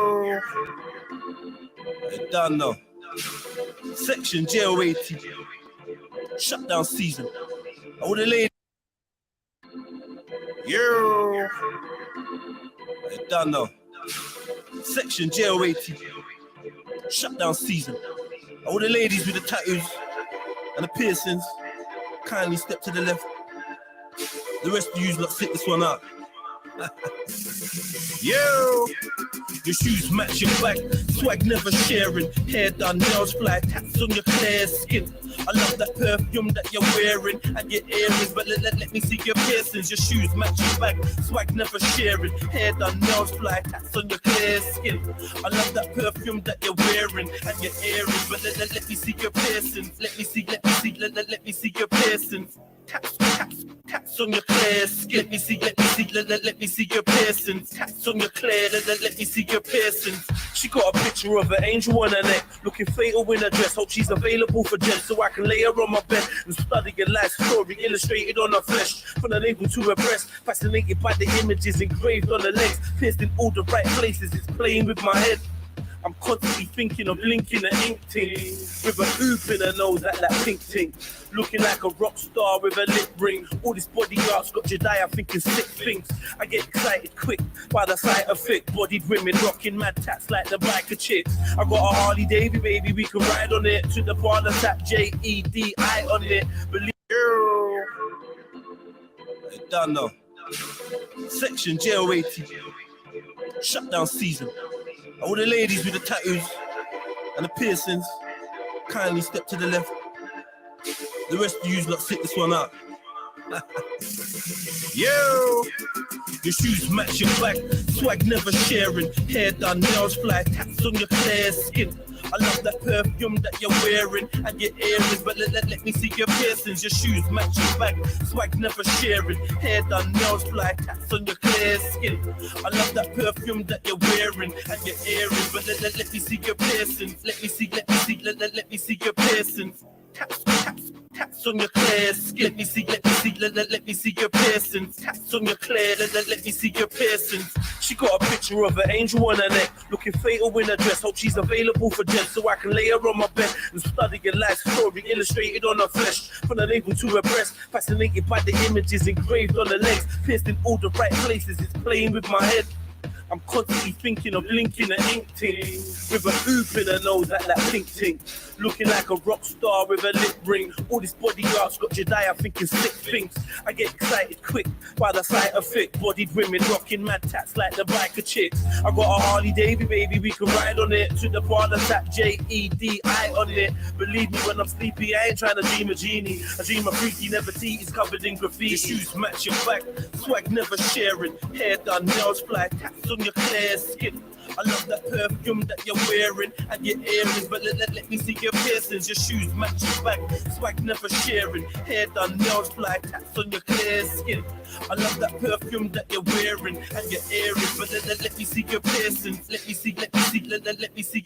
Yo, done now. Section JEDI. Shutdown season. All the ladies. Yo, done now. Section JEDI. Shutdown season. All the ladies with the tattoos and the piercings, kindly step to the left. The rest of you lot sit this one out. Yo, your shoes match your back, swag never sharing. Hair done, nails fly, tats on your clear skin. I love that perfume that you're wearing and your earrings, but let me see your piercings. Your shoes match your back, swag never sharing. Hair done, nails fly, tats on your clear skin. I love that perfume that you're wearing and your earrings, but let me see your piercings. Let me see your piercings. Tats on your clear skin. Let me see your piercings. Tats on your clear, let me see your piercings. She got a picture of an angel on her neck, looking fatal in her dress. Hope she's available for Jen, so I can lay her on my bed and study your life story illustrated on her flesh. From the navel to her breast, fascinated by the images engraved on her legs, pierced in all the right places. It's playing with my head. I'm constantly thinking of linking an ink ting with a hoop in her nose like that pink ting. Looking like a rock star with a lip ring. All this body art's got JEDI, I'm thinking sick things. I get excited quick by the sight of thick-bodied women rocking mad tats like the biker chicks. I got a Harley Davy, baby, we can ride on it. To the bar, the tap JEDI on it. Believe you. Done now. Section JEDI. Shutdown season. All the ladies with the tattoos and the piercings, kindly step to the left. The rest of you lot sit this one out. Yo, your shoes match your back, swag never sharing. Hair done, nails fly, tats on your clear skin. I love that perfume that you're wearing and your earrings, but let me see your piercings. Your shoes match your back, swag never sharing. Hair done, nails fly, tats on your clear skin. I love that perfume that you're wearing and your earrings, but let me see your piercings. Let me see your piercings. Tats on your clear skin. Let me see your piercings. Tats on your clear, let me see your piercings. She got a picture of an angel on her neck, looking fatal in her dress. Hope she's available for Jen, so I can lay her on my bed and study your life story illustrated on her flesh. From the navel to her breast, fascinated by the images engraved on her legs, pierced in all the right places. It's playing with my head. I'm constantly thinking of linking an ink ting with a hoop in her nose like that pink ting. Looking like a rock star with a lip ring. All this body art's got JEDI, I'm thinking sick things. I get excited quick by the sight of thick-bodied women rocking mad tats like the biker chicks. I got a Harley Davy, baby, we can ride on it. To the bar, the tap JEDI on it. Believe me, when I'm sleepy, I ain't trying to dream a genie. I dream a freaky Nefertiti's covered in graffiti. Your shoes match your back, swag never sharing. Hair done, nails fly, tats on your clear skin. I love that perfume that you're wearing and your earrings, but let me see your piercings. Your shoes match your back, swag never sharing. Hair done, nails fly, tats on your clear skin. I love that perfume that you're wearing and your earrings, but let me see your piercings. Let me see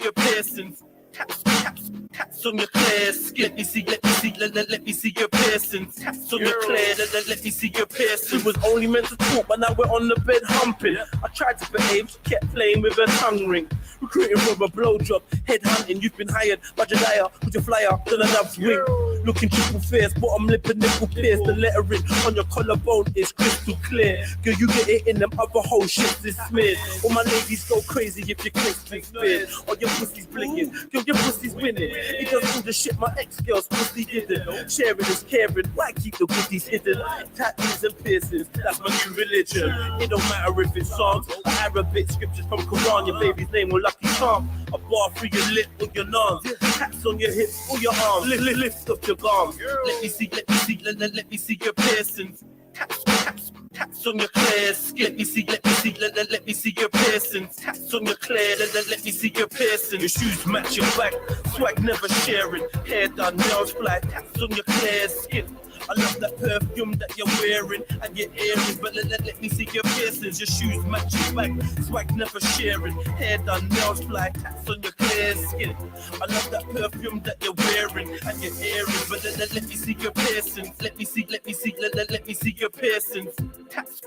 your piercings. Tats on your clear skin. Let me see your piercings. Tats on your clear, let me see your piercings. She was only meant to talk, but now we're on the bed humping. I tried to behave, she kept playing with her tongue ring. Recruiting for a blowjob, head hunting. You've been hired by JEDI, put your flyer to the love's wing. Looking triple fierce, bottom lip and nipple pierce. The lettering on your collarbone is crystal clear. Girl, you get it in them other whole shits is smeared. All my ladies go crazy if your crisp is spared. Or your pussy's blinking, girl, your pussy's winning. It does all the shit my ex-girl's pussy didn't. Sharing is caring, why keep the goodies hidden? Tattoos and piercings, that's my new religion. It don't matter if it's songs or Arabic scriptures from Quran. Your baby's name will lucky charm. A bar through your lip or your nose. Tats on your hips or your arms. Lift up your arms. Let me see your piercings. Tats on your clear skin. Let me see your piercings. Tats on your clear, let me see your piercings. Your shoes match your back, swag never sharing. Hair done, nails fly, tats on your clear skin. I love that perfume that you're wearing and your earrings, but let me see your piercings. Your shoes match your back, swag never sharing. Hair done, nails fly, tats on your clear skin. I love that perfume that you're wearing and your earrings, but let me see your piercings. Let me see your piercings. Tats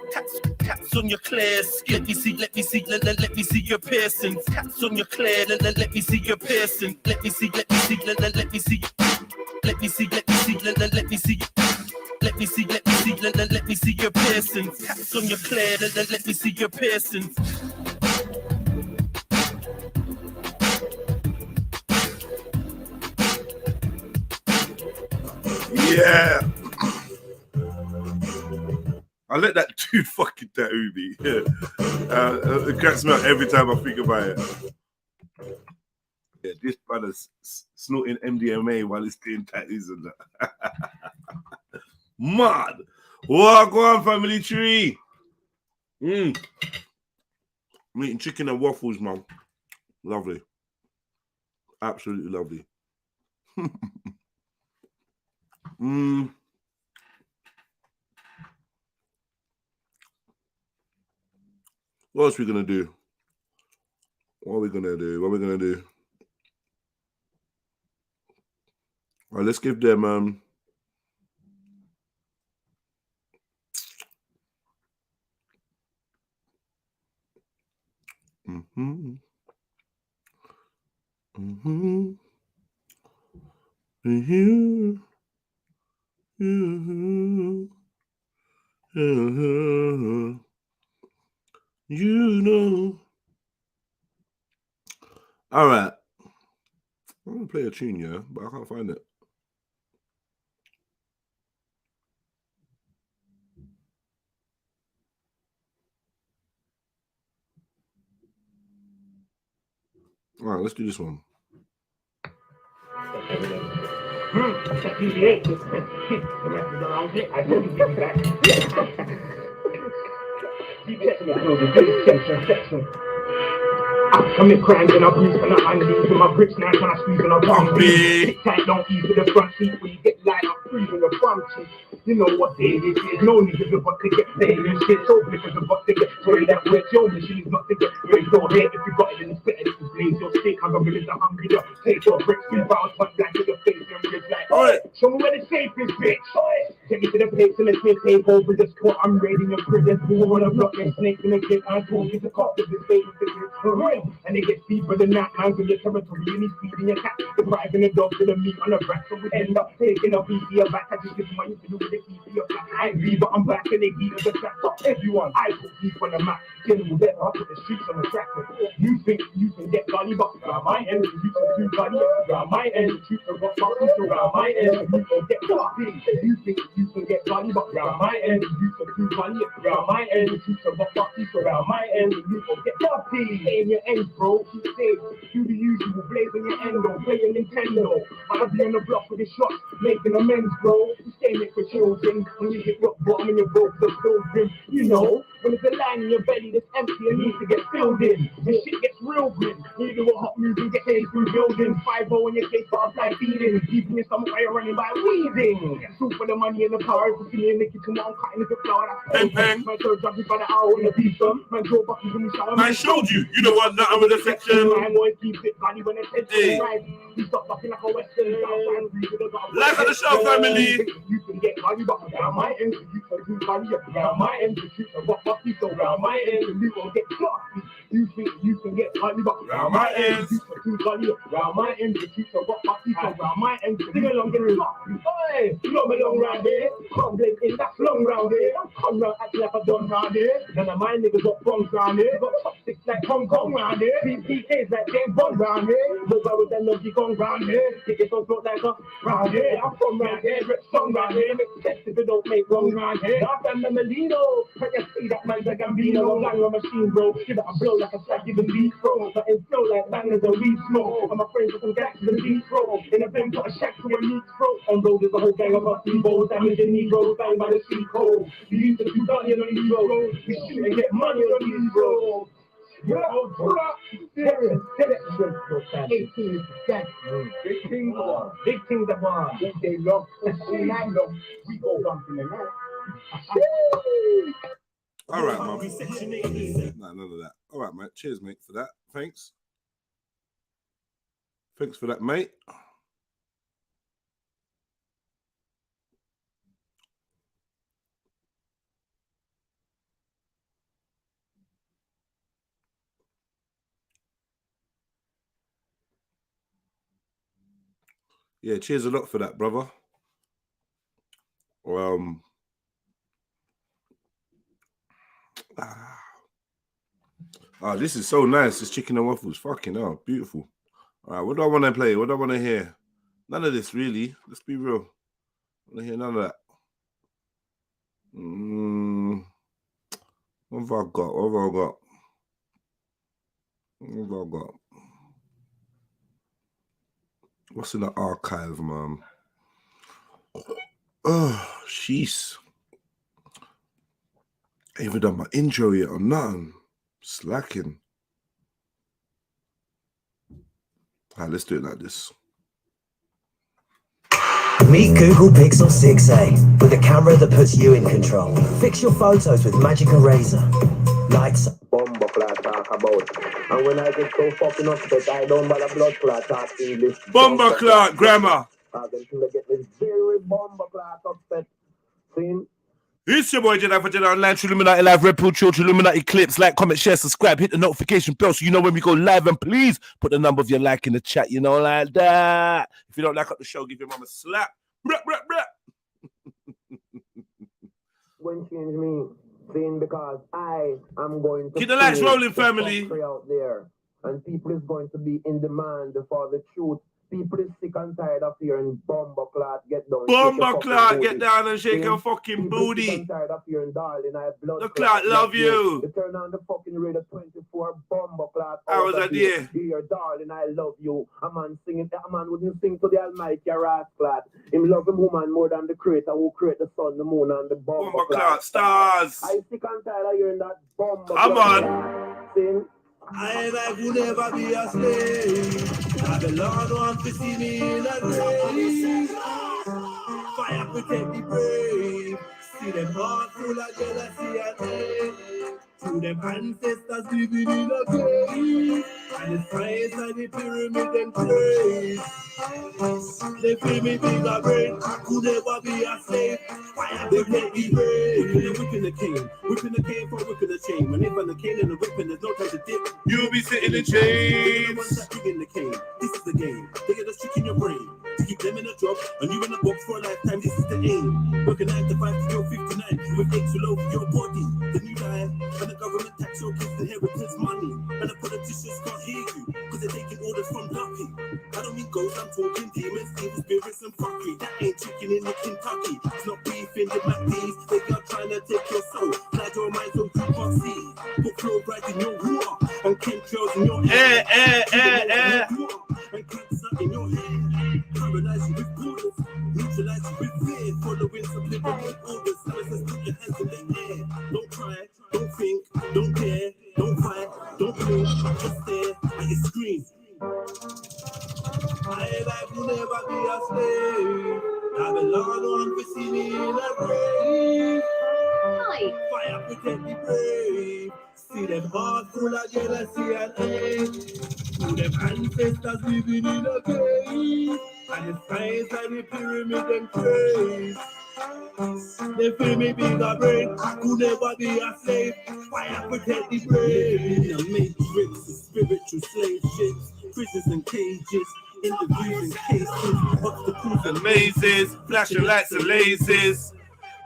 Tats on your clear skin. Let me see your piercings. Tats on your clear. Let me see your piercing. Let me see. Let me see. Let me see. Let me see. Let me see. Let me see. Let me see. Let me see your piercings. Tats on your clear. Let me see your piercings. Yeah. I let that dude fucking tattoo me. Yeah. It cracks me up every time I think about it. Yeah, this brother's snorting MDMA while he's doing tattoos and that. Mad. What go on, family tree? I'm eating chicken and waffles, man. Lovely. Absolutely lovely. What else are we gonna do? What are we gonna do? All right, let's give them you know. All right. I'm gonna play a tune, yeah, but I can't find it. All right, let's do this one. I commit crimes and I bruise and I unleash with my bricks now when I squeeze and I bump it. Tight don't ease with the front seat when you get light up freezing the front seat. You know what day it is, no niggas about to get paid and shit. So niggas about to get paid that way. Your mission is not to get paid. Your head if you got it in the better than you blaze your steak. I'm gonna the hungry to take your bricks and bounce my black to your face and you're like, oi, show me where the safe is, bitch. Take me to the place and let's make take over this court. I'm raiding your prison. Who wanna block and snake in the gate? I'm told you to cop to this baby. And they get deeper than that, man, to your territory, and he's feeding your cat, depriving the dog to the meat on the back, so we end up taking up easier back. I just give money to do with the key to your flat. I agree, but I'm back and they beat us the track. Fuck everyone, I put deep on the map, getting better up with the streets on the track. You think you can get gully, but around my end, you can do gully, around my end, the truth of what fuck is around my end, you can get fucking. You think you can get gully, but around my end, you can do gully, around my end, the truth of what fuck is around my end, you can get fucking. In your end, bro, keep safe, do the usual, blazing your endo, playing Nintendo. I'll be on the block with the shots, making amends, bro. You stay it for children, when you hit rock bottom and you're broke, the pilgrim. You know, when there's a line in your belly that's empty and needs to get filled in, the shit gets real grim. You do a hot move and get paid through buildings, 5-0 in your case, but I'm like feeding, keeping your stomach while you're running by wheezing. It's all for the money and the power, if you see me in the kitchen, I'm cutting the flower, that's Bang. my third job is by the hour in the pizza, man, draw buckets when you shower, I showed you. You know what? Now I'm in the section. my boy keeps it funny when it's he stop fucking like a western. Live at the show, family. You can get money, but around my end, you can do money. Around my end, you can what fucky, so around my end, you won't get floppy. You think you can get money, but around my end, you can do money. Around my end, you can what fucky, so around my end, sing along, get floppy. Hey, you know me long round there. Come blame in that long round there. Come round acting like a done round there. None of my niggas got bombs round there. Got chopsticks like Hong Kong round here. PPKs like James Bond round here. Look over them Logi Kong round here. Get your smoke like a round here. I'm from round here. Rich song round here. Make sense if you don't make wrong round here. I'm from the Melino. Can you see that man's like Gambino? Gang on machine, bro. Give it a blow like a flag, give him beat throw. But it's flow like bangers and weed smoke. I'm afraid of some gangsters and beat throw. In a pen, got a shack to a meat throat. On road, there's a whole gang of us T-Bows. Damaging Negroes, bang by the sea cold. We used to do money on these roads. We shoot and get money on these roads. 18 big things are big things are they love and I love we go bumping the night. All right, man. No, none of that. All right, mate. Cheers, mate, for that. Thanks for that, mate. Yeah, cheers a lot for that, brother. This is so nice. This chicken and waffles. Fucking hell, beautiful. All right, what do I want to play? What do I want to hear? None of this, really. Let's be real. I want to hear none of that. What have I got? What have I got? What have I got? What's in the archive, man? Oh, jeez. I ain't even done my intro yet or nothing. Slacking. All right, let's do it like this. Meet Google Pixel 6a with a camera that puts you in control. Fix your photos with Magic Eraser. Lights. Bomber clot talk about. And when I get so fucking upset, I don't bother blood clot talk English. Bomber clot grammar. I can get this very bomber clot upset. See? It's your boy Jedi for Jedi Online, Trilluminati Live, REDPILLTRILL, Trilluminati Clips. Like, comment, share, subscribe, hit the notification bell so you know when we go live. And please put the number of your like in the chat, you know, like that. If you don't like up the show, give your mom a slap. Brah, brah, brah. When change me, saying because I am going to keep the lights rolling, family. Out there, and people is going to be in demand for the truth. People is sick and tired of hearing bomber clot get down. Bomber clot get down and shake your fucking booty. Sick and tired of hearing darling, I blood the clot love you. You turn on the fucking radio 24 bomber clot. How was that there? Dear darling, I love you. A man singing, a man wouldn't sing to the Almighty ass clot. Him love a woman more than the creator who create the sun, the moon, and the bomber clot stars. I sick and tired of hearing that bomber. Come on. Sing. I would never be a slave. Now the Lord wants to see me in a grave. Fire protect the brave. See them heart full of jealousy and hate. To them ancestors living in a grave. And the science and the pyramid and praise. They feel me bigger brain. I could never be a slave. Fire protect the brave. Whipping the cane. Whipping the cane for whipping the chain. When they find the cane and the whipping, there's no time to dip. You'll be sitting in chains. The ones that dig in the cane. This is the game. They get a trick in your brain. To keep them in a job and you in a box for a lifetime. This is the aim. Working 9 to 5 to your 59. With eggs too low for your body. Then you die. And the government tax your kids' inheritance money. And the politicians can't hear you because they're taking orders from Ducky. I don't mean ghosts, I'm talking demons, evil spirits and fuckery. That ain't chicken in the Kentucky. It's not beef in the McDee's. They are trying to take your soul. Glad your mind so you can't see. Put fluoride in your water and chemtrails in your hair. And cancer in your hair. Paralyze you with borders. Neutralize you with fear. Following subliminal orders. Let's put your hands in the air. Don't try, don't think, don't care, don't fight, don't move, just stare at your screen. My life will never be a slave. Now the Lord wants to see me in a grave. Fire protect the brave. See them heart full of jealousy and hate. To them ancestors living in a cave. And the science and the pyramid and praise. They feel me bigger brain. I could never be a slave. Fire protect the brave. In a matrix of spiritual slave ships. Prisons and cages. Interviews and cases. Obstacles and mazes. Flashing lights and lasers.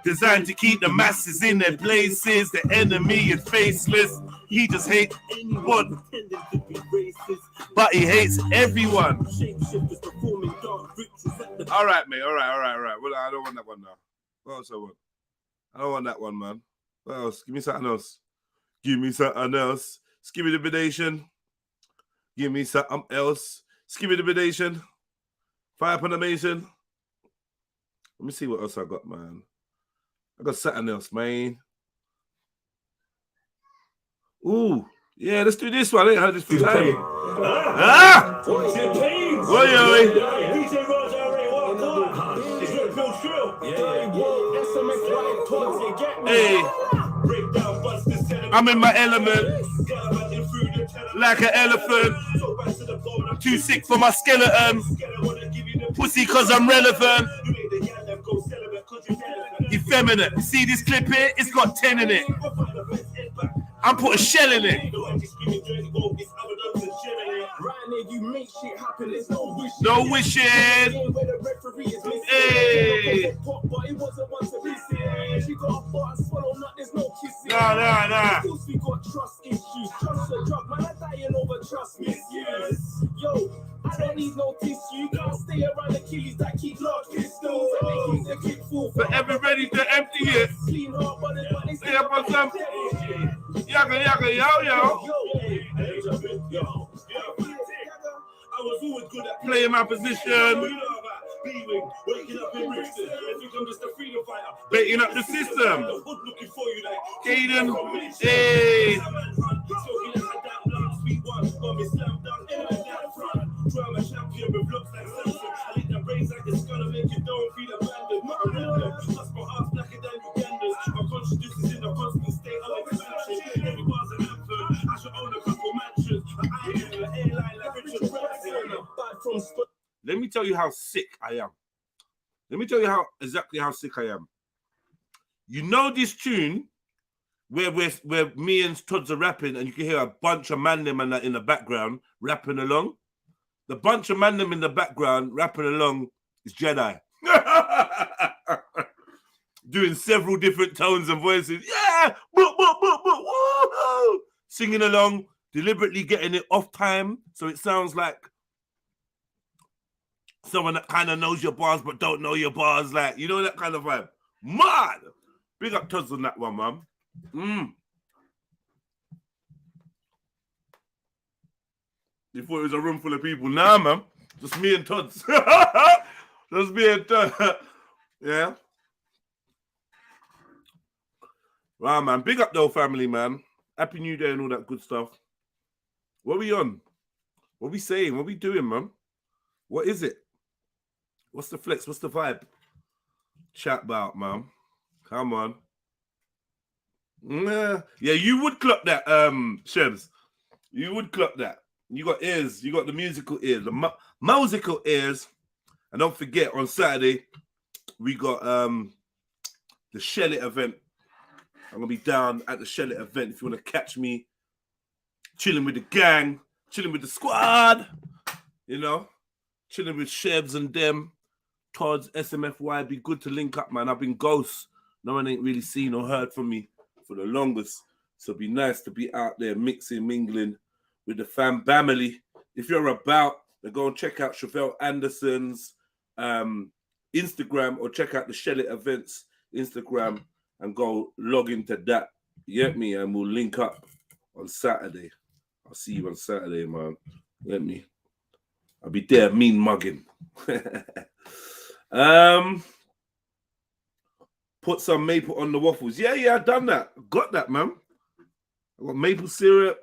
Designed to keep the masses in their places. The enemy is faceless. He just hates anyone pretending to be racist, but he hates everyone. All right, mate. All right. Well, I don't want that one now. What else I want? I don't want that one, man. What else? Give me something else. Skibby the bidation. Give me something else. Skibby the bidation. Fire upon the mason. Let me see what else I got, man. I got something else, man. Ooh, yeah, let's do this one. I ain't heard this for time. Hey, I'm in my element, like an elephant. Too sick for my skeleton. Pussy, cause I'm relevant. Effeminate. You see this clip here? It's got 10 in it. I'm putting a shell in it. make shit happen. There's no wishing. No wishing. Where the referee is missing. Hey. But it wasn't one to listen. She got a bar and swallow nut. There's no kissing. Nah. Of course we got trust issues. Trust a drug, man. I'm dying over trust misuse. Yo, I don't need no tissue. Can't stay around the killies that keep large pistols. And they keep the clip full. Forever ready to empty it. Clean heart, but they Stay up on some. Yaga, yo. I was always good at Playing my position. Waking up in Brixton. I think I'm just a freedom fighter. Baiting up the system. Looking for you like Caden. Hey. Drama champion with looks like Samson. I lick the brains like it's gonna make you don't feel abandoned. Just my heart's blacker than Uganda's. My conscience is in a constant state of expansion. Every bar's an anthem. I should own a couple mansions. I am an airline like Richard Branson. Let me tell you how sick I am. Let me tell you exactly how sick I am. You know this tune where me and Tods are rapping and you can hear a bunch of man them and that in the background rapping along? The bunch of man them in the background rapping along is JEDI. Doing several different tones and voices. Yeah! Woo-hoo! Singing along, deliberately getting it off time so it sounds like someone that kind of knows your bars but don't know your bars. Like, you know, that kind of vibe. Mad! Big up Tods on that one, man. You thought it was a room full of people. Nah, man. Just me and Tods. Just me and Tods. Yeah. Wow, man. Big up, though, family, man. Happy New Year and all that good stuff. What are we on? What are we saying? What are we doing, man? What is it? What's the flex? What's the vibe? Chat about, man. Come on. Yeah, you would clock that, Shebs. You would clock that. You got ears. You got the musical ears, the musical ears. And don't forget, on Saturday, we got the Shell It event. I'm going to be down at the Shell It event if you want to catch me chilling with the gang, chilling with the squad, you know, chilling with Shebs and them, Tods, SMFY. Be good to link up, man. I've been ghost. No one ain't really seen or heard from me for the longest. So it'd be nice to be out there mixing, mingling with the family. If you're about, then go and check out Chevelle Anderson's Instagram or check out the Shell It Events Instagram and go log into that. You get me? And we'll link up on Saturday. I'll see you on Saturday, man. I'll be there, mean mugging. Put some maple on the waffles. Yeah, I've done that. Got that, man. I got maple syrup,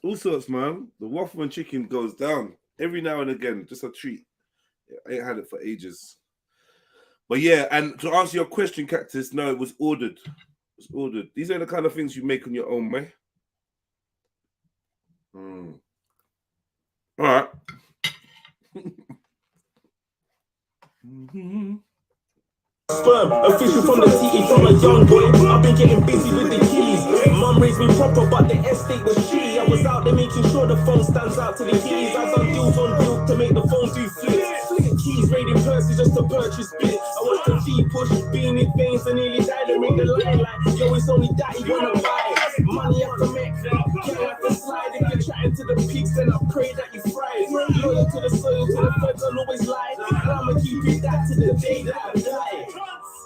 all sorts, man. The waffle and chicken goes down every now and again. Just a treat. I ain't had it for ages. But yeah, and to answer your question, Cactus, no, it was ordered. It was ordered. These are the kind of things you make on your own, man. All right. Sperm, official from the TE from a young boy. I've been getting busy with the keys. Mum raised me proper, but the estate was shitty. I was out there making sure the phone stands out to the keys. I've done deals on deals to make the phone do flips. Keys raiding purses just to purchase bits. I watched the feet push, being in veins and nearly died to ring the line like, yo, it's only that you wanna buy. Money after make, girl after slide. If you're chatting to the pigs, then I pray that you fry. Loyal to the soil, to the feds, I'll always lie. And I'ma keep it that to the day that I die.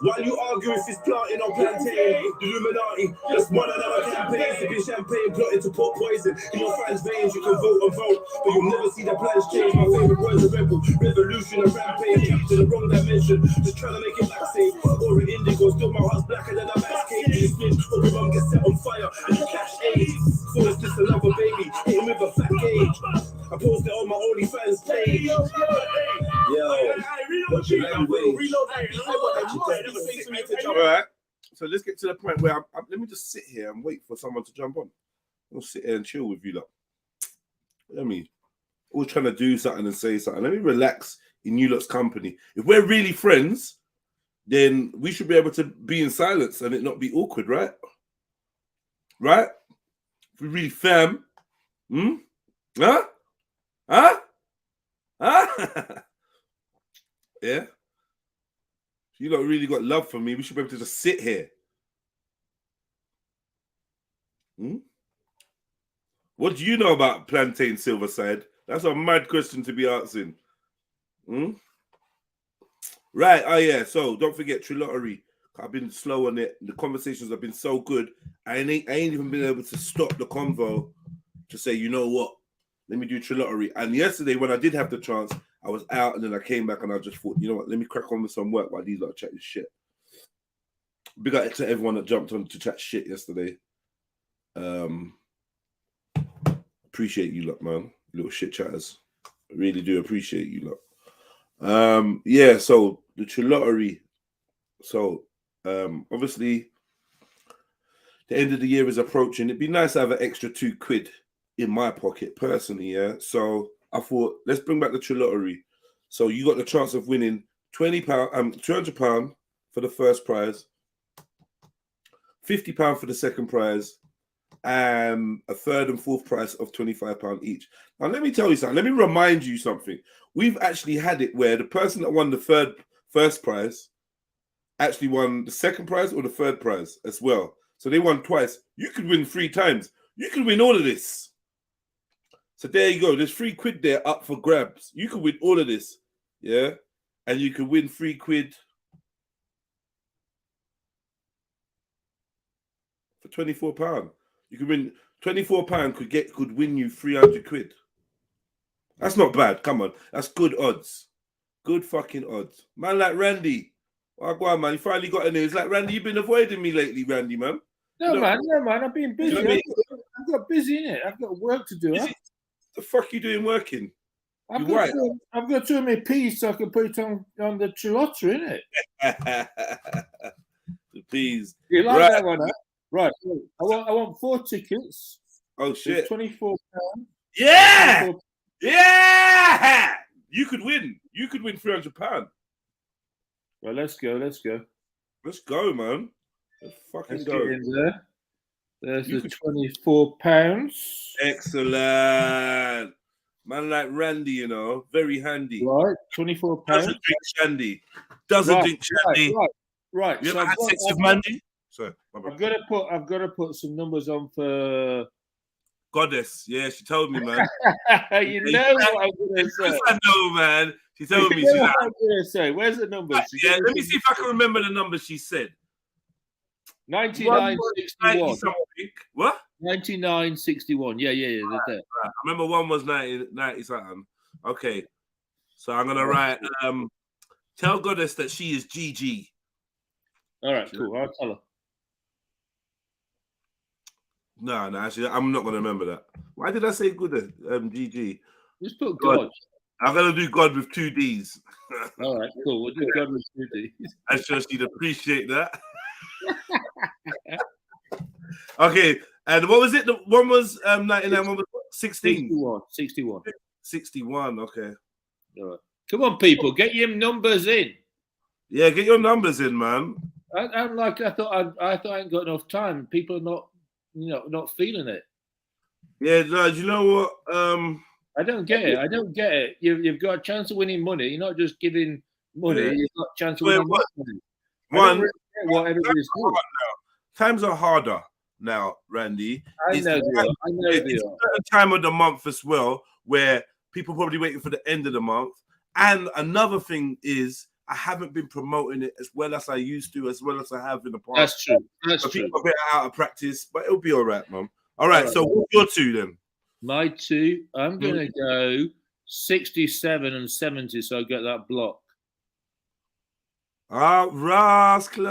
While you argue if it's planting or plantain, Trilluminati, just one another campaign, sipping champagne, plotting to put poison in your fans' veins. You can vote and vote, but you'll never see the plans change. My favorite word's a rebel, revolution and rampage, to the wrong dimension, just trying to make it black safe. Or in indigo, still my heart's blacker than a mask cage. You snitch, or your mum gets set on fire and you cash AIDS. So it's just another baby, hitting with a fat gauge. I posted on my OnlyFans page. Yo, what's your language? All right. So let's get to the point where let me just sit here and wait for someone to jump on. I'll sit here and chill with you, lot. You know what I mean? Always trying to do something and say something. Let me relax in you lot's company. If we're really friends, then we should be able to be in silence and it not be awkward, right? Right? If we're really fam, huh? Yeah? You lot really got love for me. We should be able to just sit here. Hmm? What do you know about Plantain Silverside? That's a mad question to be asking. Hmm? Right. Oh, yeah. So don't forget Trilluminati. I've been slow on it. The conversations have been so good. I ain't even been able to stop the convo to say, you know what? Let me do Trilluminati. And yesterday, when I did have the chance, I was out and then I came back and I just thought, you know what? Let me crack on with some work while these lot chat this shit. Big up to everyone that jumped on to chat shit yesterday. Appreciate you lot, man. Little shit chatters. I really do appreciate you lot. Yeah, so the Trilluminati. So obviously the end of the year is approaching. It'd be nice to have an extra £2 in my pocket personally, yeah. So I thought let's bring back the Trilluminati. So you got the chance of winning £200 for the first prize, £50 for the second prize, and a third and fourth prize of £25 each. Now let me tell you something. Let me remind you something. We've actually had it where the person that won the first prize actually won the second prize or the third prize as well. So they won twice. You could win 3 times. You could win all of this. So there you go. There's £3 there up for grabs. You could win all of this. Yeah. And you could win £3 for £24. You could win £24 could win you £300. That's not bad. Come on. That's good odds. Good fucking odds. Man like Randy. Oh, go on, man. You finally got in there. It's like, Randy, you've been avoiding me lately, Randy, man. No, man. I've been busy. You know what I mean? I've got busy in it. I've got work to do. Huh? The fuck you doing working? I've got 2 of my peas so I can put it on the Trilluminati, innit? The peas. You like that one, huh? Right. I want 4 tickets. Oh shit. £24. Yeah! 24. Yeah! You could win. You could win £300. Well, let's go. Let's go, man. Let's fucking go. Get in there. There's the £24. Excellent. Man like Randy, you know, very handy. Right, £24. Doesn't drink shandy. Drink shandy. Right. You so ever had sex with Mandy? Sorry, I've got to put some numbers on for Goddess. Yeah, she told me, man. You know what I'm going to say. I know, man. She told me. What I'm going to say. Where's the numbers? Yeah, let me see if I can remember the numbers she said. 99.61. What? 99.61. Yeah. Right. I remember one was 90 something. Okay. So I'm gonna write tell Goddess that she is GG. All right, cool. I'll tell her. No, actually I'm not gonna remember that. Why did I say Goddess? GG. Just put God. I'm gonna do God with 2 D's. All right, cool. We'll do God with 2 D's. I'm sure she'd appreciate that. Okay, and what was it? The one was 99, one was 16. 61, okay. All right. Come on, people, get your numbers in. Yeah, get your numbers in, man. I thought I ain't got enough time. People are not feeling it. Yeah, no, you know what? I don't get it. You've got a chance of winning money. You're not just giving money. Yeah. You've got a chance of winning money. What everybody's doing. Times are harder now, Randy. I know they are. It's a time of the month as well where people are probably waiting for the end of the month. And another thing is I haven't been promoting it as well as I used to, as well as I have in the past. That's true. That's true. People are a bit out of practice, but it'll be all right, man. All right. So what's your 2 then? My 2, I'm going to go 67 and 70, so I get that block. Rascal,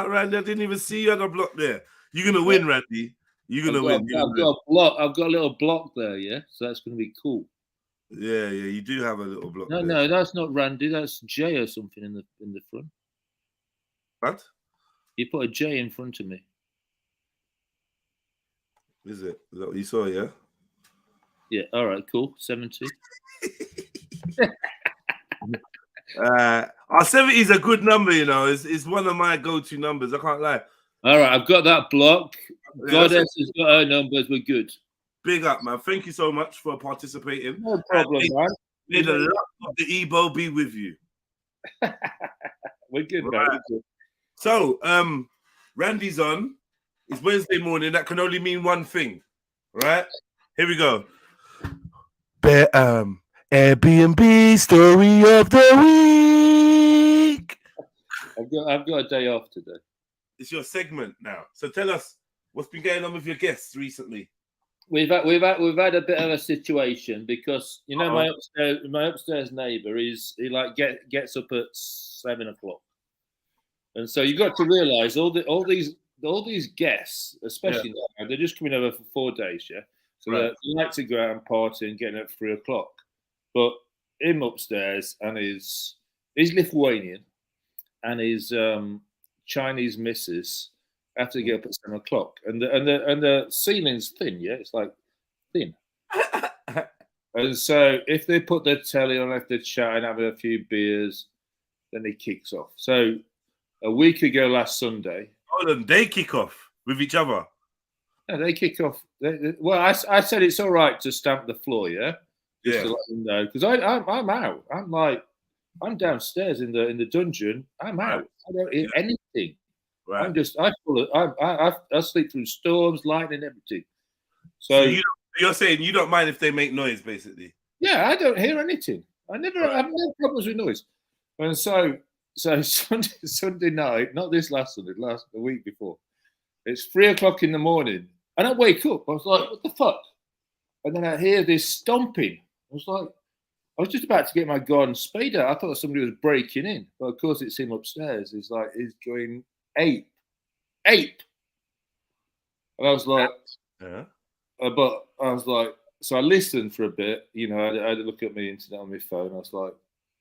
Randy, I didn't even see you on the block there. You're going to win, Randy. You're going to win. I've got a block. I've got a little block there, yeah? So that's going to be cool. Yeah, you do have a little block. No, that's not Randy. That's J or something in the front. What? You put a J in front of me. Is that what you saw, yeah? Yeah, all right, cool. 70. 70 is a good number, you know. It's one of my go-to numbers. I can't lie. All right, I've got that block. Goddess has got her numbers. We're good. Big up, man. Thank you so much for participating. No problem, man. May the luck of the Ebo be with you. We're good, Right. mate. We're good. So, Randy's on. It's Wednesday morning. That can only mean one thing, right? Here we go. Airbnb story of the week. I've got a day off today. It's your segment now. So tell us what's been going on with your guests recently. We've had a bit of a situation because my upstairs neighbour gets up at 7 o'clock, and so you got to realise all these guests, especially now, they're just coming over for 4 days, so they like to go out and party and getting at 3 o'clock. But him upstairs and he's Lithuanian and his Chinese missus have to get up at 7 o'clock, and the ceiling's thin, it's like thin. And so if they put their telly on, if they're chatting, having a few beers, then he kicks off. So a week ago, last Sunday, they kick off with each other. Yeah, they kick off. Well, I said it's all right to stamp the floor, just to let them know, because I'm out. I'm downstairs in the dungeon. I'm out. I don't hear anything. Right. I sleep through storms, lightning, everything. So you're saying you don't mind if they make noise, basically? Yeah, I don't hear anything. I have no problems with noise. And so Sunday night, not this last Sunday, the week before, it's 3 o'clock in the morning, and I wake up. I was like, "What the fuck?" And then I hear this stomping. I was just about to get my garden spade out. I thought somebody was breaking in, but of course it's him upstairs. He's going ape. And I was like, but I was like, so I listened for a bit. I had to look at my internet on my phone. I was like,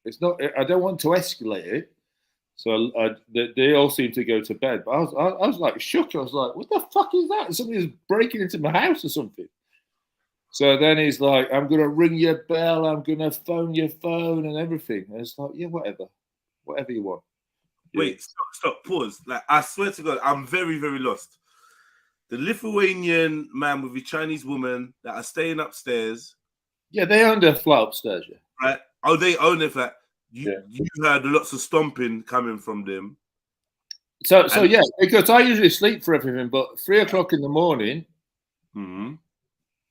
it's not. I don't want to escalate it. So they all seemed to go to bed. But I was like shook. I was like, what the fuck is that? Somebody's breaking into my house or something. So then he's like, I'm going to ring your bell. I'm going to phone your phone and everything. And it's like, yeah, whatever you want. Wait, stop, pause. Like, I swear to God, I'm very, very lost. The Lithuanian man with the Chinese woman that are staying upstairs. Yeah, they own their flat upstairs, Right? Oh, they own their flat. You heard lots of stomping coming from them. So yeah, because I usually sleep for everything, but 3 o'clock in the morning,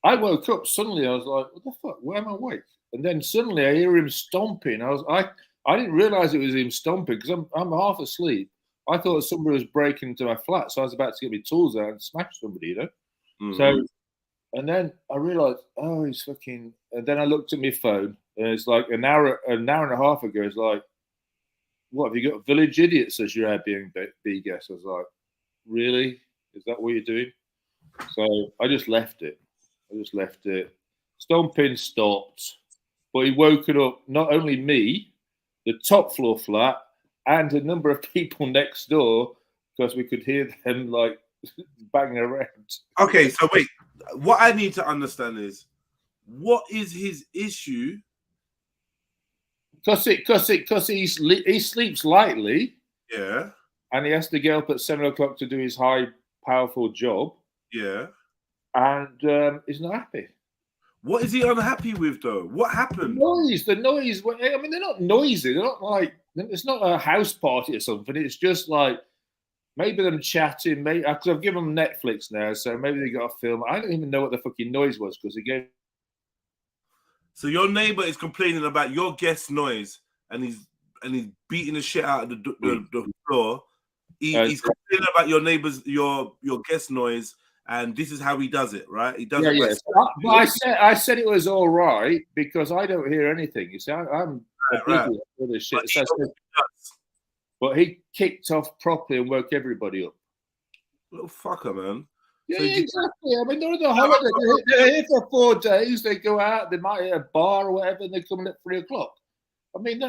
I woke up suddenly. I was like, "What the fuck? Why am I awake?" And then suddenly I hear him stomping. I didn't realize it was him stomping because I'm half asleep. I thought somebody was breaking into my flat, so I was about to get my tools out and smash somebody, So, and then I realized, oh, he's fucking. And then I looked at my phone, and it's like an hour and a half ago. It's like, what have you got? Village idiots as your Airbnb guest. I was like, really? Is that what you're doing? So I just left it. Stomping stopped, but he woken up not only me, the top floor flat, and a number of people next door because we could hear them like banging around. Okay, so wait. What I need to understand is, what is his issue? Because he sleeps lightly. Yeah. And he has to get up at 7 o'clock to do his high, powerful job. Yeah. And he's not happy. What is he unhappy with, though? What happened? The noise. I mean, they're not noisy. They're not like, it's not a house party or something. It's just like maybe them chatting. Maybe because I've given them Netflix now, so maybe they got a film. I don't even know what the fucking noise was because again. So your neighbor is complaining about your guest noise, and he's beating the shit out of the floor. He's complaining about your neighbor's your guest noise. And this is how he does it, right? He does it. Yeah. But I said it was all right because I don't hear anything. You see, I'm oblivious to all this shit. But he kicked off properly and woke everybody up. Little fucker, man. Yeah, exactly. I mean, they're on the holiday. They're here for 4 days. They go out. They might hit a bar or whatever, and they come in at 3 o'clock. I mean,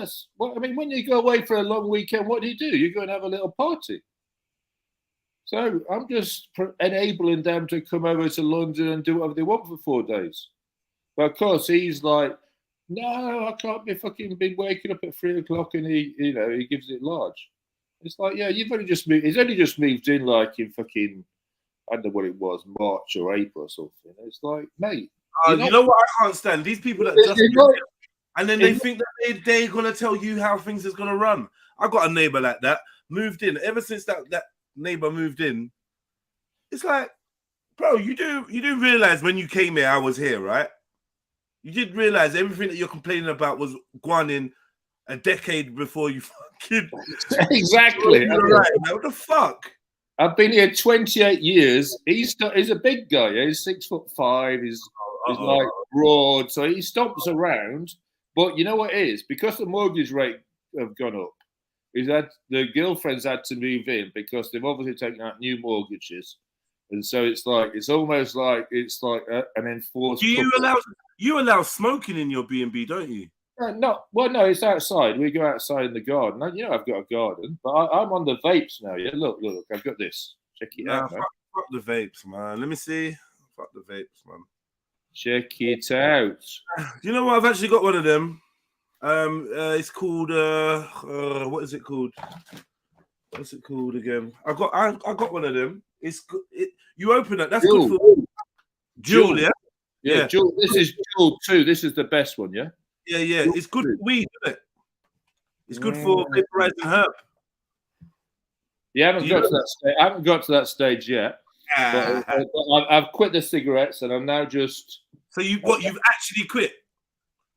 when you go away for a long weekend, what do? You go and have a little party. So I'm just enabling them to come over to London and do whatever they want for 4 days. But of course, he's like, no, I can't be fucking been waking up at 3 o'clock, and he gives it large. It's like, yeah, you've only just moved. He's only just moved in, like in fucking, I don't know what it was, March or April or something. It's like, mate, you know what I can't stand? These people that just And then they think that they're gonna tell you how things is gonna run. I got a neighbor like that, moved in. Ever since that neighbor moved in, it's like, bro, you do realize when you came here, I was here, right? You did realize everything that you're complaining about was gone in a decade before you fucking exactly. Right. What the fuck? I've been here 28 years. He's a big guy. Yeah? He's 6'5". He's like broad, so he stomps around. But you know what it is? Because the mortgage rate have gone up, is that the girlfriends had to move in because they've obviously taken out new mortgages, and so it's almost like an enforced. Do you allow smoking in your B&B, don't you? No, it's outside. We go outside in the garden. I've got a garden, but I'm on the vapes now. Yeah, look, I've got this. Check it out, man. Fuck the vapes, man. Let me see. Fuck the vapes, man. Check it out. You know what? I've actually got one of them. It's called what is it called? What's it called again? I got one of them. It's good. You open it. That's Juul. good for Juul, yeah. Yeah, Juul. This is Juul 2. This is the best one, yeah. Yeah. It's good for weed, isn't it? It's good for vaporizing herb. Yeah, I haven't got to that stage yet. But I've quit the cigarettes, and I'm now just. So you've actually quit?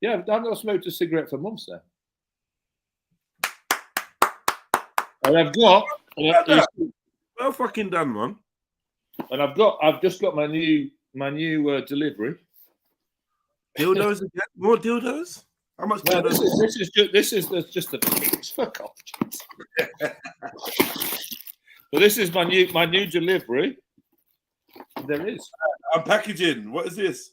Yeah, I've not smoked a cigarette for months now. And I've got. Well fucking done, man. And I've just got my new delivery. Dildos again? More dildos? How much? No, this is just the fuck off. So this is my new delivery. There is. I'm packaging. What is this?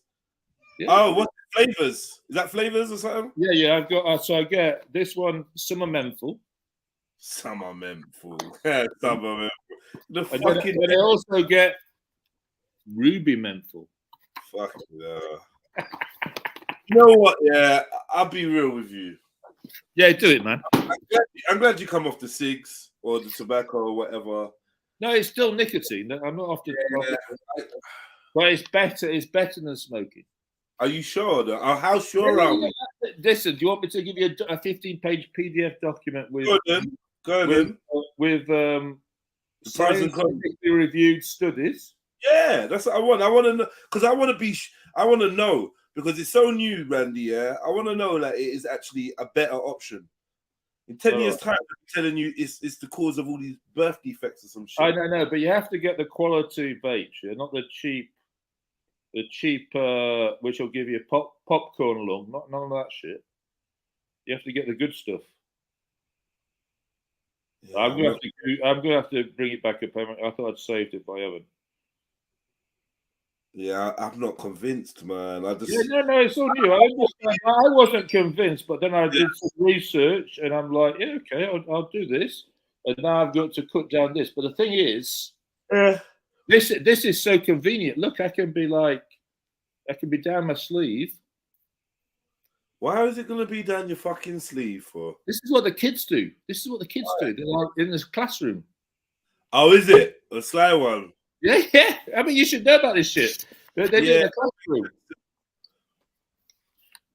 Yeah. Oh, what flavors? Is that flavors or something? Yeah. I've got. So I get this one, summer menthol. Summer menthol. Summer menthol. And I also get ruby menthol. Fuck yeah. You know what? Yeah, I'll be real with you. Yeah, do it, man. I'm glad you come off the cigs or the tobacco or whatever. No, it's still nicotine. I'm not off the but it's better. It's better than smoking. Are you sure? How sure are we? Listen, do you want me to give you a 15-page PDF document with scientifically reviewed studies? Yeah, that's what I want. I want to know because I want to know because it's so new, Randy. Yeah, I want to know that it is actually a better option. In 10 years' time, I'm telling you it's the cause of all these birth defects or some shit. I don't know, but you have to get the quality vapes, not the cheap, which will give you popcorn along. None of that shit. You have to get the good stuff. Yeah, I'm gonna have to bring it back up. I thought I'd saved it, but I haven't. Yeah, I'm not convinced, man. No, it's all new. I wasn't convinced, but then I did some research, and I'm like, yeah, okay, I'll do this. And now I've got to cut down this. But the thing is, this is so convenient. Look, I can be down my sleeve. Why is it going to be down your fucking sleeve for? This is what the kids do. They're like in this classroom. Oh, is it? A sly one? Yeah. I mean, you should know about this shit. They're in the classroom.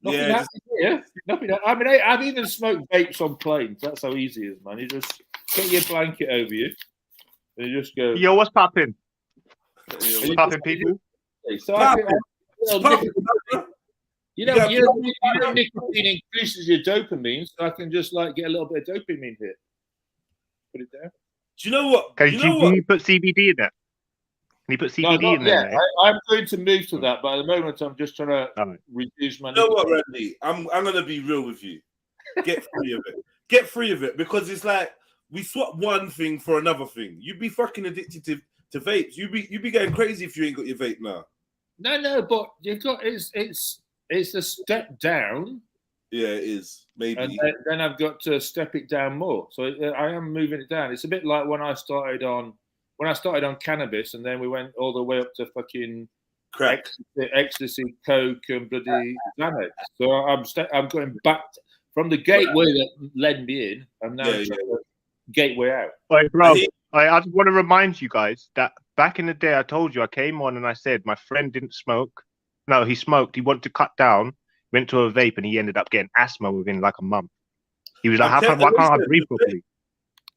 Nothing happens here. Nothing. I mean, I've even smoked vapes on planes. That's how easy it is, man. You just get your blanket over you, and you just go. Yo, what's popping? What's popping, people? So nicotine increases your dopamine, so I can just like get a little bit of dopamine here. Put it down. Do you know what? Can you put CBD in there? Can you put CBD in there? I'm going to move to that, but at the moment I'm just trying to reduce my. You know what, Randy? I'm going to be real with you. Get free of it. Get free of it because it's like we swap one thing for another thing. You'd be fucking addicted to vapes. You'd be going crazy if you ain't got your vape now. No, but you've got it's a step down. Yeah, it is. Maybe. And then I've got to step it down more. So I am moving it down. It's a bit like when I started on cannabis, and then we went all the way up to fucking crack, ecstasy, coke, and bloody Xanax. So I'm going back from the gateway that led me in. I'm now gateway out. Wait, bro. I just want to remind you guys that back in the day, I told you I came on and I said my friend didn't smoke. No, he smoked. He wanted to cut down. went to a vape, and he ended up getting asthma within like a month. He was like, why can't I breathe properly?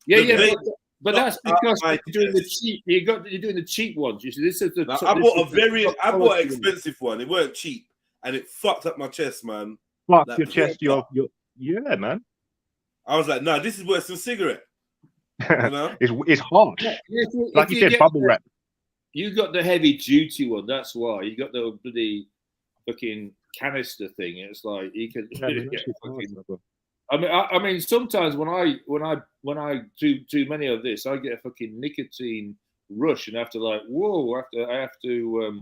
Yeah, but that's because you're doing the cheap. You're doing the cheap ones. You see, this is the. I bought an expensive one. It weren't cheap, and it fucked up my chest, man. Fuck your chest, yeah, man. I was like, no, this is worse than cigarette. You know? it's hard. Yeah, like you said, bubble wrap. You got the heavy duty one. That's why you got the bloody fucking canister thing. It's like you can get fucking. I mean, sometimes when I do too many of this, I get a fucking nicotine rush and I have to like, whoa, I have to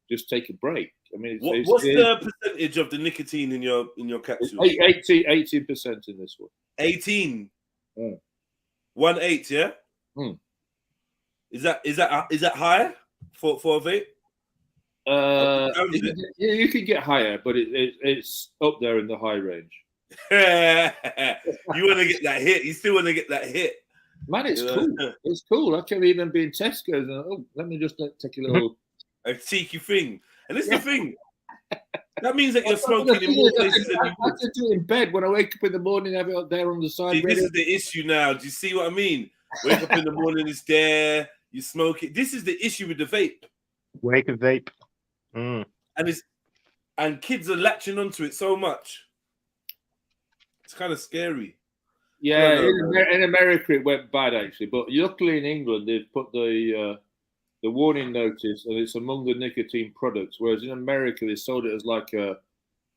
just take a break. I mean, what's the percentage of the nicotine in your capsule? 18% in this one. 18. 1/8, yeah. Is that higher for a vape? You can get higher, but it's up there in the high range. You want to get that hit? You still want to get that hit? Man, it's cool. It's cool. I can even be in Tesco's and let me just take a little a cheeky thing. And this is the thing. That means that you're smoking in more places than you would. I have to do it in bed when I wake up in the morning. Have it up there on the side. See, this is the issue now. Do you see what I mean? Wake up in the morning, it's there. You smoke it. This is the issue with the vape. Wake a vape. And kids are latching onto it so much. It's kind of scary. Yeah, in America it went bad actually, but luckily in England they've put the warning notice, and it's among the nicotine products. Whereas in America they sold it as like a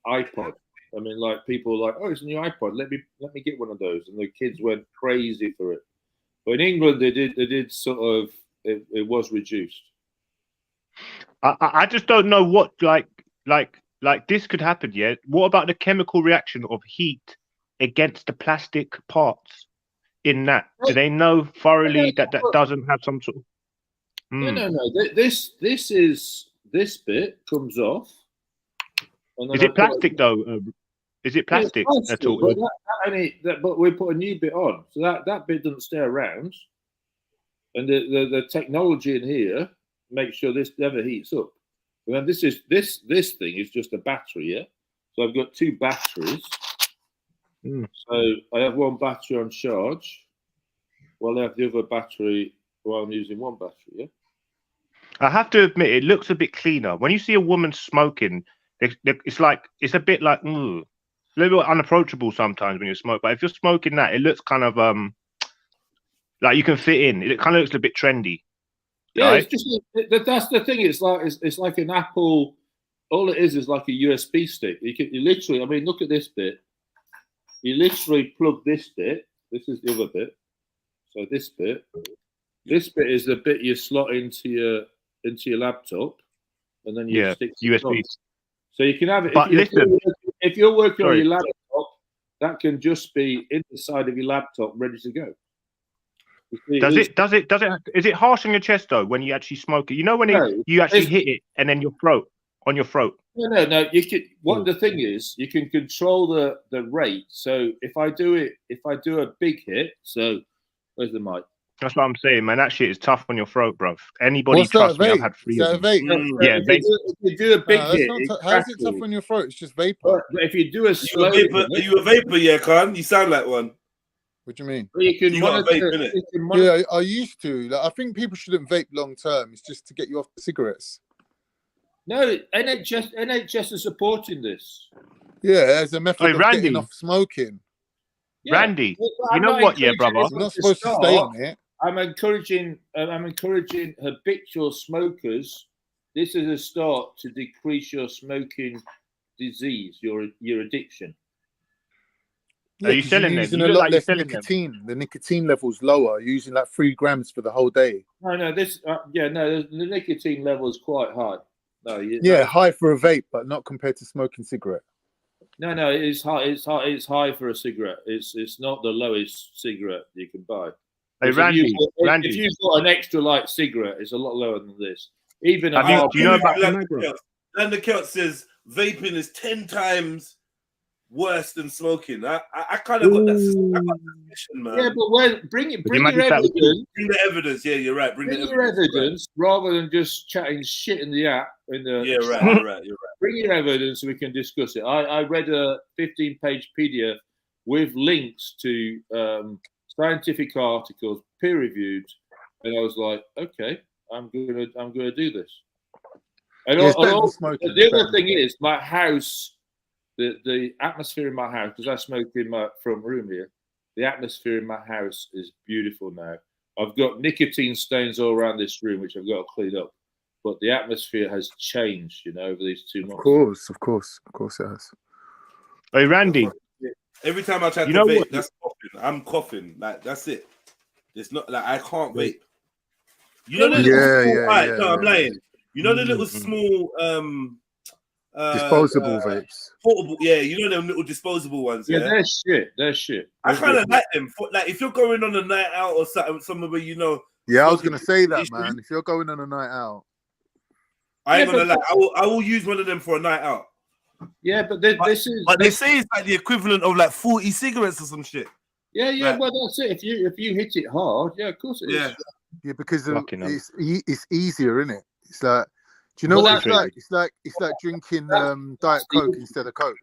iPod. I mean, like people were like, oh, it's a new iPod. Let me get one of those, and the kids went crazy for it. But in England they did sort of it was reduced. I just don't know what like this could happen. Yeah, what about the chemical reaction of heat against the plastic parts in that? Do they know thoroughly that doesn't have some sort of No. This bit comes off. And is it plastic though? Is it plastic at all? But we put a new bit on, so that bit doesn't stay around. And the technology in here makes sure this never heats up. And then this thing is just a battery, yeah. So I've got two batteries. So I have one battery on charge, while I have the other battery while I'm using one battery, yeah. I have to admit, it looks a bit cleaner. When you see a woman smoking, it's a bit like a little bit unapproachable sometimes when you smoke. But if you're smoking that, it looks kind of like you can fit in. It kind of looks a bit trendy. Yeah, right? It's just that's the thing. It's like an Apple. All it is like a USB stick. You literally. I mean, look at this bit. You literally plug this bit. This is the other bit. So this bit is the bit you slot into your laptop, and then you stick USB. So you can have it. But if you're working on your laptop, that can just be in the side of your laptop, ready to go. Is it harsh on your chest though when you actually smoke it? You know when you actually hit it and then on your throat. No. You can. The thing is, you can control the rate. So if I do a big hit, so where's the mic? That's what I'm saying, man. That shit is tough on your throat, bro. Anybody trust me? I've had three. Is that a vape? Yeah, vape. If you do a big hit, how is it tough on your throat? It's just vapor. But if you do a slow, are you a vapor? Yeah, Khan. You sound like one. What do you mean? You can got a vape, innit? Yeah, I used to. Like, I think people shouldn't vape long term. It's just to get you off the cigarettes. No, NHS is supporting this. Yeah, as a method of getting off smoking. Yeah. Randy, you know what, yeah, brother? You're not supposed to stay on it. I'm encouraging habitual smokers. This is a start to decrease your smoking disease, your addiction. Yeah, are you selling them? Using a lot less nicotine. The nicotine level's lower. You're using like 3 grams for the whole day. No. The nicotine level is quite high. High for a vape, but not compared to smoking cigarette. No, it is high. It's high for a cigarette. It's not the lowest cigarette you can buy. Hey, Randy, if you've got an extra light cigarette, it's a lot lower than this. Even do you know about Lana Kelt says vaping is 10 times worse than smoking. I kind of got that suspicion, man. Yeah, but bring your evidence. Bring the evidence. Yeah, you're right. Bring your evidence rather than just chatting shit in the app. You're right. Bring your evidence so we can discuss it. I read a 15-page PDF with links to scientific articles, peer-reviewed, and I was like, okay, I'm gonna do this. And the other thing is, my house, the atmosphere in my house, because I smoke in my front room here, the atmosphere in my house is beautiful now. I've got nicotine stains all around this room, which I've got to clean up. But the atmosphere has changed, over these 2 months. Of course it has. Hey, Randy. Every time I try to vape, that's coughing. I'm coughing. Like, that's it. It's not like I can't vape. You know the little I'm lying. You know the little small disposable vapes. Portable, you know them little disposable ones. Yeah, they're shit. I kind of like them. Like if you're going on a night out or something, somewhere where Yeah, I was gonna say that, man. If you're going on a night out, I ain't gonna lie. I will use one of them for a night out. Yeah, but they say it's like the equivalent of like 40 cigarettes or some shit. Yeah. Like, well, that's it. If you hit it hard, of course it is. Yeah, because it's easier, isn't it? It's like, do you know what it's like? It's like drinking Diet Coke instead of Coke.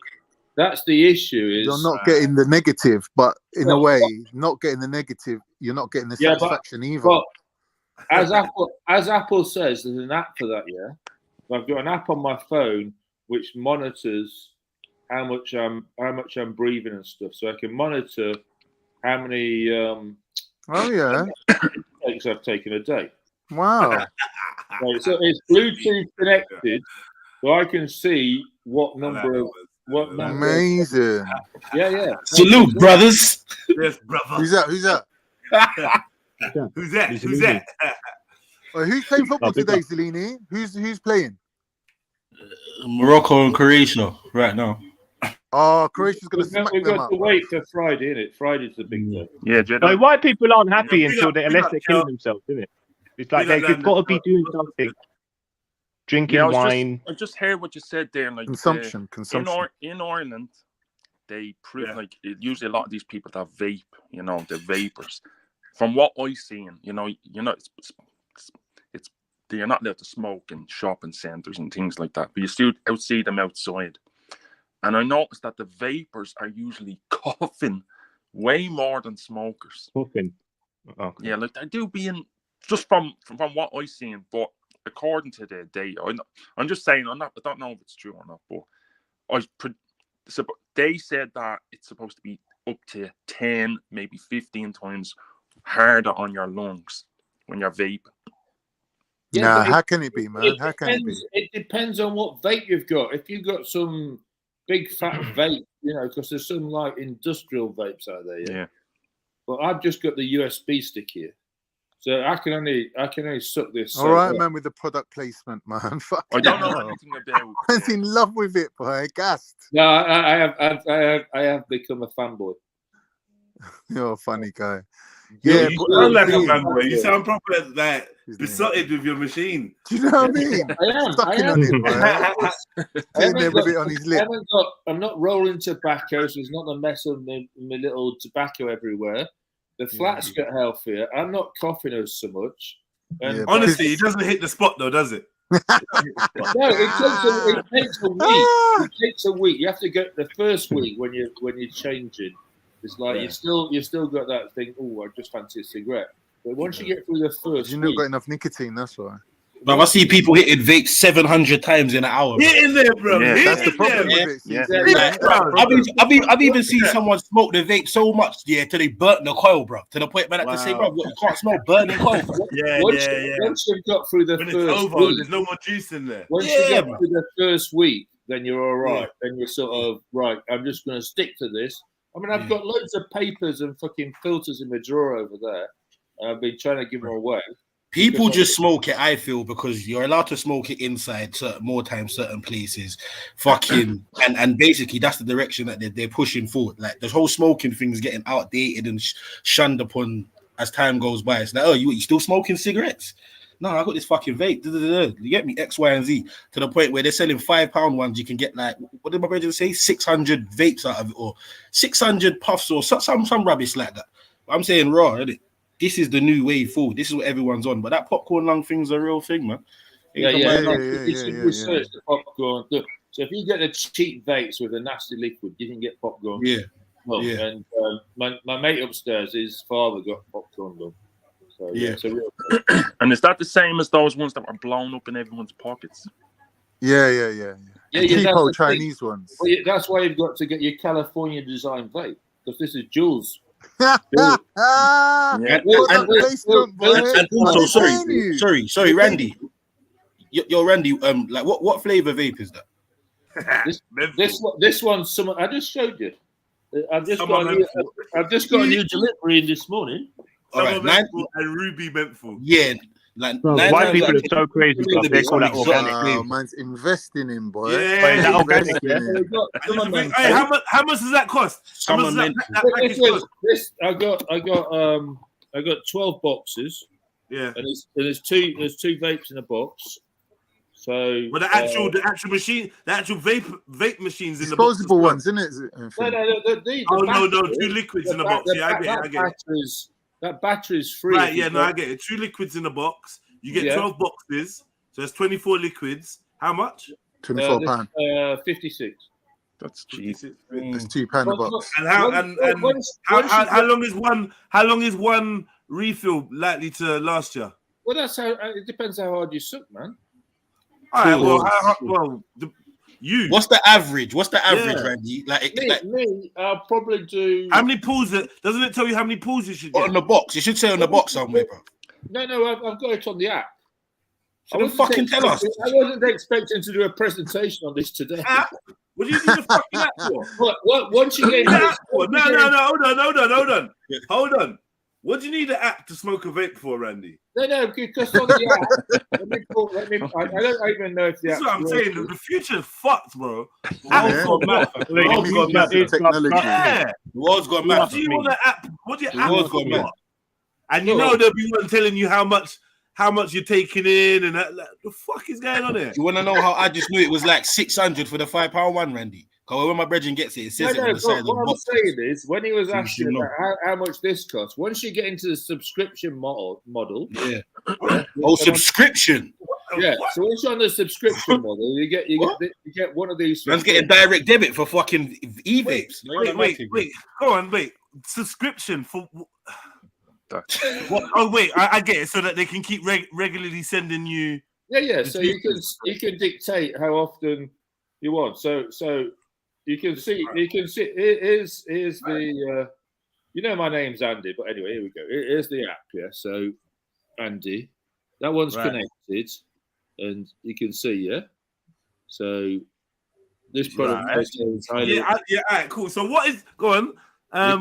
That's the issue. Is you're not getting the negative, but in a way, not getting the negative, you're not getting the satisfaction either. But as Apple says, there's an app for that. Yeah, I've got an app on my phone which monitors how much I'm breathing and stuff, so I can monitor how many takes I've taken a day. Wow. So it's Bluetooth connected, so I can see what number of amazing. Yeah. Salute, brothers. Yes, brother. Who's that? Who's that? Well, who's playing football today, Zelini? Who's playing? Morocco and Croatia right now. Oh, Croatia's going to smack them up. We've got to wait for Friday, innit? Friday's the big day. Yeah, Jedi. White people aren't happy until unless they're killing themselves, isn't it? It's like they've got to be doing something. Drinking wine. I just heard what you said there. Like consumption. In Ireland, they prove like usually a lot of these people that vape, the vapors. From what I've seen, it's you're not allowed to smoke in shopping centres and things like that, but you still see them outside. And I noticed that the vapors are usually coughing way more than smokers. Coughing. Okay. Yeah, like they do being just from what I've seen, but according to the data, I'm just saying I don't know if it's true or not, but they said that it's supposed to be up to 10, maybe 15 times harder on your lungs when you're vaping. Yeah, how can it be, man? How can it be? It depends on what vape you've got. If you've got some big fat vape, because there's some like industrial vapes out there. Yeah. But I've just got the USB stick here, so I can only suck this. All right, man, with the product placement, man. I don't know anything about. I was in love with it, boy. Gassed. No, I have become a fanboy. You're a funny guy. Yeah, you sound like a fanboy. You sound proper like besotted with your machine. Do you know what I mean? I am. On it, sitting there with it on his lip. I'm not rolling tobacco, so it's not the mess of my little tobacco everywhere. The flats get healthier. I'm not coughing as so much. And honestly, it doesn't hit the spot though, does it? No, it takes a week. It takes a week. You have to go the first week when you're changing. It's like you still got that thing. Oh, I just fancy a cigarette. But once you get through the first, you've not got enough nicotine. That's why. But I see people hitting vape 700 times in an hour. Get in there, bro. Yeah, that's the problem with it. I've even seen someone smoke the vape so much, till they burnt the coil, bro. To the point man, I can say, bro, you can't smell burning coil. Once you've got through the first over, week, there's no more juice in there. Once you get through the first week, then you're all right. Then you're sort of right. I'm just going to stick to this. I mean, I've got loads of papers and fucking filters in my drawer over there. I've been trying to give them away. People just smoke it, I feel, because you're allowed to smoke it inside more times, certain places. Fucking and basically that's the direction that they're pushing forward. Like the whole smoking thing is getting outdated and shunned upon as time goes by. It's like, oh, you still smoking cigarettes? No, I got this fucking vape. You get me? X, Y, and Z. To the point where they're selling £5 ones. You can get like, what did my brother say? 600 vapes out of it, or 600 puffs, or some rubbish like that. But I'm saying raw, isn't it? This is the new way forward. This is what everyone's on. But that popcorn lung thing's a real thing, man. Research the popcorn. Look, so if you get the cheap vapes with a nasty liquid, you can get popcorn. Yeah. Well, and my mate upstairs, his father got popcorn done. So it's a real thing. And is that the same as those ones that were blown up in everyone's pockets? Yeah. Cheapo Chinese ones. Well, that's why you've got to get your California design vape, because this is Jules. And also, sorry, Randy. Yo, Randy. Like, what flavor vape is that? This one's some. I just showed you. I've just got a new delivery in this morning. All right, and Ruby Menthol. Yeah. Like, white people are so crazy. They call that organic. Wow, man's investing in, boy. Yeah, that organic. Hey, how much does that cost? How much does that cost? I got 12 boxes. Yeah, and there's two vapes in a box. So, but the actual machine, the actual vape machines in the box. Disposable ones, isn't it? No, 2 liquids in the box. Yeah, I get it. That battery is free. Right, yeah, no, I get it. 2 liquids in the box. You get 12 boxes, so it's 24 liquids. How much? £24. 56. That's cheap. That's £2 a box. And how long is one refill likely to last you? Well, that's how. It depends how hard you suck, man. All right. You. What's the average? Randy? Me, I'll probably do. How many pulls? Doesn't it tell you how many pulls you should get? On the box. You should say on the box somewhere, bro. No, I've got it on the app. So don't fucking tell us. I wasn't expecting to do a presentation on this today. What do you need the fucking app for? What? Once you get No, hold on. What do you need the app to smoke a vape for, Randy? No, because on the app, I don't even know if the app. That's what I'm saying. The future's fucked, bro. App's got math. Technology. Yeah. The world's got math. What do you want the app? What do you app for? And you know there'll be one telling you how much you're taking in and that. Like, the fuck is going on here? You want to know how I just knew it was like 600 for the £5 one, Randy? Because when my brethren gets it, it says it on the side of the box. What I'm saying is, when he was asking about how much this costs, once you get into the subscription model, subscription. Yeah. So once you're on the subscription model, you get one of these. Man's getting direct debit for fucking e-vapes. Wait. Go on, wait. Subscription for. What? Oh wait, I get it. So that they can keep regularly sending you. Yeah. So you can dictate how often you want. So you can see. Here's the. You know my name's Andy, but anyway, here we go. Here's the app. Yeah. So Andy, that one's connected, and you can see. Yeah. So this product is highly. Yeah. All right. Cool. So what is? Go on.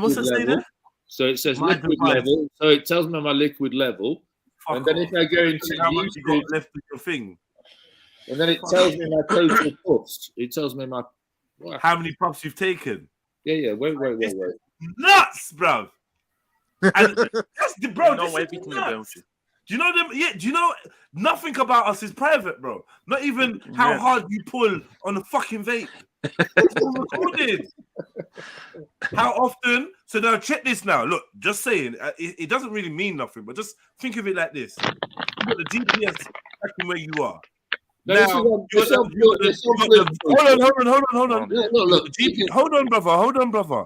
What's that say there? So it says liquid level. So it tells me my liquid level. And then if I go into how much you got left of your thing. And then it tells me my total puffs. It tells me my how many puffs you've taken. Yeah. Wait. Nuts, bro. And that's the bro. Know everything about you. Do you know them? Yeah. Do you know nothing about us is private, bro? Not even how hard you pull on a fucking vape. It's all recorded. How often? So now check this now. Look, just saying, it doesn't really mean nothing, but just think of it like this: you got the GPS tracking where you are. Now, hold on. Look, hold on, brother.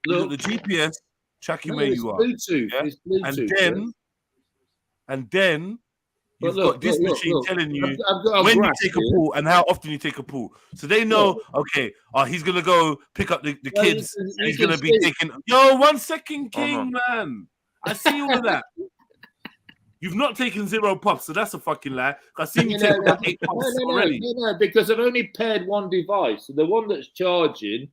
Look, the GPS tracking where you are. Bluetooth. Yeah? It's Bluetooth. And then you've got this machine telling you when you take a pull and how often you take a pull. So they know, okay, he's going to go pick up the kids and he's going to be taking... Yo, 1 second, King, man. I see all of that. You've not taken 0 puffs, so that's a fucking lie. I've seen you take about 8 puffs already. No, because I've only paired one device. So the one that's charging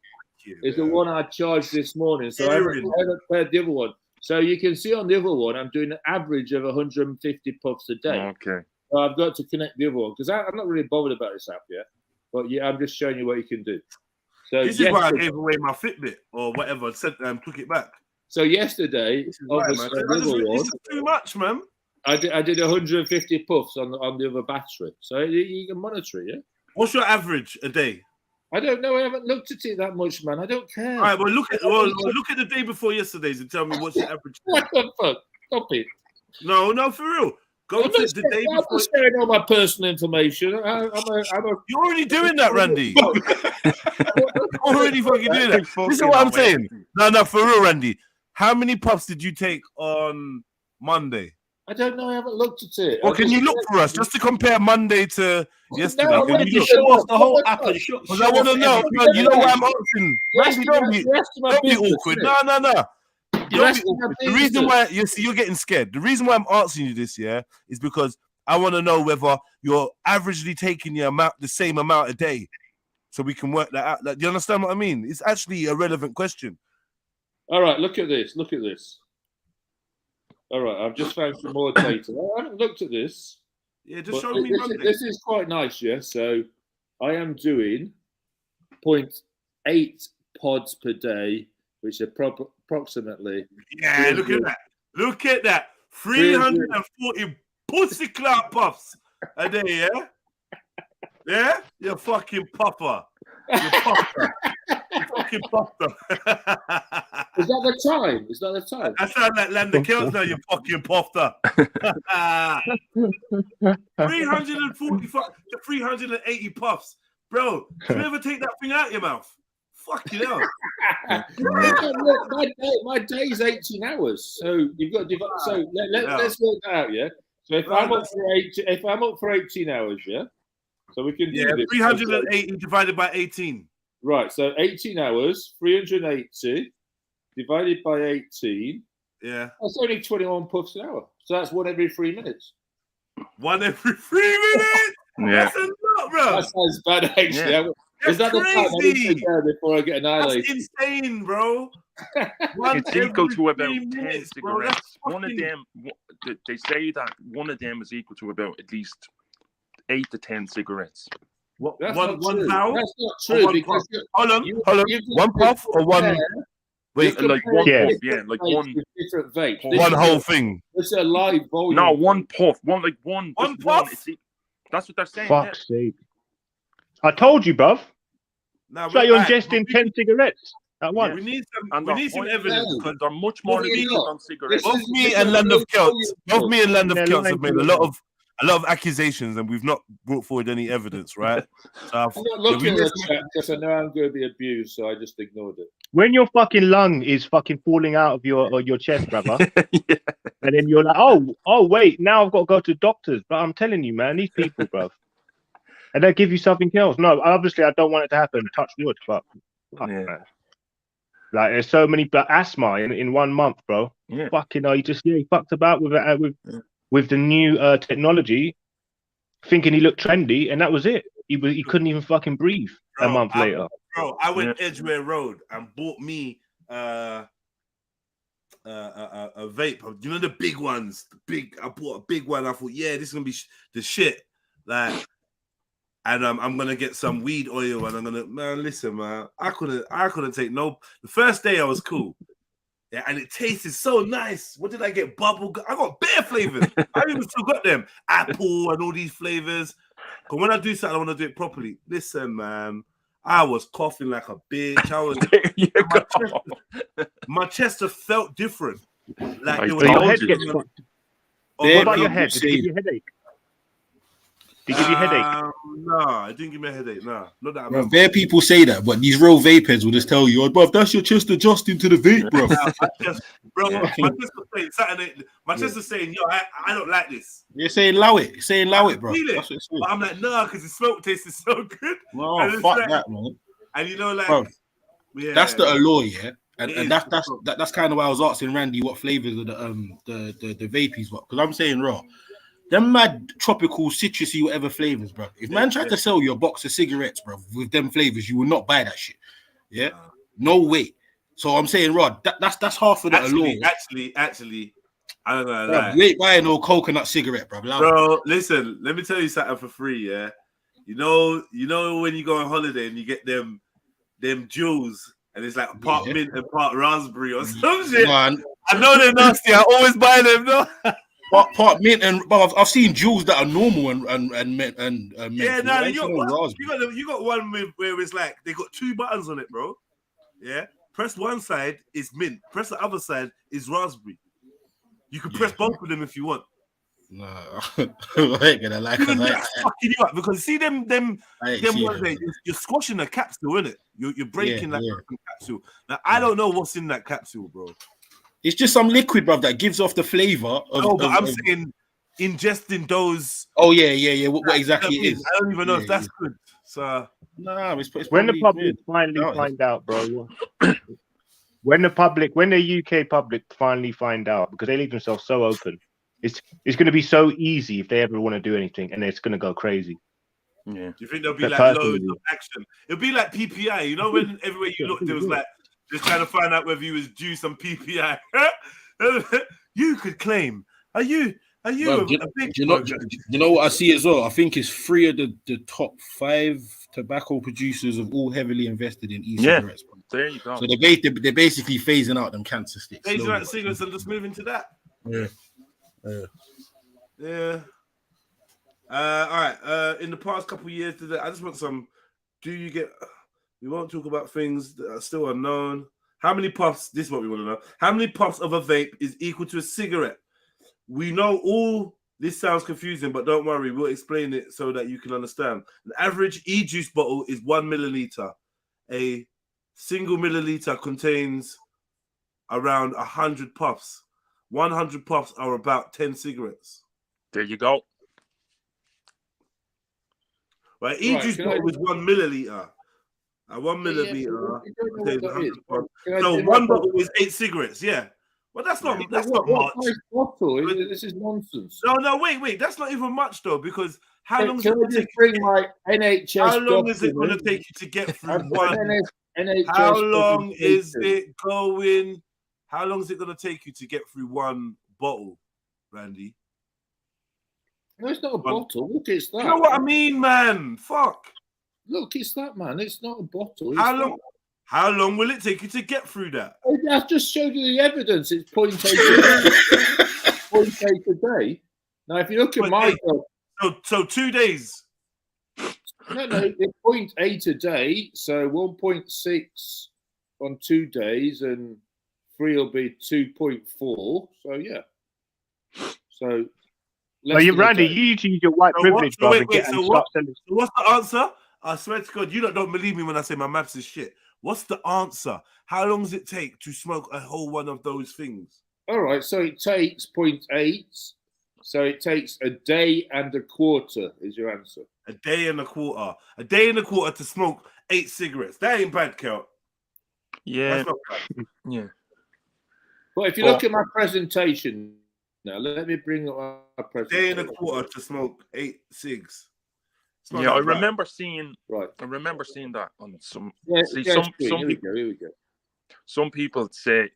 is the one I charged this morning. So I haven't paired the other one. So you can see on the other one, I'm doing an average of 150 puffs a day. Okay. So I've got to connect the other one because I'm not really bothered about this app yet. But yeah, I'm just showing you what you can do. So this is why I gave away my Fitbit or whatever, took it back. So yesterday, this is too much, man. I did 150 puffs on the other battery, so you can monitor it. Yeah. What's your average a day? I don't know. I haven't looked at it that much, man. I don't care. All right, well look at the day before yesterday's and tell me what's your average. What the fuck? Stop it. No, for real. Go to the day before. I'm sharing all my personal information. You're already doing that, Randy. You're already fucking doing that. This is what I'm saying. No, for real, Randy. How many puffs did you take on Monday? I don't know. I haven't looked at it. Well, can you look for us just to compare Monday to yesterday? No, Can you show us the whole app and show because I want to know. No, you know why I'm asking. Randy, don't be awkward. No. The reason why you're getting scared. The reason why I'm asking you this, is because I want to know whether you're averagely taking the same amount a day, so we can work that out. Like, do you understand what I mean? It's actually a relevant question. All right, look at this. All right, I've just found some more data. I haven't looked at this. Yeah, just show me Monday. This is quite nice, yeah. So I am doing 0.8 pods per day, which are approximately. Yeah, look at that. 340 pussy clout puffs a day, yeah? Yeah? You're fucking puffer. You're puffer. You fucking puffer. Is that the time? I sound like Lana Kells now, you fucking puffer. 345 to 380 puffs. Bro, do you ever take that thing out your mouth? Fucking hell. my day's 18 hours, so you've got to divide. So let's work that out, yeah. So if I'm up for 18 hours, yeah. So we can do this. 380 divided by 18. Right. So 18 hours, 380 divided by 18. Yeah. That's only 21 puffs an hour. So that's one every 3 minutes. One every 3 minutes. Yeah. That's a lot, bro. That sounds bad, actually. Yeah. Is that crazy. The time I need to go before I get annihilated? That's insane, bro. It's equal to about 10 minutes, cigarettes. One of them, they say that one of them is equal to about at least 8 to 10 cigarettes. What? That's One pound? That's not true. Because hold on. One puff or one? Wait, like one puff, yeah, like one different vape. One whole thing. It's a live volume. No, one puff. One puff. That's what they're saying. Fuck's sake. I told you, bruv. No, it's like you're ingesting 10 cigarettes at once. We need some evidence because they're much more addicted on cigarettes. Both me and Land of Celts have made a lot of accusations, and we've not brought forward any evidence, right? So I'm not looking at the chat because I know I'm going to be abused, so I just ignored it. When your fucking lung is fucking falling out of your chest, brother, yeah. And then you're like, oh, wait, now I've got to go to doctors. But I'm telling you, man, these people, bruv. And they give you something else. No, obviously, I don't want it to happen. Touch wood, but man. Like there's so many asthma in 1 month, bro. Yeah. Fucking hell, he fucked about with the new technology, thinking he looked trendy, and that was it. He couldn't even fucking breathe a month later. Bro, I went Edgware Road and bought me a vape. You know the big ones, I bought a big one. I thought, yeah, this is gonna be the shit. Like. And I'm gonna get some weed oil, and I'm gonna listen, man. I couldn't take no. The first day I was cool, yeah, and it tasted so nice. What did I get? Bubble. I got bare flavors. I even still got them, apple and all these flavors. But when I do something, I want to do it properly. Listen, man, I was coughing like a bitch. My chest felt different. Like it was. Your head gets fucked. What about your head? Did it give you a headache? Did it give you a headache? No, it didn't give me a headache. No, not that. Bro, fair people say that, but these real vapors will just tell you, "Oh, bro, that's your chest adjusting to the vape, bro." My chest is saying, "Yo, I don't like this." You're saying, "Allow it," bro. That's what it's but I'm like, "Nah," because the smoke tastes so good. No, fuck like, that, man. And you know, like, bro, that's the allure, yeah. And that's kind of why I was asking Randy what flavors of the vapies were, because I'm saying raw. Them mad tropical citrusy whatever flavors, bro. If man tried to sell you a box of cigarettes, bro, with them flavors, you will not buy that shit. Yeah, no way. So I'm saying, Rod, that's half of the allure. Actually, I don't know. Bro, you ain't buying no coconut cigarette, bro. Bro, listen, let me tell you something for free. Yeah, you know when you go on holiday and you get them jewels, and it's like part mint and part raspberry or some shit. Man. I know they're nasty. I always buy them, though. part mint, and but I've seen jewels that are normal and mint and Yeah, mint. no, I you got don't know one. raspberry. You got one where it's like they got 2 buttons on it, bro. Yeah, press one side is mint, press the other side is raspberry. You can press both of them if you want. No, I ain't gonna like Even it. that's fucking you up because see them ones there, you're squashing a capsule, innit? You're breaking that capsule. Now I don't know what's in that capsule, bro. It's just some liquid, bro, that gives off the flavor of. No, but I'm saying ingesting those. Oh yeah. What exactly it is? I don't even know if that's good. So no, it's when the public finally find out, bro. When the UK public finally find out, because they leave themselves so open, it's going to be so easy if they ever want to do anything, and it's going to go crazy. Yeah. Do you think there'll be like loads of action? It'll be like PPI, you know, when everywhere you looked, there was like just trying to find out whether you was due some PPI. You could claim. Are you Well, you know what I see as well? I think it's 3 of the top 5 tobacco producers have all heavily invested in e-cigarettes. Yeah, there you go. So they're basically phasing out them cancer sticks. Phasing out cigarettes and just moving to that. Yeah. All right. In the past couple of years, I just want some. We won't talk about things that are still unknown. How many puffs? This is what we want to know. How many puffs of a vape is equal to a cigarette? We know all. This sounds confusing, but don't worry. We'll explain it so that you can understand. An average e-juice bottle is 1 milliliter. A single milliliter contains around 100 puffs. 100 puffs are about 10 cigarettes. There you go. Right, e-juice bottle is 1 milliliter. 1 milliliter contains 100 puffs. So 1 bottle is 8 cigarettes. Yeah. Well, that's not much. Bottle? This is nonsense. No, wait. That's not even much though, because how long is it going to bring my NHS? How long is it going to take you to get through one? How long is it going? How long is it going to take you to get through one bottle, Randy? No, it's not a bottle. Look, it's that. You know what I mean, man? Fuck. Look, it's that, man. It's not a bottle. How long will it take you to get through that? I've just showed you the evidence. It's 0.8 a day. Now, if you look at my so 2 days. No, it's 0.8 a day. So 1.6 on 2 days, and 3 will be 2.4. So yeah. So. Randy, you need to use your white privilege, bro. So what's the answer? I swear to God, you don't believe me when I say my maths is shit. What's the answer? How long does it take to smoke a whole one of those things? All right, so it takes 0.8. So it takes a day and a quarter is your answer. A day and a quarter. A day and a quarter to smoke 8 cigarettes. That ain't bad, Kel. Yeah. That's not bad. Yeah. But if you look at my presentation now, let me bring up my presentation. A day and a quarter to smoke 8 cigs. Yeah, I remember seeing that on some. Yeah, some here we go. Some people say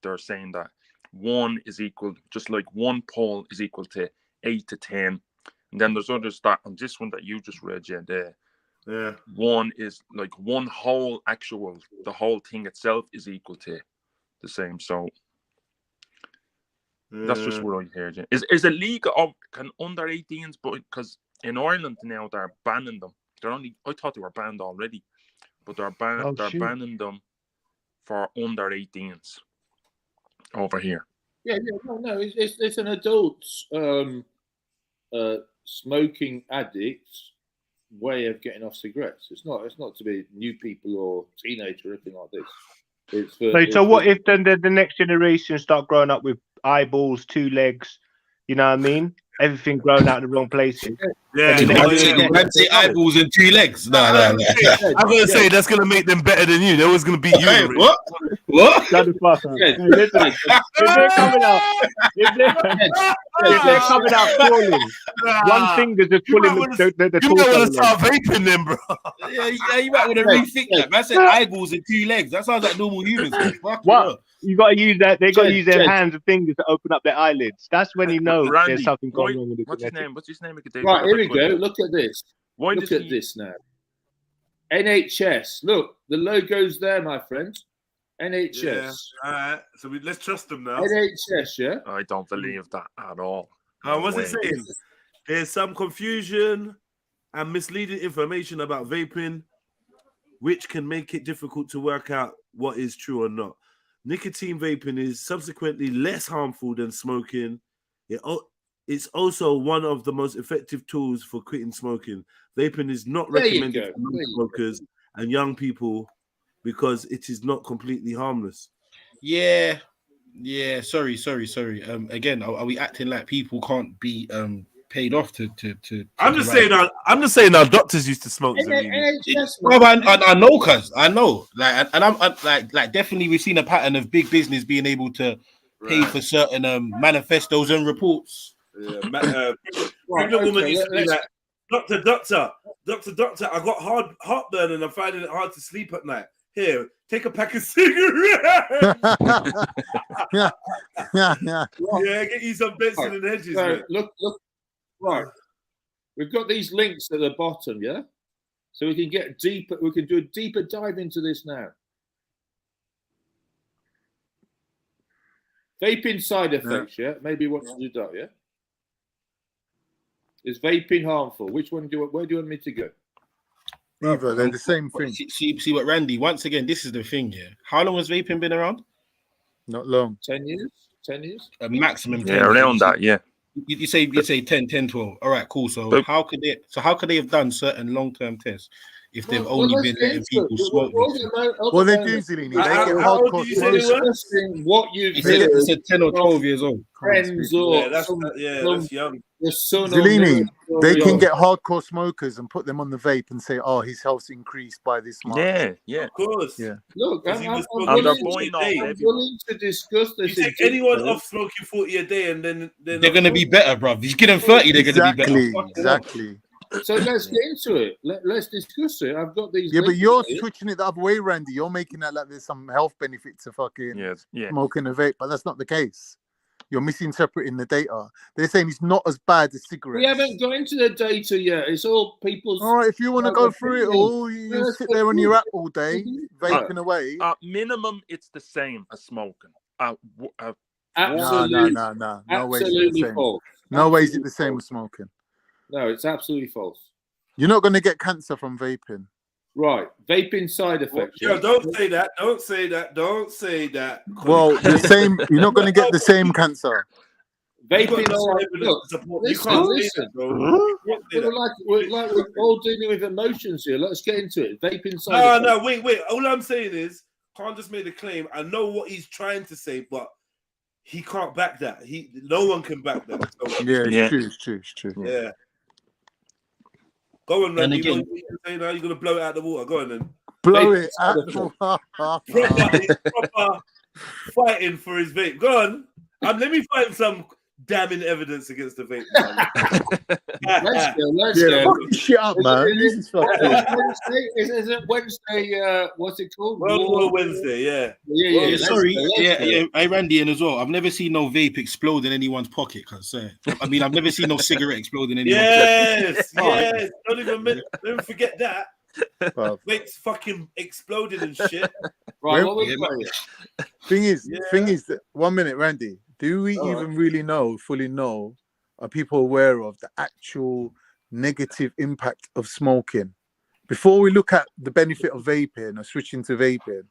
they're saying that 1 is equal, just like 1 pole is equal to 8 to 10, and then there's others that on this one that you just read, yeah, 1 is like 1 whole the whole thing itself is equal to the same. So that's just what I heard. Is it legal? Can under 18s, but because in Ireland now they're banning them. I thought they were banned already, but they're banning them for under 18s over here. Yeah, no, it's an adult smoking addict way of getting off cigarettes. It's not to be new people or teenager or anything like this. So what if then the next generation start growing up with eyeballs, 2 legs? You know what I mean? Everything grown out in the wrong places. Yeah, say eyeballs and 2 legs. No. I'm gonna say that's gonna make them better than you. They're always gonna beat you. Hey, what? Shut the fuck up. If they're coming out falling, one finger's just pulling the You might want to start vaping them, bro. Yeah, you might want to rethink that. Man said eyeballs and 2 legs. That sounds like normal humans. What? You got to use that. They got to use their hands and fingers to open up their eyelids. That's when you know Randy, there's something going on with the What's his name? Right, here we go. Look at this. Look at this now. NHS. Look, the logo's there, my friend. NHS. Yeah. All right. So let's trust them now. NHS, yeah? I don't believe that at all. What's it saying? There's some confusion and misleading information about vaping, which can make it difficult to work out what is true or not. Nicotine vaping is subsequently less harmful than smoking. It's also one of the most effective tools for quitting smoking. Vaping is not recommended for non-smokers and young people because it is not completely harmless. Yeah. Sorry. Again, are we acting like people can't be paid off to I'm just saying our doctors used to smoke. I know, cuz I know. Like, and I'm like definitely we've seen a pattern of big business being able to pay for certain manifestos and reports. Pregnant woman used to be like, doctor, I got heartburn and I'm finding it hard to sleep at night. Here, take a pack of cigarettes. Yeah, get you some Benson and Hedges. So, look, right. We've got these links at the bottom, yeah? So we can get deeper, we can do a deeper dive into this now. Vaping side effects, yeah? Maybe what to do that, yeah? Is vaping harmful? Which one where do you want me to go? Either, they're the same thing. See what Randy, once again, this is the thing, yeah. How long has vaping been around? Not long. 10 years? 10 years? A maximum 10 years. Around that, yeah. You say 10, 12. All right, cool. So how could they have done certain long-term tests if they've only been letting people smoke? Well, they do, Zilini. They get hardcore smokers. What you've said 10 or 12 years old. Friends or that's young. Zilini, they can get hardcore smokers and put them on the vape and say, "Oh, his health's increased by this much." Yeah, of course. Yeah. Look, I'm willing to discuss this. You take anyone off smoking 40 a day, and then they're going to be better, bro. If you get them 30, they're going to be better. Exactly. So let's get into it. Let's discuss it. I've got these. Yeah, but you're switching it the other way, Randy. You're making that like there's some health benefit to fucking smoking a vape, but that's not the case. You're misinterpreting the data. They're saying it's not as bad as cigarettes. We haven't got into the data yet. It's all people's. All right, if you want to go through it all, you sit there on your app all day, vaping away. Minimum, it's the same as smoking. Absolutely. No. No absolutely false. No way is it the same as smoking. No, it's absolutely false. You're not going to get cancer from vaping. Right. Vaping side effects. Well, don't say that. Don't say that. Don't say that. Well, the same. You're not going to get the same cancer. Vaping side. Listen, bro. We're all dealing with emotions here. Let's get into it. Vaping side. No, wait. All I'm saying is, Khan just made a claim. I know what he's trying to say, but he can't back that. No one can back that. So, It's true. Yeah. Go on, Randy. You know what you say now? You're going to blow it out of the water. Go on, then. Blow it out of the water. Proper fighting for his vape. Go on. Let me find some damning evidence against the vape. Let's go. Fucking shit up, man. This is fucking. Isn't Wednesday? What's it called? World War Wednesday. Yeah. Sorry. Hey, Randy, and as well, I've never seen no vape explode in anyone's pocket. I mean, I've never seen no cigarette explode in anyone's pocket. Yes. Don't even forget that. Vape's fucking exploding and shit. Right. Thing is that 1 minute, Randy. Do we even really fully know, are people aware of the actual negative impact of smoking? Before we look at the benefit of vaping or switching to vaping, a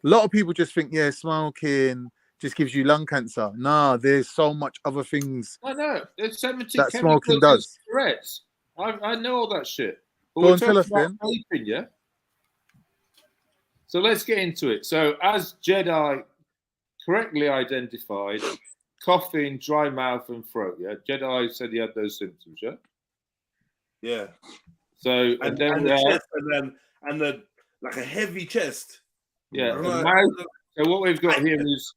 lot of people just think, smoking just gives you lung cancer. Nah, there's so much other things. I know. There's 70 that smoking does. Cigarettes. I know all that shit. But Go on, tell us, then. Vaping, yeah? So let's get into it. So as JEDI correctly identified, coughing, dry mouth, and throat. Yeah, JEDI said he had those symptoms. Yeah. Yeah. So and then the chest, and the like a heavy chest. Yeah. Mouth, so what we've got here is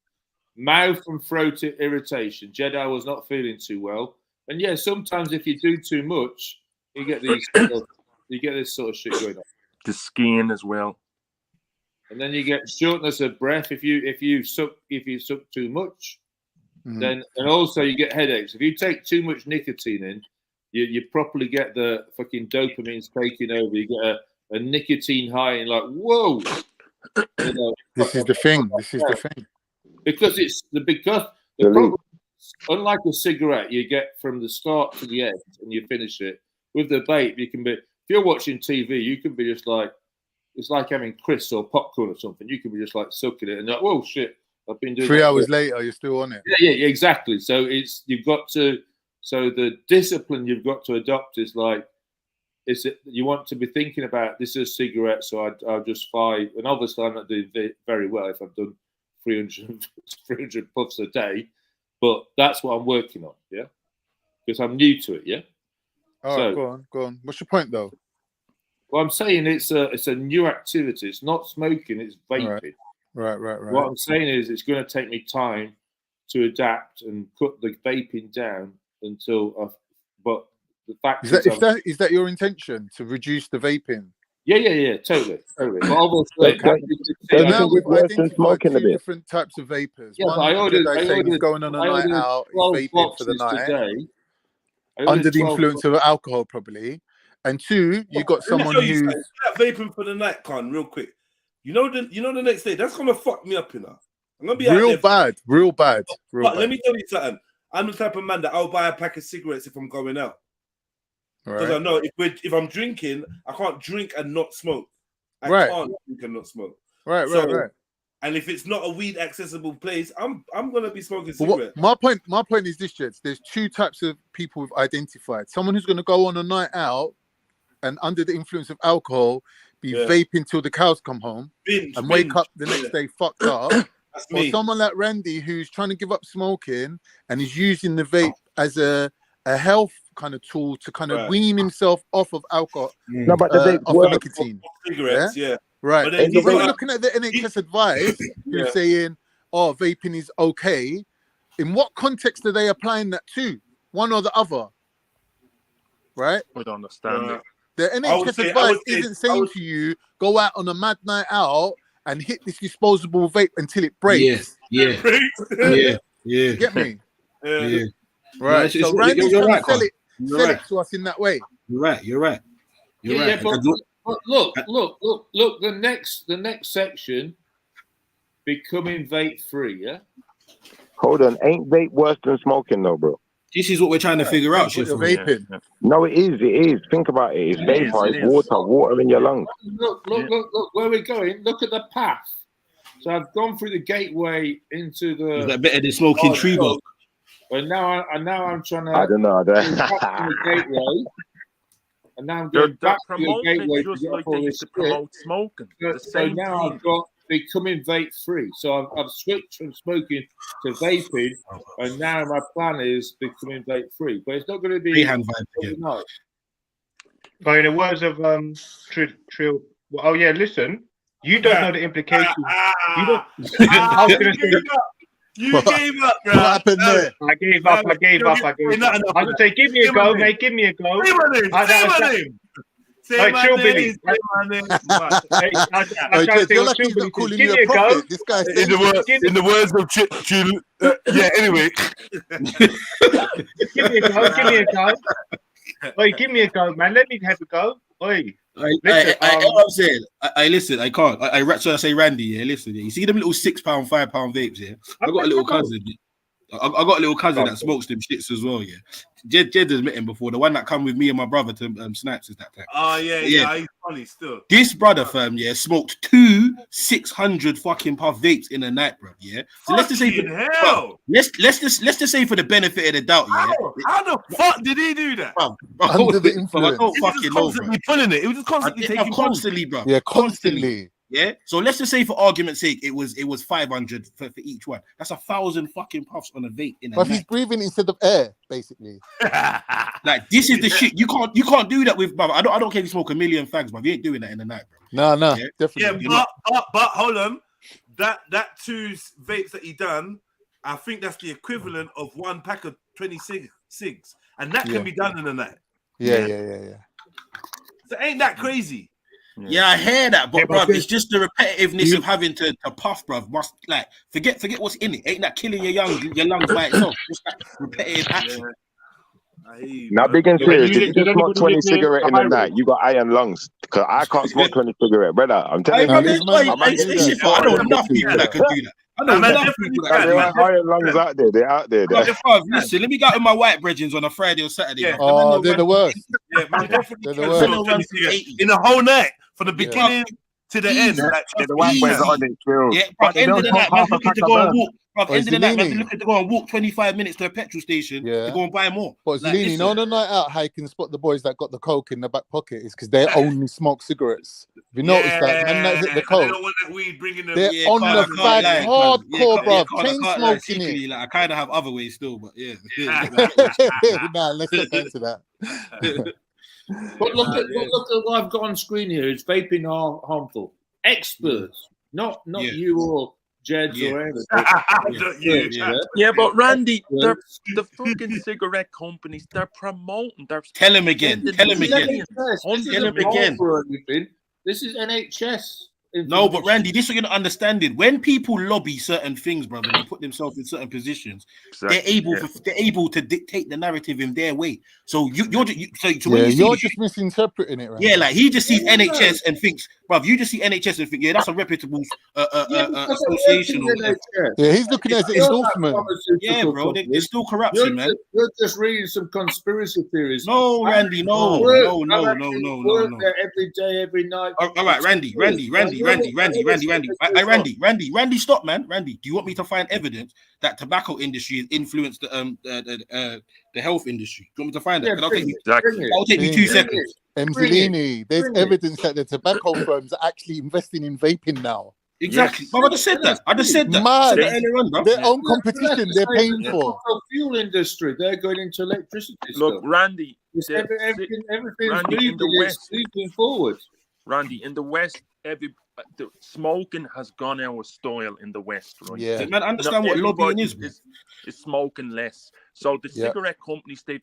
mouth and throat irritation. JEDI was not feeling too well, and sometimes if you do too much, you get these. You get this sort of shit going on. The skin as well. And then you get shortness of breath if you suck too much. Then and also you get headaches. If you take too much nicotine in, you properly get the fucking dopamine's taking over. You get a nicotine high and like, whoa. This is the thing. Because the problem unlike a cigarette, you get from the start to the end and you finish it. With the vape, you can be, if you're watching TV, you can be just like, it's like having crisps or popcorn or something. You can be just like sucking it and like, whoa, shit, I've been doing 3 hours later, you're still on it. Yeah, exactly. So you've got to, so the discipline you've got to adopt is like, you want to be thinking about, this is a cigarette, so I'll just 5, and obviously I'm not doing very well if I've done 300 puffs a day, but that's what I'm working on, yeah? Because I'm new to it, yeah? All right, go on. What's your point, though? Well, I'm saying it's a new activity. It's not smoking, it's vaping. Right. What I'm saying is it's going to take me time to adapt and cut the vaping down until but the fact is that your intention, to reduce the vaping? Yeah, totally. But obviously, so now we've identified 2 different types of vapors. Yeah, one, he's going on a night out, he's vaping for the night, under the influence of alcohol, probably. And 2, you got someone who's vaping for the night, Con, real quick. You know the next day, that's gonna fuck me up, you know. I'm gonna be real bad. But let me tell you something. I'm the type of man that I'll buy a pack of cigarettes if I'm going out. Because I know if I'm drinking, I can't drink and not smoke. I can't drink and not smoke. Right. And if it's not a weed accessible place, I'm gonna be smoking cigarettes. My point is this, Jets. There's 2 types of people we've identified. Someone who's gonna go on a night out and under the influence of alcohol be vaping till the cows come home and wake up the next day fucked up. Or someone like Randy who's trying to give up smoking and is using the vape as a health kind of tool to kind of wean himself off of alcohol, but the vape off of nicotine. Cigarettes, right. But when we're looking at the NHS advice, who's saying, "Oh, vaping is okay." In what context are they applying that to? One or the other, right? I don't understand it. The NHS advice isn't saying to you, go out on a mad night out and hit this disposable vape until it breaks. Yeah. Get me? Yeah. Right. So Randy's trying to sell it to us in that way. You're right. But look. The next section, becoming vape free. Yeah. Hold on, ain't vape worse than smoking, though, bro? This is what we're trying to figure out. Vaping. No, it is. Think about it. It's vapor. It's water in your lungs. Look. Where we're going. Look at the path. So I've gone through the gateway into the. Is that better than smoking tree bark? And now I'm trying to. I don't know. The gateway, and now I'm going back to the gateway just to like all they this used to promote smoking. So now I've got becoming vape free. So I've switched from smoking to vaping, and now my plan is becoming vape free. But it's not going to be overnight. But in the words of Trill, oh yeah, listen, you don't know the implications. You don't. I was going to say. You gave up, bro. What happened there? I gave up. I was say, give me a go, mate. Give me a go. Say my name. Say my name. You're lucky he's not calling you a prophet. This guy in the words of Chill. Yeah. Anyway. Give me a go. Oi, give me a go, man. Let me have a go. Oi. I'm saying, listen, I can't. So I say, Randy, yeah, listen, yeah. You see them little £6, £5 vapes, yeah? I got a little cousin. I got a little cousin that smokes them shits as well, yeah. Jed has met him before. The one that come with me and my brother to Snipes is that time. Oh yeah. He's funny still. This brother, fam, yeah, smoked 2 600 fucking puff vapes in a night, bro. Yeah. So let's just say, let's just say for the benefit of the doubt, yeah. How the fuck did he do that? Under the influence. I don't fucking know, bro. Pulling it. It was just constantly taking constantly, bro. Yeah, constantly. Yeah, so let's just say for argument's sake, it was 500 for each one. That's 1,000 fucking puffs on a vape in a But night. he's breathing instead of air, basically. Like this is the shit. You can't do that with, brother. I don't care if you smoke a million fags, but you ain't doing that in the night, bro. No, yeah? definitely. Yeah, but hold on. That 2 vapes that he done, I think that's the equivalent of 1 pack of 26 cigs, and that can be done in a night. Yeah. So ain't that crazy? Yeah, I hear that, but bruv, it's just the repetitiveness of having to puff, bruv. Must like forget what's in it. Ain't that killing your lungs by itself? Just that repetitive action. Now, big and serious, if you just smoke 20 cigarettes in the night, you got iron lungs. Because I can't smoke 20 cigarettes, brother. I'm telling you. I know enough people that can do that. I know man, enough definitely people can, that There man. are iron lungs out there. They're out there. Bruv, bruv, listen, let me go out with my white brethrens on a Friday or Saturday. Yeah. bruv. The man Oh, know they're the run- worst. Yeah, man, definitely They're the can worst. smoke Run 20 through cigarettes 80. in the whole night, from the Yeah. beginning to the end. Easy. Like, Yeah, trust the me, white boys easy. are on it, Trill. Yeah, But bruv, they end don't of the smoke night, man, half a looking pack to of go and burn. walk. Bruv, Oh, end of the night, man, Zellini. looking to go and walk 25 minutes to a petrol station Yeah. to go and buy more. But Like, Zellini, listen. no, on a night out, how you can spot the boys that got the coke in the back pocket is because they only smoke cigarettes. Have you noticed that? Man that hit the And they coke, don't want that weed bringing them. they're Yeah, on can't, the I can't fag lie, man. hardcore, Yeah, can't, bruv. I Chain can't lie. smoking it. Secretly, like, I kind of have other ways still, but yeah. Nah, let's not go into that. But look at what I've got on screen here. It's vaping are harmful. Experts, not Yeah. you or Jeds Yeah. or anything. Not you. Experts, yeah. Yeah, but Randy, Experts. the fucking cigarette companies, they're promoting. They're Tell him again. spending Tell him This is again. NHS. This hundreds isn't Tell him again. Marlboro or anything. This is NHS. No, but Randy, this is what you're not understanding. When people lobby certain things, brother, they put themselves in certain positions. They're able to dictate the narrative in their way. So you're when Yeah, you see you're this, just misinterpreting it, right? yeah, like he just sees No, no. NHS and thinks, bruv, you just see NHS and think, yeah, that's a reputable association. Or whatever. Yeah, he's looking at it as an endorsement. Yeah, bro, there's still corruption, man. You're just reading some conspiracy theories. No, Randy, no, no, no, no, no, no, no. Every day, every night. All right, Randy, stop, man. Randy, do you want me to find evidence that tobacco industry has influenced the health industry? Do you want me to find that? Yeah, I'll take me, Exactly. I'll take me 2 seconds. Zellini, there's Bring it. evidence that the tobacco firms are actually investing in vaping now. Exactly. But I just said that. I just said that. Mad. I said that earlier on, bro. Their own competition they're paying for. The fuel industry, they're going into electricity. Look, stuff. Randy, It's everything's Randy, in the moving, West, it's moving forward. Randy, in the West, the smoking has gone out of style in the West, right? Yeah. Man, understand what lobbying is, man. is smoking less. So the Yeah. cigarette companies, they're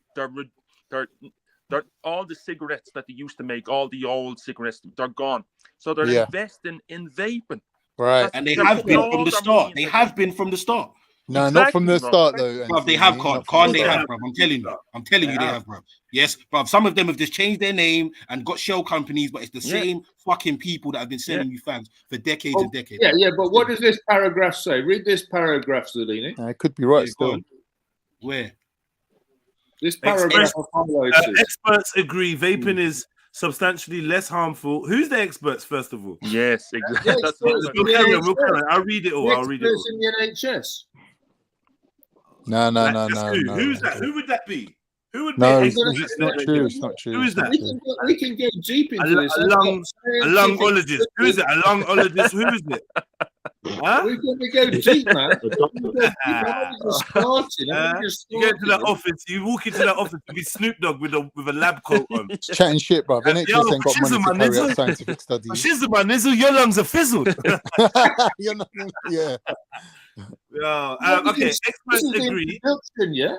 all the cigarettes that they used to make, all the old cigarettes, they're gone. So they're Yeah. investing in vaping. Right. And they They're have putting been all from the their start. money They into have been from the start. No, not from the Exactly, start bro. though. Bruv, they have, Anthony, Khan, not they from the have, start. bruv. I'm telling you, they have, bruv. Yes, bruv. Some of them have just changed their name and got shell companies, but it's the same fucking people that have been selling you fags for decades and decades. Yeah, but what does this paragraph say? Read this paragraph, Zellini. I could be right Yeah, go still. on. Where? This paragraph highlights it. Experts agree vaping is substantially less harmful. Who's the experts, first of all? Yes, exactly. Yeah, That's experts. what We'll carry on, we'll carry on. I'll read it all. I'll read it all. Experts in the NHS. No. Just who? Who's that? Who would that be? Who would No, be? it's not true. It's not true. Who is It's not that? true. We can go deep into this. A lungologist. Who is it? A lungologist. Who is it? Huh? We go deep, man. You go into that office. You walk into that office to be Snoop Dogg with a lab coat on. Chatting shit, bro. NHS ain't got money to carry out scientific studies. Shizzle, man, Nizzle, your lungs are fizzled. You're not, yeah. Okay, experts agree. Yeah.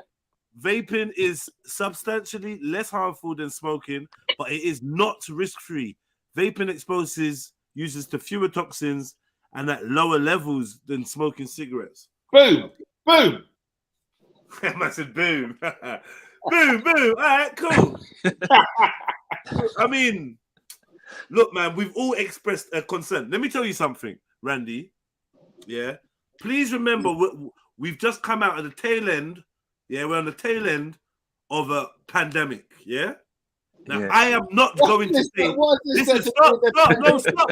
Vaping is substantially less harmful than smoking, but it is not risk-free. Vaping exposes users to fewer toxins and at lower levels than smoking cigarettes. Boom, boom. I said boom. Boom, boom. All right, cool. I mean, look, man, we've all expressed a concern. Let me tell you something, Randy. Yeah. Please remember, we've just come out of the tail end. Yeah, we're on the tail end of a pandemic. Yeah. Now, I am not going to say. Listen, stop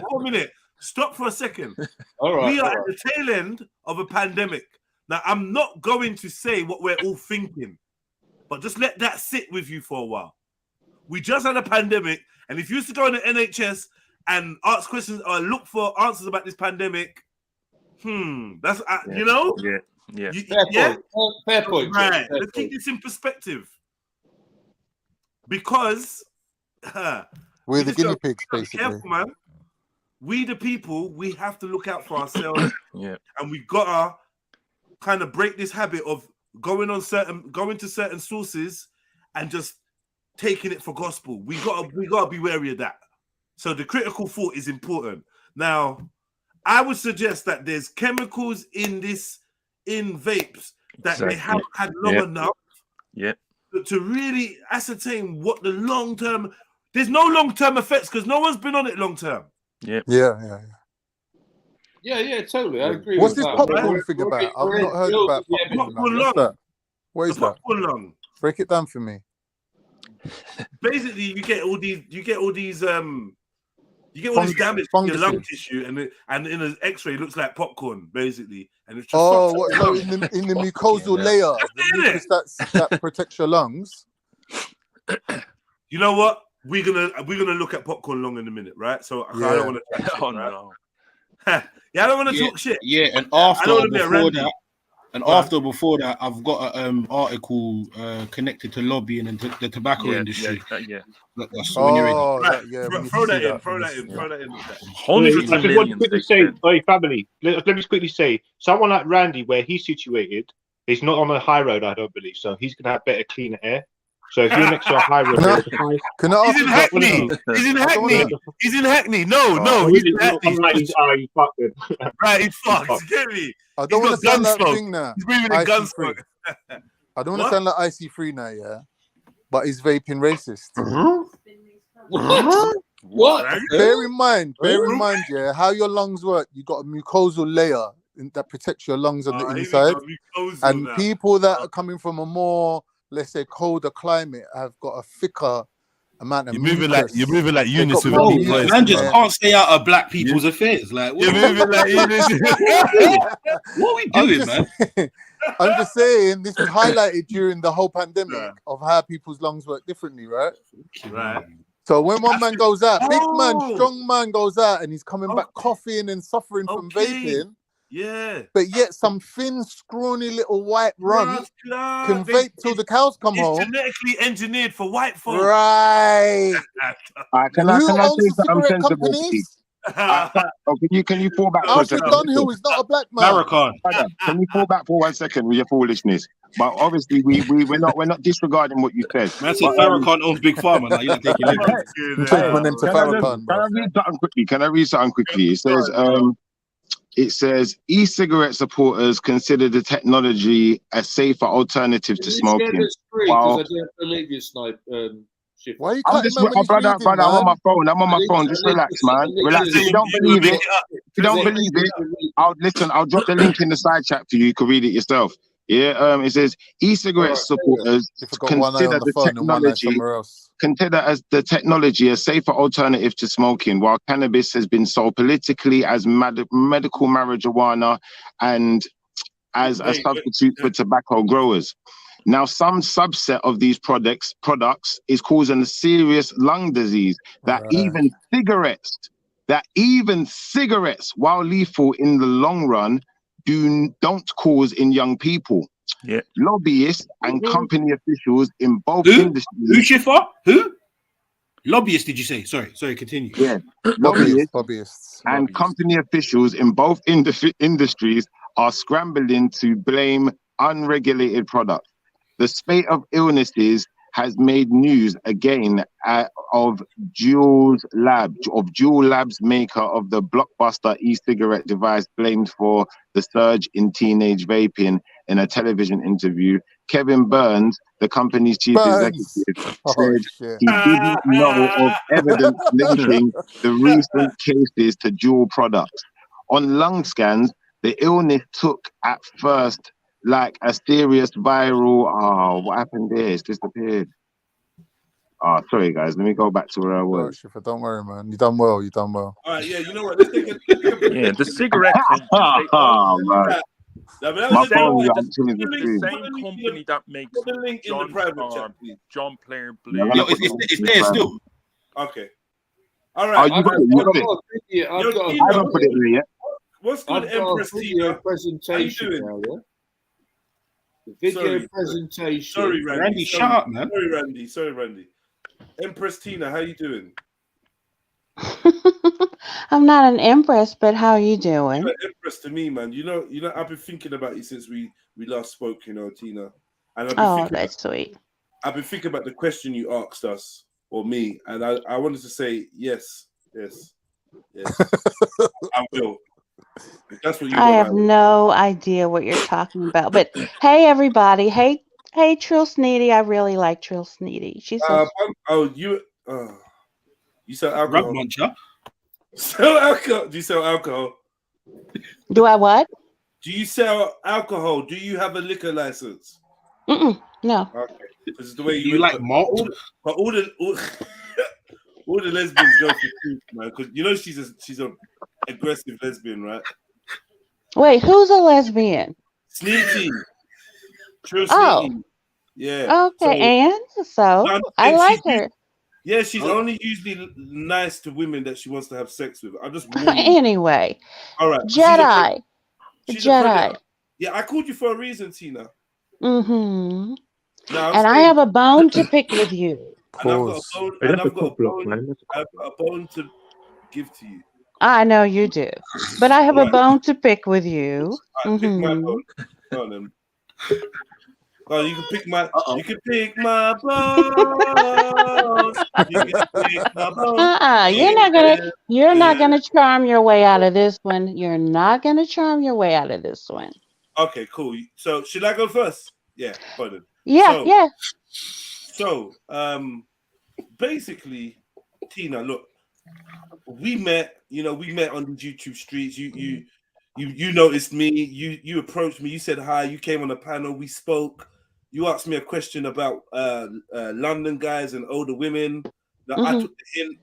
for a minute. Stop for a second. All right. We are at the tail end of a pandemic. Now, I'm not going to say what we're all thinking, but just let that sit with you for a while. We just had a pandemic, and if you used to go on the NHS and ask questions or look for answers about this pandemic, that's you know, Fair point. Right. Let's keep this in perspective, because we're the guinea pigs, basically. Careful, man. We the people, we have to look out for ourselves. And we've got to kind of break this habit of going to certain sources and just taking it for gospel. We gotta be wary of that. So the critical thought is important. Now, I would suggest that there's chemicals in vapes that they haven't had long enough to really ascertain what the long-term. There's no long-term effects because no one's been on it long-term. Yeah. Yeah, totally. I agree. What's with this that. popcorn thing about? I've not heard about popcorn. What's that? What is that? Popcorn lung. Break it down for me. Basically, you get all these damage in your lung tissue, and in an X-ray, it looks like popcorn, basically. And it's just so in the mucosal layer, the mucus that protects your lungs. You know what? We're gonna look at popcorn lung in a minute, right? So I don't want to. Oh no. Yeah, I don't want to talk shit. Yeah, and before that, I've got an article connected to lobbying and the tobacco industry. Yeah. Throw that in. Hundreds of millions. Quickly say, family. Let me quickly say, someone like Randy, where he's situated, he's not on a high road, I don't believe. So he's gonna have better, cleaner air. So if you're next to a high road, can I ask He's in Hackney. He's in Hackney. No, he's in Hackney. He's fucked. Right, he's fucked. Get me? I don't want to sound like thing now. He's breathing in gun smoke. I don't want to sound like IC3 now, yeah. But he's vaping racist. What? Bear in mind, yeah, how your lungs work. You got a mucosal layer that protects your lungs on the inside, and people that are coming from a more, let's say, colder climate have got a thicker amount of mucus. You're moving like Eunice with a deep voice. Man just can't stay out of black people's affairs. Like, you're moving like Eunice. What are we doing, man? I'm just saying, this was highlighted during the whole pandemic of how people's lungs work differently, right? Right. So when one man goes out, big man, strong man goes out, and he's coming back coughing and suffering from vaping. Yeah. But yet some thin, scrawny little white runt can vape till the cows come home. It's genetically engineered for white folks. Right. Can I say something sensible, please? Can you fall back for a second? Dunhill is not a black man. Can you fall back for 1 second with your foolishness? But obviously we're not disregarding what you said. Man said Farrakhan owns Big Pharma. Now you're taking it. Change my name to Farrakhan. Can I read something quickly? It says e-cigarette supporters consider the technology a safer alternative to smoking. Because I don't believe you, Snipe. Why are you brother, I'm on my phone. Just relax, man. Relax. If you don't believe it, I'll drop the link in the side chat for you. You can read it yourself. Yeah. It says e-cigarette supporters consider the technology a safer alternative to smoking, while cannabis has been sold politically as medical marijuana and as a substitute for tobacco growers. Now, some subset of these products is causing a serious lung disease that even cigarettes, while lethal in the long run, don't cause in young people. Yeah. Lobbyists and company officials in both industries. Who, Shifa? Who? Lobbyists, did you say? Sorry, continue. Yeah. Lobbyists and company officials in both industries are scrambling to blame unregulated products. The spate of illnesses has made news again of Juul Labs, maker of the blockbuster e-cigarette device, blamed for the surge in teenage vaping. In a television interview, Kevin Burns, the company's chief executive, said he didn't know of evidence linking the recent cases to Juul products. On lung scans, the illness took at first like a serious viral. What happened there? It's disappeared. Sorry guys, let me go back to where I was. Don't worry, man. You done well. All right, yeah, you know what? Let's take the cigarette company. Man. My phone is the same company that makes the link in the private chat, please. John Player Blue. It's there still. Okay. All right. You got it. I haven't put it in yet. What's good, Empress video presentation now, yeah? The video presentation. Sorry, Randy. Randy, shut up, man. Sorry, Randy. Empress Tina, how you doing? I'm not an empress, but how are you doing? You're an empress to me, man. You know, I've been thinking about you since we last spoke, Tina. And that's sweet. I've been thinking about the question you asked us, or me, and I wanted to say yes. I will. That's what you I have no idea what you're talking about. But hey, everybody. Hey, Trill Sneedy. I really like Trill Sneedy. She's you sell alcohol. Rug muncher. Sell alcohol. Do you sell alcohol? Do I what? Do you sell alcohol? Do you have a liquor license? No. Okay, this is the way Do you like malt? All the lesbians go for food, man. Because you know she's a aggressive lesbian, right? Wait, who's a lesbian? Sneaky, true Oh. sneaky. Yeah. Okay, and so I like her. Yeah, she's only usually nice to women that she wants to have sex with. I'm just warning Anyway. All right. Jedi. She's Jedi. Yeah, I called you for a reason, Tina. Mm-hmm. Now, and I have a bone to pick with you. And I've got a bone to give to you. I know you do, but I have a bone to pick with you. Pick my bone. Go on, then. Oh, you can pick my. You can pick my bone. You can pick my bone. You're not gonna charm your way out of this one. You're not gonna charm your way out of this one. Okay, cool. So should I go first? Yeah, pardon. Yeah. So, basically, Tina, look, we met on the YouTube streets. You noticed me. You approached me. You said hi. You came on the panel. We spoke. You asked me a question about London guys and older women. I took the hint,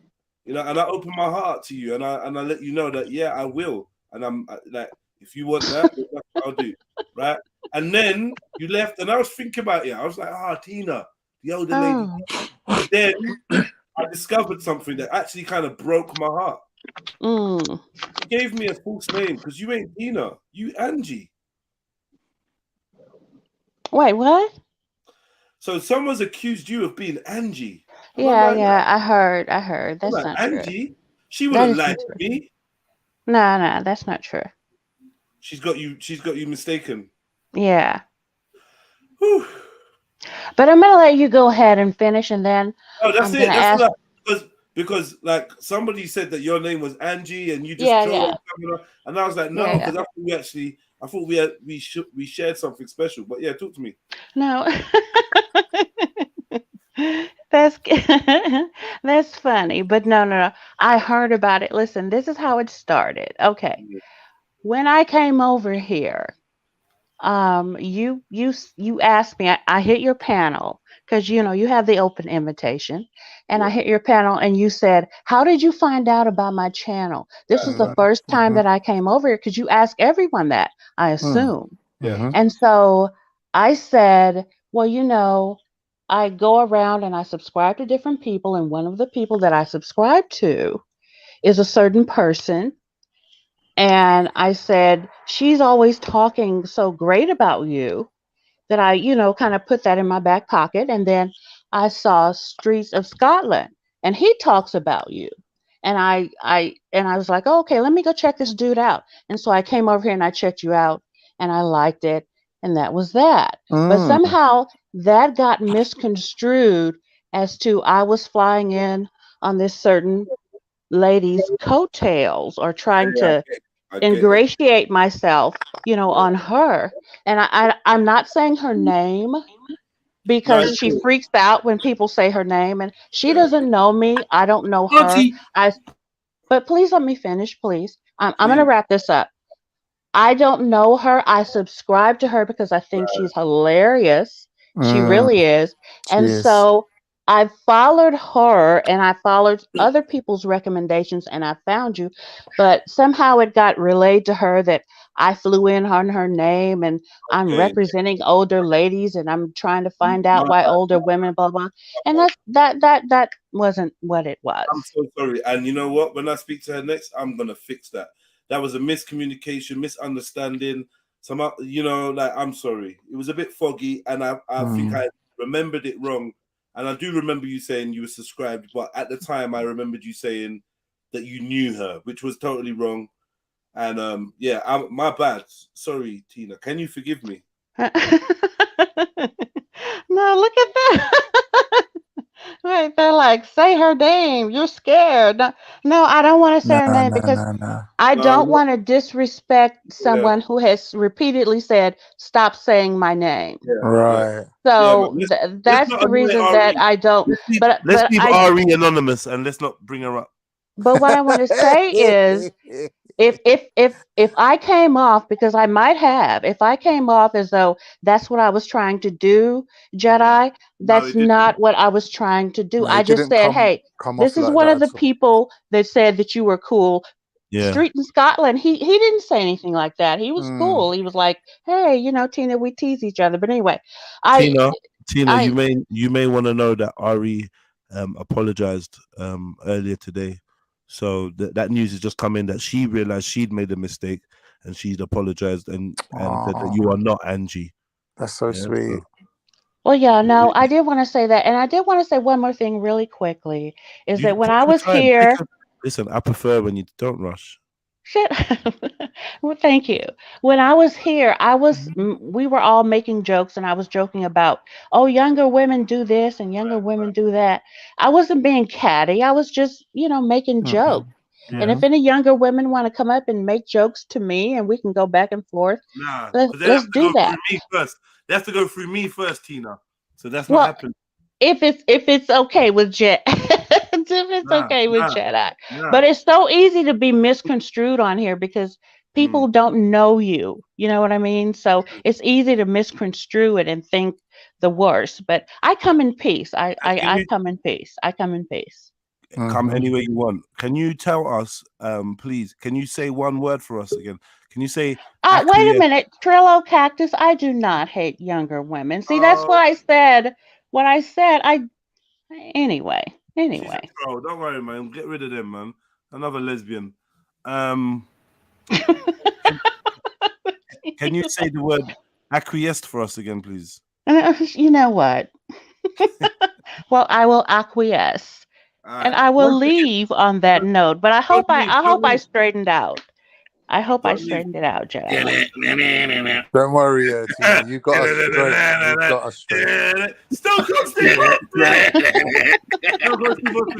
and I opened my heart to you, and I let you know that I will, and I'm like, if you want that, that's what I'll do, right? And then you left, and I was thinking about it. I was like, Tina, the older lady. And then I discovered something that actually kind of broke my heart. You gave me a false name because you ain't Tina, you Angie. Wait, what? So someone's accused you of being Angie. Yeah, I heard. That's not Angie. true. She wouldn't lie to me. No, that's not true. She's got you mistaken. Yeah. Whew. But I'm gonna let you go ahead and finish, and then that's it. That's because like somebody said that your name was Angie, and you just and I was like, no, because I thought we shared something special. But yeah, talk to me. No. That's funny, but no. I heard about it. Listen, this is how it started. Okay. When I came over here, you asked me, I hit your panel because you have the open invitation, and I hit your panel and you said, how did you find out about my channel? This was the first time that I came over here because you ask everyone that, I assume. And so I said, well, I go around and I subscribe to different people, and one of the people that I subscribe to is a certain person. And I said, she's always talking so great about you that I, kind of put that in my back pocket. And then I saw Streets of Scotland, and he talks about you. And I was like, oh, okay, let me go check this dude out. And so I came over here and I checked you out, and I liked it. And that was that. But somehow that got misconstrued as to I was flying in on this certain lady's coattails or trying to ingratiate myself, on her. And I'm not saying her name because she freaks out when people say her name, and she doesn't know me. I don't know her. But please let me finish, please. I'm going to wrap this up. I don't know her. I subscribe to her because I think she's hilarious. She really is. So I followed her and I followed other people's recommendations and I found you, but somehow it got relayed to her that I flew in on her name and I'm representing older ladies and I'm trying to find out why older women, blah, blah. And that wasn't what it was. I'm so sorry. And you know what? When I speak to her next, I'm going to fix that. That was a miscommunication, misunderstanding. I'm sorry. It was a bit foggy and I think I remembered it wrong. And I do remember you saying you were subscribed, but at the time I remembered you saying that you knew her, which was totally wrong. And my bad. Sorry, Tina. Can you forgive me? No, look at that. Right, they're like, say her name. You're scared. No, I don't want to say her name because I don't want to disrespect someone who has repeatedly said, stop saying my name. Right. So that's the reason that I don't. Let's leave Ari anonymous and let's not bring her up. But what I want to say is if I came off, because I might have, if I came off as though that's what I was trying to do, Jedi, that's not what I was trying to do. No, I it just didn't said, hey, come this off is like one that of the at all. people that said that you were cool. Yeah. Street in Scotland, he didn't say anything like that. He was cool. He was like, hey, you know, Tina, we tease each other. But anyway, Tina, you may want to know that Ari apologized earlier today. So that news has just come in that she realized she'd made a mistake and she'd apologized and said that you are not Angie. That's so sweet. Well, yeah, no, I did want to say that. And I did want to say one more thing really quickly is that when I was here. Listen, I prefer when you don't rush. Shit. Well, thank you. When I was here, we were all making jokes and I was joking about, oh, younger women do this and younger women do that. I wasn't being catty. I was just, you know, making jokes. And if any younger women want to come up and make jokes to me and we can go back and forth, let's do that. They have to go through me first, Tina. So that's not happening. If it's okay with Jet. Jedi. But it's so easy to be misconstrued on here because people don't know you. You know what I mean? So it's easy to misconstrue it and think the worst. But I come in peace. I come in peace. I come in peace. Come anywhere you want. Can you tell us, please? Can you say one word for us again? Can you say? Wait a minute, Trillo Cactus. I do not hate younger women. See, that's what I said. What I said. Anyway. Bro, don't worry, man. Get rid of them, man. Another lesbian. Can you say the word acquiesced for us again, please? You know what? Well, I will acquiesce, and I will leave on that note. But I hope I straightened out. I hope I straightened it out, Jedi. Don't worry, Tina, you got us straight. You got us straight. Stone Cold Steve Austin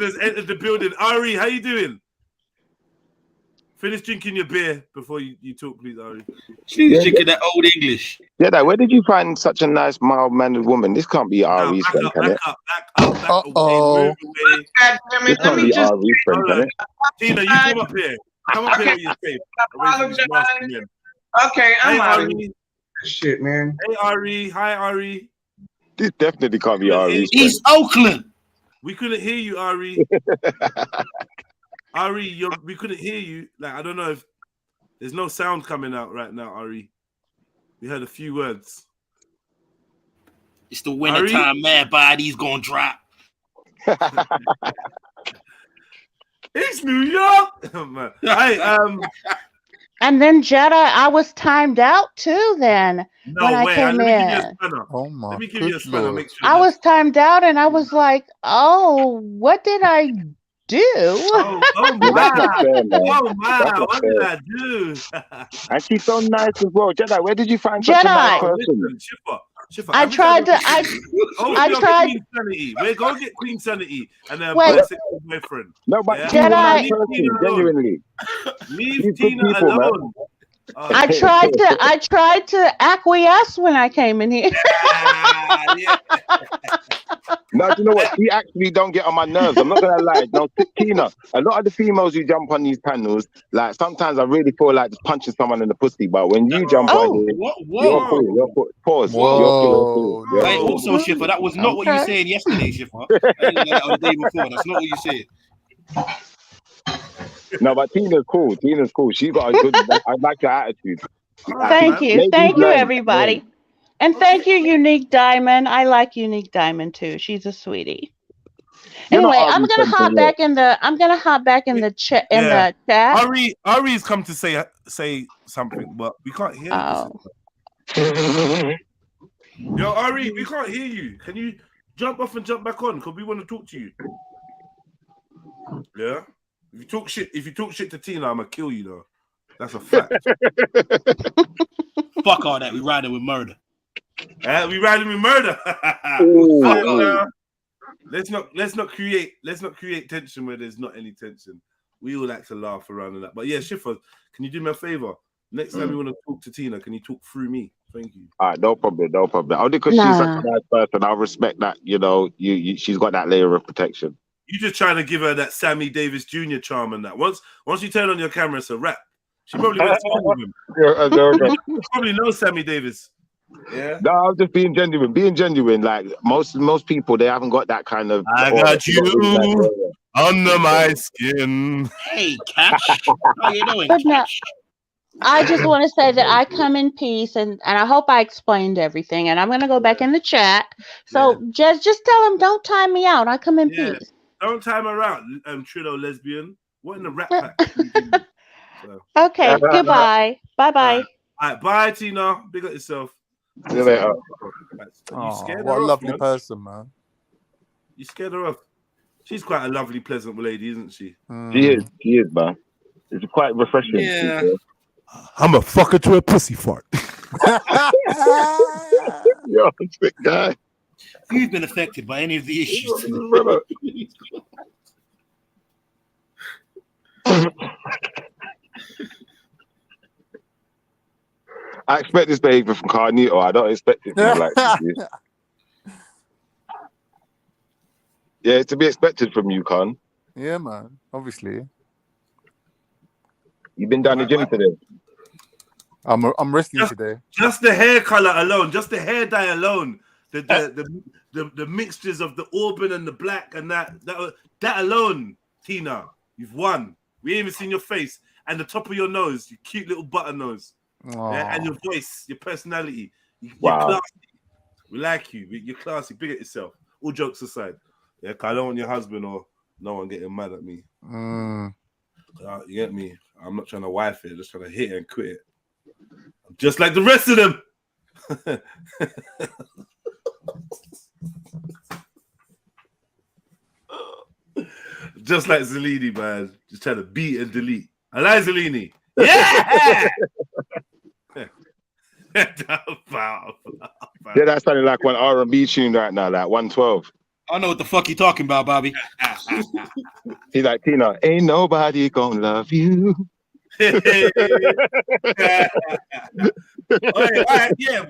has entered the building. Ari, how you doing? Finish drinking your beer before you talk, please, Ari. She's drinking that old English. Yeah, where did you find such a nice, mild-mannered woman? This can't be Ari's friend, can it? Uh-oh. This can't be Ari's friend, can it? Tina, you come up here. Come up here with your tape. Okay, I'm out of Ari. shit, man. Hey, Ari. Hi, Ari. This definitely can't be Ari's friend. East Oakland. We couldn't hear you, Ari. Ari, we couldn't hear you. Like, I don't know if there's no sound coming out right now, Ari. We heard a few words. It's the winter time, mad body's gonna drop. It's New York. Hey, and then Jedi, I was timed out too. Then when I came in, let me give you a spanner. Make sure I was timed out, and I was like, "Oh, what did I do?" Oh my! What did I do? And she's so nice as well, Jedi. Where did you find such a nice person? I tried to. I tried. Queen Sanity. We're gonna get Queen Sanity and her boyfriend. No, but Jedi. Genuinely, leave Tina alone. I tried to acquiesce when I came in here. No, you know what? She actually don't get on my nerves. I'm not gonna lie. No, Tina, a lot of the females who jump on these panels, like sometimes I really feel like just punching someone in the pussy. But when you jump on it, you're cool. Pause. Whoa. Hey, also, Schiffer, that was not what you were saying yesterday, Schiffer. The day before. That's not what you said. No, but Tina's cool. She's got a good. I like her attitude. Thank you, everybody. And thank you, Unique Diamond. I like Unique Diamond too. She's a sweetie. Anyway, I'm gonna hop back in the chat. Ari's come to say something, but we can't hear. Yo, Ari, we can't hear you. Can you jump off and jump back on? Because we want to talk to you. Yeah. If you talk shit to Tina, I'm gonna kill you though. That's a fact. Fuck all that. We riding with murder. We riding with murder. Let's not create tension where there's not any tension. We all like to laugh around and that. But yeah, Schiffer, can you do me a favor? Next time you want to talk to Tina, can you talk through me? Thank you. All right, no problem. Only because she's such a nice person, I'll respect that. You know, she's got that layer of protection. You just trying to give her that Sammy Davis Jr. charm and that. Once you turn on your camera, it's a wrap. She probably went swimming with him. She probably knows Sammy Davis. Yeah. No, I'm just being genuine. Being genuine, like most people, they haven't got that kind of. I got you under my skin. Hey, Cash. How you doing, But no, Cash? I just want to say that I come in peace, and I hope I explained everything. And I'm going to go back in the chat. So just tell him, don't time me out. I come in peace. Don't time her out, Trillo lesbian. What in the rat pack? Okay, goodbye. Bye-bye. All right, bye, Tina. Big up yourself. See you later. What a lovely person, man. You scared her off? She's quite a lovely, pleasant lady, isn't she? She is, man. It's quite refreshing. Yeah. I'm a fucker to a pussy fart. Yo, sick guy. You've been affected by any of the issues. I expect this behavior from Carnito. I don't expect it from like this. Yeah, it's to be expected from you, Con. Yeah, man. Obviously. You've been down the gym today. I'm resting today. Just the hair color alone, just the hair dye alone, the mixtures of the auburn and the black and that alone, Tina, you've won. We ain't even seen your face and the top of your nose, your cute little butter nose, yeah? And your voice, your personality. You're classy. We like you. You're classy. Big at yourself. All jokes aside, yeah. I don't want your husband or no one getting mad at me. You get me? I'm not trying to wife it. Just trying to hit it and quit it. Just like the rest of them. Just like Zelini, man. Just trying to beat and delete. I like Zelini. Yeah! Yeah, that sounded like one R&B tune right now, like 112. I know what the fuck you talking about, Bobby. He's like, Tina, ain't nobody gonna love you. All right, yeah.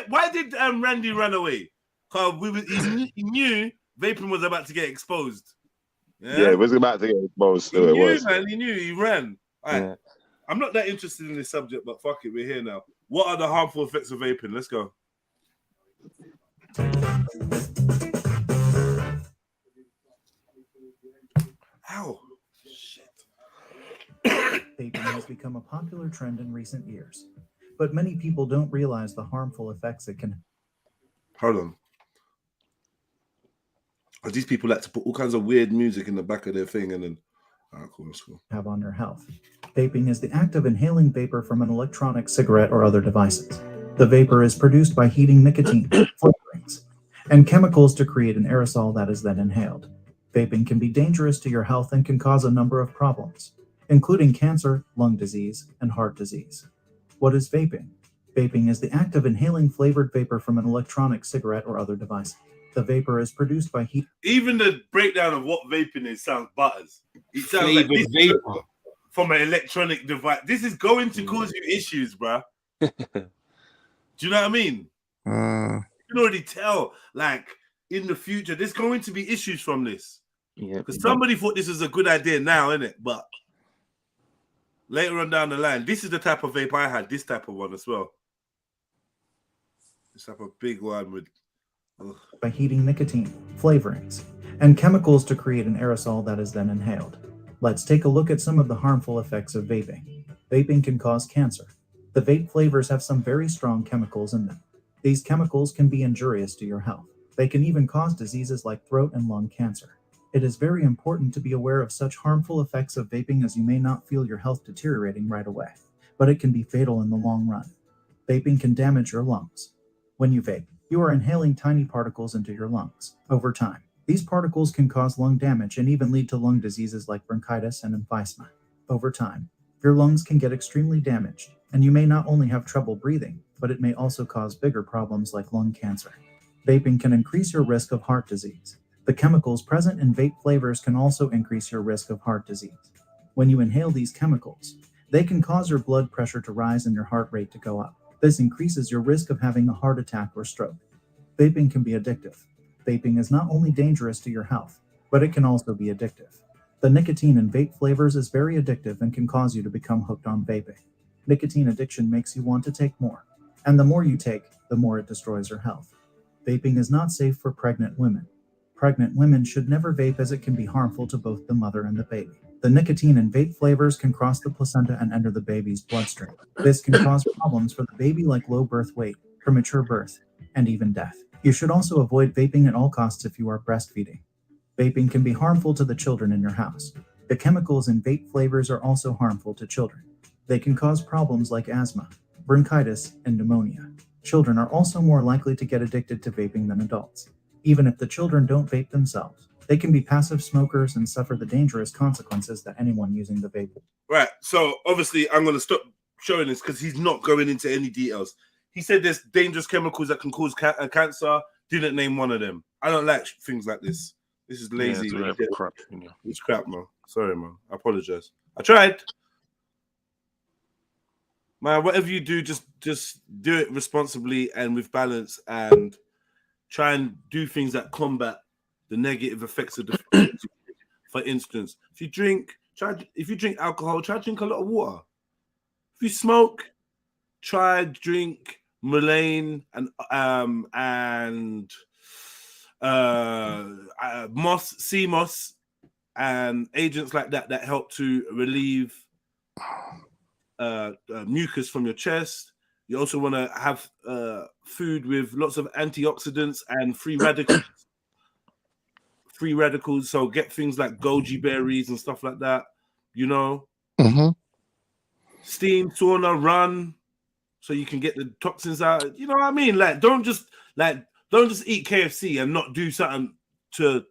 Why did Randy run away? Because he knew vaping was about to get exposed. Yeah, it was about to get exposed. So He knew. He ran. All right. Yeah. I'm not that interested in this subject, but fuck it, we're here now. What are the harmful effects of vaping? Let's go. Ow. Vaping has become a popular trend in recent years, but many people don't realize the harmful effects it can. Hold on. These people like to put all kinds of weird music in the back of their thing and then cool. Have on your health. Vaping is the act of inhaling vapor from an electronic cigarette or other devices. The vapor is produced by heating nicotine, flavorings, and chemicals to create an aerosol that is then inhaled. Vaping can be dangerous to your health and can cause a number of problems, including cancer, lung disease, and heart disease. What is vaping? Vaping is the act of inhaling flavored vapor from an electronic cigarette or other device. The vapor is produced by heat. Even the breakdown of what vaping is sounds butters. It sounds flavored like vapor from an electronic device. This is going to cause you issues, bruh. Do you know what I mean? You can already tell, like, in the future, there's going to be issues from this. Yeah. Because somebody thought this was a good idea now, innit? But later on down the line, this is the type of vape I had, this type of one as well. This type of big one with... by heating nicotine, flavorings, and chemicals to create an aerosol that is then inhaled. Let's take a look at some of the harmful effects of vaping. Vaping can cause cancer. The vape flavors have some very strong chemicals in them. These chemicals can be injurious to your health. They can even cause diseases like throat and lung cancer. It is very important to be aware of such harmful effects of vaping, as you may not feel your health deteriorating right away, but it can be fatal in the long run. Vaping can damage your lungs. When you vape, you are inhaling tiny particles into your lungs. Over time, these particles can cause lung damage and even lead to lung diseases like bronchitis and emphysema. Over time, your lungs can get extremely damaged, and you may not only have trouble breathing, but it may also cause bigger problems like lung cancer. Vaping can increase your risk of heart disease. The chemicals present in vape flavors can also increase your risk of heart disease. When you inhale these chemicals, they can cause your blood pressure to rise and your heart rate to go up. This increases your risk of having a heart attack or stroke. Vaping can be addictive. Vaping is not only dangerous to your health, but it can also be addictive. The nicotine in vape flavors is very addictive and can cause you to become hooked on vaping. Nicotine addiction makes you want to take more, and the more you take, the more it destroys your health. Vaping is not safe for pregnant women. Pregnant women should never vape as it can be harmful to both the mother and the baby. The nicotine in vape flavors can cross the placenta and enter the baby's bloodstream. This can cause problems for the baby like low birth weight, premature birth, and even death. You should also avoid vaping at all costs if you are breastfeeding. Vaping can be harmful to the children in your house. The chemicals in vape flavors are also harmful to children. They can cause problems like asthma, bronchitis, and pneumonia. Children are also more likely to get addicted to vaping than adults. Even if the children don't vape themselves, they can be passive smokers and suffer the dangerous consequences that anyone using the vape. Right. So obviously, I'm going to stop showing this because he's not going into any details. He said there's dangerous chemicals that can cause cancer. Didn't name one of them. I don't like things like this. This is lazy. Yeah, it's crap. It's crap, man. Sorry, man. I apologize. I tried. Man, whatever you do, just do it responsibly and with balance, and try and do things that combat the negative effects of the. For instance, if you drink alcohol, try to drink a lot of water. If you smoke, try drink mullein and moss, sea moss, and agents like that help to relieve mucus from your chest. You also want to have food with lots of antioxidants and free radicals. So get things like goji berries and stuff like that. You know, steam, sauna, run, so you can get the toxins out. You know what I mean? Like, don't just eat KFC and not do something to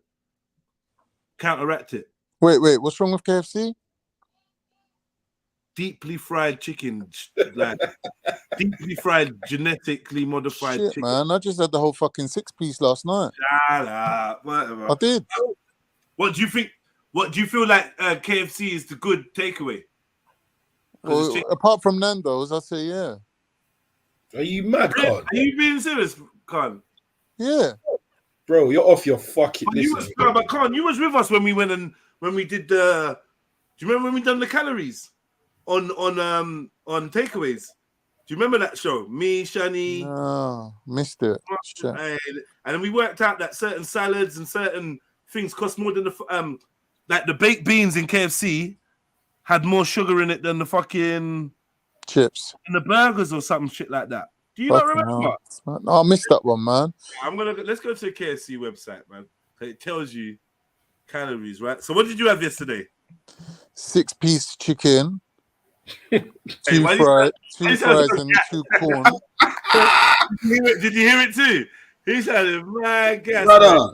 counteract it. Wait, what's wrong with KFC? Deeply fried chicken, like deeply fried, genetically modified chicken. Man, I just had the whole fucking 6-piece last night. Whatever. I did. What do you think? What do you feel like KFC is the good takeaway? Well, apart from Nando's, I say yeah. Are you mad, Khan? Are you being serious, Khan? Yeah. Bro, you're off your fucking. But Khan, you was with us when we went and when we did the. Do you remember when we done the calories on takeaways? Do you remember that show? Me, Shani. No, missed it. And then we worked out that certain salads and certain things cost more than the like the baked beans in KFC had more sugar in it than the fucking chips and the burgers or something shit like that. Do you not remember? No, I missed that one, man. Let's go to the KFC website, man. It tells you calories, right? So what did you have yesterday? 6-piece chicken, two fries and 2 corn. Did you hear it too? He said, "My God, brother.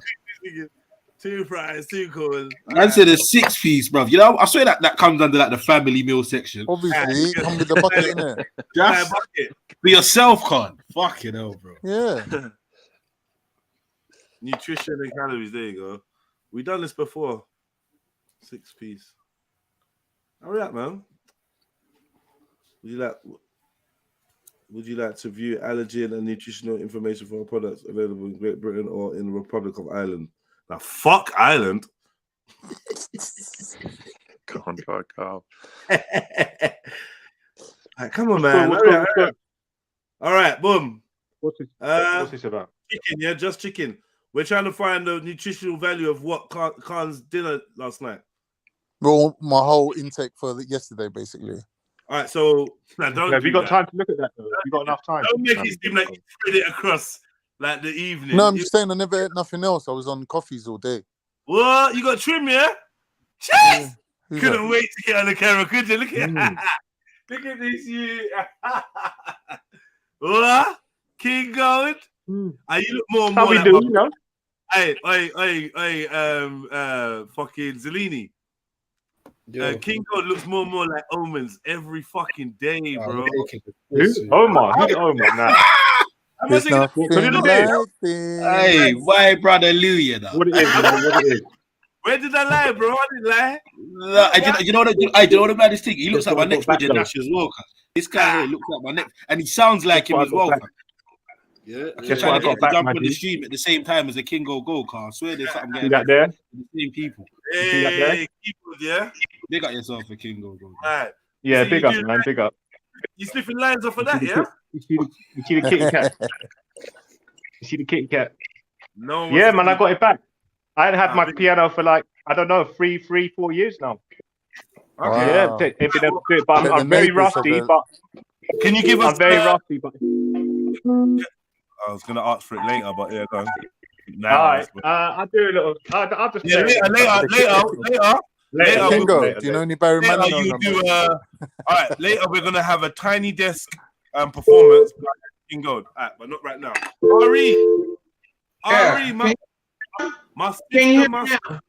2 fries, 2 corn." I said a 6-piece, bruv. You know, I swear that comes under like the family meal section. Obviously, come with the bucket in it. Just for yourself, Khan. Fucking hell, bro. Yeah. Nutrition and calories. There you go. We done this before. 6-piece. Hurry up, man. Would you like to view allergen and nutritional information for products available in Great Britain or in the Republic of Ireland? Now, fuck Ireland. Come on. Right, come on, man. All right, boom. What's this about? Chicken, yeah, just chicken. We're trying to find the nutritional value of what Khan's dinner last night. Well, my whole intake for yesterday, basically. All right, so have you got time to look at that? Though? Have you got enough time? Don't make it seem like you spread it across like the evening. No, I'm just saying I never ate nothing else. I was on coffees all day. What? You got trim, yeah? Cheers! Yeah. Couldn't wait to get on the camera, could you? Look at look at this, you. What? King Gold? Are you look more and more like you know? Hey, fucking Zellini. King God looks more and more like Omens every fucking day, bro. Who? Omar. Who's Omar now? Hey, why brother Lou, you know? What it is, Where did I lie, bro? I didn't lie. You know what about this thing? He looks like my next project Nash as well. This guy here looks like my next, and he sounds like him as well. Yeah, Guess what I got back, jump my on the G? stream at the same time as a King Go car. I swear there's something See getting that there? the same people. See that there? Hey, keyboard, yeah. Big up yourself for King Go. Right. Yeah, So big you up, do man. Big up. You sniffing lines off of You that, see the yeah? You see the kitty cat? You see the kitty cat? No one Yeah, wants man, to I got it back. I hadn't had my big- piano for like, I don't know, 4 years now. Okay. Yeah, Wow. it's been a bit, but Bet I'm the very neighbours are rusty. going- But Can you give us? I'm very rusty. But I was gonna ask for it later, but yeah, go on. all right, I'll do a little. I'll just Yeah, play later. Kingo, do you know any Barry Later, Manilow you numbers? do. All right, later we're gonna have a tiny desk performance. Kingo, all right, but not right now. Ari, Yeah. my Can you hear sister, me my now?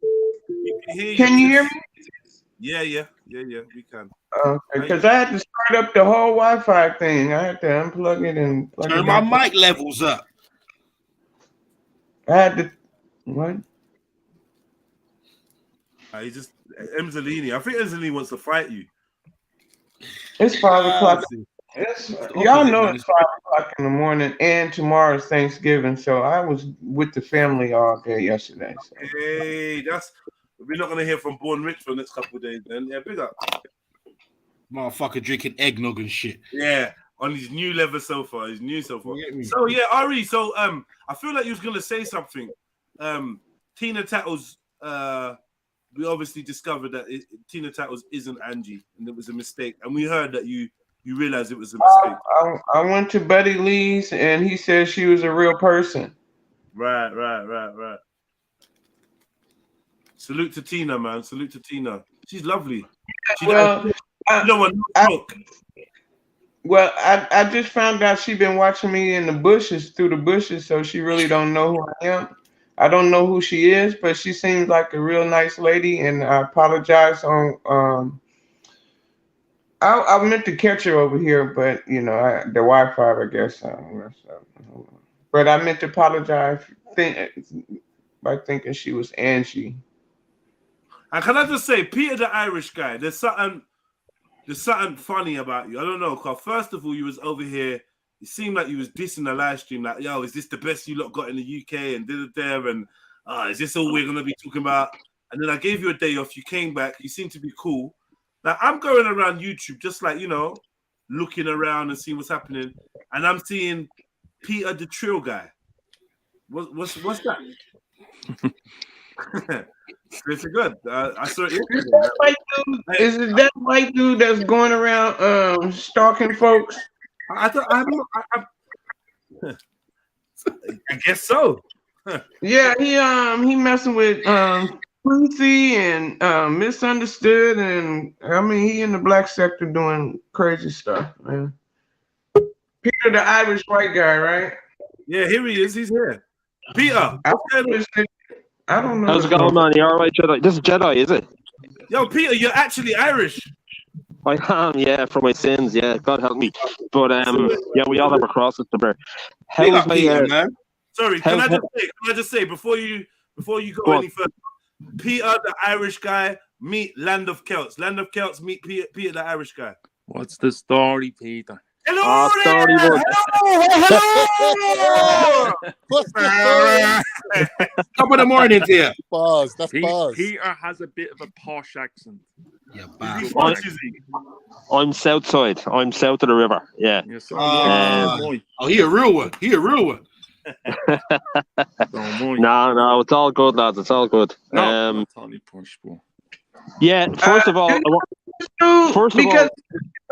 Can you hear me? Yeah, we can. Okay, because I had to start up the whole Wi-Fi thing. I had to unplug it and plug Turn it my back. mic levels up. I had to what? He just Emzalini. I think Emzalini wants to fight you. It's 5 o'clock. Y'all know man. it's 5 o'clock in the morning, and tomorrow's Thanksgiving, so I was with the family all day yesterday. So. Hey, we're not gonna hear from Born Rich for the next couple of days, then. Yeah, big up. Motherfucker drinking eggnog and shit. Yeah, on his new leather sofa, his new sofa. You get me? So yeah, Ari. So I feel like you was gonna say something. Tina Tattles. We obviously discovered that Tina Tattles isn't Angie, and it was a mistake. And we heard that you realized it was a mistake. I went to Buddy Lee's, and he said she was a real person. Right. Salute to Tina, man. Salute to Tina. She's lovely. Well, I just found out she's been watching me in the bushes, through the bushes, so she really don't know who I am. I don't know who she is, but she seems like a real nice lady, and I apologize on I meant to catch her over here, but the Wi-Fi, I guess. But I meant to apologize by thinking she was Angie. And can I just say, Peter the Irish guy, there's something funny about you. I don't know, because first of all, you was over here. It seemed like you was dissing the live stream, like, yo, is this the best you lot got in the UK? And did it there, and is this all we're gonna be talking about? And then I gave you a day off. You came back. You seem to be cool. Now I'm going around YouTube, just like looking around and seeing what's happening, and I'm seeing Peter the Trill guy. What's that? It's good. I saw it. Is it that white dude that's going around stalking folks? I guess so. Yeah, he messing with Quincy and Misunderstood, and I mean he in the black sector doing crazy stuff, man. Peter the Irish white guy, right? Yeah, here he is. He's here. Peter. I don't know. How's it going, man? You all right, Jedi? This is Jedi, is it? Yo, Peter, you're actually Irish. I am, yeah, for my sins, yeah. God help me. But yeah, we all have our crosses to bear. How's my man? Sorry, can I just say before you go any further, Peter the Irish guy meet Land of Celts. Land of Celts meet Peter the Irish guy. What's the story, Peter? Hello, hello. What's the story? Top of the morning to you. Bars, that's bars. Peter has a bit of a posh accent. Yeah, I'm south side. I'm south of the river. Yeah. Yes, he a real one. He a real one. No, it's all good, lads. It's all good. Yeah. First of all,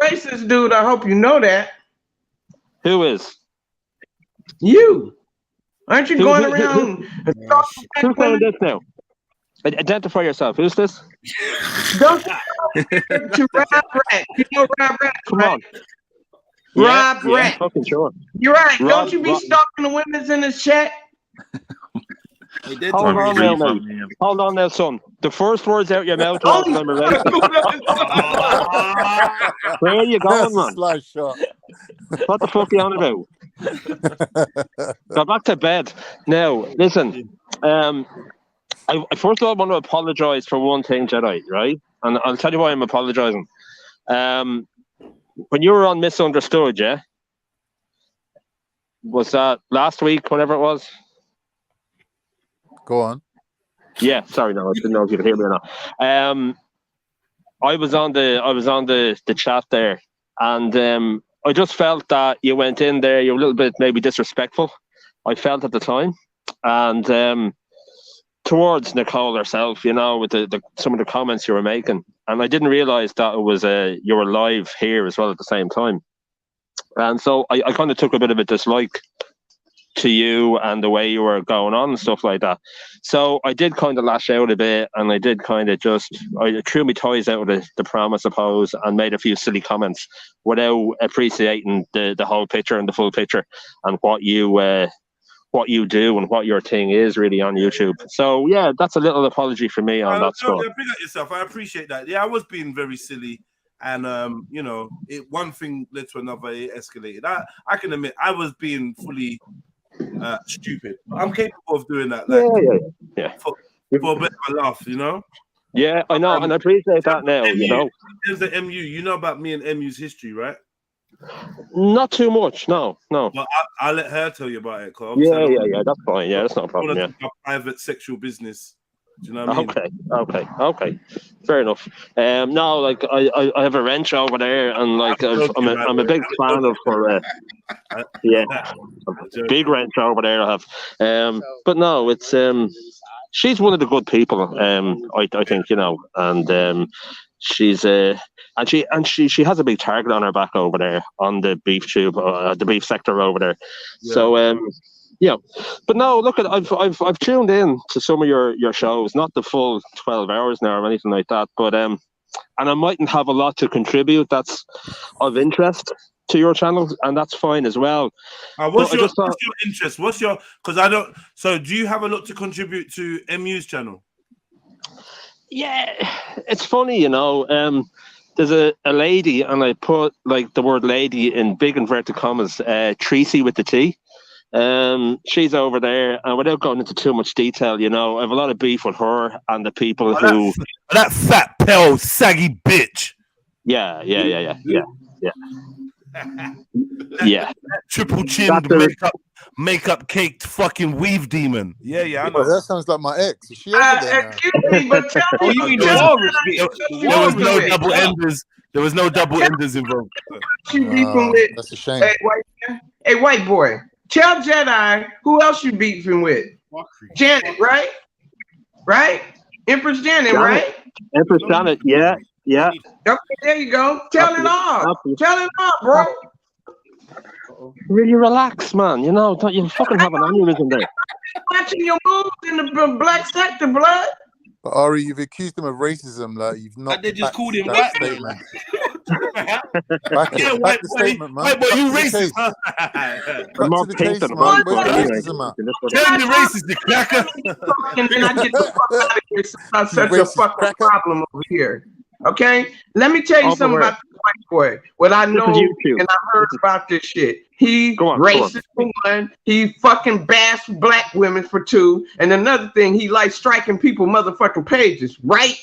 racist dude. I hope you know that. Who is? You. Aren't you going around? Who's saying this now? Identify yourself. Who's this? Don't to Rob Rat. You know Rob Rat. Come on. Rob Yeah, Rat. fucking sure. You're right. Rob, Don't you be stalking the women's in this chat? Hold on now, mate. Hold on now, son. The first words out your mouth was I'm a racist. Where are you going, man? Slice shot. What the fuck are you on about? Go back to bed. Now, listen. I first of all want to apologise for one thing, Jedi, right? And I'll tell you why I'm apologising. When you were on Misunderstood, yeah? was that last week, whatever it was? Go on. Yeah, sorry, no, I didn't know if you could hear me or not. I was on the chat there, and I just felt that you went in there, you were a little bit maybe disrespectful. I felt at the time, and towards Nicole herself, you know, with the some of the comments you were making, and I didn't realize that it was you were live here as well at the same time, and so I kind of took a bit of a dislike to you and the way you were going on and stuff like that. So I did kind of lash out a bit, and I did kind of I threw my toys out of the pram, I suppose, and made a few silly comments without appreciating the whole picture and the full picture and what you do and what your thing is really on YouTube. So yeah, that's a little apology for me on that stuff. Yeah, big up yourself. I appreciate that. Yeah, I was being very silly, and you know, one thing led to another. It escalated. I can admit I was being fully stupid. I'm capable of doing that. Like, yeah. For a bit of a laugh, you know. Yeah, I know, and I appreciate that now. You know, there's the MU. You know about me and MU's history, right? Not too much, no. But I'll let her tell you about it, Carl. Yeah, that's fine. Yeah, that's not a problem. Yeah, private sexual business. Do you know what I mean? Okay. Fair enough. No, like I have a wrench over there, and like I'm a big fan of her. Big wrench over there I have. But no, it's she's one of the good people. I think, you know, and she's and she has a big target on her back over there on the beef tube, the beef sector over there. Yeah. So yeah, but no, look at I've tuned in to some of your shows, not the full 12 hours now or anything like that, but and I mightn't have a lot to contribute that's of interest to your channel, and that's fine as well. What's your interest? Because I don't. So do you have a lot to contribute to MU's channel? Yeah, it's funny, you know. There's a lady, and I put like the word lady in big inverted commas, Tracy with the T. She's over there, and without going into too much detail, you know, I have a lot of beef with her and the people who that fat pale saggy bitch. Yeah. Triple chinned makeup caked fucking weave demon. Yeah, I know. Oh, that sounds like my ex. Is she over there? Excuse me, but tell me there was no double enders. There was no double enders involved. She beefing with. That's a shame. Hey, white boy. Tell Jedi who else you beefing with. Janet, right? Right? Empress Janet, right? Empress Janet, yeah. Okay, there you go. Tell it all. Tell it all, bro. Really relax, man. You know, don't you fucking have an aneurysm there. Watching your moves in the black sector, blood. But Ari, you've accused him of racism, like you've not. They just called him black statement. Back the statement, man. Wait, boy, you racist? I'm not painting about Tell me racist, you cracker. And then I get the fuck out of here since I'm such a fucking problem over here. Okay? Let me tell you something about the white boy. What I know and I heard about this shit. He racist for one. He fucking bashed black women for two. And another thing, he likes striking people motherfucking pages, right?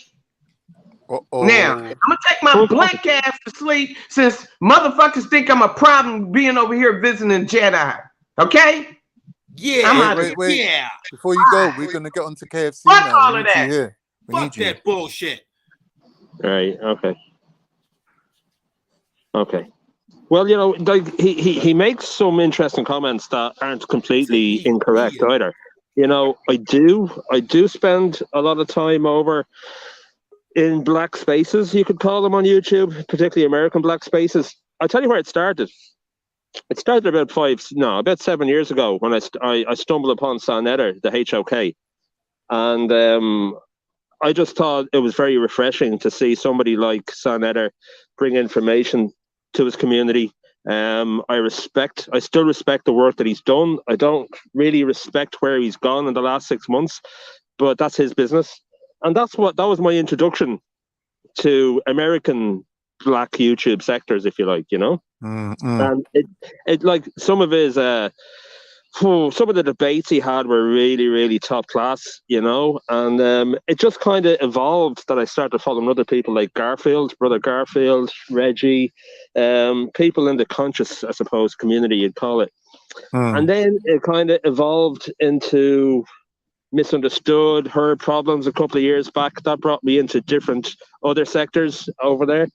Now, I'm gonna take my black ass to sleep since motherfuckers think I'm a problem being over here visiting Jedi. Okay? Yeah. Wait. Yeah. Before you go, we're gonna get onto KFC Fuck now. all of that. Fuck that bullshit. Right. Okay. Well, you know, like he makes some interesting comments that aren't completely incorrect either. You know, I do spend a lot of time over in black spaces, you could call them, on YouTube, particularly American black spaces. I'll tell you where it started. It started about 7 years ago when I stumbled upon Sonetta, the HOK. And I just thought it was very refreshing to see somebody like Sonetta bring information to his community. I still respect the work that he's done. I don't really respect where he's gone in the last 6 months, but that's his business. And that was my introduction to American black YouTube sectors, if you like, you know. And it like some of his some of the debates he had were really, really top class, you know. And it just kind of evolved that I started following other people like Brother Garfield, Reggie, people in the conscious, I suppose, community, you'd call it. And then it kind of evolved into Misunderstood, Her Problems a couple of years back. That brought me into different other sectors over there,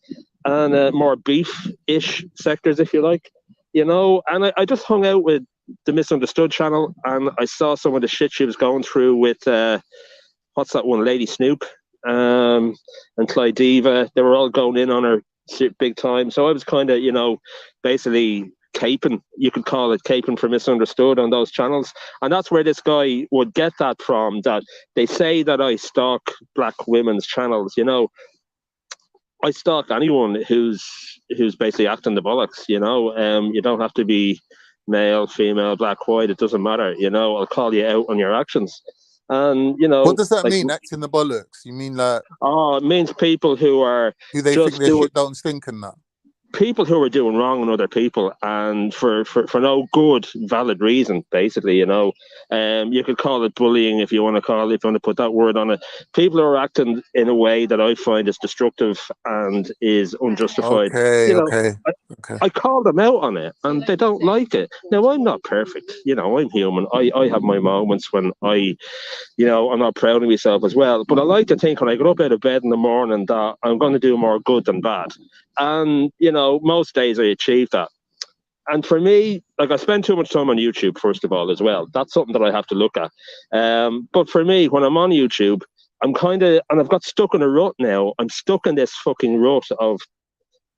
and more beef-ish sectors, if you like, you know. And I just hung out with the Misunderstood channel, and I saw some of the shit she was going through with, what's that one, Lady Snoop, and Clyde Diva. They were all going in on her big time. So I was kind of, you know, basically caping, you could call it caping for Misunderstood on those channels. And that's where this guy would get that from, that they say that I stalk black women's channels. You know, I stalk anyone who's basically acting the bollocks, you know. You don't have to be male, female, black, white, it doesn't matter, you know. I'll call you out on your actions. And, you know, what does that like, mean, acting the bollocks? You mean like, oh, it means people who are who they just think their shit don't stink and that? People who are doing wrong on other people, and for no good valid reason, basically, you know. You could call it bullying if you want to call it, if you want to put that word on it. People who are acting in a way that I find is destructive and is unjustified. Okay, you know, okay. I call them out on it, and they don't like it. Now, I'm not perfect, you know. I'm human. I have my moments when I'm not proud of myself as well. But I like to think when I get up out of bed in the morning that I'm going to do more good than bad. And, you know, most days I achieve that. And for me, like, I spend too much time on YouTube, first of all, as well. That's something that I have to look at. But for me, when I'm on YouTube, I'm kind of, and I've got stuck in a rut now. I'm stuck in this fucking rut of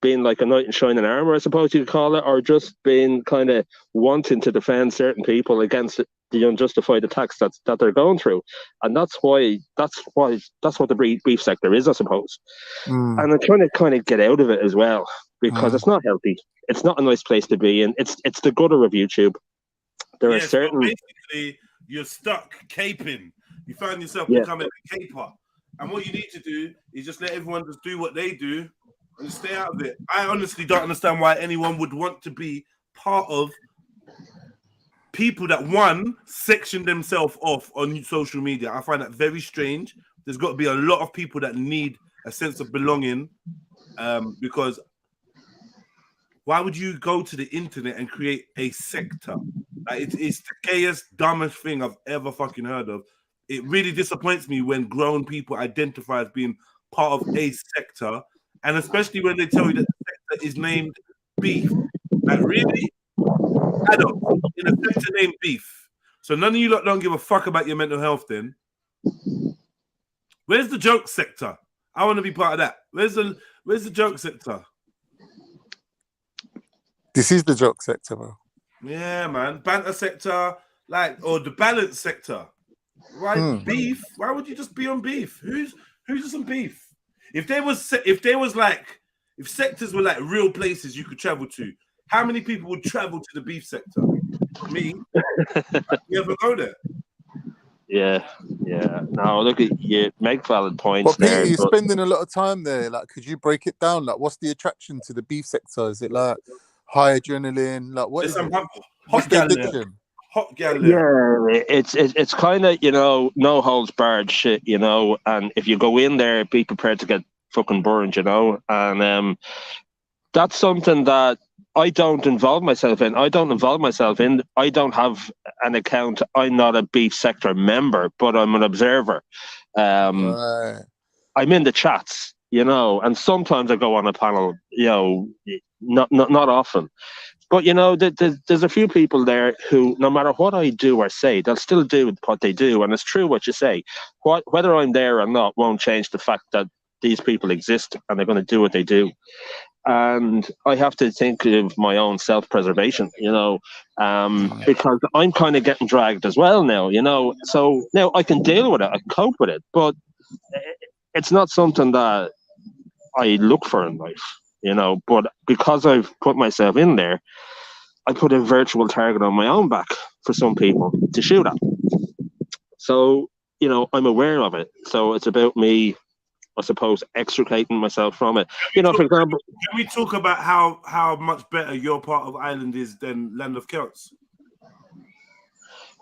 being like a knight in shining armor, I suppose you could call it, or just being kind of wanting to defend certain people against the unjustified attacks that they're going through. And that's what the beef sector is, I suppose. And I'm trying to kind of get out of it as well, because it's not healthy. It's not a nice place to be in. It's the gutter of YouTube. There are certain... basically, you're stuck caping. You find yourself becoming a caper. And what you need to do is just let everyone just do what they do and stay out of it. I honestly don't understand why anyone would want to be part of people that, one, section themselves off on social media. I find that very strange. There's got to be a lot of people that need a sense of belonging, because why would you go to the internet and create a sector? Like, it's the gayest, dumbest thing I've ever fucking heard of. It really disappoints me when grown people identify as being part of a sector, and especially when they tell you that the sector is named beef. Like, really? Adults in a sector named beef. So none of you lot don't give a fuck about your mental health then. Where's the joke sector? I want to be part of that. Where's the joke sector? This is the joke sector, bro. Yeah, man. Banter sector, like, or the balance sector. Why beef? Why would you just be on beef? Who's just on beef? If sectors were like real places you could travel to, how many people would travel to the beef sector? Me. You ever go there? Yeah. No, look, you make valid points. But Peter, there. you're spending a lot of time there. Like, could you break it down? Like, what's the attraction to the beef sector? Is it like high adrenaline? Like, what is it? What's the addiction? Hot gal. Yeah, it's kind of, you know, no holds barred shit, you know. And if you go in there, be prepared to get fucking burned, you know. And that's something that I don't involve myself in. I don't have an account. I'm not a beef sector member, but I'm an observer. Right. I'm in the chats, you know, and sometimes I go on a panel, you know, not often. But, you know, there's a few people there who, no matter what I do or say, they'll still do what they do. And it's true what you say. Whether I'm there or not won't change the fact that these people exist and they're going to do what they do. And I have to think of my own self-preservation, you know, because I'm kind of getting dragged as well now, you know. So now I can deal with it, I can cope with it, but it's not something that I look for in life, you know. But because I've put myself in there, I put a virtual target on my own back for some people to shoot at. So, you know, I'm aware of it. So it's about me, I suppose, extricating myself from it. You know, for example... Can we talk about how much better your part of Ireland is than Land of Celts?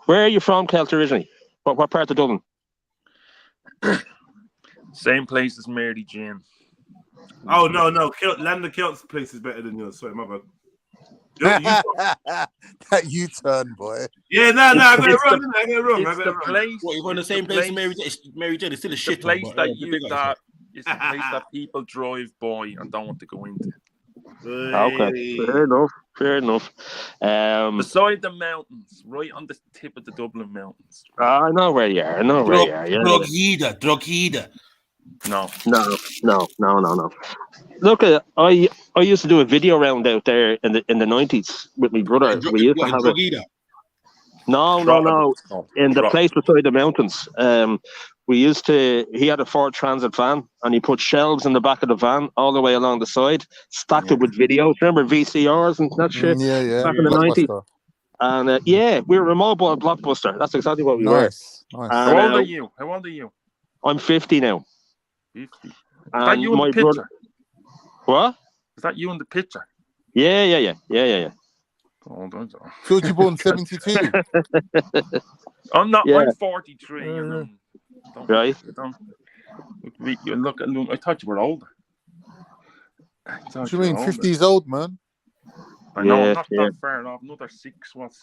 Where are you from, Celt, originally? What part of Dublin? Same place as Mary Jane. Oh, no. Land of Celts place is better than yours. Sorry, my bad. That U-turn, boy. Yeah, no, I got it It's wrong. the- I got it wrong. I It's got the it wrong. place. What, you going the it's same place as place- Mary Jane? It's still a the shit place that big you up yourself. it's the place that people drive by and don't want to go into. Okay, fair enough. Beside the mountains, right on the tip of the Dublin mountains. I know where you are. I know where you are. Yeah. Drogheda. No. Look, I used to do a video round out there in the 90s with my brother. We used to have it. Drogheda. No. In the place beside the mountains. He had a Ford Transit van and he put shelves in the back of the van all the way along the side, stacked it with videos. Remember VCRs and that shit? Yeah. Back in the 90s. Blockbuster. And we were a mobile blockbuster. That's exactly what we Nice. were. Nice. And, How old are you? I'm 50 now. 50. Is And that you in my the picture? brother- What? Is that you in the picture? Yeah. Oh, don't. So you born 72? I'm not. Yeah. I'm 43. Right. You look. I thought you were older. What do you mean? 50 is old, man. I know. Yeah, I'm not that far off. Another 6. What's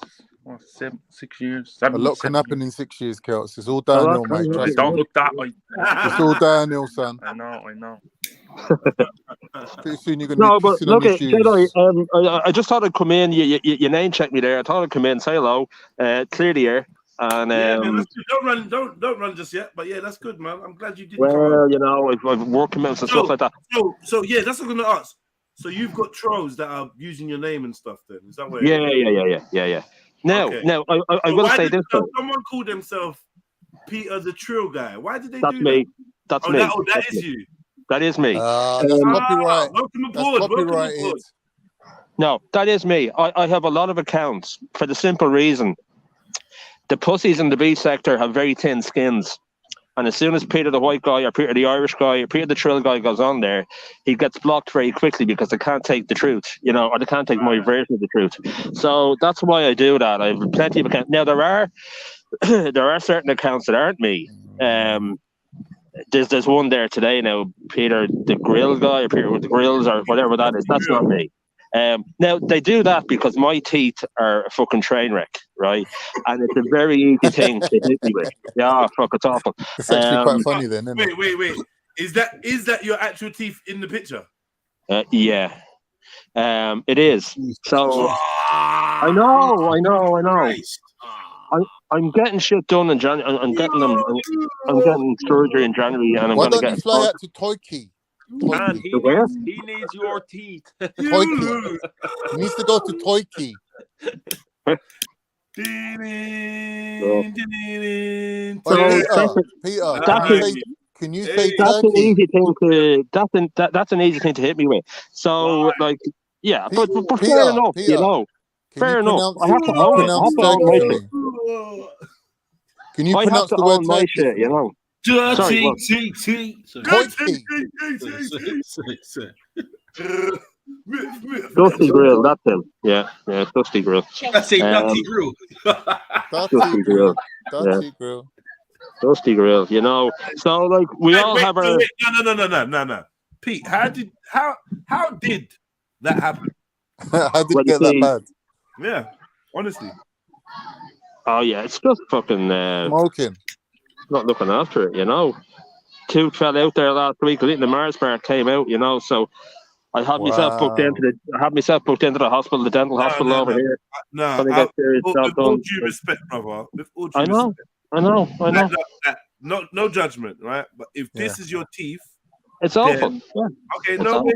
6 years? A lot can happen in 6 years, Kels. It's all downhill, mate. Trust me. Don't look that. It's all downhill, son. I know. Pretty soon you're going to No, be but pissing look on your at shoes. Jedi. I just thought I'd come in. You name check me there. I thought I'd come in, say hello, clear the air, and Yeah, man, that's good. Don't run just yet. But yeah, that's good, man. I'm glad you did. well, I've worked commitments and stuff like that. So yeah, that's what I'm gonna ask. So you've got trolls that are using your name and stuff. Then is that where? Yeah. Now, Okay. I will say this. Though. Someone called themselves Peter the Trill guy. Why did they That's do me. that? That's me. That is you. That is me. That's copyright. Welcome That's aboard. copyrighted. No, that is me. I have a lot of accounts for the simple reason the pussies in the B sector have very thin skins. And as soon as Peter the white guy or Peter the Irish guy or Peter the Trill guy goes on there, he gets blocked very quickly because they can't take the truth, or they can't take my version of the truth. So that's why I do that. I have plenty of accounts. Now, there are certain accounts that aren't me. There's one there today now, Peter the Grill guy or Peter with the Grills or whatever that is. That's not me. Now, they do that because my teeth are a fucking train wreck, right? And it's a very easy thing to hit me with. Yeah, fuck, it's awful. It's actually quite funny then, isn't it? Wait. Is that your actual teeth in the picture? Yeah. It is. So, I know. I'm getting shit done in January. I'm getting them. I'm getting surgery in January, and I'm Why going to don't get. you fly out to Toiki? Man, he needs your teeth. Toiki. He needs to go to Toiki. Peter, can you say that's an Turkey? easy thing to that's an easy thing to hit me with. So but fair enough, fair enough. I have to own it. I have to own my shit. Can you I have pronounce to the word own my Turkey? shit, Sorry, what? Dusty Grill, that's him. Yeah, Dusty Grill. That's a Dusty Grill. Dusty Grill. Dusty Grill. Dusty Grill, So like we all have our No. Pete, how did that happen? How did it get that bad? Yeah, honestly. Oh yeah, it's just fucking smoking. Not looking after it, Tooth fell out there last week. I think the Mars bar came out, so I had myself booked into the hospital, the dental hospital over here. No, with all due respect, brother. With all due respect. I know. No judgment, right? But if this is your teeth, it's awful. Yeah. Okay, wait.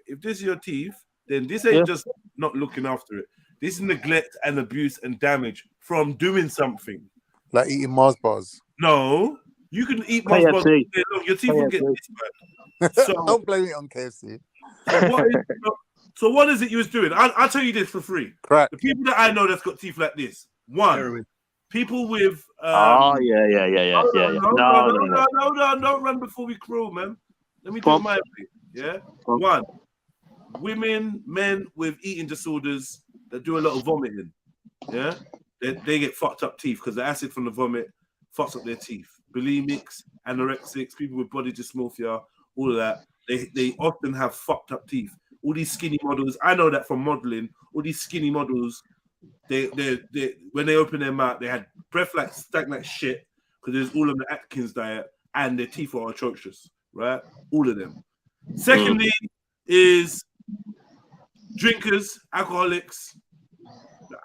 If this is your teeth, then this ain't just not looking after it. This is neglect and abuse and damage from doing something. Like eating Mars bars. No, you can eat Mars bars. Your teeth will get this bad. So, don't blame it on KFC. So what is it you was doing? I'll tell you this for free. Crack. The people that I know that's got teeth like this. One, people with yeah. No, don't run before we crawl, man. Let me do my thing. Yeah. One, women, men with eating disorders that do a lot of vomiting. Yeah. They get fucked up teeth because the acid from the vomit fucks up their teeth. Bulimics, anorexics, people with body dysmorphia, all of that. They often have fucked up teeth. all these skinny models. I know that from modeling. All these skinny models, they when they open their mouth, they had breath like stank like shit because there's all of the Atkins diet and their teeth are atrocious, right? All of them. Secondly, is drinkers, alcoholics.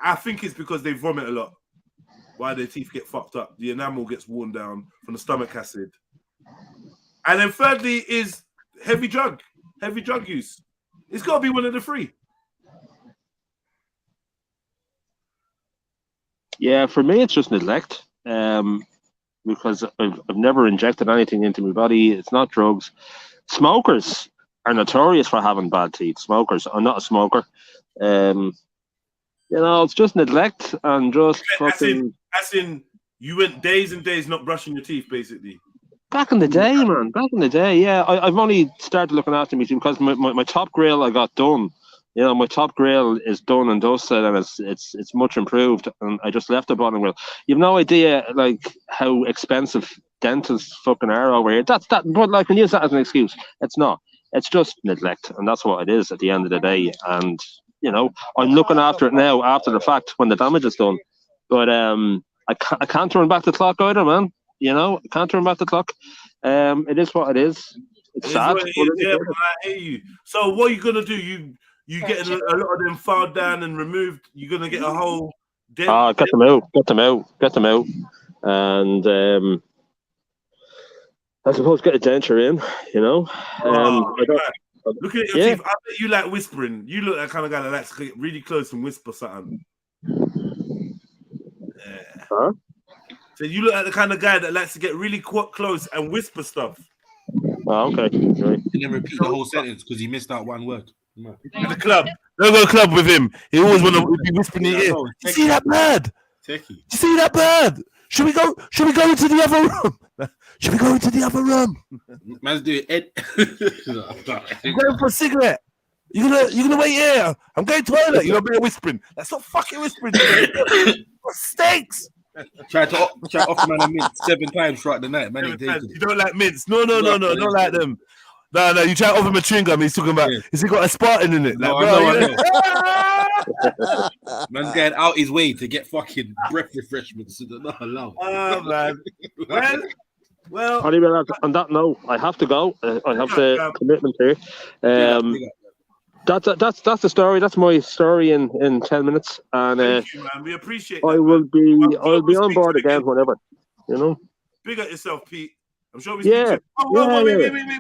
I think it's because they vomit a lot. Why their teeth get fucked up. The enamel gets worn down from the stomach acid. And then thirdly is heavy drug use. It's got to be one of the three. Yeah, for me, it's just neglect. Because I've never injected anything into my body. It's not drugs. Smokers are notorious for having bad teeth. Smokers. I'm not a smoker. You know, it's just neglect and just fucking. As in, you went days and days not brushing your teeth, basically. Back in the day, man. Back in the day, yeah. I've only started looking after me because my top grill I got done. You know, my top grill is done and dusted, and it's much improved. And I just left the bottom grill. You've no idea like how expensive dentists fucking are over here. That's that. But like, can use that as an excuse. It's not. It's just neglect, and that's what it is at the end of the day. And you know, I'm looking after it now after the fact when the damage is done. But I can't turn back the clock either, man. You know, I can't turn back the clock. It is what it is. It's sad. But I hear you. So what are you gonna do? You getting a lot of them filed down and removed. You're gonna get a whole. Get them out, and I suppose get a denture in. You know. Look at your teeth. I bet you like whispering. You look like the kind of guy that likes to get really close and whisper something. Yeah. Huh? So you look like the kind of guy that likes to get really close and whisper stuff. Oh, okay. Right. He didn't repeat the whole sentence because he missed out one word. At the club. Don't go to the club with him. He always want to be whispering in your ear. You see that bird? You see that bird? Should we go into the other room? Should we go into the other room? Man's doing Ed. I'm going for a cigarette. You're gonna wait here. I'm going to the toilet. You're gonna be whispering. That's not fucking whispering. What stinks? Try to offer man a mint 7 times throughout the night. Man, you don't like mints. No, don't like them. No, you try to offer him a chewing gum. He's talking about, has he got a Spartan in it? Like, I know. Man's going out his way to get fucking breath refreshments. So they're not allowed. Oh, man. Well, on that note, I have to go. I have the commitment here. That's the story. That's my story in 10 minutes. And thank you, man. We appreciate that, I'll be on board again whenever. You know. Big up yourself, Pete. I'm sure we speak to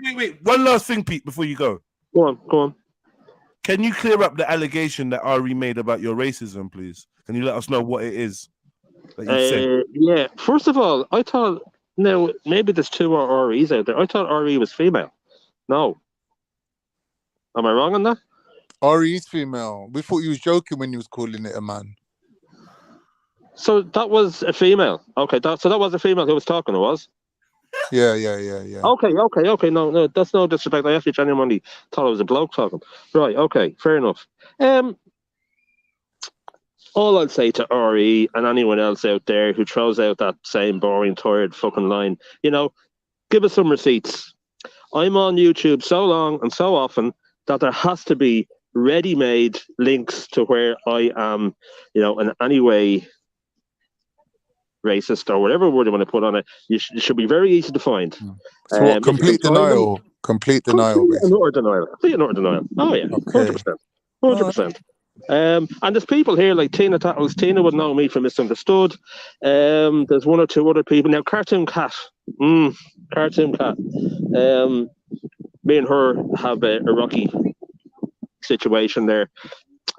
you. Wait. One last thing, Pete, before you go. Go on. Can you clear up the allegation that Ari made about your racism, please? Can you let us know what it is that you said? Yeah. First of all, I thought, now, maybe there's 2 REs out there. I thought RE was female. No. Am I wrong on that? RE is female. We thought you was joking when you was calling it a man. So that was a female. Okay, so that was a female who was talking, it was? Yeah. Okay. No, that's no disrespect. I actually genuinely thought it was a bloke talking. Right, okay, fair enough. All I'd say to RE and anyone else out there who throws out that same boring, tired fucking line, you know, give us some receipts. I'm on YouTube so long and so often that there has to be ready-made links to where I am, you know, in any way racist or whatever word you want to put on it. It should be very easy to find. So what, complete denial? Complete denial. Complete denial. Oh yeah, 100%. And there's people here like Tina Tattles. Tina would know me from Misunderstood. There's 1 or 2 other people now. Cartoon Cat. Cartoon Cat. Me and her have a rocky situation there.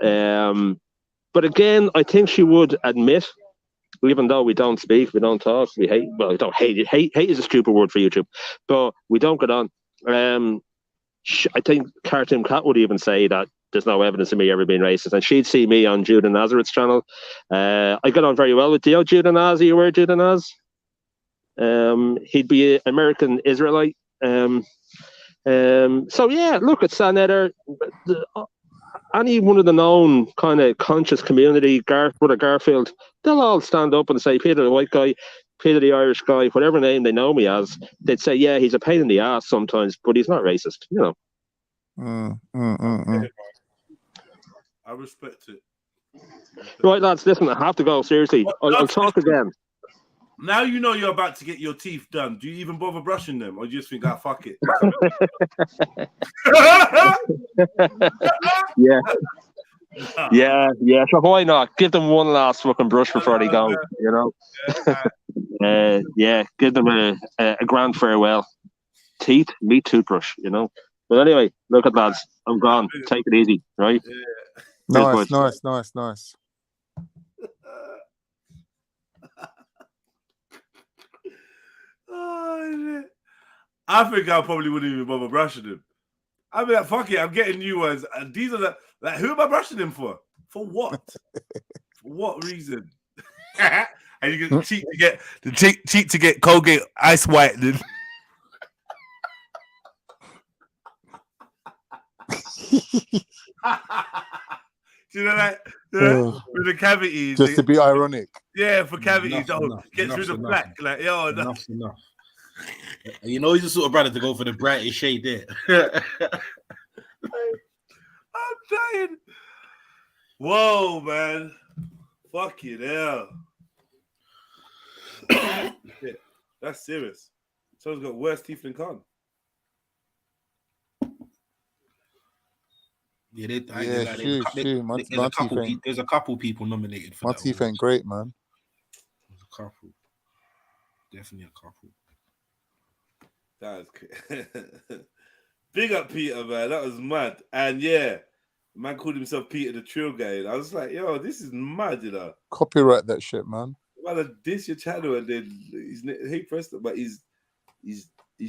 But again, I think she would admit, even though we don't speak, we don't talk, we hate. Well, we don't hate. Hate is a stupid word for YouTube, but we don't get on. I think Cartoon Cat would even say that there's no evidence of me ever being racist, and she'd see me on Judah Nazareth's channel. I got on very well with Judah Naz. Are you aware of Judah Naz? He'd be an American Israelite. So yeah, look at Sanetter. Any one of the known kind of conscious community, Brother Garfield, they'll all stand up and say, Peter the white guy, Peter the Irish guy, whatever name they know me as, they'd say, yeah, he's a pain in the ass sometimes, but he's not racist, you know. I respect it. Right, lads, listen, I have to go. Seriously, I'll talk again. Now you know you're about to get your teeth done. Do you even bother brushing them, or do you just think, ah, fuck it? Yeah. So why not? Give them one last fucking brush before they go. You know. Yeah. Give them a grand farewell. Teeth, meat, toothbrush. You know. But anyway, look at lads. I'm gone. Take it easy, right? Yeah. Nice. Oh, shit. I think I probably wouldn't even bother brushing them. I'd be like, fuck it, I'm getting new ones. And these are who am I brushing them for? For what? For what reason? And you can cheat to get Colgate ice whitening. Do you know that? With the cavities. Just to be ironic. Yeah, for cavities. Get through the black. Like, yo, enough. You know, he's the sort of brother to go for the brightest shade there. I'm dying. Whoa, man. Fucking hell. Shit. That's serious. Someone's got worse teeth than Khan. Yeah, there's a couple people nominated for my that. teeth ain't great, man. There's a couple. Definitely a couple. That was big up Peter, man. That was mad. And yeah, man called himself Peter the Trill guy. And I was like, yo, this is mad, you know. Copyright that shit, man. Man, this your channel, and then he pressed it, but he's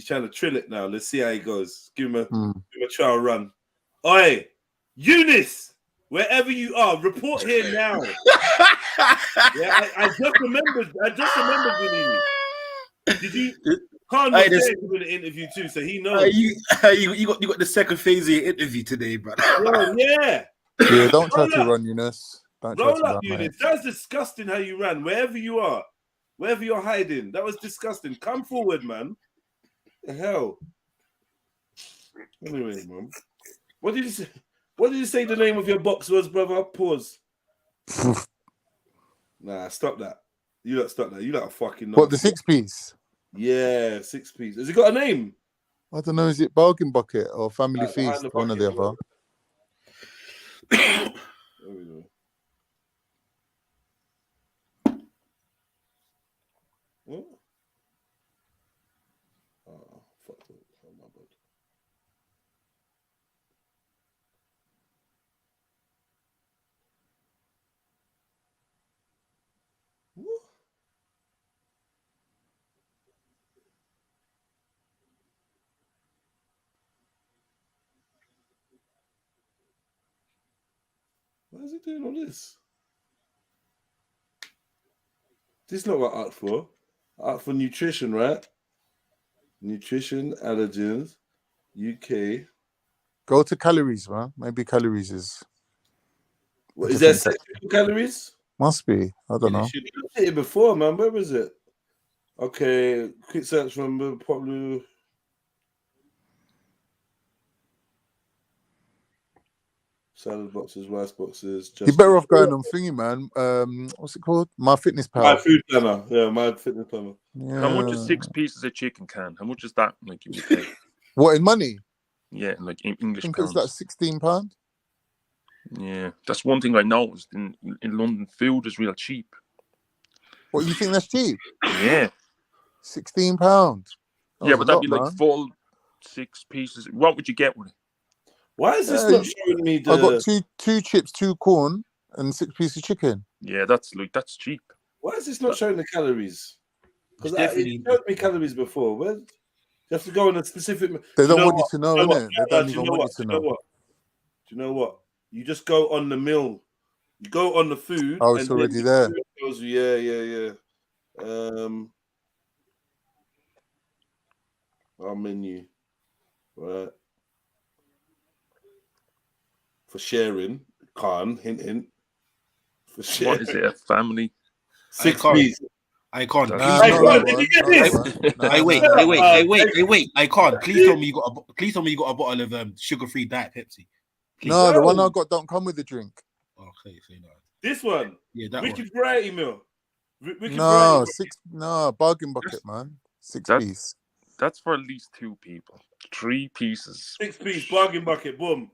trying to trill it now. Let's see how he goes. Give him a trial run. Oi, Eunice, wherever you are, report here now. Yeah, I just remembered, Vinny. Did you? Khan was there doing the interview too, so he knows. You got the second phase of your interview today, brother. Yeah. Yeah, don't try to run, Eunice. Roll up, Eunice. That's disgusting how you ran. Wherever you are, wherever you're hiding, that was disgusting. Come forward, man. The hell. Anyway, man. What did you say? What did you say the name of your box was, brother? Pause. Nah, stop that. You don't stop that. You don't fucking know. What, the 6-piece? Yeah, 6-piece. Has it got a name? I don't know. Is it Bargain Bucket or Family Feast? One or the other. There we go. What? Oh, fuck it. Oh, my bad. What? Why is he doing all this? This is not what art for. Art for nutrition, right? Nutrition, allergens, UK. Go to calories, man. Maybe calories is. What, is there set calories? Must be. I don't know. You looked at it before, man. Where was it? Okay, quick search from probably. Salad boxes, rice boxes. You're better off going on thingy, man. What's it called? My Fitness Pal. My food planner. Yeah, my fitness planner. Yeah. How much is 6 pieces of chicken can? How much is that? Like you pay? What, in money? Yeah, like in English I think pounds. it's like £16. Yeah, that's one thing I noticed in London. Food is real cheap. What, you think that's cheap? Yeah. £16. Yeah, but that'd be like full 6 pieces. What would you get with it? Why is this not showing me the... I got two chips, 2 corn, and 6 pieces of chicken. Yeah, that's cheap. Why is this not showing the calories? Because it showed me calories before. Where you have to go on a specific... They don't want you to know, innit? They don't even want you to know. Do you know what? You just go on the meal. You go on the food. Oh, it's already there. Yeah. Our menu. Right. For sharing. Khan, hint. For sharing. What is it? A family? 6 pieces. I can't. Nah, Please not tell me. that Did one. you get Not that this? one. Nah, Hey, wait, nah, hey, nah, wait, nah. hey, wait, hey, wait. I can't. Please tell me you got a. Please tell me you got a bottle of sugar-free Diet Pepsi. Please. No, the one I No. got don't come with the drink. Okay, so no. This one. Yeah, that Wicked Variety Meal. Wicked No, Variety. bargain bucket, man. Six That- piece. That's for at least 2 people. 3 pieces. 6-piece bargain bucket. Boom.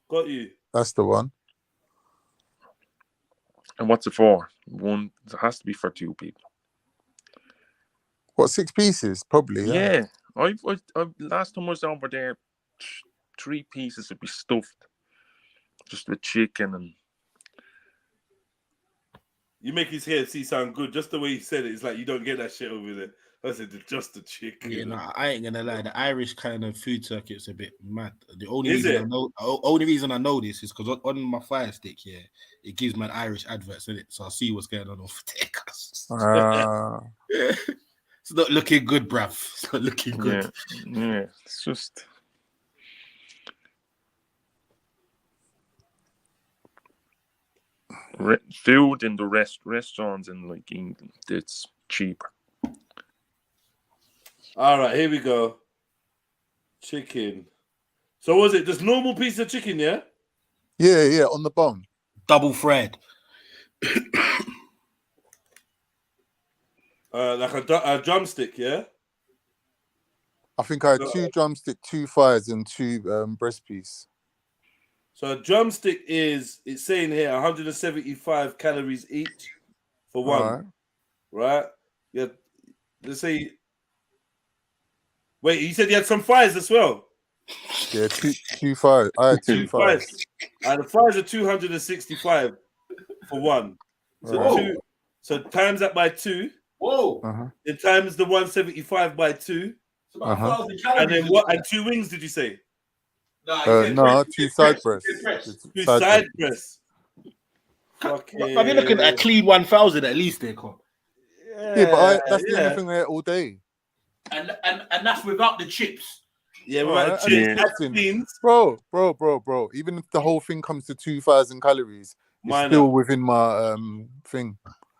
Got you. That's the one. And what's it for? One. It has to be for 2 people. What, 6 pieces? Probably, yeah. Yeah. I last time I was over there, 3 pieces would be stuffed, just with chicken and. You make his KFC sound good. Just the way he said it, it's like you don't get that shit over there. I said just the chicken. Yeah, no, I ain't gonna lie. The Irish kind of food circuit's a bit mad. The only Is reason it? only reason I know this is because on my Fire Stick, yeah, it gives man Irish adverts in it, so I see what's going on over there. It's not looking good, bruv. It's not looking good. Yeah. It's just. Food in the restaurants in like England, it's cheaper. All right, here we go. Chicken. So was it just normal piece of chicken, yeah? Yeah, on the bone. Double fried. Like a drumstick, yeah? I think I had 2 drumstick, 2 thighs, and 2 breast piece. So a drumstick it's saying here 175 calories each for one. Right? Yeah. Let's say. Wait, you said you had some thighs as well? Yeah, 2 thighs. I had 2 thighs. The thighs are 265 for one. So so times that by 2. Whoa. Then times the 175 by 2. It's about 1,000 calories. And then what? And 2 wings, did you say? No, 2 side breasts. 2 side breasts. Okay. I've been looking at a clean 1,000 at least there, Con. Yeah, but that's the only thing I ate all day. And that's without the chips. Yeah, without the chips. Bro. Even if the whole thing comes to 2,000 calories, it's still within my thing.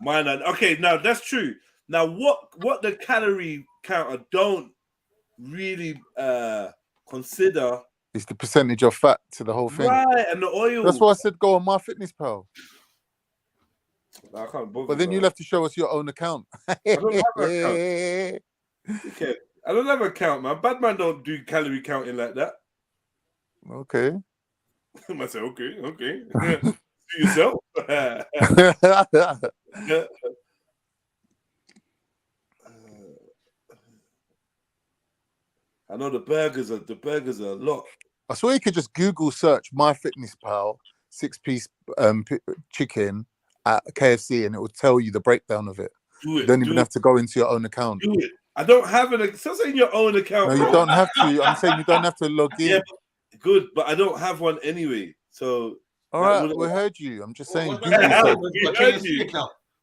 Okay, now that's true. Now what the calorie counter don't really consider is the percentage of fat to the whole thing. Right, and the oil. That's why I said go on MyFitnessPal. I can't bother. But then you'll have to show us your own account. I don't have an account. Okay. I don't have an account, man. Bad man don't do calorie counting like that. Okay. I say, okay. Do yourself. I know the burgers are a lot. I swear you could just Google search MyFitnessPal 6-piece chicken at KFC and it will tell you the breakdown of it. Do it. You don't even have to go into your own account. Do it. I don't have an. Still saying your own account. No, you don't have to. I'm saying you don't have to log in. Yeah, good, but I don't have one anyway. So all right, we heard you. I'm just saying. We heard you.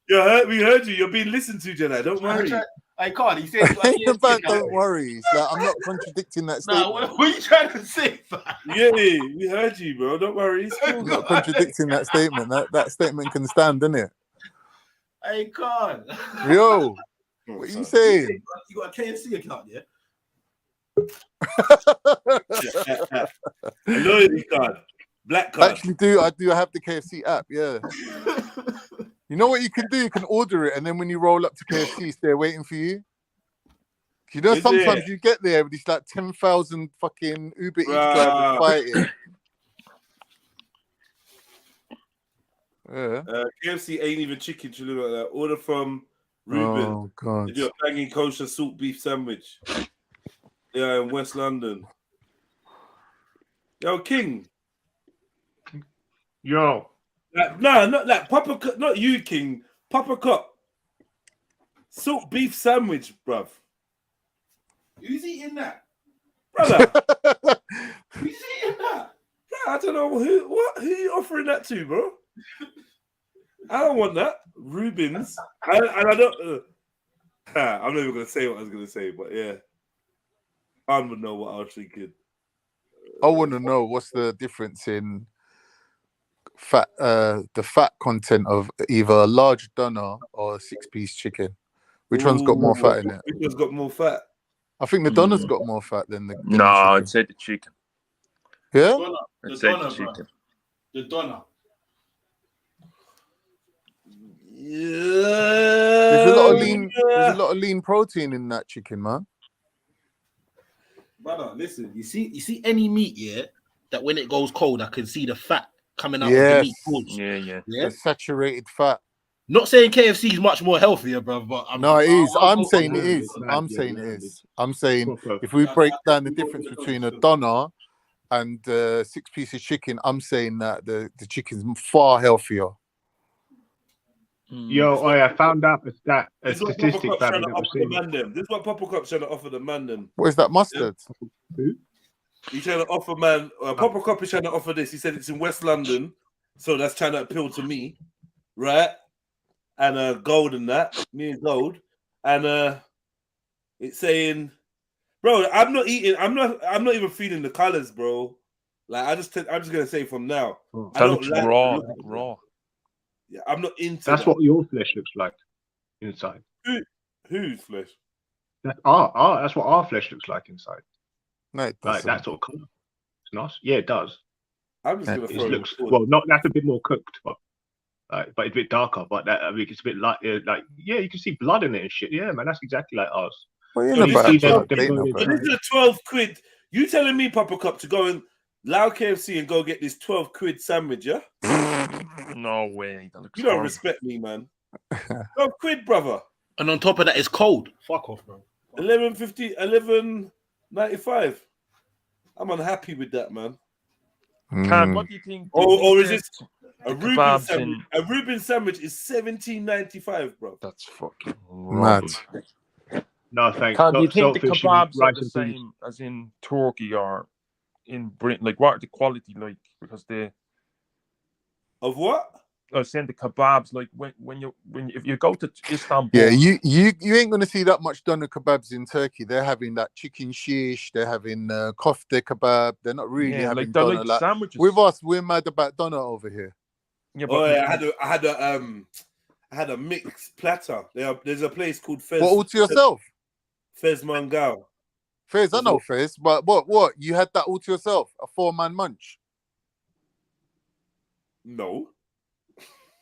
We heard you. You're being listened to, Jedi. Don't worry. I can't. He said, don't worry. It's like, I'm not contradicting that statement. What are you trying to say? Yeah, we heard you, bro. Don't worry. I'm not contradicting that statement. That statement can stand, doesn't it? I can't. Yo, what are you saying? You got a KFC account, yeah? A loyalty card. Black card. Actually, I do have the KFC app, yeah. You know what you can do? You can order it, and then when you roll up to KFC, it's there waiting for you. You know, sometimes you get there with these like 10,000 fucking Uber Eats drivers fighting. Yeah. KFC ain't even chicken. To look like that. Order from Ruben. Oh God. They do a banging kosher salt beef sandwich. Yeah, in West London. Yo, King. Yo. No, not that. Papa, not you, King. Papa Cop. Salt beef sandwich, bruv. Who's eating that? Brother. Who's eating that? I don't know who you offering that to, bro. I don't want that. Rubens. And I don't. I'm never gonna say what I was gonna say, but yeah, I would know what I was thinking. I want to know what's the difference in fat, the fat content of either a large doner or a 6-piece chicken. Which one's got more fat in it? Which one's got more fat? I think the doner's got more fat than the No, I'd say the chicken. Yeah? I'd say the chicken. The doner. There's a lot of lean. There's a lot of lean protein in that chicken, man. Brother, listen. You see any meat, yeah, that when it goes cold, I can see the fat coming out of the Yes. meat. Pulse. Yeah. The saturated fat. Not saying KFC is much more healthier, bro, but No, it is. I'll I'm go saying for it is. it. I'm saying it is. I'm saying if we break down the difference between a doner and 6 pieces chicken, I'm saying that the chicken's far healthier. Yo, I found out a statistic This that is what Papa Cup's trying to offer the man them. What is that, mustard? Who? He's trying to offer man. Papa Cup is trying to offer this. He said it's in West London, so that's trying to appeal to me, right? And gold and that, me and gold, and it's saying, bro, I'm not even feeling the colors, bro. Like I'm just gonna say from now, I That don't looks like raw. Yeah, I'm not into. That's what your flesh looks like inside. Whose flesh? That's what our flesh looks like inside. No, it doesn't. Like that sort of color. It's nice. Yeah, it does. I'm just gonna throw looks well. Not that's a bit more cooked, but it's a bit darker. But that it's a bit like you can see blood in it and shit. Yeah, man, that's exactly like ours. What are So you this about? is a 12 quid. You telling me, Papa Cup, to go and allow KFC and go get this 12 quid sandwich, yeah? No way. That looks You don't horrible. respect me, man. 12 quid, brother. And on top of that, it's cold. Fuck off, bro. 11.95. I'm unhappy with that, man. Cam, what do you think? Or is it a Reuben kebabs sandwich? A Reuben sandwich is 17.95, bro. That's fucking mad. No, thanks. Cam, do you think the Selfish and kebabs are rice the and beans. same as in Turkey or in Britain? Like, what are the quality like? Because of what? I was saying the kebabs, like if you go to Istanbul, Yeah, you ain't gonna see that much doner kebabs in Turkey. They're having that chicken shish. They're having kofte kebab. They're not really having they're doner. like sandwiches. With us, we're mad about doner over here. Yeah, but I had a mixed platter. There's a place called Fez. What, all to yourself? Fez Mangal. Fez, I know Fez, but what? You had that all to yourself? A 4-man munch? No.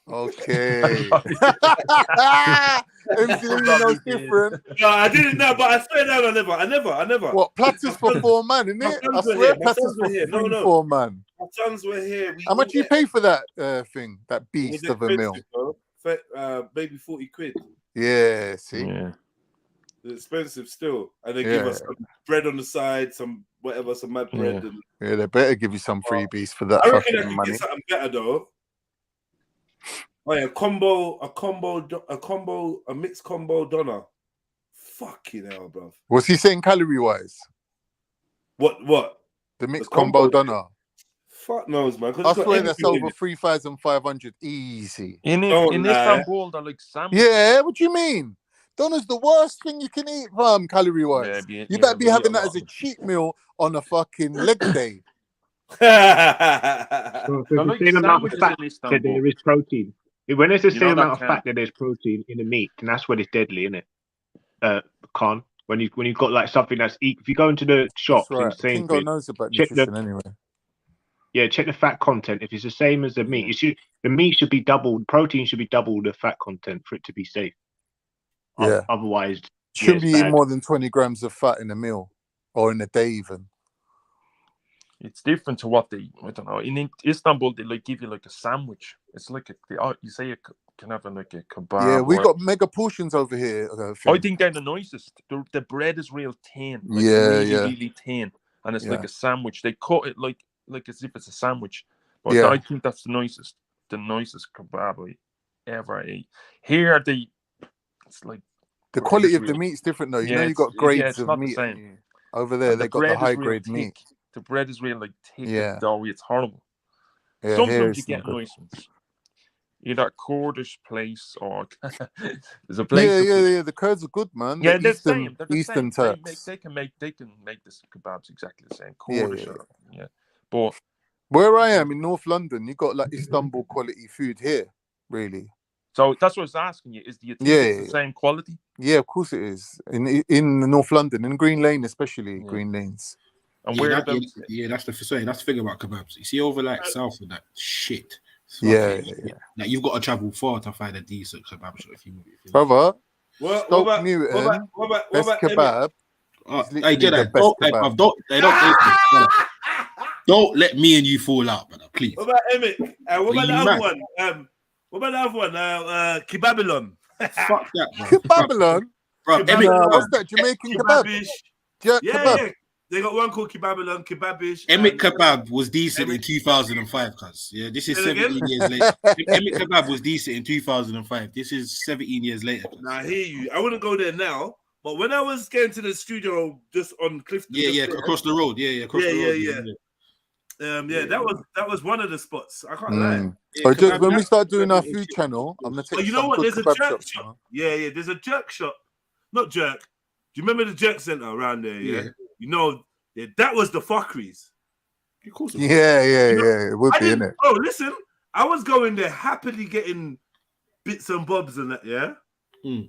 Okay. MCU knows different. No, I didn't know, but I swear down, I never. What, platters for 4 man, innit? I swear platters for 4 man. My sons were here. How much you pay for that thing? That beast of a meal? Maybe 40 quid. Yeah, see? Yeah. It's expensive still. And they give us some bread on the side, some whatever, some mad bread. Yeah, they better give you some freebies for that I reckon I fucking could money. get something better though. Oh yeah, a mixed combo doner. Fucking hell, bro. What's he saying calorie wise? What? The mixed combo doner. Fuck knows, man. I swear that's over 3,500 easy. In Istanbul, they're like sandwiches. Yeah, what do you mean? Doner's the worst thing you can eat, calorie wise. You better be having that as a cheat meal on a fucking leg day. So it's the same amount of fat that there is protein. When it's the same amount of fat that there's protein in the meat, and that's when it's deadly, isn't it? Con. When you've got like something that's if you go into the shop, Right. Kingo knows about nutrition anyway. Yeah, check the fat content. If it's the same as the meat, the meat should be doubled. Protein should be double the fat content for it to be safe. Yeah. Otherwise, shouldn't be eating more than 20 grams of fat in a meal or in a day even. It's different to what I don't know. In Istanbul, they like give you like a sandwich. It's like you say you can have like a kebab. Yeah, we got mega portions over here. I think they're the nicest. The bread is real thin. Like really thin, and it's like a sandwich. They cut it like as if it's a sandwich. But I think that's the nicest kebab I ever ate. Here it's like the quality of the meat's different though. You know, you got grades of meat. Over there, they got the high grade meat. The bread is really like thick and doughy. It's horrible. Yeah, sometimes you get nice ones. Either a Kurdish place or there's a place. Yeah. The Kurds are good, man. Yeah, they're Eastern, the same. Eastern Turks. They can make this kebabs exactly the same. Kurdish, yeah. But where I am in North London, you got like Istanbul quality food here, really. So that's what I was asking you. Do you think it's the same quality? Yeah, of course it is. In North London, in Green Lane especially, Green Lanes. And that's the thing about kebabs. You see over like south of that shit. Yeah. Like you've got to travel far to find a decent kebab shop. If you Brother, what Stoke about Newton, what best about kebab. I get that. Don't let me and you fall out, brother. Please. What about Emmett? What about the other one? What about the other one? Kebabilon. Fuck that, bro. Kebabilon? Bro, what's that? Jamaican kebab? Yeah, kebab. Yeah. They got one called Kebabilon, Kebabish. Emmett Kebab was decent in 2005, cuz. Yeah, this is 17 years later. Emmett Kebab was decent in 2005. This is 17 years later. Nah, I hear you. I wouldn't go there now. But when I was getting to the studio just on Clifton, across the road. Across the road. That was one of the spots. I can't lie. Yeah, when we start doing our food channel, I'm gonna take. You know what? There's a jerk shop. Yeah. There's a jerk shop. Not jerk. Do you remember the jerk center around there? Yeah. You know, that was the fuckeries. Of course. Yeah. It would be, innit? Oh, listen, I was going there happily getting bits and bobs and that. Yeah.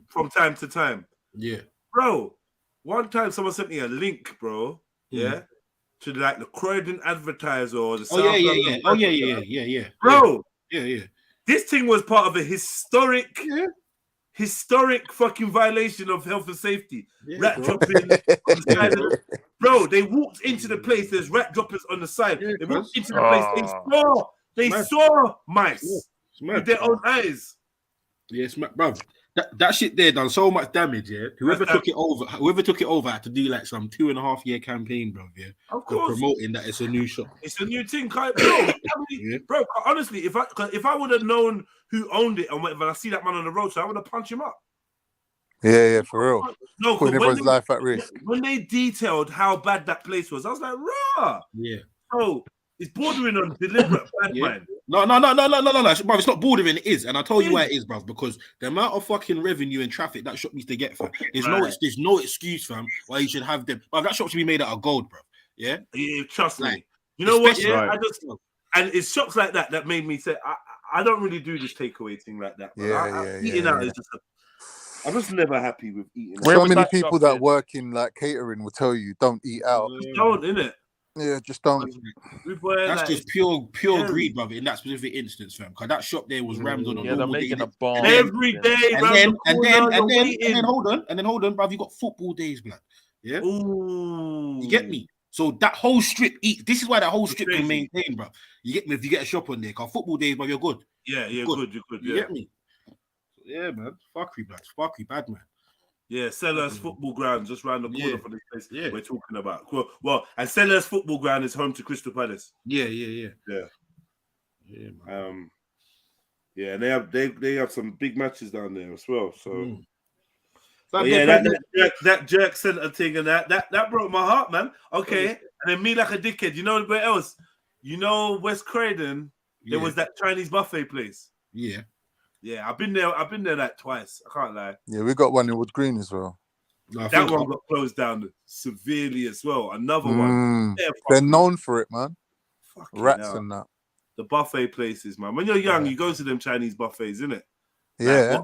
From time to time. Yeah. Bro, one time someone sent me a link, bro. Yeah. To like the Croydon Advertiser or the yeah. Bro. Yeah. This thing was part of a historic fucking violation of health and safety. Rat dropping on the side of bro, they walked into the place, there's rat droppers on the side. They walked into the place, they saw mice with their own eyes. Yes, bro. That shit there done so much damage, yeah. Whoever took it over had to do like some 2.5 year campaign, bro. Yeah, of course, promoting that it's a new shop. It's a new thing, bro. Honestly, if I would have known who owned it and whatever, I see that man on the road, so I would have punched him up. Yeah, for real. No, putting everyone's life at risk. When they detailed how bad that place was, I was like, rah. Yeah. Bro, it's bordering on deliberate bad mind. No, bro, it's not bordering, it is. And I'll tell you why it is, bro, because the amount of fucking revenue and traffic that shop needs to get, fam. There's no excuse, fam, why you should have them. But that shop should be made out of gold, bro. Yeah? Trust me. You know what? Yeah, and it's shops like that made me say, I don't really do this takeaway thing like that. Eating out is just I'm just never happy with eating. So many people that work in like catering will tell you don't eat out. Just don't, innit? Yeah, just don't. That's just pure greed, brother. In that specific instance, fam. Because that shop there was rammed on. Yeah, they're making a bomb every day. And then hold on, bruv. You got football days, blood. Yeah. Ooh. You get me? So that whole strip, this is why that whole strip can maintain, bruv. You get me? If you get a shop on there, because football days, bruv, you're good. Yeah, you're good. You get me? Yeah, man. Fuckery, blood. Fuckery, bad man. Yeah, Sellers Football Ground just round the corner from this place we're talking about. Well, and Sellers Football Ground is home to Crystal Palace. Yeah, man. Yeah, and they have some big matches down there as well. So, that jerk center thing and that broke my heart, man. Okay, and then me like a dickhead. You know where else? You know West Croydon. There was that Chinese buffet place. Yeah. Yeah, I've been there like twice. I can't lie. Yeah, we got one in Wood Green as well. That one got closed down severely as well. Another one. They're known for it, man. Fucking Rats hell. and that. The buffet places, man. When you're young, you go to them Chinese buffets, innit? Yeah.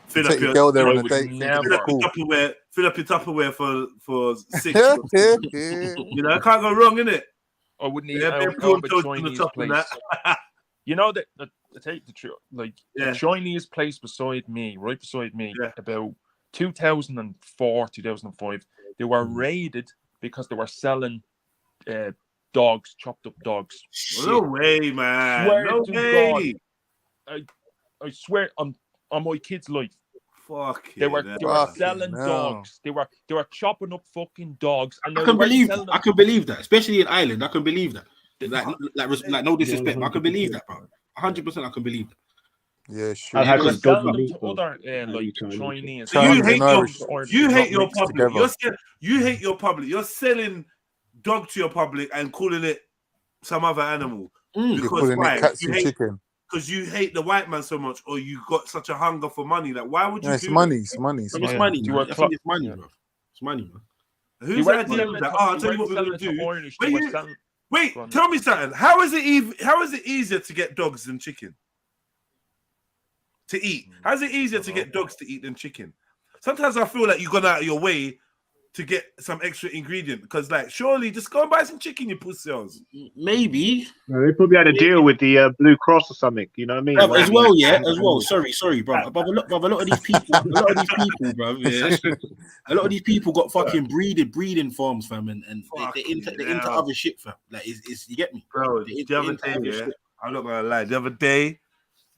Fill take up your girl there on a date. Fill up your Tupperware for 6. You know, I can't go wrong, innit? I wouldn't eat out of a Chinese place. You know that to take the truth, like the Chinese place right beside me, about 2004, 2005, they were raided because they were selling dogs, chopped up dogs. No way, man. No way. God, I swear on my kid's life. They were selling dogs. They were chopping up fucking dogs. And I can believe that, especially in Ireland. I can believe that. Like no disrespect, but I can believe that, bro. 100%, I can believe that. Yeah, sure. I had selling to other like Chinese. So you hate your public. You hate your public. You're selling dog to your public and calling it some other animal because why? Cats and chicken. Because you hate the white man so much, or you got such a hunger for money. Like, why would you? It's money. It's money. It's money. I think it's money, bro. It's money, man. Whose idea was that? I'll tell you what we're gonna do. Wait, tell me something. How is it easier to get dogs than chicken? to eat? How's it easier to get dogs to eat than chicken? Sometimes I feel like you've gone out of your way to get some extra ingredient because, like, surely just go and buy some chicken, you pussy. Maybe. No, they probably had a deal with the Blue Cross or something. You know what I mean? Bruv, as well, yeah, as well. Sorry, bro. But a lot of these people, bro. Yeah, a lot of these people got fucking breeding farms, fam, and they into other shit, fam. Like, it's you get me, bro. The other day, yeah, I'm not gonna lie. The other day,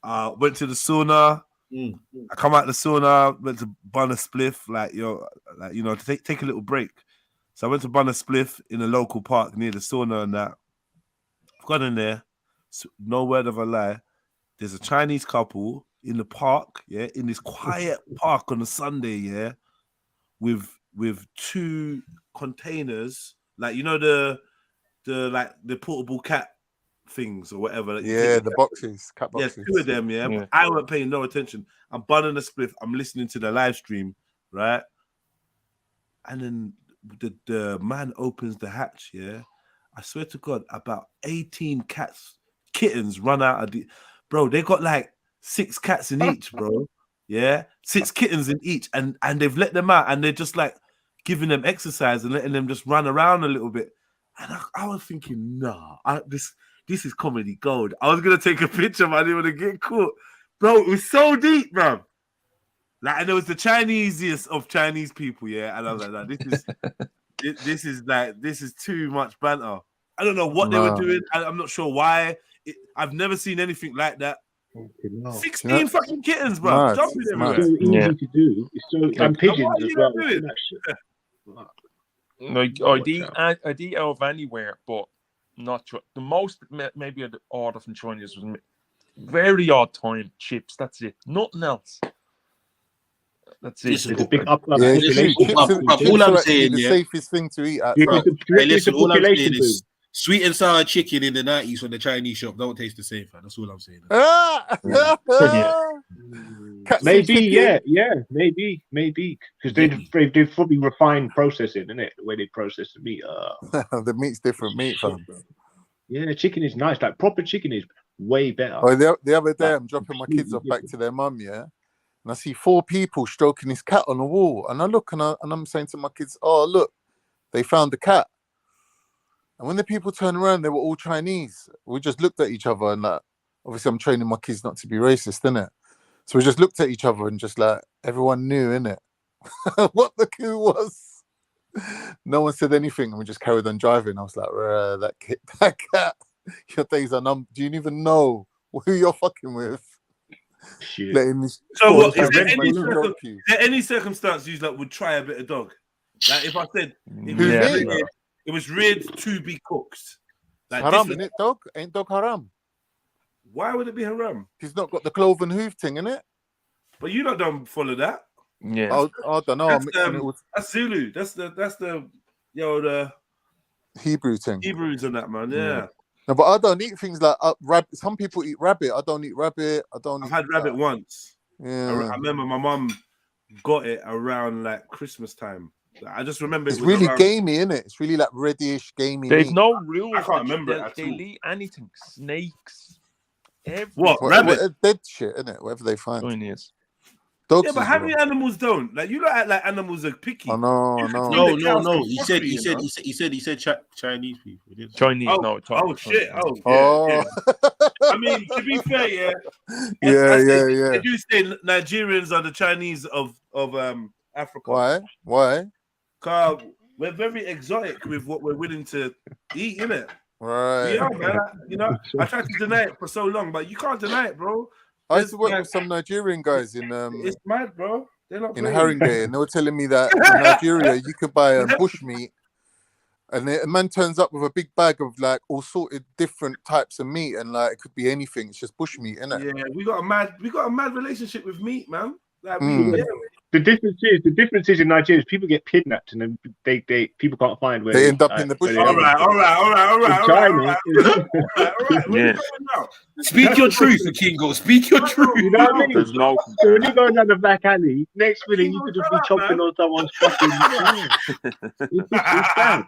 went to the sauna. I come out the sauna, went to bun a spliff, like you know, to take a little break. So I went to bun a spliff in a local park near the sauna and that. I've gone in there, no word of a lie. There's a Chinese couple in the park, yeah, in this quiet park on a Sunday, yeah, with 2 containers, like you know the portable cat things or whatever. Yeah, the boxes, cat boxes. Yeah, 2 of them, yeah. But I weren't paying no attention. I'm bunning a spliff. I'm listening to the live stream, right? And then the man opens the hatch, yeah. I swear to God, about 18 kittens run out of the... Bro, they got like 6 cats in each, bro. Yeah? 6 kittens in each. And they've let them out and they're just like giving them exercise and letting them just run around a little bit. And I was thinking, nah, this is comedy gold. I was gonna take a picture, but I didn't want to get caught. Bro, it was so deep, bro. Like, and it was the Chinesiest of Chinese people, yeah. And I was like, nah, this is too much banter. I don't know what they were doing. I'm not sure why. I've never seen anything like that. 16 fucking kittens, bro. Jumping everywhere. It's so easy to do. It's so and pigeons as well. Like I'd eat out of anywhere, but not the most maybe I'd order from Chinese was very odd time chips. That's it. Nothing else. That's it. It's a big up. All I'm saying, the safest thing to eat. Listen, all I'm saying is sweet and sour chicken in the 90s from the Chinese shop don't taste the same, fam. That's all I'm saying. Maybe, because they've probably refined processing, isn't it? The way they process the meat. The meat's different meat, fam. Yeah, chicken is nice. Like proper chicken is way better. Oh, the other day I'm dropping my kids off back to their mum, yeah, and I see 4 people stroking this cat on the wall, and I look and I'm saying to my kids, "Oh, look, they found the cat." And when the people turned around, they were all Chinese. We just looked at each other and like, obviously I'm training my kids not to be racist, innit? So we just looked at each other and just like, everyone knew, innit? What the coup was. No one said anything and we just carried on driving. I was like, that cat, your days are numbered. Do you even know who you're fucking with? Shit. So what, is there any circumstance you like would try a bit of dog? Like if I said it was reared to be cooked. Like haram, innit, dog? Ain't dog haram? Why would it be haram? He's not got the cloven hoof thing, innit? But you lot don't follow that. Yeah. I don't know. That's Zulu. That's the Hebrew thing. Hebrews on that, man. Yeah. No, but I don't eat things like rabbit. Some people eat rabbit. I don't eat rabbit. I've had rabbit once. Yeah. I remember my mum got it around like Christmas time. I just remember it's really gamey, isn't it? It's really like reddish, gamey. There's meat. no rules. I can't remember it at all. They'll eat anything. Snakes. What? Rabbit? Dead shit, isn't it? Whatever they find. Dogs, yeah, but how many animals don't? Like you don't act like animals are picky. No. He said Chinese people. Chinese, shit. Yeah. I mean, to be fair, yeah. They do say Nigerians are the Chinese of Africa. Why? Because we're very exotic with what we're willing to eat, innit? Right. Yeah, man. You know, I tried to deny it for so long, but you can't deny it, bro. I used to work with some Nigerian guys in it's mad, bro. They're not in Haringey, and they were telling me that in Nigeria you could buy bush meat, and a man turns up with a big bag of like all sorted different types of meat, and like it could be anything. It's just bush meat, innit? Yeah, we got a mad relationship with meat, man. Like, the difference is in Nigeria, people get kidnapped and then they people can't find where they end up in the bush. All right. Speak your truth, Kingo. Speak your truth. You know what I mean? There's no. So when you go down the back alley, next minute you could just be chopping on someone's fucking. It's sad.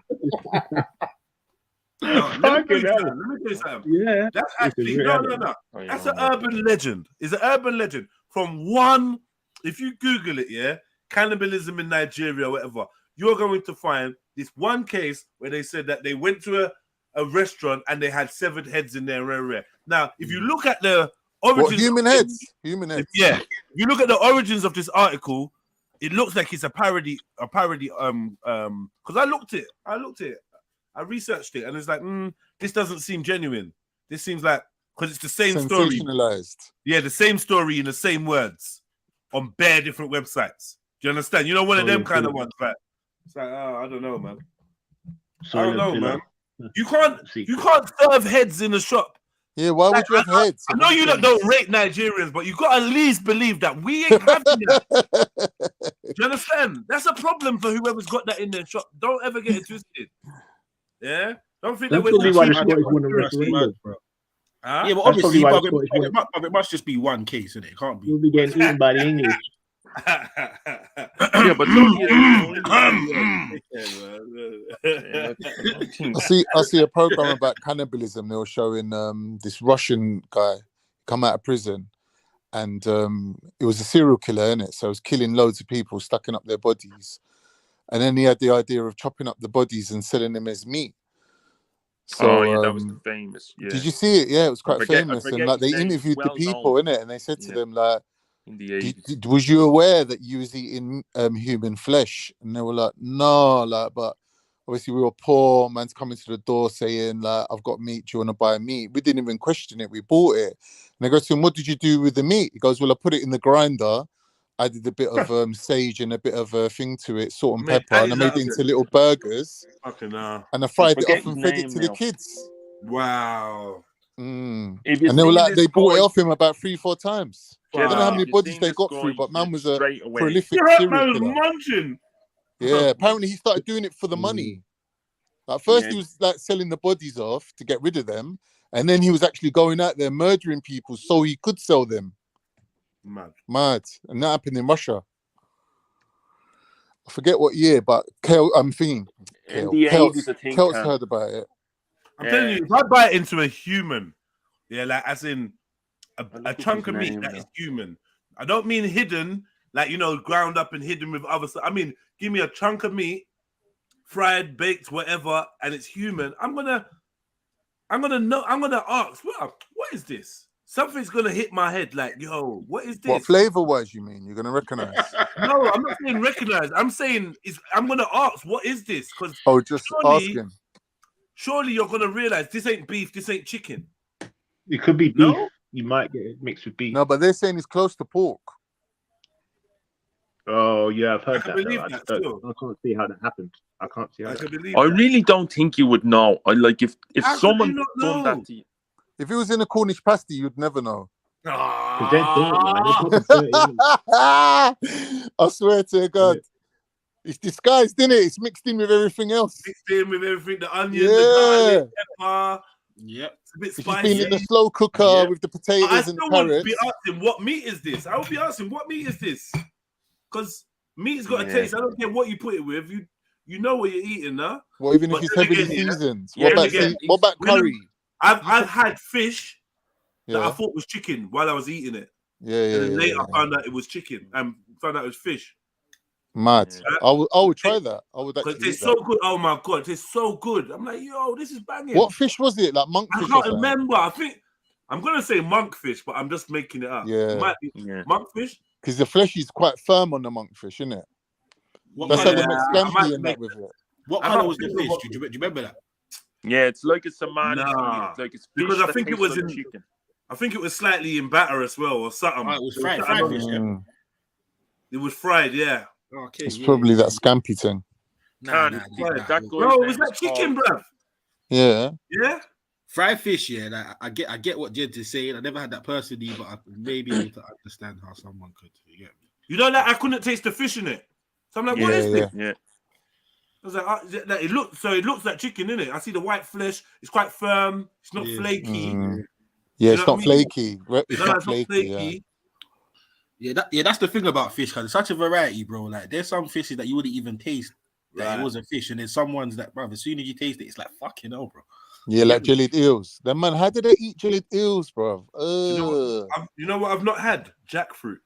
Let me tell you something. Yeah, that's actually no. That's an urban legend. It's an urban legend. from one. If you Google it, yeah, cannibalism in Nigeria, whatever, you're going to find this one case where they said that they went to a restaurant and they had severed heads in their area. Now, if you look at the origins, human heads, human heads. Yeah, if you look at the origins of this article, it looks like it's a parody. Because I looked it, I researched it, and it's like, this doesn't seem genuine. This seems like, because it's the same story. Sensationalized. Yeah, the same story in the same words on bare different websites. Do you understand? You know, one of them kind of ones. Like, it's like, I don't know, man. I don't know, man. You can't serve heads in a shop. Yeah, why would you have heads? I know you don't rate Nigerians, but you got to at least believe that we ain't having that. Do you understand? That's a problem for whoever's got that in their shop. Don't ever get it twisted. Yeah? Don't think that we're Yeah, but obviously, it must just be one case, innit? It can't be. You'll be getting eaten by the English. Yeah, but I see a program about cannibalism. They were showing this Russian guy come out of prison, and it was a serial killer, innit? So he was killing loads of people, stacking up their bodies, and then he had the idea of chopping up the bodies and selling them as meat. So, that was the famous. Yeah. Did you see it? Yeah, it was quite famous, and like they interviewed the people in it, and they said to them like, in the 80s. "Was you aware that you was eating human flesh?" And they were like, "No, like, but obviously we were poor. Man's coming to the door saying like, I've got meat. Do you want to buy meat?" We didn't even question it. We bought it. And they go to him, "What did you do with the meat?" He goes, "Well, I put it in the grinder. I did a bit of sage and a bit of thing to it, salt and pepper, and I made it into little burgers. Fucking and I fried it off and fed it to the kids." Wow. And they were like, they bought it off him about 3-4 times. I don't know how many bodies they got through, but man was a prolific serial killer. Yeah, apparently he started doing it for the money. Like first he was like selling the bodies off to get rid of them, and then he was actually going out there murdering people so he could sell them. Mad. And that happened in Russia. I forget what year, but I'm thinking Kelt's heard about it. I'm telling you, if I bite into a human, yeah, like as in a chunk of meat that is human. I don't mean hidden, like, you know, ground up and hidden with other stuff. I mean, give me a chunk of meat, fried, baked, whatever, and it's human. I'm gonna ask, what is this? Something's gonna hit my head, like, yo, what is this? What flavor wise you mean? You're gonna recognize? No, I'm not saying recognize. I'm saying I'm gonna ask, what is this? Because just asking. Surely you're gonna realize this ain't beef, this ain't chicken. It could be beef. No? You might get it mixed with beef. No, but they're saying it's close to pork. Oh yeah, I've heard that. I can't see how that happened. I can't see how that happened. I really don't think you would know. I like if someone done that to you. If it was in a Cornish pasty, you'd never know. I swear to God. Yeah. It's disguised, isn't it? It's mixed in with everything else. Mixed in with everything, the onion, the garlic, pepper. Yep. It's a bit It's spicy. been in the slow cooker with the potatoes and carrots. I would be asking, what meat is this? I would be asking, what meat is this? Because meat's got a taste. I don't care what you put it with. You know what you're eating, huh? Well, even if it's heavily seasoned. What about curry? I've had fish that I thought was chicken while I was eating it. And then later I found out it was chicken and found out it was fish. Mad. I would try that. I would actually. It tastes so good. Oh my God, it tastes so good. I'm like, yo, this is banging. What fish was it? Like monkfish? I can't remember. I think I'm gonna say monkfish, but I'm just making it up. Yeah. It might be monkfish. Because the flesh is quite firm on the monkfish, isn't it? That's how they make scampi and that with it. What color was the fish? Do you remember that? Yeah, it's like a samani. Nah. It's like it's because I think it was in chicken. I think it was slightly in batter as well, or something. Oh, it was fried fish, yeah. It was fried, yeah. Okay, it's probably that scampi thing. No, it was that chicken, bruv. Yeah. Yeah. Fried fish, yeah. Like, I get what Jed is saying. I never had that personally, but I may be able to understand how someone could. You know that I couldn't taste the fish in it. So I'm like, what is this? Yeah. I was like, it looks like chicken, innit? I see the white flesh. It's quite firm. It's not flaky. Yeah, it's not flaky. It's not flaky. Yeah, that's the thing about fish, because it's such a variety, bro. Like, there's some fishes that you wouldn't even taste that it wasn't fish, and there's some ones that, bro, as soon as you taste it, it's like, fucking hell, bro. Yeah, like jellied eels. Then man, how did they eat jellied eels, bro? You know what I've not had? Jackfruit.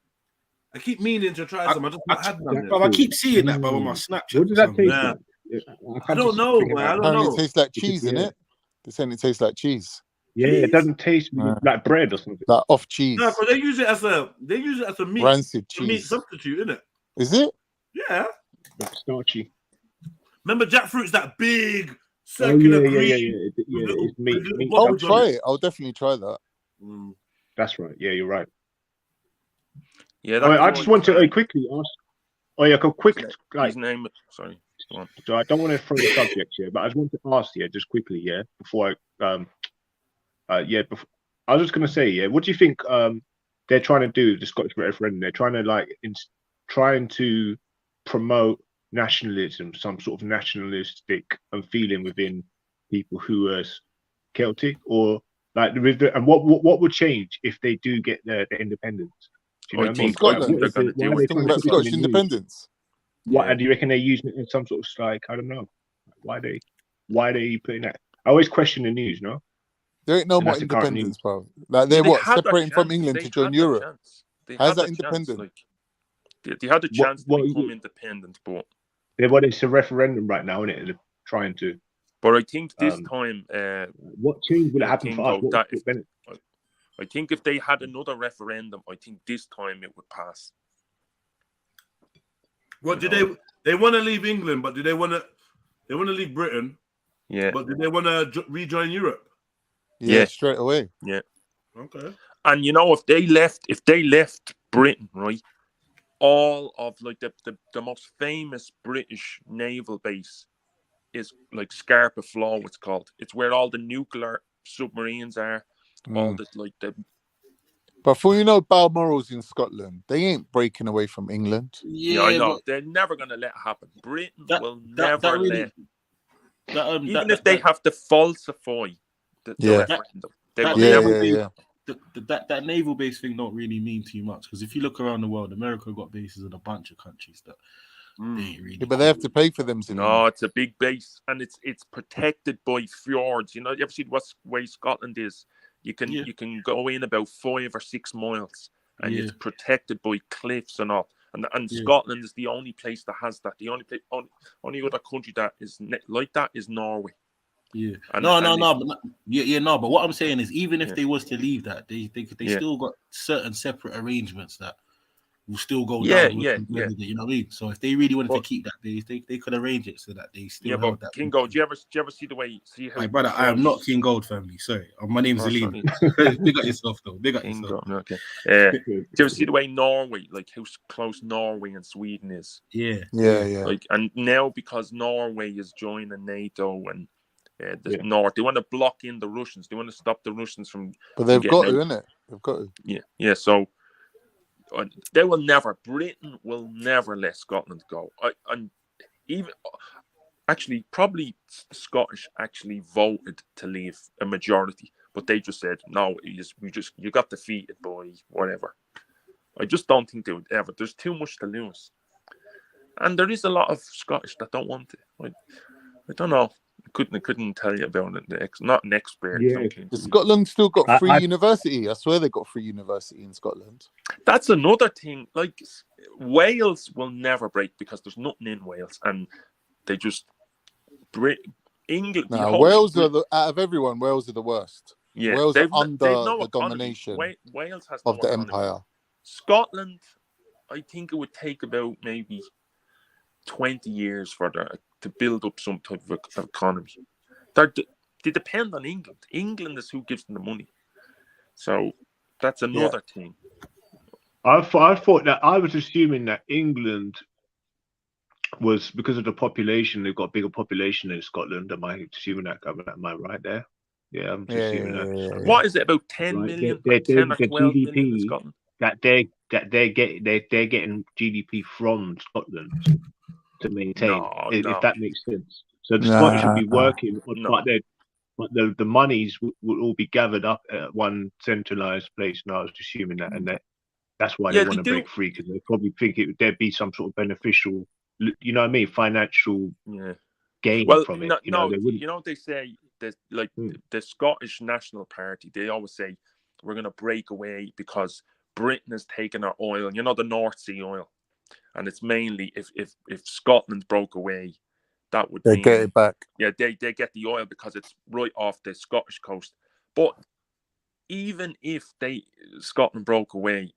I keep meaning to try some. I just not had none. I keep seeing that, but on my Snapchat. What does that taste Yeah. like? I don't know, man. I don't Apparently know. it tastes like cheese, innit? They're saying it tastes like cheese. Yeah, it doesn't taste like bread or something. Like off cheese. No, because they use it as a meat. Rancid a meat cheese. substitute, isn't it? Is it? Yeah. Like starchy. Remember, jackfruit's that big Oh, circular yeah. green. It's meat. I'll try it. I'll definitely try that. That's right. Yeah, you're right. Yeah, I just want to quickly ask. Oh yeah, quick. His name. Sorry. Go on. So I don't want to throw the subject here, but I just want to ask here, just quickly, before I before, I was just going to say, what do you think they're trying to do, the Scottish referendum? They're trying to trying to promote nationalism, some sort of nationalistic feeling within people who are Celtic, or and what would change if they do get the independence? Do you know what I mean? Scotland. Thinking about Scottish independence. What do you reckon they're using it in some sort of I don't know, why they putting that? I always question the news, no? There ain't no more independence, bro. Like they're separating from England to join Europe. How's that independent? They had a chance to become independent, but it's a referendum right now, isn't it? They're trying to. But I think this time, what change will happen for us? I think if they had another referendum, I think this time it would pass. What do they want to leave England, but do they want to leave Britain? Yeah. But do they want to rejoin Europe? Yeah, straight away. Yeah. Okay. And if they left Britain, right, all of the most famous British naval base is Scarpa Flow, it's called. It's where all the nuclear submarines are. All the But for Balmoral's in Scotland, they ain't breaking away from England. Yeah, I know. They're never going to let it happen. Britain will never let. Even if they have to falsify the referendum, they will never. That naval base thing don't really mean too much, because if you look around the world, America got bases in a bunch of countries that they ain't really. Yeah, but they have to pay for them. No, it's a big base, and it's protected by fjords. You ever see what way Scotland is? You can go in about 5 or 6 miles, and it's protected by cliffs and all. And Scotland is the only place that has that. The only other country that is like that is Norway. Yeah. But what I'm saying is, even if they was to leave that, they still got certain separate arrangements that will still go down. You know what I mean? So if they really wanted to keep that, they could arrange it so that they still. Yeah, but King Gold, do you ever see the way? My brother, I am not King Gold family. Sorry, my name's Aline. Big up yourself, though. Big up yourself. Okay. Do you ever see the way Norway, how close Norway and Sweden is? Yeah. And now because Norway is joining NATO and the North, they want to block in the Russians. They want to stop the Russians from. But they've got to, innit? They've got to. Yeah. So. Britain will never let Scotland go. And even actually, probably the Scottish actually voted to leave, a majority, but they just said no. You got defeated by whatever. I just don't think they would ever. There's too much to lose, and there is a lot of Scottish that don't want it. I don't know. I couldn't tell you about it. Not an expert. Yeah. Scotland still got free university. I swear they got free university in Scotland. That's another thing. Wales will never break because there's nothing in Wales, and they just England. No, Wales are out of everyone. Wales are the worst. Yeah, Wales are under the domination Wales has of the empire. Scotland, I think it would take about maybe 20 years for to build up some type of economy. They depend on England. England is who gives them the money. So that's another thing. I thought that I was assuming that England was, because of the population, they've got a bigger population in Scotland. Am I assuming that? Am I right there? Yeah, I'm just assuming that. What is it, about 10 million? 10 or 12 million in Scotland? That they're getting GDP from Scotland to maintain, if that makes sense. So the Scottish will be working, but the monies will all be gathered up at one centralized place. And I was assuming that, and that's why they want to break free, because they probably think there'd be some sort of beneficial, financial gain from it. They say the Scottish National Party, they always say we're going to break away because Britain has taken our oil, you know, the North Sea oil, and it's mainly if Scotland broke away, that would They mean, get it back. Yeah, they get the oil because it's right off the Scottish coast. But even if Scotland broke away,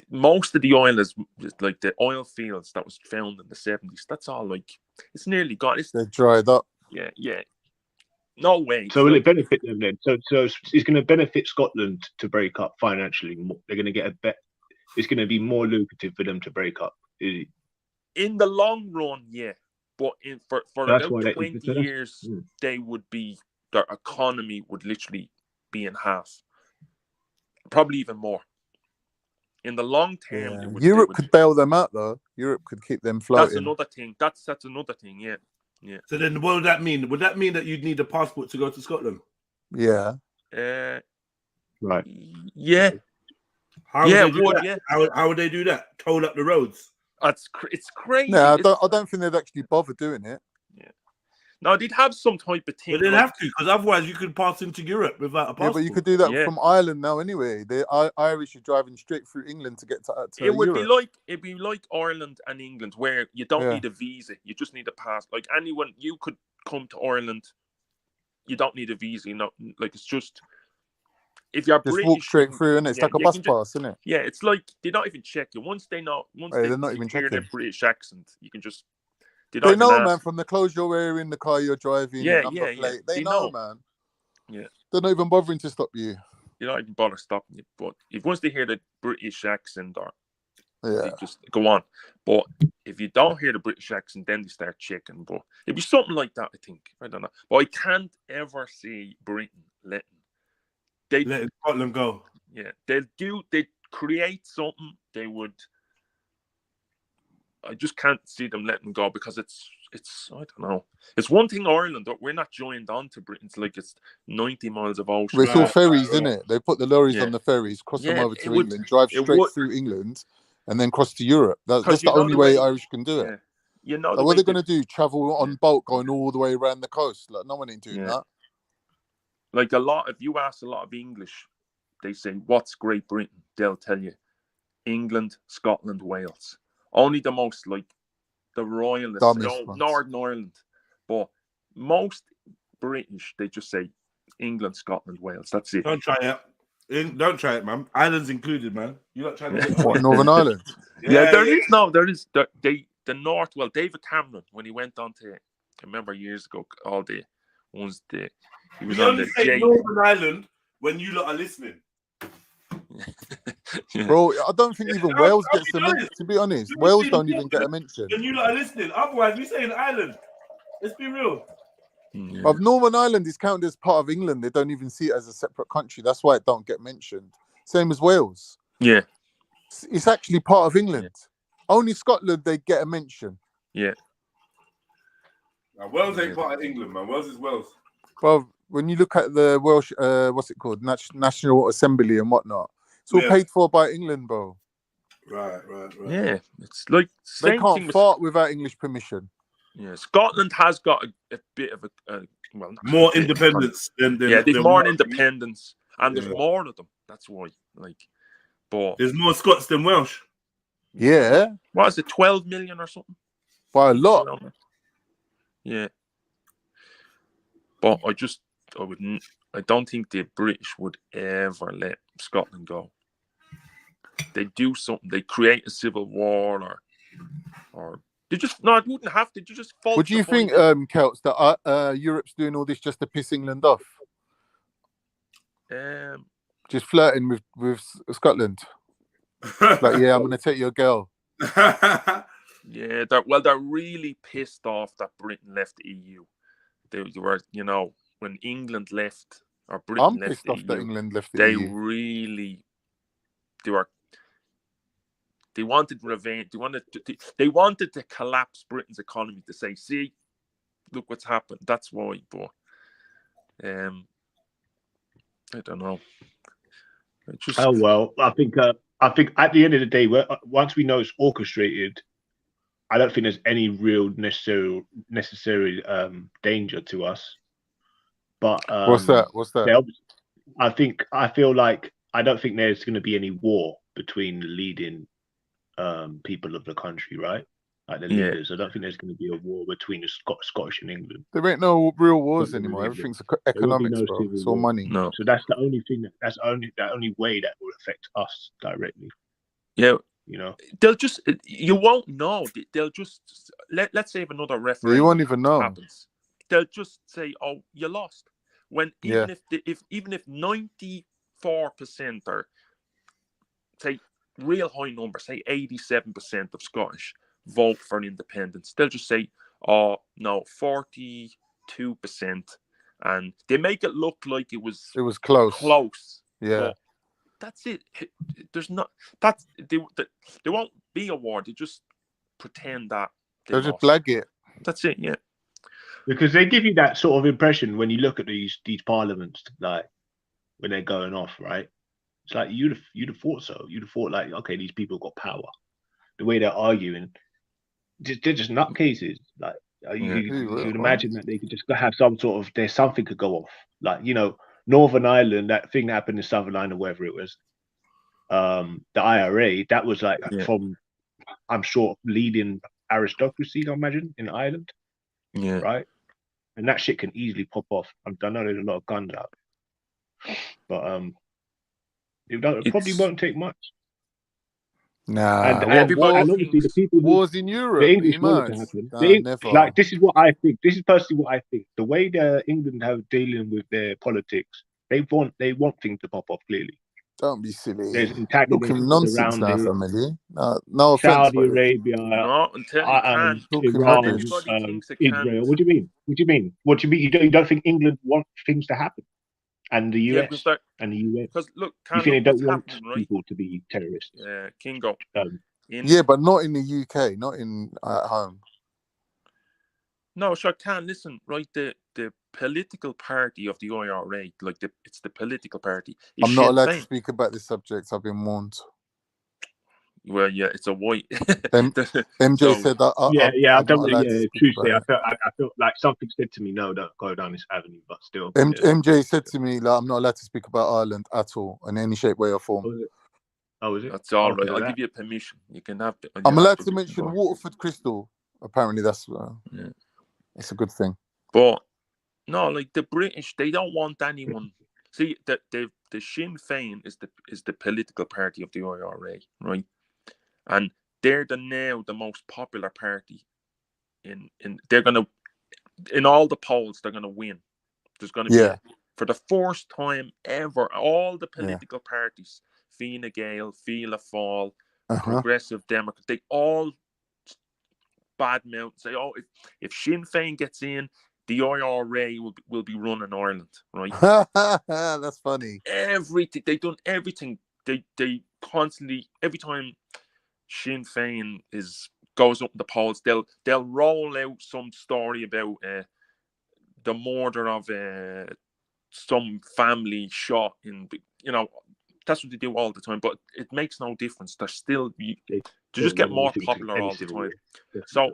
most of the oil is like the oil fields that was found in the 70s. That's all like it's nearly gone. They're dried up. Yeah. No way. So will it benefit them then? So it's going to benefit Scotland to break up financially. They're going to get a bet. It's going to be more lucrative for them to break up. In the long run, yeah. But for that's about 20 years, they would be, their economy would literally be in half, probably even more. In the long term, Europe could bail them out though. Europe could keep them floating. That's another thing. That's another thing. Yeah. So then, what would that mean? Would that mean that you'd need a passport to go to Scotland? Yeah. Right. Yeah. How would they do that? Toll up the roads? It's crazy. No, I don't think they'd actually bother doing it. Yeah. No, they'd have some type of thing. But they'd have to, because otherwise you could pass into Europe without a passport. Yeah, but you could do that from Ireland now anyway. The Irish are driving straight through England to get to Europe. It'd be like Ireland and England, where you don't need a visa. You just need a pass. Like anyone, you could come to Ireland. You don't need a visa. You know, like it's just if you're just British, walk straight through, and it's like a bus pass, isn't it? Yeah, it's like they don't even check you. Once they know, they're not even hear checking the British accent, you can just. They know, man, from the clothes you're wearing, the car you're driving, yeah, number plate. They know, man. Yeah. They're not even bothering to stop you. You're not even bother stopping you. But once they hear the British accent, they just go on. But if you don't hear the British accent, then they start checking. But it'd be something like that, I think. I don't know. But I can't ever see Britain letting Scotland go. Yeah. They'd create something, they would. I just can't see them letting go because it's I don't know. It's one thing Ireland, we're not joined on to Britain. It's like it's 90 miles of ocean. It's all ferries, isn't it? They put the lorries on the ferries, cross them over to England, drive straight through England, and then cross to Europe. That's the only way Irish can do it. You know, what are they going to do? Travel on boat going all the way around the coast? Like no one ain't doing that. Like if you ask a lot of English, they say, "What's Great Britain?" They'll tell you, England, Scotland, Wales. Only the most like the royalists, Northern Ireland, but most British they just say England, Scotland, Wales. That's it. Don't try it. Don't try it, man. Ireland's included, man. You're not trying to get what, Northern Ireland? There is the North. Well, David Cameron when he went on to, I remember years ago, all the ones he was on the Northern Ireland when you lot are listening. Bro, I don't think even Wales gets a mention. To be honest, Wales don't even get a mention. When you lot are listening, otherwise we say an island. Let's be real. Of Northern Ireland is counted as part of England. They don't even see it as a separate country. That's why it don't get mentioned. Same as Wales. Yeah, it's actually part of England. Only Scotland they get a mention. Yeah. Now, Wales ain't part of England, man. Wales is Wales. Well, when you look at the Welsh, what's it called, National Assembly and whatnot, it's all paid for by England, bro. Right. Yeah, it's like they can't fart without English permission. Yeah, Scotland has got a bit of more independence than there's more independence, and there's more of them. That's why, but there's more Scots than Welsh. Yeah, what is it, 12 million or something? By a lot. Yeah, but I don't think the British would ever let Scotland go. They do something. They create a civil war, or they just it wouldn't have to. You just fall. Would you think, Celts, that Europe's doing all this just to piss England off? Just flirting with Scotland. Like, yeah, I'm going to take your girl. Yeah, they're really pissed off that Britain left the EU. They were, when England left or Britain left pissed the off EU, that England left the EU. They wanted revenge. They wanted to collapse Britain's economy to say, see, look what's happened. That's why. But I don't know. Oh well, I think at the end of the day, once we know it's orchestrated, I don't think there's any real necessary danger to us. But What's that? What's that? I feel like I don't think there's going to be any war between the leading people of the country, right? Like the leaders. I don't think there's going to be a war between the Scottish and England. There ain't no real wars Scotland and anymore. England. Everything's There won't be economics, no bro. civil It's all war. money. No. So that's the only thing. That's the only way that will affect us directly. Yeah. You know, they'll just, you won't know. They'll just, let's say if another referendum you won't even know. happens, they'll just say, oh, you lost. When even if 94% or say real high number, say 87% of Scottish vote for independence, they'll just say, oh no, 42%, and they make it look like it was close. Yeah. But that's it. There's not that's they won't be a war. They just pretend that they'll just blag it. That's it. Yeah. Because they give you that sort of impression when you look at these parliaments, like when they're going off, right? It's like you'd have thought so. You'd have thought like, okay, these people got power. The way they're arguing, they're just nutcases. Like you'd imagine that they could just have some sort of something could go off. Like, you know, Northern Ireland, that thing that happened in Southern Ireland, or wherever it was, the IRA, that was like from, I'm sure, leading aristocracy, I imagine, in Ireland. Yeah. Right? And that shit can easily pop off. I know there's a lot of guns out. But it probably won't take much. Nah, and obviously the people wars in Europe, the English want it to happen. Never. Like, this is what I think. This is personally what I think. The way the England have dealing with their politics, they want things to pop off clearly. Don't be silly. There's talking nonsense now, family. No offense, Saudi but Arabia, no, until you can. Iran, Anybody thinks it Israel. What do you mean? You don't think England want things to happen? And the US Because look, you think they don't want right? people to be terrorists? Yeah, Kingo. Yeah, but not in the UK, not in at home. No, sure, can listen, right? The political party of the IRA, like it's the political party. I'm not allowed to speak about this subject. I've been warned. Well, yeah, it's a white. MJ said that. I don't really. Tuesday, I felt like something said to me, no, don't go down this avenue. But still, MJ said to me, like, I'm not allowed to speak about Ireland at all in any shape, way, or form. Oh, is it? That's all right. I'll give you permission. You can have. I'm allowed to mention Waterford Crystal. Apparently, that's it's a good thing. But no, like the British, they don't want anyone. See, the Sinn Féin is the political party of the IRA, right? And they're now the most popular party in they're gonna, in all the polls, they're gonna win. There's gonna be for the first time ever, all the political parties, Fine Gael, Fianna Fáil, Progressive Democrats, they all badmouth, say, oh, if Sinn Féin gets in, the IRA will be running Ireland, right? That's funny. Everything they've done, everything they constantly, every time Sinn Féin goes up in the polls, they'll roll out some story about the murder of some family shot in, you know, that's what they do all the time. But it makes no difference. They're still they just get more popular all the time. So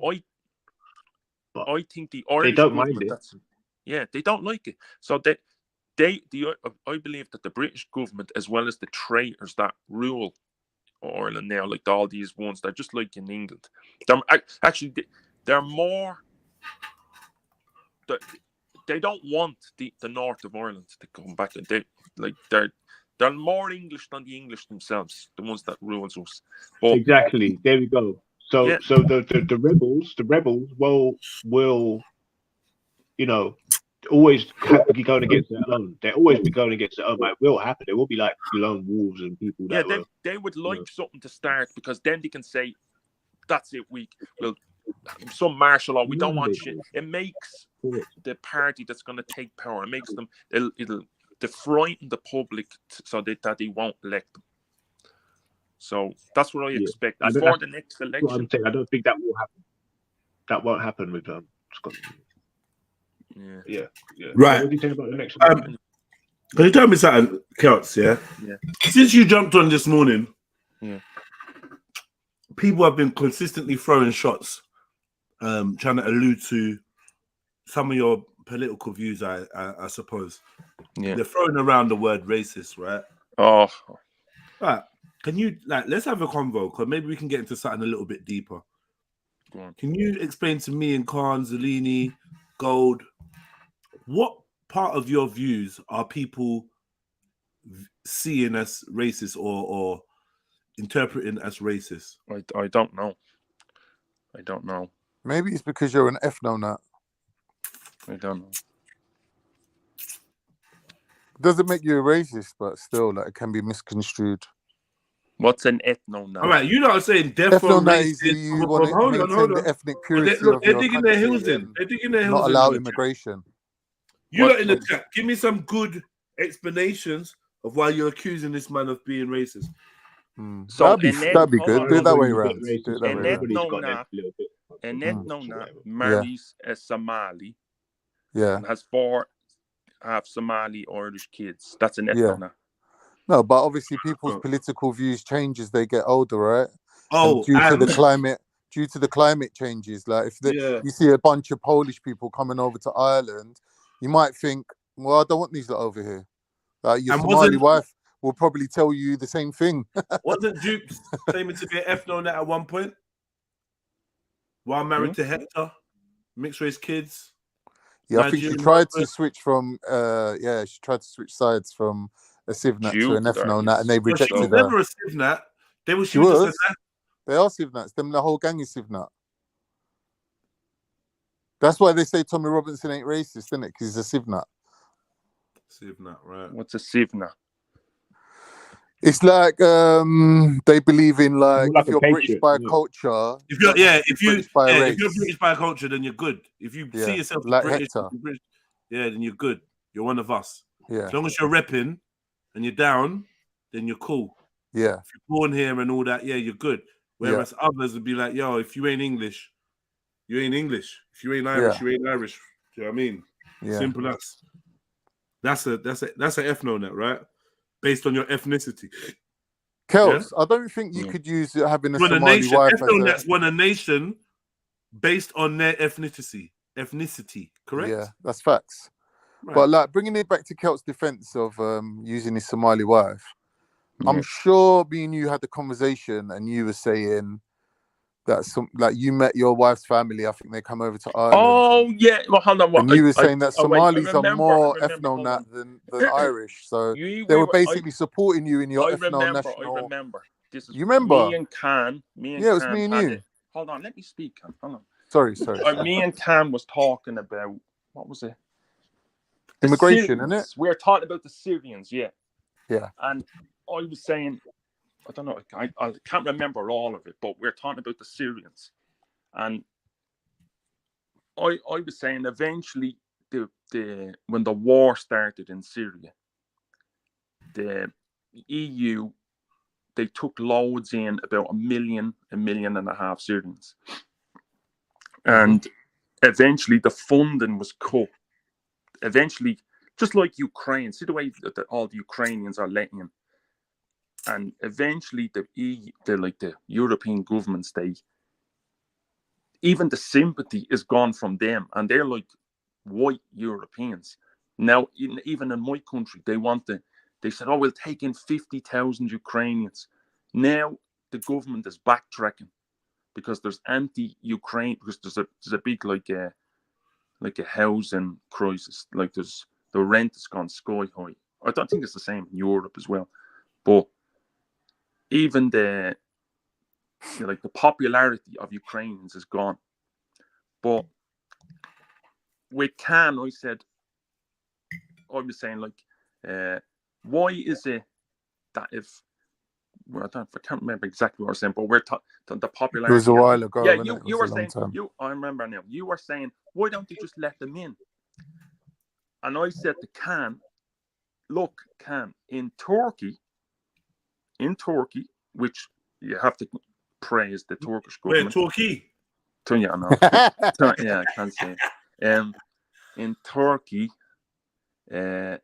I think the Irish government, they don't like it. So I believe that the British government, as well as the traitors that rule Ireland now, like all these ones, they're just like in England. They're more. They don't want the north of Ireland to come back. They're more English than the English themselves, the ones that rules us. But, exactly. There we go. So the rebels will, you know, always be going against their own. They'll always be going against their own. It will happen. There will be like lone wolves and people that they would like something to start, because then they can say, that's it, we will some martial law. We don't want shit. It makes the party that's going to take power, it makes them, it'll frighten the public so that they won't elect them. So that's what I expect before the next election. What I'm saying. I don't think that will happen. That won't happen with Scotland. Yeah. Right. What do you think about the next election? Can you tell me something, Celts? Yeah. Since you jumped on this morning, people have been consistently throwing shots, trying to allude to some of your political views, I suppose. Yeah. They're throwing around the word racist, right? Oh. Right. Can you let's have a convo, because maybe we can get into something a little bit deeper. Go on. Can you explain to me and Khan, Zellini, Gold, what part of your views are people seeing as racist or interpreting as racist? I don't know. I don't know. Maybe it's because you're an ethno-nut. I don't know. Doesn't make you a racist, but still, like, it can be misconstrued. What's an ethno-nut? All right, you know what I'm saying? Defo Ethno-nut is racist. you want to maintain the ethnic purity of They're your digging their country heels in. and They're digging their heels not in. allow the chat. immigration. You lot in the chat, give me some good explanations of why you're accusing this man of being racist. So That'd be good. Do it that way around. Do it that way around. An ethno-nut marries a Somali Yeah. and has 4 half Somali Irish kids. That's an Yeah. ethno-nut. No, but obviously people's political views change as they get older, right? Oh, and due to the climate changes, like if you see a bunch of Polish people coming over to Ireland, you might think, well, I don't want these lot over here. Like your Somali wife will probably tell you the same thing. Wasn't Dukes claiming to be an ethno-nut at one point? While married to Hector, mixed race kids. Yeah, I think she tried to switch from she tried to switch sides from a Sivnat to an ethno-nut, and they rejected she was her. never a Sivnat. She was. They are Sivnats. Them, the whole gang is Sivnat. That's why they say Tommy Robinson ain't racist, isn't it? Because he's a Sivnat. Sivnat, right? What's a Sivnat? It's like they believe in like if you're British by culture. If you're British by race. culture, then you're good. If you see yourself as like British, Hector. then you're good. You're one of us. Yeah. As long as you're repping and you're down, then you're cool. Yeah. If you're born here and all that, you're good. Whereas others would be like, yo, if you ain't English, you ain't English. If you ain't Irish, you ain't Irish. Do you know what I mean? Yeah. Simple as. That's an ethno-net, right? Based on your ethnicity. Kels, I don't think you could use having a Somali nation, wife ethno-nets when a nation based on their ethnicity, correct? Yeah, that's facts. Right. But like bringing it back to Kelt's defense of using his Somali wife, I'm sure me and you had the conversation and you were saying that you met your wife's family. I think they come over to Ireland. Oh yeah, well hold on. And you were saying that Somalis are more ethno-nat than Irish, so they were basically supporting you in your ethno-national. I remember. This is you remember? Me and Khan. It was me and you. Hold on, let me speak. Hold on. Sorry. Me and Khan was talking about what was it? Immigration, isn't it? We were talking about the Syrians, yeah. Yeah. And I was saying, I don't know, I can't remember all of it, but we're talking about the Syrians. And I was saying eventually when the war started in Syria, the EU, they took loads in, about 1.5 million Syrians. And eventually the funding was cut. Eventually, just like Ukraine, see the way that all the Ukrainians are letting in. And eventually the European governments, even the sympathy is gone from them, and they're like white Europeans. Now, even in my country, they said, oh, we'll take in 50,000 Ukrainians. Now the government is backtracking because there's anti-Ukraine, because there's a big like a housing crisis. Like the rent has gone sky high. I don't think it's the same in Europe as well, but even the popularity of Ukrainians is gone. But with Khan, I was saying why is it that I can't remember exactly what I was saying, but we're the popularity. It was a while ago. Yeah, you were saying I remember now. You were saying, why don't you just let them in? And I said to Khan, look, Khan, in Turkey, which you have to praise the Turkish government. Wait, Turkey? Yeah, no. Yeah, I can't say it. In Turkey, the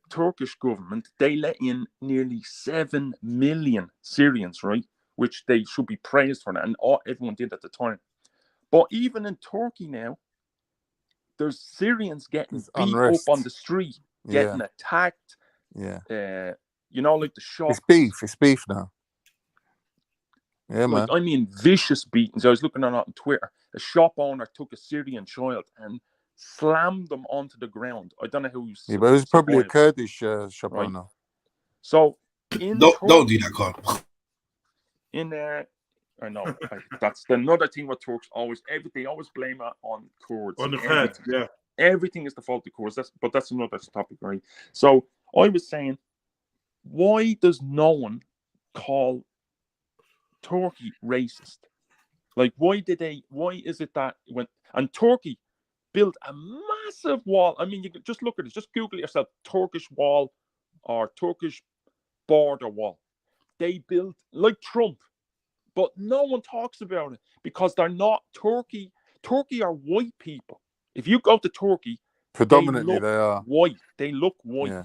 Turkish government, they let in nearly 7 million Syrians, right? Which they should be praised for that, and everyone did at the time. But even in Turkey now, there's Syrians getting There's beat unrest. up on the street, getting attacked. Yeah. You know, like the shops. It's beef. It's beef now. Yeah, Like, man. I mean, vicious beatings. I was looking at it on Twitter. A shop owner took a Syrian child and slammed them onto the ground. I don't know who. Yeah, but it was probably a Kurdish shop Right. owner. So in Don't do that, Carl. In I know that's another thing with Turks. They always blame it on Kurds. On the Kurds, yeah. Everything is the fault of Kurds. That's another topic, right? So I was saying, why does no one call Turkey racist? Like, why is it that and Turkey built a massive wall? I mean, you can just look at it, just Google it yourself, Turkish wall or Turkish border wall. They built like Trump, but no one talks about it because they're not Turkey. Turkey are white people. If you go to Turkey, predominantly they are white. They look white. Yeah.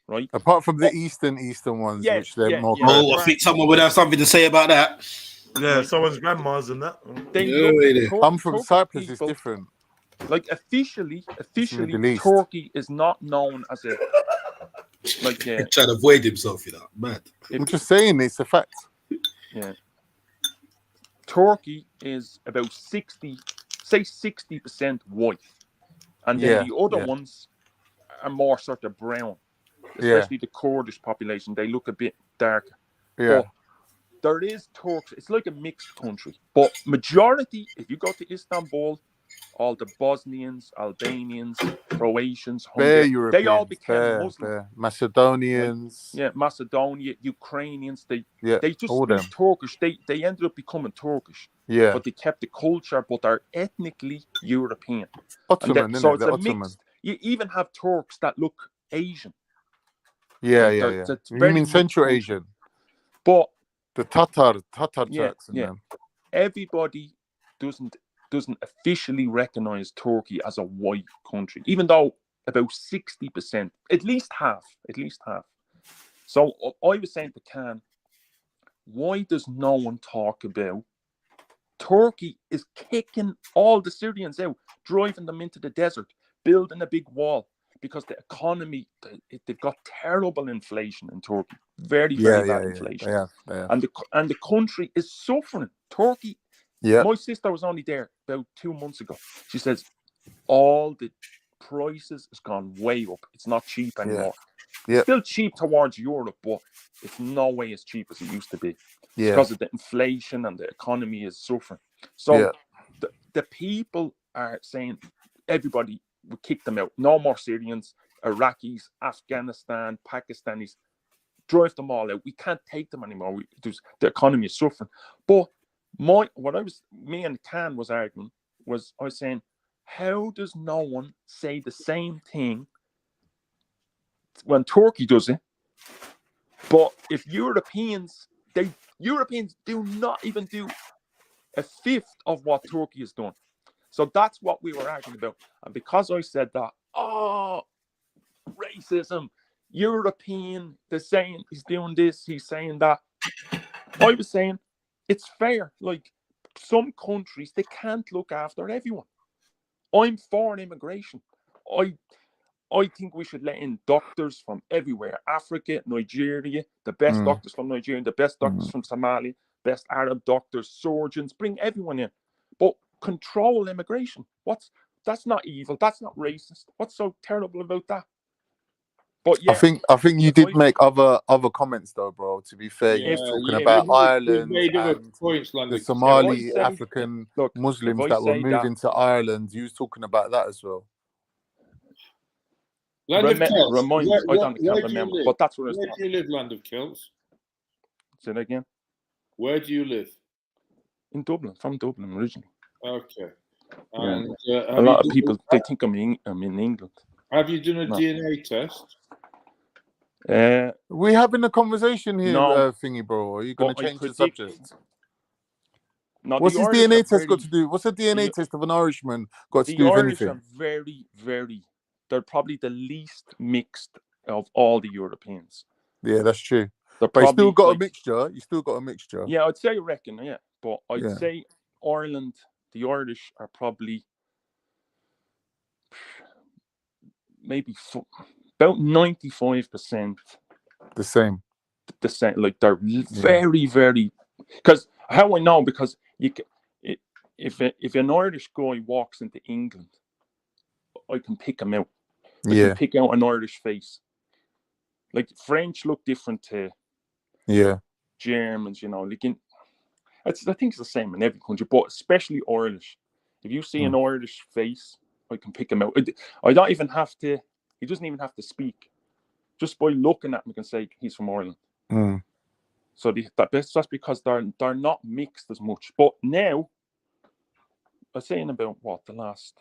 Right. Apart from the eastern ones, which they're more. Oh, I think someone would have something to say about that. Yeah, someone's grandmas and that. I'm from Cyprus. It's different. Like officially, Middle East. Turkey is not known as a like. Trying to avoid himself, you know, mad. I'm just saying, it's a fact. Yeah. Turkey is about 60% white, and then the other ones are more sort of brown. Especially the Kurdish population, they look a bit darker. Yeah. But there is Turks. It's like a mixed country. But majority, if you go to Istanbul, all the Bosnians, Albanians, Croatians, They're Hungarians, they all became Muslim. Muslim. Macedonians. Yeah, Macedonia, Ukrainians. They just all speak them. Turkish. They ended up becoming Turkish. Yeah. But they kept the culture, but they're ethnically European. Ottoman, so it's the a Ottoman. mix. You even have Turks that look Asian. Yeah. It's You very mean Central mixed Asian? But the Tatar Turks and them. Everybody doesn't officially recognize Turkey as a white country, even though about 60%, at least half. So I was saying to Khan, why does no one talk about Turkey is kicking all the Syrians out, driving them into the desert, building a big wall, because the economy, they've got terrible inflation in Turkey, very bad inflation. They have. And the country is suffering. Turkey. Yeah. My sister was only there about 2 months ago. She says all the prices has gone way up. It's not cheap anymore. Yeah. It's still cheap towards Europe, but it's no way as cheap as it used to be. Yeah. Because of the inflation and the economy is suffering. So the people are saying everybody would kick them out. No more Syrians, Iraqis, Afghanistan, Pakistanis. Drive them all out. We can't take them anymore. The economy is suffering. But me and Khan was arguing was I was saying, how does no one say the same thing when Turkey does it? But if Europeans do not even do a fifth of what Turkey has done. So that's what we were arguing about. And because I said that, racism, European, they're saying he's doing this, he's saying that. I was saying it's fair. Like some countries, they can't look after everyone. I'm for immigration. I think we should let in doctors from everywhere. Africa, Nigeria, the best doctors from Nigeria, the best doctors from Somalia, best Arab doctors, surgeons, bring everyone in. But control immigration. That's not evil. That's not racist. What's so terrible about that? But yeah, I think you did make other comments though, bro. To be fair, you was talking about Ireland and the Somali African Muslims that were moving to Ireland. You was talking about that as well. Land of Kells. I can't remember, but that's where do you live, Land of Kells? Say that again. Where do you live? In Dublin, from Dublin originally. Okay. Yeah. And a lot of people they think I'm in England. Have you done a DNA test? We're having a conversation here, thingy, bro. Are you going to change the subject? No, what's his DNA test got to do? What's the DNA test of an Irishman got to do with anything? The Irish are very, very. They're probably the least mixed of all the Europeans. Yeah, that's true. But you still got a mixture. You still got a mixture. Yeah, I'd say reckon. Yeah, but I'd say Ireland. The Irish are probably maybe about 95% the same. The same. Like they're very, very. Because how I know, because if an Irish guy walks into England, I can pick him out. I can pick out an Irish face. Like French look different to Germans, you know. Like I think it's the same in every country, but especially Irish. If you see an Irish face, I can pick him out. I don't even have to. He doesn't even have to speak. Just by looking at him, I can say he's from Ireland. So that's because they're not mixed as much. But now, I'm saying about what, the last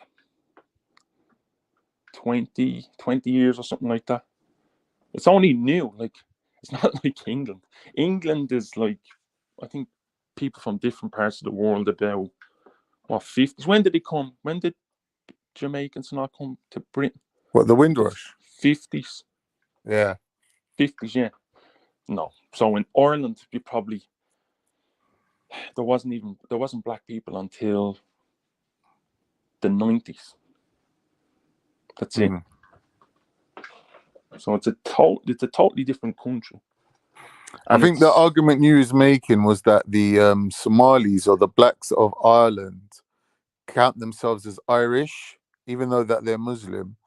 20 years or something like that. It's only new. Like, it's not like England. England is like, I think people from different parts of the world about, what, 50s? When did they come? When did Jamaicans not come to Britain? What, the Windrush? 50s. Yeah. 50s, yeah. No. So in Ireland, you probably, there wasn't black people until the 90s. That's it. So it's a totally different country. And I think the argument you was making was that the Somalis or the blacks of Ireland count themselves as Irish, even though that they're Muslim.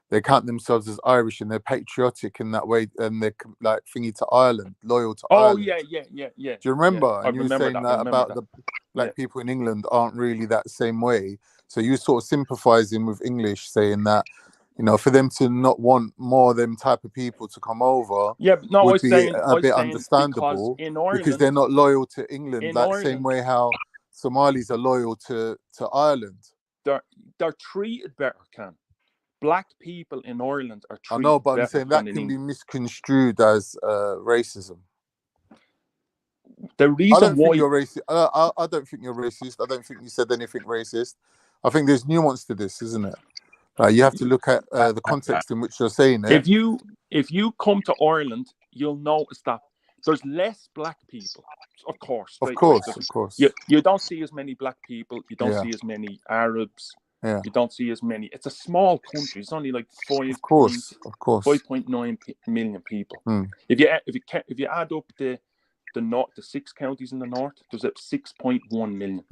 They count themselves as Irish and they're patriotic in that way, and they're like thingy to Ireland, loyal to Ireland. Yeah. Do you remember? Yeah, and you were saying that about the black people in England aren't really that same way. So you sort of sympathizing with English, saying that, you know, for them to not want more of them type of people to come over, would be a bit understandable because they're not loyal to England, like same way how Somalis are loyal to Ireland. They're treated better, Cam. Black people in Ireland are treated I know, but better I'm saying that can be misconstrued as racism. The reason why you're racist, I don't think you're racist. I don't think you said anything racist. I think there's nuance to this, isn't it? You have to look at the context in which you're saying it. If you come to Ireland, you'll notice that there's less black people. Of course. You don't see as many black people. You don't see as many Arabs. You don't see as many. It's a small country. It's only like 5.9 million people. If you add up the north, the 6 counties in the north, there's 6.1 million.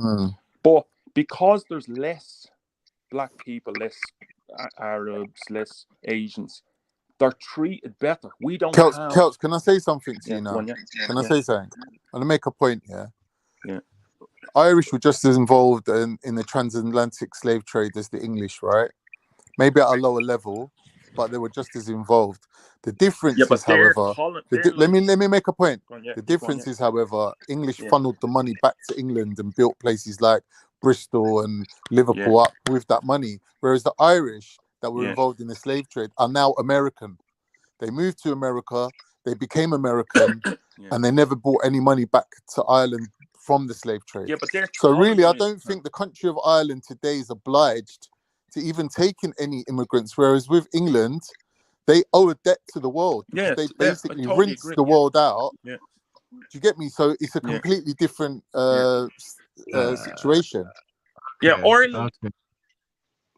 But because there's less black people, less Arabs, less Asians, they're treated better. We don't have... Kels, can I say something to you now? Can I say something? I'm going to make a point here. Yeah. Irish were just as involved in the transatlantic slave trade as the English, right? Maybe at a lower level, but they were just as involved. The difference is, however, let me make a point. The difference is, however, English funneled the money back to England and built places like Bristol and Liverpool up with that money, whereas the Irish that were involved in the slave trade are now American. They moved to America, they became American, and they never brought any money back to Ireland from the slave trade. So really, I don't think the country of Ireland today is obliged to even take in any immigrants, whereas with England, they owe a debt to the world. They basically rinse the world out. Do you get me? So it's a completely different situation. Ireland.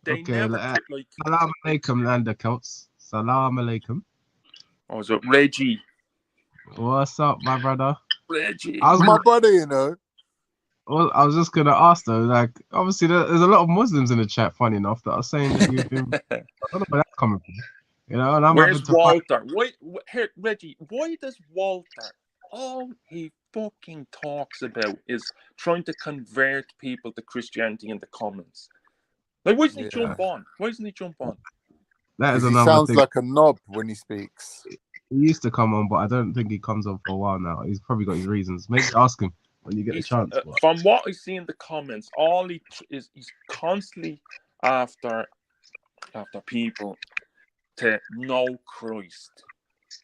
Salam alaikum, Landa Celts. Salam alaikum. Oh, is it Reggie? What's up, my brother? Reggie. My brother, you know. Well, I was just gonna ask though, like, obviously there's a lot of Muslims in the chat, funny enough, that are saying that you've been. I don't know where that's coming from. You know, and I'm Where's Walter? Here, Reggie, why does Walter, all he fucking talks about is trying to convert people to Christianity in the comments? Like, why doesn't he jump on? Why doesn't he jump on? That is he another sounds thing. like a knob when he speaks. He used to come on, but I don't think he comes on for a while now. He's probably got his reasons. Maybe ask him when you get a chance. From what I see in the comments, all he's constantly after people to know Christ.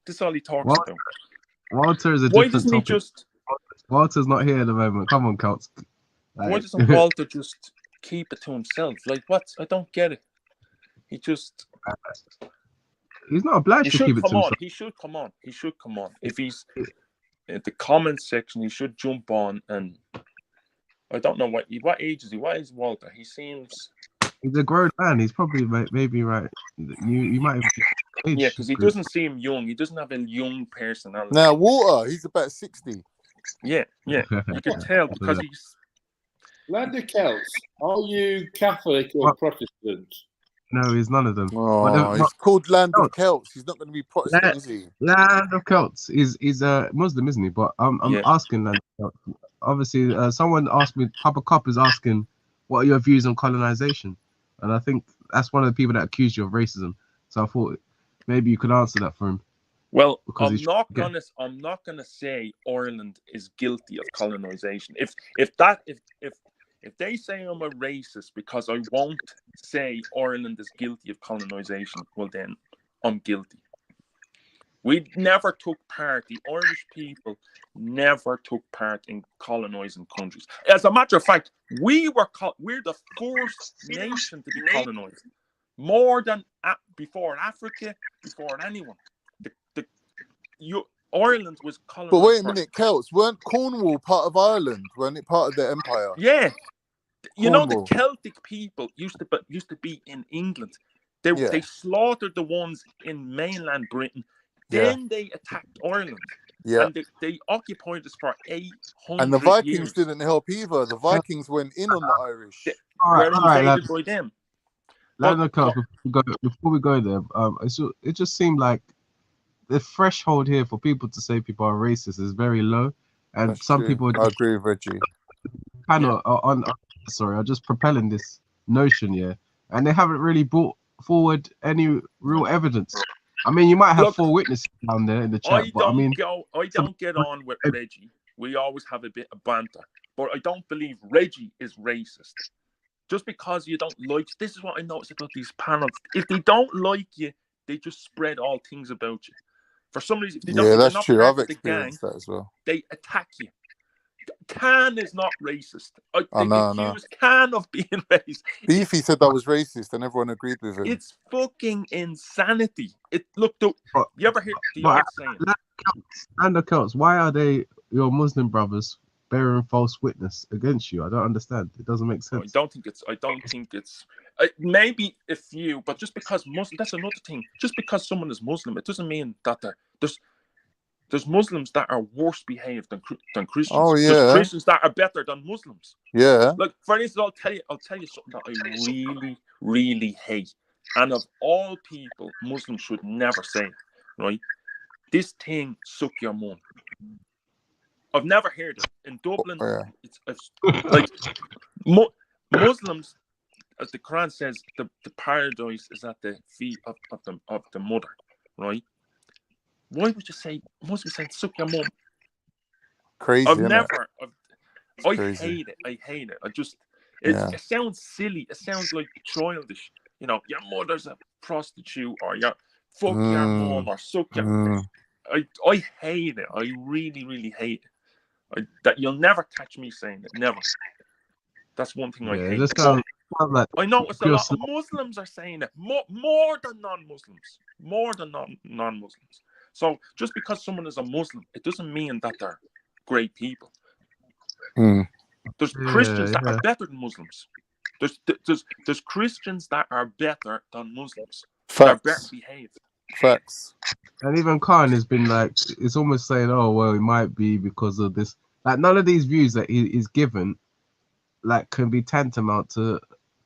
This is all he talks about. Walter is a Why different doesn't he topic. just... Walter's not here at the moment. Come on, Celts. Why doesn't Walter just keep it to himself? Like, what? I don't get it. He just... He's not obliged to keep it to himself. He should come on. He should come on. If he's in the comments section, he should jump on. And I don't know what age is he. What is Walter? He seems He's a grown man. He's probably maybe right. You might even Yeah, because he doesn't seem young. He doesn't have a young personality. Now, Water, he's about 60. Yeah, you can tell because he's. Land of Celts, are you Catholic or Protestant? No, he's none of them. Oh, he's called Land of Celts. He's not going to be Protestant, is he? Land of Celts. He's a Muslim, isn't he? But I'm asking Land of Celts. Obviously, someone asked me. Papa Cop is asking, "What are your views on colonization?" And I think that's one of the people that accused you of racism. So I thought maybe you could answer that for him. Well, because I'm not gonna say Ireland is guilty of colonization. If they say I'm a racist because I won't say Ireland is guilty of colonization, well then I'm guilty. We never took part. The Irish people never took part in colonizing countries. As a matter of fact, we're the first nation to be colonized, more than before Africa, before anyone. Ireland was colonized. But wait a minute, Celts, weren't Cornwall part of Ireland? Weren't it part of their empire? Yeah. You know, the Cornwall. Celtic people used to be in England. They slaughtered the ones in mainland Britain. Then they attacked Ireland. Yeah. And they occupied us for 800 years. And the Vikings didn't help either. The Vikings went in on the Irish. Were invaded by them. Before we go there, it just seemed like the threshold here for people to say people are racist is very low, and That's some true. people I agree with Reggie. are just propelling this notion, and they haven't really brought forward any real evidence. I mean, you might have 4 witnesses down there in the chat, I don't get some- on with Reggie. We always have a bit of banter, but I don't believe Reggie is racist. Just because you don't like, this is what I notice about these panels. If they don't like you, they just spread all things about you. For some reason, if they don't, That's not true. part I've of the gang, experienced that as well. they attack you. Can is not racist. I know. Accuse Can of being racist. Beefy said that was racist, and everyone agreed with him. It's fucking insanity. You ever hear the old saying? Land of Celts, why are they your Muslim brothers bearing false witness against you? I don't understand. It doesn't make sense. I don't think it's maybe a few, but just because Muslim, that's another thing. Just because someone is Muslim, it doesn't mean that there's Muslims that are worse behaved than Christians. Oh yeah. There's Christians that are better than Muslims. Yeah. Like for instance, I'll tell you something that I really, really hate. And of all people, Muslims should never say, right? This thing, suck your mum. I've never heard it. In Dublin, it's like Muslims, as the Quran says, the paradise is at the feet of the mother, right? Why would you say Muslims say suck your mum? Crazy. I crazy. hate it. It sounds silly. It sounds like childish. You know, your mother's a prostitute, or your fuck your mum, or suck your. I hate it. I really, really hate it. That you'll never catch me saying it. Never. That's one thing I hate. I know it's a lot of Muslims are saying it more than non-Muslims. More than non-Muslims. So just because someone is a Muslim, it doesn't mean that they're great people. There's Christians that are better than Muslims. There's Christians that are better than Muslims. They're better behaved. Facts. And even Khan has been like, it's almost saying, oh, well, it might be because of this. Like, none of these views that he is given, like, can be tantamount to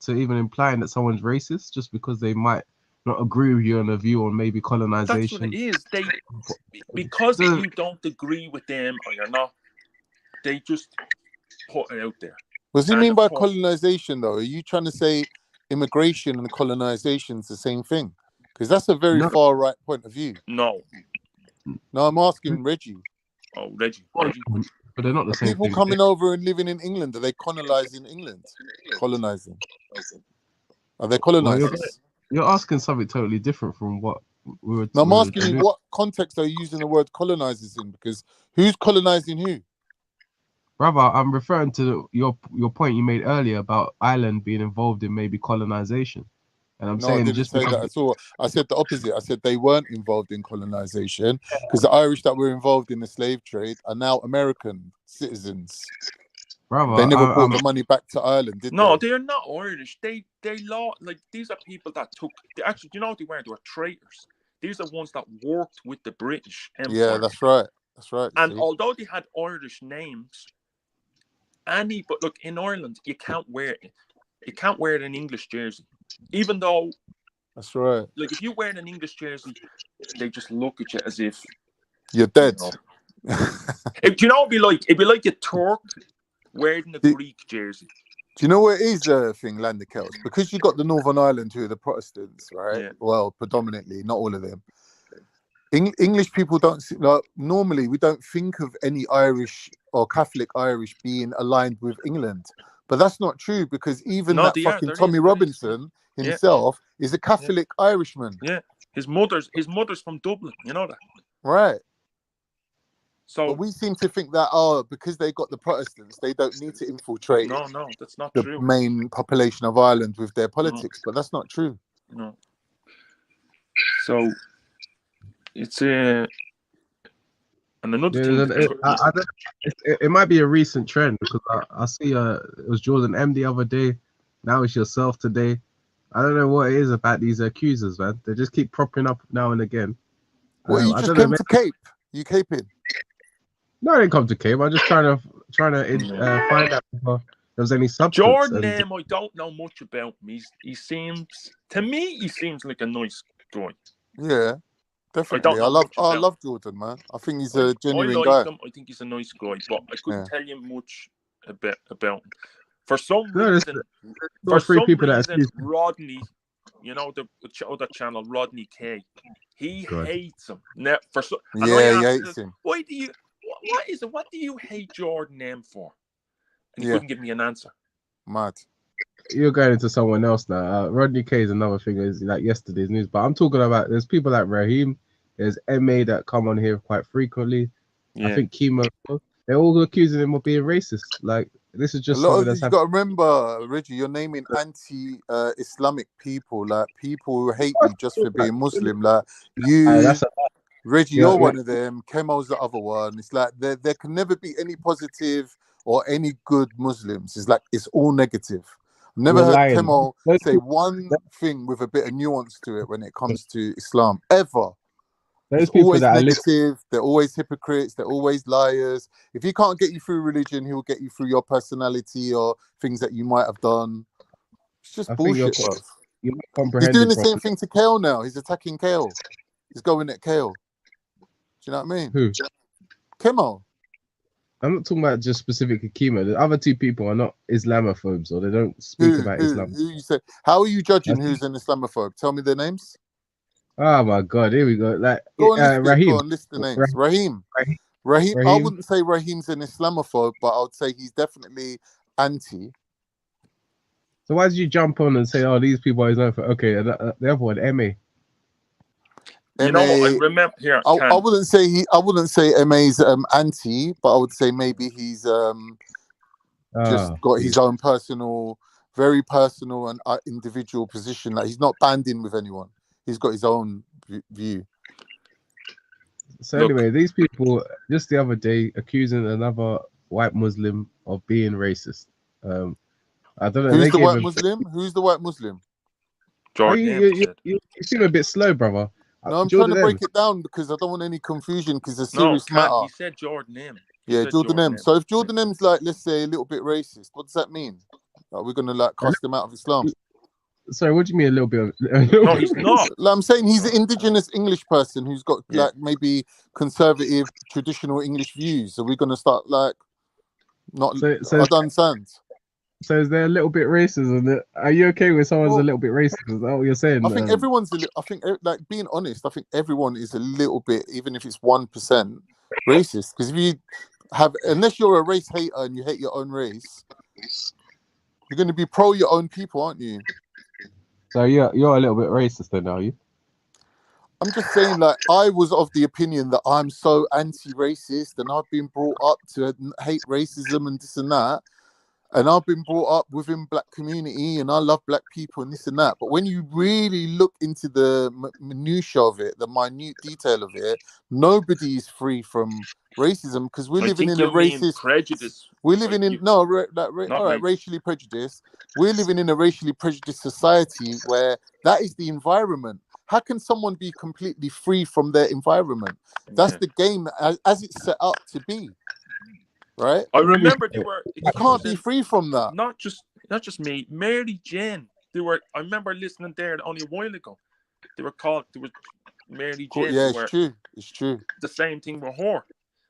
even implying that someone's racist just because they might not agree with you on a view on maybe colonization. That's what it is. Because you don't agree with them or you're not, they just put it out there. What does he mean by colonization, though? Are you trying to say immigration and colonization is the same thing? Because that's a very far right point of view. No, I'm asking Reggie. Oh, Reggie. But they're not the same people thing. coming over and living in England, are they colonizing England? Colonizing. Are they colonizers? Well, you're asking something totally different from what we were. No, I'm asking you what context are you using the word colonizers in? Because who's colonizing who? Brother, I'm referring to your point you made earlier about Ireland being involved in maybe colonization. And I'm saying I didn't say that at all. I said the opposite. I said they weren't involved in colonization because the Irish that were involved in the slave trade are now American citizens. brother. They never brought the money back to Ireland, did No, they? they're not Irish. They like these are people that took. Actually, do you know what they were? They were traitors. These are ones that worked with the British Empire. Yeah, that's right. That's right. And although they had Irish names, but look, in Ireland, you can't wear an English jersey, even though. That's right. Like if you wear an English jersey, they just look at you as if you're dead. Do you know it'd be like a Turk wearing a Greek jersey. Do you know what it is thing, Lander Kells? Because you got the Northern Ireland who are the Protestants, right? Yeah. Well, predominantly, not all of them. English people don't normally we don't think of any Irish or Catholic Irish being aligned with England. But that's not true because even that fucking Tommy Robinson himself is a Catholic Irishman. Yeah. His mother's from Dublin, you know that. Right. So but we seem to think that because they got the Protestants, they don't need to infiltrate No, that's not the true. main population of Ireland with their politics, but that's not true. No. So it's and another thing. It might be a recent trend because I see it was Jordan M the other day. Now it's yourself today. I don't know what it is about these accusers, man. They just keep propping up now and again. Well, you just came to Cape. You caping? No, I didn't come to Cape. I'm just trying to find out if there was any substance. Jordan M, I don't know much about him. He seems like a nice guy. Yeah, definitely. I love Jordan, man. I think he's a genuine guy. I think he's a nice guy, but I couldn't tell you much about him. For some reason, Rodney, you know the other channel, Rodney K, he hates him. Now, he hates him. Why do you? What is it? What do you hate Jordan M for? And he couldn't give me an answer. Mad. You're going into someone else now. Rodney K is another thing. Is like yesterday's news, but I'm talking about. There's people like Raheem. There's MA that come on here quite frequently. Yeah. I think Kimo. They're all accusing him of being racist. Like this is just a lot of you got to remember, Reggie. You're naming anti-Islamic people, like people who hate you just for being Muslim. Like you, Reggie, you're one of them. Kemo's the other one. It's like there can never be any positive or any good Muslims. It's like it's all negative. I've never heard Kemo say one thing with a bit of nuance to it when it comes to Islam ever. It's always negative. They're always hypocrites. They're always liars. If he can't get you through religion, he'll get you through your personality or things that you might have done. It's just bullshit, bro. He's doing the same thing to Kale now. He's attacking Kale. He's going at Kale. Do you know what I mean? Who? Kemo. I'm not talking about just specifically Kemo. The other two people are not Islamophobes, or they don't speak about Islam. Who you say? How are you judging who's an Islamophobe? Tell me their names. Oh my God! Here we go. Like Raheem. Go on, list the names. Raheem. I wouldn't say Raheem's an Islamophobe, but I would say he's definitely anti. So why did you jump on and say, "Oh, these people are Islamophobe"? Okay, the other one, MA. You know what? I remember here. I wouldn't say MA's anti, but I would say maybe he's just got his own very personal and individual position. Like he's not banding with anyone. He's got his own view. So anyway, these people just the other day accusing another white Muslim of being racist. I don't know. Who's the white Muslim? Who's the white Muslim? Jordan. You seem a bit slow, brother. No, I'm trying to break it down because I don't want any confusion because it's a serious matter. He said Jordan M. Yeah, Jordan M. So if Jordan M's like, let's say, a little bit racist, what does that mean? Like we're gonna like cast him out of Islam? Sorry, what do you mean a little bit? No, he's not. Like, I'm saying he's an indigenous English person who's got like maybe conservative, traditional English views. Are we gonna start like not? I don't understand. So is there a little bit racism? Are you okay with someone's a little bit racist? Is that what you're saying? I think everyone's. I think like being honest, I think everyone is a little bit, even if it's 1% racist. Because if you unless you're a race hater and you hate your own race, you're going to be pro your own people, aren't you? So you're a little bit racist then, are you? I'm just saying, like, I was of the opinion that I'm so anti-racist and I've been brought up to hate racism and this and that. and I've been brought up within black community, and I love black people and this and that. But when you really look into the minutiae of it, the minute detail of it, nobody is free from racism because we're living in a racist prejudice. We're living in all right, racially prejudiced. We're living in a racially prejudiced society where that is the environment. How can someone be completely free from their environment? That's the game as it's set up to be. Right? I remember they were. You can't be free from that. Not just me. Mary Jane. They were. I remember listening there only a while ago. They were called. They were Mary Jane. Yeah, it's true. It's true. The same thing with her.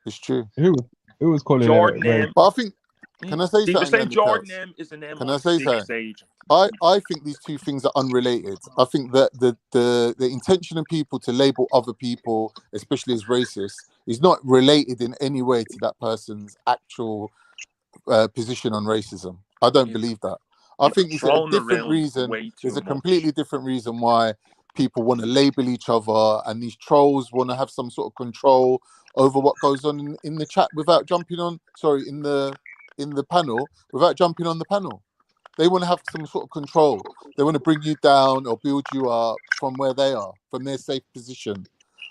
It's true. Who was calling Jordan it? M. But I think. Can I say They were something? saying Jordan M is an MI6 Can I say something? agent. I think these two things are unrelated. I think that the intention of people to label other people, especially as racist, is not related in any way to that person's actual position on racism. I don't believe that. I think it's a different reason. There's a completely different reason why people want to label each other, and these trolls want to have some sort of control over what goes on in the chat without jumping on. Sorry, in the panel without jumping on the panel. They want to have some sort of control. They want to bring you down or build you up from where they are, from their safe position,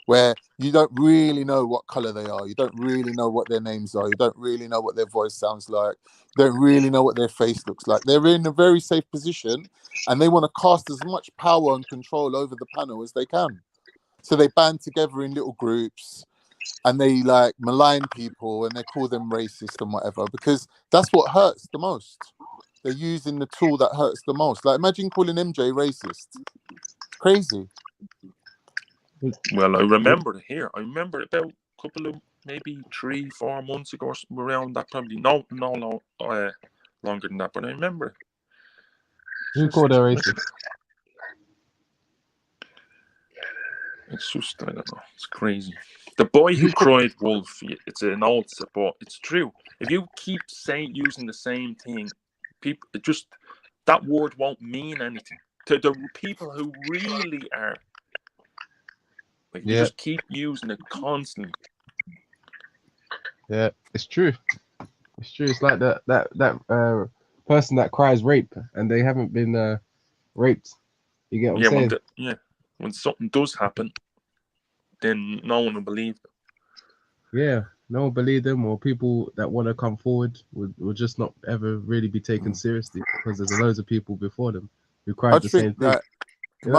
where you don't really know what color they are. You don't really know what their names are. You don't really know what their voice sounds like. You don't really know what their face looks like. They're in a very safe position, and they want to cast as much power and control over the panel as they can. So they band together in little groups, and they like malign people, and they call them racist and whatever, because that's what hurts the most. They're using the tool that hurts the most. Like, imagine calling MJ racist. It's crazy. Well, I remember it here. I remember about a couple of maybe 3-4 months ago, around that, probably no, longer than that. But I remember it. Who called her racist? It's just, I don't know. It's crazy. The boy who cried wolf. It's an old support. It's true. If you keep using the same thing, people just that word won't mean anything to the people who really are. Like, you just keep using it constantly. Yeah, it's true. It's true. It's like that person that cries rape and they haven't been raped. You get what I'm saying? When something does happen, then no one will believe them. Yeah, no one believe them, or people that want to come forward will just not ever really be taken seriously because there's loads of people before them who cried the same thing. In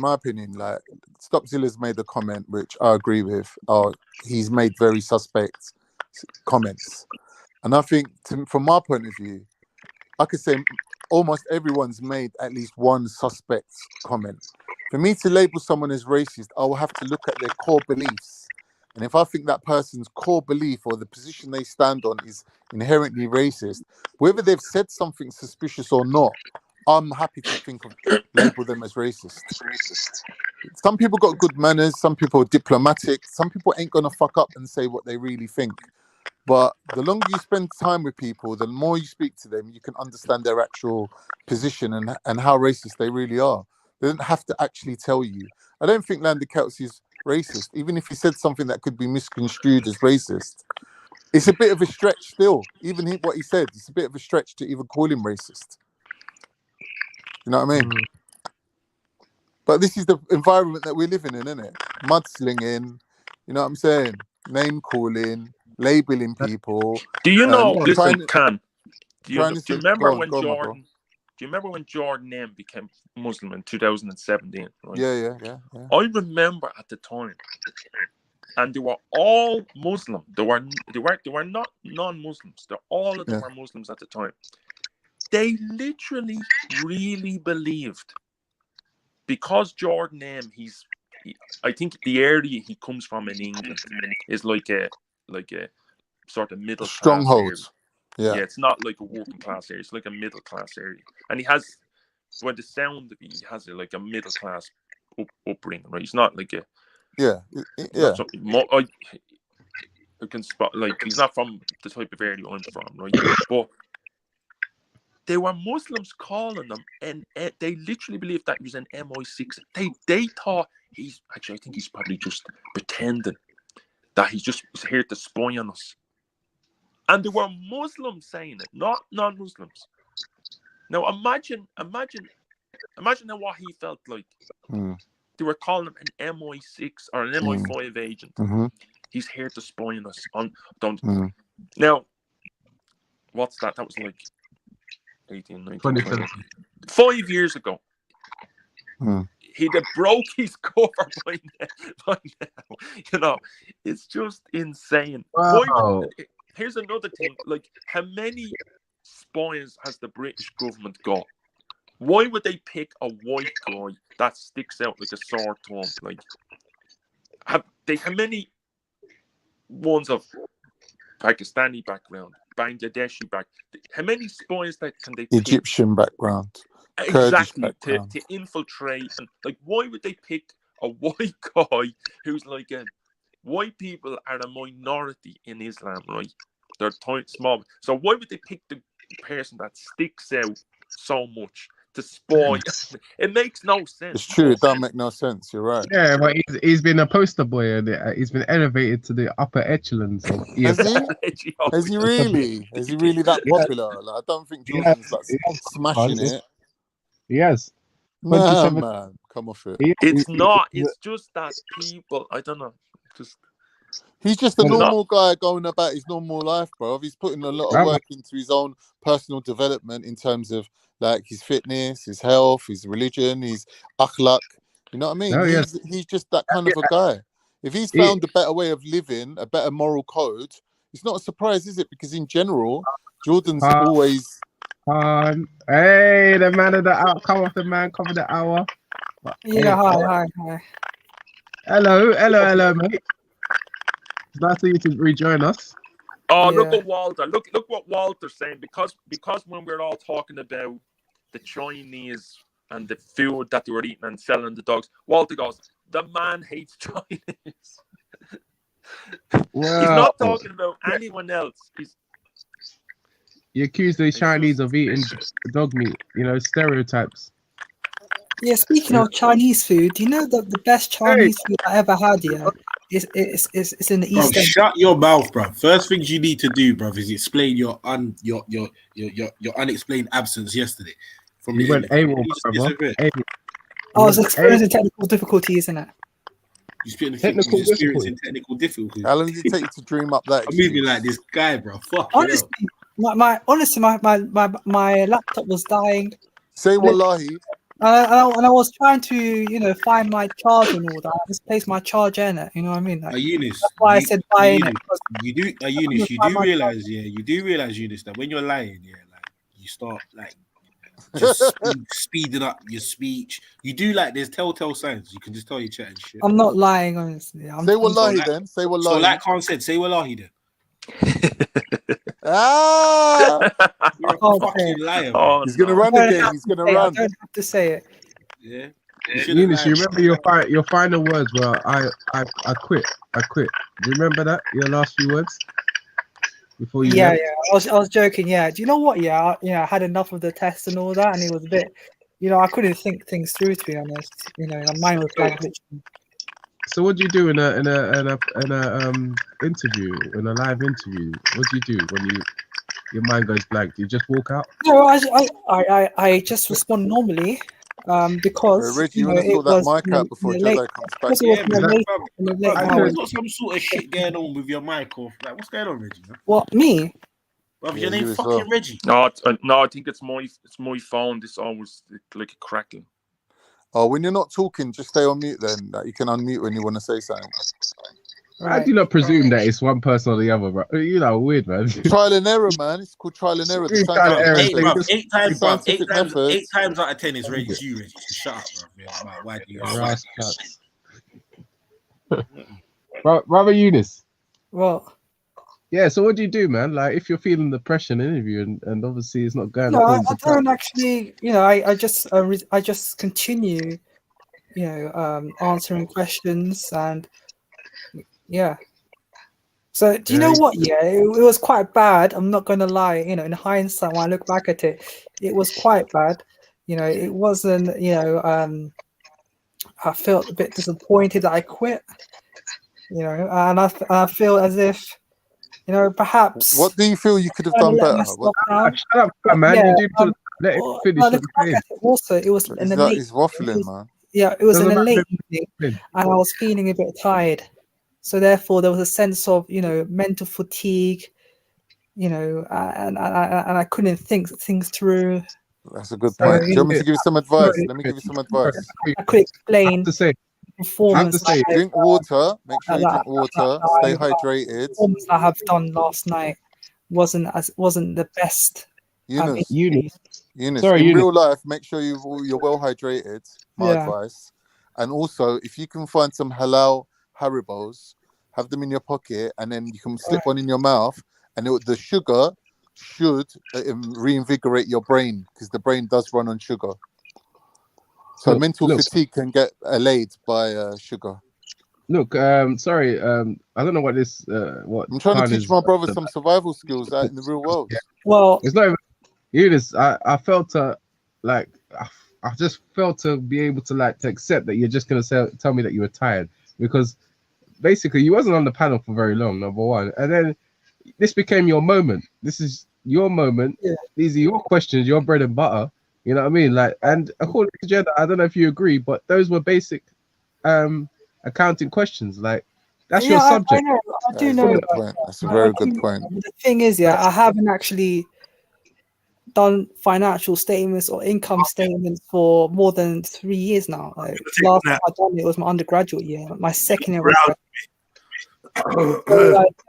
my opinion, like, Stopzilla's made a comment which I agree with. He's made very suspect comments, and I think, from my point of view, I could say almost everyone's made at least one suspect comment. For me to label someone as racist, I will have to look at their core beliefs, and if I think that person's core belief or the position they stand on is inherently racist, whether they've said something suspicious or not, I'm happy to label them as racist. Some people got good manners, some people are diplomatic, some people ain't gonna fuck up and say what they really think. But the longer you spend time with people, the more you speak to them, you can understand their actual position and how racist they really are. They don't have to actually tell you. I don't think Landy Kelsey's racist, even if he said something that could be misconstrued as racist. It's a bit of a stretch still. Even what he said, it's a bit of a stretch to even call him racist. You know what I mean? But this is the environment that we're living in, isn't it? Mudslinging, you know what I'm saying? Name calling, labeling people. Do you know? Listen, do you remember when Jordan? Do you remember when Jordan M became Muslim in 2017? Right? Yeah. I remember at the time, and they were all Muslim. They were not non-Muslims. All of them were Muslims at the time. They literally really believed, because Jordan M, I think the area he comes from in England is like a sort of middle strongholds. Yeah, it's not like a working class area. It's like a middle class area, and he has, by the sound of it, he has like a middle class upbringing, right? He's not like a I can spot, like, he's not from the type of area I'm from, right? But they were Muslims calling them, and they literally believed that he was an MI6. They thought I think he's probably just pretending that he's here to spy on us. And there were Muslims saying it, not non-Muslims. Now imagine now what he felt like. They were calling him an MI6 or an MI5 agent. He's here to spy on us. Now, what's that? That was like 18, 19, 20. 5 years ago. He'd have broke his cover by now. You know, it's just insane. Wow. Here's another thing. Like, how many spies has the British government got? Why would they pick a white guy that sticks out like a sore thumb? Like, how many ones of Pakistani background, Bangladeshi background? How many spies that can they pick? Egyptian background. Exactly, to infiltrate. And like, why would they pick a white guy who's like white people are a minority in Islam, right? They're small. So why would they pick the person that sticks out so much to spy? It makes no sense. It's true. It doesn't make no sense. You're right. Yeah, but he's been a poster boy, and he's been elevated to the upper echelons of Has he? Has he really? Is he really that popular? Like, I don't think Jordan's like smashing it. He has. Nah, man, come off it. It's not. It's just that people. I don't know. He's just a normal guy going about his normal life, bro. He's putting a lot of work into his own personal development in terms of like his fitness, his health, his religion, his akhlaq. You know what I mean? He's just that kind of a guy. If he's found a better way of living, a better moral code, it's not a surprise, is it? Because in general, Jordan's always. Hey, the man of the hour, come off the man, cover the hour. Yeah, hi. Hello, mate. It's nice of you to rejoin us. Oh, look at Walter. Look what Walter's saying. Because when we're all talking about the Chinese and the food that they were eating and selling the dogs, Walter goes, the man hates Chinese. He's not talking about anyone else. You accuse the Chinese of eating dog meat, stereotypes. Yeah, speaking of Chinese food, do you know that the best Chinese food I ever had here is in the East End? Shut your mouth, bro. First things you need to do, bro, is explain your unexplained absence yesterday. From you went AWOL, I was experiencing technical difficulties, isn't it? You experiencing technical difficulties. How long did it take you to dream up that? I'm moving like this guy, bro. Fuck. Honestly, my laptop was dying. Say wallahi. And I was trying to, find my charge and all that. I just placed my charger in it. You know what I mean? Like, Eunice, that's why I said buy in it. You do realize, Eunice, that when you're lying, like you start like just speeding up your speech. You do like there's telltale signs. You can just tell you're chatting shit. I'm not lying, honestly. Say wallahi then. Say wallahi. So like Khan said, say wallahi then. You're a fucking liar. He's gonna run again. He's gonna run. I don't have to say it. Yeah. Eunice, you remember your final words were I quit. Do you remember that? Your last few words before you left? I was joking. Yeah. Do you know what? I had enough of the test and all that, and it was a bit. I couldn't think things through, to be honest. My mind was blank. So what do you do in a interview, in a live interview? What do you do when your mind goes blank? Do you just walk out? No, I just respond normally, because Reggie, you want to sort that mic out before Jedi comes back. There's got some sort of shit going on with your mic, or like what's going on, Reggie? What, me? Well, your name fucking Reggie. No, I think it's my phone. This always like a crackling. Oh, when you're not talking, just stay on mute then. Like, you can unmute when you want to say something. Right. I do not presume that it's one person or the other, bro. Weird, man. Trial and error, man. It's called trial and error. Eight times out of 10 is Reggie. You, Reggie. Shut up, bro. Why do you Brother Eunice. Well. Yeah, so what do you do, man? Like, if you're feeling the pressure in an interview and obviously it's not going. No, I don't actually. I just continue, answering questions and So do you know what? Yeah, it was quite bad. I'm not going to lie. In hindsight, when I look back at it, it was quite bad. It wasn't. I felt a bit disappointed that I quit. And I feel as if. You know, perhaps. What do you feel you could have trying to done let better? What, myself down. Shut up, man. Yeah, You did let it finish no, what look you're back saying. at it. Also, it was in the late. he's waffling, man. Yeah, it was in Doesn't a matter. late evening, and I was feeling a bit tired. So therefore, there was a sense of, you know, mental fatigue. You know, and I couldn't think things through. That's a good So, point. Do you you want me know, to give you some advice? Let me give you some advice. I could explain to say, performance. Drink water. Make sure you that- drink water. Stay hydrated. Performance I have done last night wasn't the best. Eunice, Sorry, in Eunice. real life, make sure you're well hydrated. My Yeah. advice. And also, if you can find some halal Haribos, have them in your pocket, and then you can slip one in your mouth, and the sugar should reinvigorate your brain, because the brain does run on sugar. So mental fatigue can get allayed by sugar. Look, sorry, I don't know what this what I'm trying to Khan teach is- my brother some survival skills out in the real world. Well, it's not even Eunice. I felt like I just felt to be able to to accept that you're just gonna tell me that you were tired, because basically you wasn't on the panel for very long, number one, and then this became your moment. This is your moment. Yeah. These are your questions, your bread and butter. You know what I mean? Like, and according to Jed, I don't know if you agree, but those were basic accounting questions. Like, that's your subject. I know. I do know. Good point. That's a very good point. The thing is, I haven't actually done financial statements or income statements for more than 3 years now. Like, last time I done it was my undergraduate year, my second year. So,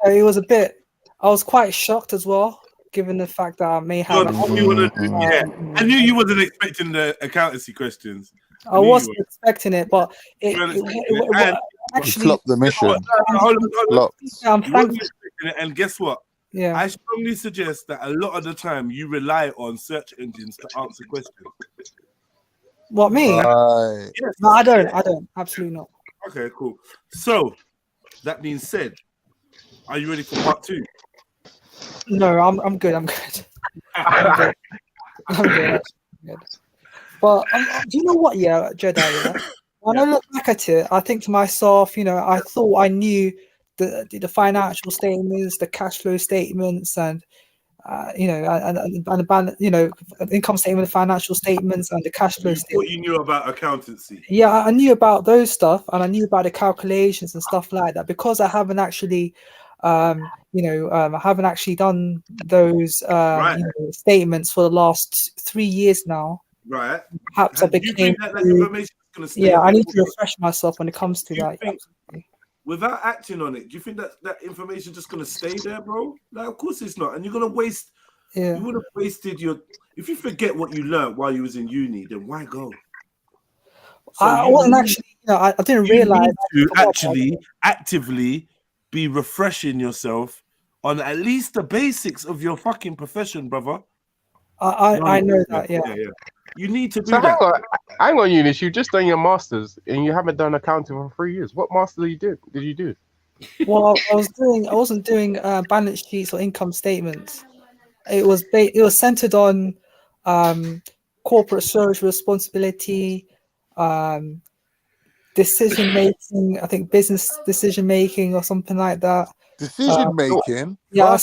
it was a bit. I was quite shocked as well, given the fact that I may have. I knew you wasn't expecting the accountancy questions. I wasn't expecting it, but it actually flopped the mission. I'm thankful. And guess what? Yeah. I strongly suggest that a lot of the time you rely on search engines to answer questions. What, me? Right. Yes. No, I don't. Absolutely not. Okay, cool. So, that being said, are you ready for part 2? No, I'm good. I'm good. I'm good. But do you know what? Yeah, Jedi. Yeah? When I look back at it, I think to myself, you know, I thought I knew the financial statements, the cash flow statements, and you know, and you know, income statement, financial statements, and the cash flow statement. What you knew about accountancy? Yeah, I knew about those stuff, and I knew about the calculations and stuff like that, because I haven't actually, I haven't actually done those statements for the last 3 years now. Right. Perhaps I Do you became. think that information is going to stay? Yeah, I need to refresh myself when it comes to that. Without acting on it, do you think that information just going to stay there, bro? Like, of course it's not. And you're going to waste. Yeah. You would have wasted your. If you forget what you learned while you was in uni, then why go? So I wasn't actually. You know, I didn't realize. You actually actively be refreshing yourself on at least the basics of your fucking profession, brother. I know that. Yeah. You need to do So that. hang on, Eunice. You just done your masters and you haven't done accounting for 3 years. What master did you do? Well, I wasn't doing balance sheets or income statements. It was centered on corporate social responsibility, decision making. I think business decision making or something like that. Decision making. Yeah,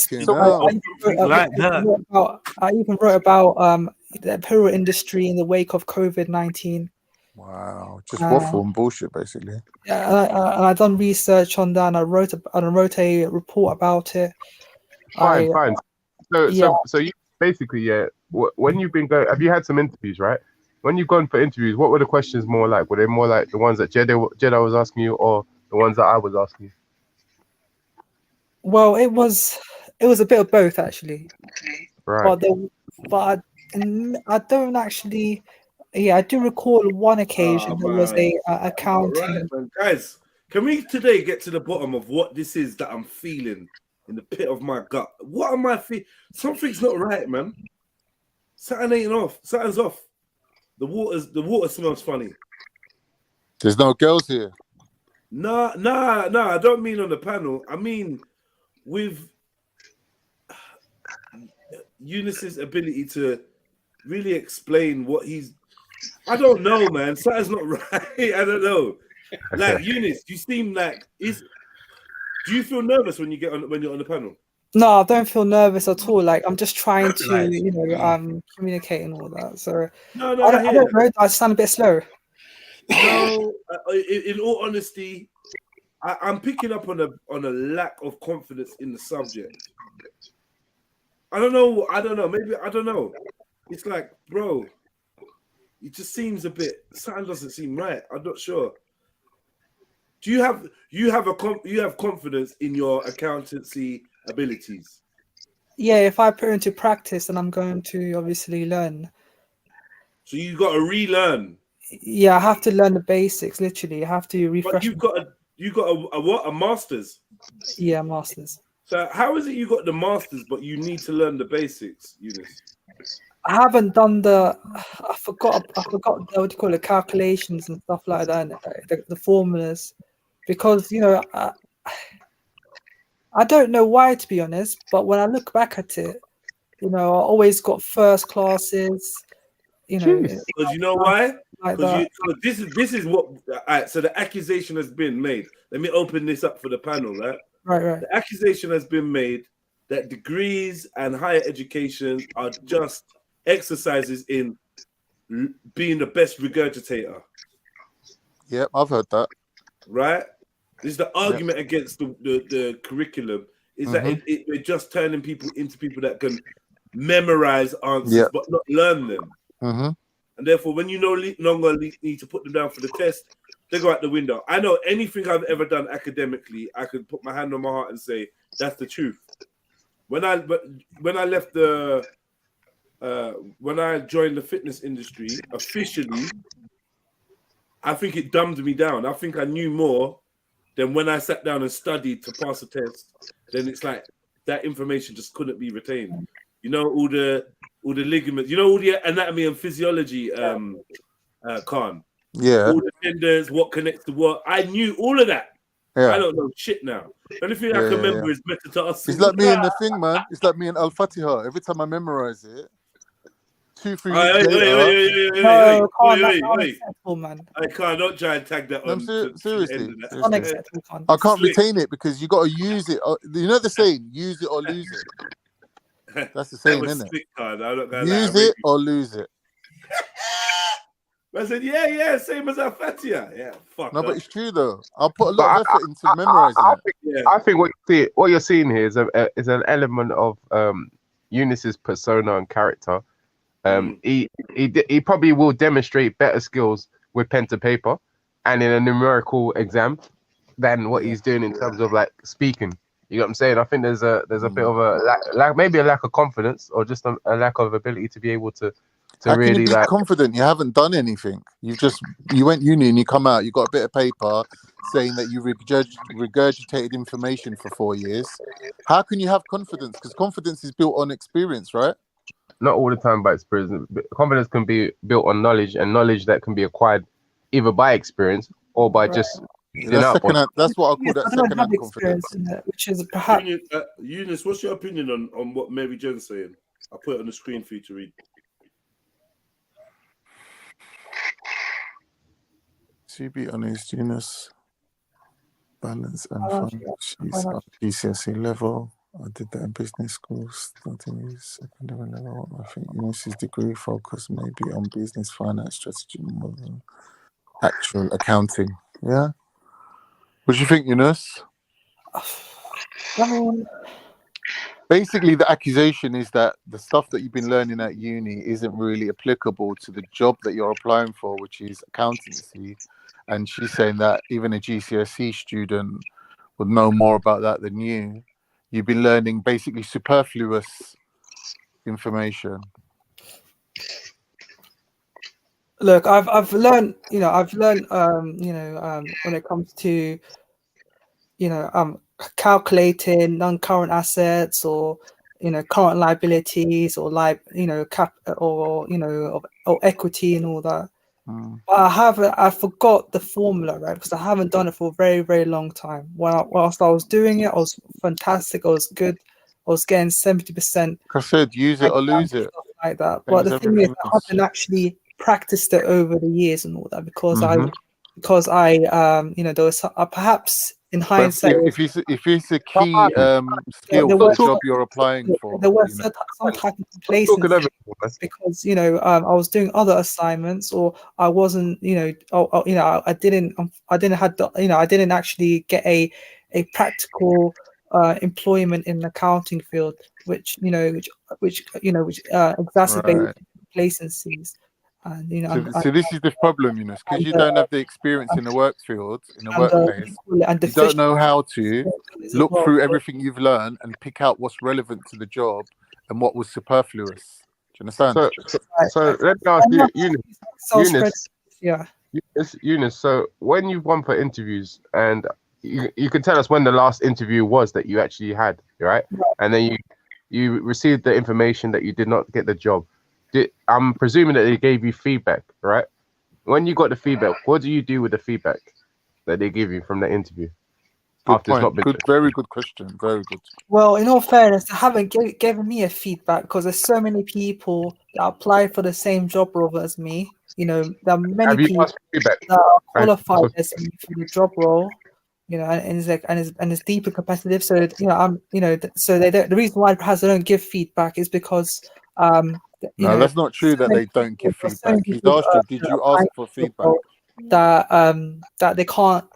I even wrote about the apparel industry in the wake of COVID-19. Wow, just waffle and bullshit, basically. Yeah, and I done research on that, and I wrote a report about it. Fine. So you basically, when you've been going, have you had some interviews, right? When you've gone for interviews, what were the questions more like? Were they more like the ones that Jedi was asking you, or the ones that I was asking you? Well, it was a bit of both, actually. Right. But I don't actually. Yeah, I do recall one occasion there was a accounting. Right, man. Guys, can we today get to the bottom of what this is that I'm feeling in the pit of my gut? What am I feeling? Something's not right, man. Something's off. The water smells funny. There's no girls here. Nah. I don't mean on the panel. I mean with Eunice's ability to really explain what he's. I don't know, man. Something's not right. I don't know. Like Eunice, you seem like do you feel nervous when you're on the panel? No, I don't feel nervous at all. Like I'm just trying to, Right. communicate and all that. So No, I I hear don't that. know. I sound a bit slow. No, in all honesty, I'm picking up on a lack of confidence in the subject. I don't know. Maybe I don't know. It's like, bro, it just seems a bit. Something doesn't seem right. I'm not sure. Do you have confidence in your accountancy abilities? Yeah, if I put it into practice, then I'm going to obviously learn. So you got to relearn. Yeah, I have to learn the basics. Literally, I have to refresh. But you got a what? A master's? Yeah, masters. So how is it you got the masters, but you need to learn the basics, Eunice? I haven't done I forgot the, what do you call it, calculations and stuff like that, and the formulas, because I don't know why, to be honest. But when I look back at it, I always got first classes. Because you know why? Like Because that. this is what. So the accusation has been made. Let me open this up for the panel, right? Right. The accusation has been made that degrees and higher education are just exercises in being the best regurgitator. Yep, I've heard that. Right? This is the argument against the curriculum. Is that we're just turning people into people that can memorize answers but not learn them. And therefore, when you no longer need to put them down for the test, they go out the window. I know anything I've ever done academically, I could put my hand on my heart and say that's the truth. When I left when I joined the fitness industry officially, I think it dumbed me down. I think I knew more than when I sat down and studied to pass a test. Then it's like that information just couldn't be retained. All the ligaments, all the anatomy and physiology, Khan. Yeah. All the tendons, what connects to what. I knew all of that. Yeah. I don't know shit now. The only thing I can remember is metatarsal. It's like me and the thing, man. It's like me and Al Fatiha. Every time I memorize it, 2-3 weeks later. Unacceptable, man. I can't try and tag that on. Seriously. Unacceptable. I can't retain it because you got to use it. You know the saying, use it or lose it. That's the saying, isn't it? Use it or lose it. I said, yeah, same as Al Fatiha. Yeah, fuck. No, but it's true though. I'll put a lot of effort into memorizing it. I think what you're seeing here is an element of Eunice's persona and character. He probably will demonstrate better skills with pen to paper and in a numerical exam than what he's doing in terms of like speaking. You know what I'm saying? I think there's a bit of a maybe a lack of confidence or just a lack of ability to be able to How really can you be like confident? You haven't done anything. You went uni and you come out. You got a bit of paper saying that you regurgitated information for 4 years. How can you have confidence? Because confidence is built on experience, right? not all the time by experience. Confidence can be built on knowledge, and knowledge that can be acquired either by experience or by just that's what I call that second-hand confidence. Which is perhaps Eunice, what's your opinion on what Mary Jen's saying? I'll put it on the screen for you to read. To be honest, Eunice, balance and fun. She's at GCSE level. I did that in business school, starting secondary level. I think Eunice's degree focus maybe on business, finance, strategy, more than actual accounting. Yeah. What do you think, Eunice? Basically, the accusation is that the stuff that you've been learning at uni isn't really applicable to the job that you're applying for, which is accountancy. And she's saying that even a GCSE student would know more about that than you. You've been learning basically superfluous information. Look, I've learned, when it comes to, calculating non-current assets or, current liabilities or or equity and all that. But I forgot the formula, right? Because I haven't done it for a very, very long time. Whilst I was doing it, I was fantastic. I was good. I was getting 70%. I said, use it or lose it. Like that. But the thing is, I haven't actually practiced it over the years and all that because I there was perhaps in But hindsight. if it's a key skill there for was the job you're applying for, there was you know. some type of complacency because I was doing other assignments, or I wasn't, I didn't actually get a practical employment in the accounting field, which exacerbated complacencies. And So this is the problem, you know, because you don't have the experience in the work field, in the workplace. and You don't know how to as look well. through everything you've learned and pick out what's relevant to the job and what was superfluous. Do you understand? So let me ask you, Eunice. Yeah. Eunice, so when you've gone for interviews, and you can tell us when the last interview was that you actually had, right? And then you received the information that you did not get the job. I'm presuming that they gave you feedback, right? When you got the feedback, what do you do with the feedback that they give you from the interview? Good point. Very good question. Very good. Well, in all fairness, they haven't given me a feedback because there's so many people that applied for the same job role as me. There are many people that are qualified as me for the job role. And it's like, and it's deeply competitive. So so the reason why perhaps they don't give feedback is because No, that's not true that they don't give feedback. He's asked you, did you ask for feedback? That they can't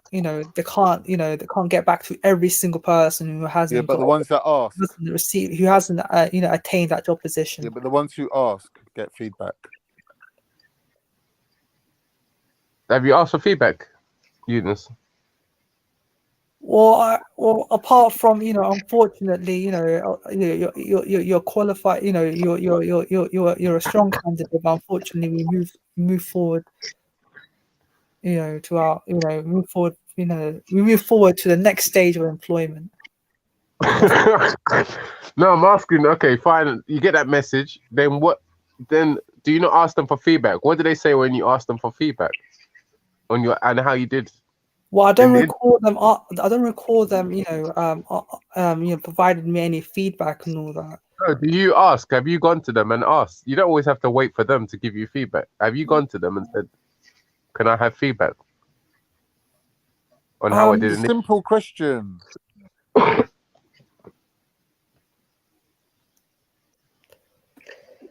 get back to every single person who hasn't. Yeah, but the ones that ask, who hasn't attained that job position. Yeah, but the ones who ask get feedback. Have you asked for feedback, Eunice? Well, apart from unfortunately, you're qualified. You're a strong candidate. But unfortunately, we move forward. Move forward. We move forward to the next stage of employment. No, I'm asking. Okay, fine. You get that message. Then what? Then do you not ask them for feedback? What do they say when you ask them for feedback on your and how you did? Well, I don't recall them. I don't recall them. Providing me any feedback and all that. No, do you ask? Have you gone to them and asked? You don't always have to wait for them to give you feedback. Have you gone to them and said, "Can I have feedback on how I did?" It's a simple question.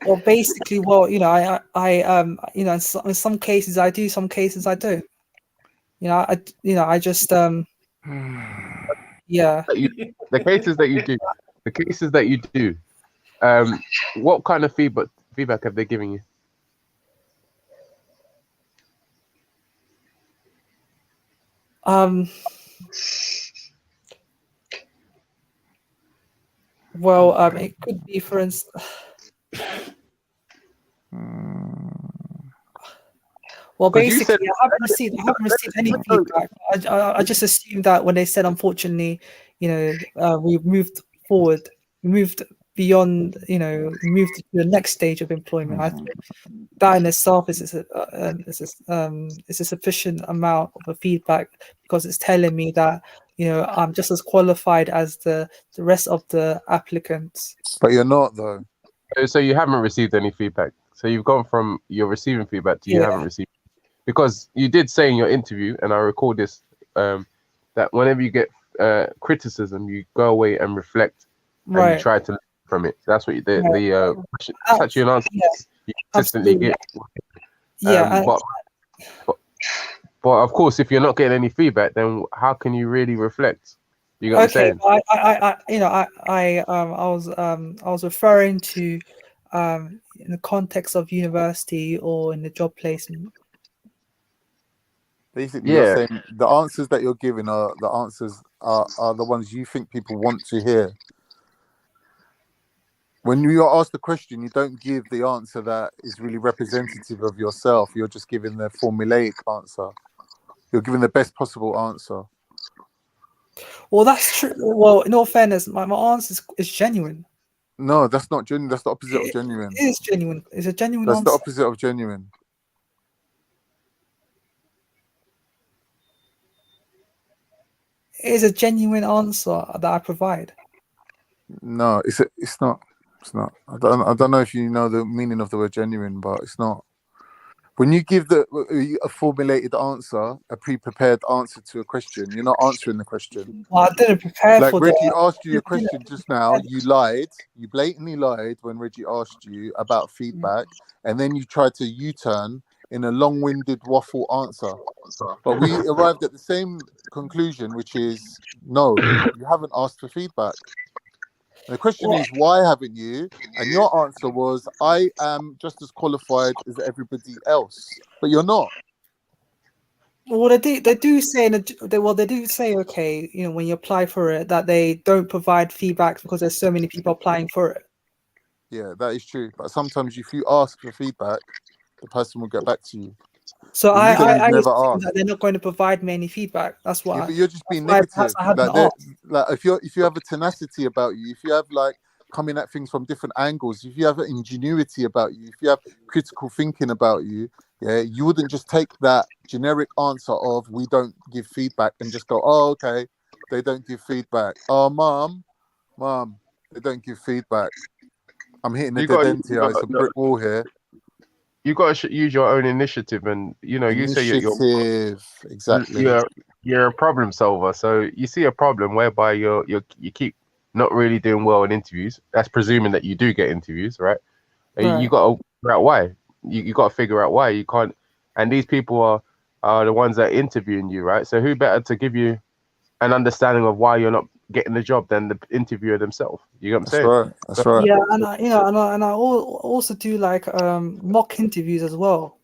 Well, basically, in some cases I do, some cases I do. I just yeah. The cases that you do, what kind of feedback have they given you? Well, it could be, for instance. Well, basically, I haven't received any feedback. I just assumed that when they said, unfortunately, we moved forward, we moved beyond, moved to the next stage of employment. I think that in itself is a sufficient amount of a feedback, because it's telling me that I'm just as qualified as the rest of the applicants. But you're not, though. So you haven't received any feedback. So you've gone from you're receiving feedback to you haven't received. Because you did say in your interview, and I recall this, that whenever you get criticism, you go away and reflect, and you try to learn from it. That's what the touchy and answer you consistently get. But of course, if you're not getting any feedback, then how can you really reflect? You got what I'm saying? I was referring to in the context of university or in the job placement. Basically, you're saying the answers that you're giving are the answers are the ones you think people want to hear. When you are asked a question, you don't give the answer that is really representative of yourself. You're just giving the formulaic answer. You're giving the best possible answer. Well, that's true. Well, in all fairness, my answer is genuine. No, that's not genuine. That's the opposite of genuine. It is genuine. It's a genuine answer. That's the opposite of genuine. It is a genuine answer that I provide. No, it's not. It's not. I don't know if you know the meaning of the word genuine, but it's not. When you give a formulated answer, a pre-prepared answer to a question, you're not answering the question. Well, I didn't prepare Like for Reggie that. asked you a question just now, you lied. You blatantly lied when Reggie asked you about feedback, and then you tried to U-turn in a long-winded waffle answer. But we arrived at the same conclusion, which is no, you haven't asked for feedback. The question is, why haven't you? And your answer was, I am just as qualified as everybody else. But you're not. Well, they do say they do say, okay, you know, when you apply for it, that they don't provide feedback because there's so many people applying for it. Yeah, that is true. But sometimes if you ask for feedback, the person will get back to you. So But you said you've I never assume asked. that they're not going to provide me any feedback. That's why. Yeah, but you're just being perhaps negative. I haven't Like, asked. like if you have a tenacity about you, if you have like coming at things from different angles, if you have an ingenuity about you, if you have critical thinking about you, yeah, you wouldn't just take that generic answer of we don't give feedback and just go, oh, okay, they don't give feedback. Oh, mom, they don't give feedback. I'm hitting a You dead got, end here. It's a brick wall here. you got to use your own initiative, and you know, you say Initiative, exactly. you're a problem solver. So you see a problem whereby you keep not really doing well in interviews. That's presuming that you do get interviews, right? Right. You got to figure out why. You got to figure out why you can't. And these people are the ones that are interviewing you, right? So who better to give you an understanding of why you're not getting the job than the interviewer themselves? You know what I'm saying? Right. That's right. Yeah, and I also do like mock interviews as well.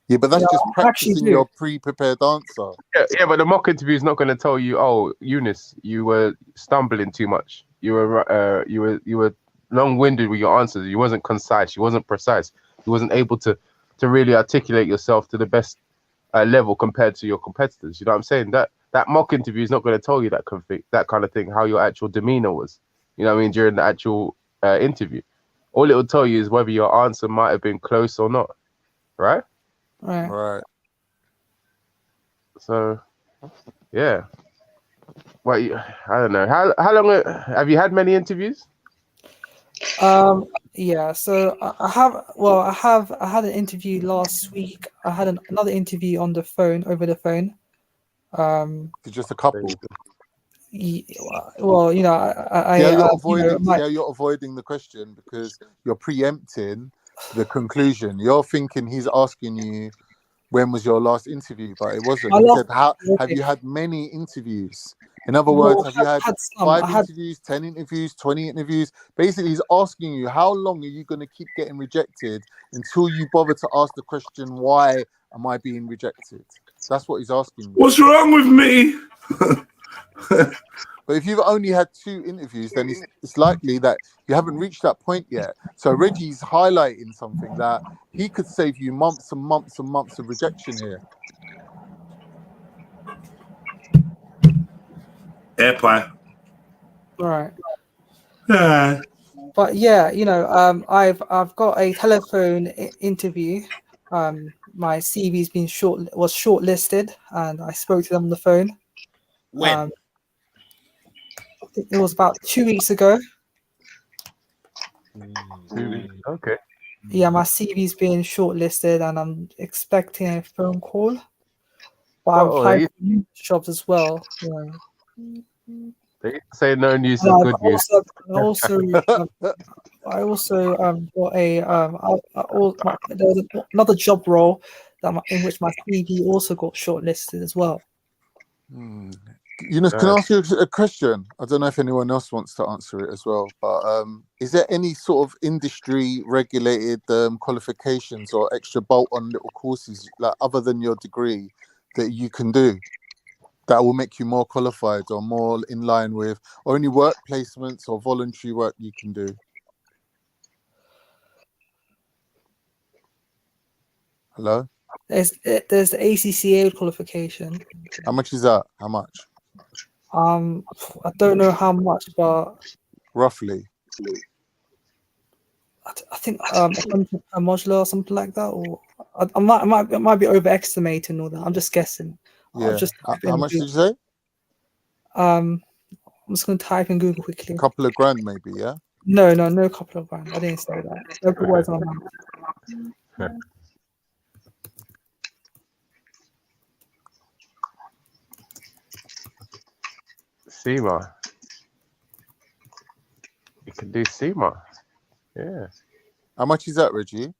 Yeah, but that's just I actually practicing do. your pre-prepared answer. Yeah, but the mock interview is not going to tell you, oh, Eunice, you were stumbling too much. You were long-winded with your answers. You wasn't concise. You wasn't precise. You wasn't able to really articulate yourself to the best level compared to your competitors. You know what I'm saying? That mock interview is not going to tell you that kind of thing, how your actual demeanor was. You know what I mean? During the actual interview, all it will tell you is whether your answer might have been close or not, right? Right. So, yeah. Well, I don't know. How long have you had many interviews? Yeah, so I had an interview last week. I had another interview on the phone, over the phone. Just a couple. Well, you know, See how you're avoiding the question because you're preempting the conclusion. You're thinking he's asking you when was your last interview, but it wasn't. He said, have you had many interviews? In other words, have you had 5 interviews, 10 interviews, 20 interviews? Basically, he's asking you, how long are you going to keep getting rejected until you bother to ask the question, why am I being rejected? That's what he's asking you. What's wrong with me? But if you've only had 2 interviews, then it's likely that you haven't reached that point yet. So Reggie's highlighting something that he could save you months and months and months of rejection here. Air pie. All right. Yeah. But yeah, you know, I've got a telephone interview. My CV's been was shortlisted, and I spoke to them on the phone. When? I think it was about 2 weeks ago. Okay. Yeah, my CV's been shortlisted, and I'm expecting a phone call. But I've applied for new jobs as well. Yeah. They say no news is And good news. I also got there was another job role in which my CV also got shortlisted as well. Eunice, can I ask you a question? I don't know if anyone else wants to answer it as well, but is there any sort of industry regulated qualifications or extra bolt-on little courses, like other than your degree, that you can do that will make you more qualified or more in line with, or any work placements or voluntary work you can do? Hello? There's the ACCA qualification. How much is that? How much? I don't know how much, but roughly. I think a modular or something like that, or I might be overestimating all that. I'm just guessing. Yeah. How much did you say? I'm just gonna type in Google quickly. A couple of grand, maybe. Yeah. No, couple of grand. I didn't say that. No words on my mouth. SEMA. You can do SEMA. Yeah. How much is that, Reggie?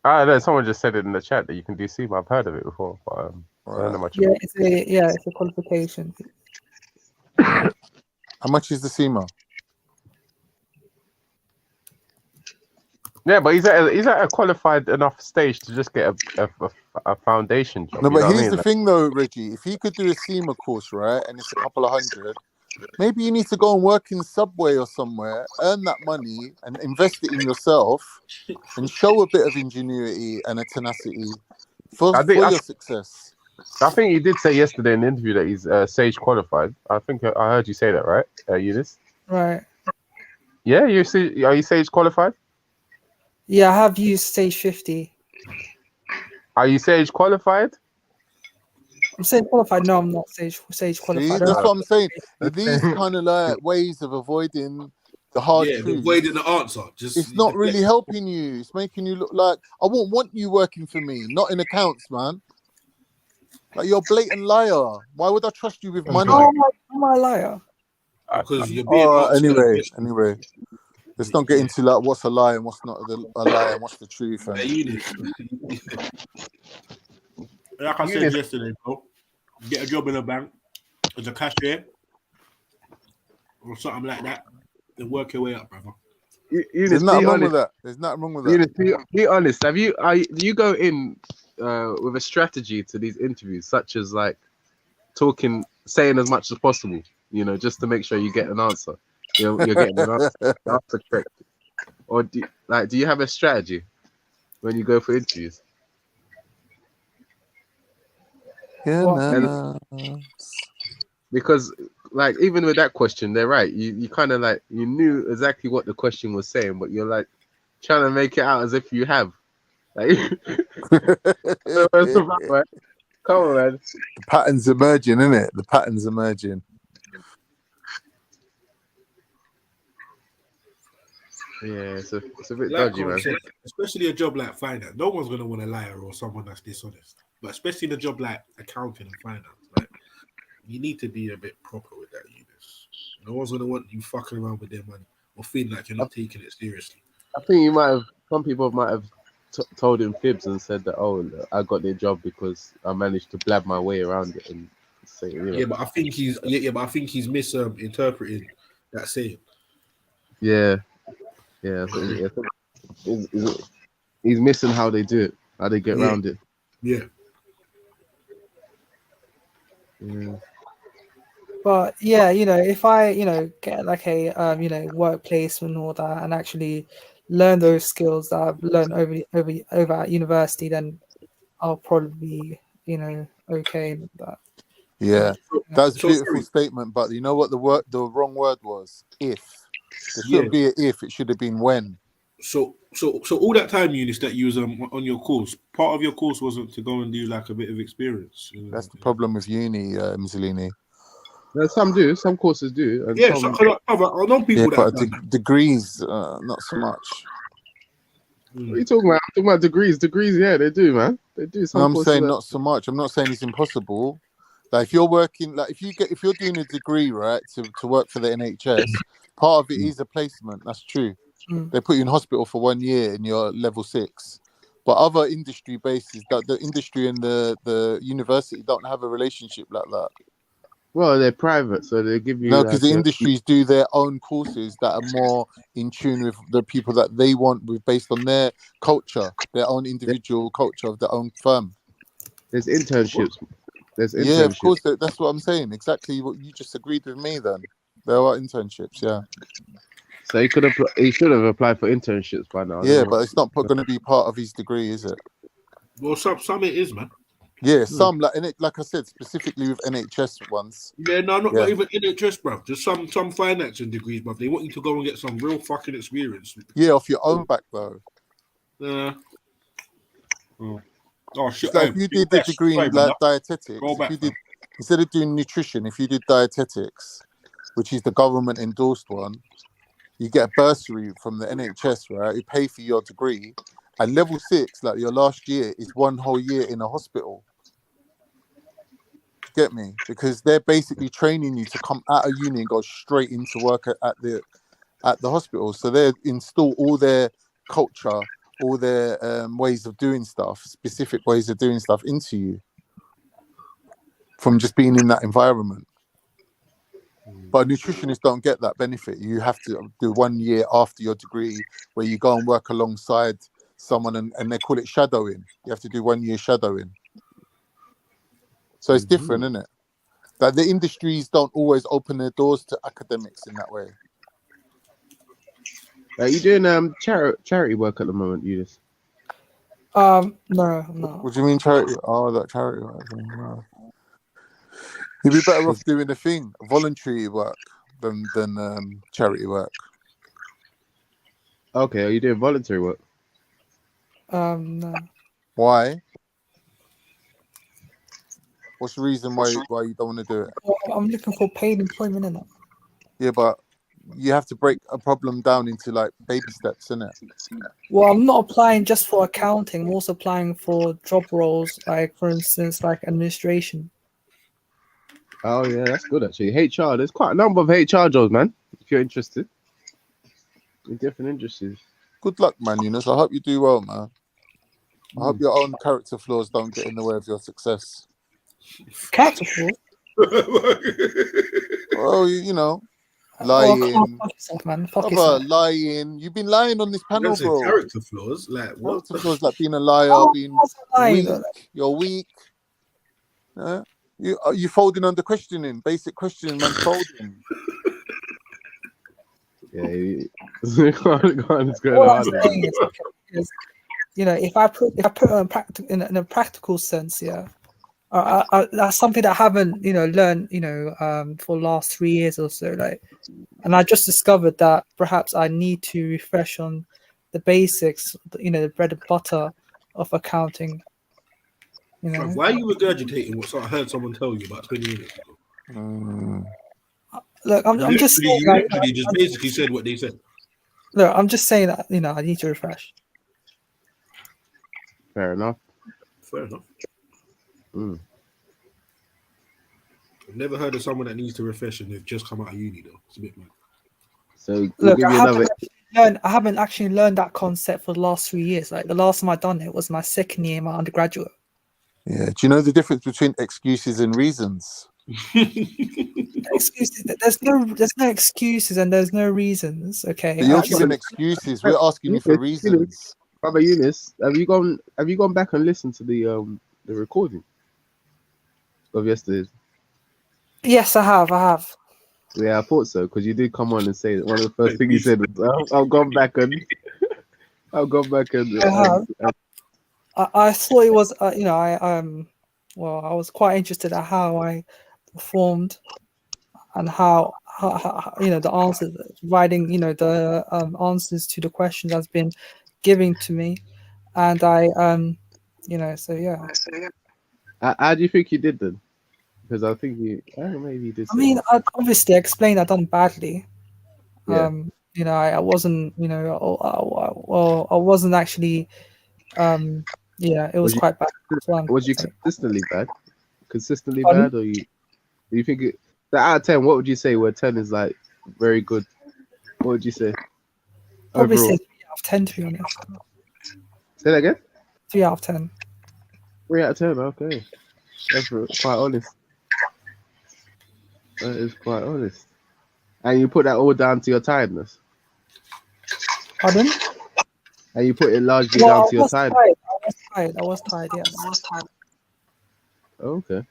I know someone just said it in the chat that you can do SEMA. I've heard of it before, but I don't know much Yeah, about it's a qualification. How much is the SEMA? Yeah, but he's at a qualified enough stage to just get a foundation job. No, you but know what I here's mean? the thing, though, Reggie. If he could do a SEMA course, right, and it's a couple of hundred, maybe you need to go and work in Subway or somewhere, earn that money, and invest it in yourself, and show a bit of ingenuity and a tenacity for your success. I think you did say yesterday in the interview that he's Sage qualified. I think I heard you say that, right, Eunice? Right. Yeah, are you Sage qualified? Yeah, I have used Stage 50. Are you Sage qualified? I'm Sage qualified. No, I'm not Sage See, qualified. that's what I'm saying. These kind of like ways of avoiding the hard truth. Avoiding the answer. It's not really helping you. It's making you look like I won't want you working for me. Not in accounts, man. Like you're a blatant liar. Why would I trust you with money? How am I a liar? Because you're being Anyway. Let's not get into like what's a lie and what's not a lie and what's the truth. And... Like I said yesterday, bro, get a job in a bank as a cashier or something like that, then work your way up, brother. There's nothing wrong with that. There's nothing wrong with that. Be honest. Do you go in with a strategy to these interviews, such as like saying as much as possible, just to make sure you get an answer? You're getting an answer correct. Or do you have a strategy when you go for interviews? Because like even with that question, they're right. You kind of like you knew exactly what the question was saying, but you're like trying to make it out as if you have. Like, come on, man. The pattern's emerging, isn't it? The pattern's emerging. Yeah, it's a bit like dodgy, man. Said, especially a job like finance. No one's gonna want a liar or someone that's dishonest. But especially in a job like accounting and finance, like you need to be a bit proper with that, Eunice. No one's gonna want you fucking around with their money or feeling like you're not taking it seriously. I think some people might have told him fibs and said that, oh, I got their job because I managed to blab my way around it and say, Yeah, but I think he's misinterpreting that saying. Yeah. He's missing how they do it, how they get around it. Yeah. But yeah, if I, get like a work placement and all that, and actually learn those skills that I've learned over at university, then I'll probably be, okay with that. Yeah, that's a beautiful statement. But you know what the wrong word was? If. There shouldn't be an if. It should have been when. So all that time, Eunice, that you was on your course, part of your course wasn't to go and do like a bit of experience. That's the problem with uni, Mussolini. Yeah, some do. Some courses do. And yeah, I know people that. But degrees, not so much. What are you talking about? I'm talking about degrees. Degrees, yeah, they do, man. They do. I'm saying not so much. I'm not saying it's impossible. Like if you're working, like if you're doing a degree, right, to work for the NHS, part of it is a placement. That's true. They put you in hospital for 1 year and you're level 6. But other industry bases, the industry and the university don't have a relationship like that. Well, they're private, so they give you... No, because the industries do their own courses that are more in tune with the people that they want, based on their culture, their own individual culture of their own firm. There's internships. Yeah, of course. That's what I'm saying. Exactly what you just agreed with me then. There are internships, yeah. So he should have applied for internships by now. Yeah, but it's not going to be part of his degree, is it? Well, some it is, man. Yeah, some like I said, specifically with NHS ones. Yeah, no, not even NHS, bro. Just some financing degrees, bro. They want you to go and get some real fucking experience. Yeah, off your own back though. Yeah. Oh shit! Like if you did the degree in dietetics, instead of doing nutrition, if you did dietetics, which is the government endorsed one, you get a bursary from the NHS, right? You pay for your degree, and level 6, like your last year, is 1 whole year in a hospital. get me? Because they're basically training you to come out of uni and go straight into work at the hospital. So they install all their culture, all their ways of doing stuff, specific ways of doing stuff into you from just being in that environment. But nutritionists don't get that benefit. You have to do 1 year after your degree where you go and work alongside someone, and they call it shadowing. You have to do 1 year shadowing. So it's different, isn't it? That the industries don't always open their doors to academics in that way. Are you doing charity work at the moment, Eunice? No. What do you mean charity? Oh, that charity work. No. You'd be better off doing a thing, voluntary work, than charity work. Okay, are you doing voluntary work? No. Why? What's the reason why you don't want to do it? Well, I'm looking for paid employment in it. Yeah, but you have to break a problem down into like baby steps, innit? Well, I'm not applying just for accounting. I'm also applying for job roles, like for instance, like administration. Oh yeah, that's good actually. HR, there's quite a number of HR jobs, man. If you're interested in different industries. Good luck, man, Eunice. I hope you do well, man. I hope your own character flaws don't get in the way of your success. Character flaws? Well, you know, lying. Oh, fuck yourself, man. Fuck Brother, yourself. lying. You've been lying on this panel, That's bro. character flaws, like what? Character flaws, like being a liar, Oh, being I wasn't lying. weak. You're weak. You folding under questioning, basic questioning, man, folding. Yeah, go on, it's going All I'm hard. saying is, you know, if I put it in a practical sense, yeah, that's something that I haven't, you know, learned, you know, for the last 3 years or so, like, and I just discovered that perhaps I need to refresh on the basics, you know, the bread and butter of accounting. You know, Why are you regurgitating what I heard someone tell you about 20 minutes ago? Look, I'm just saying, you like, literally just basically said what they said. Look, I'm just saying that, you know, I need to refresh. Fair enough. Fair enough. I've never heard of someone that needs to refresh and they've just come out of uni though. It's a bit mad. So Look, I haven't actually learned that concept for the last 3 years. Like the last time I done it was my second year in my undergraduate. Yeah. Do you know the difference between excuses and reasons? Excuses. There's no excuses and there's no reasons. Okay. But you're giving excuses. We're asking you for reasons. Brother Eunice, have you gone back and listened to the recording of yesterday's? Yes, I have. Yeah, I thought so, because you did come on and say that one of the first things you said was, I've gone back and I thought it was, you know, I was quite interested at how I performed and how you know, the answers, providing, you know, the answers to the questions that's been given to me, and I you know, so yeah. How do you think you did then? Because I think maybe you did. I mean, I obviously explained I done badly. Yeah. You know, I wasn't, you know, I wasn't actually. Yeah, it was quite bad. Was you consistently bad? Consistently Pardon? bad, or you? Do you think out of 10? What would you say? Where 10 is like very good. What would you say? Probably Overall? say 3 out of 10, to be honest. Say that again. 3 out of 10. 3 out of 10. Okay, that's quite honest. That is quite honest. And you put that all down to your tiredness. Pardon? And you put it largely down to your tiredness. I was tired. Yes. Okay.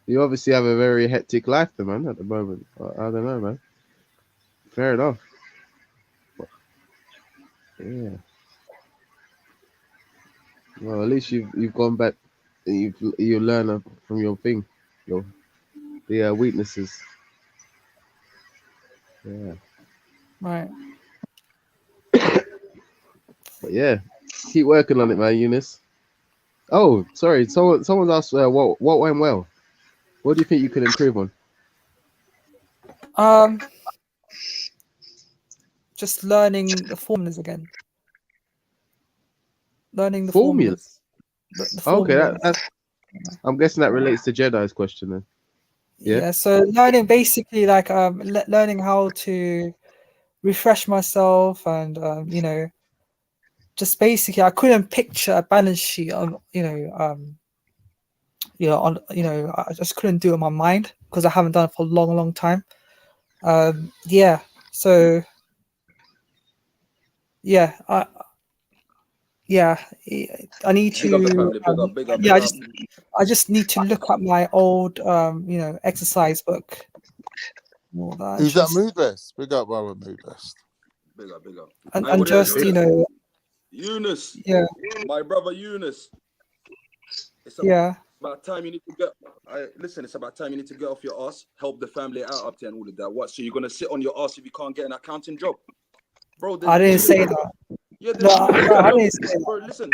You obviously have a very hectic life, then, man, at the moment. I don't know, man. Fair enough. Yeah. Well, at least you've gone back. You learn from your thing, the weaknesses. Yeah. Right. But yeah, keep working on it, man, Eunice. Oh, sorry. Someone asked what went well. What do you think you could improve on? Just learning the formulas again. Learning the Formulas. formulas. The Okay, formulas. I'm guessing that relates to Jedi's question then. Yeah. So learning basically like learning how to refresh myself and you know, just basically I couldn't picture a balance sheet on on I just couldn't do it in my mind because I haven't done it for a long time. Yeah. So yeah, I need Big up the to family. Big up. yeah, I just need to look at my old exercise book. All that, Who's that just, mood vest? Big up, brother, mood vest. Big up. and just Eunice. yeah. My brother Eunice. It's about time you need to get. Listen, it's about time you need to get off your ass, help the family out up there and all of that. What? So you're gonna sit on your ass if you can't get an accounting job, bro? I didn't say that. Yeah, I didn't say that. Bro, listen,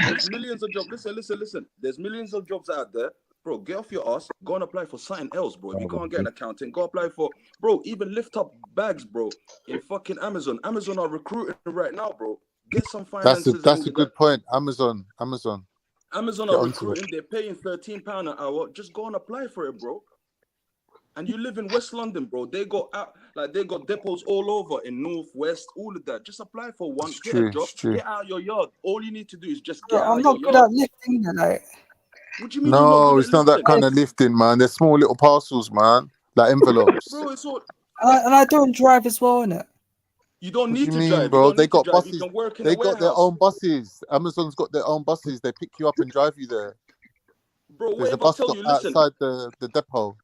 there's millions of jobs. Listen. There's millions of jobs out there, bro. Get off your ass. Go and apply for something else, bro. If you can't get an accounting, go apply for, bro. Even lift up bags, bro. In fucking Amazon. Amazon are recruiting right now, bro. Get some finances. That's a good point. Amazon are recruiting. They're paying £13 an hour. Just go and apply for it, bro. And you live in West London, bro. They got depots all over in North, West, all of that. Just apply for one, get a job, get out of your yard. All you need to do is just get out I'm of not your good yard. at lifting, like. What do you mean? No, it's not that kind of lifting, man. They're small little parcels, man, like envelopes. Bro, it's all. And I don't drive as well, innit? You don't What need do you to mean, drive, bro? You don't They need got to drive. buses. You can work in They a got their warehouse. own buses. Amazon's got their own buses. They pick you up and drive you there. Bro, There's a wait, bus tell stop you, listen. outside the depot.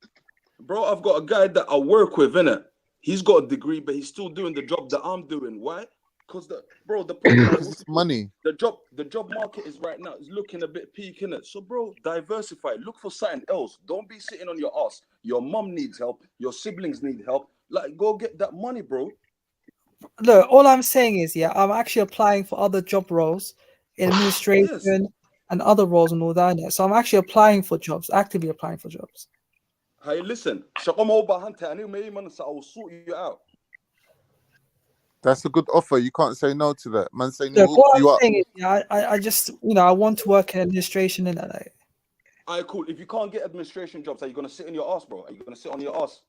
Bro, I've got a guy that I work with, innit? He's got a degree, but he's still doing the job that I'm doing. Why? Because the problem is money. The job market is right now is looking a bit peak, innit? So, bro, diversify. Look for something else. Don't be sitting on your ass. Your mum needs help. Your siblings need help. Like, go get that money, bro. Look, all I'm saying is, I'm actually applying for other job roles in administration and other roles and all that. Innit? So I'm actually applying for jobs, actively applying for jobs. Hey, listen, I will sort you out. That's a good offer. You can't say no to that. Man saying Look, he'll all hook I'm you up. saying is, I just, I want to work in administration in that. Like. All right, cool. If you can't get administration jobs, are you gonna sit in your ass, bro? Are you gonna sit on your ass?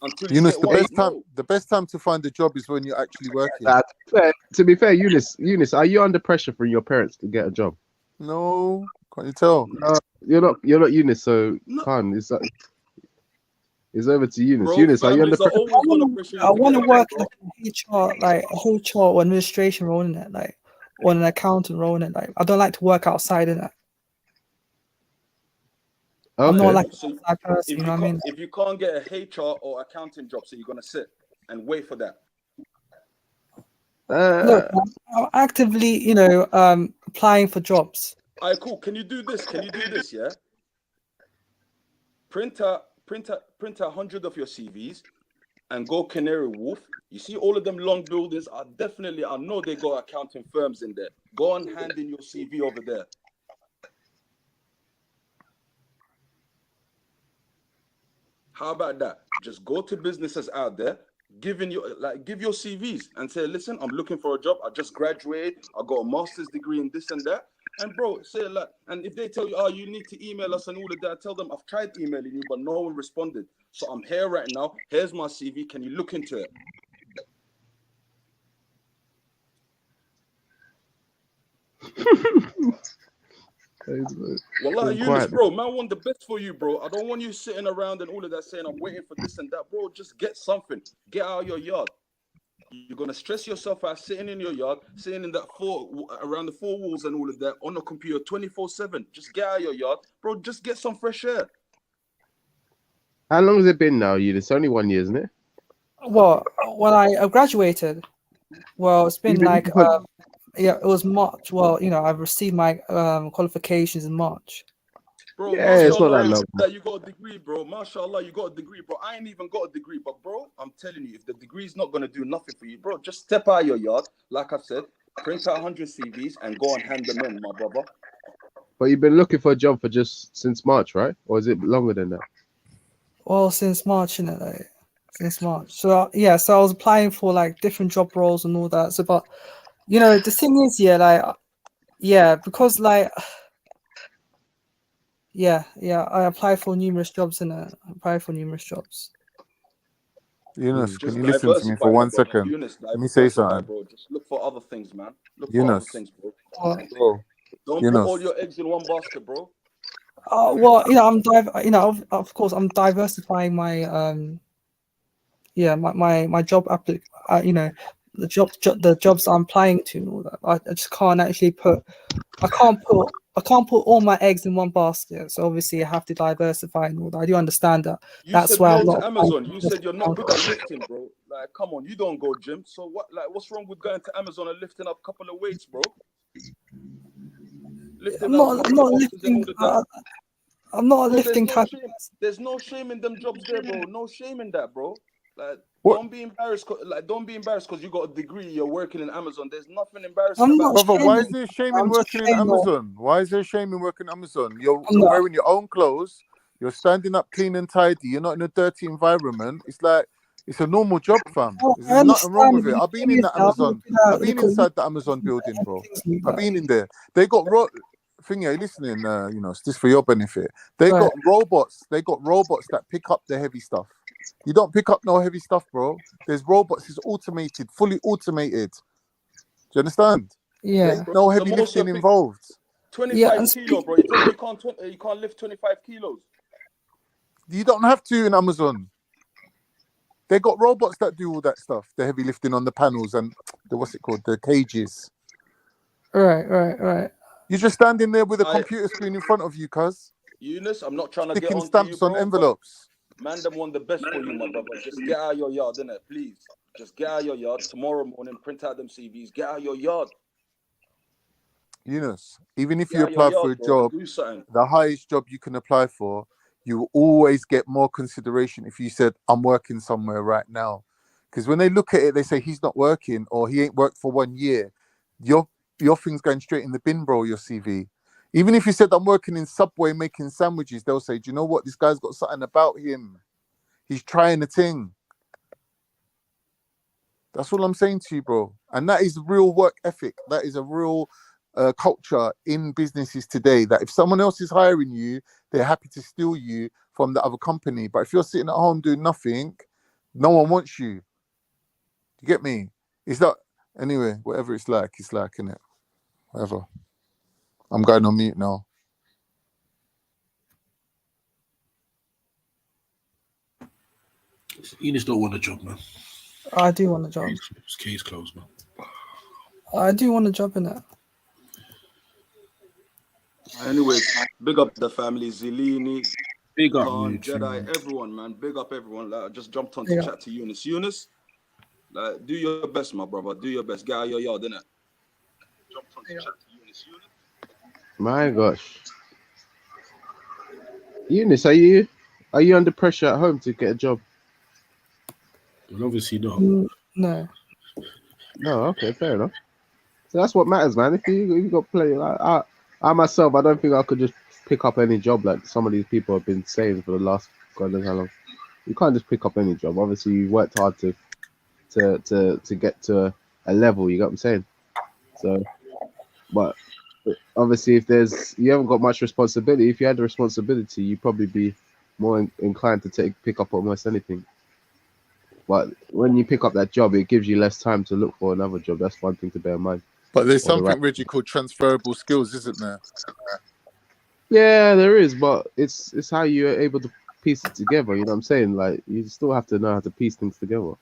Until you get one. The best time to find a job is when you're actually working. To be fair, Eunice, are you under pressure from your parents to get a job? No, can't you tell? No, you're not Eunice, so Khan, it's over to Eunice. Bro, Eunice, are you under pressure? I want to work in a HR or administration role in it, like, or an accountant role in it. Like, I don't like to work outside in it. Okay. I'm not like So that person, you know what I mean? If you can't get a HR or accounting job, so you're gonna sit and wait for that. Look, I'm actively, applying for jobs. All right, cool. Can you do this? Yeah. Print 100 of your CVs and go Canary Wharf. You see all of them long buildings are definitely. I know they got accounting firms in there. Go and hand in your CV over there. How about that? Just go to businesses out there, give your CVs and say, listen, I'm looking for a job. I just graduated. I got a master's degree in this and that. And bro, say and if they tell you, oh, you need to email us and all of that, tell them I've tried emailing you, but no one responded. So I'm here right now. Here's my CV. Can you look into it? Wallah, Eunice, bro, man, I want the best for you, bro. I don't want you sitting around and all of that saying I'm waiting for this and that, bro. Just get something. Get out of your yard. You're gonna stress yourself out sitting in your yard, sitting in that around the four walls and all of that on the computer 24/7. Just get out of your yard, bro. Just get some fresh air. How long has it been now, Eunice? It's only 1 year, isn't it? Well, when I graduated, well, it's been like. It was March. Well, I've received my qualifications in March. Bro, yeah, it's not that long. That you got a degree, bro. Mashallah, you got a degree, bro. I ain't even got a degree, but bro, I'm telling you, if the degree is not gonna do nothing for you, bro, just step out of your yard. Like I said, print out 100 CVs and go and hand them in, my brother. But you've been looking for a job for just since March, right? Or is it longer than that? Well, since March, since March. So so I was applying for like different job roles and all that. So, but the thing is, because like Yeah, I apply for numerous jobs and apply for numerous jobs. Eunice, can Just you listen to me for diversify, my 1 brother. second? Eunice, Let me say diversify, something. bro. Just look for other things, man. Look for other Eunice, things, bro. bro. Don't put all Eunice, your eggs in one basket, bro. Well, of course, I'm diversifying my my job the jobs I'm applying to and all that. I just can't actually I can't put all my eggs in one basket. So obviously I have to diversify and all that. I do understand that. You That's said why I'm no not to Amazon. You said you're not good at lifting, bro. Like, come on, you don't go gym. So what? Like, what's wrong with going to Amazon and lifting up a couple of weights, bro? Lifting up a I'm couple of not boxes and all lifting. of that. I'm not a Bro, lifting type. there's no shame in them jobs there, bro. No shame in that, bro. Like, what? don't be embarrassed. Don't be embarrassed because you got a degree. You're working in Amazon. There's nothing embarrassing I'm about not that. Brother, why is shaming. there shame in I'm just working in saying that Amazon? Why is there shame in working in Amazon? You're I'm not. wearing your own clothes. You're standing up clean and tidy. You're not in a dirty environment. It's like it's a normal job, fam. I There's nothing wrong understand. with But it. the I've been thing in is, the now, Amazon. I've been look inside the Amazon building, bro. at I've been in there. They got thing, are you listening? It's just for your benefit. They right. got robots. They got robots that pick up the heavy stuff. You don't pick up no heavy stuff, bro. There's robots. It's automated, fully automated. Do you understand? Yeah. Bro, No the heavy most you're lifting involved. 25 And kilo, bro. You tell me you can't lift 25 kilos. You don't have to in Amazon. They got robots that do all that stuff. The heavy lifting on the panels and the cages. Right. You're just standing there with a I computer screen in front of you, cuz. Eunice, I'm not trying to get Sticking onto you, stamps on bro, but envelopes. man, them want the best for you, my brother. Just get out of your yard, innit? Please. Just get out of your yard tomorrow morning, print out them CVs, get out of your yard. Eunice, even if Get you out of your apply for yard, a bro, and job, do something. the highest job you can apply for, you will always get more consideration if you said, I'm working somewhere right now. Because when they look at it, they say he's not working or he ain't worked for 1 year. Your thing's going straight in the bin, bro, your CV. Even if you said, I'm working in Subway making sandwiches, they'll say, do you know what? This guy's got something about him. He's trying a thing. That's all I'm saying to you, bro. And that is real work ethic. That is a real culture in businesses today, that if someone else is hiring you, they're happy to steal you from the other company. But if you're sitting at home doing nothing, no one wants you. You get me? It's not, anyway, whatever it's like, innit? Whatever. I'm going on mute now. You just don't want a job, man. I do want a job. Case closed, man. I do want a job in it. Anyways, big up the family, Zilini, big up Khan, you, Jedi, everyone, man. Big up everyone. Like, I just jumped on to Yeah. chat to Eunice. Eunice, like, do your best, my brother. Do your best. Get out of your yard, innit? Jumped on to chat to Eunice. My gosh. Eunice, are you under pressure at home to get a job? Well, obviously not. No. No, okay, fair enough. So that's what matters, man. If you got plenty, like I myself, I don't think I could just pick up any job like some of these people have been saying for the last God knows how long. You can't just pick up any job. Obviously, you worked hard to get to a level. You got what I'm saying? So, but obviously, if you haven't got much responsibility. If you had the responsibility, you'd probably be more inclined to pick up almost anything. But when you pick up that job, it gives you less time to look for another job. That's one thing to bear in mind. But there's something, Reggie, called transferable skills, isn't there? Yeah, there is, but it's how you're able to piece it together. You know what I'm saying? Like, you still have to know how to piece things together.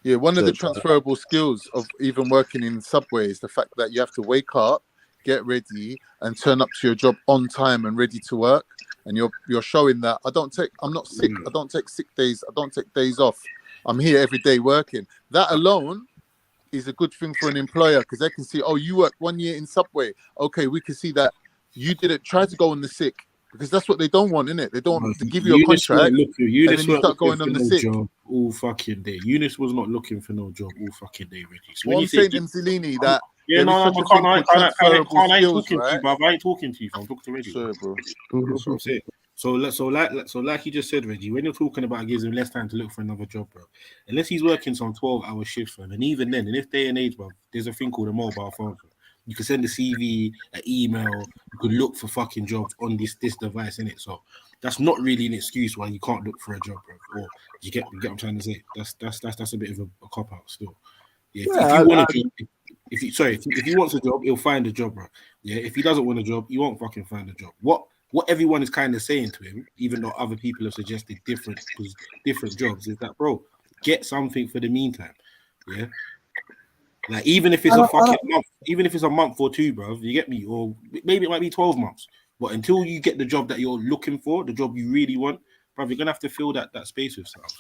Yeah, one of the transferable skills of even working in Subway is the fact that you have to wake up, get ready, and turn up to your job on time and ready to work. And you're showing that I'm not sick. I don't take sick days. I don't take days off. I'm here every day working. That alone is a good thing for an employer because they can see, oh, you worked 1 year in Subway. Okay, we can see that you didn't try to go on the sick because that's what they don't want, innit? They don't want to give you a contract and then you start going on the sick. Job all fucking day. Eunice was not looking for no job all fucking day, Reggie. So what I'm saying, Mzilini, that yeah, there is such a thing called transferable I ain't skills, talking to you, right? bruv. I ain't talking to you, I'm talking to Reggie. Sorry, bro. That's what I'm saying. So like you just said, Reggie, when you're talking about it gives him less time to look for another job, bro. Unless he's working some 12-hour shifts, fam, and even then, in this day and age, bro, there's a thing called a mobile phone. Bro. You can send a CV, an email. You can look for fucking jobs on this device, innit? So that's not really an excuse why you can't look for a job, bro. Or you get what I'm trying to say. That's a bit of a cop out still. Yeah, if you want a job, if he wants a job, he'll find a job, bro. Yeah, if he doesn't want a job, he won't fucking find a job. What everyone is kind of saying to him, even though other people have suggested different jobs, is that, bro, get something for the meantime. Yeah. Like even if it's a fucking month, even if it's a month or two, bro, you get me? Or maybe it might be 12 months. But until you get the job that you're looking for, the job you really want, bro, you're gonna have to fill that space with stuff.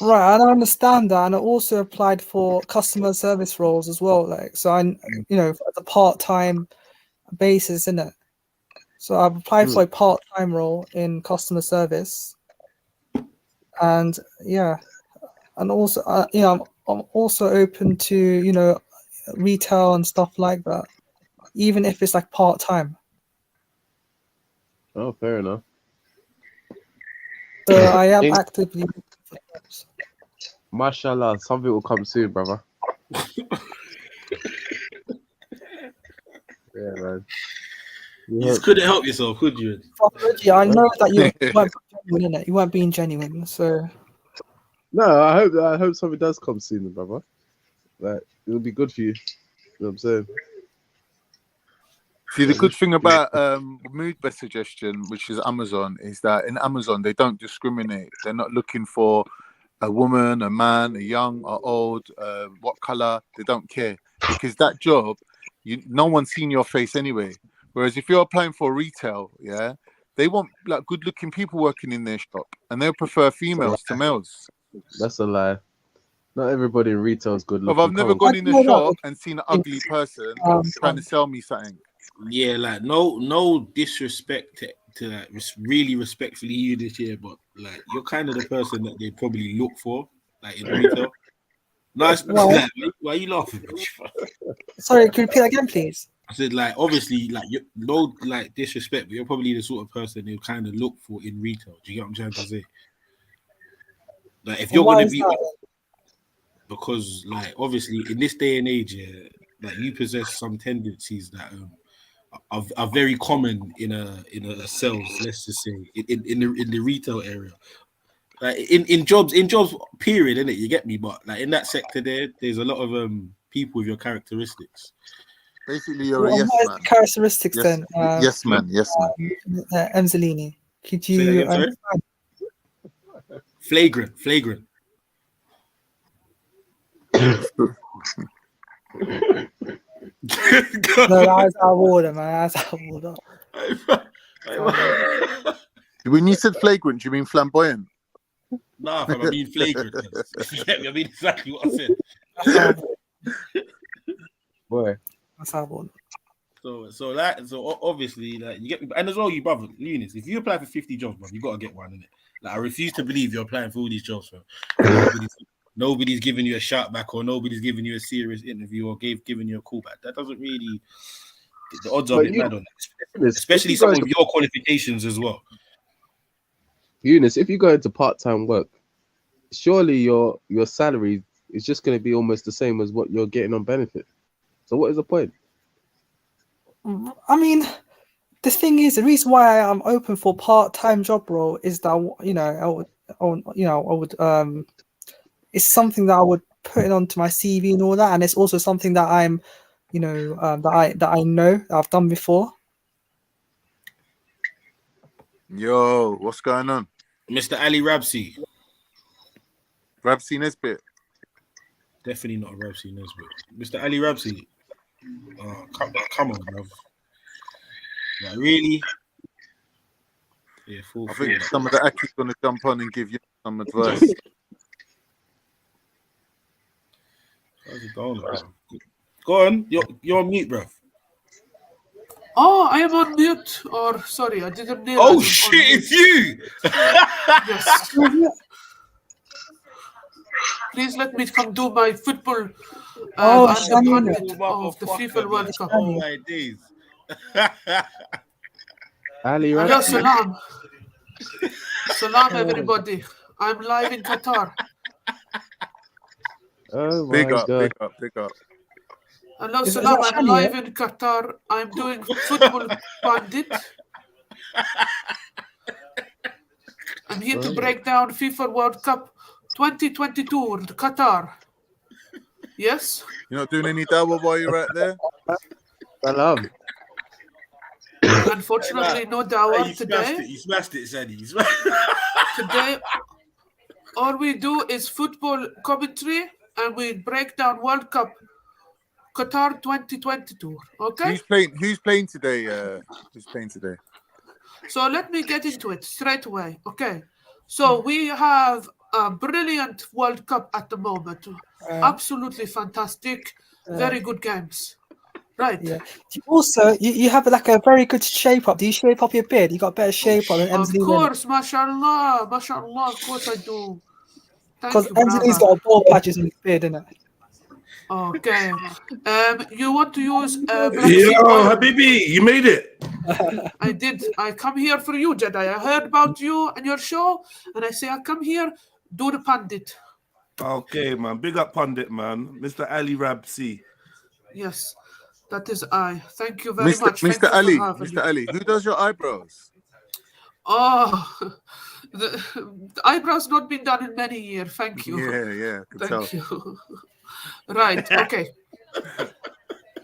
Right, and I understand that, and I also applied for customer service roles as well. Like, so I, the part-time basis, isn't it? So I've applied for a part-time role in customer service, and yeah, and also, I'm also open to retail and stuff like that, even if it's like part-time. Oh, fair enough. So I am actively looking for jobs. Mashallah, something will come soon, brother. Yeah, man. You just couldn't help yourself, could you? Yeah, I know that you weren't genuine, innit? You weren't being genuine, so. No, I hope something does come soon, brother. Like, it'll be good for you. You know what I'm saying? See, the good thing about mood-based suggestion, which is Amazon, is that in Amazon they don't discriminate. They're not looking for a woman, a man, a young or old, what color. They don't care, because that job, no one's seen your face anyway. Whereas if you're applying for retail, yeah, they want like good-looking people working in their shop, and they'll prefer females to males. That's a lie. Not everybody in retail is good But looking. I've never gone in the shop and seen an ugly person trying to sell me something. Yeah, like no disrespect to like really respectfully you this year, but like you're kind of the person that they probably look for, like in retail. Nice. Why? Why are you laughing? Sorry, could you repeat that again, please? I said, like, obviously, like, no, like, disrespect, but you're probably the sort of person they kind of look for in retail. Do you get what I'm trying to say? Like, if you're going to be, because, like, obviously, in this day and age, yeah, like, you possess some tendencies that are very common in a sales, let's just say, in the retail area. Like, in jobs, period, innit? You get me? But, like, in that sector there's a lot of people with your characteristics. Basically, you're a yes man. The characteristics yes, then? Yes man, yes man. Emzalini, could Say you? that again, sorry? Flagrant. No, eyes out of order, man. Eyes out of order. When you said flagrant, do you mean flamboyant? Nah, fam, I mean flagrant. You get me? I mean exactly what I said. Boy. That's how I want. So obviously, like, you get me, and as well, you brother, Eunice, if you apply for 50 jobs, bro, you gotta get one, innit? Like, I refuse to believe you're applying for all these jobs, bro. Nobody's giving you a shout back, or nobody's giving you a serious interview, or giving you a call back. That doesn't really. The odds are a bit mad on that, especially some of your qualifications as well. Eunice, if you go into part-time work, surely your salary is just going to be almost the same as what you're getting on benefit. So what is the point? I mean, the thing is, the reason why I'm open for part-time job role is that I would it's something that I would put it onto my CV and all that, and it's also something that I'm, that I know that I've done before. Yo, what's going on? Mr. Ali Rabsi. Rabsi Nesbitt. Definitely not a Rabsi Nesbitt. Mr. Ali Rabsi. Oh, come on, bro. Like, really? Yeah, I think some of the actors going to jump on and give you some advice. How's it going, bro? Go on. You're on mute, bro. Oh, I am on mute. Or sorry, I didn't know. Oh shit, it's you. Yes. Please let me come do my football. I'm the pundit of the FIFA World Cup. Oh my days. Ali, right? Hello, salam. Salam, everybody. I'm live in Qatar. Oh my big up, God. big up. Hello, Is Salam. that I'm Shani, live yeah? in Qatar. I'm doing football pundit. I'm here to break down FIFA World Cup 2022 in Qatar. Yes? You're not doing any dawah while you're out there? Salam. Unfortunately, no dawah You today. smashed it. You smashed it, Sadie. You smashed it. Today, all we do is football commentary and we break down World Cup Qatar 2022. Okay? Who's playing today? Who's playing today? So let me get into it straight away. Okay. So we have a brilliant World Cup at the moment. Absolutely fantastic. Very good games. Right. Yeah. Also, you have like a very good shape up. Do you shape up your beard? You got better shape up than Of MZ. course, mashallah, mashallah, of course I do. Because Thank you, MZ's brother. got bald patches in his beard, innit? Okay. You want to use black Yo, seed oil? Habibi, you made it. I did. I come here for you, Jedi. I heard about you and your show, and I say I come here, do the pundit. Okay, man. Big up pundit, man. Mr. Ali Rabsi. Yes, that is I. Thank you very much. Mr. Thank you Ali, for having Mr. me. Ali, who does your eyebrows? Oh, the eyebrows not been done in many years. Thank you. Yeah, could tell. Thank you. Right. Okay.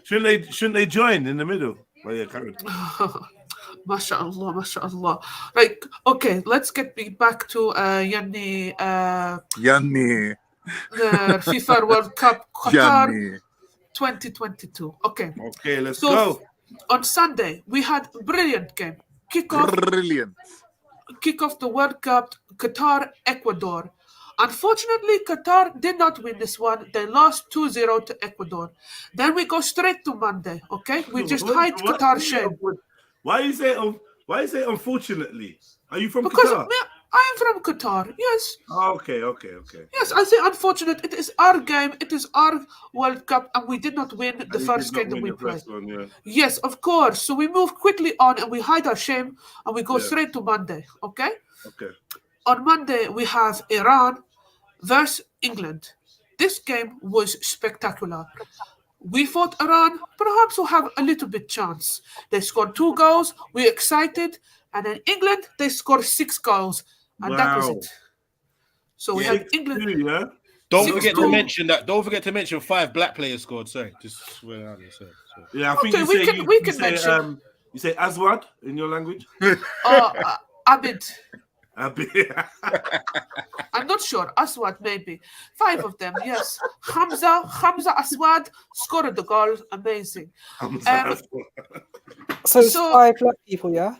Shouldn't they join in the middle? Oh yeah, Karen. MashaAllah, MashaAllah. Right. Okay. Let's get back to Yanni. Yanni. The FIFA World Cup Qatar Yanni. 2022. Okay. Okay, let's go. On Sunday we had a brilliant game. Brilliant. Kick off the World Cup, Qatar, Ecuador. Unfortunately, Qatar did not win this one. They lost 2-0 to Ecuador. Then we go straight to Monday, okay? We just hide Qatar shame. Why you say unfortunately? Are you from Because Qatar? I am from Qatar, yes. Oh, okay. Yes, I say unfortunate. It is our game. It is our World Cup, and we did not win the first game that we played. Yes, of course. So we move quickly on, and we hide our shame, and we go straight to Monday, okay? Okay. On Monday, we have Iran versus England. This game was spectacular. We thought Iran perhaps will have a little bit chance. They scored 2 goals. We're excited. And then England, they scored 6 goals. And that was it. So we had England. Don't forget to mention that. Don't forget to mention 5 black players scored. Sorry, just swear out there. Sorry. Yeah, I think Okay, we can mention. You say Aswad in your language? Abid. Abid. I'm not sure. Aswad, maybe. 5 of them, yes. Hamza Aswad scored the goal. Amazing. So it's 5 black people, yeah?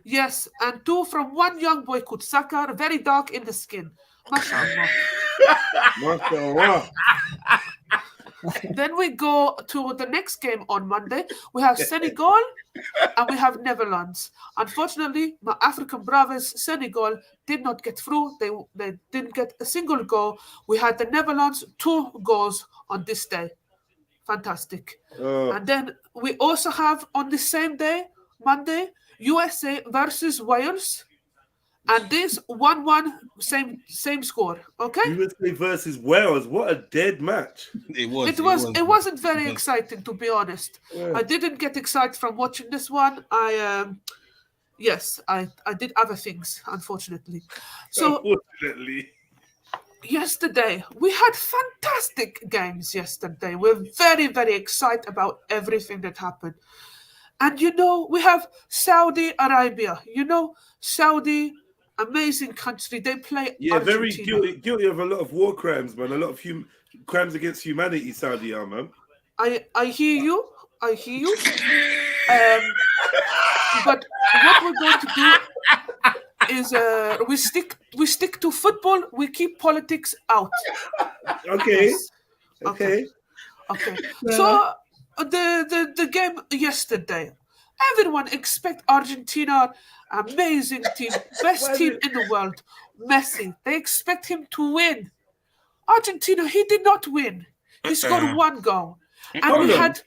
Yes, and 2 from one young boy called Sakar, very dark in the skin. MashaAllah. MashaAllah. Then we go to the next game on Monday. We have Senegal and we have Netherlands. Unfortunately, my African brothers, Senegal, did not get through. They didn't get a single goal. We had the Netherlands 2 goals on this day. Fantastic. And then we also have on the same day, Monday, USA versus Wales. And this 1-1, same score. Okay. USA versus Wales. What a dead match. It wasn't very exciting, to be honest. Yeah. I didn't get excited from watching this one. I did other things, unfortunately. So yesterday we had fantastic games. Yesterday we're very, very excited about everything that happened. And we have Saudi Arabia. Saudi. Amazing country. They play. Yeah, Argentina. very guilty of a lot of war crimes, man. A lot of crimes against humanity. Saudi are, man. I hear you. But what we're going to do is we stick to football. We keep politics out. Okay. Yes. Okay. So the game yesterday. Everyone expect Argentina, amazing team, best team in the world. Messi, they expect him to win. Argentina, he did not win. He scored 1 goal. And we had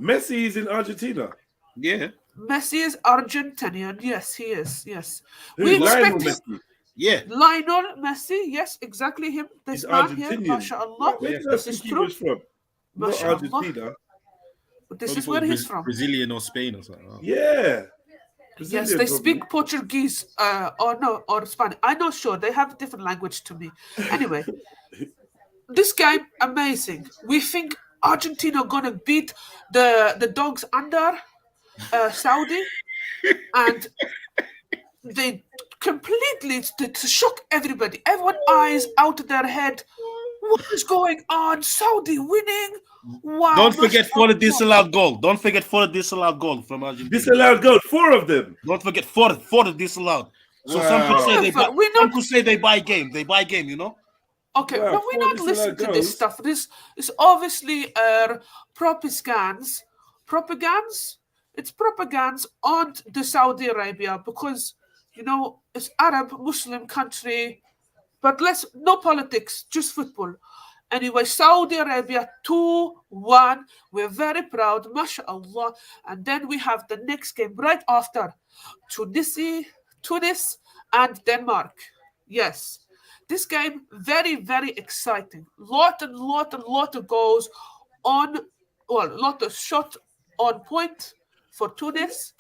Messi is in Argentina. Yeah. Messi is Argentinian. Yes, he is. Yes. We expect Messi. Yeah. Lionel Messi. Yes, exactly him. This He's man here, Argentinian. MashaAllah. Where This is true. Not Mashallah. Argentina. But this Probably is where thought he's from. Brazilian or Spain or something. Oh. Yeah. Yes, they speak Portuguese or Spanish. I'm not sure. They have a different language to me. Anyway, this game, amazing. We think Argentina are going to beat the dogs under Saudi. And they completely, to shock everybody, everyone eyes out of their head. What is going on? Saudi winning? Wow. Don't forget for the disallowed goal. Don't forget for the disallowed goal from Argentina. Disallowed goal, 4 of them. Don't forget for the disallowed. So some could say they buy game. They buy game, you know? Okay, but we not listen to this stuff. This is obviously propagandas. It's propagandas on the Saudi Arabia because, you know, it's Arab Muslim country, but no politics, just football. Anyway, Saudi Arabia 2-1. We're very proud, mashallah. And then we have the next game right after Tunis and Denmark. Yes. This game, very, very exciting. Lot of goals on, well, a lot of shot on point for Tunis.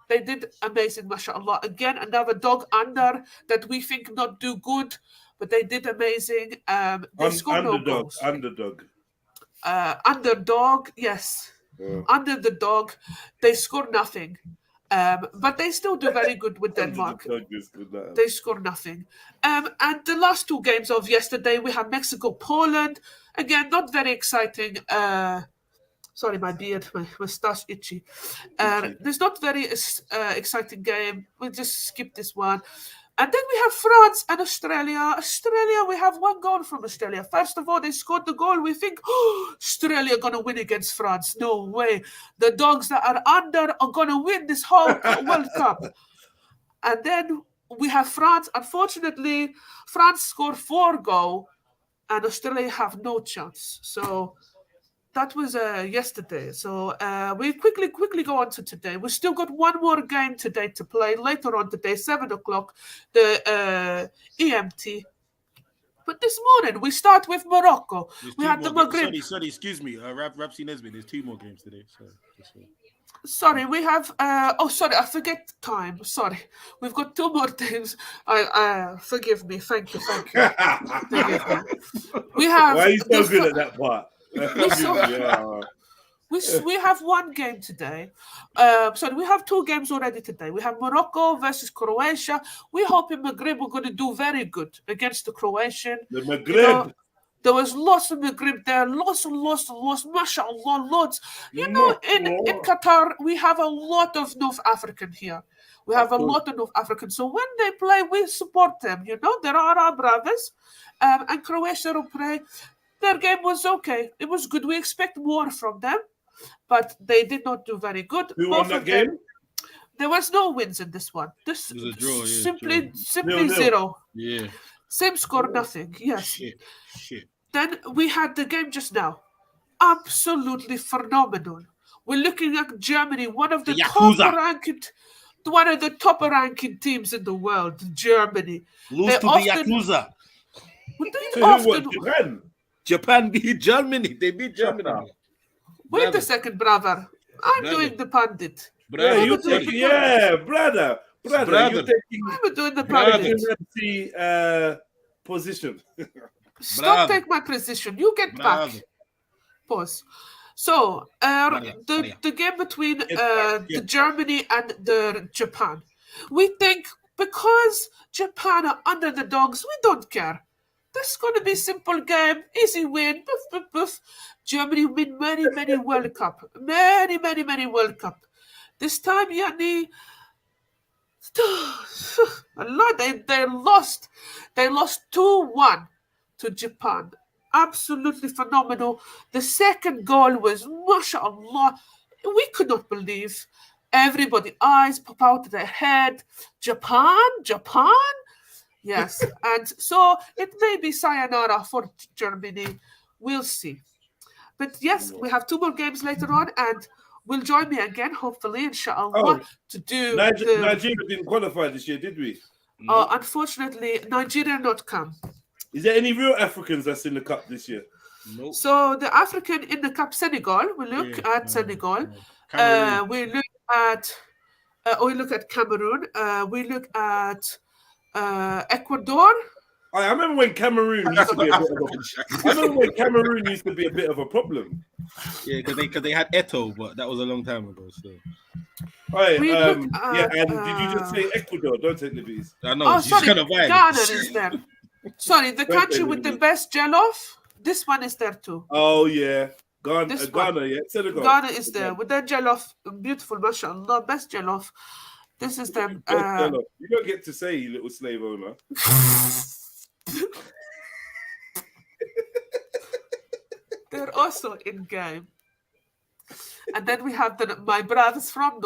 They did amazing, mashallah. Again, another dog under that we think not do good, but they did amazing. They scored no goals. Underdog, yes. Under the dog, they scored nothing. But they still do very good with Denmark. They score nothing. And the last 2 games of yesterday, we have Mexico, Poland. Again, not very exciting. Sorry, my beard, my mustache itchy. There's not very exciting game. We'll just skip this one. And then we have France and Australia. Australia, we have 1 goal from Australia. First of all, they scored the goal. We think, Australia are going to win against France. No way. The dogs that are under are going to win this whole World Cup. And then we have France. Unfortunately, France scored 4 goals and Australia have no chance. So that was yesterday. So we quickly go on to today. We still got 1 more game today to play later on today, 7 o'clock, the EMT. But this morning we start with Morocco. We had the Maghreb. Sorry, excuse me, Rapsy Nesbitt. There's 2 more games today. Sorry, we have. Sorry, I forget time. Sorry, we've got 2 more games. Forgive me. Thank you. Forgive me. We have. Why are you so good at that part? We have 1 game today. Sorry, we have 2 games already today. We have Morocco versus Croatia. We hope in Maghreb we're going to do very good against the Croatian. The Maghreb. You know, there was lots of Maghreb there, lots, mashallah, lots. You know, in Qatar, we have a lot of North African here. We have a lot of North African. So when they play, we support them. You know, there are our brothers. And Croatia will play. Their game was okay. It was good. We expect more from them, but they did not do very good. Who won that game? There was no wins in this one. This was a draw, simply 0-0. 0. Yeah. Same score, nothing. Yes. Shit. Then we had the game just now. Absolutely phenomenal. We're looking at Germany, one of the top ranking teams in the world. Germany. Lose to the Yakuza. Japan beat Germany. They beat Germany. Wait a second, brother. I'm doing the pundit. Brother. You're taking, brother. You're taking, I'm doing the pundit. Position. Stop take my position. You get back. Pause. So, the game between the Germany and the Japan. We think because Japan are under the dogs, we don't care. This is going to be a simple game, easy win, poof. Germany win many World Cup. Many World Cup. This time, Yani, they lost. They lost 2-1 to Japan. Absolutely phenomenal. The second goal was, mashallah, we could not believe. Everybody eyes pop out of their head. Japan? Yes, and so it may be sayonara for Germany. We'll see. But yes, we have 2 more games later on, and will join me again, hopefully, inshallah, to do... Nigeria didn't qualify this year, did we? Unfortunately, Nigeria not come. Is there any real Africans that's in the cup this year? Nope. So the African in the cup, Senegal. We look at Senegal. Cameroon. We look at Cameroon. We look at Ecuador. I remember when Cameroon used to be a bit of a. I remember when Cameroon used to be a bit of a problem. Yeah, because they had Eto, but that was a long time ago. So. Right, We look yeah, at, and did you just say Ecuador? Don't take liberties. I know. Oh, she's sorry, kind of violent. Ghana is there. Sorry, the Don't country say with the liberties. best jollof. This one is there too. Oh yeah, Ghana, This one. Ghana, yeah, Senegal. Ghana is there with their jollof, beautiful, mashallah, best jollof. This is them. You don't get to say, you little slave owner. They're also in game. And then we have my brothers from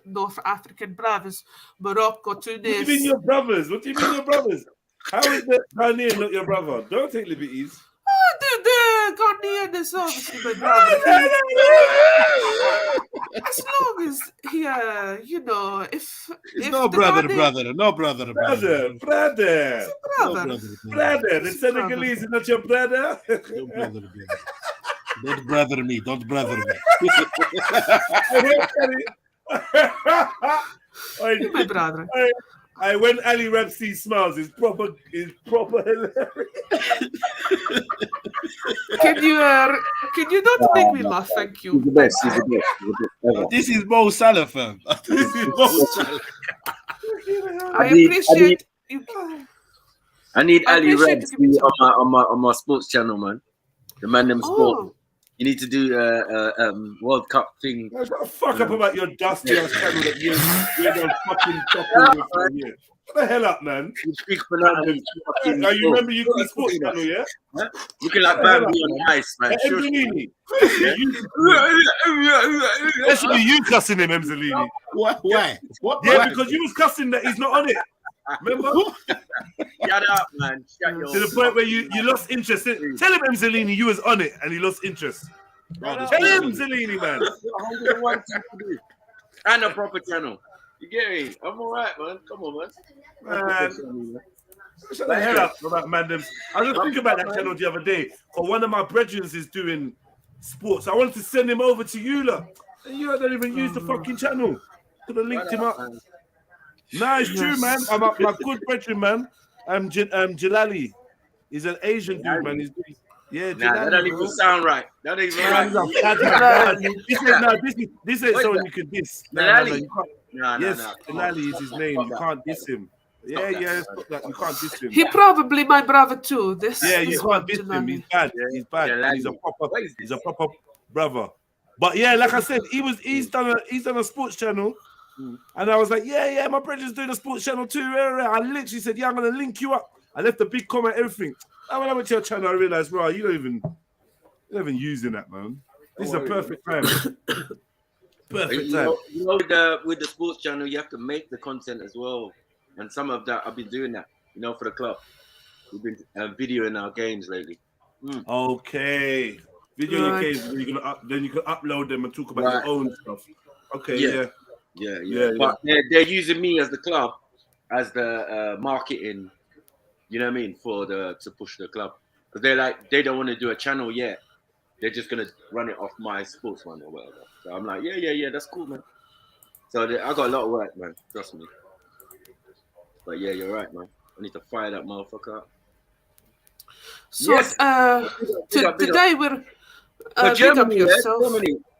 North African brothers, Morocco, What do Tunis. you mean your brothers? What do you mean your brothers? How is the Ghanaian not your brother? Don't take liberties. Oh, the Ghanaian is obviously my brother. As long as you know, if no the brother, Ghanaian- brother, no brother, brother. No Brother, the Senegalese is not your brother. Don't brother me. Don't brother me. Don't brother me. My brother. When Ali Ramsey smiles, it's proper hilarious. Can you not make me laugh? Thank you. He's the best. He's the best. Ever. This is Mo Salah, fam. This is Mo Salah. I appreciate you. I need I Ali appreciate Rebs you on my sports channel, man. The man them sport. Oh. You need to do World Cup thing. Shut the fuck up about your dusty ass channel that you done fucking talking with for a year. Shut the hell up, man. You speak for nothing. Now you remember you got a sports channel, yeah? Huh? Looking like Bambi on ice, man. Hey, Sure. Emzalini. That should be you cussing him, Emzalini. Why? What? Yeah, Why? because you was cussing that he's not on it. Remember? Shut up, man. Shut your To the point where you lost interest. Tell him, Emzalini, you was on it and he lost interest. Tell him, Emzalini, man. 101 things to do. And a proper channel. You get me? I'm all right, man. Come on, man. Shut the hell up about Mandems. I was just thinking about that channel the other day. Because one of my brethren is doing sports. I wanted to send him over to you, lot. And you don't even use the fucking channel. Could have linked him up. No, it's true, man. My good brethren, man. Jalali. He's an Asian dude, man. He's yeah, Nah, that don't even sound right. That ain't even right. This ain't someone you can diss. Jalali. Yes, Jalali is his name. You can't diss him. Yeah, you can't diss him. He probably my brother too. You can't diss him. He's bad. He's bad. He's a proper brother. But yeah, like I said, he's done a sports channel. And I was like, yeah, my brother's doing a sports channel too. I literally said, yeah, I'm gonna link you up. I left a big comment, everything. And when I went to your channel, I realized, bro, you're not even using that, man. This is a perfect time. Perfect time. You know, with the sports channel, you have to make the content as well. And some of that, I've been doing that, for the club. We've been videoing our games lately. Okay. Video your games, then you can upload them and talk about your own stuff. Okay, yeah. But they're using me as the club, as the marketing, you know what I mean, to push the club. Because they're like, they don't want to do a channel yet. They're just gonna run it off my sports one or whatever. So I'm like, yeah, that's cool, man. So I got a lot of work, man. Trust me. But yeah, you're right, man. I need to fire that motherfucker up. So today we're Germany,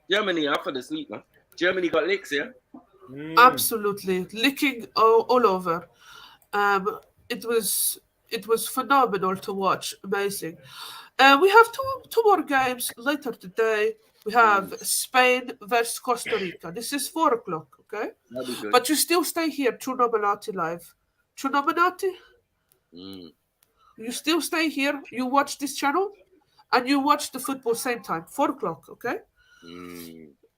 Germany, I fell asleep, man. Germany got licks, yeah. Absolutely licking all over. It was phenomenal to watch. Amazing. We have two more games later today. We have Spain versus Costa Rica. This is 4 o'clock, okay? But you still stay here, Trilluminati live. Trilluminati? You still stay here. You watch this channel, and you watch the football same time. 4 o'clock, okay?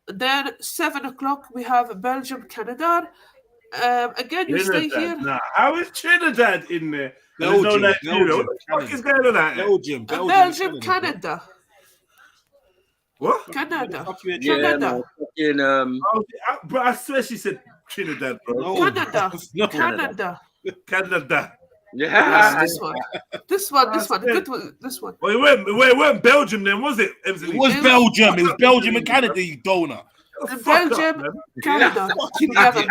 Then 7 o'clock we have Belgium, Canada. Again, you stay here. Nah, how is Trinidad in there? Belgium, what the fuck is going on out here? Belgium, Canada. What? Canada. Canada. Bro, I swear she said Trinidad, bro. Canada. Canada. Canada. Yes, this one. Good one. This one. Well, it weren't Belgium then, was it? It was Belgium. It was Belgium and Canada, you donut. Belgium, Canada, together.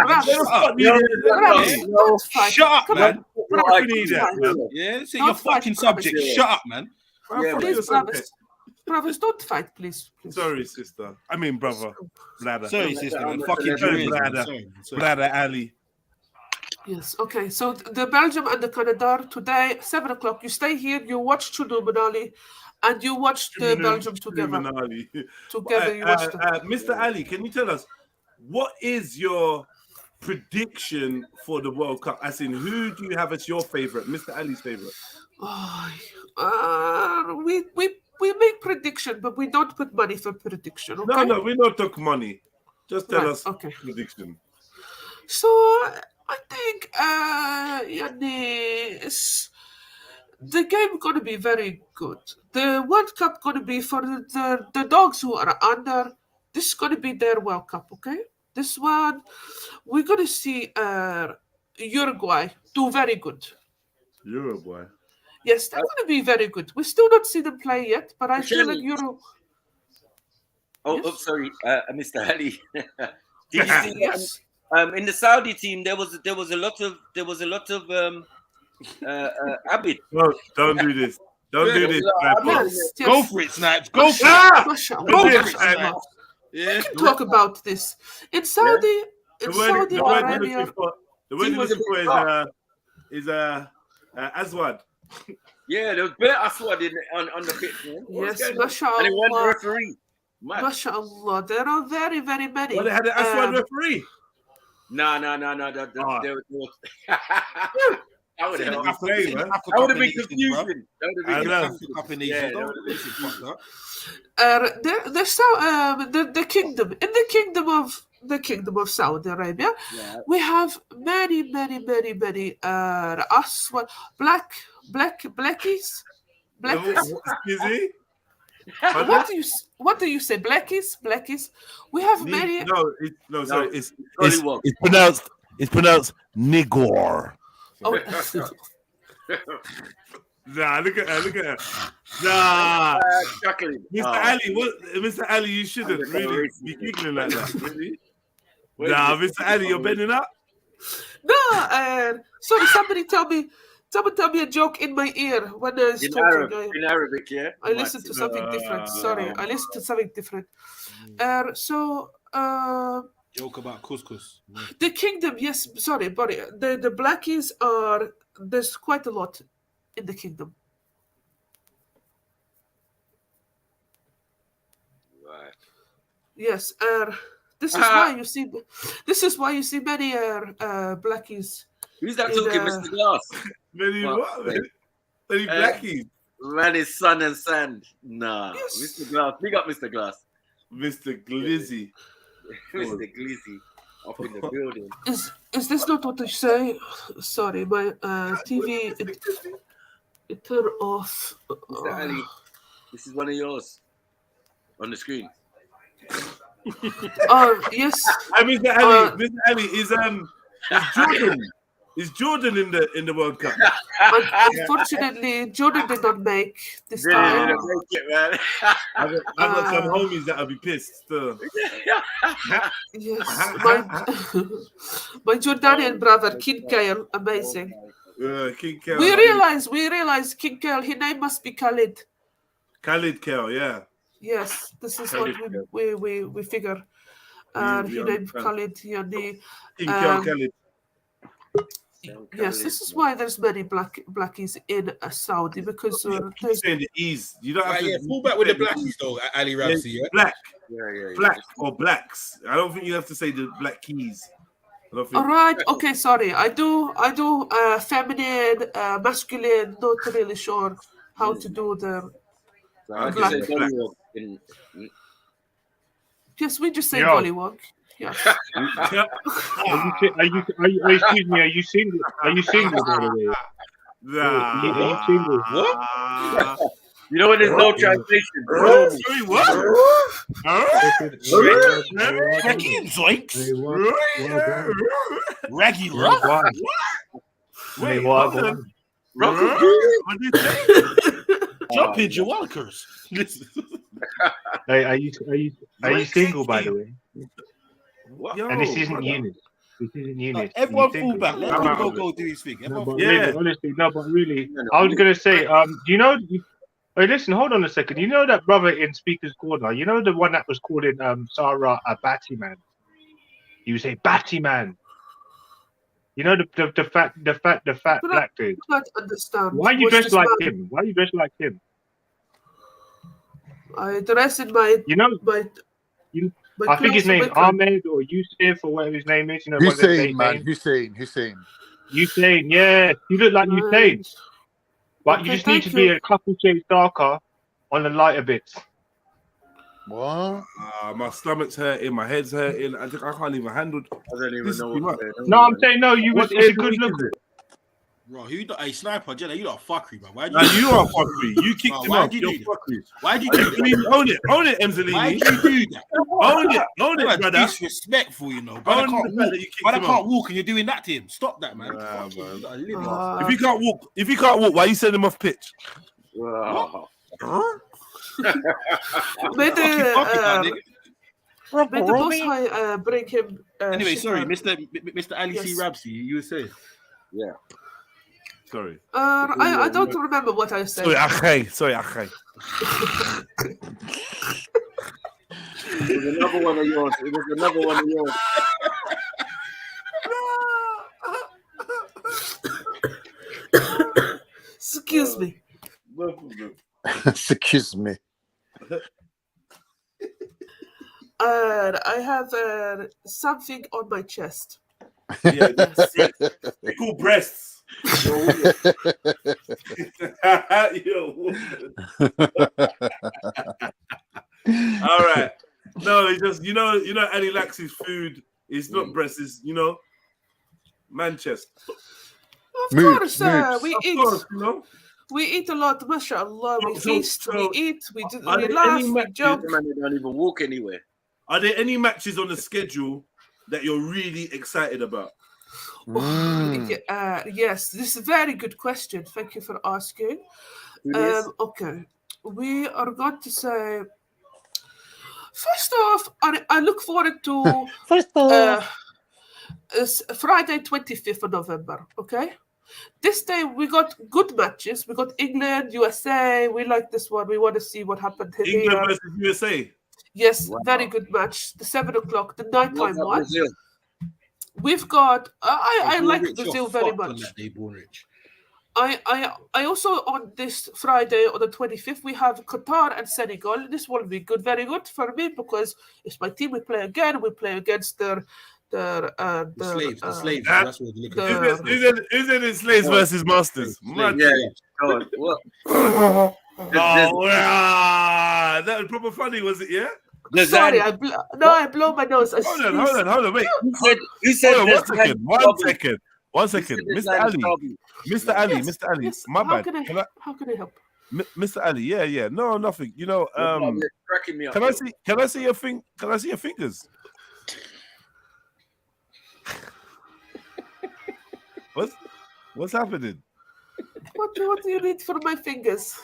Shut up, man. Yeah, this is your fucking subject. Shut up, man. Please, brothers, don't fight, please. Sorry, sister. I mean, brother. Bladder. Sorry, sister. Fucking Bladder Ali. Yes, okay. So the Belgium and the Canada today, 7 o'clock. You stay here, you watch Trilluminati, and you watch the Belgium together. Together, you watch them. Mr. Ali, can you tell us what is your prediction for the World Cup? As in, who do you have as your favorite? Mr. Ali's favorite. We make prediction, but we don't put money for prediction. Okay? No, we don't talk money. Just tell us prediction. So I think the game gonna be very good. The World Cup gonna be for the dogs who are under. This is gonna be their World Cup, okay? This one we're gonna see Uruguay do very good. Uruguay. Yes, they're going to be very good. We still don't see them play yet, but I feel like Euro. Sorry, Mr. Ali. Did you see in the Saudi team there was a lot of Abid. No, don't do this. Don't do this. Yes. Go for it, Snipes. Go for it. Go for it. We can talk about this in Saudi. In Saudi Arabia, the word before is Aswad. Yeah, there was better Aswad on the pitch. Man. Yes, mashallah. And it won referee. Mashallah, there are very, very many. Well, they had an Aswad referee. No. That would have been confusing. The kingdom of Saudi Arabia, we have many Aswad blackies. What do you say? Blackies. We have many. Sorry. It's pronounced Nigor. Oh. Nah, look at her. Nah, Mr. Ali, you shouldn't really be giggling like that. Really? Nah, Mr. Ali, you're bending up. No, sorry. Somebody tell me a joke in my ear when I was talking. In Arabic, yeah. I listened to something different. Sorry, I listened to something different. Joke about couscous. The kingdom, yes. Sorry, but the blackies are. There's quite a lot in the kingdom. Right. Yes. This is why you see. This is why you see many blackies. Who's that talking, Mr. Glass? Many what? Many blackies. Man is sun and sand. Nah, yes. Mr. Glass. Big up, Mr. Glass. Mr. Glizzy. Mr. Glizzy up in the building. Is this not what you say? Sorry, my TV it turned off. Mr. Ali, this is one of yours on the screen. Yes. Mr. Ali is Jordan. Is Jordan in the World Cup? Unfortunately, Jordan did not make this time. I've got some homies that'll be pissed still. Yes, my Jordanian brother, King Kyle, amazing. King Kyle. We realize King Kyle, his name must be Khalid. Khalid Kyle, yeah. Yes, this is what we figure. His name Khalid, King Kyle Khalid. Yes, this is why there's many blackies in Saudi because saying the ease. You don't have to full back with the blackies though, Ali Ramsey. Yeah? Black, black or blacks. I don't think you have to say the black keys. All right, okay, sorry. I do feminine, masculine. Not really sure how to do the black. Yes, we just say gollywog. Yes. Excuse me. Are you single? Are you single, by the way? Nah. Are you single? What? You know when there's no translation. Sorry, what? Raggy and Zoinks. Raggy Rock. Wait, hold on. What did you say? Jumping Jawalkers. Hey, are you single, by the way? What? And this isn't brother. Eunice. This isn't Eunice. Everyone You think- fall back. Let I'm him out of go it. do his thing. No, Everyone but fall really, back. honestly, no, but really, I was gonna say, do you know? Wait, listen, hold on a second. You know that brother in Speaker's Corner? You know the one that was calling Sarah a batty man? You say batty man. You know the fat black dude. I can't understand. Why you What's dressed this like man? him? Why you dressed like him? I dress in my. You know, my I think his clothes are name's my clothes. Ahmed or Yusuf or whatever his name is. You know, one of the Hussein, man. names. Hussein. Hussein, yeah, you look like Hussein, but you Okay, just need to thank be you. a couple shades darker on the lighter bits. What? My stomach's hurting, my head's hurting. I can't even handle. I don't even this know is too what much. No, I'm saying no. You was. What day It's a of the good week look. is it? Bro, who a sniper, Jenna? You lot fuckery, man. Why'd Nah, you are fuckery. You kicked him why'd off. you You're do that? fuckery. Why'd you do that? Own it, Emzalini. Why'd you do that? Own it, That's brother. disrespectful, you know. Brother Own can't the fact walk. that you kicked Brother him can't off. walk, and you're doing that to him. Stop that, man. Nah, Fuck man. you, you gotta live. If you can't walk, why you send him off pitch? Wow. May the boss Robbie. high bring him. Anyway, sorry, Shikar. Mr. Ali C. Yes. Rabsi, you were saying? Yeah. Sorry. I don't remember what I said. Sorry, Akhay. It was another one of yours. It was another one of yours. Excuse me. Excuse me. I have something on my chest. Yeah, they call breasts. Yo. All right. No, it's just you know, Ali lacks his food. It's not breasts. It's man chest. Of course, we Of eat. course, you know. We eat a lot, mashallah. We feast, we eat, we are there laugh, any we matches- joke. The man don't even walk anywhere. Are there any matches on the schedule that you're really excited about? Yes, this is a very good question. Thank you for asking. Okay, we are going to say. First off, I look forward to it's Friday, 25th of November. Okay, this day we got good matches. We got England, USA. We like this one. We want to see what happened here. England versus USA. Yes, very good match. The 7 o'clock, the nighttime one. Brazil. We've got. I like Rich, Brazil you're very fucked on much. that day, Born Rich. I also on this Friday on the 25th we have Qatar and Senegal. This will be good, very good for me because it's my team. We play again. We play against the slaves. That's what we're looking Isn't it slaves versus masters? Mad. Yeah. God, what? Oh, that was proper funny, was it? Yeah. Sorry, I blow my nose. Hold on. Wait. Who said Hold on, this? One second. Mr. Ali. My How bad. How can I help? Mr. Ali, yeah. No, nothing. You know, You're cracking me up. Can I see your fingers? What's happening? What do you need for my fingers?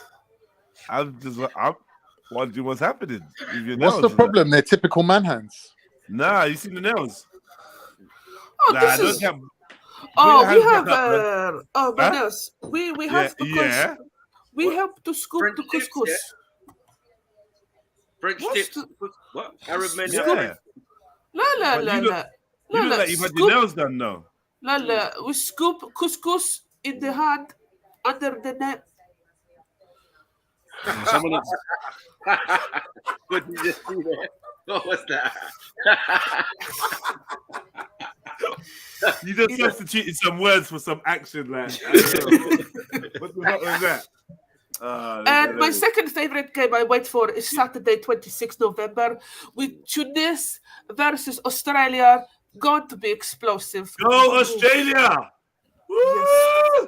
I'm wondering what's happening with your What's nails. the problem? They're typical man hands. Nah, you see the nails? Oh, Nah, this don't is. have. Oh, Put we your have. hands back up, man. My Huh? nails. We have because we help to scoop the couscous. French What's tips. the- What? Arab men. Yeah. La. You look like you've had your nails done now. La. We scoop couscous in the hand under the neck. What did you just see there? What was that? You just substituted some words for some action, like. What the fuck was that? And my second favorite game I wait for is Saturday, 26 November, with Tunis versus Australia. Going to be explosive. Go Australia! Yes.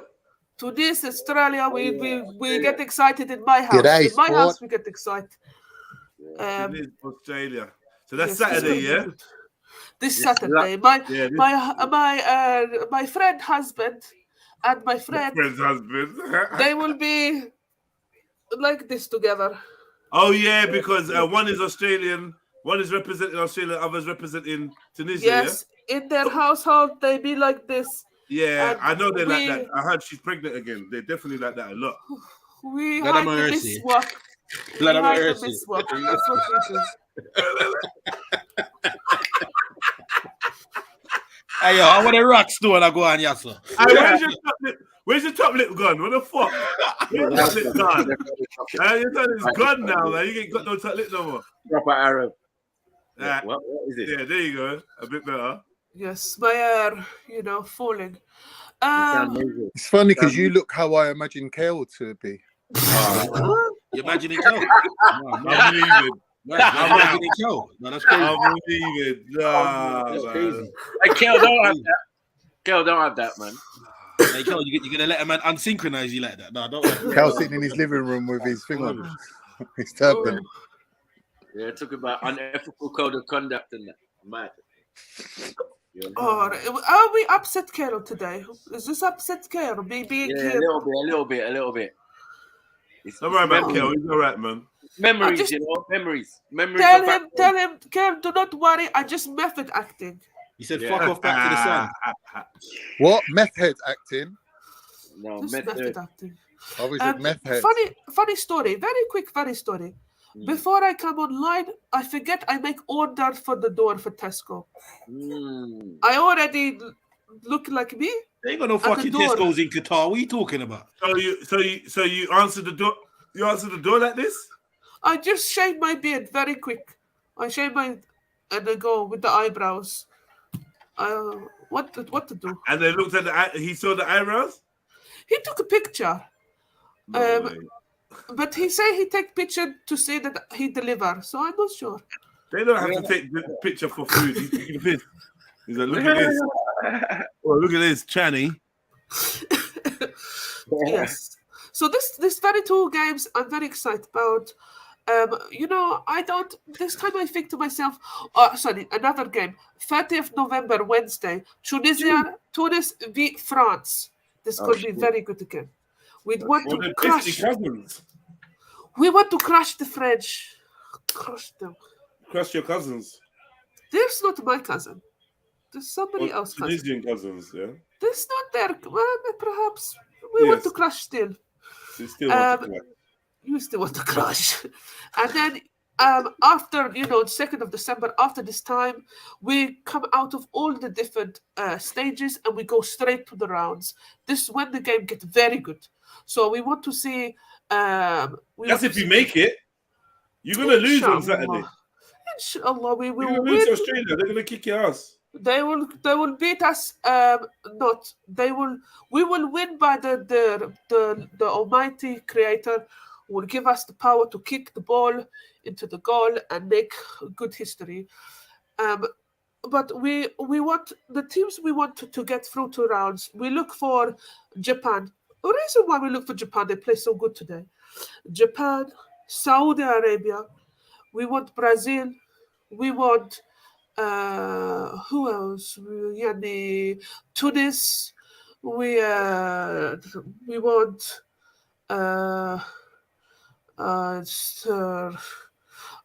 Tunis, Australia, we get excited in my house. G'day, In my sport. house, we get excited. Australia. So that's yes, Saturday, yeah? This Saturday, my friend husband and my friend, friend's husband. they will be like this together. Oh yeah, because one is Australian, one is representing Australia, others representing Tunisia. Yes, in their household, they be like this. Yeah, And I know they like we- that. I heard she's pregnant again. They definitely like that a lot. We Blood hide of the mercy. miswak. We Blood of hide the mercy. miswak. That's what we do. Hey, yo, I want a rock store and I go on, yes, sir. Hey, where's your top lip gone? What the fuck? Where's your top lip gone? Your top lip's gone now, man. You ain't got no top lip no more. Proper Arab. What is it? Yeah, there you go. A bit better. Yes, my hair, falling. It's funny because you look how I imagine Kale to be. You imagining Joe? I'm leaving. I'm imagining Joe. No, that's crazy. I'm leaving. That's crazy. Hey, Kel, don't have that. Kel, don't have that, man. Hey, Kel, you're going to let a man unsynchronize you like that? No, don't. Cal sitting in his living room with his thing on. His turban. Yeah, talking about unethical code of conduct and that. Mad. Oh, are we upset Carol today? Is this upset Carol? Maybe Yeah, a little bit. It's all right, man, Kel. He's all right, man. Memories, memories. Tell him, Carol, do not worry. I just method acting. He said, "Fuck off back to the sun." What meth head acting? No, Just method acting. Obviously, meth head. Funny story. Very quick, funny story. Before I come online, I forget I make order for the door for Tesco. I already look like me. They ain't got no at the fucking door. Tesco's in Qatar. What are you talking about? So you answered the door. You answered the door like this? I just shave my beard very quick. I shave my and I go with the eyebrows. What to do? And they looked at he saw the eyebrows. He took a picture. But he said he take picture to say that he deliver. So I'm not sure. They don't have to take the picture for food. He's taking a piss. He's like, look at this. Oh, look at this, Channy. Yes. So this 32 games I'm very excited about. I don't. This time I think to myself, another game. 30th November, Wednesday. Tunis v France. This could be very good again. We want to crush. We want to crush the French. Crush them. Crush your cousins. There's not my cousin. There's somebody else's cousin. Tunisian cousins, yeah. There's not their. Well, perhaps we want to crush still. You still want to crush. You still want to crush. And then after 2nd of December, after this time, we come out of all the different stages and we go straight to the rounds. This is when the game gets very good. So we want to see. That's if you make it. You're gonna lose on Saturday. Inshallah, we will win. Lose to Australia. They're gonna kick your ass. They will beat us. Not they will. We will win by the Almighty Creator will give us the power to kick the ball into the goal and make good history. But we want the teams we want to get through 2 rounds. We look for Japan. The reason why we look for Japan, they play so good today. Japan, Saudi Arabia. We want Brazil. We want who else? Tunis. We want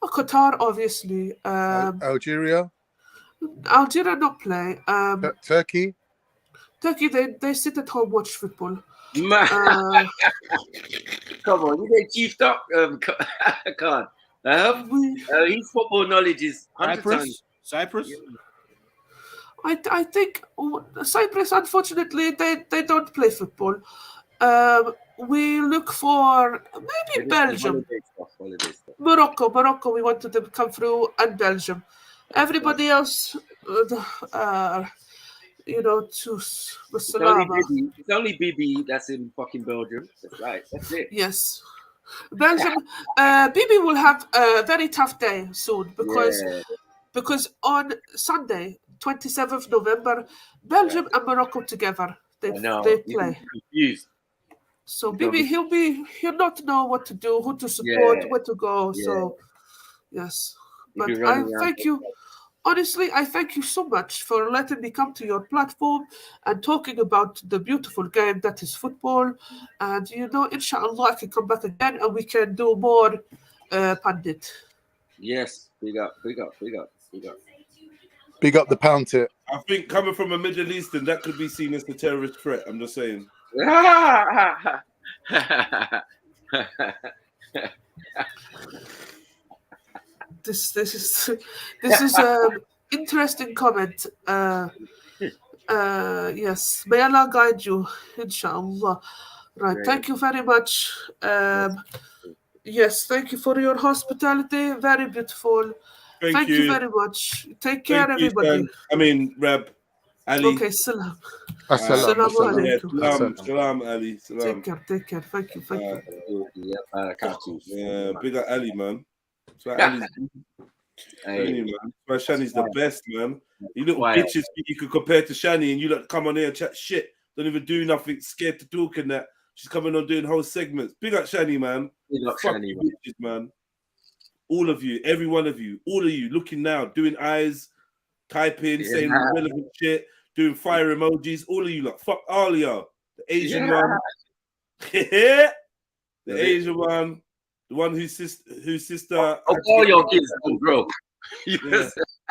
Qatar, obviously. Algeria. Algeria not play. Turkey. Turkey, they sit at home watch football. Come on, you get chiefed up, Khan. His football knowledge is Cyprus. I think Cyprus, unfortunately, they don't play football. We look for maybe Belgium. Morocco, we wanted them to come through, and Belgium. Everybody else, it's only BB that's in fucking Belgium. That's right. That's it. Yes. Belgium, BB will have a very tough day soon because on Sunday, 27th November, Belgium and Morocco together they play. So BB, he'll not know what to do, who to support, where to go. So yes, but I thank you. honestly, I thank you so much for letting me come to your platform and talking about the beautiful game that is football. And inshallah, I can come back again and we can do more pundit. Yes, big up, big up, big up, big up. Big up the pound tip. I think coming from a Middle Eastern, that could be seen as the terrorist threat. I'm just saying. This is an interesting comment. Yes, may Allah guide you, inshallah. Right, thank you very much. Yes, thank you for your hospitality. Very beautiful. Thank you you very much. Take care, Thank you, everybody. Shan. I mean, Rab, Ali. Okay, salam. Assalam, Assalamu assalam. Yeah, alaikum. salam, salam, Ali. Salam. Take care. Thank you. Yeah, big up Ali, man. So Ali's, man. So Shani's the best, man. You little bitches you could compare to Shani, and you like come on here and chat shit. Don't even do nothing, scared to talk and that. She's coming on doing whole segments. Big up Shani, man. Big up Fuck Shani, you bitches, man. All of you, every one of you, all of you looking now, doing eyes, typing, saying relevant shit, doing fire emojis, all of you, like, fuck all of y'all. The Asian one. The Asian one. The one whose sister. All your kids, bro.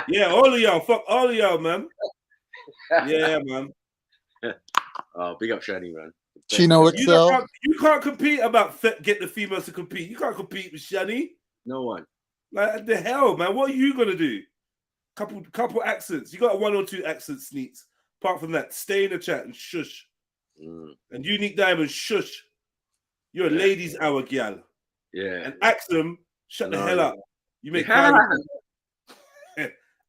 Yeah, all of y'all. Fuck all of y'all, man. Yeah, man. Oh, big up Shani, man. Chino Excel. You can't compete about get the females to compete. You can't compete with Shani. No one. Like the hell, man. What are you gonna do? Couple accents. You got one or two accent sneaks. Apart from that, stay in the chat and shush. And Unique Diamond, shush. You're a ladies' hour gal. Yeah. And Axum, shut the hell up. You make Axum,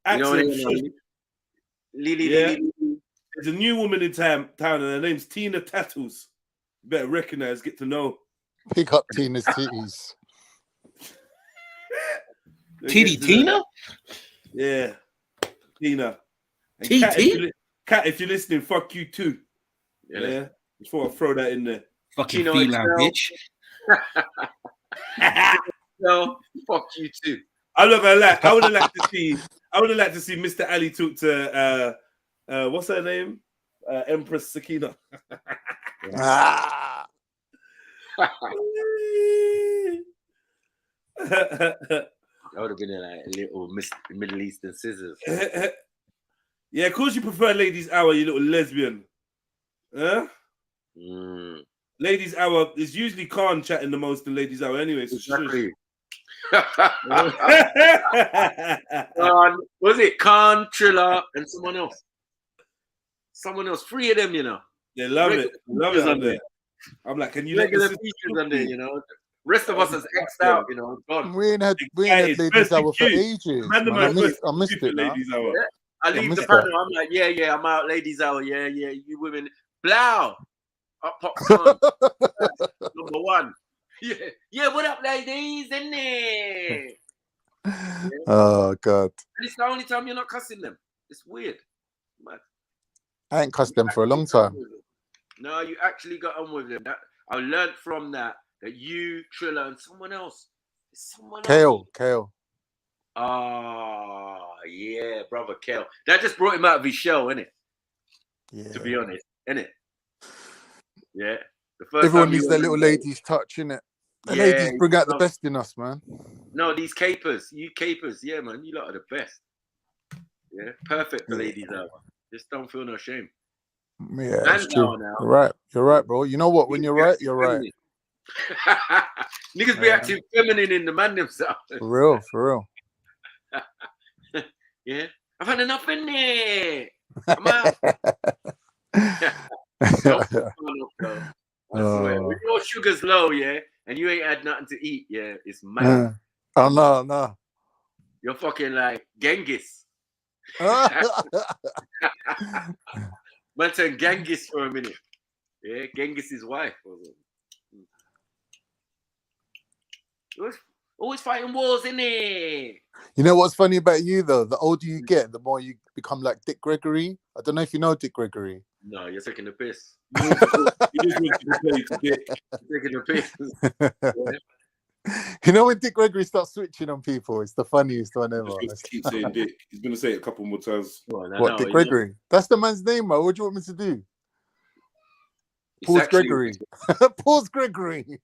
shush. Yeah. There's a new woman in town, and her name's Tina Tattoos. You better recognize, get to know. Pick up Tina's titties. Tina? Yeah. Tina. And TT? Kat, if you're listening, fuck you too. Yeah. Just thought I'd throw that in there. Fucking feline bitch. No, fuck you too. I would have liked to see Mr. Ali talk to what's her name? Empress Sakina. That would have been like a little Middle Eastern scissors. Yeah, of course you prefer Ladies' Hour, you little lesbian. Huh? Ladies' Hour is usually Khan chatting the most in Ladies' Hour anyway. So exactly. Was it Khan, Triller, and someone else? Someone else. 3 of them, you know. They love it. Love it on there. I'm like, can you regular features on there, you know? Rest of us is X'd out, you know. God. We ain't had Ladies' Hour for ages. Man. I missed it now. Yeah. I leave the panel. I'm like, yeah, I'm out. Ladies' Hour. Yeah. You women. Blow. Up popcorn. Number 1. Yeah. What up, ladies? In there. Yeah. Oh God. And it's the only time you're not cussing them. It's weird. Man. I ain't cussed them for a long time. No, you actually got on with them. I learned from that you, Triller, and someone else. Kale. Ah, yeah, brother Kale. That just brought him out of his shell, innit? Yeah. To be honest, innit? Yeah. Everyone needs their little ladies' touch, innit? The ladies bring out the best in us, man. No, these capers, yeah, man, you lot are the best. Yeah, perfect for ladies out. Just don't feel no shame. Yeah, that's true. You're right, bro. You know what? When you're right, you're right. Niggas be acting feminine in the man themselves. For real. Yeah, I've had enough in there. I'm out. I swear. When your sugar's low, yeah, and you ain't had nothing to eat, yeah, it's mad. Oh no. You're fucking like Genghis. Man turned Genghis for a minute. Yeah, Genghis' wife. Always fighting wars, innit? You know what's funny about you though? The older you get, the more you become like Dick Gregory. I don't know if you know Dick Gregory. No, you're taking the piss. You just want to play Dick. Taking the piss. Yeah. You know when Dick Gregory starts switching on people, it's the funniest one ever. Just keep saying Dick. He's gonna say it a couple more times. What, Dick Gregory? That's the man's name, man. What do you want me to do? Pause Gregory. Pause Gregory.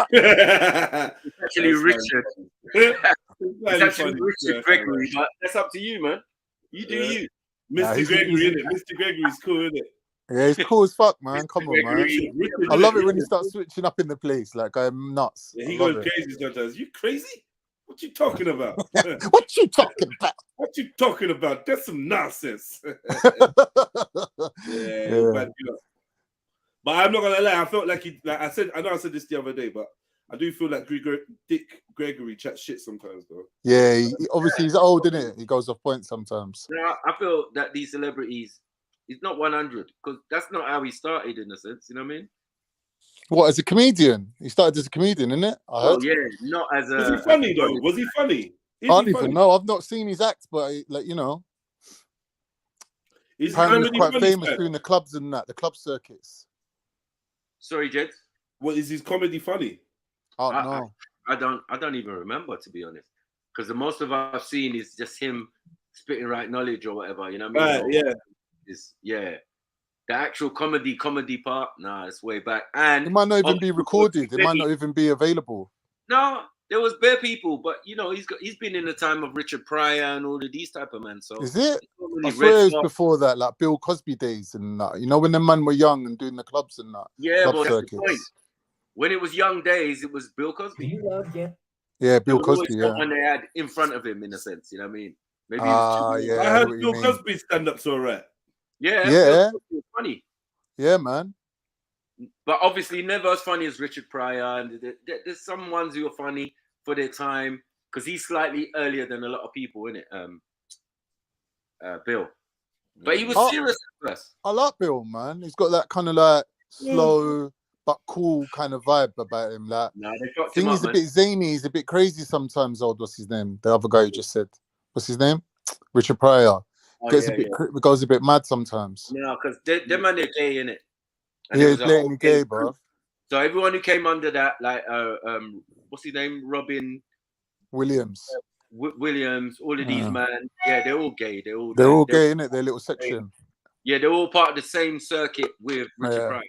It's actually That's Richard. It's actually Richard Gregory, but that's up to you, man. You do you. Mr. Gregory, innit? Mr. Gregory's cool, isn't it? Yeah, he's cool as fuck, man. Come on, man. Richard, I love it when he starts switching up in the place. Like, I'm nuts. Yeah, he I love goes it. crazy sometimes. You crazy? What you talking about? What you talking about? What you talking about? That's some nonsense. Yeah. Bad girl. But I'm not gonna lie. I felt like he, like I said, I know I said this the other day, but I do feel like Dick Gregory chats shit sometimes, though. Yeah, obviously he's old, isn't it? He goes off point sometimes. No, I feel that these celebrities, it's not 100 because that's not how he started in a sense. You know what I mean? What, as a comedian? He started as a comedian, isn't it? I heard. Oh yeah, not as a. Was he funny though? Was he funny? I don't even know. I've not seen his act, but like you know, apparently he's quite famous doing the clubs and that, the club circuits. Sorry, Jed. What is his comedy funny? Oh no, I don't even remember, to be honest, because the most of I've seen is just him spitting right knowledge or whatever. You know what I mean? Right, yeah. The actual comedy part, nah, it's way back. And it might not even be recorded. It might not even be available. No, there was bare people, but you know, he's been in the time of Richard Pryor and all of these type of men. So Is it? Really I swear it was off. before that, like Bill Cosby days and that. You know, when the men were young and doing the clubs and that. Yeah, club but that's the circuits. point. When it was young days, it was Bill Cosby. Yeah, Bill There was always Cosby. Yeah. someone they had in front of him, in a sense. You know what I mean? Maybe. Yeah. I heard Bill Cosby stand-up's all right. Yeah. Yeah. Bill Cosby was funny. Yeah, man. But obviously never as funny as Richard Pryor. And there's some ones who are funny for their time because he's slightly earlier than a lot of people, isn't it? Bill. But he was serious at first. I like Bill, man. He's got that kind of like slow but cool kind of vibe about him. Like, Nah, they fucked thing him is up, a bit zany. He's a bit crazy sometimes. What's his name? The other guy you just said. What's his name? Richard Pryor. Goes a bit mad sometimes. No, because them man, they're gay, innit? Yeah, he's blatantly gay, bro. So everyone who came under that, like, what's his name? Robin Williams. Williams, all of these man, yeah, they're all gay. They're all gay, innit? Their little section. Yeah, they're all part of the same circuit with Richard Pryor.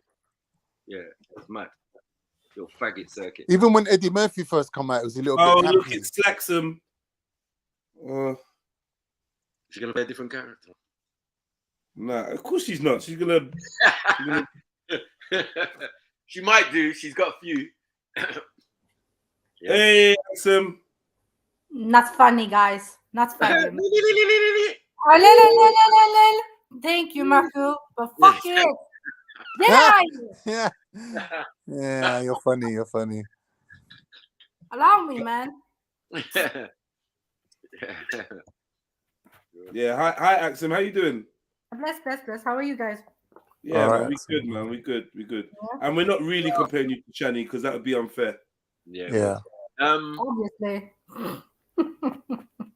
Yeah, that's mad. Your faggot circuit. Even when Eddie Murphy first come out, it was a little bit. Oh, campy. look, it slacks him. She's gonna play a different character. Nah, of course she's not. She's gonna. She might do. She's got a few. Hey, Axum. Not funny, guys. Not funny. Thank you, Marco. But fuck it. Get out of here. Yeah, you're funny. You're funny. Allow me, man. Yeah, hi, Axum. How you doing? Bless. How are you guys? Yeah, All man, right. we good, man. We good. And we're not really comparing you to Chani because that would be unfair. Yeah. Obviously.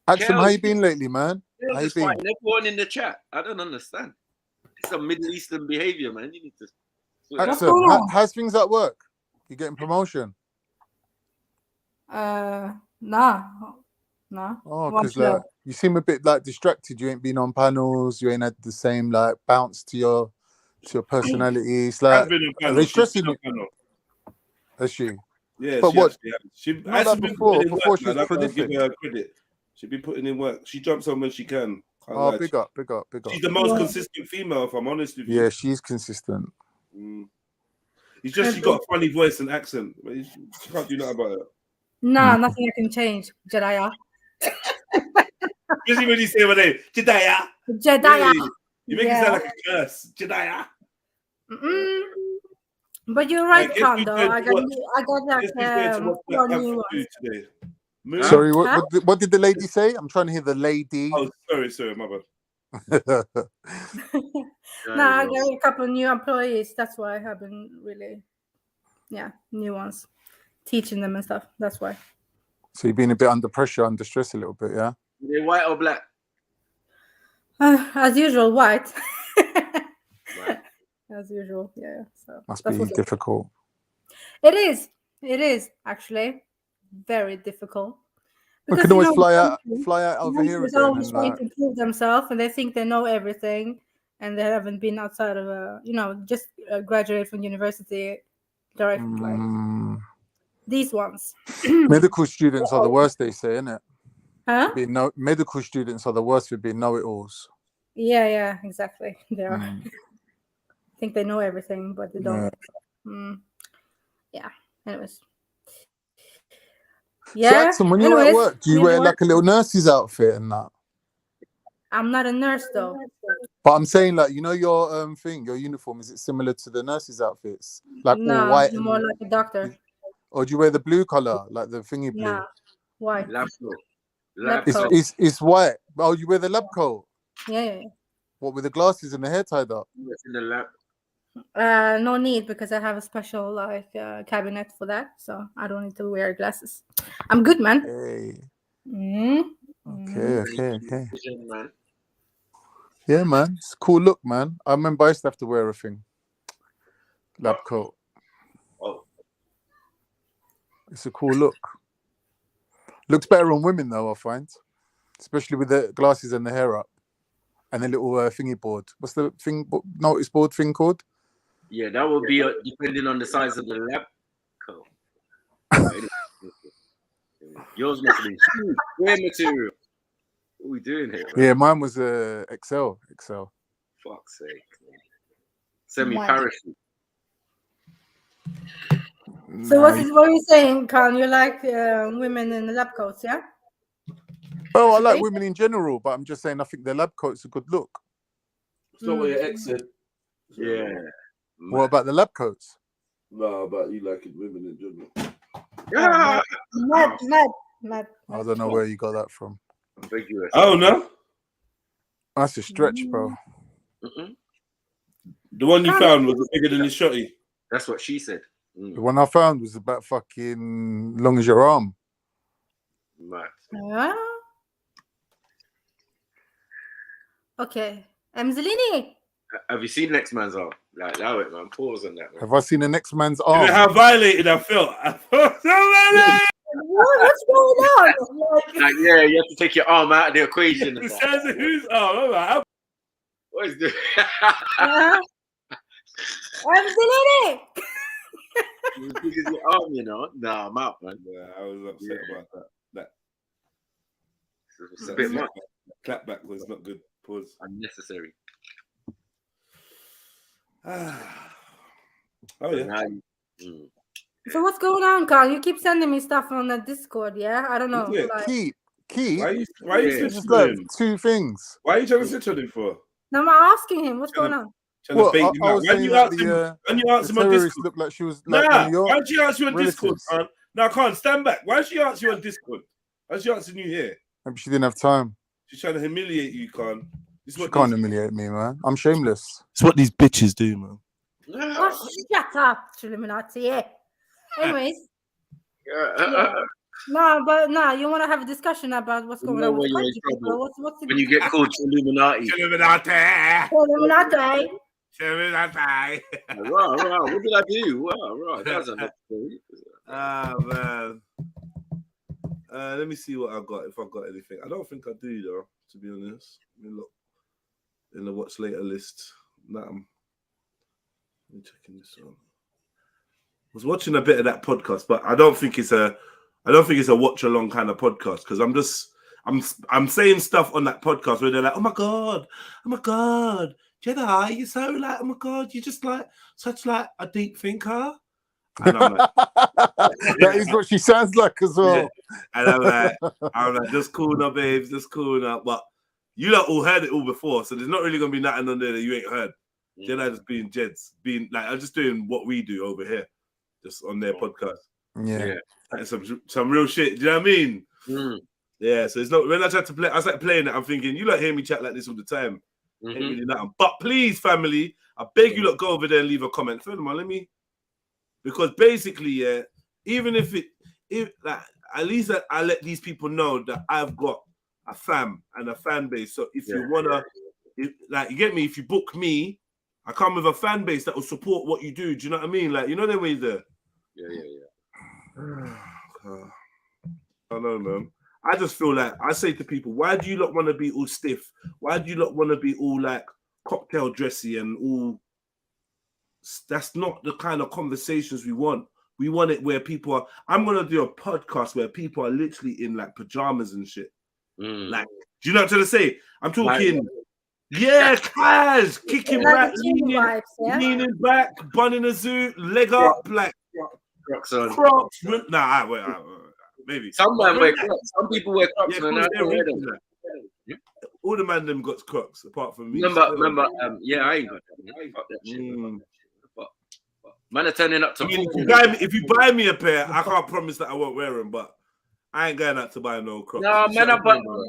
Axum, how you been lately, man? You're How you just been? fighting everyone in the chat. I don't understand. It's some Middle Eastern behavior, man. You need to. Axum, how's things at work? You getting promotion? Nah. Oh, because like, you seem a bit like distracted. You ain't been on panels. You ain't had the same like bounce to your personality. It's like, are they stressing you? Is she? Yeah, but what? She Not actually like been before. putting in Before work, she was man. I'll prolific. give her credit. She's been putting in work. She jumps on when she can. Can't Oh, lie. big up. She's the most consistent female, if I'm honest with you. Yeah, she's consistent. It's just she got a funny voice and accent. But she can't do nothing about it. Nah, nothing I can change. Jedediah. Just when you say my name, Jedediah. Jedediah. Hey, you make it sound like a curse, Jedediah. But you're right, Guess who's Kondo. going I to got watch- like guess who's going to watch four Black new Panther 2 ones. today? Sorry, what did the lady say? I'm trying to hear the lady. Oh, sorry, my bad. Nah, I got a couple of new employees. That's why I haven't really, new ones, teaching them and stuff. That's why. So you've been a bit under pressure, under stress a little bit, yeah? They white or black? As usual, white. As usual, yeah. So Must that's be what's up. difficult. It is. It is actually very difficult. We Because can always youngsters fly out over here youngsters again always and trying like. to prove themselves, and they think they know everything, and they haven't been outside of just graduated from university direct, like these ones. Medical students are the worst, they say, innit? Huh? Medical students are the worst for being know-it-alls. Yeah, exactly. They are. Mm. Think they know everything, but they don't. Yeah. Yeah. Anyways. So, Yeah. Axel, when you're at work, do you wear like a little nurse's outfit and that? I'm not a nurse though. But I'm saying, like, you know, your your uniform, is it similar to the nurses' outfits? Like all white and more like a doctor. or do you wear the blue color, like the thingy blue? Nah, white. Lab coat. It's white. Oh, you wear the lab coat? Yeah. What, with the glasses and the hair tied up? In the lab. No need, because I have a special cabinet for that, so I don't need to wear glasses. I'm good, man. Okay. Yeah, man. It's a cool look, man. I remember I used to have to wear a thing. Lab coat. Oh. It's a cool look. Looks better on women, though, I find. Especially with the glasses and the hair up. And the little thingy board. What's the notice board thing called? Yeah, that would be depending on the size of the lab coat. Yours must be huge. Square material. What are we doing here? Man? Yeah, mine was XL. Fuck's sake. Semi-parachute. So what are you saying, Khan? You like women in the lab coats, yeah? Oh, I like women in general, but I'm just saying I think their lab coat's a good look. It's not what your ex said. Yeah. What about the lab coats? No, but you like it, women in general. Yeah. Mad. I don't know where you got that from. Oh, no? That's a stretch, bro. The one you found was bigger than his shotty. That's what she said. The one I found was about fucking long as your arm. Yeah. Okay. Emzelini. Have you seen next man's arm? Like, allow it, man. Pause on that, man. Have I seen the next man's arm? You know how violated I felt. What's going on? Like, yeah, you have to take your arm out of the equation. It says whose arm? I'm like, what is this? Emzelini. Because your arm, you know. Nah, I'm out, man. Yeah, I was upset about that. It's a bit much. Clapback was not good. Pause. Unnecessary. Oh yeah. So what's going on, Carl? You keep sending me stuff on the Discord, yeah? I don't know. Yeah. Like... Keep. Why are you just like two things. Why are you trying to switch on him for? No, I'm asking him what's going on. Well, I was When saying you that ask him on Discord, looked like she was like nah, one of your why don't you ask you on relatives? Discord, son? No, I can't stand back. Why don't she ask you on Discord? Why don't she asking you here? Maybe she didn't have time. She's trying to humiliate you, Khan. She can't humiliate me, man. I'm shameless. It's what these bitches do, man. Oh, shut up, Trilluminati. Yeah. Anyways. No, you want to have a discussion about what's going on with the country people. What's when you get called Trilluminati. Trilluminati. Right. What did I do? Right. That's unnecessary. Man. Let me see what I got. If I got anything, I don't think I do though. To be honest, let me look in the watch later list. Let me checking this on. I was watching a bit of that podcast, but I don't think it's a watch along kind of podcast because I'm saying stuff on that podcast where they're like, oh my god, Jedi, you're so like, oh my god, you're just like such like a deep thinker. And I'm like, that is what she sounds like as well. Yeah. And I'm like, just cool now, babes, just cool now. But you lot all heard it all before, so there's not really gonna be nothing on there that you ain't heard. Jedi just being Jeds, being like, I'm just doing what we do over here, just on their podcast. Yeah. Like some real shit. Do you know what I mean? Yeah. So it's not when I tried to play, I started playing it. I'm thinking, you lot hear me chat like this all the time. Ain't really nothing. But please, family, I beg you lot go over there and leave a comment. Furthermore, because basically, yeah, even if like at least I let these people know that I've got a fam and a fan base. So if you wanna, like, you get me, if you book me, I come with a fan base that will support what you do. Do you know what I mean? Like, you know them ways there. Yeah. I don't know, man. I just feel like I say to people, why do you not want to be all stiff? Why do you not want to be all like cocktail dressy and all? That's not the kind of conversations we want. We want it where people are. I'm gonna do a podcast where people are literally in like pajamas and shit. Like, do you know what I'm trying to say? I'm talking. Yeah, Kaz, kicking back, leaning back, bun in a zoo, leg up, like Crocs on. Crocs. Nah, wait, maybe. Some man wear Crocs. Some people wear Crocs. Yeah, Man, all the man them got Crocs apart from me. Remember, yeah, I ain't got that shit. But man are turning up to. If you buy me a pair, I can't promise that I won't wear them, but I ain't going out to buy no Crocs. No, man,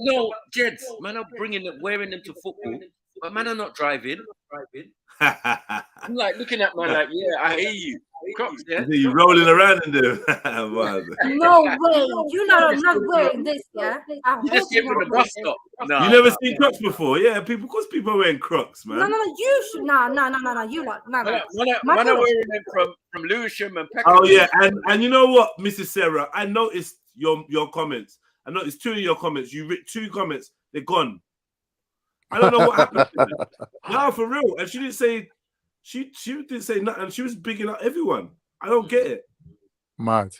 no, Jeds, man are wearing them to football, but man are not driving. I'm like looking at man like, yeah, I hear you. Crocs, yeah. You rolling around in them. No way, you're not wearing this, yeah. You just came from the bus stop. No, you never seen Crocs before, yeah? People, because people are wearing Crocs, man. No, you should. No, you lot. No. Man are wearing them from Lewisham and Peckham. Oh yeah, and you know what, Mrs. Sarah, I noticed your comments. I noticed 2 of your comments. You wrote 2 comments. They're gone. I don't know what happened. No, for real. And she didn't say. She didn't say nothing. She was bigging up everyone. I don't get it. Mad.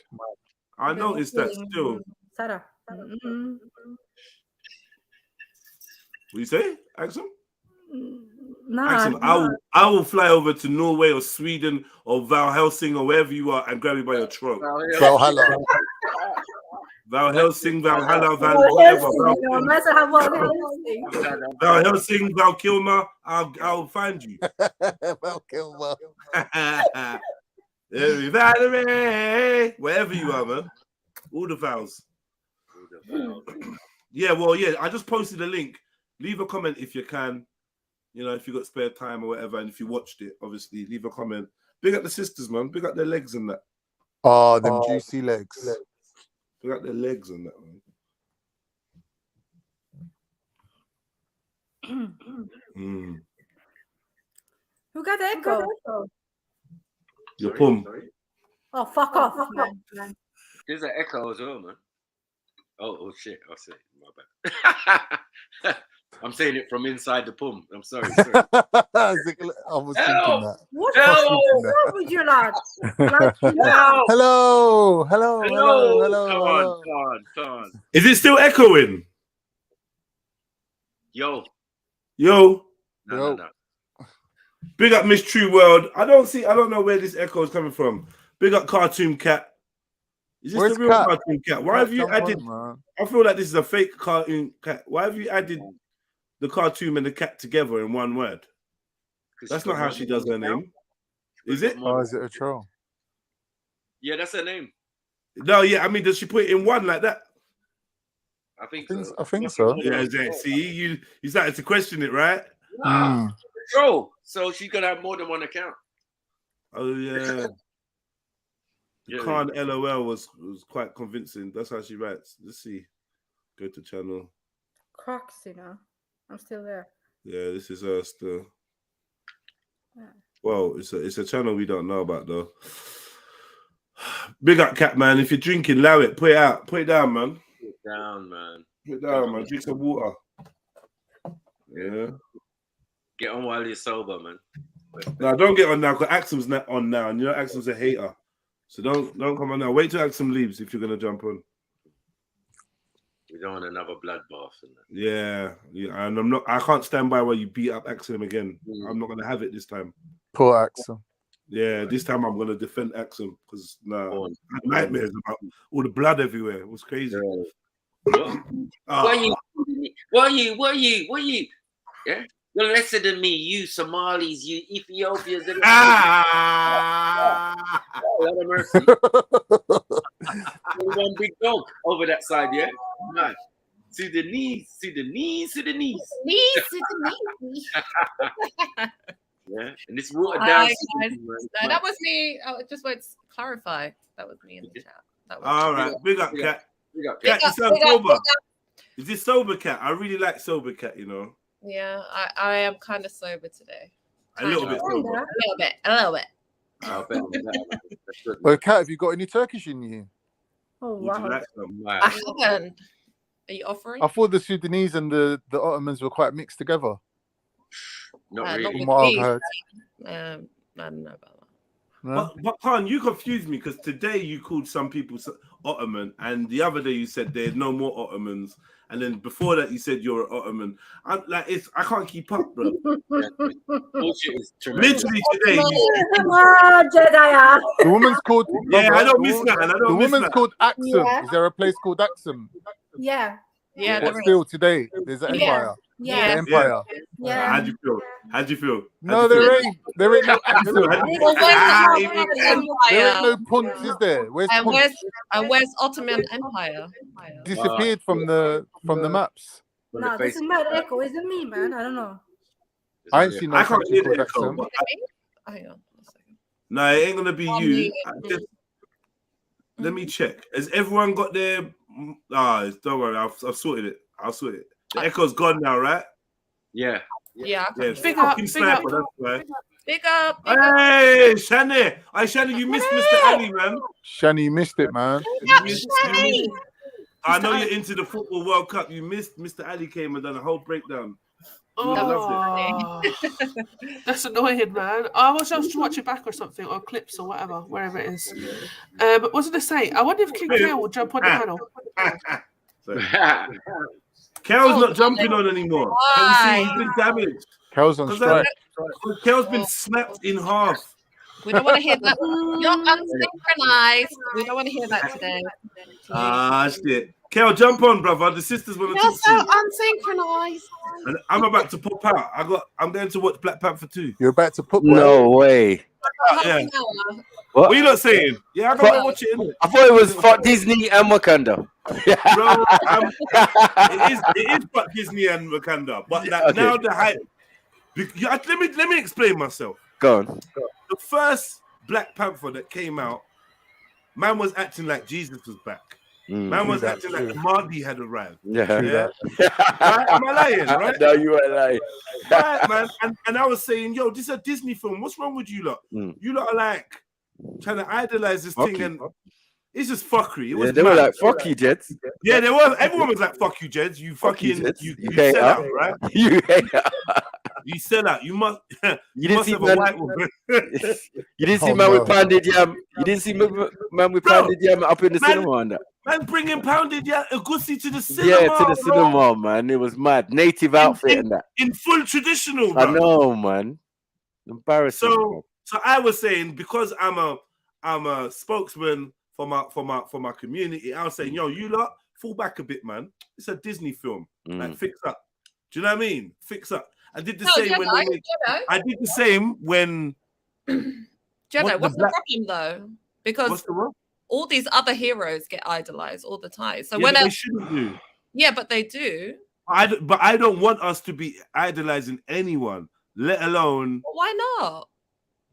I noticed that still. Sarah. What you say, Axel? No, Axel, I will fly over to Norway or Sweden or Val Helsing or wherever you are and grab you by your throat. Valhalla. Val Helsing, Valhalla, whatever. Val Helsing, Val Kilmer, I'll find you. Val Kilmer. Valerie, wherever you are, man. All the vowels. Yeah, well, yeah, I just posted a link. Leave a comment if you can. You know, if you got spare time or whatever, and if you watched it, obviously, leave a comment. Big up the sisters, man. Big up their legs and that. Oh, them juicy legs. Big up their legs and that, man. Who got the echo? Your pum. Oh, fuck off, man. There's an echo as well, man. Oh shit! I'll say my bad. I'm saying it from inside the pum. I'm sorry. I was thinking that. What's wrong with you, lad? Hello. Come on. Is it still echoing? Yo. No. Big up Miss True World. I don't know where this echo is coming from. Big up Cartoon Cat. Is this the real Cartoon Cat? Why have you added? I feel like this is a fake Cartoon Cat. Why have you added the cartoon and the cat together in one word? That's not how she does her name. Is it? Oh, is it a troll? Yeah, that's her name. No, yeah. I mean, does she put it in one like that? I think so. Yeah, see, you started to question it, right? Troll. So she could have more than one account. Oh yeah. The Khan LOL was quite convincing. That's how she writes. Let's see. Go to channel. Crocs, you know. I'm still there. Yeah, this is her still. Yeah. Well, it's a channel we don't know about though. Big up, Cat man. If you're drinking, allow it. Put it out. Put it down, man. Put it down, man. Put it down, man. Drink some water. Yeah. Get on while you're sober, man. No, don't get on now because Axel's not on now, and you know Axel's a hater. So don't come on now. Wait till Axel leaves if you're gonna jump on. We don't want another bloodbath. Yeah, and I can't stand by while you beat up Axel again. I'm not gonna have it this time. Poor Axel. Yeah, this time I'm gonna defend Axel because nightmares about all the blood everywhere. It was crazy. What are you? Yeah. You're lesser than me, you Somalis, you Ethiopians. Lord of mercy. One big dog over that side, yeah? Nice. To the knees. Yeah, and this water down. No, that was me. I just want to clarify. That was me in the chat. All right, big up, Cat. Cat, you sound sober. Is this sober, Cat? I really like sober, Cat, you know. Yeah, I am kind of sober today. A little bit sober. A little bit. Well, Kat, have you got any Turkish in you? Oh Would you wow. like some? I haven't. Are you offering? I thought the Sudanese and the Ottomans were quite mixed together. Not Not really. with From what I've me. heard. I don't know about that. No? But Khan, you confused me because today you called some people Ottoman, and the other day you said there's no more Ottomans, and then before that you said you're an Ottoman. I'm like, I can't keep up, bro. Bullshit is tremendous. Literally today. Ah, Jedediah. The woman's called. Yeah, brother, I don't the miss wo- that, and I The don't miss woman's that. called Axum. Yeah. Is there a place called Axum? Yeah. Yeah, But there is. still, today there's an Yeah. empire. Yeah. The empire. Yeah. How'd you feel? How'd you feel? No, there ain't no Axum. Well, where's the Ottoman There ain't no Empire? Punt, is there? Where's And Punt? where's Ottoman Empire? Disappeared from the maps. No, this is my echo. Is it me, man? I don't know. I ain't seen no I can't country hear called the echo. Axum. Hang on. No, it ain't gonna be On you. the- Let me check. Has everyone got their? Don't worry. I've sorted it. I'll sort it. The echo's gone now, right? Yeah. Yeah. Yeah. Big up, Fucking big sniper. up. That's right. Big up. Hey, Shani. Hey, Shani, you missed Mr. Ali, man. Shani, you missed it, man. You missed- I know you're into the football World Cup. You missed Mr. Ali came and done a whole breakdown. You would have loved it. That's annoying, man. I was just to watch it back or something, or clips or whatever, wherever it is. What was I going to say? I wonder if King Kale will jump on the panel. Kel's not jumping on anymore. Can you see he's been damaged? Kel's on strike. Kel's been snapped in half. We don't want to hear that. You're unsynchronized. We don't want to hear that today. Ah, shit. Kel, jump on, brother. The sisters want to You're talk so to unsynchronized. you. And I'm about to pop out. I'm going to watch Black Panther 2. You're about to pop No way. Yeah. What? What are you not saying? Yeah, I gotta watch it. Innit? I thought it was fuck Disney and Wakanda. Bro, it is fuck Disney and Wakanda, but like, Okay. now the hype. Let me explain myself. Go on. The first Black Panther that came out, man was acting like Jesus was back. Man was acting like the Mahdi had arrived. Yeah. Right? Am I lying? Right? No, you ain't lying. Right, man. And I was saying, yo, this is a Disney film. What's wrong with you lot? You lot are like trying to idolize this thing, and it's just fuckery. It was They were mad. like, fuck you, Jets. Yeah, they were. Everyone was like, "Fuck you, Jeds. You fucking Jets. you hate sell out. out, right? You hate out. You sell out. You must. You didn't must see have a man- white woman. You didn't see Oh, man no. with pounded yam. You didn't see man with pounded yam up in the Man- cinema and that. Man, bringing pounded a goosey to the cinema. Yeah, to the bro. cinema, man. It was mad. Native outfit and that. in full traditional. Bro. I know, man. Embarrassing. So I was saying, because I'm a spokesman for my community, I was saying, yo, you lot fall back a bit, man. It's a Disney film. Like, fix up. Do you know what I mean? Fix up. I did the same when they made, I did the same when Jedi, what's the problem though? Because What's the what? all these other heroes get idolized all the time. So Yeah, when but they shouldn't do. yeah, but they do. But I don't want us to be idolizing anyone, let alone Why not?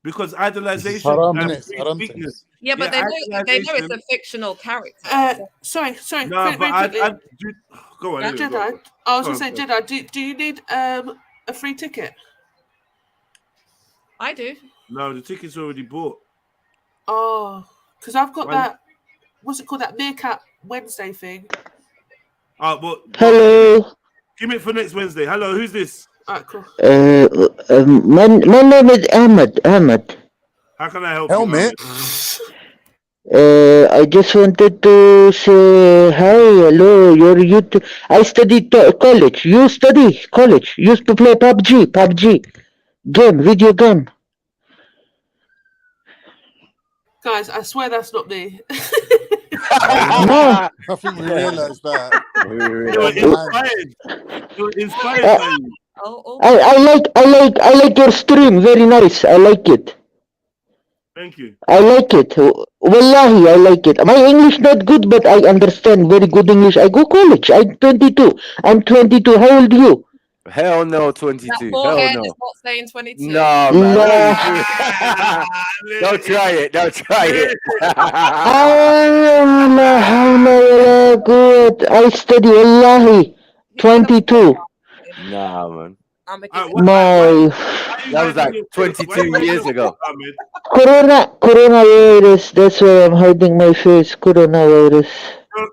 because idolization Haram, and innit? Haram weakness. Yeah, but they know it's idolization- a fictional character. Sorry. No, very but I quickly. go on. Yeah, anyway, go Jedi. on. I was Go going to on, say, go on. Jedi, do you need a free ticket? I do. No, the ticket's already bought. Oh, because I've got Why- that. What's it called? That Meerkat Wednesday thing. Well, Hello. give me it for next Wednesday. Hello, who's this? Alright, cool. My name is Ahmed. How can I help Helmet. I just wanted to say hi, hello. You're youth. I studied college. You study college. Used to play PUBG video game. Guys, I swear that's not me. No. I think we realised that. You were inspired by you. I like your stream. Very nice. I like it. Thank you. I like it. Wallahi, I like it. My English not good, but I understand very good English. I go college. I'm 22. How old are you? Hell no, 22. That Hell forehead no. is not saying 22. No, man. Don't try it. Don't try it. Good. I study Wallahi. 22. Nah, man. I'm a My That was like 22 years ago. coronavirus. That's why I'm hiding my face. Coronavirus.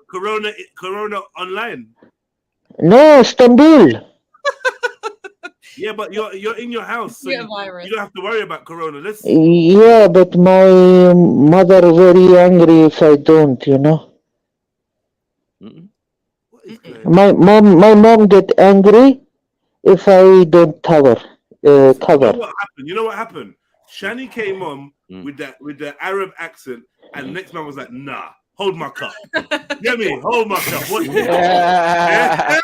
Corona online. No, Istanbul. Yeah, but you're in your house, so you don't have to worry about Corona. Let's. Yeah, but my mother very angry if I don't. You know. My mom get angry if I don't cover. You Cover. know what happened? You know what happened? Shani came on with the Arab accent, and the next man was like, "Nah, hold my cup." Get me? Hold my cup. Watch this. Yeah.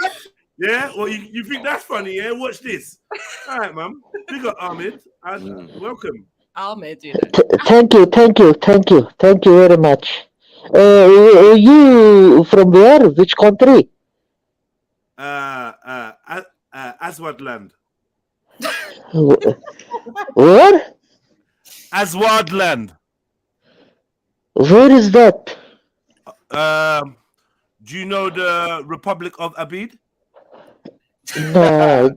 Yeah. Well, you think that's funny? Yeah. Watch this. All right, man. We got Ahmed. Welcome. Ahmed, you Thank you very much. You from where? Which country? Aswad land. Where? Aswad land. Where is that? Do you know the Republic of Abid? No.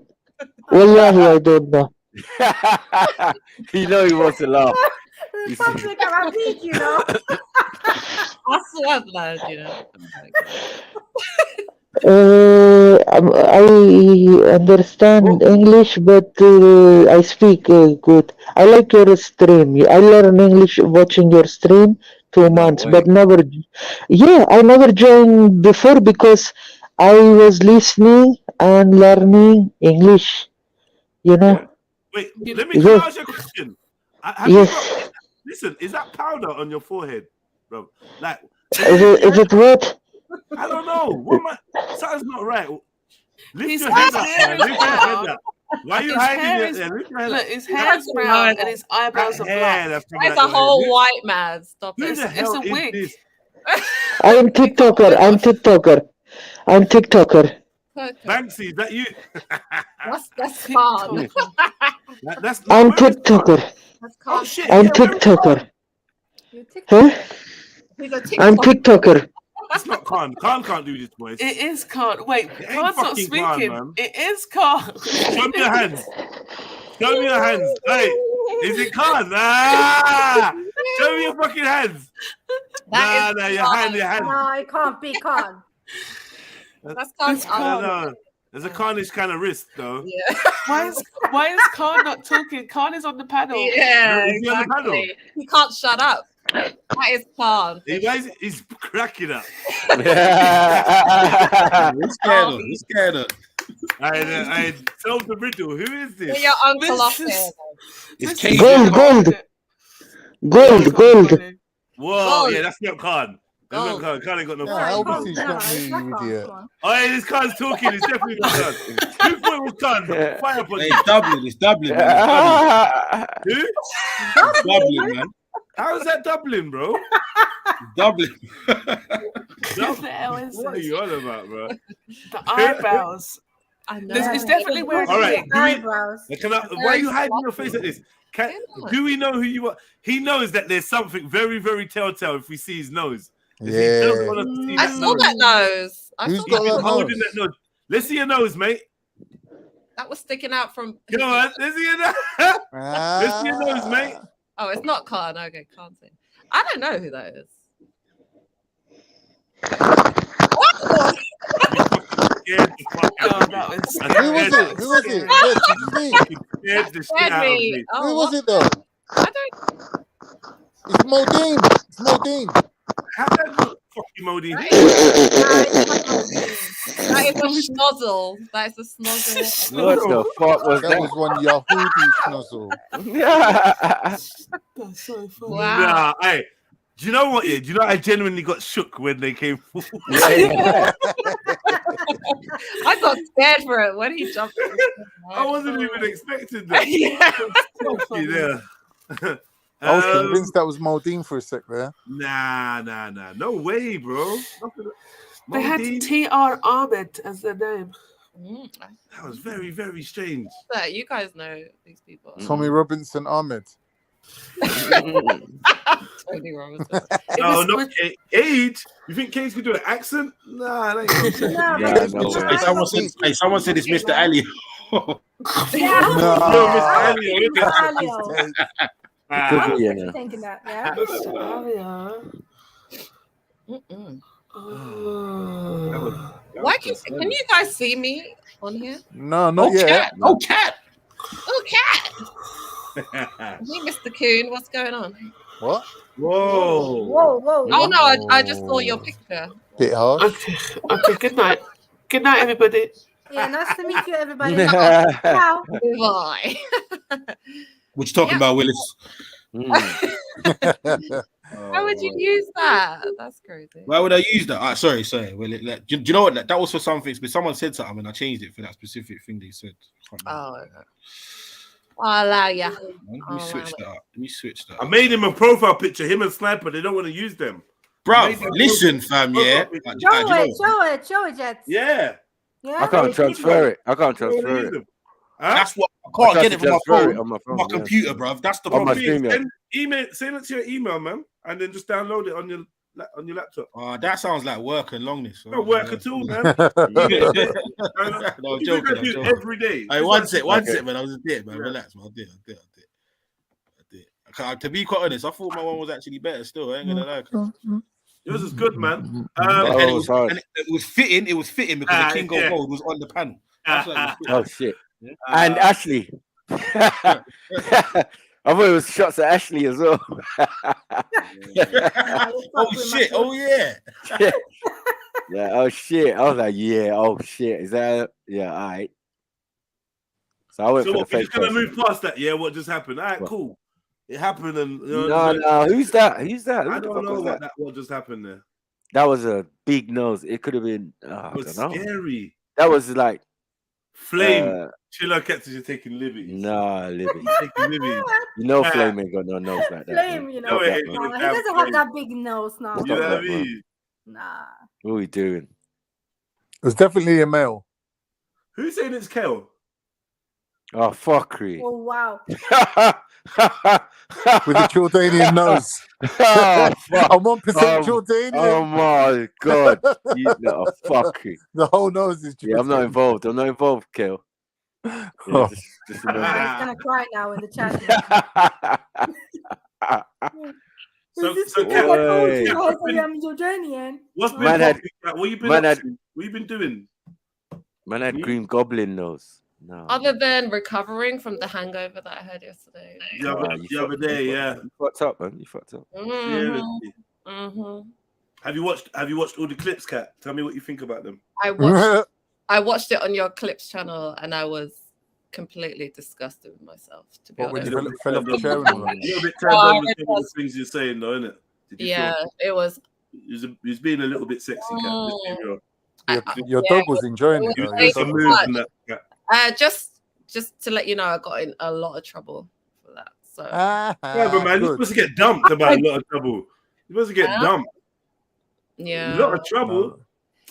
Wallahi, I don't know. You know he wants to laugh. Republic of Abid, you know. Aswad land, you know. I understand English, but I speak good. I like your stream. I learn English watching your stream 2 months, but never. Yeah, I never joined before because I was listening and learning English. You know. Wait, can I ask you a question? Yes. Listen, is that powder on your forehead, bro? Like, Is it what? I don't know. Something's not right. Lift His your head up, hair man. is Lift your head brown. up. Why are you His hiding hair it is- there? Lift your head Look, up. his hair is brown and his eyebrows are black. That's a whole white man. Stop it. It's a wig. I'm TikToker. Banksy, is that you? That's Khan. That's I'm TikToker. That's Khan. Oh shit! I'm TikToker. Huh? He's a I'm TikToker. It's not Khan. Khan can't do this voice. It is Khan. Wait, ain't Khan's not fucking Khan, speaking. man. It is Khan. Show me your hands. Show me your hands. Hey, is it Khan? Ah! Show me your fucking hands. Nah, your hand. No, it can't be Khan. That's Khan's I don't know. There's a Khan-ish kind of wrist, though. Yeah. Why is Khan not talking? Khan is on the panel. Yeah, Is he on the panel? exactly. He can't shut up. That is Khan. He's cracking up. He's scared of. I solved the riddle. Who is this? Get your uncle off here. It's Gold. Whoa, yeah, that's not Khan. That's not Khan. Khan ain't got no Obviously, it's not me, you idiot. Oh, yeah, this Khan's talking. It's definitely not Khan. Who thought it was Khan? Fire up on Hey, Dublin, man. Who? It's Dublin, man. How is that Dublin, bro? Dublin. What the hell is What are this? you on about, bro? The eyebrows. I know. It's definitely wearing All right. Eyebrows. Why are you hiding your face like this? Do we know who you are? He knows that there's something very, very telltale if we see his nose. Yeah. He doesn't want us to see I that saw that nose. I Who's saw got that that holding nose? that nose. Let's see your nose, mate. That was sticking out from. Come on, let's see your nose. Let's see your nose, mate. Oh, it's not Khan. Okay, can't see. I don't know who that is. Scared the fuck out of me. that was Who was it? Who was it? Yes, it's me. Scared the shit Scared out of me. me. Oh, Who was it though? I don't. It's Modine. It's Modine. How that look? Fuck you, Modi. That is a schnozzle. That is a schnozzle. What the fuck was That that? was one Yahudi schnozzle. That's so funny. Nah, hey. Do you know what? Yeah, do you know I genuinely got shook when they came forward? I got scared for it when he jumped. I wasn't even expecting that. Yeah. I was convinced that was Modine for a sec there. Nah. No way, bro. They had T.R. Ahmed as their name. That was very, very strange. You guys know these people. Tommy Robinson Ahmed. Tony Robinson. No, not Cage. You think Cage could do an accent? Nah, that ain't Hey, someone said it's Mr. Ali. Yeah. Mr. Elio, Mr. Elio. It could I be, was you really know. thinking that, yeah. Why can you guys see me on here? No, not yet. Oh, cat. Oh, cat. Hey, Mr. Coon, what's going on? What? Whoa. Whoa. Oh no, I just saw your picture. Bit harsh. Okay, good night. Good night, everybody. Yeah, nice to meet you, everybody. Ciao. Bye. What you talking about, Willis? Why would you use that? That's crazy. Why would I use that? Sorry. Well, do you know what? That was for something. But someone said something, and I changed it for that specific thing they said. Oh, okay. I'll allow ya. Let me switch that up. I made him a profile picture. Him and Sniper. They don't want to use them. Bro, listen, fam. Yeah. Show it, Jets. Yeah. Yeah. I can't transfer it. I can't transfer it. That's what I I can't tried get to it from my transfer phone. it on my phone, My yeah. computer, bruv. That's the On my problem. stream, yeah. Send it to your email, man, and then just download it on your laptop. That sounds like work and longness. Not work at all, man. No, You joking. think I do every day. Hey, one sec, man. I was a bit, man. Relax, man. I did. To be quite honest, I thought my one was actually better. Still, I ain't gonna lie. Yours is good, man. And it was fitting. It was fitting because the King of Gold was on the panel. Oh shit! And Ashley. I thought it was shots at Ashley as well. Oh shit! Oh yeah. Yeah. Oh shit! I was like, yeah. Oh shit! Is that? Yeah. All right. So I went So for what, the we're fake just gonna person. move past that, yeah? What just happened? All right, cool. It happened, and No. Who's that? Who's that? Who I the don't fuck know was what that? what just happened there. That was a big nose. It could have been. I It was don't know. scary. That was like Flame. Chiller Cactus is taking liberties. Nah, Libby. Taking liberties. You know, Flame ain't got no nose like that. Flame, man. you know. Stop that, Nah, man. he doesn't have that big nose now. Stop that, man. Nah. What are we doing? It was definitely a male. Who's saying it's Kel? Oh, fuckery. Oh wow. With the Jordanian nose. Oh, fuck. I'm 1% Jordanian. Oh my god. You little fuckery. The whole nose is Jordanian. Yeah, I'm not involved. I'm not involved, Kel. Yeah, just remember. He's gonna cry now in the chat. So Kat, I'm Jordanian. What's been Man had- popping? What you been man up had- to? What you been doing? Man had Green Goblin nose. No. Other than recovering from the hangover that I had yesterday. The other day, yeah. You fucked up, man. You fucked up. Have you watched all the clips, Kat? Tell me what you think about them. I watched it on your clips channel and I was completely disgusted with myself, to be What, when honest. you fell off the chair and all that? A little bit turned on with some of the things you're saying, though, isn't it? Did you Yeah, feel it was. he was being a little bit sexy, Kat. Let's be real. Your dog was enjoying it, though. There's some moves in that, Kat. Just to let you know, I got in a lot of trouble for that. So Yeah, but man, you're supposed to get dumped about a lot of trouble. You're supposed to get dumped. yeah, A lot of trouble.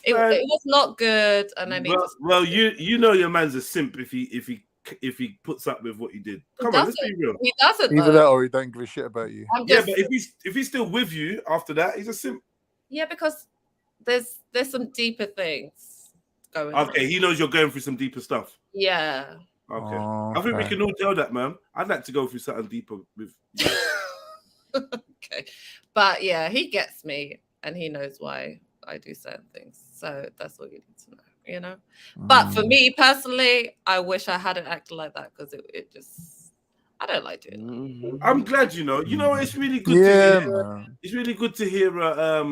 it was not good, and I need to. Well, you know your man's a simp if he puts up with what he did. Come on, let's be real. He doesn't. Either though. that or he don't give a shit about you. Yeah, but if he's still with you after that, he's a simp. Yeah, because there's some deeper things going on. Okay, he knows you're going through some deeper stuff. Yeah. Okay. I think we can all tell that, man. I'd like to go through something deeper with you. Okay. But yeah, he gets me and he knows why I do certain things. So that's all you need to know, you know? But for me personally, I wish I hadn't acted like that because it just, I don't like doing that. I'm glad you know. You know, it's really good Yeah, to hear. man. It's really good to hear a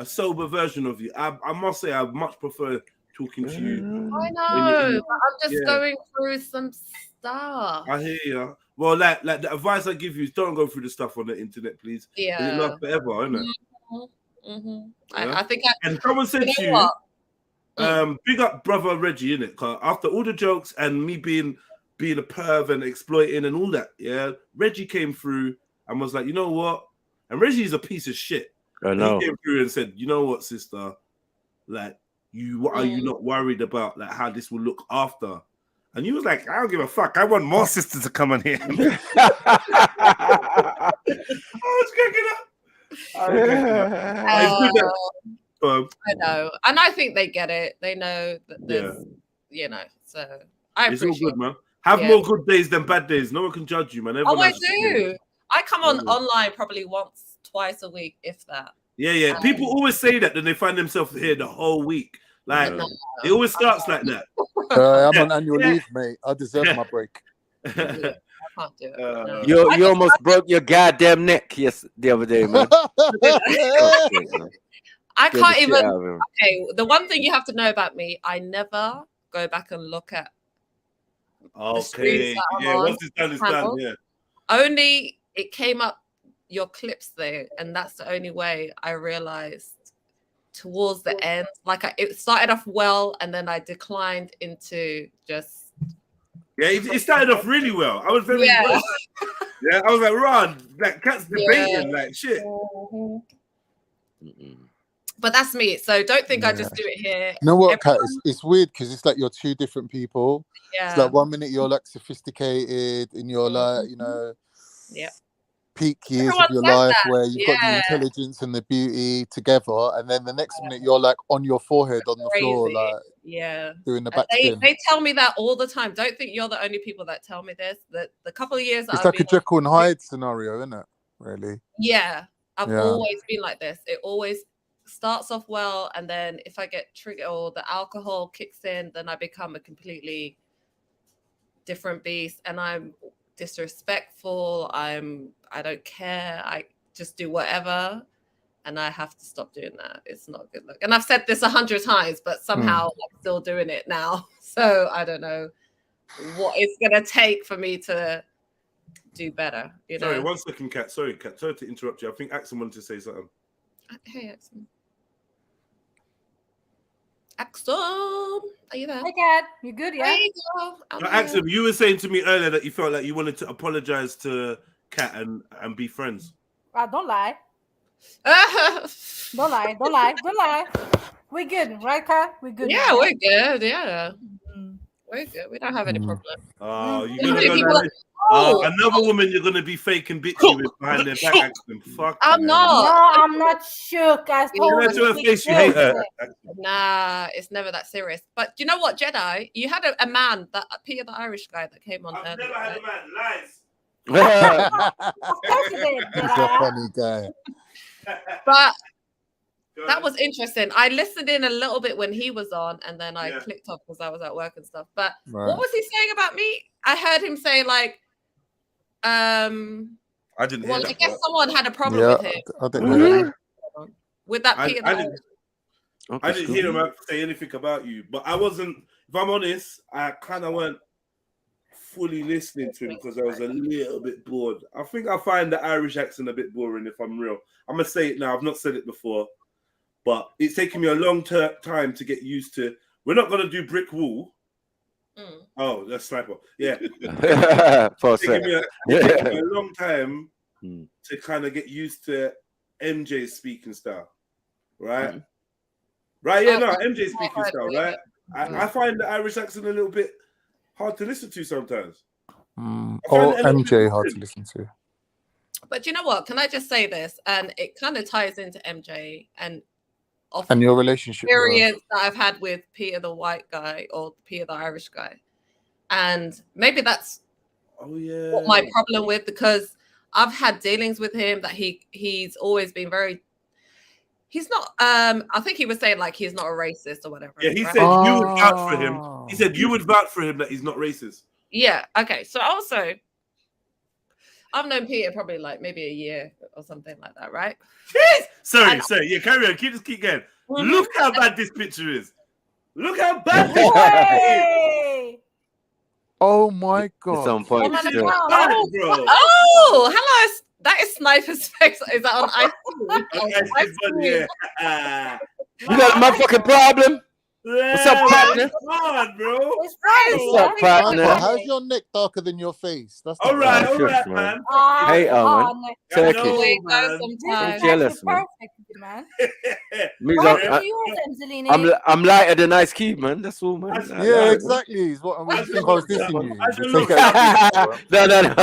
sober version of you. I must say, I much prefer talking to you. I know, but I'm just going through some stuff. I hear you. Well, like the advice I give you is don't go through the stuff on the internet, please. 'Cause Yeah. it lasts forever, isn't it? I think And someone said you to know you, what? big up brother Reggie, innit? 'Cause after all the jokes and me being a perv and exploiting and all that, yeah, Reggie came through and was like, you know what? And Reggie's a piece of shit. I And know. he came through and said, you know what, sister? Like, are you not worried about like how this will look after? And you was like, I don't give a fuck. I want more sisters to come on here. I was cracking up. I know, and I think they get it. They know that there's you know. So I It's all appreciate. good, man. Have Yeah. more good days than bad days. No one can judge you, man. Everyone Oh, I has shit days. do. I come on Yeah. online probably once, twice a week, if that. Yeah. People always say that, then they find themselves here the whole week. Like it always starts like that. I'm on annual leave, mate. I deserve my break. I can't do it. No. You almost broke your goddamn neck the other day, man. I Scared the can't shit even. out of him. Okay, the one thing you have to know about me, I never go back and look at the screens Okay. that I'm Yeah, on. once it's done, it's done. Channels. Yeah. Only it came up your clips there, and that's the only way I realized towards the end. Like it started off well, and then I declined into just. Yeah, it started off really well. I was very impressed. Yeah, I was like, Ron, that cat's debating, like shit. But that's me. So don't think I just do it here. You know what, Kat? It's weird because it's like you're two different people. Yeah. It's like 1 minute you're like sophisticated and you're like, you know, peak years of your life where you've got the intelligence and the beauty together, and then the next minute you're like on your forehead on the floor, like doing the back spin. They tell me that all the time. Don't think you're the only people that tell me this. That the couple of years that It's I've like a been Jekyll and Hyde scenario, isn't it? Really? Yeah, I've Yeah. always been like this. It always starts off well, and then if I get triggered or the alcohol kicks in, then I become a completely different beast, and I'm disrespectful. I don't care. I just do whatever, and I have to stop doing that. It's not good luck. And I've said this 100 times, but somehow I'm still doing it now. So I don't know what it's gonna take for me to do better. You know. Sorry, 1 second, Kat. Sorry, Kat. Sorry to interrupt you. I think Axel wanted to say something. Hey, Axel. Axel, are you there? Hey, Kat, you good? Yeah. There you go. I'm here. Axel, you were saying to me earlier that you felt like you wanted to apologize to Kat and be friends. Don't lie. Don't lie. Don't lie. Don't lie. We good, right, Kat? We good. Yeah, we're good. Yeah, we're good. We don't have any problem. Oh, you're How gonna many go people- like, Oh. another woman you're gonna be faking bitchy with behind their back, Axel. Fuck. I'm not. No, I'm not shook. I You know, told to her you. face, you hate her. Nah, it's never that serious. But you know what, Jedi? You had a man, that Peter the Irish guy that came on earlier. Never had a man. Lies. He's a funny guy. But that was interesting. I listened in a little bit when he was on, and then I clicked off because I was at work and stuff. But what was he saying about me? I heard him say like, I didn't hear well, that I guess part. someone had a problem Yeah, with him. I didn't hear that. With that I Peter the didn't, I didn't hear him say anything about you, but I wasn't. If I'm honest, I kind of weren't fully listening to him because I was a little bit bored. I think I find the Irish accent a bit boring. If I'm real, I'm gonna say it now. I've not said it before, but it's taken me a long time to get used to. We're not gonna do brick wall. Oh, that's sniper. Yeah, it's taken me a long time to kind of get used to MJ's speaking style, right? Right, yeah, no, MJ's speaking style, right? I find the Irish accent a little bit hard to listen to sometimes. Or MJ hard to listen to. But you know what? Can I just say this? And it kind of ties into MJ and And your relationship with her. experience that I've had with Peter the white guy or Peter the Irish guy. And maybe that's what my problem with, because I've had dealings with him that he's always been very. He's not. I think he was saying like he's not a racist or whatever. Yeah, he right? said you would vouch for him. He said you would vouch for him that he's not racist. Yeah. Okay. So also, I've known Peter probably like maybe a year or something like that, right? Jeez! Sorry. Yeah, carry on. Keep going. Look how bad this picture is. Look how bad this picture is. Oh my god! It's on point. Oh, still. Bro. oh, hello. That is Sniper's face. Is that on ice? Yeah. You got a motherfucking problem? What's up, partner? Come on, bro. It's Friday. What's up, partner? How's your neck darker than your face? That's All right, shush, man. Hey, man. Turkish. We go I'm sometimes. jealous, man. Perfect, man. Means Why are yours, Angelina? I'm lighter than Ice Cube, man. That's all, man. Yeah, exactly. Is what I think I was dissing you. No.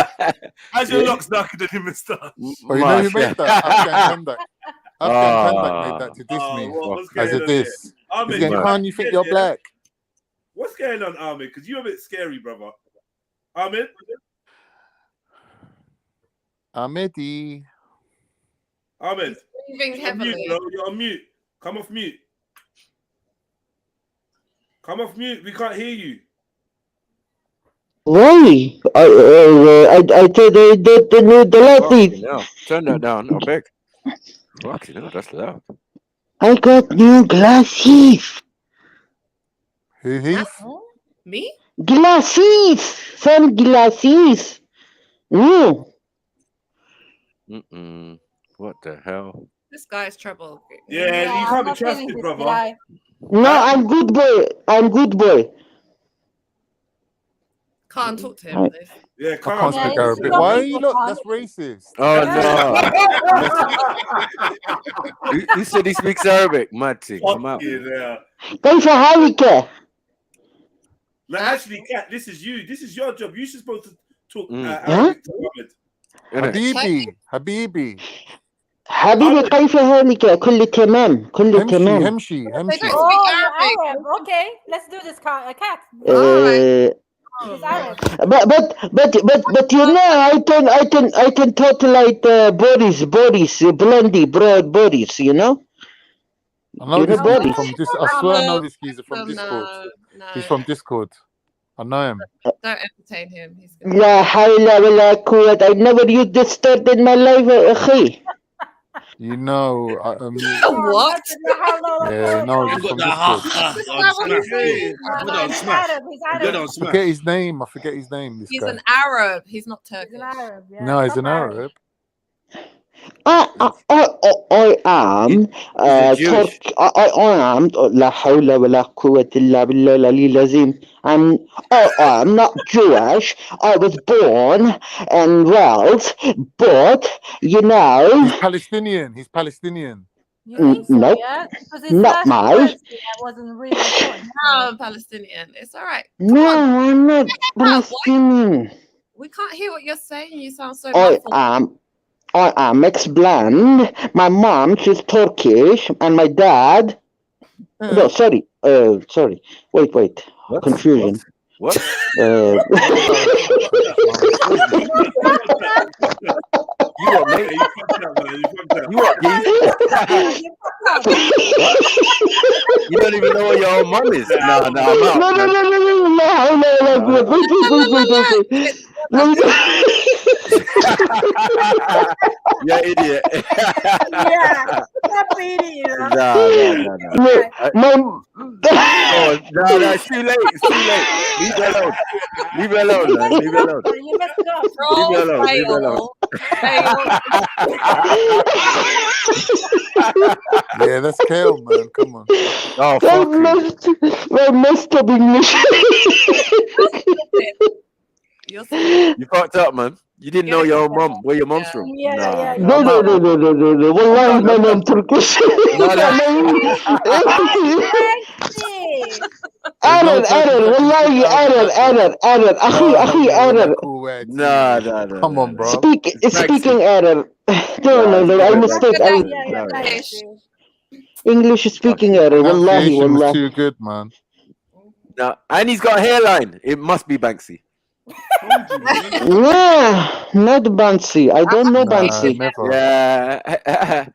How's your locks darker than him and stuff? Oh, you know who made that? Afghan Kandak. Afghan Kandak made that to diss me what's as going a on diss. here? He's going, Khan, you think you're black? What's going on, Ahmed? Because you're a bit scary, brother. Ahmed? Ahmedi. Ahmed. Breathing You're on mute, heavily. bro. You're on mute. Come off mute. Come off mute. We can't hear you. Why? I did the Fucking hell. Turn that down, I beg. Fucking hell, that's loud. I got new glasses. Who, Heath? Me? Glasses. Sunglasses. Mm. What the hell? This guy's trouble. Yeah, you can't be trusted, brother. No, I'm good boy. I'm good boy. Can't talk to him. Yeah, I can't speak Arabic. Why are you look? That's racist. Oh no! He said he speaks Arabic. Mate, come out. كيف حالك؟ Like, actually, Kat, this is you. This is your job. You're supposed to talk Huh? Arabic to Ahmed. حبيبي حبيبي كيف حالك؟ كل تمام كل تمام. همشي Oh, Arab. Okay, let's do this, Cat. He's Arab. But you know I can totalize bodies blondie broad bodies, you know. I know You this know guy bodies. from Discord. I swear I know this geezer from Discord. He's from Discord. I know him. Don't entertain him. He's لا حول ولا قوة. I never used this third in my life, أخي. You know, what? Yeah, no, he's from Discord. Forget his name. I forget his name. This He's guy. an Arab. He's not Turkish. He's an Arab. Yeah. No, he's an Arab. I am Jewish? I am لا حول ولا قوة إلا بالله العلي العظيم. I'm not Jewish. I was born in Wales, but you know. He's Palestinian. He's Palestinian. You think so, Nope. yeah? Because his Not last my. words wasn't really important. No, I'm Palestinian. It's all right. No, I'm not Palestinian. We can't hear what you're saying. You sound so I muffled. am mixed blend. My mom, she's Turkish, and my dad. No, sorry. Wait. Confusion. What? Uh, You what, mate? You what, geez? You don't even know what your own mum is. No, I'm out. Yeah, idiot. Yeah, stop eating. No. No, it's too late. It's too late. Leave it alone. Leave it alone, man. Leave it alone. You messed it up. Leave it alone. Leave it alone. Yeah, that's Kale, man. Come on. Oh, fuck I messed up English. You fucked up, man. You didn't know your own mum, where your mum's from. No. Wallahi, man, I'm Turkish. Error. Wallahi, error. أخي, error. No. Come on, bro. Speaking error. No, I mistake. English speaking error. Wallahi. Was too good, man. No, and he's got a hairline. It must be Banksy. Yeah, not Banksy. I don't know Banksy. Never. Yeah.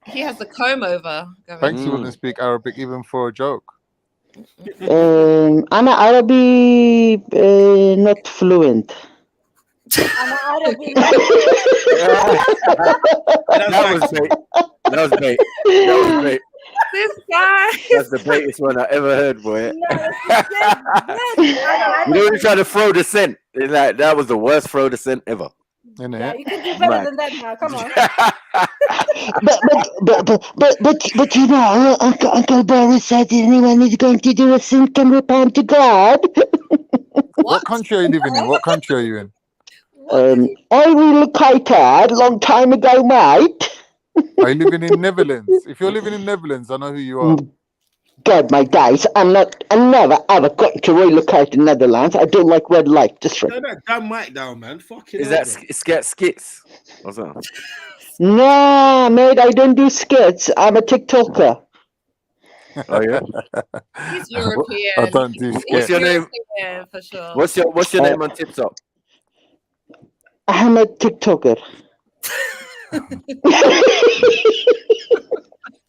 He has the comb over. Banksy wouldn't speak Arabic even for a joke. أنا عربي not fluent. That was bait. This guy. That's the baitest one I ever heard, boy. You know when you try to throw the scent? It's like that was the worst throw the scent ever. Yeah, you can do better than that now. Come on. But you know, Uncle Boris said anyone is going to do a sin can repent to God. What country are you living in? What country are you in? I relocated long time ago, mate. Are you living in Netherlands? If you're living in Netherlands, I know who you are. God, my days. I never ever got to relocate to Netherlands. I don't like red light district. Turn that damn mic down, man. Fucking Is that skits? What's that? No, mate, I don't do skits. I'm a TikToker. Oh yeah. He's European. I don't do He's What's your name? European for sure. What's your name on TikTok? I'm a TikToker.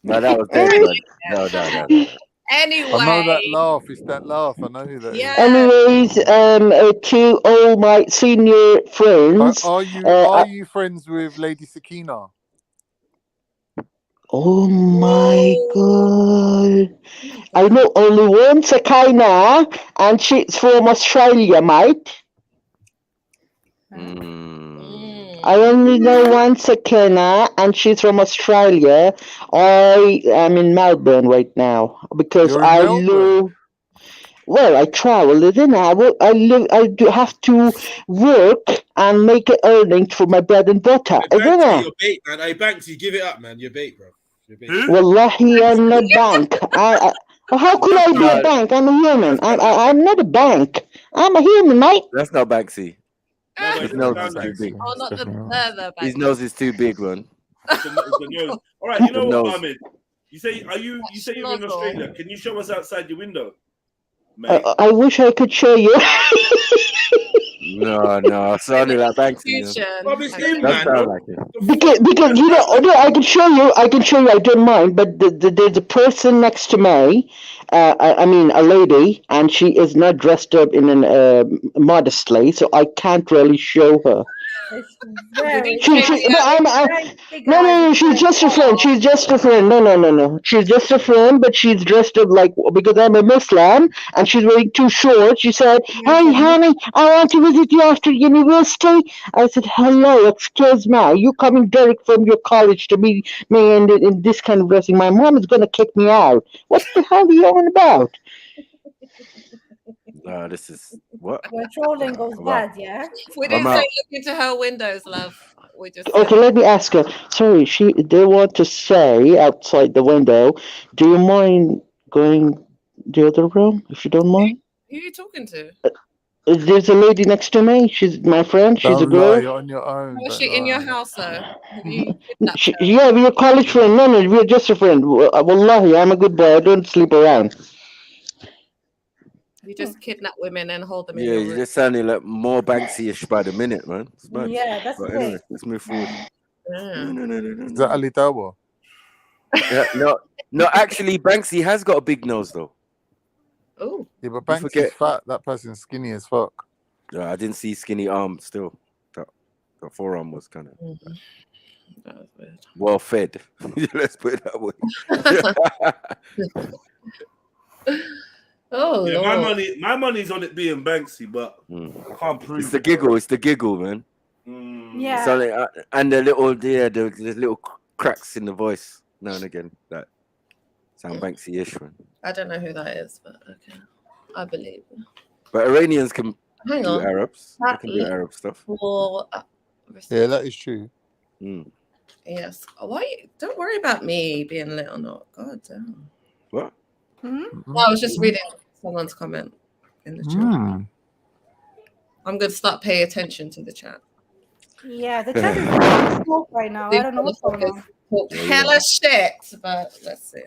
No, that was dead, man. No. Anyway. I know that laugh. It's that laugh. I know who that is. Anyways, to all my senior friends. Are you friends with Lady Sakina? Oh my god. I know only one Sakina, and she's from Australia, mate. I only know one Sakina, and she's from Australia. I am in Melbourne right now because You're in I Melbourne? live. Well, I travel, then I live. I do have to work and make an earnings for my bread and butter, isn't Banksy, it? you're bait, man. Hey, Banksy, give it up, man. You're bait, bro. You're bait. Wallahi, I'm not bank. How could I be a bank? I'm a human. I'm not a bank. I'm a human, mate. That's not Banksy. His nose is too big. Oh, not the His nose is too big, man. It's the nose. All right, you know The what, nose. Mohammed? You say you're in Australia. Can you show us outside your window, mate? I wish I could show you. No, sounding like Banksy. Bob, it's him, That man. sound like it. Because you know, I can show you. I don't mind. But there's a person next to me. I mean, a lady, and she is not dressed up in an modestly, so I can't really show her. No, she's just a friend. She's just a friend. No. She's just a friend, but she's dressed up like, because I'm a Muslim, and she's wearing too short. She said, "Hey, honey, I want to visit you after university." I said, "Hello, excuse me. Are you coming direct from your college to meet me in this kind of dressing? My mom is going to kick me out. What the hell are you on about?" No, this is what? Where trolling goes bad, yeah? We I'm didn't out. say look into her windows, love. We just Okay, let me ask her. Sorry, they want to say outside the window, do you mind going the other room, if you don't mind? Who are you talking to? There's a lady next to me. She's my friend. She's a Don't girl. lie. You're on your own. Was Don't she in your lie. house though? Have you kidnapped her? Yeah, we're a college friend. No, we're just a friend. Wallahi, I'm a good boy. I don't sleep around. You just kidnap women and hold them in Yeah, your you're room. just sounding like more Banksy-ish by the minute, man. It's mad. Yeah, that's But great. anyway, let's move forward. Is that Ali Dawah? Yeah, no, actually, Banksy has got a big nose, though. Oh. Yeah, but You Banksy's forget. fat. That person's skinny as fuck. Yeah, I didn't see skinny arms still. That forearm was kind of That was weird. well fed. Let's put it that way. Oh, Yeah, Lord. my money's on it being Banksy, but I can't prove It's the it. giggle. It's the giggle, man. Yeah. So, and the little cracks in the voice now and again that sound Banksy-ish, man. I don't know who that is, but okay. I believe. But Iranians can Hang do on. Arabs. They That can do Arab stuff. for Yeah, that is true. yes. Why? Don't worry about me being lit or not. God damn. What? No, I was just reading someone's comment in the chat. I'm going to start paying attention to the chat. Yeah, the chat is on smoke right now. I don't know what's going on. Talked hella shit, but let's see.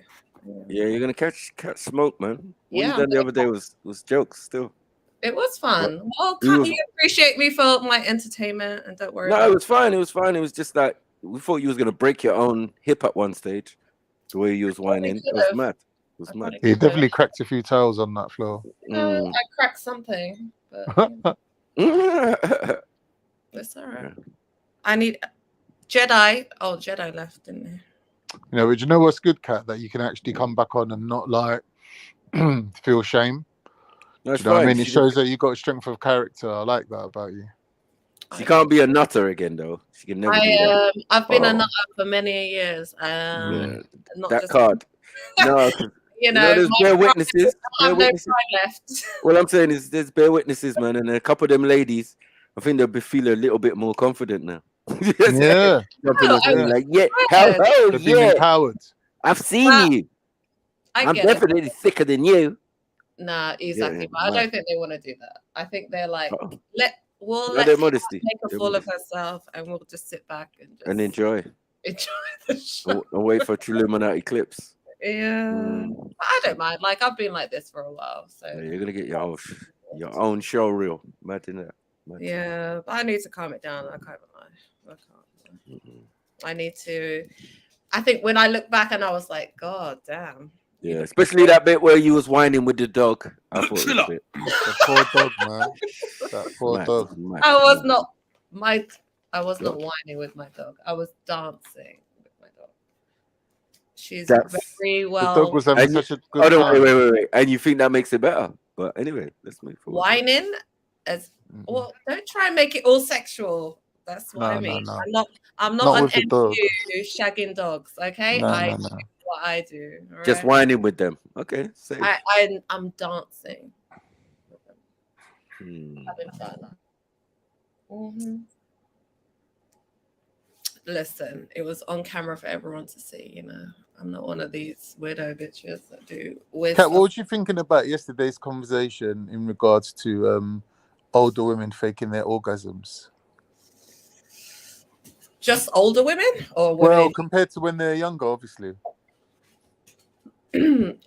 Yeah, you're gonna catch smoke, man. What Yeah, you done the other day was jokes still. It was fun. What? Well, It can't was- you appreciate me for my entertainment and don't worry No, about it was fine. It was fine. It was just like we thought you was gonna break your own hip at one stage. The way you was whining, it was could've. mad. It was mad. He definitely cracked a few tails on that floor. I cracked something, but it's all right. I need Jedi. Oh, Jedi left, didn't he? You know, but you know what's good, Kat? That you can actually come back on and not like feel shame. No, Do it's you know what I fine. mean? It shows that you got a strength of character. I like that about you. She can't be a nutter again, though. She can never be that. I've been a Oh. nutter for many years. Yeah, not that just card. No, 'cause, you know, there's my bare pride- witnesses. I Bare have no witnesses. pride left. What I'm saying is, there's bare witnesses, man, and a couple of them ladies, I think they'll be feeling a little bit more confident now. Yeah. Jumping in Yeah. like, yeah, hello, They've been yeah, empowered. I've seen you. I I'm get it. definitely thicker than you. Nah, exactly. Yeah, But I right. don't think they want to do that. I think they're like, we'll No, let their Kat modesty. make a Their fool of modesty. herself, and we'll just sit back and just And enjoy enjoy the show. and wait for Trilluminati clips. Yeah, but I don't mind. Like I've been like this for a while, so Yeah, you're gonna get your own show reel. Imagine that. yeah. But I need to calm it down. I can't lie. I can't. I need to. I think when I look back and I was like, God damn. Yeah, especially that bit where you was whining with the dog. I thought it was a bit. The poor dog, man. That poor Mad, dog. mad. I was not whining with my dog. I was dancing with my dog. She's very well. The dog was having And such a good hold on, time. wait. And you think that makes it better? But anyway, let's move forward. Whining as well. Don't try and make it all sexual. That's what I mean. No. I'm Not not with the an dog. MQ shagging dogs. Okay, I do what I do. All Just right? whining with them. Okay, safe. I'm dancing. Hmm. Having fun. Listen, it was on camera for everyone to see. You know, I'm not one of these weirdo bitches that do weird Kat, stuff. what was you thinking about yesterday's conversation in regards to older women faking their orgasms? Just older women or women? Well, compared to when they're younger, obviously.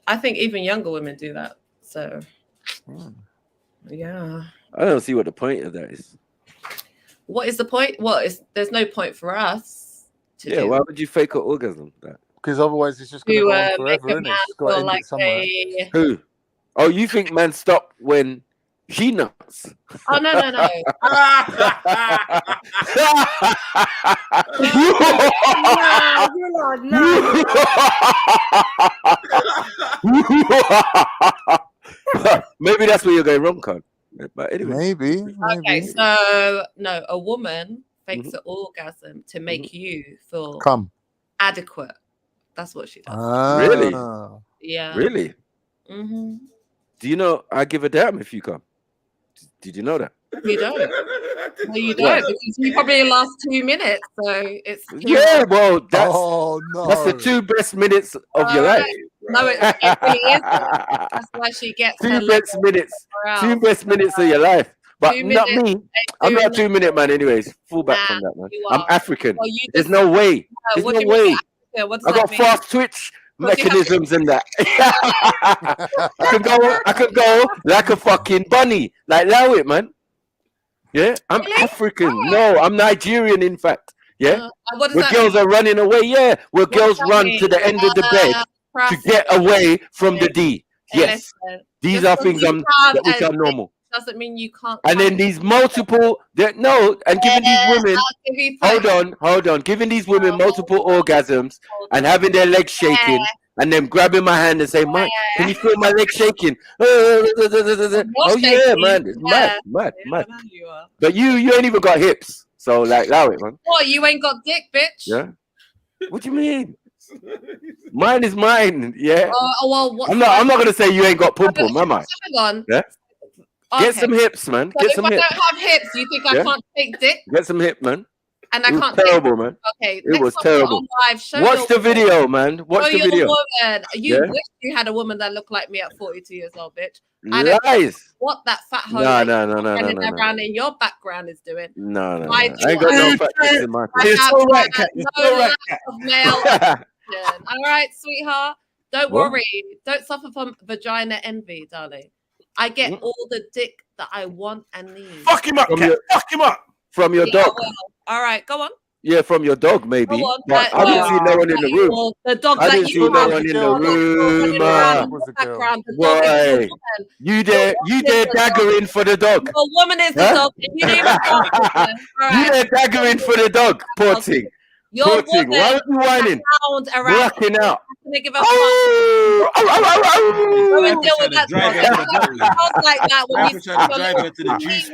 I think even younger women do that. So, yeah. I don't see what the point of that is. What is the point? There's no point for us to Yeah, do. why would you fake an orgasm? Because otherwise it's just going to go on forever, isn't it? It's got to end it somewhere. Who? Oh, you think man stop when she nuts? Oh no. No, Maybe that's where you're going wrong, Con. But anyway. Maybe. Okay, so no, a woman fakes an orgasm to make you feel adequate. That's what she does. Really? Yeah. Really? Mm-hmm. Do you know I give a damn if you come? Did you know that? You don't. No, you don't, because you probably last 2 minutes. So it's Yeah, well, that's the 2 best minutes of your life. No, it really isn't. That's why she gets her 2 best minutes. 2 best minutes of your life. But 2 not minutes, me. I'm not a 2-minute man, anyways. Fall back from that, man. I'm African. Well, you There's just- no way. There's what no do you mean way. African? What does I that got mean? fast twitch What do you have- mechanisms and that. I could go like a fucking bunny. Like, allow it, man. Yeah, I'm African. No, I'm Nigerian, in fact. Yeah, what does where that girls mean? are running away. Yeah, where girls that run mean? to the end of the bed to get away from the D. Yes, these are things which are normal. Doesn't mean you can't. And then these multiple, giving these women, hold on, giving these women multiple orgasms and having their legs shaking and then grabbing my hand and saying, "Mike, can you feel my legs shaking?" Oh yeah, man, it's mad. But you ain't even got hips, so like, allow it, man. What, you ain't got dick, bitch? Yeah. What do you mean? Mine is mine. Yeah. Well, I'm not gonna say you ain't got pum pum, am I? Hang on. Yeah. Get some hips, man. So Get if some I hips. don't have hips, you think I can't take dick? Get some hip, man. And I It was can't terrible, man. Okay, It was terrible. Show Watch the video, man. Watch the your video. woman. You Yeah? wish you had a woman that looked like me at 42 years old, bitch. I don't know Lies. what that fat hoe No. around in your background is doing. No. I I ain't got no fat chicks in my I have all right, no Kat. It's all right, lack of male attention. All right, sweetheart. Don't What? worry. Don't suffer from vagina envy, darling. I get all the dick that I want and need. Fuck him up, Kat. Fuck him up. From your Yeah, dog. well, all right, go on. Yeah, from your dog, maybe. Go on, But I didn't see no one in the room. Well, the dog I that didn't see you no have, one in the dog room. background, the dog is Boy, the woman. you there daggering for the dog. The woman is the Huh? dog. And you didn't even start with her. All You right. there daggering for the dog. Poor thing. Your Poor thing. woman Why are you whining? found around. Blacking out. I'm gonna give her a fuck. Go and deal with that dog. Sounds like that when you trying to drive her to the juice.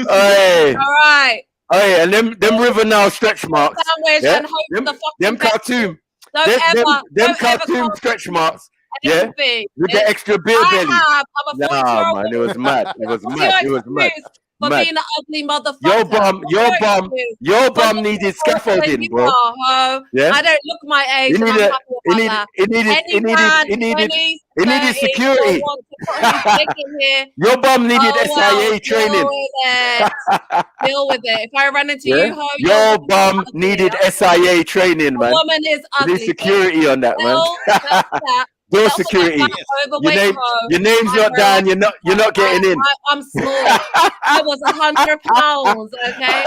Hey. All right. Hey, and them River Nile stretch marks. Sandwich Yeah? and hope Them, the fucking them best. cartoon. Don't them, ever, them don't ever cartoon call stretch marks. anything. Yeah. With the extra beer belly. I'm a 40-year-old Nah, man, it was mad. It was What's mad. It your was mad. excuse for Mad. being an ugly motherfucker? Your bum needed scaffolding, bro. Ho. Yeah? I don't look my age. It And I'm needed, happy about that. it needed, Any man, 20s, He needed security. Want to put his dick in here. Your bum needed Oh, well, SIA training. Deal with it. Deal with it. If I run into Yeah? you, ho, Your bum needed SIA training, the man. woman is You ugly. need security on that, man. Door security. Your name's not down. You're not getting in. I'm small. I was 100 pounds. Okay,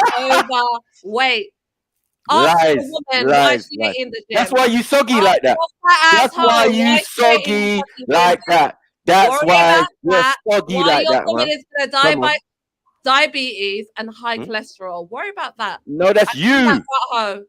overweight. Ask the Lies, woman why lies, she lies. ain't in the gym. That's why you soggy like that. That's why you soggy like that. That's why you're soggy why like your that, woman man. is gonna die Come by on. diabetes and high cholesterol. Worry about that. No, that's I you. see that butthole.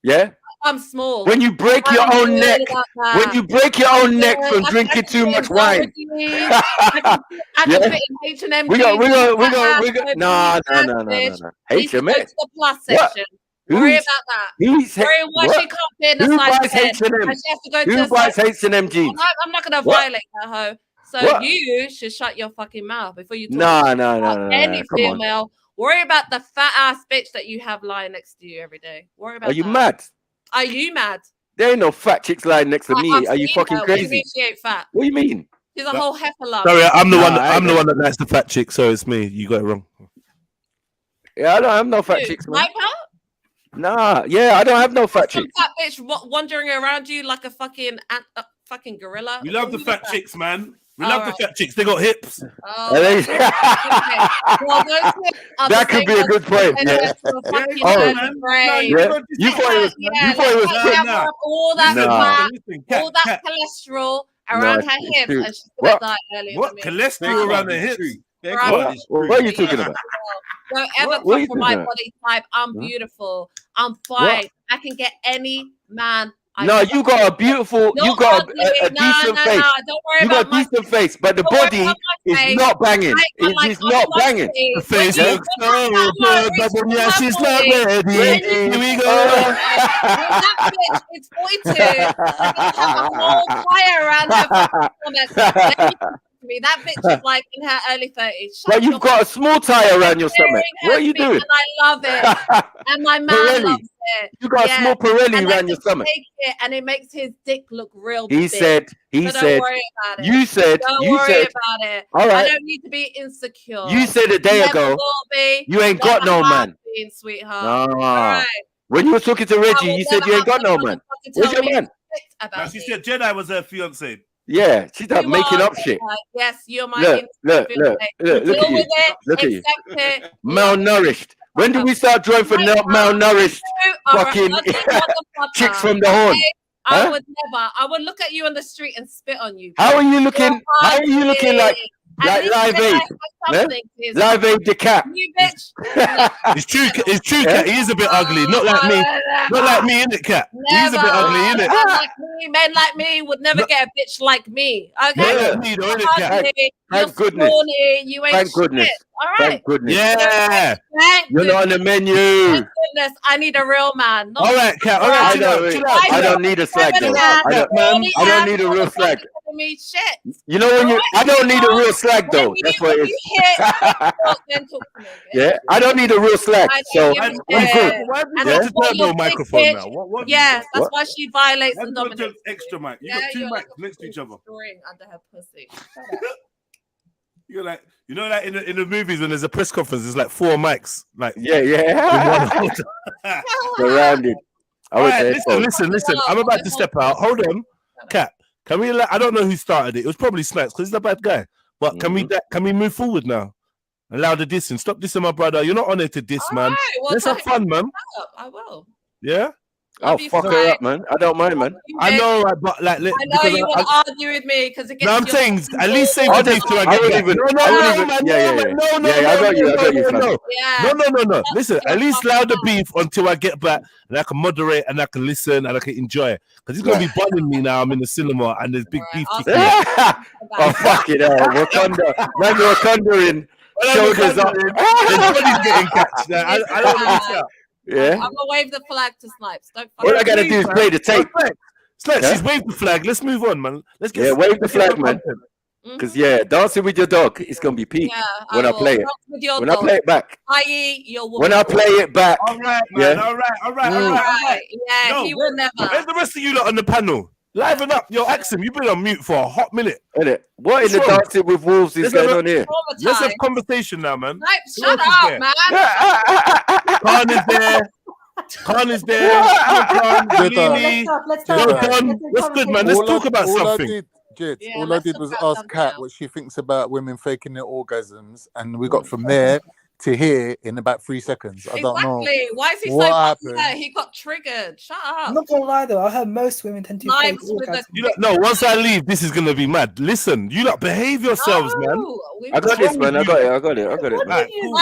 Yeah. I'm small. When you break your own neck, when you break your own neck from drinking too much wine. I can fit in H&M. We got. No. Needs to go to HMS. the plus What? section. Worry Who's- about that. who's- Worry why what? she can't fit in a Who size buys 10. H&M? And she has to go Who to a buys size- H&M jeans? I'm not gonna What? violate that hoe. So What? you should shut your fucking mouth before you talk No. about any Come on. female. Worry about the fat ass bitch that you have lying next to you every day. Worry about Are you that. mad? Are you mad? There ain't no fat chicks lying next to me. I've Are you seen fucking her. What do you crazy? mean she ain't fat? What do you mean? She's a whole heifer love. Sorry, I'm the one. Nah, I I'm the ain't one that likes the fat chick. So it's me. You got it wrong. Yeah, I don't have no fat Dude, chicks, man. like her? Nah, yeah, I don't have no fat Some chicks. fat bitch wandering around you like a fucking gorilla. We love the fat chicks, man. We All love right. the fat chicks. They got hips. Oh, okay. Well, those hips are the That could same be a ones good point. that Yeah. to a fucking Oh, early grave. yeah. You thought it was. You thought it was quick. Cover up all that fat, all that cat. cholesterol around her it's hips, true. and she's gonna What? die early. What cholesterol around the hips? What are you talking about? Don't ever What are you come for my talking about? body type. I'm beautiful. I'm What? fine. I can get any man. No, you got a beautiful. You got a decent face. Don't worry You got about a my decent face, but the Don't worry body about my is face. not banging. I like It's not banging. honesty. The face When you looks look so at that good, hoe, but when it's yeah, she's so not ugly. ready. When you Here we look go. at when that bitch is 42, she's gonna have a whole fire around her fucking stomach. Let me talk to me. That bitch is like in her early 30s. But you've got a small tire around your stomach. What are you doing? And I love it. And my man Pirelli. loves it. You got a small Pirelli And I around your can stomach. take it, and it makes his dick look real He big. said. He So said. don't worry about it. You said. Don't You worry said. about it. All right. I don't need to be insecure. You said a day Never ago. will be. You ain't got Never no have man. been, sweetheart. Nah. All right. When you were talking to I Reggie, will you said never you ain't have got no someone man. to Where's tell your me man? shit about Now, she it. said Jedi was her fiance. Yeah, she's not You making are up shit. Jedi. Yes, you're my Look, look, instant look, fiance. look at Deal you. with it. Look at you. Accept it. Malnourished. When do we start drawing for malnourished You are a fucking ugly motherfucker. chicks from the horn? Okay? I Huh? would never. I would look at you on the street and spit on you. How are you You're looking? How are you looking like ugly. At least Live Jedi Aid? has Yeah? something to his Live Aid the cat. You bitch. It's true. It's true, Yeah? cat. He is a bit ugly. Not like me. Not like me, innit, cat? He's a bit ugly, innit? Men like me would never get a bitch like me. Okay. Not like me, though, You're innit, cat? ugly, Thank you're goodness. scrawny, you ain't Thank goodness. shit. All right. Thank goodness. Yeah. Thank You're not on the menu. Thank goodness. I need a real man. Not All right, cat. All right, I chill out. don't, Chill out. I Chill don't out. need a slag though. man. I don't need a real slag. Me shit. You know when you, I don't need a real slag though. That's what it is. Then talk to me. Yeah, I don't need a real slag. So I'm good. Why have you And got that's to why turn you're no big microphone bitch. now? What? Yes, that's What? why she violates Why the have you got dominance. to extra mic? You got two you're mics like a next to each other. string under her pussy. You're like, you know, like in the movies when there's a press conference, there's like 4 mics. Like yeah. Surrounded. All right, listen. I'm about to step out. Hold on, Cat. Can we? I don't know who started it. It was probably Snipes because he's a bad guy. But can we move forward now? Allow the dissing. Stop dissing my brother. You're not on it to diss, man. Well, Let's have fun, man. I will. Yeah. I'll fuck her up, man. I don't mind, man. I know, right, but like, I know you want to argue with me because it gets. No, I'm saying at least say I the beef till I I get would back. even. No, I got you. Listen, at least allow the beef until I get back, and I can moderate, and I can listen, and I can enjoy it. Because he's gonna be bugging me now. I'm in the cinema, and there's big beef kicking. Oh fuck it, Wakanda, man, Wakanda in shoulders up. Everybody's getting catched. I don't know. Yeah. I'm gonna wave the flag to Snipes. Don't. All I gotta do is play the tape. Snipes, Yeah? she's waved the flag. Let's move on, man. Let's get. Yeah, wave the let's get flag, some man. content. Because dancing with your dog, it's gonna be peak when I will. play it. Dance with your When I dog. play it back. I.e., your woman. When I play it back. All right, man. Yeah. All right. Yeah, Yo, he will never. Where's the rest of you lot on the panel? Liven up. Yo, Axum, you've been on mute for a hot minute. Innit? What in the What's wrong? Dancing with Wolves is Let's have going a- on here? Let's have conversation now, man. Who Shut else is up, there? man. Khan is there. Khan is there. Khan, Lily. Let's Yo, talk. Don, what's good, man? Let's talk about something. All I did was ask Kat what she thinks about women faking their orgasms, and we got from there to here in about 3 seconds. I don't know. Exactly. Why is he so what popular? happened. He got triggered. Shut up. I'm not gonna lie though, I heard most women tend to fake Knives with a- orgasms. You lot, no, once I leave, this is gonna be mad. Listen, you lot behave yourselves, man. I got this, man. I got it. I got it. I got it. Man. Right, cool.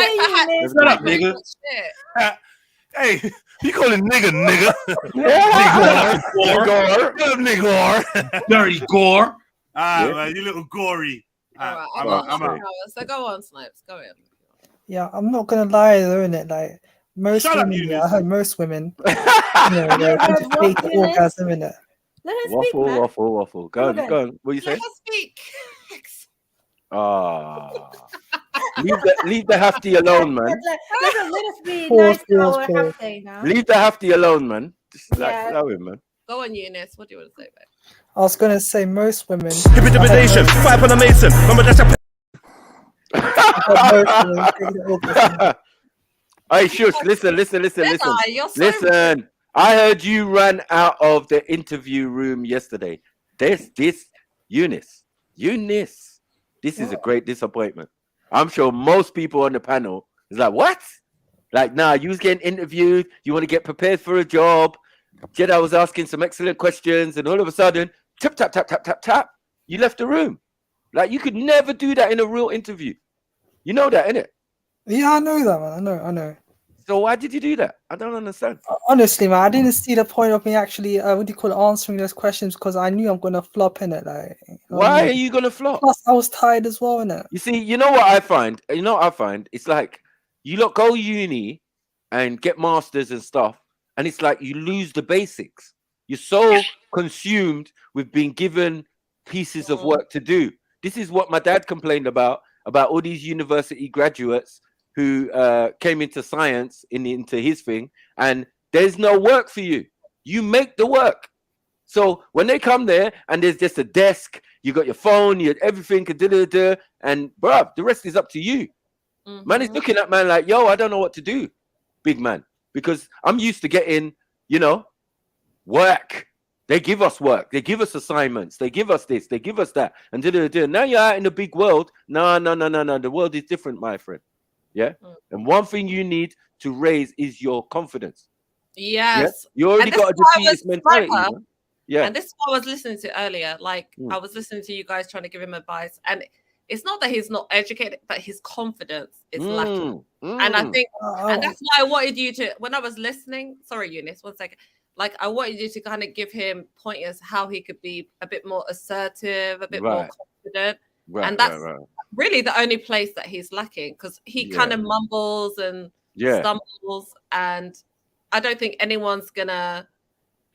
Shut up, nigga. Hey, you calling nigga? Nigga. Dirty gore. Ah, man, you little gory. I'm out. So go on, Snipes. Go in. Yeah, I'm not gonna lie though, innit? Like most Shut up, women, Eunice. yeah, I heard most women, you know, they tend to fake the orgasm, innit? Let her speak, Waffle, man. waffle, waffle. Go on, Go go on. What you say? Let her speak. Ah, leave the hafty alone, man. Let us be Pause, nice to pause, our pause. hafty now. Leave the hafty alone, man. Just Yeah. allow him, man. Go on, Eunice. What do you want to say, babe? I was gonna say most women. Intimidation. Five on a mason. Remember that's a Hey, shush! Listen. you're so Listen. I heard you ran out of the interview room yesterday. This Eunice. This is a great disappointment. I'm sure most people on the panel is like, what? Like, nah, you was getting interviewed. You want to get prepared for a job. Jedi was asking some excellent questions, and all of a sudden, tap. You left the room. Like, you could never do that in a real interview. You know that, innit? Yeah, I know that, man. I know. So why did you do that? I don't understand. Honestly, man, I didn't see the point of me actually, answering those questions because I knew I'm gonna flop in it. Like, you know what I Why mean? are you gonna flop? Plus, I was tired as well, innit? You see, you know what I find? It's like you lot go uni and get masters and stuff, and it's like you lose the basics. You're so consumed with being given pieces of work to do. This is what my dad complained about all these university graduates who came into science into his thing, and there's no work for you. You make the work. So when they come there and there's just a desk, you got your phone, you everything, and bruv, the rest is up to you. Man is looking at man like, yo, I don't know what to do, big man, because I'm used to getting, work. They give us work. They give us assignments. They give us this. They give us that. And now you're out in the big world. No. The world is different, my friend. Yeah. And one thing you need to raise is your confidence. Yes. Yeah? You already got to defeat this mentality. Man. Yeah. And this is what I was listening to earlier. Like, I was listening to you guys trying to give him advice. And it's not that he's not educated, but his confidence is lacking. And I think, and that's why I wanted you to, when I was listening, sorry, Eunice, 1 second. Like, I wanted you to kind of give him pointers how he could be a bit more assertive, a bit more confident. And that's really the only place that he's lacking, because he kind of mumbles and stumbles. And I don't think anyone's going to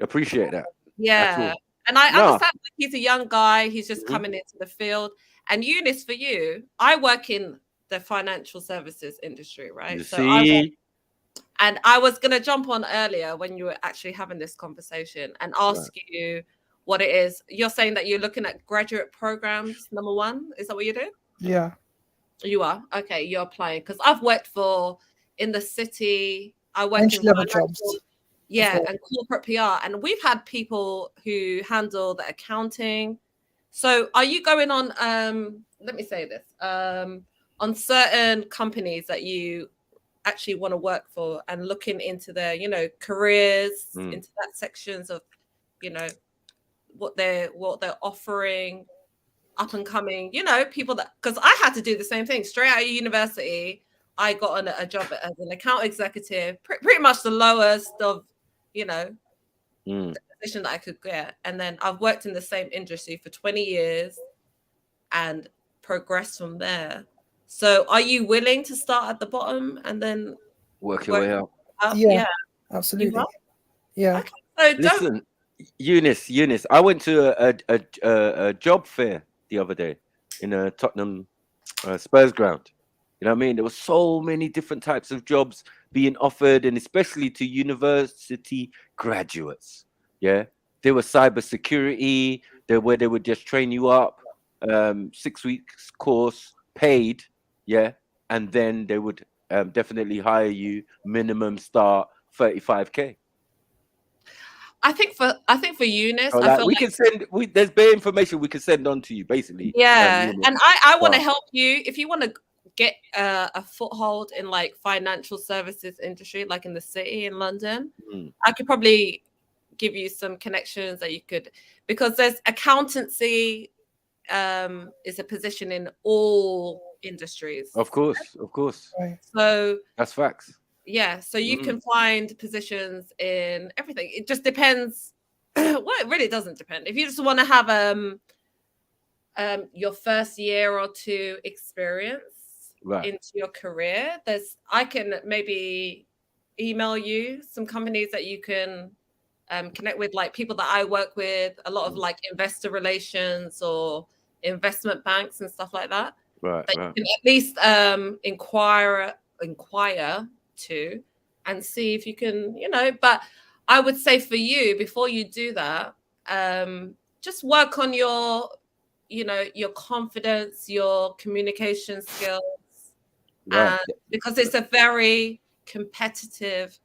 appreciate that. Yeah. And I understand that he's a young guy. He's just coming into the field. And Eunice, for you, I work in the financial services industry, right? You so see? And I was going to jump on earlier when you were actually having this conversation and ask you what it is. You're saying that you're looking at graduate programs, number one. Is that what you're doing? Yeah. You are? Okay, you're applying. Because I've worked in the city. I work in Entry-level jobs. Yeah, and corporate PR. And we've had people who handle the accounting. So are you going on, let me say this, on certain companies that you actually want to work for and looking into their, careers, into that sections of, what they're offering, up and coming, people that, because I had to do the same thing straight out of university. I got on a job as an account executive, pretty much the lowest of, the position that I could get. And then I've worked in the same industry for 20 years and progressed from there. So are you willing to start at the bottom and then work your way up? Yeah, absolutely. Yeah. Okay. So listen, Eunice, I went to a job fair the other day in a Tottenham Spurs ground. You know what I mean? There were so many different types of jobs being offered, and especially to university graduates. Yeah. There was cybersecurity. Where they would just train you up, 6 weeks course, paid, yeah, and then they would definitely hire you. Minimum start 35K. I think for Eunice, So I like feel we like can send. There's bare information we can send on to you, basically. yeah, Eunice. and I want to So, help you if you want to get a foothold in like financial services industry, like in the city in London. I could probably give you some connections that you could, because there's accountancy is a position in all industries. of course. So That's facts. yeah, so you can find positions in everything. It just depends. Well, it really doesn't depend. If you just want to have your first year or two experience into your career, I can maybe email you some companies that you can connect with, like people that I work with, a lot of like investor relations or investment banks and stuff like that. Right. You can at least inquire to and see if you can, but I would say for you, before you do that, just work on your confidence, your communication skills, because it's a very competitive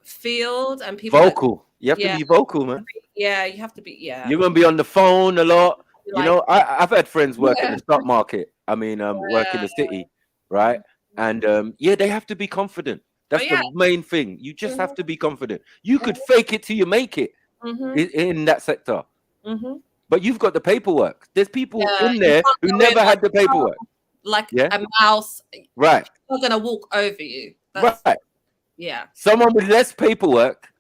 field and people Vocal. You have to be vocal, man. Yeah, you have to be. Yeah, You're gonna be on the phone a lot. Like, I've had friends work in the stock market. I mean, work in the city, right? And they have to be confident. That's the main thing. You just have to be confident. You could fake it till you make it in that sector. But you've got the paperwork. There's people in there who never had the paperwork. Like a mouse. Right. Not gonna walk over you. Right. Yeah. Someone with less paperwork,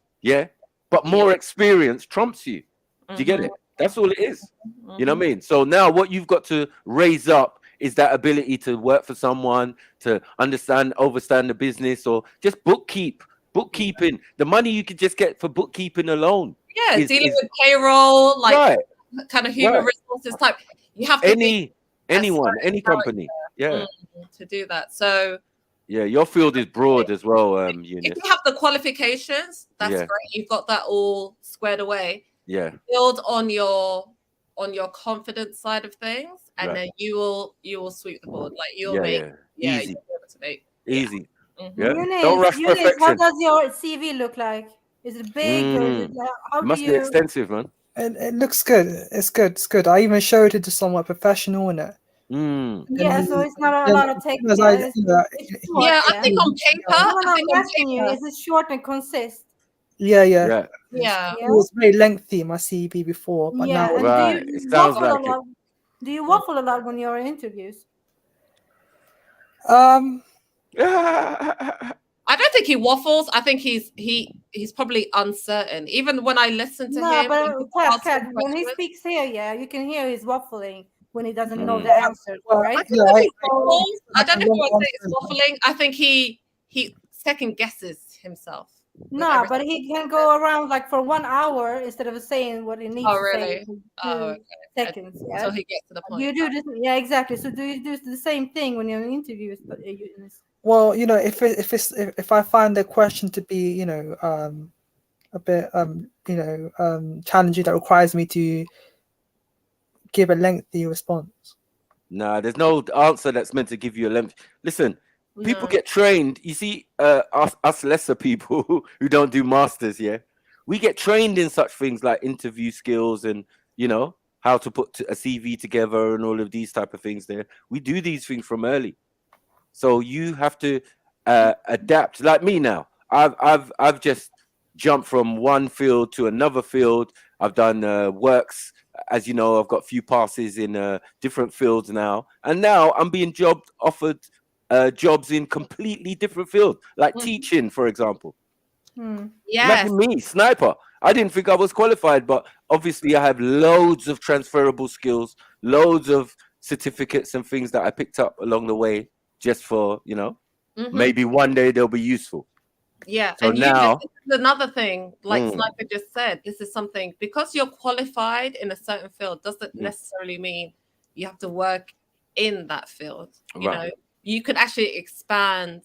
but more experience trumps you. Do you get it? That's all it is. You know what I mean? So now what you've got to raise up is that ability to work for someone, to overstand the business, or just bookkeeping. The money you could just get for bookkeeping alone. Yeah, dealing with payroll, like kind of human resources type. You have to any company. Yeah. To do that. So yeah, your field is broad as well, Eunice. If you have the qualifications, that's great. You've got that all squared away. Yeah. Build on your confidence side of things, and then you will sweep the board. Like you'll make easy. You'll be able to make easy. Don't rush perfection. How does your CV look like? Is it big? Or is it, it must be extensive, man. It looks good. It's good. It's good. I even showed it to someone professional in it. Yeah, so it's not a lot of text. I think on paper. I'm asking you, is it short and consist? Yeah. Yeah. It was very lengthy, my CV before, but now it sounds like it. Do you waffle a lot when you're in interviews? I don't think he waffles. I think he's probably uncertain. Even when I listen to him, but when he speaks here, you can hear he's waffling when he doesn't know the answer, right? I don't know if I say it's waffling. I think he second guesses himself. No, but he can go around like for 1 hour instead of saying what he needs to say in 2 seconds. Yeah? So he gets to the point. You do this, yeah, exactly. So do you do the same thing when you're in interviews? Well, if I find the question to be, a bit, challenging, that requires me to give a lengthy response. Nah, there's no answer that's meant to give you a length. Listen, people get trained. You see, us lesser people who don't do masters, we get trained in such things like interview skills and how to put a CV together and all of these type of things. There, we do these things from early. So you have to adapt. Like me now, I've just jumped from one field to another field. I've done works, as you know. I've got a few passes in different fields now, and now I'm being offered jobs in completely different fields, like teaching, for example. Imagine me, sniper. I didn't think I was qualified, but obviously I have loads of transferable skills, loads of certificates and things that I picked up along the way. Just for maybe one day they'll be useful. Yeah, so and now this is another thing, like Sniper just said, this is something, because you're qualified in a certain field doesn't necessarily mean you have to work in that field. You know, you could actually expand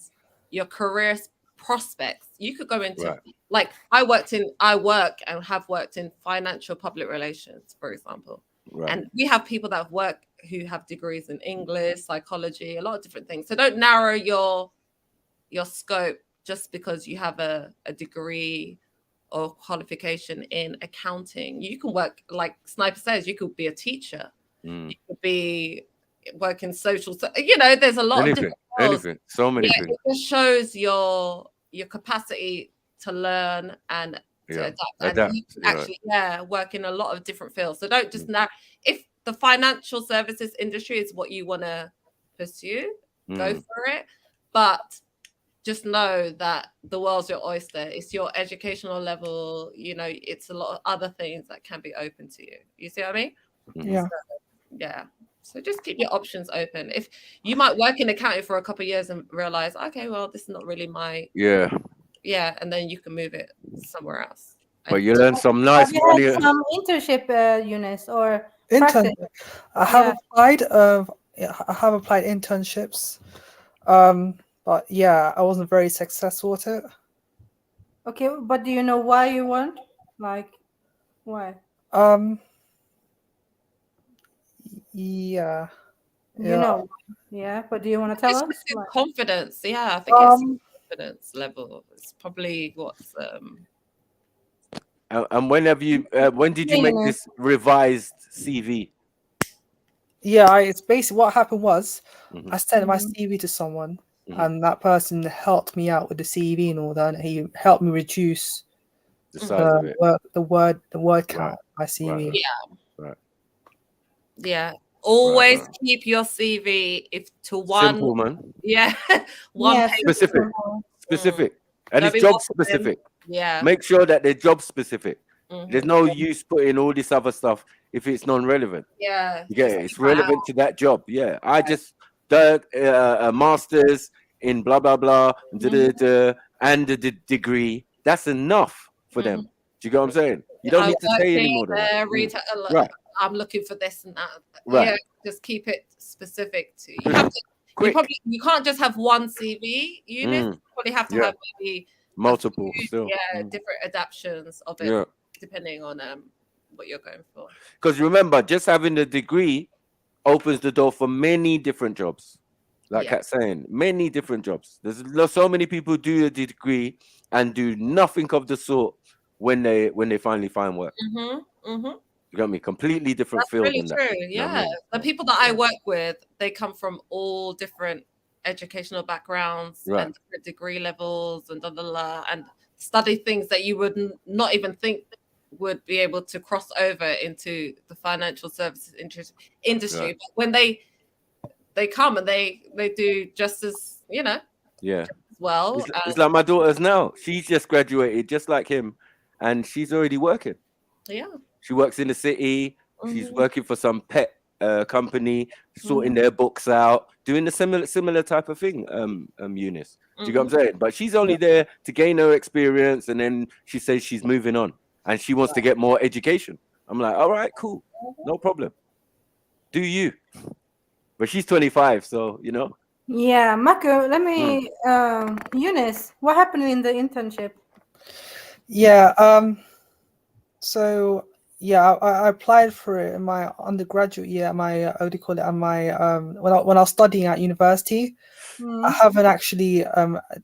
your career prospects. You could go into Right. like I work and have worked in financial public relations, for example. Right. And we have people that work who have degrees in English, psychology, a lot of different things. So don't narrow your scope just because you have a degree or qualification in accounting. You can work, like Sniper says, you could be a teacher. You could be working social. You know, there's a lot of different roles. Anything. So many Yeah, things. it just shows your capacity to learn and to adapt. And you can actually work in a lot of different fields. So don't just now, if the financial services industry is what you want to pursue, go for it. But just know that the world's your oyster. It's your educational level. You know, it's a lot of other things that can be open to you. You see what I mean? Yeah. So, so just keep your options open. If you might work in accounting for a couple of years and realize, okay, well, this is not really my and then you can move it somewhere else. But you learn some nice Have you had some internship, Eunice, or practice? I have applied. I have applied internships. But yeah, I wasn't very successful at it. Okay, but do you know why you weren't? Like, why? Yeah. You know, yeah, but do you want to tell us? Confidence, I think it's confidence level. It's probably what's And when have you? When did you make this revised CV? Yeah, it's basically what happened was I sent my CV to someone, and that person helped me out with the CV and all that. And he helped me reduce the size of it, the word count my CV. Always keep your CV to one. Simple, man. One page. Specific, and Don't it's be job waffling. specific. Yeah. Make sure that they're job specific. There's no use putting all this other stuff if it's non-relevant. Yeah. You get it? It's relevant to that job. Yeah. I just did a master's in blah blah blah and the degree. That's enough for them. Do you get what I'm saying? You don't need to say any more than that. Right. I'm looking for this and that. Right. Yeah, just keep it specific to you. Have to, you can't just have one CV unit. You probably have to have maybe multiple different adaptations of it depending on what you're going for. Because remember, just having the degree opens the door for many different jobs. Like Kat's saying, many different jobs. There's so many people do a degree and do nothing of the sort when they finally find work. You got me? Completely different That's field. really than that. true. You know what I mean? The people that I work with, they come from all different educational backgrounds and different degree levels and and study things that you would not even think would be able to cross over into the financial services industry. But when they come and they do just as as well. It's like my daughter's now. She's just graduated, just like him, and she's already working. Yeah. She works in the city. She's working for some pet company, sorting their books out, doing the similar type of thing. Eunice, do you get what I'm saying? But she's only there to gain her experience, and then she says she's moving on, and she wants to get more education. I'm like, all right, cool, no problem. Do you? But she's 25, so you know. Yeah, Mako, let me Eunice, what happened in the internship? Yeah, so yeah, I applied for it in my undergraduate year, my what do you call it? My when I was studying at university. I haven't actually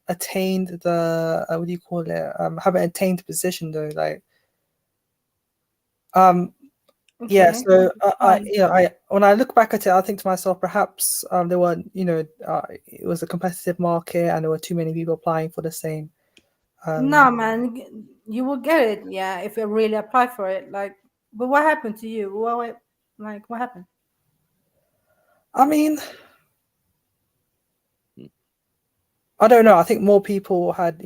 attained the what do you call it? Haven't attained the position though. Like yeah, so I when I look back at it, I think to myself, perhaps there were it was a competitive market and there were too many people applying for the same. No, man, you will get it. Yeah, if you really apply for it. Like, but what happened to you? What happened? I mean, I don't know. I think more people had,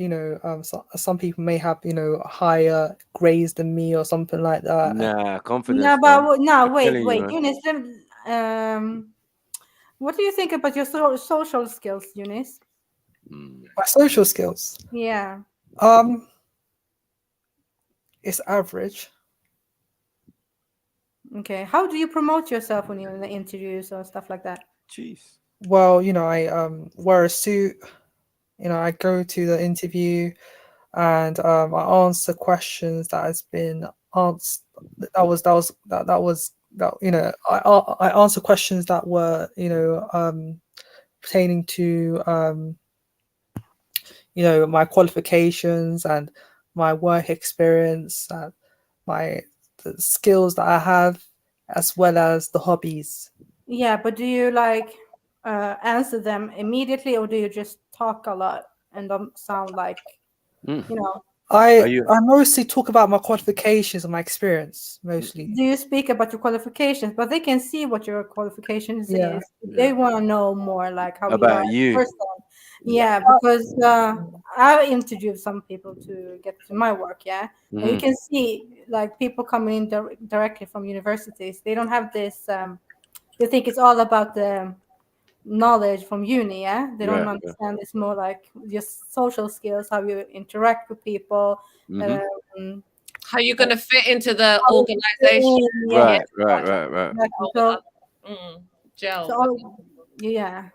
some people may have, higher grades than me or something like that. Nah, confidence. No, but wait, you, Eunice. What do you think about your social skills, Eunice? My social skills. Yeah. It's average. Okay. How do you promote yourself when you're in the interviews or stuff like that? Jeez. Well, I wear a suit. I go to the interview, and I answer questions that has been answered. I answer questions that were pertaining to my qualifications and my work experience and the skills that I have, as well as the hobbies. Yeah, but do you answer them immediately, or do you just talk a lot and don't sound like I mostly talk about my qualifications and my experience mostly. Do you speak about your qualifications? But they can see what your qualifications Yeah. is. They want to know more like how About you are you. as a person. Yeah, because I interviewed some people to get to my work. Yeah, and you Mhm. can see like people coming in directly from universities. They don't have this. They think it's all about the knowledge from uni. Yeah, they don't Yeah, yeah. understand. It's more like just social skills, how you interact with people. Mhm. How you gonna fit into the organization? Right. So, Gel. yeah.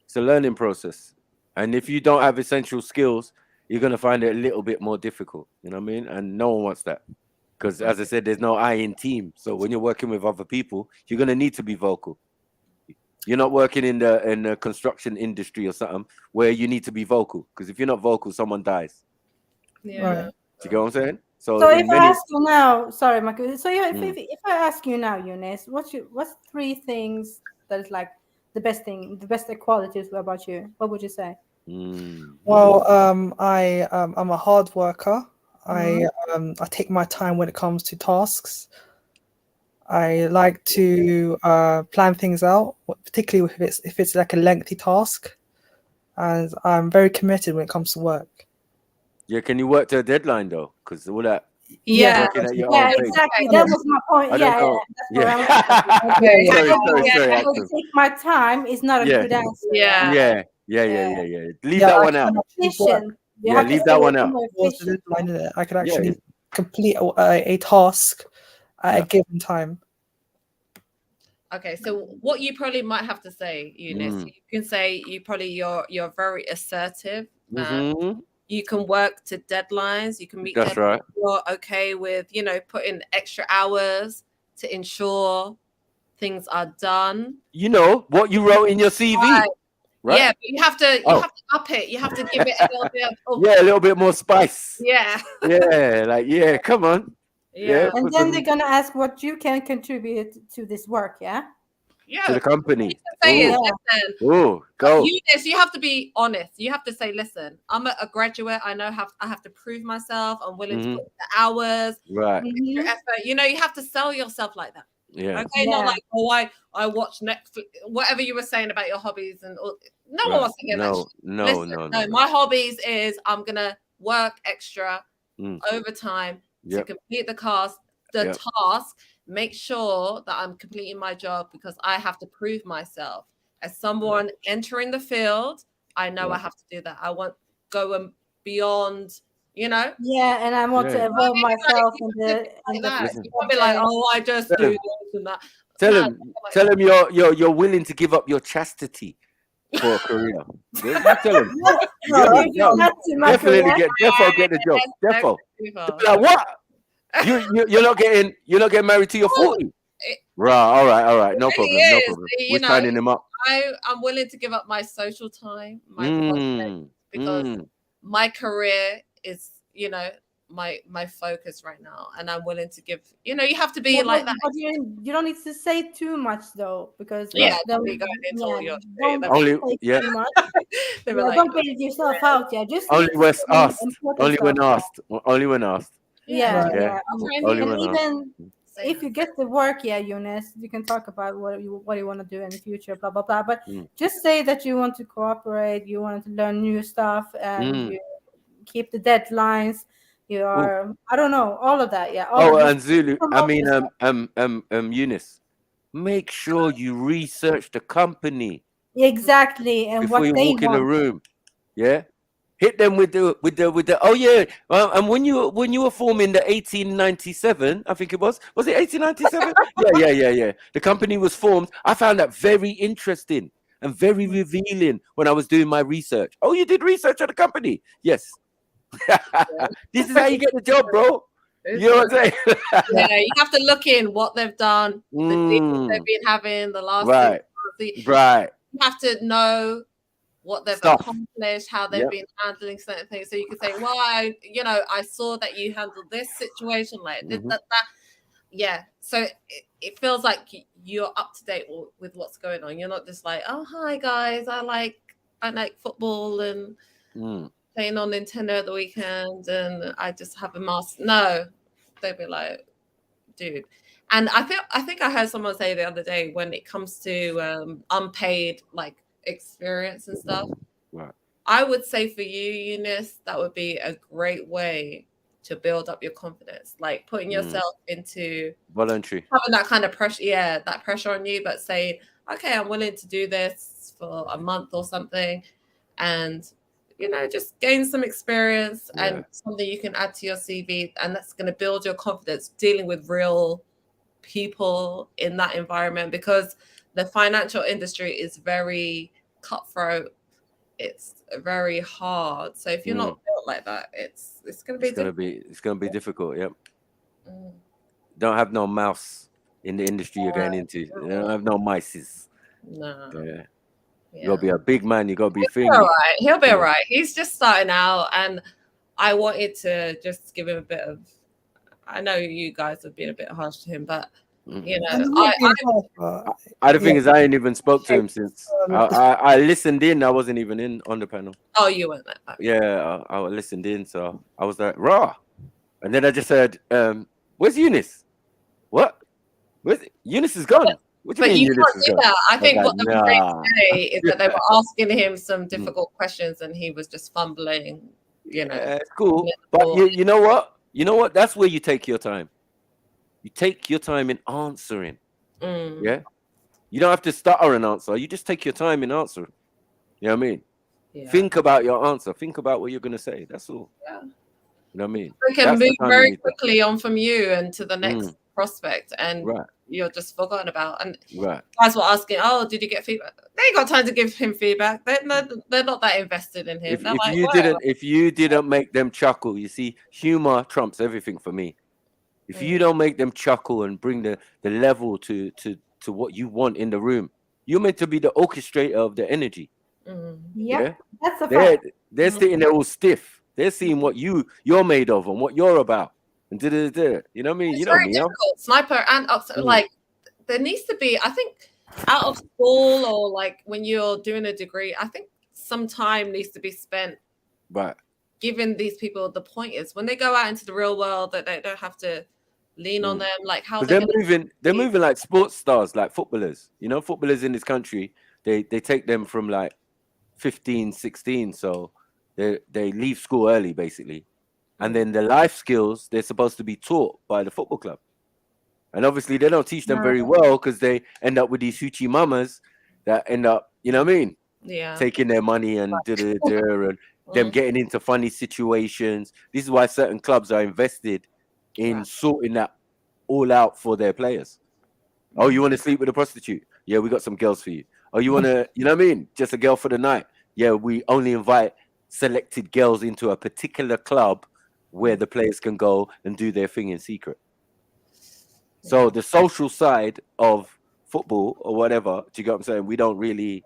It's a learning process, and if you don't have essential skills, you're gonna find it a little bit more difficult. You know what I mean? And no one wants that, because as I said, there's no I in team. So when you're working with other people, you're gonna need to be vocal. You're not working in the construction industry or something where you need to be vocal, because if you're not vocal, someone dies. Yeah. Right. Do you get what I'm saying? So if I ask you now, sorry, Marcus. So yeah, Mm. if I ask you now, Eunice, what's 3 things that is like the best qualities about you? What would you say? Well, I'm a hard worker. I take my time when it comes to tasks. I like to plan things out, particularly if it's like a lengthy task, and I'm very committed when it comes to work. Yeah, can you work to a deadline though? Because all that working at your Yeah, own pace. exactly. That was my point. I don't know. Sorry. I can take my time is not a good answer. Yeah. Leave that one out. Efficient. You Yeah, have to leave say that one it's out. more Towards the efficient. deadline, I can actually complete a task at a given time. Okay, so what you probably might have to say, Eunice, you can say you're very assertive. Mhm. You can work to deadlines. You can meet That's deadlines. right. You're okay with putting extra hours to ensure things are done. You know what you wrote in your CV, right? Yeah, but you have to up it. You have to give it a little bit of Yeah, a little bit more spice. Yeah. Yeah, come on. Yeah, And put then some they're gonna ask what you can contribute to this work. Yeah. to the company. say is, Ooh. listen, Ooh, go. you have to be honest. You have to say, listen, I'm a graduate. I know I have to prove myself. I'm willing to put in the hours, Right. extra effort. You have to sell yourself like that. Yeah. Okay, not like, I watch Netflix, whatever you were saying about your hobbies and all. No one Right. wants to hear that shit. No, Listen, no. my hobbies is I'm gonna work extra Mm. overtime to Yep. complete the task. Make sure that I'm completing my job because I have to prove myself as someone entering the field. I know I have to do that. I want go beyond. Yeah, and I want to involve myself in the. You can't be like, I just do this and that. Tell him you're willing to give up your chastity for a career. You tell him. Definitely get the job. Defo. Like, what? You're not getting married till you're 40. Right, all right. No problem. We're signing him up. I'm willing to give up my social time, my prospects, because my career is, my focus right now, and I'm willing to give. You have to be like that. But you don't need to say too much though, because then don't we go into all your say too much. Don't put yourself out. Yeah, just Only when asked. important Only when stuff. asked. Only when asked. Yeah. Only And when asked. even if you get the work, Eunice, you can talk about what you want to do in the future, blah blah blah. But just say that you want to cooperate, you want to learn new stuff, and you keep the deadlines. You are, I don't know, all of that. Yeah. And Zulu. I mean, Eunice. Make sure you research the company exactly and before what you they walk in the want. room. Yeah. Hit them with the and when you were forming the 1897, I think it was it 1897? Yeah. The company was formed. I found that very interesting and very revealing when I was doing my research. Oh, you did research on the company? Yes. This is how you get the job, bro. You know what I'm saying? Yeah, you have to look in what they've done, the deals they've been having the last 6 Right. months. Right. You have to know what they've Stuff. accomplished, how they've Yep. been handling certain things. So you can say, well, I saw that you handled this situation like this, that. Yeah. So it feels like you're up to date with what's going on. You're not just like, oh, hi guys, I like football and playing on Nintendo at the weekend and I just have a mask. No, they'd be like, dude. And I think I heard someone say the other day, when it comes to unpaid like experience and stuff, Right. I would say for you, Eunice, that would be a great way to build up your confidence, like putting yourself into voluntary, having that kind of pressure, that pressure on you, but saying, okay, I'm willing to do this for a month or something, and just gain some experience and something you can add to your CV, and that's going to build your confidence dealing with real people in that environment, because the financial industry is very cutthroat. It's very hard. So if you're not built like that, it's going to be difficult. Yep. Don't have no mouse in the industry you're going into. You don't have no mices. No. Yeah. You gotta be a big man. You gotta be He'll be all right. He'll be all right. He's just starting out, and I wanted to just give him a bit of. I know you guys have been a bit harsh to him, but the thing is, I ain't even spoke to him since I listened in. I wasn't even in on the panel. Oh, you weren't there. Yeah, I listened in, so I was like, raw. And then I just heard, where's Eunice? What? Eunice is gone. What do you mean you Eunice can't is do gone? that. I think what was they like, were trying nah. to say is that they were asking him some difficult questions, and he was just fumbling. It's cool. But you know what? You know what? That's where you take your time. You take your time in answering. Yeah. You don't have to stutter an answer. You just take your time in answering. You know what I mean? Yeah. Think about your answer. Think about what you're gonna say. That's all. Yeah. You know what I mean? We can move very quickly on from you and to the next prospect, and you're just forgotten about. And guys were asking, "Oh, did you get feedback?" They ain't got time to give him feedback. They're not that invested in him. If you didn't make them chuckle, you see, humor trumps everything for me. If you don't make them chuckle and bring the level to what you want in the room, you're meant to be the orchestrator of the energy. Yeah, that's a fact. They're sitting there all stiff. They're seeing what you're made of and what you're about. And you know what I mean? It's you know very me. difficult. Sniper and like there needs to be, I think, out of school or like when you're doing a degree, I think some time needs to be spent giving these people the pointers when they go out into the real world, that they don't have to lean on them, like how they're moving like sports stars, like footballers. You know, footballers in this country, they take them from like 15, 16, so they leave school early basically, and then the life skills they're supposed to be taught by the football club, and obviously they don't teach them very well because they end up with these hoochie mamas that end up, you know what I mean, taking their money and and them getting into funny situations. This is why certain clubs are invested in sorting that all out for their players. Oh, you want to sleep with a prostitute? Yeah, we got some girls for you. Oh, you want to, you know what I mean? Just a girl for the night? Yeah, we only invite selected girls into a particular club where the players can go and do their thing in secret. So the social side of football or whatever, do you get what I'm saying? We don't really,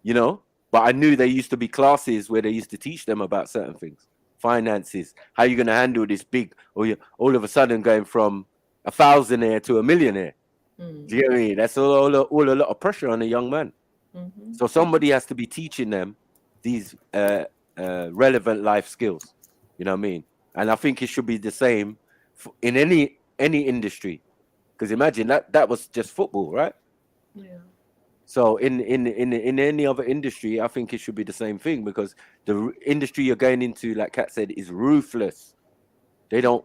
but I knew there used to be classes where they used to teach them about certain things. Finances, how you're going to handle this big, or you're all of a sudden going from a thousandaire to a millionaire. Do you get what I mean? That's all a lot of pressure on a young man. So somebody has to be teaching them these relevant life skills. You know what I mean? And I think it should be the same in any industry. Because imagine that was just football, right? Yeah. So in any other industry, I think it should be the same thing, because the industry you're going into, like Kat said, is ruthless. They don't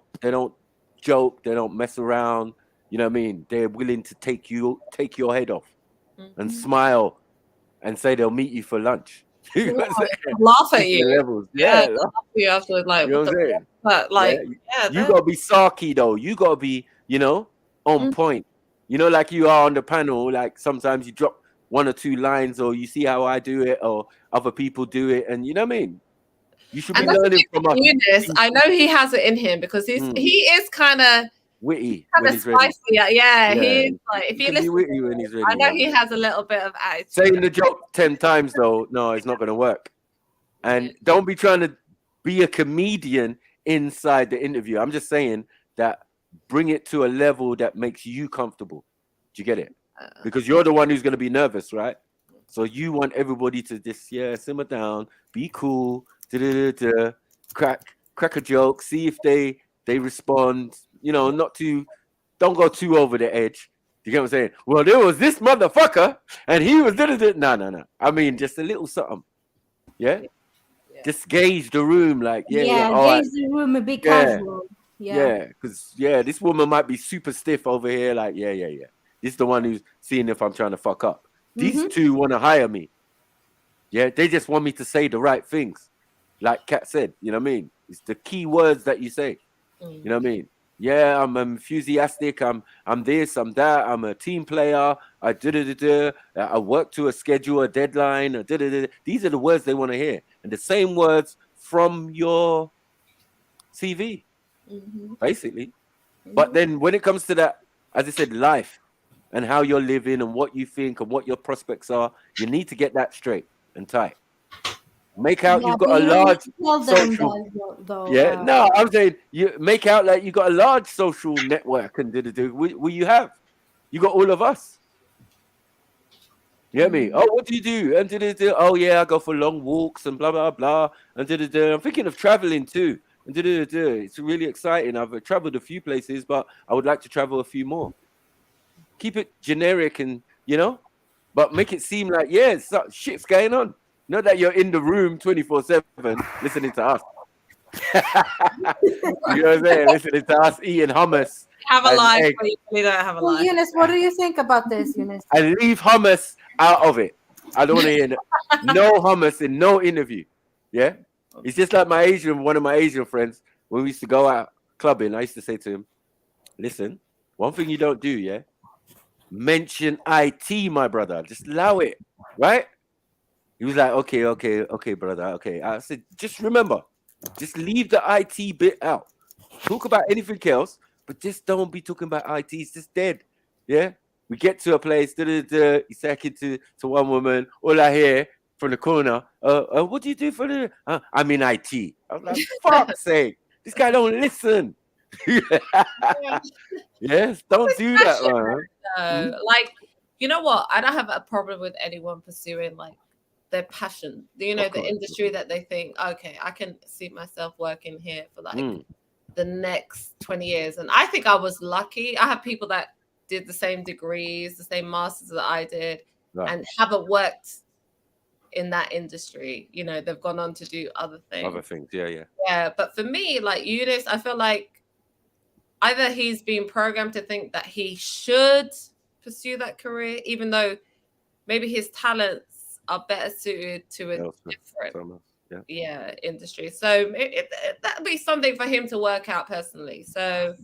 joke, they don't mess around. You know what I mean? They're willing to take your head off and smile and say they'll meet you for lunch. You know laugh at you. Levels. Yeah, laugh at you after, like, you know what I'm saying? But like, you gotta be sarky though. You gotta be, on point. Like you are on the panel. Like sometimes you drop one or two lines, or you see how I do it, or other people do it, and you know what I mean. You should be And that's the learning thing from with us. Eunice. I know he has it in him because he is kind of Witty kind when of he's ready. spicy. Yeah, he Yeah, is like if he you can be listen, witty when he's ready. I know man. he has a little bit of attitude. Saying the joke 10 times though, no, it's not going to work. And don't be trying to be a comedian inside the interview. I'm just saying that bring it to a level that makes you comfortable. Do you get it? Because you're the one who's going to be nervous, right? So you want everybody to just simmer down, be cool, crack a joke, see if they respond. You know, don't go too over the edge. You get what I'm saying? Well, there was this motherfucker, and he was no. I mean, just a little something. Yeah. Just gauge the room, like all right. gauge the room a bit casual. Because this woman might be super stiff over here. Like, This is the one who's seeing if I'm trying to fuck up. These two want to hire me. Yeah, they just want me to say the right things. Like Kat said, you know what I mean? It's the key words that you say. You know what I mean? Yeah, I'm enthusiastic. I'm this, I'm that. I'm a team player. I work to a schedule, a deadline. These are the words they want to hear, and the same words from your CV, basically. But then when it comes to that, as I said, life and how you're living and what you think and what your prospects are, you need to get that straight and tight. Make out you've got a large social. No, I'm saying you make out like you got a large social network and what you have. You got all of us. You get me? Oh, what do you do? And oh yeah, I go for long walks and blah blah blah. And I'm thinking of traveling too. And it's really exciting. I've traveled a few places, but I would like to travel a few more. Keep it generic and but make it seem like shit's going on. Not that you're in the room 24/7 listening to us. You know what I'm saying? Listening to us eating hummus. Have a life, but you really don't have a life. Eunice, what do you think about this, Eunice? I leave hummus out of it. I don't want to hear no hummus in no interview. Yeah? It's just like one of my Asian friends, when we used to go out clubbing, I used to say to him, listen, one thing you don't do, mention IT, my brother. Just allow it, right? He was like, okay, brother, okay. I said, just remember, just leave the IT bit out. Talk about anything else, but just don't be talking about IT. It's just dead. Yeah? We get to a place, he's talking to one woman, all I hear from the corner, what do you do for the... I'm in IT. I'm like, fuck's sake, this guy don't listen. Yes, don't do that, man. Like, you know what? I don't have a problem with anyone pursuing like their passion. The industry that they think, okay, I can see myself working here for like the next 20 years. And I think I was lucky. I have people that did the same degrees, the same masters that I did, and haven't worked in that industry. They've gone on to do other things. Yeah. But for me, like Eunice, I feel like either he's been programmed to think that he should pursue that career, even though maybe his talents are better suited to a different industry. So that'd be something for him to work out personally. So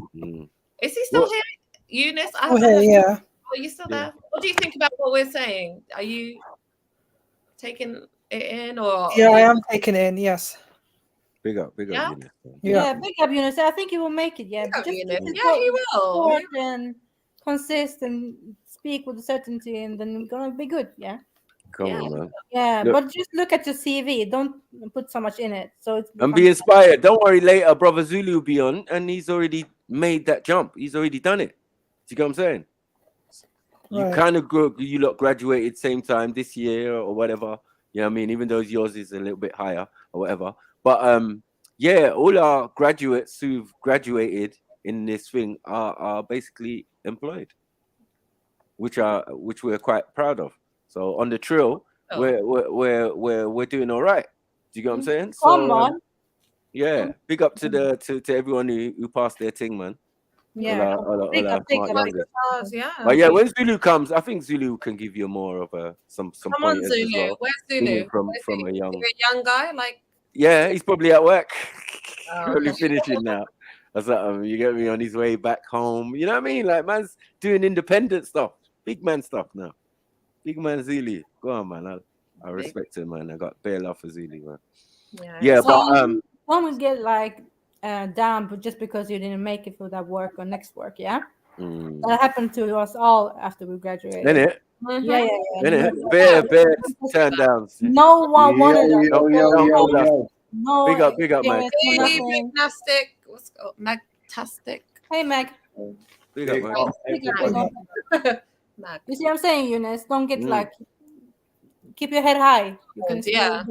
is he still here, Eunice? Yeah. Are you still there? What do you think about what we're saying? Are you taking it in, or I am taking it in? Yes. Big up, Yeah, Eunice. big up, Eunice. I think he will make it. Yeah, he will. And consist and speak with certainty, and then it's gonna be good. Yeah. Come on, man. Yeah, but just look at your CV. Don't put so much in it. So it's. And be inspired. Don't worry. Later, brother Zulu will be on, and he's already made that jump. He's already done it. Do you get what I'm saying? You kind of you lot graduated same time this year or whatever. You know what I mean? Even though yours is a little bit higher or whatever. But all our graduates who've graduated in this thing are basically employed, which we're quite proud of. So on the Trill, we're doing all right. Do you get what I'm saying? Come on. Big up to everyone who passed their thing, man. Yeah, big up. Yeah. But yeah, when Zulu comes, I think Zulu can give you more of some Come on, pointers Zulu. as well. Where's Zulu? From a young guy, like. Yeah, he's probably at work. Probably finishing now. That's you get me, on his way back home. You know what I mean? Like, man's doing independent stuff, big man stuff now. Big man Zili. Go on, man. I respect him, man. I got bare love for Zili, man. Yeah. Yeah, So but one will get like down, but just because you didn't make it for that work or next work, yeah. That happened to us all after we graduated. Innit? Yeah. Innit? Bare turn downs. No one wanted us. No. Big up, Mike. Hey, Magtastic. What's called Magtastic? Hey, Meg. Big up, Mike. Mag. You see what I'm saying, Eunice? Don't get like, keep your head high. You can Yeah.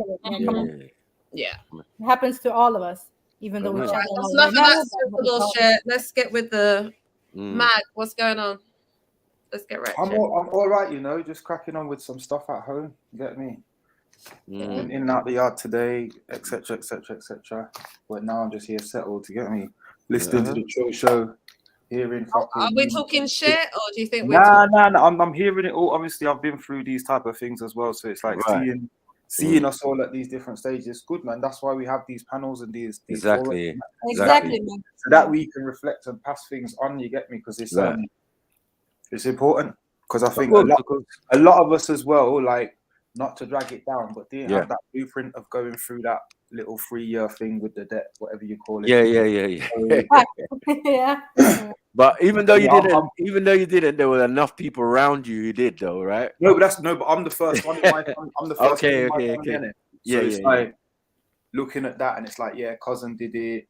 Yeah. It happens to all of us, even though we chat. There's nothing like sensible shit. Let's get with the Mag. What's going on? Let's get right. I'm all right, you know, just cracking on with some stuff at home. You get me? In and out the yard today, etc., etc., etc. But now I'm just here settled. To get me, listening to the Trill show, hearing fucking. Are we talking shit, or do you think we're? Nah. I'm hearing it all. Obviously, I've been through these type of things as well, so it's like seeing us all at these different stages. It's good, man. That's why we have these panels and these exactly, man. So that we can reflect and pass things on. You get me? Because it's important. Because I think a lot of us as well, like, not to drag it down, but didn't have that blueprint of going through that little 3-year thing with the debt, whatever you call it. Yeah. But even though you didn't, there were enough people around you who did, though, right? But I'm the first one. I'm the first. Okay. So it's like looking at that, and it's like, cousin did it,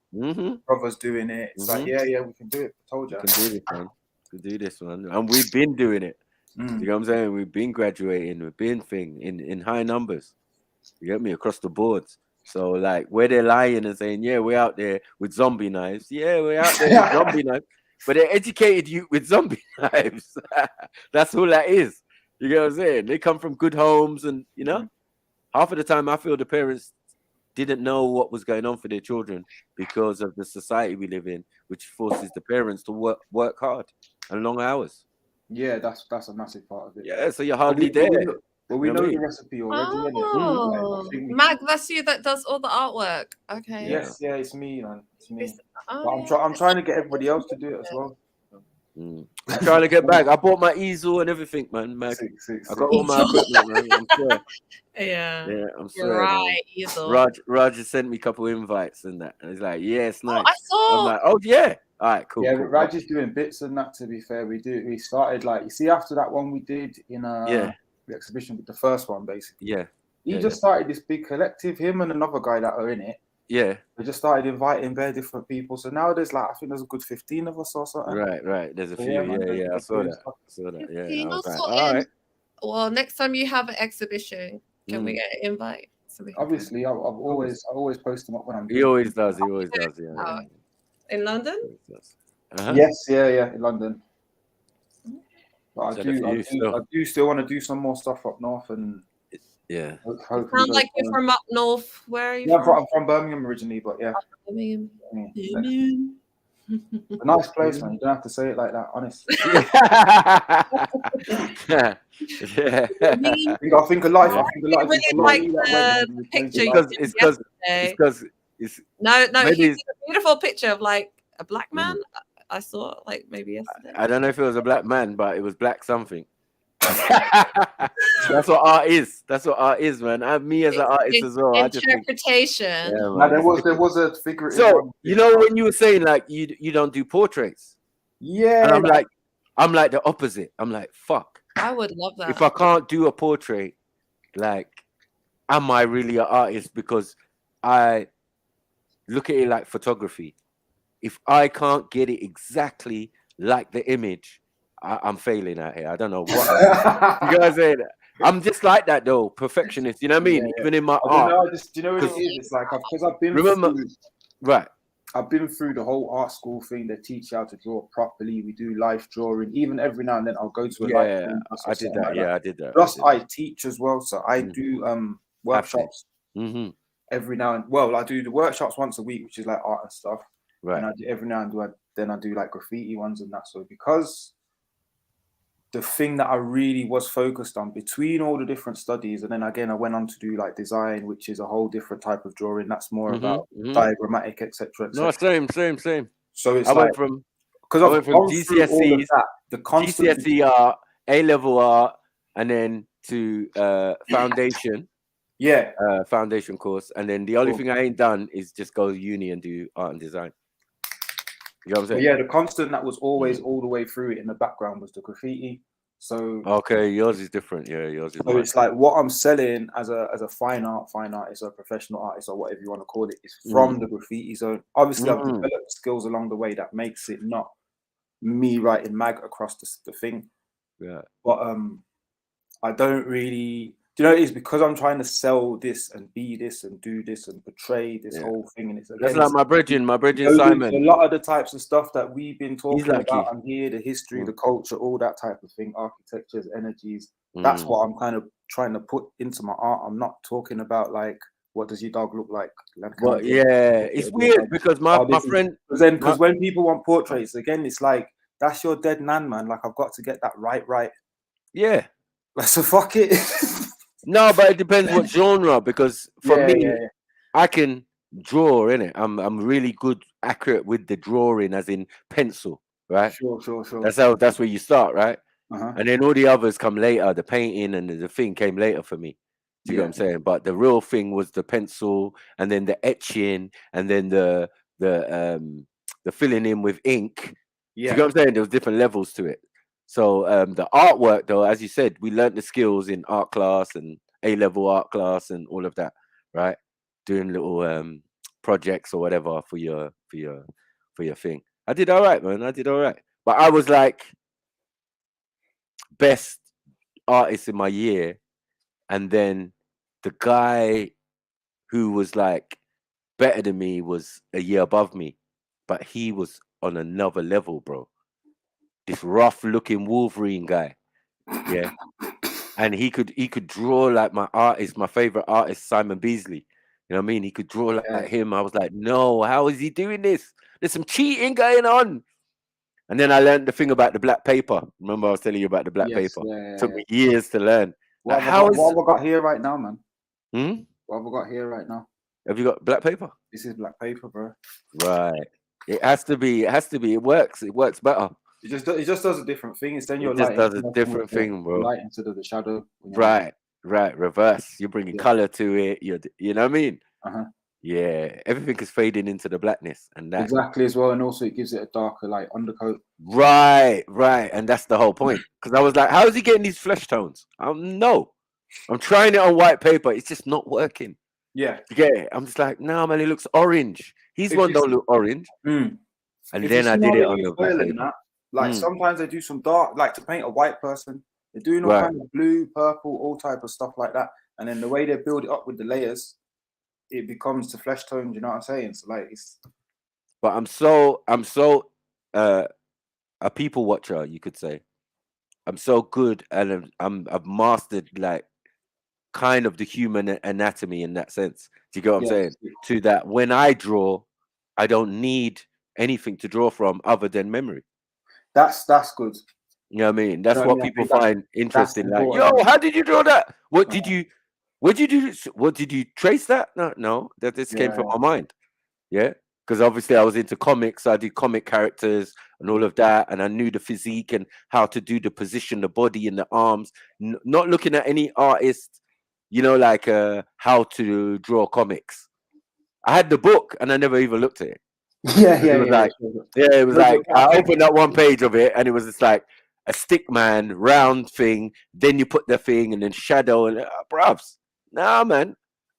brother's doing it. It's like, we can do it. I told you. We can do this, man. We can do this, man. And we've been doing it. You know what I'm saying? We've been graduating, we've been in high numbers. You get me? Across the boards. So like where they're lying and saying, we're out there with zombie knives. Yeah, we're out there with zombie knives. But they educated you with zombie knives. That's all that is. You get what I'm saying? They come from good homes, and you know, half of the time I feel the parents didn't know what was going on for their children because of the society we live in, which forces the parents to work hard and long hours. Yeah, that's a massive part of it. Yeah, so you're hardly there. Well, we know the recipe already. Mag, that's you that does all the artwork. Okay. Yes, it's me, man. It's me. I'm trying to get everybody else to do it as well. I'm trying to get back. I bought my easel and everything, man. Mag. I got all my equipment, man. I'm sure. Yeah, I'm You're sure. right, easel. Roger sent me a couple of invites and that. And he's like, it's nice. I saw. I'm like, oh yeah. All right, cool. Yeah, cool. Raj is doing bits and that. To be fair, we started like, you see, after that one we did in the exhibition with the first one, basically. He just started this big collective. Him and another guy that are in it. Yeah. We just started inviting very different people. So now there's like, I think there's a good 15 of us or something. Right. There's a few. Yeah. I saw that. Yeah. I was like, all right. Well, next time you have an exhibition, can we get an invite? Obviously, I always post them up when I'm. He always does. Yeah. In London? Yes, in London. But I do still want to do some more stuff up north, and Sound like you're from up north. Where are you from? I'm from Birmingham originally, but Birmingham. A nice place, man. You don't have to say it like that, honest. I think a life. Really like the picture. It's no. Maybe He's a beautiful picture of like a black man. I saw like maybe yesterday. I don't know if it was a black man, but it was black something. That's what art is. That's what art is, man. Me as an artist as well. Interpretation. There was a figure. So you know when you were saying like you don't do portraits. Yeah. And I'm like the opposite. I'm like, fuck. I would love that. If I can't do a portrait, like, am I really an artist? Because I look at it like photography. If I can't get it exactly like the image, I'm failing out here. I don't know what. You know what I'm saying? I'm just like that though, perfectionist. You know what I mean? Even in my art. Do you know what it is? It's like because I've been I've been through the whole art school thing. They teach you how to draw properly. We do life drawing. Even every now and then I'll go to a life. I did that. I did that. Plus, I teach as well, so I do workshops every now and I do the workshops once a week, which is like art and stuff. Right. And I do every now and then I do like graffiti ones and that. So because the thing that I really was focused on between all the different studies, and then again I went on to do like design, which is a whole different type of drawing. That's more about diagrammatic, etc. No, same. So it's I like went from GCSEs, GCSE art, A-level art, and then to foundation. Yeah. Foundation course, and then the only Cool. thing I ain't done is just go to uni and do art and design. You know what I'm But saying? yeah, the constant that was always all the way through it in the background was the graffiti. So Okay, yours is different. Yeah, yours is so mine. it's like what I'm selling as a fine artist or a professional artist or whatever you want to call it is from the graffiti zone. Obviously, I've developed skills along the way that makes it not me writing mag across the thing. Yeah. But I don't really. Do you know it is because I'm trying to sell this and be this and do this and portray this whole thing, and it's That's again, like my brethren a Simon. lot of the types of stuff that we've been talking like about you. and here, the history, the culture, all that type of thing, architectures, energies. That's what I'm kind of trying to put into my art. I'm not talking about like what does your dog look like. But yeah, it's weird because my friend. Because when people want portraits, again, it's like that's your dead nan, man. Like I've got to get that right. Yeah. So fuck it. No, but it depends what genre. Because for me, yeah. I can draw in it. I'm really good, accurate with the drawing, as in pencil, right? Sure. That's where you start, right? Uh-huh. And then all the others come later. The painting and the thing came later for me. Do you know what I'm saying? But the real thing was the pencil, and then the etching, and then the filling in with ink. Do you know what I'm saying? There was different levels to it. So the artwork, though, as you said, we learned the skills in art class and A-level art class and all of that, right? Doing little projects or whatever for your thing. I did all right, man. I did all right. But I was like best artist in my year, and then the guy who was like better than me was a year above me, but he was on another level, bro. This rough looking Wolverine guy. Yeah. And he could draw like my artist, my favorite artist, Simon Beasley. You know what I mean? He could draw like him. I was like, no, how is he doing this? There's some cheating going on. And then I learned the thing about the black paper. Remember I was telling you about the black paper? Took me years to learn. What Like, have I got here right now, man? Hmm? What have I got here right now? Have you got black paper? This is black paper, bro. Right. It has to be. It works. It works better. It just does a different thing. It's then you're It just light does a different thing, bro. light instead of the shadow. Right. Reverse. You're bringing color to it. You know what I mean? Yeah. Everything is fading into the blackness, and that Exactly as well, and also it gives it a darker like undercoat. Right. And that's the whole point. Because I was like, how is he getting these flesh tones? No. I'm trying it on white paper. It's just not working. Yeah. You get it? I'm just like, no, man, it looks orange. His one don't look orange. And then I did it on the black paper. Like sometimes they do some dark, like to paint a white person, they're doing all kind of blue, purple, all type of stuff like that. And then the way they build it up with the layers, it becomes the flesh tone. You know what I'm saying? So like it's. But I'm so a people watcher, you could say. I'm so good, and I've mastered like kind of the human anatomy in that sense. Do you get what I'm saying? To that, when I draw, I don't need anything to draw from other than memory. That's good. You know what I mean? That's what people find interesting. Like, yo, how did you draw that? What did you do? What did you trace that? No, that this came from my mind. Yeah. Because obviously I was into comics. I did comic characters and all of that. And I knew the physique and how to do the position, the body and the arms. Not looking at any artist, you know, like how to draw comics. I had the book and I never even looked at it. It was like I opened up one page of it and it was just like a stick man, round thing. Then you put the thing and then shadow and bruvs. Nah, man,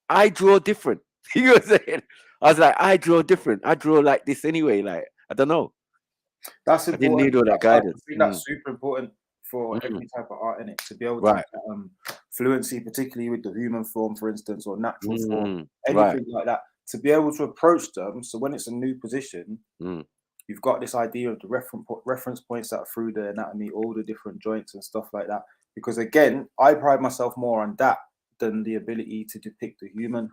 I draw different. You know what I'm saying? I was like, I draw different. I draw like this anyway. Like, I don't know. That's important. I didn't need all that guidance. I think that's super important for every type of art in it to be able to have fluency, particularly with the human form, for instance, or natural form, anything like that. To be able to approach them. So when it's a new position, you've got this idea of the reference points that are through the anatomy, all the different joints and stuff like that. Because again, I pride myself more on that than the ability to depict the human.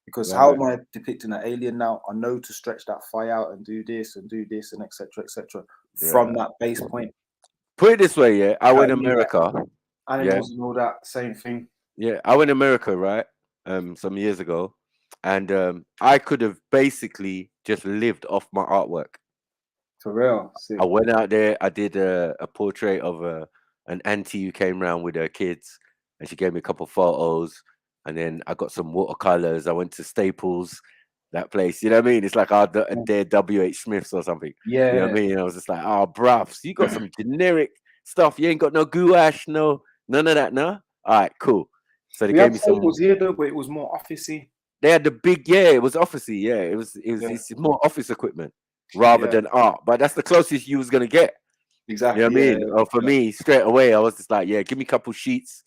Because how am I depicting an alien now? I know to stretch that thigh out and do this and etc. From that base point. Put it this way, I went to America. Animals and all that, same thing. Yeah, I went to America, right? Some years ago. And I could have basically just lived off my artwork. For real? I went out there. I did a portrait of an auntie who came around with her kids. and she gave me a couple photos, and then I got some watercolors. I went to Staples, that place. You know what I mean? It's like their WH Smiths or something. Yeah. You know what I mean? I was just like, oh, bruv, so you got some generic stuff. You ain't got no gouache, none of that, no. All right, cool. So they We gave had me some. Staples here though, but it was more officey. They had the big, it was officey, it's more office equipment rather than art. But that's the closest you was gonna get. Exactly. You know what I mean? Or for me, straight away, I was just like, give me a couple sheets,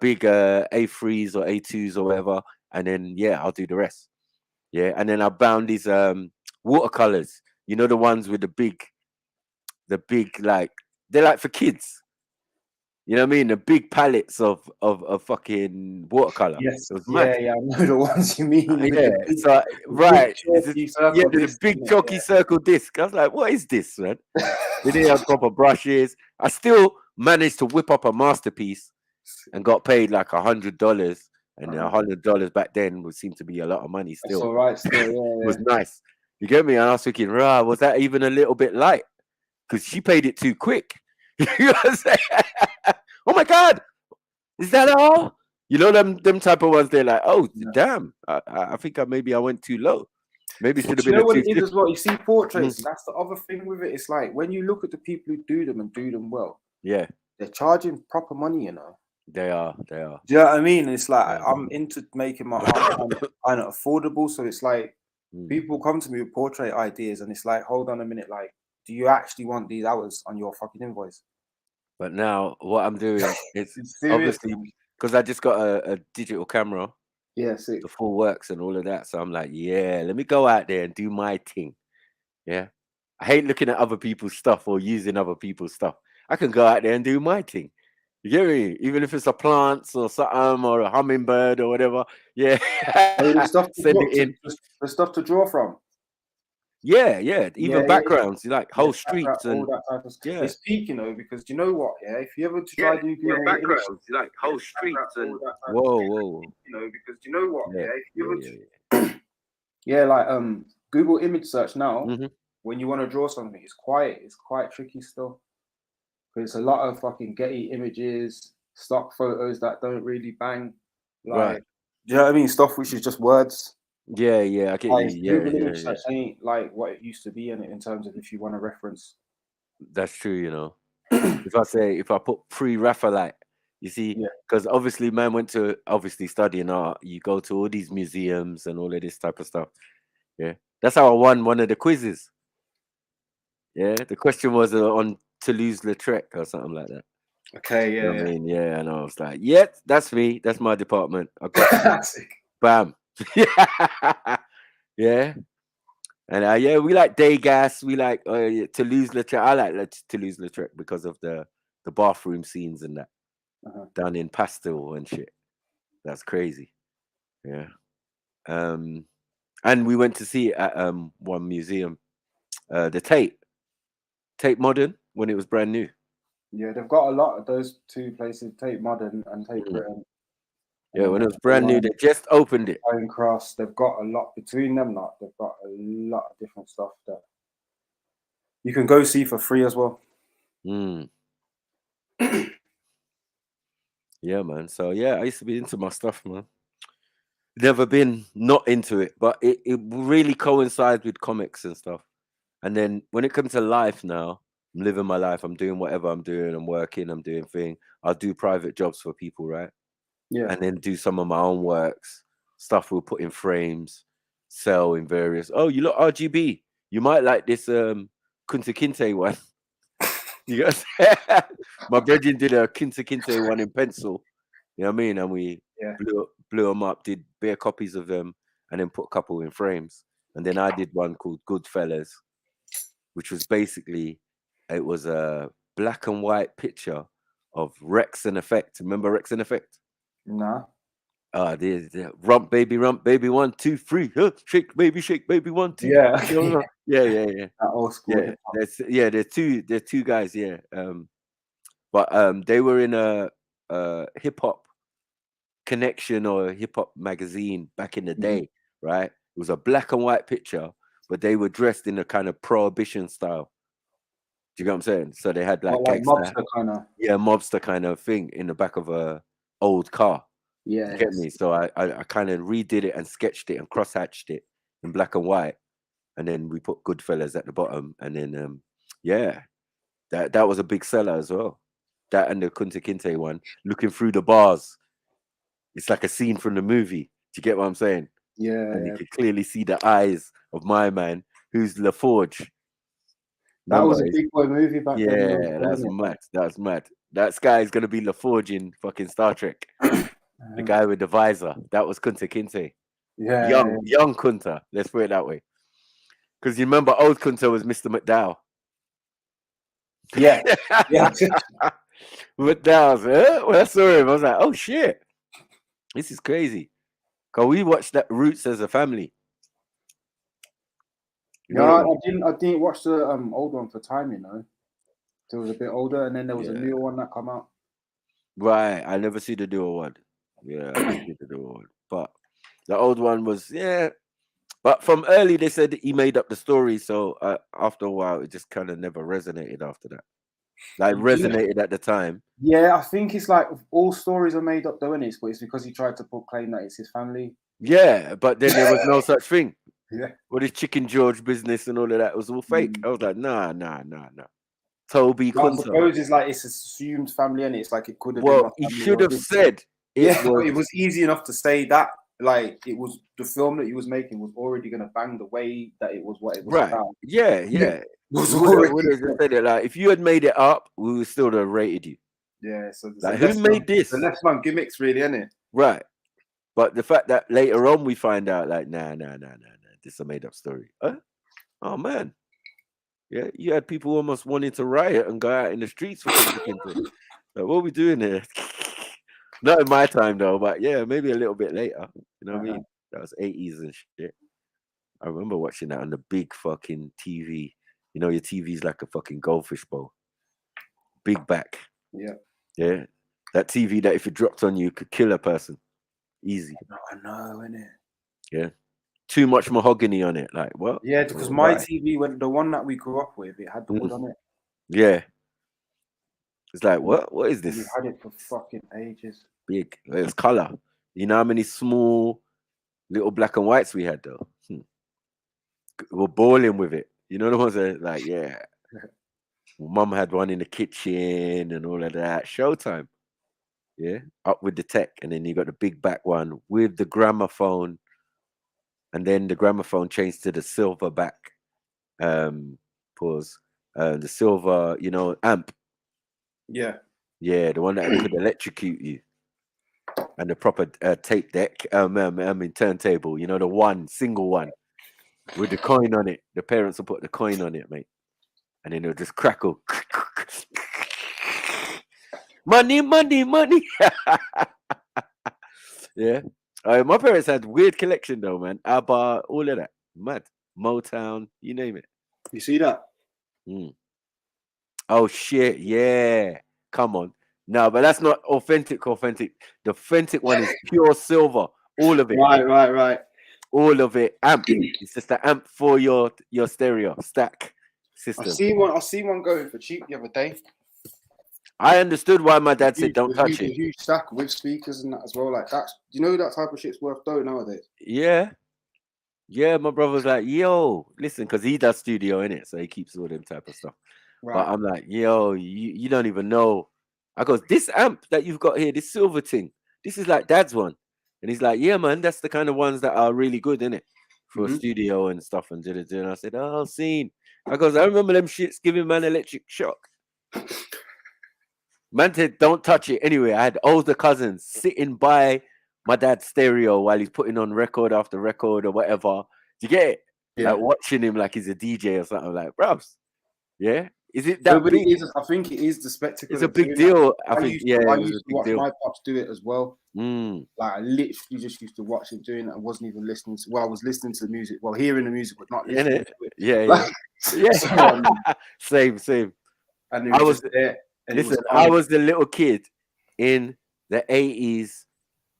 big A3s or A2s or whatever, and then I'll do the rest. Yeah, and then I bound these watercolors. You know, the ones with the big like they're like for kids. You know what I mean? The big palettes of fucking watercolor. Yes. It was mad. Yeah, I know the ones you mean. So right, the big chalky circle disc. I was like, what is this, man? They didn't have proper brushes. I still managed to whip up a masterpiece and got paid like $100. And $100 back then would seem to be a lot of money still. That's all right, still, It was nice. You get me? And I was thinking, was that even a little bit light? Because she paid it too quick. You know what I'm saying? Oh my God, is that all? You know them type of ones. They're like, oh damn, I think maybe I went too low. Maybe it should have been. You know what it is as well? You see portraits. That's the other thing with it. It's like when you look at the people who do them and do them well. Yeah, they're charging proper money. You know. They are. Do you know what I mean? It's like I'm into making my art kind of affordable. So it's like people come to me with portrait ideas, and it's like, hold on a minute, like, do you actually want these hours on your fucking invoice? But now what I'm doing is obviously because I just got a digital camera. Yeah, sick. The full works and all of that. So I'm like, let me go out there and do my thing. Yeah. I hate looking at other people's stuff or using other people's stuff. I can go out there and do my thing. You get me? Even if it's a plant or something or a hummingbird or whatever. Yeah. Send it in. The stuff to draw from. Yeah. Even backgrounds, you like whole streets and all that type of stuff. It's peak, you know, because you know what? Yeah, if you ever try to do backgrounds, you like whole streets and whoa. You know, because you know what? Yeah, if you ever like Google image search now, when you want to draw something, it's quite tricky still. Because it's a lot of fucking Getty images, stock photos that don't really bang. Like, do you know what I mean? Stuff which is just words. Yeah, I get you. Google image search ain't like what it used to be in terms of if you want to reference. That's true, you know. if I put pre-Raphaelite, you see, because obviously man went to studying art, you go to all these museums and all of this type of stuff. Yeah. That's how I won one of the quizzes. Yeah. The question was on Toulouse-Lautrec or something like that. Okay, you know what I mean? Yeah, and I was like, that's me. That's my department. I got bam. Yeah. And we like Degas. We like Toulouse-Lautrec. I like Toulouse-Lautrec because of the bathroom scenes and that down in pastel and shit. That's crazy. Yeah. And we went to see it at one museum, the Tate Modern, when it was brand new. Yeah, they've got a lot of those two places, Tate Modern and Tate Britain. Yeah, when it was brand new, they just opened it. Iron Cross, they've got a lot between them. They've got a lot of different stuff that you can go see for free as well. Yeah, man. So I used to be into my stuff, man. Never been not into it, but it really coincides with comics and stuff. And then when it comes to life now, I'm living my life. I'm doing whatever I'm doing. I'm working. I'm doing things. I'll do private jobs for people, right? Yeah. And then do some of my own works, stuff we'll put in frames, sell in various. Oh, you look RGB. You might like this Kunta Kinte one. You got my brethren did a Kunta Kinte one in pencil. You know what I mean? And we blew them up, did bare copies of them, and then put a couple in frames. And then I did one called Goodfellas, which was basically, it was a black and white picture of Rex and Effect. Remember Rex and Effect? Nah. There's rump baby 1 2 3, shake baby 1 2. Yeah. Yeah. That old school. There's two guys. Yeah. But they were in a hip hop connection or a hip hop magazine back in the day, right? It was a black and white picture, but they were dressed in a kind of prohibition style. Do you get what I'm saying? So they had like mobster kind of. Yeah, mobster kind of thing in the back of a old car. Yeah, You get me? So I kind of redid it and sketched it and cross-hatched it in black and white, and then we put Goodfellas at the bottom, and then yeah, that was a big seller as well. That and the Kunta Kinte one, looking through the bars. It's like a scene from the movie. Do you get what I'm saying? Yeah, and you can clearly see the eyes of my man, who's LaForge. That was a big boy movie back then. Yeah, that's mad. That's mad. That guy is gonna be LaForge in fucking Star Trek. The guy with the visor. That was Kunta Kinte. Yeah, young Kunta. Let's put it that way. Because you remember old Kunta was Mr. McDowell. Yeah, yeah. McDowell's. When I saw him, I was like, oh shit, this is crazy. Cause we watched that Roots as a family. I didn't watch the old one for time, you know. It was a bit older, and then there was a newer one that come out. Right, I never see the newer one. Yeah, I didn't see the newer one. But the old one was, But from early, they said he made up the story. So after a while, it just kind of never resonated after that. Like resonated at the time. Yeah, I think it's like all stories are made up, though, innit? But it's because he tried to proclaim that it's his family. Yeah, but then there was no such thing. Yeah. Well, this Chicken George business and all of that was all fake. I was like, nah. Toby I Kunta. suppose it's like it's assumed family, and it's like it could have Well, been. he should have said. It was easy enough to say that. Like it was the film that he was making was already going to bang the way that it was what it was Right. about. Yeah. Was Would have said it like if you had made it up, we would still have rated you. Yeah. So like, who made this? The left man gimmicks, really, isn't it? Right. But the fact that later on we find out, like, nah, this is a made up story. Huh? Oh man. Yeah, you had people almost wanting to riot and go out in the streets for something. Like, what are we doing here? Not in my time though, but yeah, maybe a little bit later. You know what I mean? That was 80s and shit. I remember watching that on the big fucking TV. You know, your TV's like a fucking goldfish bowl. Big back. Yeah. Yeah. That TV that if it dropped on you could kill a person. Easy. I know, innit? Yeah. Too much mahogany on it. Like, what? Yeah, because my TV, when the one that we grew up with, it had the wood on it. Yeah. It's like, what? What is this? We had it for fucking ages. Big. It was color. You know how many small little black and whites we had though? We're balling with it. You know the ones that like, yeah. Mum had one in the kitchen and all of that. Showtime. Yeah. Up with the tech. And then you got the big back one with the gramophone. And then the gramophone changed to the silver back. The silver, you know, amp. Yeah. Yeah, the one that could electrocute you. And the proper tape deck, turntable, you know, the one, single one with the coin on it. The parents will put the coin on it, mate. And then it'll just crackle. Money. Yeah. My parents had weird collection though, man. ABBA, all of that. Mad. Motown, you name it. You see that? Oh shit, yeah. Come on. No, but that's not authentic. The authentic one is pure silver. All of it. Right. All of it. Amp. It's just the amp for your stereo stack system. I see one going for cheap the other day. I understood why my dad said don't touch it. A huge stack with speakers and that as well. Like that. You know that type of shit's worth dough nowadays. Yeah. Yeah, my brother was like, yo, listen, because he does studio in it, so he keeps all them type of stuff. Right. But I'm like, yo, you don't even know. I goes, this amp that you've got here, this silver thing, this is like dad's one. And he's like, yeah, man, that's the kind of ones that are really good, innit? For a studio and stuff. And I said, oh, seen. I goes, I remember them shits giving man electric shock. Man said, don't touch it. Anyway, I had older cousins sitting by my dad's stereo while he's putting on record after record or whatever. Do you get it? Yeah. Like watching him like he's a DJ or something. Like, bros, yeah. Is it that big? I think it is the spectacle. It's a big deal. I think, I used to watch my pops do it as well. Like I literally just used to watch him doing it. I wasn't even listening to. Well, I was listening to the music, hearing the music, but not listening to it. Yeah, like, yeah. So, same. And I was there. Listen, I was the little kid in the 80s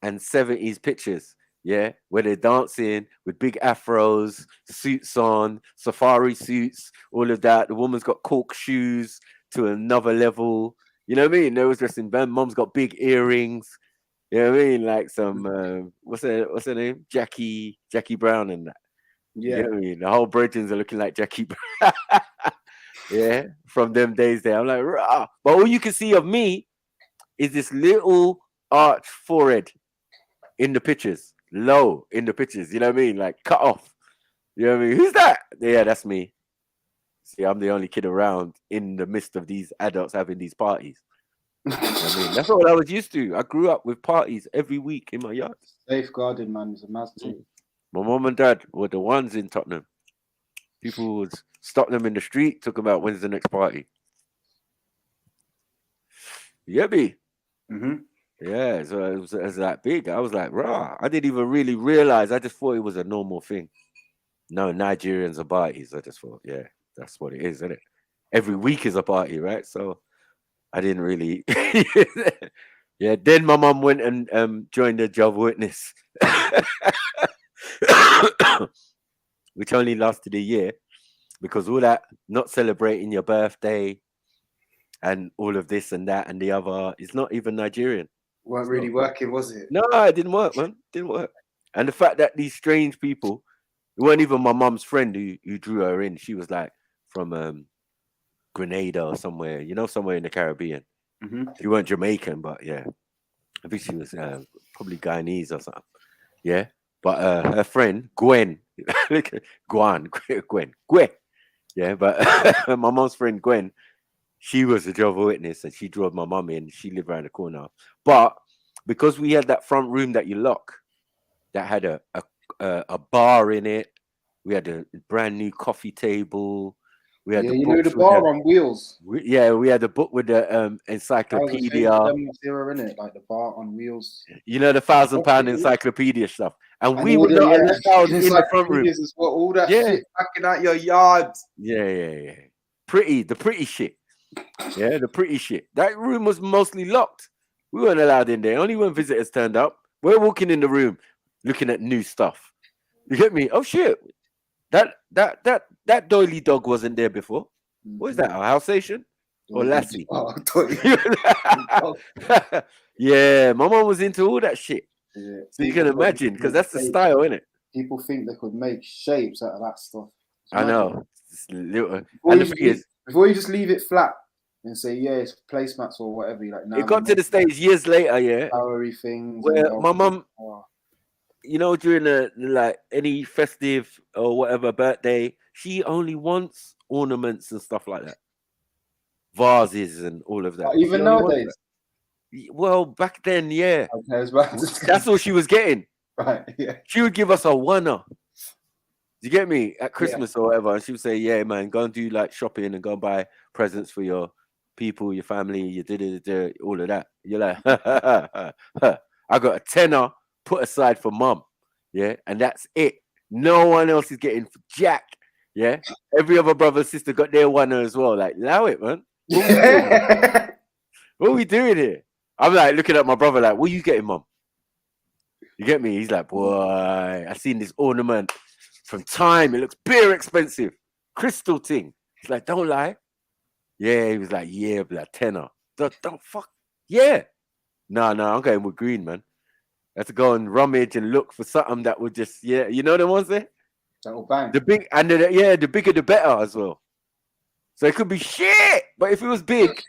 and 70s pictures. Yeah, where they're dancing with big afros, suits on, safari suits, all of that. The woman's got cork shoes to another level. You know what I mean? They was dressed in band. Mom's got big earrings. You know what I mean? Like some what's her name? Jackie Brown and that. You know what I mean? The whole Britons are looking like Jackie Brown. Yeah, from them days there. I'm like, rah. But all you can see of me is this little arch forehead in the pictures, low in the pictures. You know what I mean? Like cut off. You know what I mean? Who's that? Yeah, that's me. See, I'm the only kid around in the midst of these adults having these parties. You know what I mean? That's all I was used to. I grew up with parties every week in my yard. Safeguarding, man, is a massive thing. My mom and dad were the ones in Tottenham. People would stop them in the street, talk about when's the next party. Yeah, me. Yeah, so it was that big. I was like, rah. I didn't even really realize. I just thought it was a normal thing. No, Nigerians are parties. I just thought, yeah, that's what it is, isn't it? Every week is a party, right? So I didn't really. Yeah, then my mom went and joined the Jehovah's Witness, which only lasted a year because all that not celebrating your birthday and all of this and that and the other is not even Nigerian. Weren't really working, was it? No, it didn't work, man. Didn't work. And the fact that these strange people, it weren't even my mum's friend who drew her in. She was like from Grenada or somewhere, you know, somewhere in the Caribbean. She weren't Jamaican, but yeah, I think she was probably Guyanese or something. Yeah, but her friend Gwen, Gwen. Yeah, but my mom's friend Gwen, she was a Jehovah's Witness, and she drove my mum in. She lived around the corner, but because we had that front room that you lock, that had a bar in it, we had a brand new coffee table. We had the bar on wheels. We had the book with the encyclopedia. Era, innit? Like the bar on wheels. You know, the £1,000 encyclopedia stuff. And we were not allowed in the front room. All that shit backing out your yard. Yeah. The pretty shit. Yeah, the pretty shit. That room was mostly locked. We weren't allowed in there. Only when visitors turned up. We're walking in the room looking at new stuff. You get me? Oh shit. That doily dog wasn't there before. What is that? A Alsatian or Lassie? Yeah, my mom was into all that shit. Yeah. So you can imagine, because that's the style, isn't it? People think they could make shapes out of that stuff. I know. And the thing is, before you just leave it flat and say, yeah, it's placemats or whatever, you're like, no, it got to the stage years later, yeah, flowery things. Where my mum, you know, during the like any festive or whatever birthday, she only wants ornaments and stuff like that, vases and all of that. Even nowadays. Well, back then, yeah. Okay, that's all she was getting. Right. Yeah. She would give us a one-er. You get me? At Christmas or whatever, and she would say, "Yeah, man, go and do like shopping and go and buy presents for your people, your family, your all of that." You're like, I got a tenner put aside for mum, yeah, and that's it. No one else is getting jack, yeah. Every other brother and sister got their one as well. Like, allow it, man. What are we doing here? I'm like looking at my brother, like, what are you getting, mum? You get me? He's like, boy, I seen this ornament from Time. It looks bare expensive, crystal thing. He's like, don't lie. Yeah, he was like, yeah, blood tenner. Don't fuck. Yeah. No, I'm going with green, man. I have to go and rummage and look for something that would just, yeah, you know the ones there? That'll bang. The big, and the bigger the better as well. So it could be shit, but if it was big,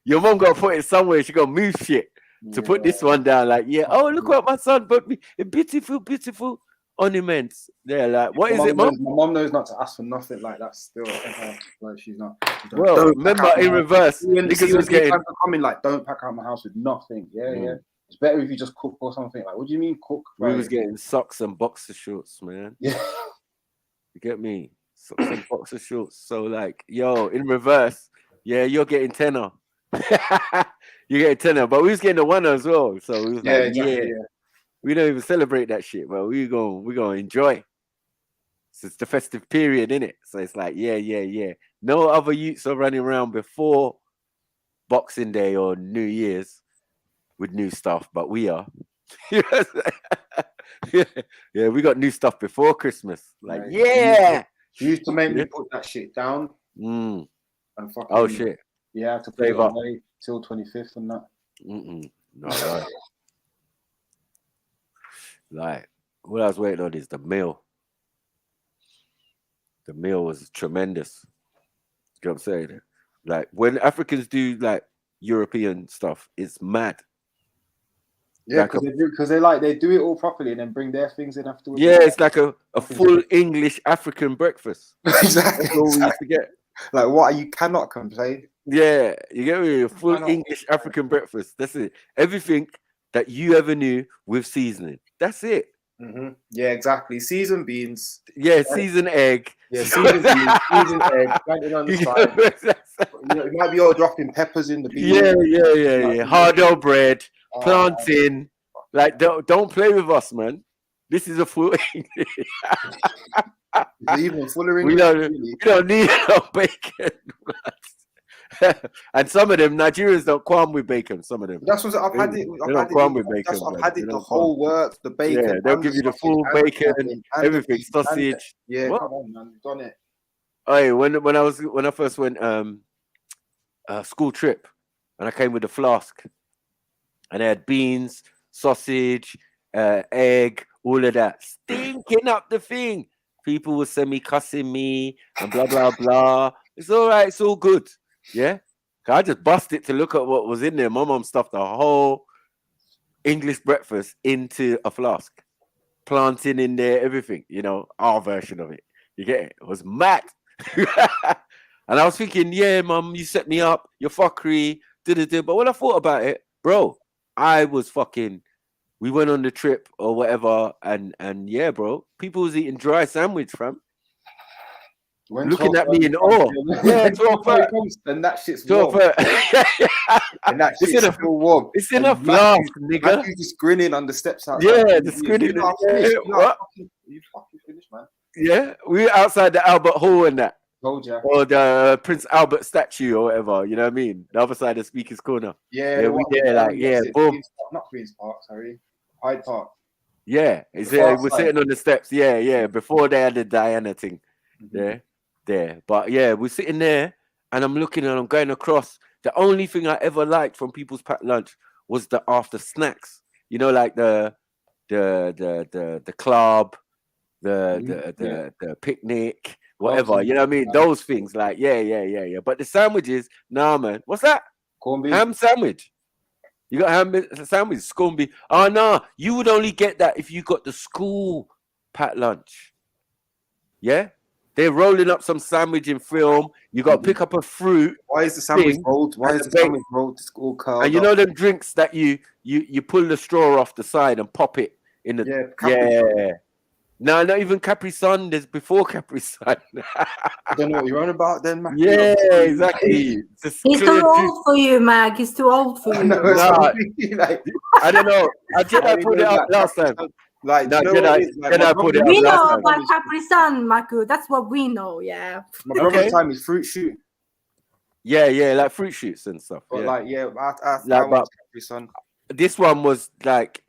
your mom got to put it somewhere. She got to move shit to put this one down. Like, yeah, oh, look what my son bought me. A beautiful ornaments. They're like, what is it, mom? My mom knows not to ask for nothing like that still. Like, she's not. Well, remember in reverse, niggas was getting coming like, don't pack out my house with nothing. Yeah. It's better if you just cook or something. Like, what do you mean cook? We was getting socks and boxer shorts, man. Yeah. You get me? Socks and boxer shorts. So like, yo, in reverse, yeah, you're getting tenner. You're getting tenner, but we was getting the one as well. So we was like, exactly, we don't even celebrate that shit, bro. We're gonna enjoy. So it's the festive period, innit? So it's like, yeah. No other youths are running around before Boxing Day or New Year's with new stuff, but we are. Yeah, we got new stuff before Christmas. Like, yeah. You used to make me put that shit down. And fucking, oh shit. Yeah, I have to put it away till 25th and that. No, right. Like, what I was waiting on is the meal. The meal was tremendous. You know what I'm saying? Like, when Africans do like European stuff, it's mad. Yeah, Like because they do it all properly and then bring their things in afterwards. yeah, it's like a full English African breakfast. Exactly. That's all we used to get. Like, what? You cannot complain. Yeah, you get me? A full English African breakfast. That's it. Everything that you ever knew with seasoning. That's it. Yeah, exactly. Seasoned beans. Yeah, seasoned egg. Yeah, seasoned beans, seasoned egg, planted on the side. You might be all dropping peppers in the beans. Yeah. Hardo bread, plantain. Like, don't play with us, man. This is a full English. Even fuller we don't need no bacon. And some of them Nigerians don't qualm with bacon. Some of them. That's what I've had it. I've had it the whole work, the bacon. Yeah, they'll give you the full bacon, everything, sausage. Yeah, what? come on, man, done it. Hey, when I first went school trip, and I came with a flask, and I had beans, sausage, egg, all of that, stinking up the thing. People were cussing me and blah blah blah. It's all right, it's all good. Yeah, I just busted to look at what was in there. My mom stuffed the whole English breakfast into a flask, planting in there, everything. You know, our version of it. You get it? It was mad. And I was thinking, yeah, mom, you set me up. You're fuckery. But when I thought about it, bro, I was fucking. We went on the trip or whatever, and yeah, bro, people was eating dry sandwich, fam. Looking at me in awe. Yeah, 12 and that shit's 12 warm. And that shit's still warm. It's in a flask, nigga. Matthew's just grinning on the steps outside. Yeah, just grinning. What? You fucking finished, man. Yeah, we were outside the Albert Hall and that. Told ya. Or the Prince Albert statue or whatever, you know what I mean? The other side of Speaker's Corner. Yeah, we there, like, yeah, boom. Not Queen's Park, sorry. Hyde Park. Yeah, we're sitting on the steps. Yeah, before they had the Diana thing. There. But yeah, we're sitting there and I'm looking and I'm going across. The only thing I ever liked from people's packed lunch was the after snacks. You know, like the club, the picnic, whatever. You know what I mean? Those things, like, yeah. But the sandwiches, nah, man. What's that? Corned beef. Ham sandwich. You got ham sandwich, corned beef. Oh no, you would only get that if you got the school packed lunch. Yeah? They're rolling up some sandwich in film. You got to pick up a fruit. Why is the sandwich rolled? Why is the sandwich rolled? It's all curled. And you know them drinks that you pull the straw off the side and pop it in the No, not even Capri Sun. There's before Capri Sun. I don't know what you're on about then, man. Yeah, exactly. He's too old for you, Mag. He's too old for you. I don't know. I put it up last time. Like, no, Jedi put it up we last know time. about Capri Sun, Maku. That's what we know, yeah. My brother's time is fruit shoot. Yeah, like fruit shoots and stuff. But yeah. I want Capri Sun. This one was like,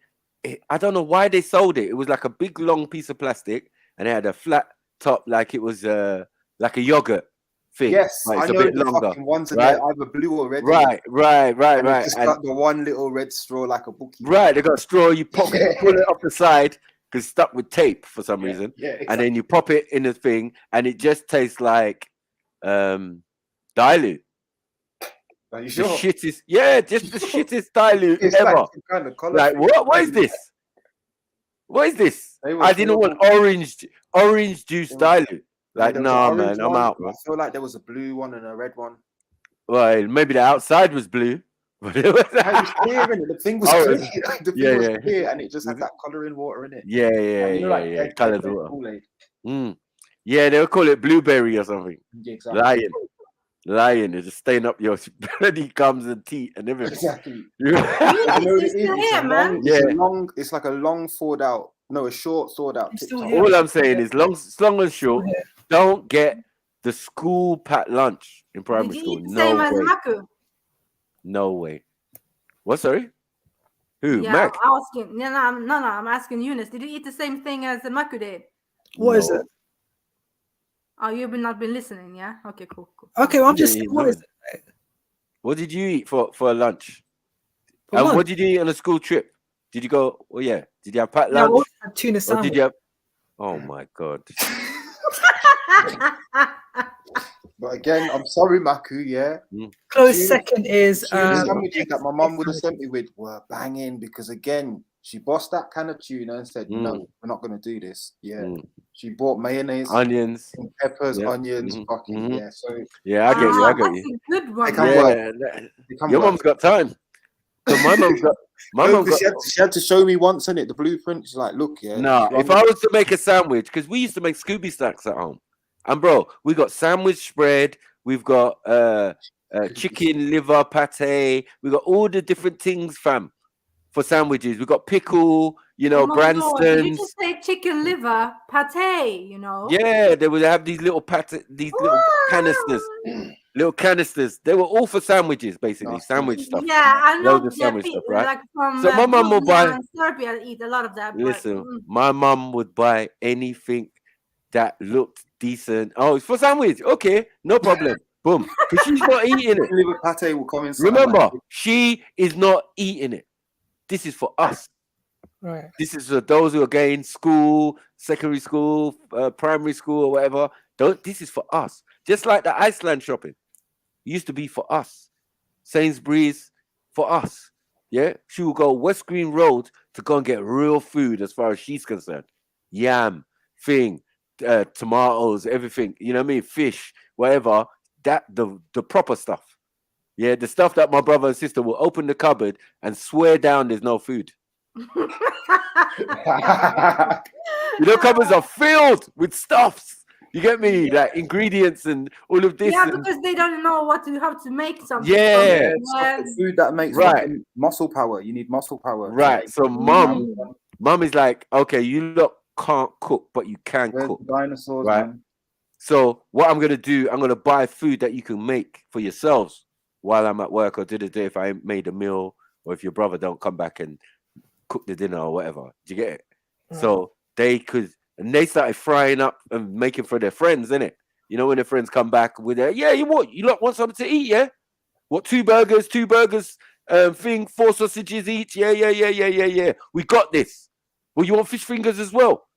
I don't know why they sold it. It was like a big long piece of plastic, and it had a flat top, like it was like a yogurt thing. Yes, like, it's I know a bit the longer. fucking ones, right? They're either blue or red. Right. And just got the one little red straw like a bookie. Right, they got a straw. You pop it, pull it off the side because it's stuck with tape for some reason. Yeah, exactly. And then you pop it in the thing, and it just tastes like dilute. Are you sure? The shittest, just the shittest dilute ever. Like, kind of color like what is this? What is this? I didn't want orange juice dilute. Like, nah, man, I'm out. I feel like there was a blue one and a red one. Well, maybe the outside was blue. But it was clear, innit? The thing was clear. The thing was clear, and it just had that colouring water in it. Yeah. Coloured water. Yeah, they'll call it blueberry or something. Yeah, exactly. Lion, they just stain up your bloody gums and teeth and everything. Exactly. It's like a long thawed out. No, a short thawed out. All I'm saying is, long and short, don't get the school packed lunch in primary school. Same as Maku. No way. What? Sorry? Who? Yeah, Mac? I'm asking. No, I'm asking Eunice. Did you eat the same thing as the Maku did? What is it? Oh, you've not been listening, yeah? Okay, cool. Okay, well, I'm just. What is it? What did you eat for lunch? And month. what did you eat on a school trip? Did you go? Oh yeah. Did you have packed Yeah, I lunch? always had tuna Or sandwich. did you have? Oh my god. But again, I'm sorry, Maku. Yeah. Close Tuna- second is tuna sandwiches that my mum would have sent me with were banging because again, she bossed that can of tuna and said, "No, we're not going to do this." Yeah. She bought mayonnaise, Onions, peppers, yeah. onions, fucking yeah. So yeah, I get you. I get That's you. a good one. They can Yeah, work. They can your work. mum's got time. So my mum's got. My No, mum got. she had to show me once in it the blueprint. She's like, "Look, yeah." Nah, just run if with I it." was to make a sandwich, because we used to make Scooby snacks at home, and bro, we got sandwich spread, we've got chicken liver pate, we got all the different things, fam, for sandwiches. We got pickle, you know, Oh my God, did you Branston's. just say chicken liver pate? You know. Yeah, they would have these little these little canisters. They were all for sandwiches, basically, sandwich stuff. Yeah, I know. Loads of Yeah, sandwich stuff, right? like from So my mum will Bosnia buy. and Serbia, eat a lot of that. Listen, But, my mum would buy anything that looked decent. Oh, it's for sandwich. Okay, no problem. Boom. Because she's not eating it. Liver pate will come in. Remember, she is not eating it. This is for us. Right. This is for those who are going school, secondary school, primary school, or whatever. This is for us. Just like the Iceland shopping. It used to be for us. Sainsbury's for us. Yeah, she will go West Green Road to go and get real food as far as she's concerned. Yam, tomatoes, everything. You know what I mean? Fish, whatever. That the proper stuff. Yeah, the stuff that my brother and sister will open the cupboard and swear down there's no food. You know, cupboards are filled with stuffs. You get me? Like ingredients and all of this. yeah, and- because they don't know how to make something. Yeah. Food that makes Right. fucking muscle power. You need muscle power. Right. So mum is like, okay, you lot can't cook, but you can cook. Dinosaurs, right? man. So what I'm gonna do, I'm gonna buy food that you can make for yourselves while I'm at work or do the day if I made a meal or if your brother don't come back and cook the dinner or whatever. Do you get it? So they could, and they started frying up and making for their friends, innit? You know, when their friends come back with their, yeah, you lot want something to eat, yeah? What, two burgers, 4 sausages each? Yeah. We got this. Well, you want fish fingers as well?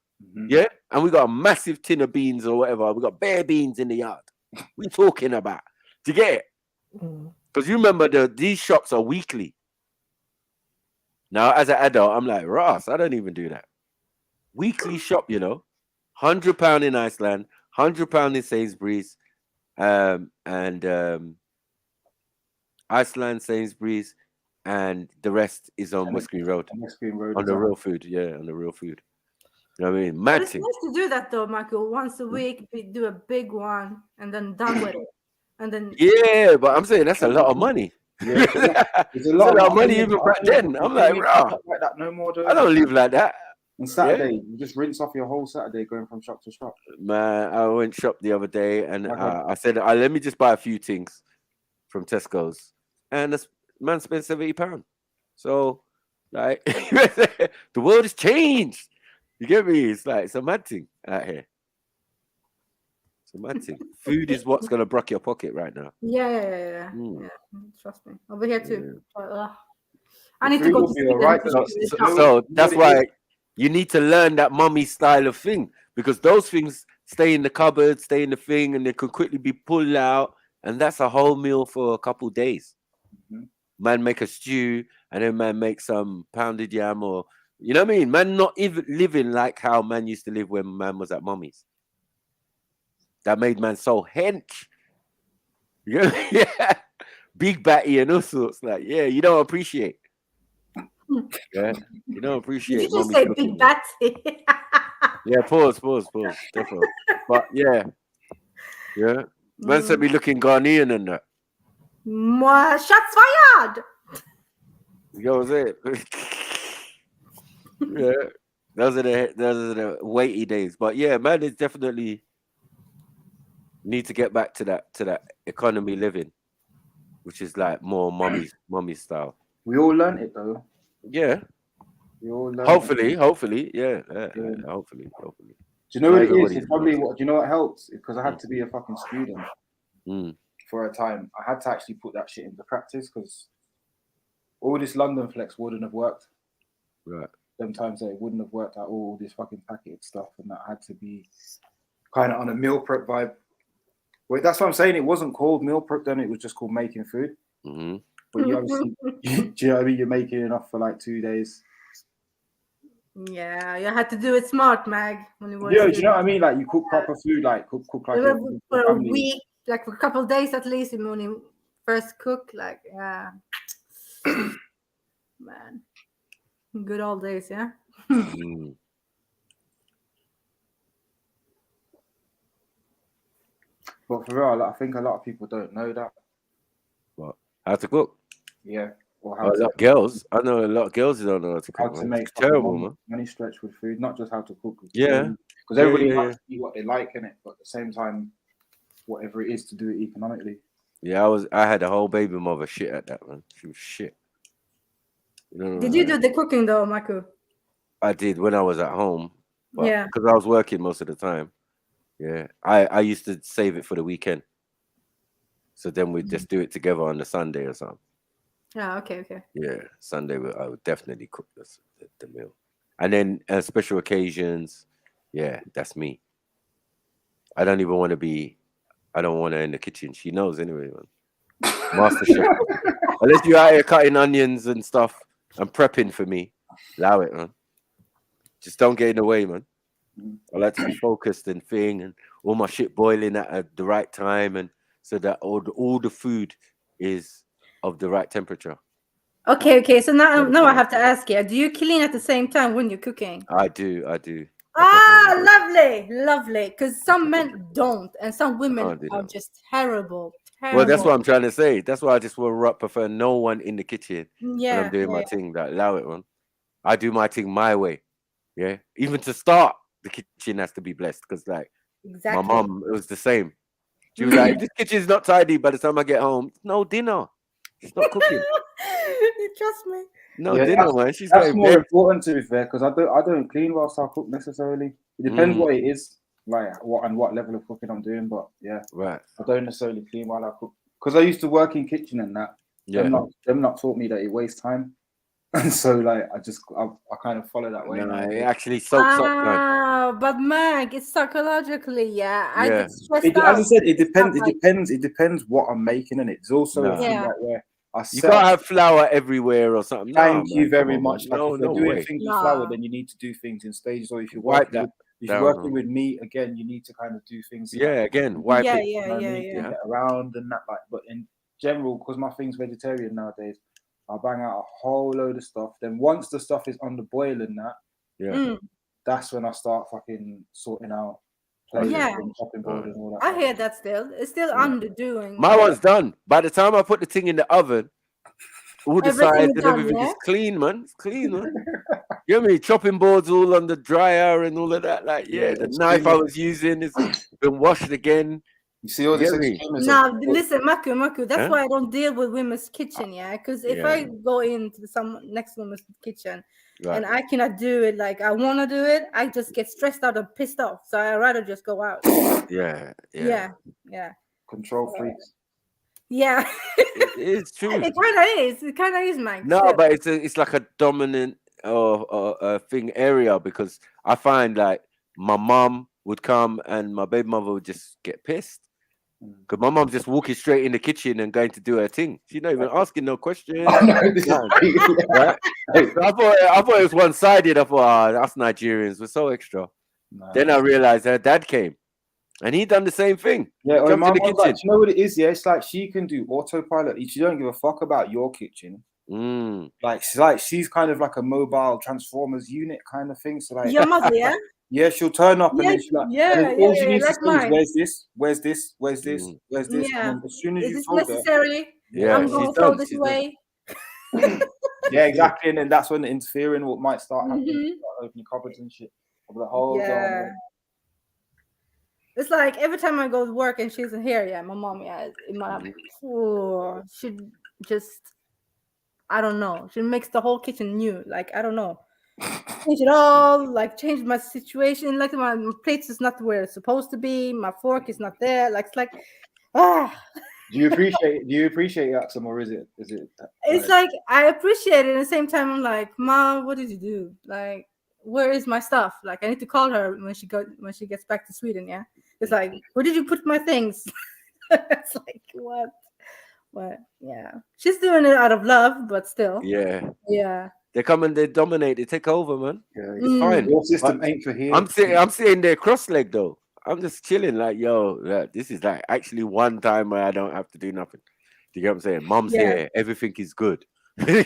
Yeah? And we got a massive tin of beans or whatever. We got bare beans in the yard. We talking about. Do you get it? Because you remember these shops are weekly. Now, as an adult, I'm like, Ross, I don't even do that. Weekly shop, you know. £100 in Iceland, £100 in Sainsbury's, Iceland, Sainsbury's, and the rest is on West Green Road. On the real food, yeah, on the real food. You know what I mean? But Mad it's thing. nice to do that though, Michael. Once a week, we do a big one and then done with it. And then Yeah, but I'm saying that's a lot of money. Yeah, It's a lot of money even back then. I'm like, rah, like that no more. I don't live like that. On Saturday, you just rinse off your whole Saturday going from shop to shop. Man, I went shop the other day and I said, let me just buy a few things from Tesco's. And the man spent £70. So, like, the world has changed. You get me? It's like, it's a mad thing out here. It's a mad thing. Food is what's going to brock your pocket right now. yeah. Trust me. Over here too. I The need to food go will to be Sweden. alright, So that's why you need to learn that mummy style of thing, because those things stay in the cupboard, stay in the thing, and they could quickly be pulled out, and that's a whole meal for a couple days. Man make a stew, and then man make some pounded yam, or you know what I mean? Man not even living like how man used to live when man was at mummy's. That made man so hench. Yeah, big batty and all sorts. Like, yeah, you don't appreciate. Yeah, you don't appreciate. Did you just mummy's say cooking. big batty? Yeah, pause, definitely. But yeah. Man said me looking Ghanaian and that. Shots fired. You know what I'm saying? Yeah, those are the weighty days. But yeah, man, is definitely need to get back to that economy living, which is like more mummy style. We all learned it though. Yeah. We all learned Hopefully, it. hopefully. Hopefully. Do you know what it is? Everybody's It's probably what. Do you know what helps? Because I had to be a fucking student for a time. I had to actually put that shit into practice because all this London flex wouldn't have worked. Right. Sometimes it wouldn't have worked at all this fucking packeted stuff, and that had to be kind of on a meal prep vibe. Wait, that's what I'm saying. It wasn't called meal prep then; it was just called making food. Mm-hmm. But you obviously, do you know what I mean? You're making enough for like 2 days. Yeah, you had to do it smart, Mag. When you were Yeah, do you know what I mean? Like you cook proper food, like cook like for a week, like for a couple of days at least. When you first cook, like yeah, man, good old days, yeah. But for real, like, I think a lot of people don't know that. What? How to cook? Yeah. Or A lot of girls. I know a lot of girls who don't know how to cook. how to Man. make It's terrible, man. money stretch with food, not just how to cook. Yeah. Because everybody Yeah. likes to eat what they like in it, but at the same time, whatever it is to do it economically. Yeah, I had a whole baby mother shit at that, man. She was shit. You know, Did you do the cooking though, Maku? I did when I was at home. Yeah. Because I was working most of the time. Yeah. I used to save it for the weekend. So then we'd just do it together on the Sunday or something. Oh, okay. Yeah. Sunday I would definitely cook the meal. And then special occasions, yeah, that's me. I don't even want to be, I don't want her in the kitchen. She knows anyway, man. Master chef. Unless you're out here cutting onions and stuff and prepping for me, allow it, man. Just don't get in the way, man. I like to be focused and all my shit boiling at the right time, and so that all the food is of the right temperature. Okay. So now I have to ask you: do you clean at the same time when you're cooking? I do. Ah, lovely. Because some men don't, and some women are just terrible. Well, that's what I'm trying to say. That's why I just will prefer no one in the kitchen when I'm doing my thing. That allow it, man. I do my thing my way. Yeah. Even to start, the kitchen has to be blessed because, like, my mom, it was the same. She was like, "This kitchen's not tidy." By the time I get home, no dinner. She's not cooking. Trust me. No dinner, man. She's that's got more bed. important, to be fair, because I don't clean whilst I cook necessarily. It depends what it is, like what level of cooking I'm doing. But yeah, right. I don't necessarily clean while I cook because I used to work in kitchen and that. Yeah. Them not taught me that it wastes time, and so like I kind of follow that way. No, it actually soaks up time. But Mag, it's psychologically, yeah. I get stressed As out. I said, it depends. It depends what I'm making, and it's also a thing like where you can't have flour everywhere or something. Thank you very much. Like, No, if you're no doing way. things with flour, then you need to do things in stages. Or if you're Wipe working, that if you're down, working with meat, again, you need to kind of do things. Yeah, like, again, wipe it. you know what I mean? To get around and that. Like, but in general, because my thing's vegetarian nowadays, I bang out a whole load of stuff. Then once the stuff is on the boil and that, that's when I start fucking sorting out. Yeah. And chopping board and all that. I hear that still. It's still underdoing. My one's done. By the time I put the thing in the oven, all the Everything sides is and done, everything yeah? is clean, man. It's clean, man. You know me? Chopping boards all on the dryer and all of that. Like, the knife I was using is been washed again. You see all this Now, listen, Maku, that's why I don't deal with women's kitchen, because if I go into some next woman's kitchen and I cannot do it like I want to do it, I just get stressed out and pissed off. So I'd rather just go out. Yeah. Control freaks. Yeah. It's true. It kind of is, Mike. No, still. but it's like a dominant thing area, because I find like my mom would come and my baby mother would just get pissed. Because my mom's just walking straight in the kitchen and going to do her thing. She's not even asking no questions. Right? So I thought it was one-sided. I thought, that's Nigerians. We're so extra. Then I realized her dad came. And he done the same thing. Yeah, Jumped my in the mom's kitchen. like, you know what it is? Yeah, it's like she can do autopilot. She don't give a fuck about your kitchen. Like she's kind of like a mobile Transformers unit kind of thing. So like Your mother, yeah? Yeah, she'll turn up and then she's like, all she needs to say is, where's this? Where's this? Where's this? Where's this? Yeah. And as soon as Is you this told necessary? her, I'm going to throw this away. Yeah, exactly. And then that's when the interfering might start happening. Start opening cupboards and shit. The whole It's like every time I go to work and she's here, my mom, she just, I don't know. She makes the whole kitchen new. Like, I don't know. Change it all, like change my situation. Like my plate is not where it's supposed to be. My fork is not there. Like, it's like, Do you appreciate Axum, or is it? It's like I appreciate it. At the same time, I'm like, Mom, what did you do? Like, where is my stuff? Like, I need to call her when she gets back to Sweden. Yeah, it's like, where did you put my things? It's like, what? Yeah, she's doing it out of love, but still. Yeah. Yeah. They come and they dominate. They take over, man. Yeah, It's fine. Your system ain't for here. I'm sitting there cross-legged though. I'm just chilling, like, yo, this is like actually one time where I don't have to do nothing. Do you get what I'm saying? Mom's here, everything is good. Yeah.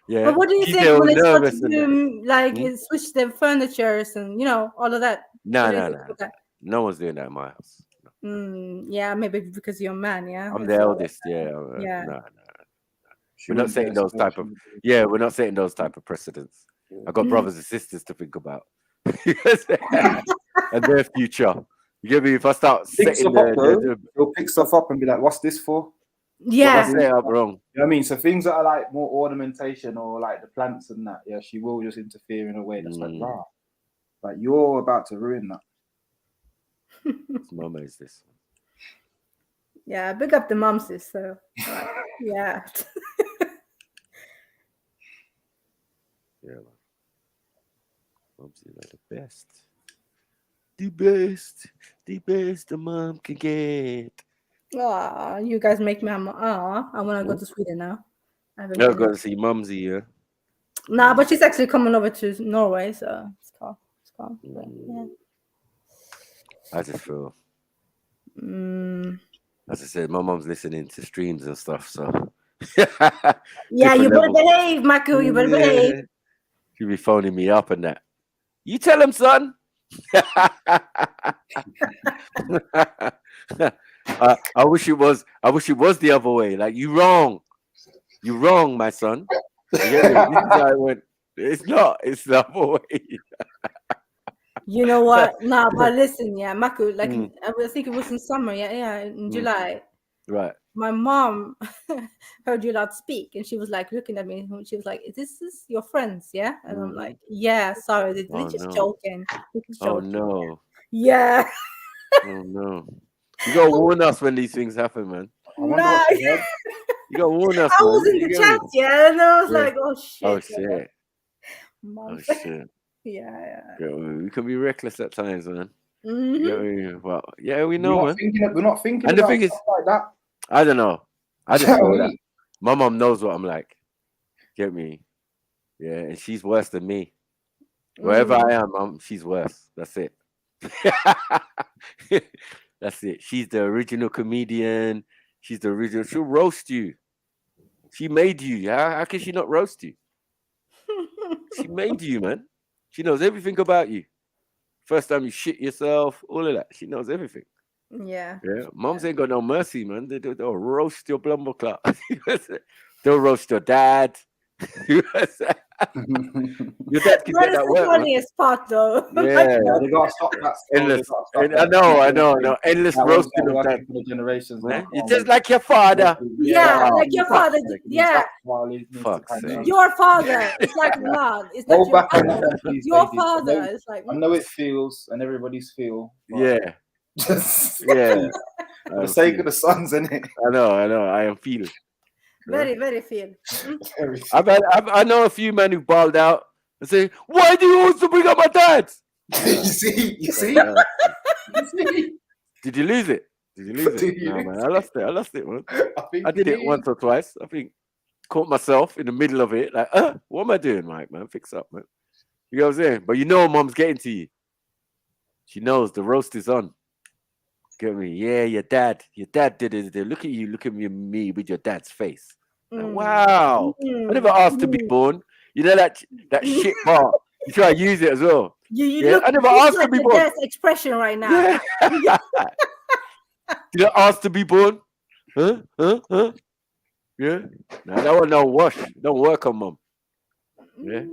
But what do you She's think all when they start nervous to and do, like, switch the furnitures and all of that? No. What do you think about that? No one's doing that in my house. Yeah, maybe because you're a man. Yeah, I'm the eldest. Yeah. Yeah. No. We're not setting those type of. Yeah, we're not setting those type of precedents. I got brothers and sisters to think about, and their future. You get me? If I start Pick setting stuff up, though. You'll pick stuff up and be like, "What's this for?" Yeah. What I say up wrong. You know what I mean? So things that are like more ornamentation or like the plants and that, yeah, she will just interfere in a way that's like, wow, like you're about to ruin that. Mama is this. Yeah, big up the moms, so yeah. Yeah, mom's like the best. The best a mom can get. Aw, you guys make me. I want to go to Sweden now. You're going to see Mumsy, yeah? Nah, but she's actually coming over to Norway, so it's cool. But, yeah. I just feel. As I said, my mom's listening to streams and stuff, so. Yeah, you better behave, Maku. You better behave. She'll be phoning me up and that. You tell him, son. I wish it was the other way. Like, you wrong, my son. It's not. It's the other way. You know what? Nah, but listen, yeah, Maku. Like, I think it was in summer. Yeah, in July. Right. My mom heard you lot speak, and she was like looking at me. She was like, "Is this your friends?" Yeah, and I'm like, "Yeah, sorry, they're just joking." Oh no. Yeah. Oh no. You gotta warn us when these things happen, man. Nah. You gotta warn us. I was in the chat, yeah, and I was like, "Oh shit." Oh shit. Mom. Oh shit. Yeah. We can be reckless at times, man. Mhm. Well, yeah, we know, man. We're not thinking And the about thing is, stuff like that. I don't know. I just feel that my mom knows what I'm like. Get me? Yeah, and she's worse than me. Wherever I am, she's worse. That's it. That's it. She's the original comedian. She's the original. She'll roast you. She made you. How can she not roast you? She made you, man. She knows everything about you. First time you shit yourself, all of that. She knows everything. Yeah. Yeah. Moms ain't got no mercy, man. They'll roast your blumber clock. They'll roast your dad. Your dad can get that the work, funniest part, though. Yeah, they gotta stop that. endless. I know. Endless roasting of that. For the generations, Man, you're just like your father. Yeah, like your father. Yeah. Fuck's sake. Your father. It's like, nah, it's not Hold your back on father. that, please, Your baby. father. It's like, I know it feels, and everybody's feel. Yeah. Just Yeah. for the sake of the sons, innit? I know. I am feeling. very, very feel. I know a few men who balled out and say, "Why do you always bring up my dad?" You see. Did you lose it? No, man. I lost it, man. I did it once or twice. I think caught myself in the middle of it. Like, what am I doing, Mike, man? Fix up, man. You know what I'm saying? But you know mom's getting to you. She knows the roast is on. Get me? Yeah, your dad did it. Look at you, look at me with your dad's face. Like, wow. I never asked to be born. You know that shit bar. You try to use it as well. I never asked to be born. That's expression right now. Yeah. Did I ask to be born? Huh? Yeah. Nah, that one don't wash. Don't work on mom. Yeah.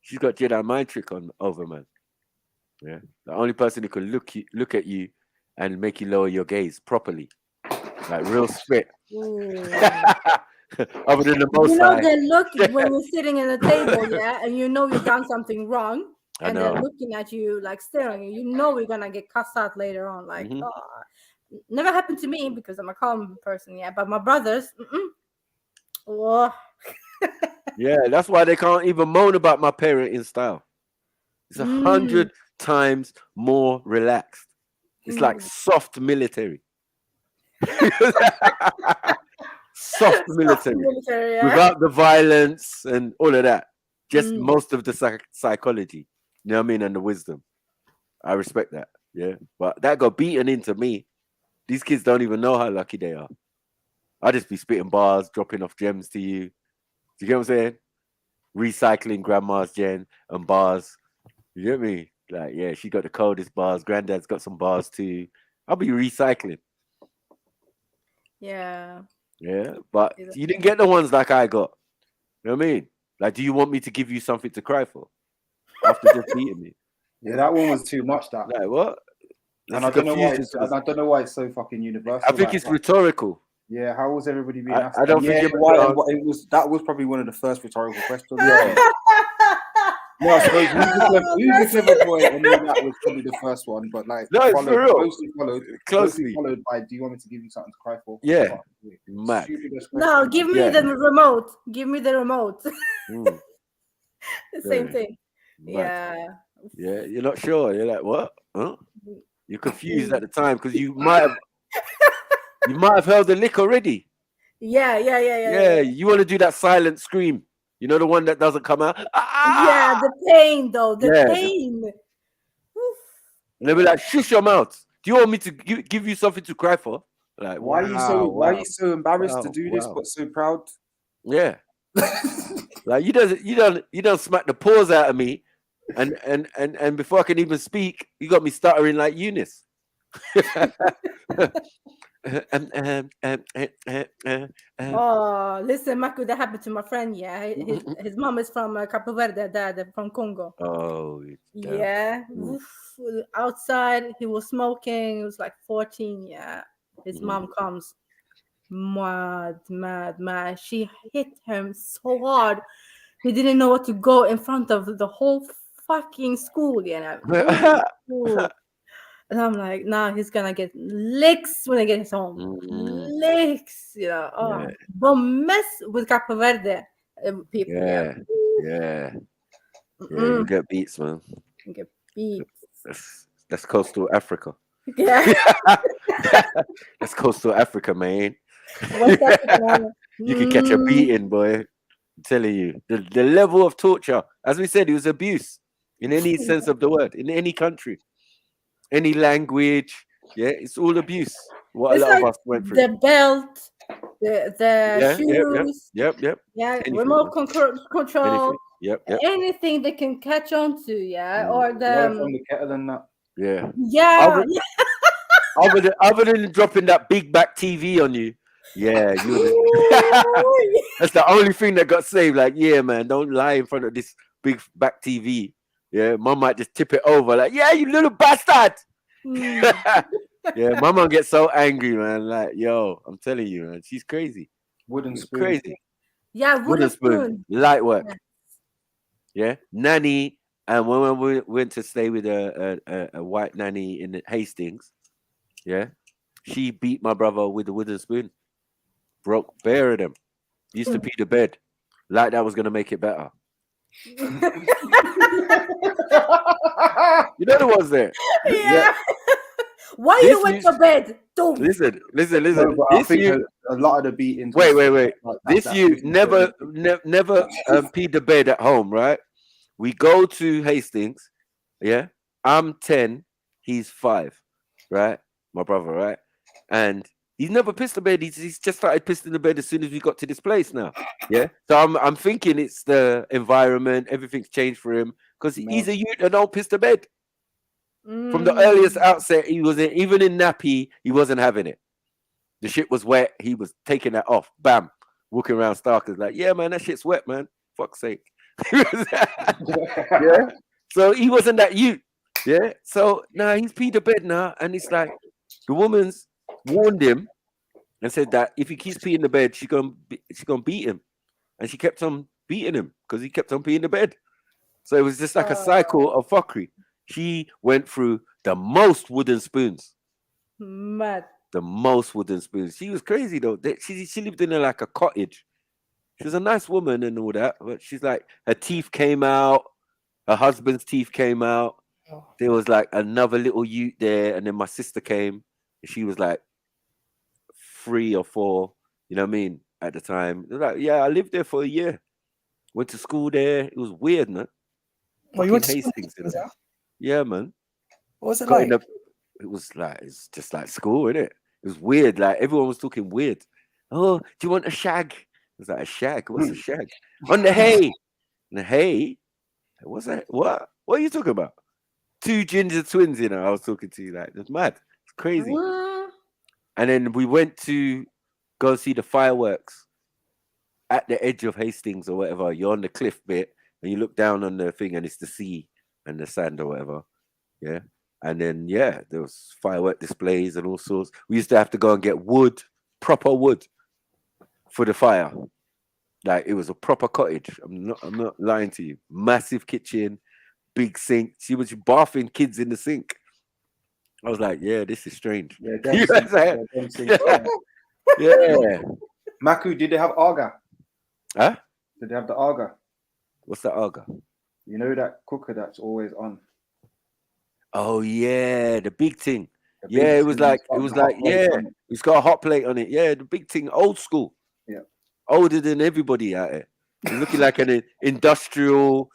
She's got Jedi mind trick on over, man. Yeah. The only person who can look at you and make you lower your gaze properly. Like real spit. Other than the most they look when you're sitting at the table, yeah, and you know you've done something wrong, and they're looking at you like staring. You know we're gonna get cussed out later on, like, Never happened to me because I'm a calm person, yeah. But my brothers, oh. Yeah, that's why they can't even moan about my parenting style. It's 100 times more relaxed. It's like soft military. Soft military, yeah. without the violence and all of that. Just most of the psychology. You know what I mean? And the wisdom. I respect that. Yeah. But that got beaten into me. These kids don't even know how lucky they are. I just be spitting bars, dropping off gems to you. Do you get what I'm saying? Recycling grandma's gen and bars. You get me? Like, yeah, she got the coldest bars. Granddad's got some bars too. I'll be recycling. Yeah. Yeah, but you didn't get the ones like I got. You know what I mean? Like, do you want me to give you something to cry for after just beating me? Yeah, that one was too much. That. Like what? And I don't know why. I don't know why it's so fucking universal. I think it's rhetorical. Yeah, how was everybody being asked? I don't think it was. That was probably one of the first rhetorical questions. Yeah. No, I suppose who's the clever boy? I knew that was probably the first one, but like, no, it's for real. Closely followed by, do you want me to give you something to cry for? Yeah, mad. No, give me the remote. Give me the remote. The same thing. Mad. Yeah, you're not sure. You're like, what? Huh? You're confused at the time because you might have held the lick already. Yeah. Yeah, you want to do that silent scream. You know, the one that doesn't come out. Yeah, the pain though. The pain. And they'll be like, shush your mouth. Do you want me to give you something to cry for? Like, why are you so embarrassed to do this, but so proud? Yeah. Like you don't smack the paws out of me, and before I can even speak, you got me stuttering like Eunice. Oh, listen, Maku, that happened to my friend. Yeah, his mom is from Capo Verde, dad from Congo. Oh, yeah. Outside, he was smoking. He was like 14. Yeah, his mom comes, mad. She hit him so hard, he didn't know what to go in front of the whole fucking school. You know. And I'm like, nah, he's gonna get licks when he gets home. Licks, you know. Oh, don't mess with Capo Verde people. Yeah. You get beats, man. You get beats. That's coastal Africa. Yeah. That's coastal Africa, man. You can catch a beating, boy. I'm telling you. The level of torture, as we said, it was abuse in any sense of the word, in any country. Any language, it's all abuse. What a lot of us went through. The belt, the shoes, yep. Yeah, anything, remote control. Yep. Anything they can catch on to, or the kettle and that. Yeah. Other than dropping that big back TV on you, that's the only thing that got saved. Like, yeah, man, don't lie in front of this big back TV. Yeah, mom might just tip it over, like, yeah, you little bastard. Yeah, my mom gets so angry, man. Like, yo, I'm telling you, man, she's crazy. Wooden spoon. Crazy. Yeah, wooden spoon. Light work. Yeah. Nanny, and when we went to stay with a white nanny in Hastings, she beat my brother with a wooden spoon. Broke bare of them. Used to pee the bed. Like that was gonna make it better. You know the ones there. Yeah. Why you went to bed? Listen. No, I think a lot of the beatings. Wait. Like this you never peed the bed at home, right? We go to Hastings. Yeah, I'm 10, he's 5, right? My brother, right? And he's never pissed the bed. He's just started pissing the bed as soon as we got to this place now. Yeah. So I'm thinking it's the environment. Everything's changed for him because he's a youth and don't piss the bed. From the earliest outset, he was even in nappy. He wasn't having it. The shit was wet. He was taking that off. Bam. Walking around Starkers like, yeah, man, that shit's wet, man. Fuck's sake. Yeah. So he wasn't that youth. Yeah. So now he's peed the bed now, and it's like the woman's warned him and said that if he keeps peeing the bed, she's gonna beat him, and she kept on beating him because he kept on peeing the bed. So it was just like a cycle of fuckery. She went through the most wooden spoons. Mad. the most wooden spoons. She was crazy though. She lived in like a cottage. She was a nice woman and all that, but she's like, her teeth came out, her husband's teeth came out. There was like another little ute there, and then my sister came. She was like 3 or 4, you know what I mean, at the time. Like, yeah, I lived there for a year. Went to school there. It was weird, man. Well, you went to Hastings, you know? Yeah, man. What was it like? It was like, it's just like school, innit? It was weird. Like everyone was talking weird. Oh, do you want a shag? I was like, a shag? What's a shag? On the hay. The hay? What's that? What? What are you talking about? 2 ginger twins, you know. I was talking to you like, it's mad. It's crazy. And then we went to go see the fireworks at the edge of Hastings or whatever. You're on the cliff bit and you look down on the thing and it's the sea and the sand or whatever. Yeah. And then, yeah, there was firework displays and all sorts. We used to have to go and get wood, proper wood for the fire. Like it was a proper cottage. I'm not lying to you. Massive kitchen, big sink. She was bathing kids in the sink. I was like, yeah, this is strange. Yeah, You know what I'm saying? Yeah. Maku, did they have Aga? Huh? Did they have the Aga? What's the Aga? You know that cooker that's always on. Oh yeah, the big thing. The Yeah, big it was thing like that's got the hot plate yeah, on it. it's got a hot plate on it. Yeah, the big thing, old school. Yeah. Older than everybody out here. It's looking like an industrial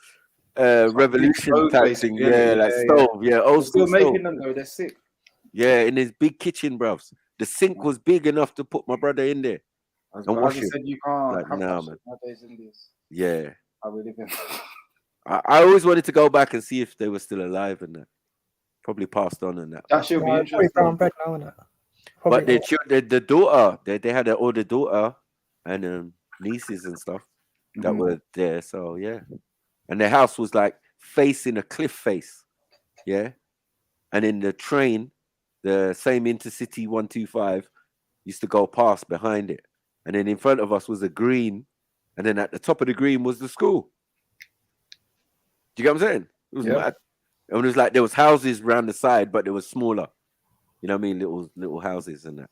revolution stove, type basically, thing. Yeah, like stove. Yeah, old They're still school stove. making them though. They're sick. Yeah, in this big kitchen, bruv. The sink was big enough to put my brother in there and wash it. Said you can't Like, have nah, that man. shit nowadays in this. Yeah. I we live in. I always wanted to go back and see if they were still alive and that. Probably passed on and that. That should be Probably interesting. brown bread now, innit? But the daughter, they had an older daughter and nieces and stuff that were there. So yeah, and their house was like facing a cliff face. Yeah, and in the train, the same Intercity 125 used to go past behind it, and then in front of us was a green, and then at the top of the green was the school. Do you get what I'm saying? It was mad. And it was like there was houses around the side, but they were smaller. You know what I mean? Little houses and that.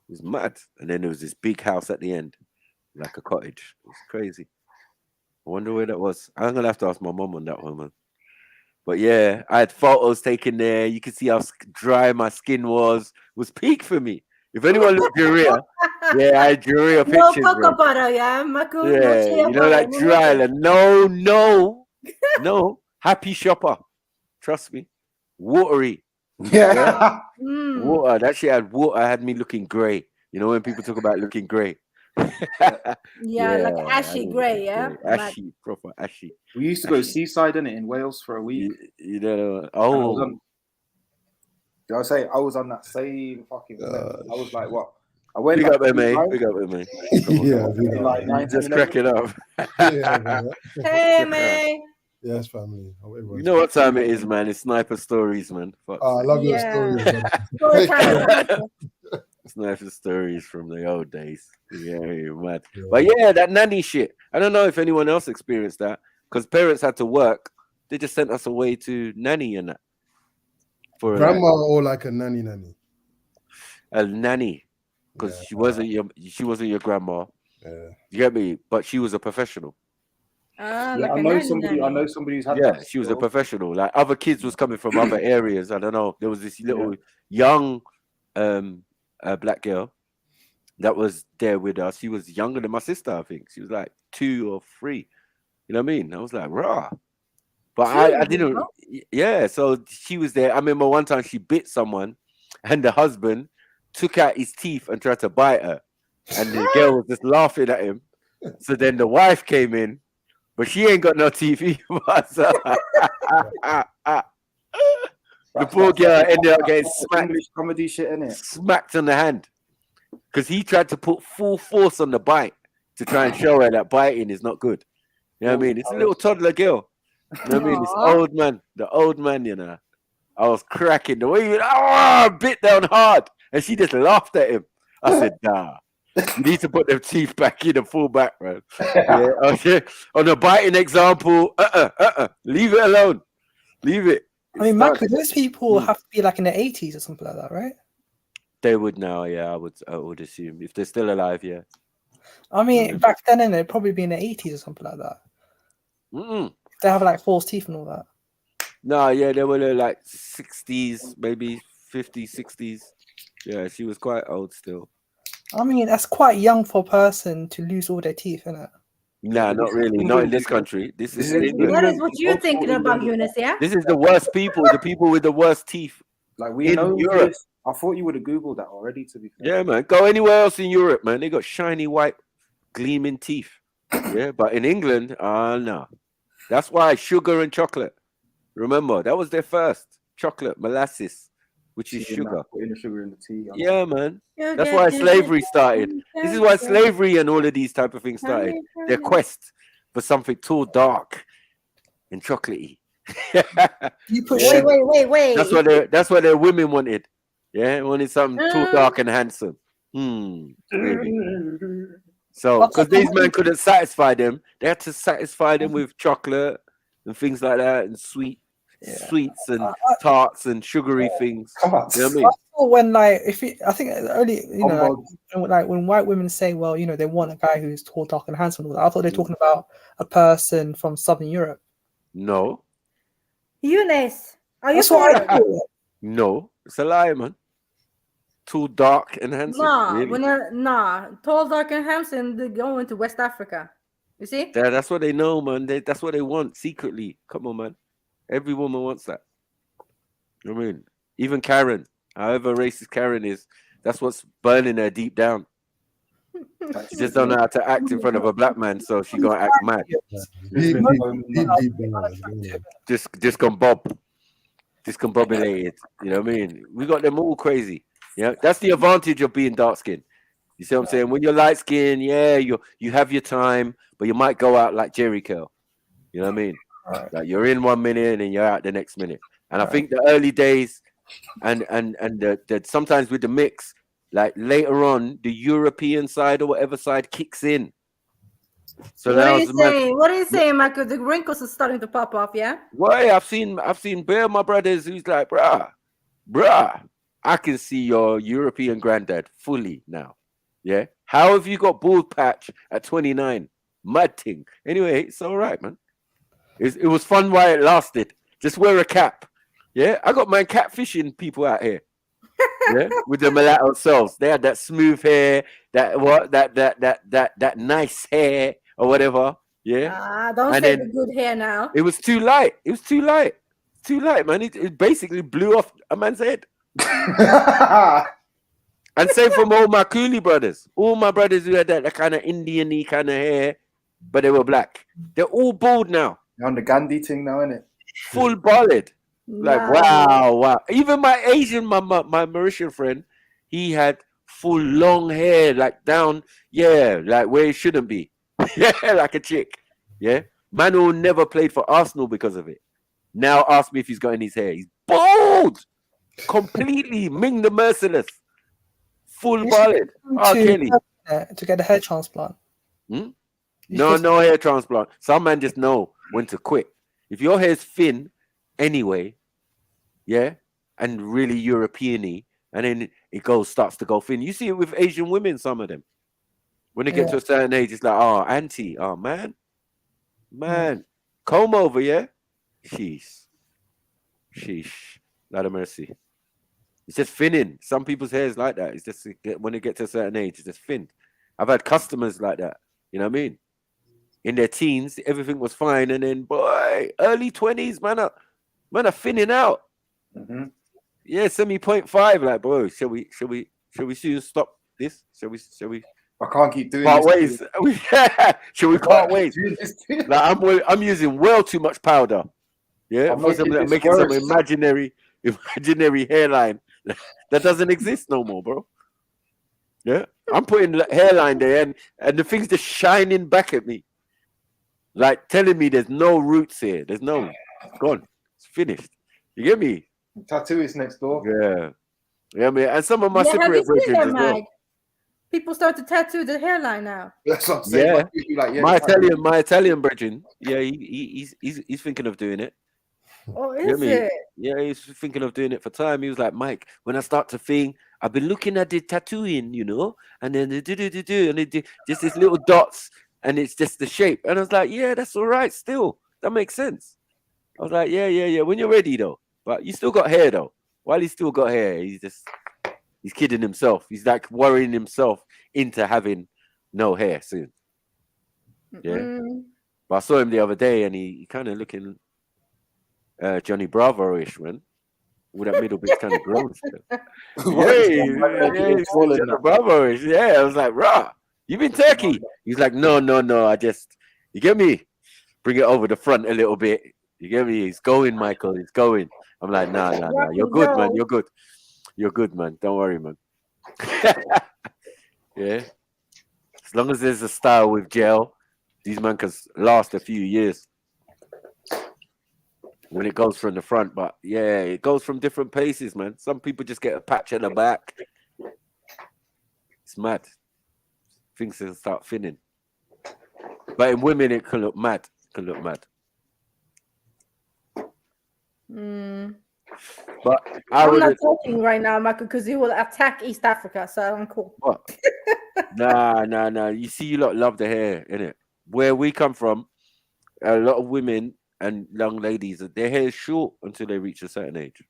It was mad. And then there was this big house at the end, like a cottage. It was crazy. I wonder where that was. I'm gonna have to ask my mom on that one, man. But yeah, I had photos taken there. You can see how dry my skin was. It was peak for me. If anyone looked diarrhea, yeah, I had diarrhea No pictures. cocoa bro. butter, yeah. Maku, no Yeah, chia you know, butter, like no dry. nothing. Like, no. Happy shopper. Trust me. Watery. Yeah. Water. That shit had water. Had me looking grey. You know when people talk about looking grey. Yeah, like ashy grey, yeah. Ashy, proper ashy. We used to go seaside in Wales for a week. You know, Did I say I was on that same fucking level? I was like, what? I went Big like up, MA. 3 Big up, MA. Yeah, big up. like You 9, just 10, cracking 11. up. Yeah, man. Hey, man. Yes, family. You know what time it is, man? It's sniper stories, man. Fuck's I sake. love your stories, man. Story time. Sniper stories from the old days. Yeah, you're mad. But yeah, that nanny shit. I don't know if anyone else experienced that because parents had to work. They just sent us away to nanny and that. For Grandma or like a nanny. a nanny, because she wasn't your grandma. Yeah. You get me? But she was a professional. Yeah, Like I a know nanny somebody. I nanny. know somebody who's had Yeah, that. she was a professional. Like other kids was coming from other areas. I don't know. There was this little young black girl that was there with us. She was younger than my sister, I think. She was like 2 or 3. You know what I mean? I was like, rah. But I didn't. Yeah, so she was there. I remember one time she bit someone, and the husband took out his teeth and tried to bite her, and the girl was just laughing at him. So then the wife came in, but she ain't got no teeth either. So the poor girl ended up getting smacked. English comedy shit, innit? Smacked on the hand because he tried to put full force on the bite to try and show her that biting is not good. You know what I mean? It's a little toddler girl. You know what I mean? This old man, the old man, you know. I was cracking the way he bit down hard, and she just laughed at him. I said, nah, you need to put them teeth back in and full back, man. Yeah, okay. On a biting example, leave it alone. Leave it. I mean, Mac, those people have to be like in the 80s or something like that, right? They would now, yeah. I would assume if they're still alive, yeah. I mean, back then, it'd probably be in the 80s or something like that. They have like false teeth and all that. No, yeah, they were like 60s, maybe 50s, 60s. Yeah, she was quite old still. I mean, that's quite young for a person to lose all their teeth, isn't it? Nah, not really. Not in this country. This is England. That is what you're thinking about, Eunice, yeah? This is the worst people, the people with the worst teeth. Like we in know Europe. this. I thought you would have Googled that already, to be fair. Yeah, man. Go anywhere else in Europe, man. They got shiny white gleaming teeth. Yeah, but in England, no. That's why sugar and chocolate. Remember, that was their first chocolate, molasses, which is sugar. Putting the sugar in the tea. Yeah, man. That's why slavery started. This is why slavery and all of these type of things started. Their quest for something tall, dark, and chocolatey. Wait. That's what their women wanted. Yeah, they wanted something tall, dark, and handsome. Really. So, because these men couldn't satisfy them, they had to satisfy them with chocolate and things like that, and sweets and tarts and sugary things. You know what I mean? I thought when I think early, like when white women say, well, they want a guy who's tall, dark, and handsome, and all that, I thought they're talking about a person from Southern Europe. No. Eunice, are you That's what I thought. No, it's a lie, man. Too dark and handsome. Nah, Really? tall, dark, and handsome, they're going to West Africa. You see? That's what they know, man. That's what they want secretly. Come on, man. Every woman wants that. You know what I mean? Even Karen, however racist Karen is, that's what's burning her deep down. She just don't know how to act in front of a black man, so she gonna act mad. Discombobulated. You know what I mean? We got them all crazy. Yeah, that's the advantage of being dark skinned. You see what I'm saying? When you're light skinned, yeah, you have your time, but you might go out like Jerry Curl. You know what I mean? Like you're in 1 minute and then you're out the next minute. And I think the early days and the sometimes with the mix, like later on, the European side or whatever side kicks in. So what are you saying? What are you saying, Michael? The wrinkles are starting to pop off, yeah? Well, I've seen bare my brothers who's like, bruh, I can see your European granddad fully now. Yeah. How have you got bald patch at 29? Mad thing. Anyway, it's all right, man. It was fun while it lasted. Just wear a cap. Yeah. I got my catfishing people out here. Yeah, with the mulatto selves. They had that smooth hair, that nice hair or whatever. Yeah. Don't say the good hair now. It was too light. Too light, man. It basically blew off a man's head. And same from all my coolie brothers. All my brothers who had that kind of Indian-y kind of hair, but they were black. They're all bald now. You're on the Gandhi thing now, innit? Full bald. Like, wow. Even my Asian, my Mauritian friend, he had full long hair, like down, like where it shouldn't be. Yeah, like a chick. Yeah. Manu never played for Arsenal because of it. Now ask me if he's got in his hair. He's bald. Completely. Ming the Merciless. Full bald. Kelly. To get a hair transplant. No hair transplant. Some men just know when to quit. If your hair's thin anyway, yeah, and really European-y, and then it starts to go thin. You see it with Asian women, some of them. When they get to a certain age, it's like, oh, auntie, oh, man. Comb over, yeah? Sheesh. Lot of mercy. It's just thinning. Some people's hair is like that. It's just when they get to a certain age, it's just thin. I've had customers like that. You know what I mean? In their teens, everything was fine, and then, boy, early 20s, man are thinning out. Mm-hmm. Yeah, send me 0.5. Like, bro, shall we soon stop this? Shall we? I can't keep doing part this. Ways. Shall we part ways? Like, I'm using well too much powder. Yeah, making some imaginary hairline that doesn't exist no more, bro. Yeah, I'm putting hairline there, and the thing's just shining back at me, like telling me there's no roots here. There's no gone. It's finished. You get me? Tattoo is next door. Yeah, man. And some of my separate bridges as well. People start to tattoo the hairline now. That's what I'm saying. Yeah. My Italian brethren. Yeah, he's thinking of doing it. Oh, is it? Yeah, he's thinking of doing it for time. He was like, Mike, when I start to think, I've been looking at the tattooing, you know, and then and just these little dots, and it's just the shape. And I was like, yeah, that's all right. Still, that makes sense. I was like, yeah. When you're ready, though. But you still got hair, though. While he's still got hair, he's kidding himself. He's like worrying himself into having no hair soon. Yeah. But I saw him the other day, and he kind of looking Johnny Bravo-ish, man. With that middle bit's kind of grown still. Johnny Bravo-ish. Yeah, I was like, rah, you been Turkey? He's like, no. You get me? Bring it over the front a little bit. You get me? He's going, Michael. He's going. I'm like, nah. You're good, man. You're good. You're good, man. Don't worry, man. Yeah. As long as there's a style with gel, these man can last a few years when it goes from the front. But yeah, it goes from different paces, man. Some people just get a patch at the back. It's mad. Things can start thinning. But in women, it can look mad. But I'm not talking right now, Michael, because he will attack East Africa, so I'm cool. What? Nah. You see, you lot love the hair, innit? Where we come from, a lot of women and young ladies, their hair is short until they reach a certain age.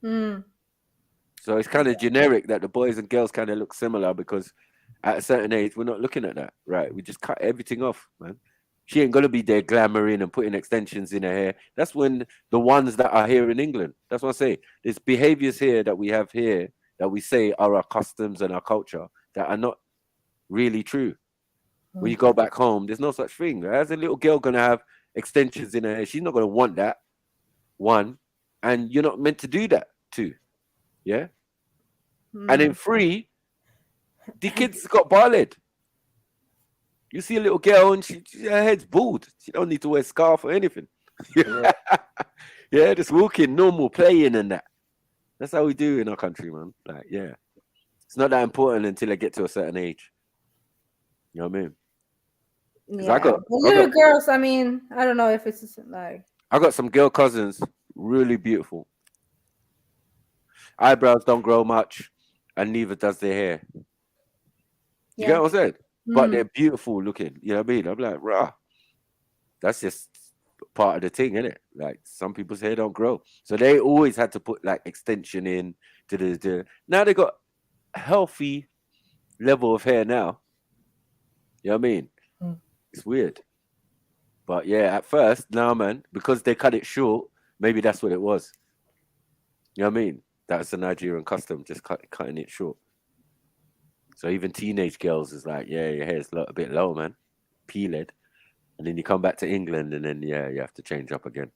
So it's kind of generic that the boys and girls kind of look similar, because at a certain age, we're not looking at that, right? We just cut everything off, man. She ain't gonna be there glamoring and putting extensions in her hair. That's when the ones that are here in England. That's what I say. There's behaviors here that we have here that we say are our customs and our culture that are not really true. When you go back home, there's no such thing. As a little girl gonna have extensions in her hair, she's not gonna want that. One, and you're not meant to do that too. Yeah. And in free, the kids got bald. You see a little girl and her head's bald. She don't need to wear a scarf or anything. Yeah, just walking, normal, playing and that. That's how we do in our country, man. Like, yeah. It's not that important until I get to a certain age. You know what I mean? Yeah. I got girls, I mean, I don't know if it's like... I got some girl cousins, really beautiful. Eyebrows don't grow much, and neither does their hair. You get what I'm saying? But they're beautiful looking. You know what I mean? I'm like, rah. That's just part of the thing, isn't it? Like, some people's hair don't grow. So they always had to put like extension in. Now they got a healthy level of hair now. You know what I mean? It's weird. But yeah, at first, now, man, because they cut it short, maybe that's what it was. You know what I mean? That's a Nigerian custom, just cutting it short. So even teenage girls is like, yeah, your hair's a bit low, man. Peeled. And then you come back to England and then, yeah, you have to change up again.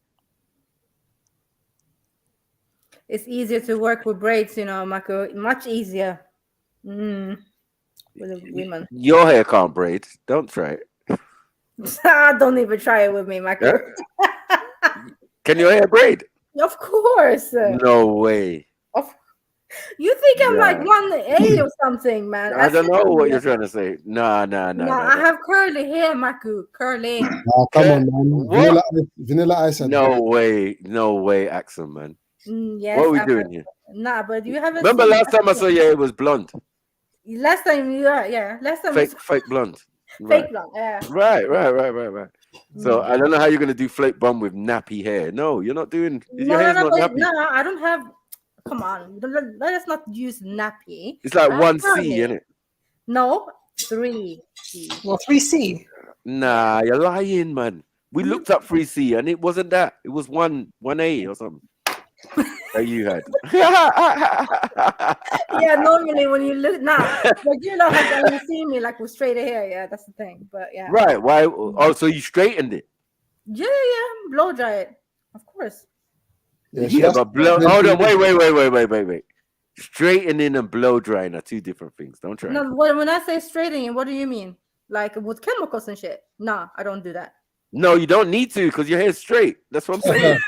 It's easier to work with braids, you know, Marco. Much easier. With the women. Your hair can't braid. Don't try it. Don't even try it with me, Marco. Yeah? Can your hair braid? Of course. No way. You think I'm like 1A or something, man? I don't know what you're trying to say. No. I have curly hair, Maku. Curly. Oh, come on, man. Vanilla ice. No way, Axel, man. Yes, what are we doing here? Nah, but you haven't. Remember last time I saw your hair was blonde. Last time, yeah. Last time. Fake blonde. Fake blonde. Yeah. Right. So I don't know how you're gonna do flake bun with nappy hair. No, you're not doing. No, I don't have. Come on, let us not use nappy. It's like 1C, isn't it? No, 3C. Well, 3C. Nah, you're lying, man. We looked up 3C and it wasn't that. It was 1A or something that you had. Yeah, normally when you look now, but you know how you see me like with straight hair. Yeah, that's the thing. But yeah. Right. Why? Oh, so you straightened it? Yeah. Blow dry it, of course. Yeah, but hold on, wait. Straightening and blow drying are two different things. Don't try. No, when I say straightening, what do you mean? Like with chemicals and shit? Nah, I don't do that. No, you don't need to because your hair's straight. That's what I'm saying.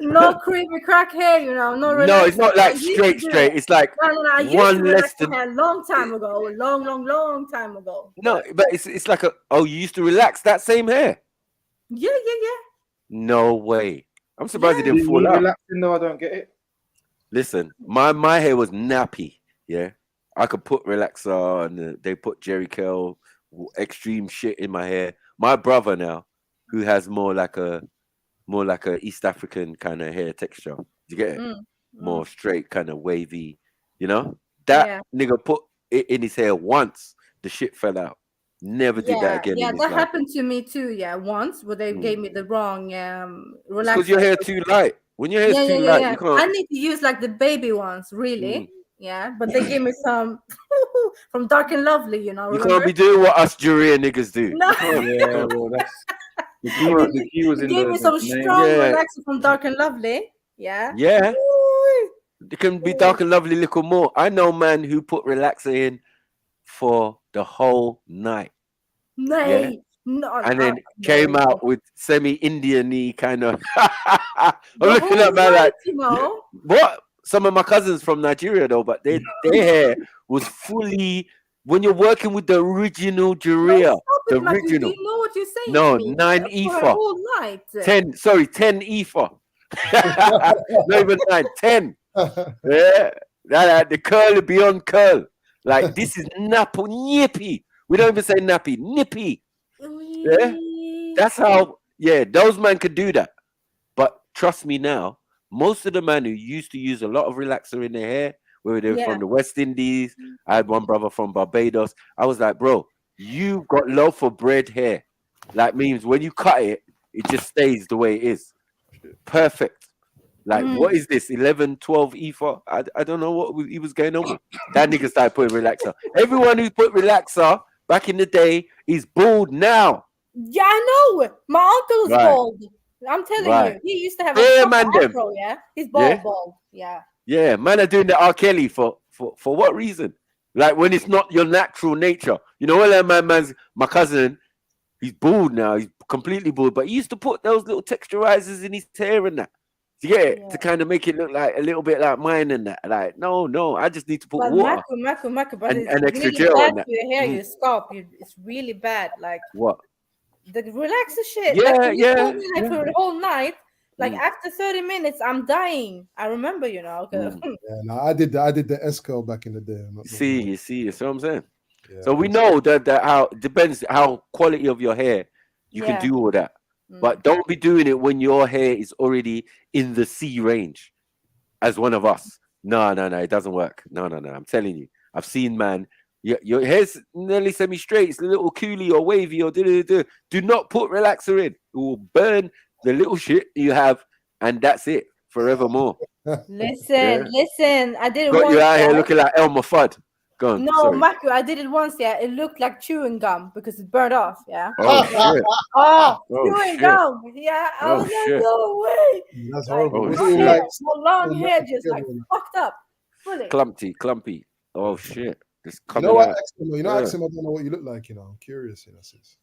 No creepy crack hair, you know. No, it's not like straight. It's like I used one to less than a long time ago. Long time ago. No, but it's like you used to relax that same hair. Yeah. No way. I'm surprised it You didn't fall need out. relaxing though. I don't get it. Listen, my hair was nappy. Yeah, I could put relaxer and they put Jerry Curl, extreme shit in my hair. My brother now, who has more like a East African kind of hair texture. You get it? More straight, kind of wavy. You know that nigga put it in his hair once. The shit fell out. Never did that again. Yeah, in his that life. happened to me too. Yeah, once where they gave me the wrong relaxer. Because your hair too light. When your hair's too light, you can't. I need to use like the baby ones, really. Yeah, but they gave me some from Dark and Lovely, you know. You Remember? can't be doing what us Juria niggas do. No. You can't. Yeah, well, that's the key was They in gave the me some name. strong Yeah. relaxer from Dark and Lovely. Yeah. Yeah. Ooh. It can be dark and lovely little more. I know man who put relaxer in for the whole night. Nay. No, And then came out with semi-Indian-y kind of. I'm The looking whole at man night, like, you know. what? Some of my cousins from Nigeria though, but their hair was fully. When you're working with the original Juria, the Matthew, do original. you know what you're saying No, to me? 9 For a ether. whole night. 10 ether. Not even 9, 10. Yeah, the curl beyond curl. Like this is nappy, nippy. We don't even say nappy, nippy. Yeah, that's how. Yeah, those men could do that. But trust me now, most of the men who used to use a lot of relaxer in their hair, whether they're from the West Indies, I had one brother from Barbados. I was like, bro, you've got loaf for bread hair. Like means when you cut it, it just stays the way it is. Perfect. Like, what is this? 11, 12 ether? I don't know what he was going on with. That nigga started putting relaxer. Everyone who put relaxer back in the day is bald now. Yeah, I know. My uncle's bald. I'm telling you, he used to have a afro. Yeah, he's bald. Yeah. Yeah, man are doing the R. Kelly for what reason? Like when it's not your natural nature. You know, all my cousin, he's bald now. He's completely bald, but he used to put those little texturizers in his hair and that. Yeah, to kind of make it look like a little bit like mine and that. Like, no, I just need to put But water Maku, but and it's extra really gel bad on that. for your hair, your scalp. It's really bad. Like What? the relaxer shit. Yeah, like when you yeah, told me like yeah. for the whole night. Like after 30 minutes, I'm dying. I remember, you know. Yeah, no, I did the S curl back in the day. You see, that's what I'm saying. So we know that how it depends how quality of your hair you can do all that. But don't be doing it when your hair is already in the C range as one of us. No, it doesn't work. No. I'm telling you. I've seen, man, your hair's nearly semi-straight. It's a little coolie or wavy or do. Do not put relaxer in. It will burn the little shit you have, and that's it forevermore. Listen. I did it Got once. you out here looking like Elmer Fudd. Go on. No, Sorry. Maku, I did it once. Yeah, it looked like chewing gum because it burned off. Yeah. Oh, shit. Chewing shit. gum. Yeah. I was like, no way. That's Like, horrible. my Was it hair, like my long hair just like fucked up. Fully. Clumpy. Oh shit. Just You coming know what, out. Axel? You know, Axel, I don't know what you look like. You know, I'm curious. You know, sis.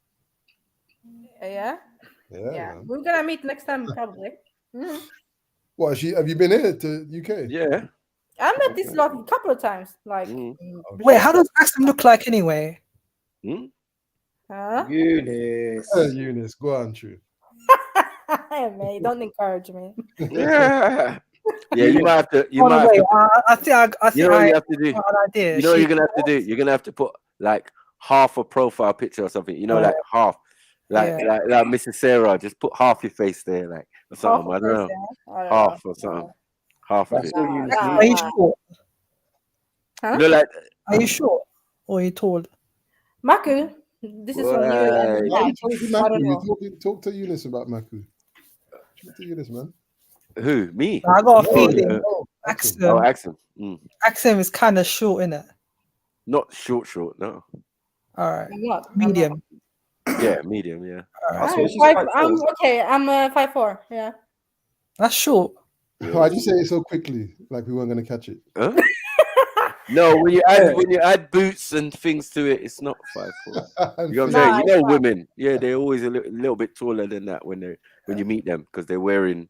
Yeah. Man. We're gonna meet next time probably. What? Have you been here to UK? Yeah. I met this lot a couple of times. Like, Wait, how does Axel look like anyway? huh? Eunice, go on, true. Hey, mate, don't encourage me. Yeah, you might have to. You Oh, might wait, have to. I think You know what you have to do. got an idea. You know what you're gonna have to do. You're gonna have to put like half a profile picture or something. You know, like half, like Mrs. Sarah. Just put half your face there, like or something. I don't know, half or something. Half of it. Are you short? Huh? You know, like. Are you short or are you tall? Maku, this is from you. And Why you talking to Maku? Talk to Eunice about Maku. Talk to Eunice, man. Who? Me? I got a feeling. Axel. Axel. Axel is kind of short, innit? Not short. No. All right. Medium. Yeah, medium. Yeah. I'm okay. I'm 5'4". Yeah. That's short. Why'd you say it so quickly? Like we weren't gonna catch it. Huh? No, when you add boots and things to it, it's not 5'4". You know what I'm saying? You know, women, they're always a little bit taller than that when you meet them because they're wearing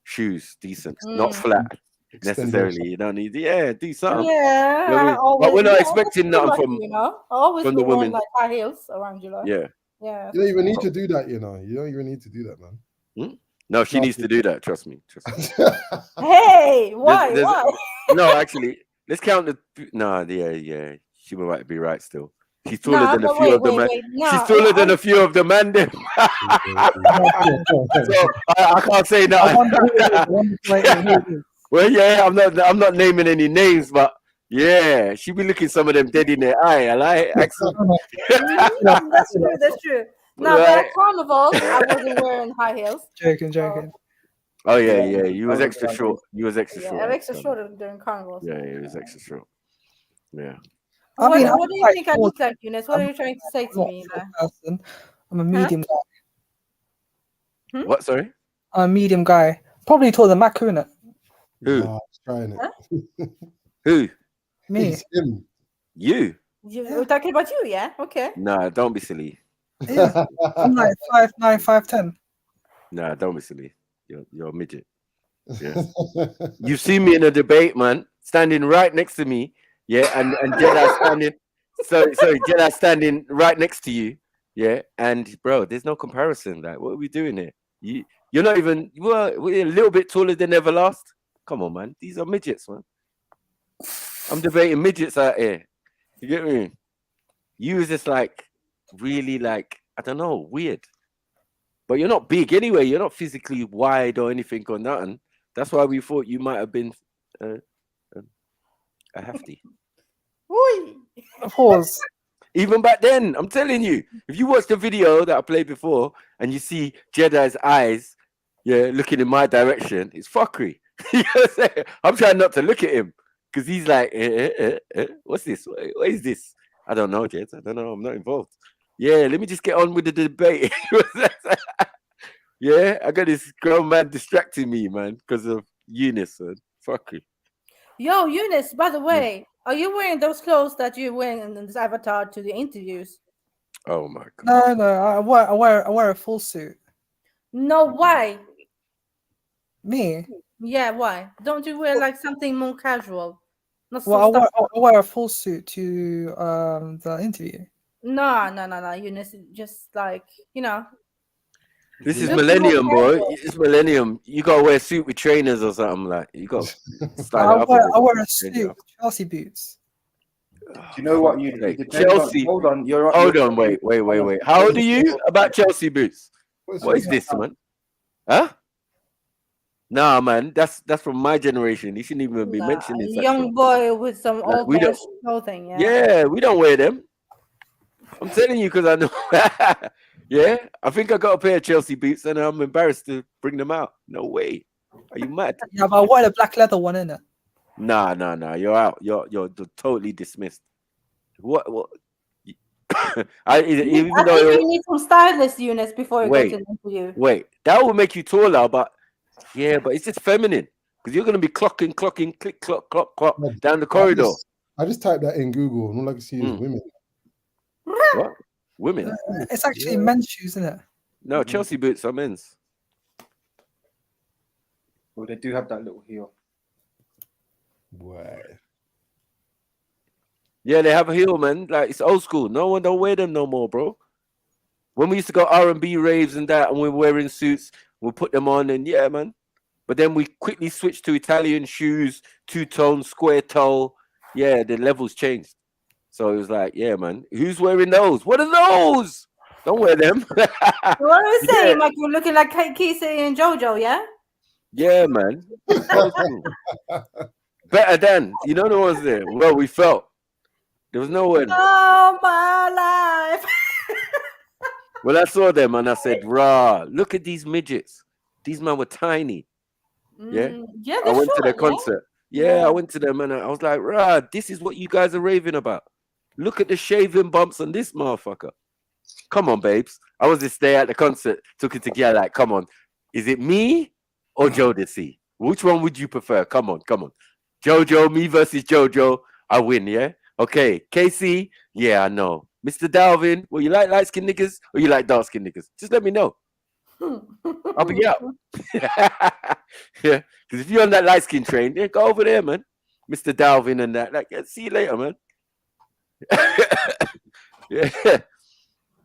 shoes decent, not flat necessarily. You don't need, do something. Yeah, you know I mean? But we're not expecting nothing from from the women. Like high heels around you. Like. Yeah. Yeah. You don't even need to do that, you know. You don't even need to do that, man. No, she needs to do that. Trust me. Hey, why? Why? No, actually, let's count the. No, yeah. She might be right still. She's taller Nah, than a but few wait, of the wait, man. wait. She's Nah, taller than a few of the man. Them. So I can't say that. Well, yeah, I'm not naming any names, but yeah, she be looking some of them dead in their eye. I like accent. That's true. That's true. No, but Right. at carnivals, I wasn't wearing high heels. Joking. Oh yeah. You was extra short. You was extra Yeah, short. I'm extra short during carnivals. Yeah, it was extra short. Yeah. What, I'm what do you think I look like, Eunice? What are you trying to say to me? Person. I'm a medium guy. What? Sorry. I'm a medium guy. Probably taller than Mac, isn't it? Who? Trying it. Who? Me. It's him. You? We're talking about you, yeah? Okay. Nah, don't be silly. Yeah. I'm like 5'9", 5'10". Nah, don't be silly. You're a midget. Yeah. You've seen me in a debate, man, standing right next to me. Yeah, and Jedi standing. Sorry, Jedi standing right next to you. Yeah, and bro, there's no comparison. Like, what are we doing here? You're not even. We're a little bit taller than Everlast. Come on, man. These are midgets, man. I'm debating midgets out here. You get me? You was just like really like, I don't know, weird. But you're not big anyway. You're not physically wide or anything or nothing. That's why we thought you might have been a hefty. Pause. Even back then, I'm telling you, if you watch the video that I played before and you see Jedi's eyes, yeah, looking in my direction, it's fuckery. You know what I'm saying? I'm trying not to look at him because he's like, what's this? What is this? I don't know, Jed. I don't know. I'm not involved. Yeah, let me just get on with the debate. Yeah, I got this grown man distracting me, man, because of Eunice. Fuck you. Yo, Eunice, by the way, are you wearing those clothes that you're wearing in this avatar to the interviews? Oh my god. No, I wear a full suit. No, why? Me? Yeah, why? Don't you wear like something more casual? Not Well, so I wear a full suit to the interview. No, Eunice, just like, you know. This is Look more millennium, boy. casual. It's millennium. You gotta wear a suit with trainers or something like. You got style it up. I wear a suit with Chelsea boots. Do you know what? You depend Chelsea. On, hold on. Hold on. Wait. How old are you? About Chelsea boots? What is this, man? Huh? Nah, man. That's from my generation. You shouldn't even be mentioning such Young things. boy with some Like, old we don't- clothing. Yeah. Yeah, we don't wear them. I'm telling you because I know. Yeah, I think I got a pair of Chelsea boots and I'm embarrassed to bring them out. No way. Are you mad? Yeah, but I wear the black leather one, innit? Nah. You're out. You're totally dismissed. What? I think you need some stylist, Eunice, before you go to the interview. Wait, that will make you taller, but it's just feminine because you're gonna be clocking, click, clock down the corridor. I just typed that in Google and all I can see is women. What? Women? It's actually men's shoes, isn't it? No, Chelsea boots are men's. Well, they do have that little heel. Why? Yeah, they have a heel, man. Like it's old school. No one don't wear them no more, bro. When we used to go R&B raves and that, and we were wearing suits, we'll put them on, and yeah, man. But then we quickly switched to Italian shoes, two-tone, square toe. Yeah, the levels changed. So it was like, yeah, man, who's wearing those? What are those? Don't wear them. What are you saying? Like you're looking like Casey and JoJo, yeah? Yeah, man. Better than, you know the ones there. Well, we felt. There was no one. Oh, my life. Well, I saw them and I said, rah, look at these midgets. These men were tiny. Yeah. Yeah, I went to their yeah? concert. Yeah, I went to them and I was like, rah, this is what you guys are raving about. Look at the shaving bumps on this motherfucker. Come on, babes. I was just there at the concert, took it together. Like, come on. Is it me or Jodeci? Which one would you prefer? Come on. Jojo, me versus Jojo. I win, yeah? Okay. KC, yeah, I know. Mr. Dalvin, well, you like light-skinned niggas or you like dark-skinned niggas? Just let me know. I'll be out. Yeah, because if you're on that light-skin train, yeah, go over there, man. Mr. Dalvin and that. Like, yeah, see you later, man.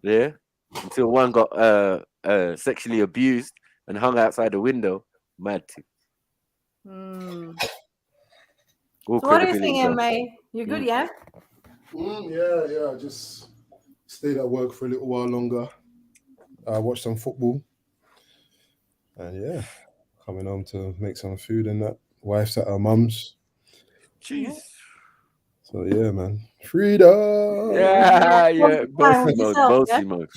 Yeah. Until one got sexually abused and hung outside the window. Mad thing. All So what do you credibility think, gone. MA? You good, yeah? Yeah. Just stayed at work for a little while longer. I watched some football. And yeah, coming home to make some food and that. Wife's at her mum's. Jeez. So yeah, man. Freedom. Yeah. Bossy mode. Bossy mode.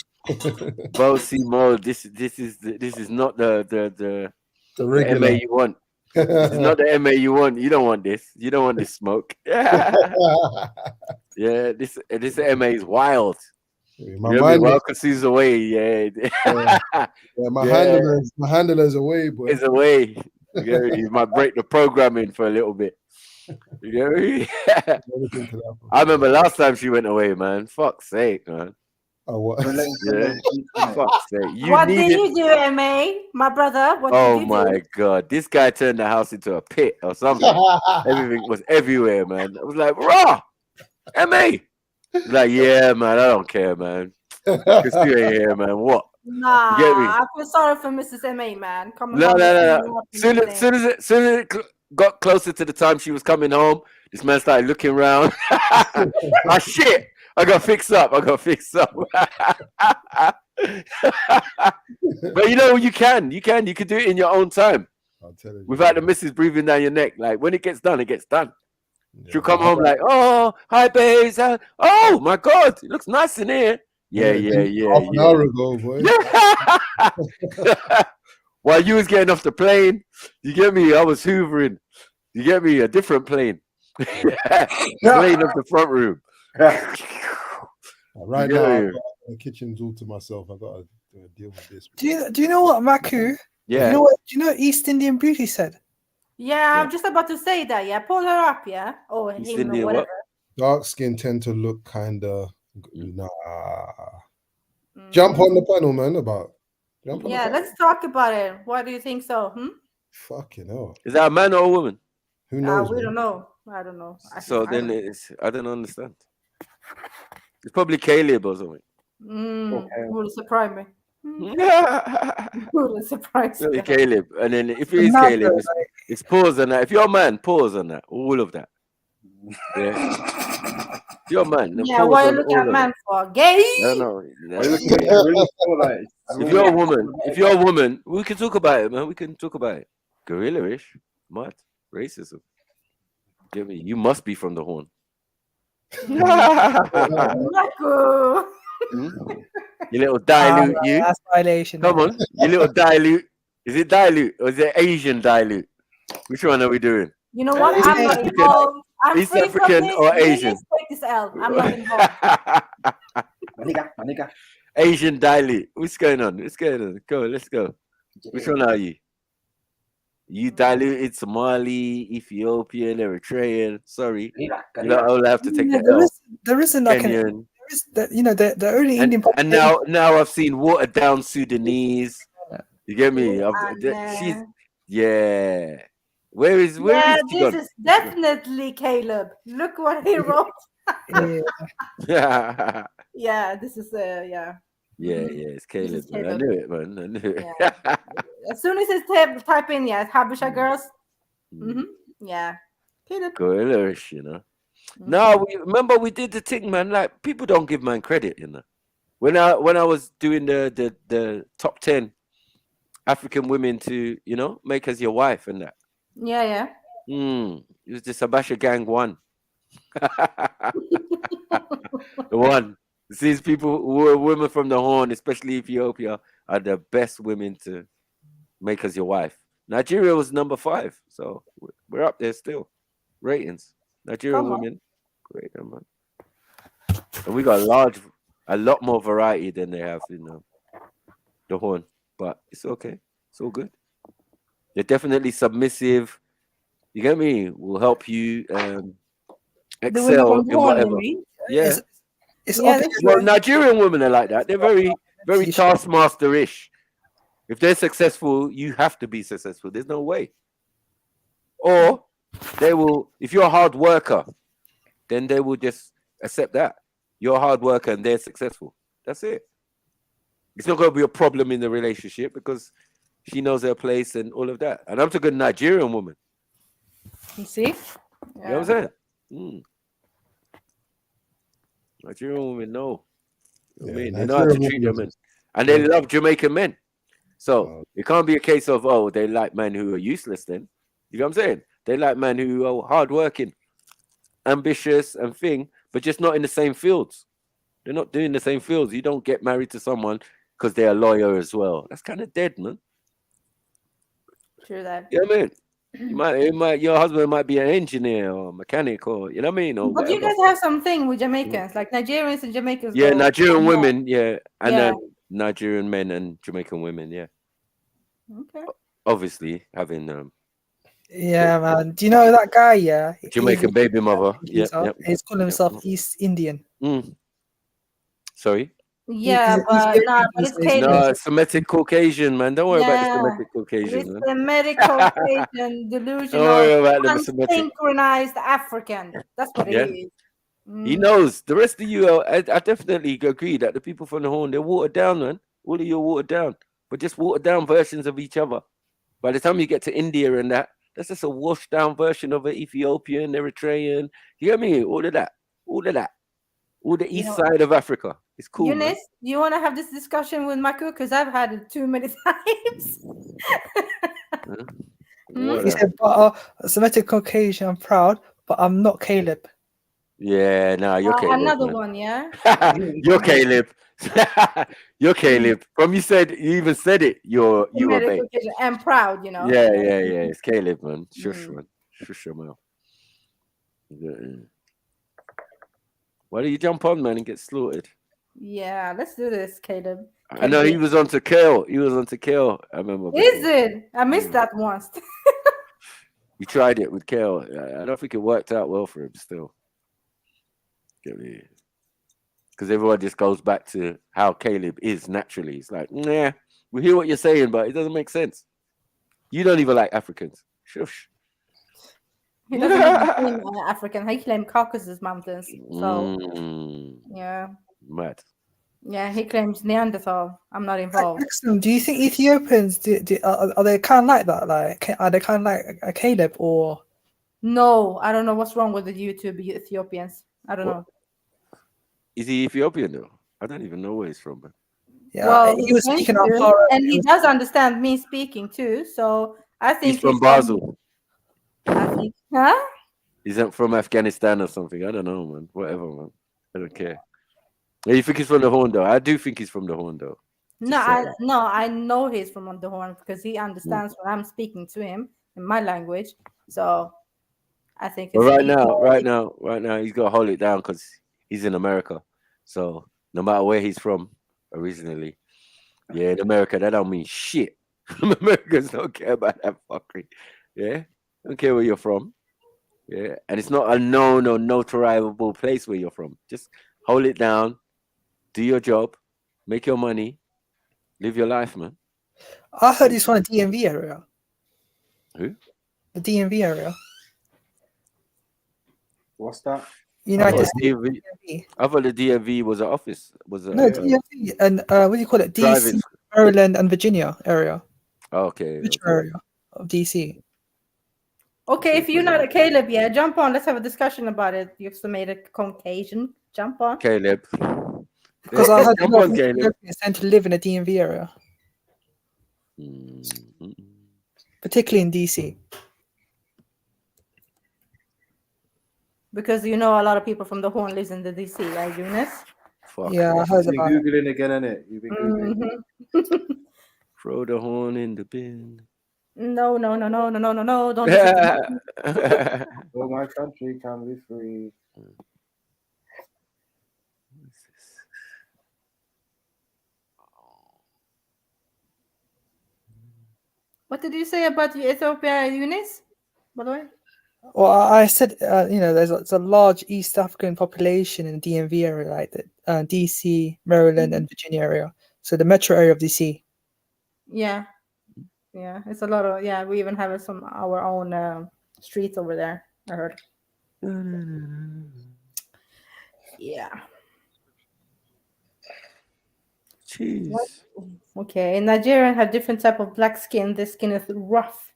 Bossy mode. This is not the regular. MA you want. This is not the MA you want. You don't want this. You don't want this smoke. Yeah. This MA is wild. My mind wild because he's away. Yeah. My handler's away, boy. He's away. He might break the programming for a little bit. You get me? I remember last time she went away, man. Fuck's sake, man. Oh, what? Yeah. Fuck's sake. What did you do, MA? My brother, what did you do? Oh my god. This guy turned the house into a pit or something. Everything was everywhere, man. I was like, raw, MA. He's like, yeah, man, I don't care, man. Because you ain't here, man. What? Nah, You get me? I feel sorry for Mrs. MA, man. Come on. No. Soon as it got closer to the time she was coming home, this man started looking around. Ah, shit! I got fixed up. But you know, you can do it in your own time. Without the missus breathing down your neck. Like when it gets done, it gets done. She'll come home like, oh, hi, babes. Oh my God, it looks nice in here. Yeah. Half an hour ago, boy. While you was getting off the plane, you get me? I was hoovering. You get me? A different plane. Plane of the front room. Right now, the kitchen's all to myself. I gotta deal with this. Do you know what, Maku? Yeah. Do you know what East Indian Beauty said? Yeah, I'm just about to say that. Yeah, pull her up. Yeah. Oh, him or whatever. Dark skin tend to look kind of Jump on the panel, man. Yeah, let's talk about it. Why do you think so? Fucking hell. Is that a man or a woman? Who knows? We don't know. I don't know. I don't understand. It's probably Caleb or something. Would surprise me. Would surprise me. Caleb, and then if it is Caleb, it's pause on that. If you're a man, pause on that. All of that. Yeah. If you're a man. Yeah, why you look at man for? Gay? No. If you're a woman, we can talk about it, man. We can talk about it. Gorilla-ish, mud, racism. Get me? You must be from the Horn. You little dilute, you. That's violation. Come on, you little dilute. Is it dilute or is it Asian dilute? Which one are we doing? You know what? I'm not involved. I'm East free African from this. or Really, Asian? let's take this L. I'm not involved. My nigga. Asian dilute. What's going on? Go, let's go. Which one are you? You diluted Somali, Ethiopian, Eritrean. Sorry, you don't all have to take the L. There isn't like Kenyan. the only Indian And now I've seen watered down Sudanese. You get me? Yeah. Where is this is definitely Caleb. Look what he wrote. Yeah, this is Yeah, it's Caleb. Caleb. I knew it, man. I knew it. Yeah. As soon as it's type in, Habesha girls. Yeah, Caleb. Gorilla-ish, you know. No, remember we did the thing, man. Like people don't give man credit, you know. When I was doing the top 10 African women to, you know, make as your wife and that. Yeah. It was the Sabasha Gang 1. The one. These people who are women from the Horn, especially Ethiopia, are the best women to make as your wife. Nigeria was number 5, so we're up there still. Ratings. Nigerian women, great, man. And we got a lot more variety than they have in the Horn, but it's okay. It's all good. They're definitely submissive. You get me? Will help you excel in whatever. Yeah. Well, Nigerian women are like that. They're very, very taskmaster-ish. If they're successful, you have to be successful. There's no way. Or they will, if you're a hard worker, then they will just accept that. You're a hard worker and they're successful. That's it. It's not going to be a problem in the relationship because She knows her place and all of that. And I'm talking Nigerian woman. You see? You know what I'm saying? Nigerian women know. You know what I mean? They know how to treat their men. And they love Jamaican men. So it can't be a case of, oh, they like men who are useless then. You know what I'm saying? They like men who are hardworking, ambitious and thing, but just not in the same fields. They're not doing the same fields. You don't get married to someone because they're a lawyer as well. That's kind of dead, man. True that. You know what I mean? Your husband might be an engineer or a mechanic or, you know what I mean? Or But whatever. you guys have something with Jamaicans, like Nigerians and Jamaicans. Yeah, go Nigerian more. women, yeah. And Yeah. then Nigerian men and Jamaican women, yeah. Okay. Obviously, having Yeah, man. Do you know that guy? Yeah, Jamaican baby mother. Yeah, He's calling himself East Indian. Sorry? Yeah, He's but Ethiopian, but it's he's Caleb. No, Semitic Caucasian, man. Don't worry about the Yeah, Semitic Caucasian, it's man. the medical patient, Don't delusional, worry about the Semitic. unsynchronized African. That's what Yeah. he is. He knows. The rest of you, I definitely agree that the people from the Horn, they're watered down, man. All of you are watered down, but just watered down versions of each other. By the time you get to India and that's just a washed down version of an Ethiopian, Eritrean. You get me? All of that. All of that. All the east side of Africa. It's cool, man. Eunice, you want to have this discussion with Maku? Because I've had it too many times. He said, "But Semitic Caucasian, I'm proud, but I'm not Caleb." Yeah, nah, you're Caleb. Another Man. one, yeah. You're Caleb. You're Caleb. From you even said it. You were bait. I'm proud, you know. Yeah. It's Caleb, man. Shush, man. Shush your mouth. Yeah. Why don't you jump on, man, and get slaughtered? Yeah, let's do this, Caleb. I know he was on to kill. He was on to kill. I remember. Is it? I missed that once. We tried it with Kale. I don't think it worked out well for him still. Because everyone just goes back to how Caleb is naturally. It's like, nah, we hear what you're saying, but it doesn't make sense. You don't even like Africans. Shush. He doesn't even claim African. He claims Caucasus Mountains. So, yeah. Mad. Yeah, he claims Neanderthal. I'm not involved. Do you think Ethiopians are they kind of like that? Like, are they kind of like a Caleb or? No, I don't know what's wrong with the YouTube Ethiopians. I don't know. Is he Ethiopian though? I don't even know where he's from. But... Yeah, well, he was speaking up, and he does understand me speaking too. So I think he's from Basel. I think, huh? He's from Afghanistan or something. I don't know, man. Whatever, man. I don't care. You think he's from the Horn, though? I do think he's from the Horn, though. I know he's from the Horn because he understands when I'm speaking to him in my language. So I think. But right now, he's got to hold it down because he's in America. So no matter where he's from originally, yeah, in America, that don't mean shit. Americans don't care about that fuckery. Yeah, don't care where you're from. Yeah, and it's not a known or notarizable place where you're from. Just hold it down. Do your job, make your money, live your life, man. I heard he's from the DMV area. Who? The DMV area. What's that? United States. I thought the DMV was an office. No, DMV and what do you call it? DC, Maryland, and Virginia area. Okay. Metro area of DC. Okay, if you're not a Caleb, yeah, jump on. Let's have a discussion about it. You've made a Caucasian. Jump on. Caleb. Because I had Europeans tend to live in the DMV area, particularly in DC. Because you know a lot of people from the Horn lives in the DC, right, Eunice? Yeah, I heard about it. Googling again, innit? You've been Googling. Throw the horn in the bin. No, don't listen to me. Oh, my country can be free. What did you say about Ethiopia, Eunice? By the way. Well, I said, there's a large East African population in the DMV area, like the DC, Maryland, and Virginia area. So the metro area of DC. Yeah, it's a lot of we even have our own streets over there. I heard. Yeah. Jeez. Okay, Nigerians have different type of black skin. Their skin is rough.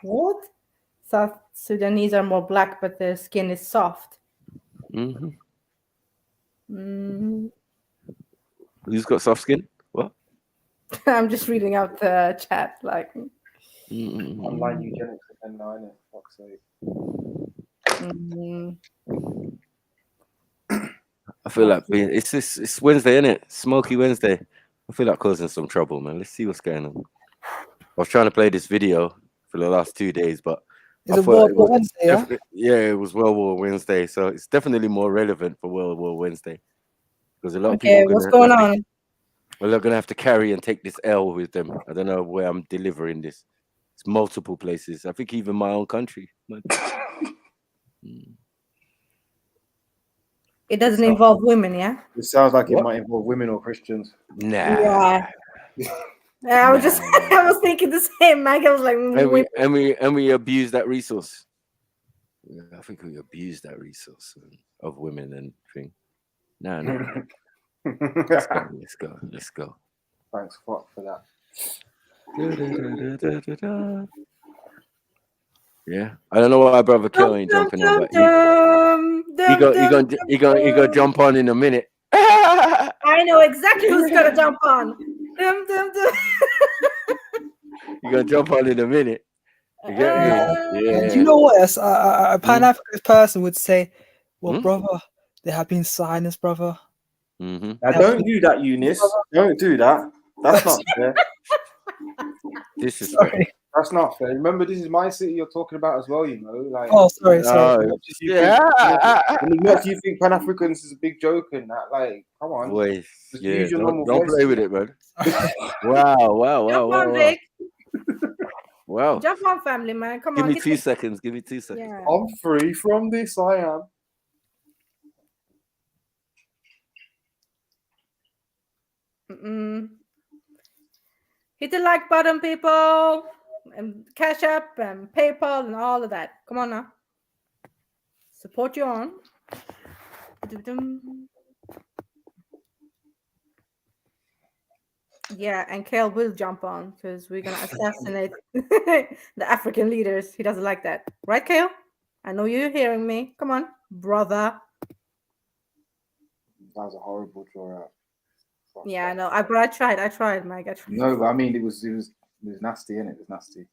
What? South Sudanese are more black, but their skin is soft. Mm-hmm. Mm. Who's got soft skin? What? I'm just reading out the chat. Like, Online eugenics and nine it. Fuck's sake. I feel like it's Wednesday, isn't it? Smoky Wednesday. I feel like causing some trouble, man. Let's see what's going on. I was trying to play this video for the last 2 days, but Is it World War Wednesday? Yeah, it was World War Wednesday, so it's definitely more relevant for World War Wednesday because a lot of okay, people. what's going on? Well, they're gonna have to carry and take this L with them. I don't know where I'm delivering this. It's multiple places. I think even my own country. It doesn't involve women, yeah? It sounds like it might involve women or Christians. Nah. Yeah. I was just, I was thinking the same. Mike, I was like, and we abuse that resource. Yeah, I think we abuse that resource of women and thing. No. Let's go. Thanks for that. Yeah, I don't know why brother Kel ain't jumping on, but he gonna jump on in a minute. I know exactly who's gonna jump on. You're gonna jump on in a minute. You get me? Yeah. Do you know what? A Pan-Africanist person would say, "Well, brother, there have been silence, brother." Now, don't do that, Eunice. Don't do that. That's not fair. That's not fair. Remember, this is my city you're talking about as well, you know. Like, oh, sorry. What do you think Pan-Africans is a big joke and that? Like, come on. Boy, Just yeah, use your normal don't voice. play with it, man. Wow. Jump on, Vic. Wow. Jump on, family, man. Come Give on. me 2 seconds. Give me 2 seconds. Yeah. I'm free from this, I am. Hit the like button, people, and Cash App and PayPal and all of that. Come on now. Support you on. Yeah, and Kale will jump on because we're gonna assassinate the African leaders. He doesn't like that, right, Kale? I know you're hearing me. Come on, brother. That was a horrible draw out. Yeah, I know. I tried, Mike. I tried. No, but I mean, it was nasty, innit? It was nasty.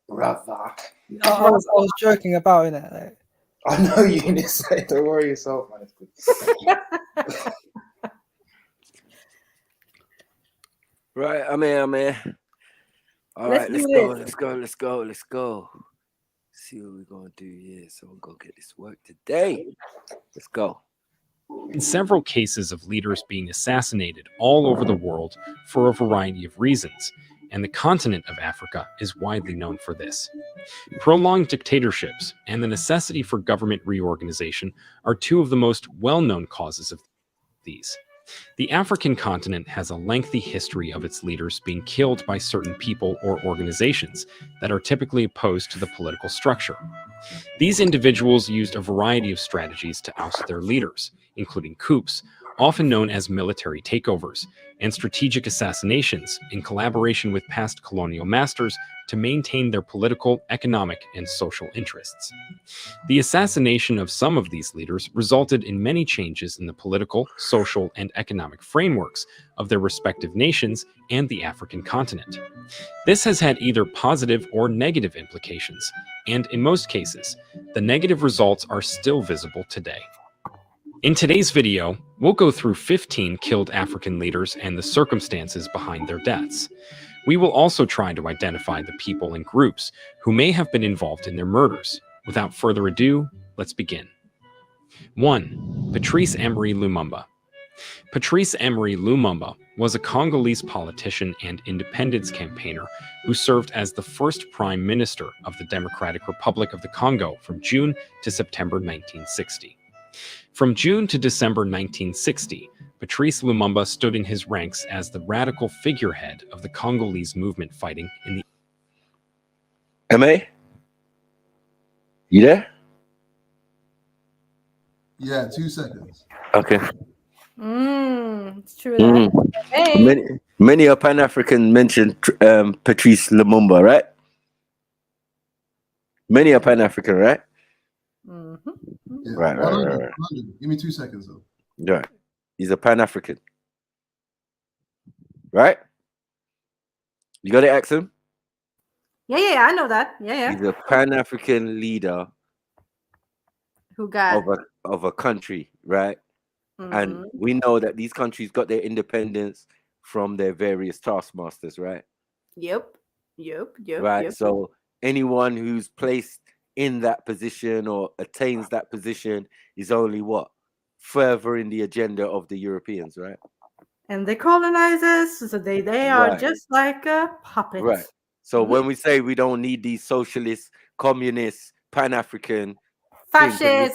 Brother. I was joking about it. Like. I know, Eunice. Don't worry yourself, man. It's good. Right, I'm here. All right, let's go. See what we're gonna do here. So we're gonna get this work today. Let's go. In several cases of leaders being assassinated all over the world for a variety of reasons, and the continent of Africa is widely known for this. Prolonged dictatorships and the necessity for government reorganization are two of the most well-known causes of these. The African continent has a lengthy history of its leaders being killed by certain people or organizations that are typically opposed to the political structure. These individuals used a variety of strategies to oust their leaders, including coups, often known as military takeovers, and strategic assassinations in collaboration with past colonial masters to maintain their political, economic, and social interests. The assassination of some of these leaders resulted in many changes in the political, social, and economic frameworks of their respective nations and the African continent. This has had either positive or negative implications, and in most cases, the negative results are still visible today. In today's video, we'll go through 15 killed African leaders and the circumstances behind their deaths. We will also try to identify the people and groups who may have been involved in their murders. Without further ado, let's begin. 1. Patrice Emery Lumumba. Patrice Emery Lumumba was a Congolese politician and independence campaigner who served as the first prime minister of the Democratic Republic of the Congo from June to September 1960. From June to December 1960, Patrice Lumumba stood in his ranks as the radical figurehead of the Congolese movement fighting in the... M.A.? You there? Yeah, 2 seconds. Okay. It's true that. Hey. Many a Pan African mentioned Patrice Lumumba, right? Many a Pan African, right? Yeah. Right. 100. Give me 2 seconds though. Right. He's a Pan African, right? You got it, Axum? Yeah, I know that. Yeah. He's a Pan African leader Who got of a country, right? And we know that these countries got their independence from their various taskmasters, right? Yep. Right. So anyone who's placed in that position or attains that position is only what? Furthering the agenda of the Europeans, right? And they colonize us, so they are just like a puppet. Right. So when we say we don't need these socialist, communist, Pan-African things,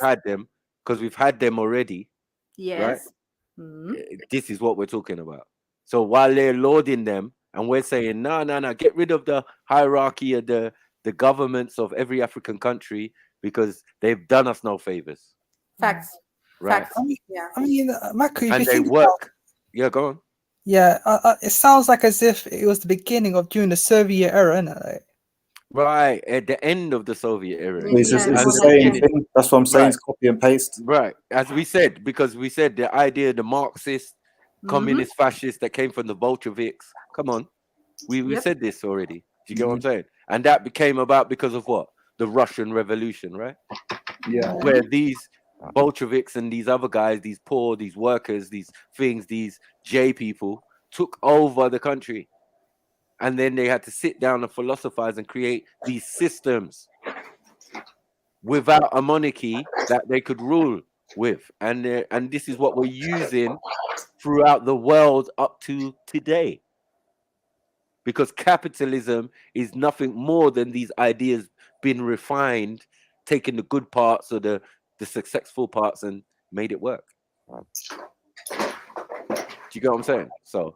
because we've had them already. Yes. Right? This is what we're talking about. So while they're lauding them and we're saying, no, get rid of the hierarchy of the governments of every African country because they've done us no favors. Facts. Right. I mean, Mako, and they work. Yeah, go on. Yeah, it sounds like as if it was the beginning of during the Soviet era, isn't it? Right, at the end of the Soviet era. It's the same thing. That's what I'm saying. It's copy and paste. Right, as we said, because we said the idea, the Marxist, communist, fascist that came from the Bolsheviks. Come on, we said this already. Do you get what I'm saying? And that became about because of what? The Russian Revolution, right? Yeah. Where these Bolsheviks and these other guys, these poor, these workers, these things, these J people took over the country. And then they had to sit down and philosophize and create these systems without a monarchy that they could rule with. And this is what we're using throughout the world up to today. Because capitalism is nothing more than these ideas being refined, taking the good parts or the successful parts and made it work. Do you get what I'm saying? So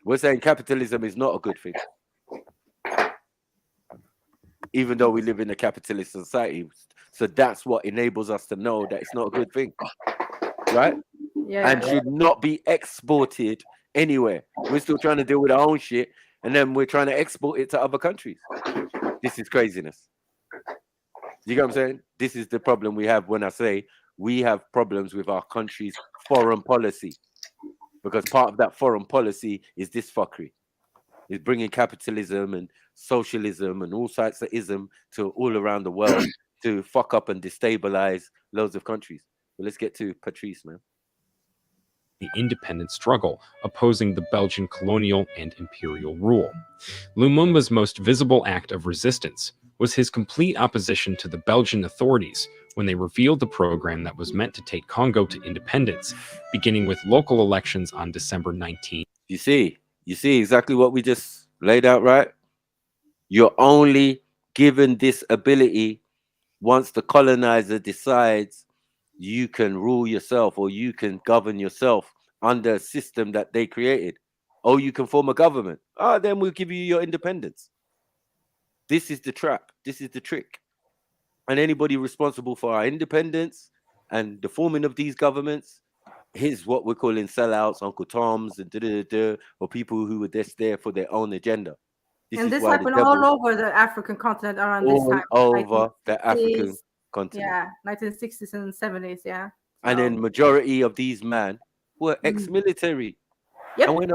we're saying capitalism is not a good thing. Even though we live in a capitalist society. So that's what enables us to know that it's not a good thing. Right? And should not be exported anywhere. We're still trying to deal with our own shit and then we're trying to export it to other countries. This is craziness. You get what I'm saying? This is the problem we have when I say we have problems with our country's foreign policy. Because part of that foreign policy is this fuckery. Is bringing capitalism and socialism and all sorts of ism to all around the world to fuck up and destabilize loads of countries. But let's get to Patrice, man. The independent struggle, opposing the Belgian colonial and imperial rule. Lumumba's most visible act of resistance was his complete opposition to the Belgian authorities when they revealed the program that was meant to take Congo to independence, beginning with local elections on December 19. You see exactly what we just laid out, right? You're only given this ability once the colonizer decides you can rule yourself or you can govern yourself under a system that they created. Oh, you can form a government. Then we'll give you your independence. This is the trap. This is the trick. And anybody responsible for our independence and the forming of these governments is what we're calling sellouts, Uncle Toms, and or people who were just there for their own agenda. This happened all over the African continent around this time. All over the African continent. Yeah, 1960s and 70s, yeah. And then majority of these men were ex-military. Yep. And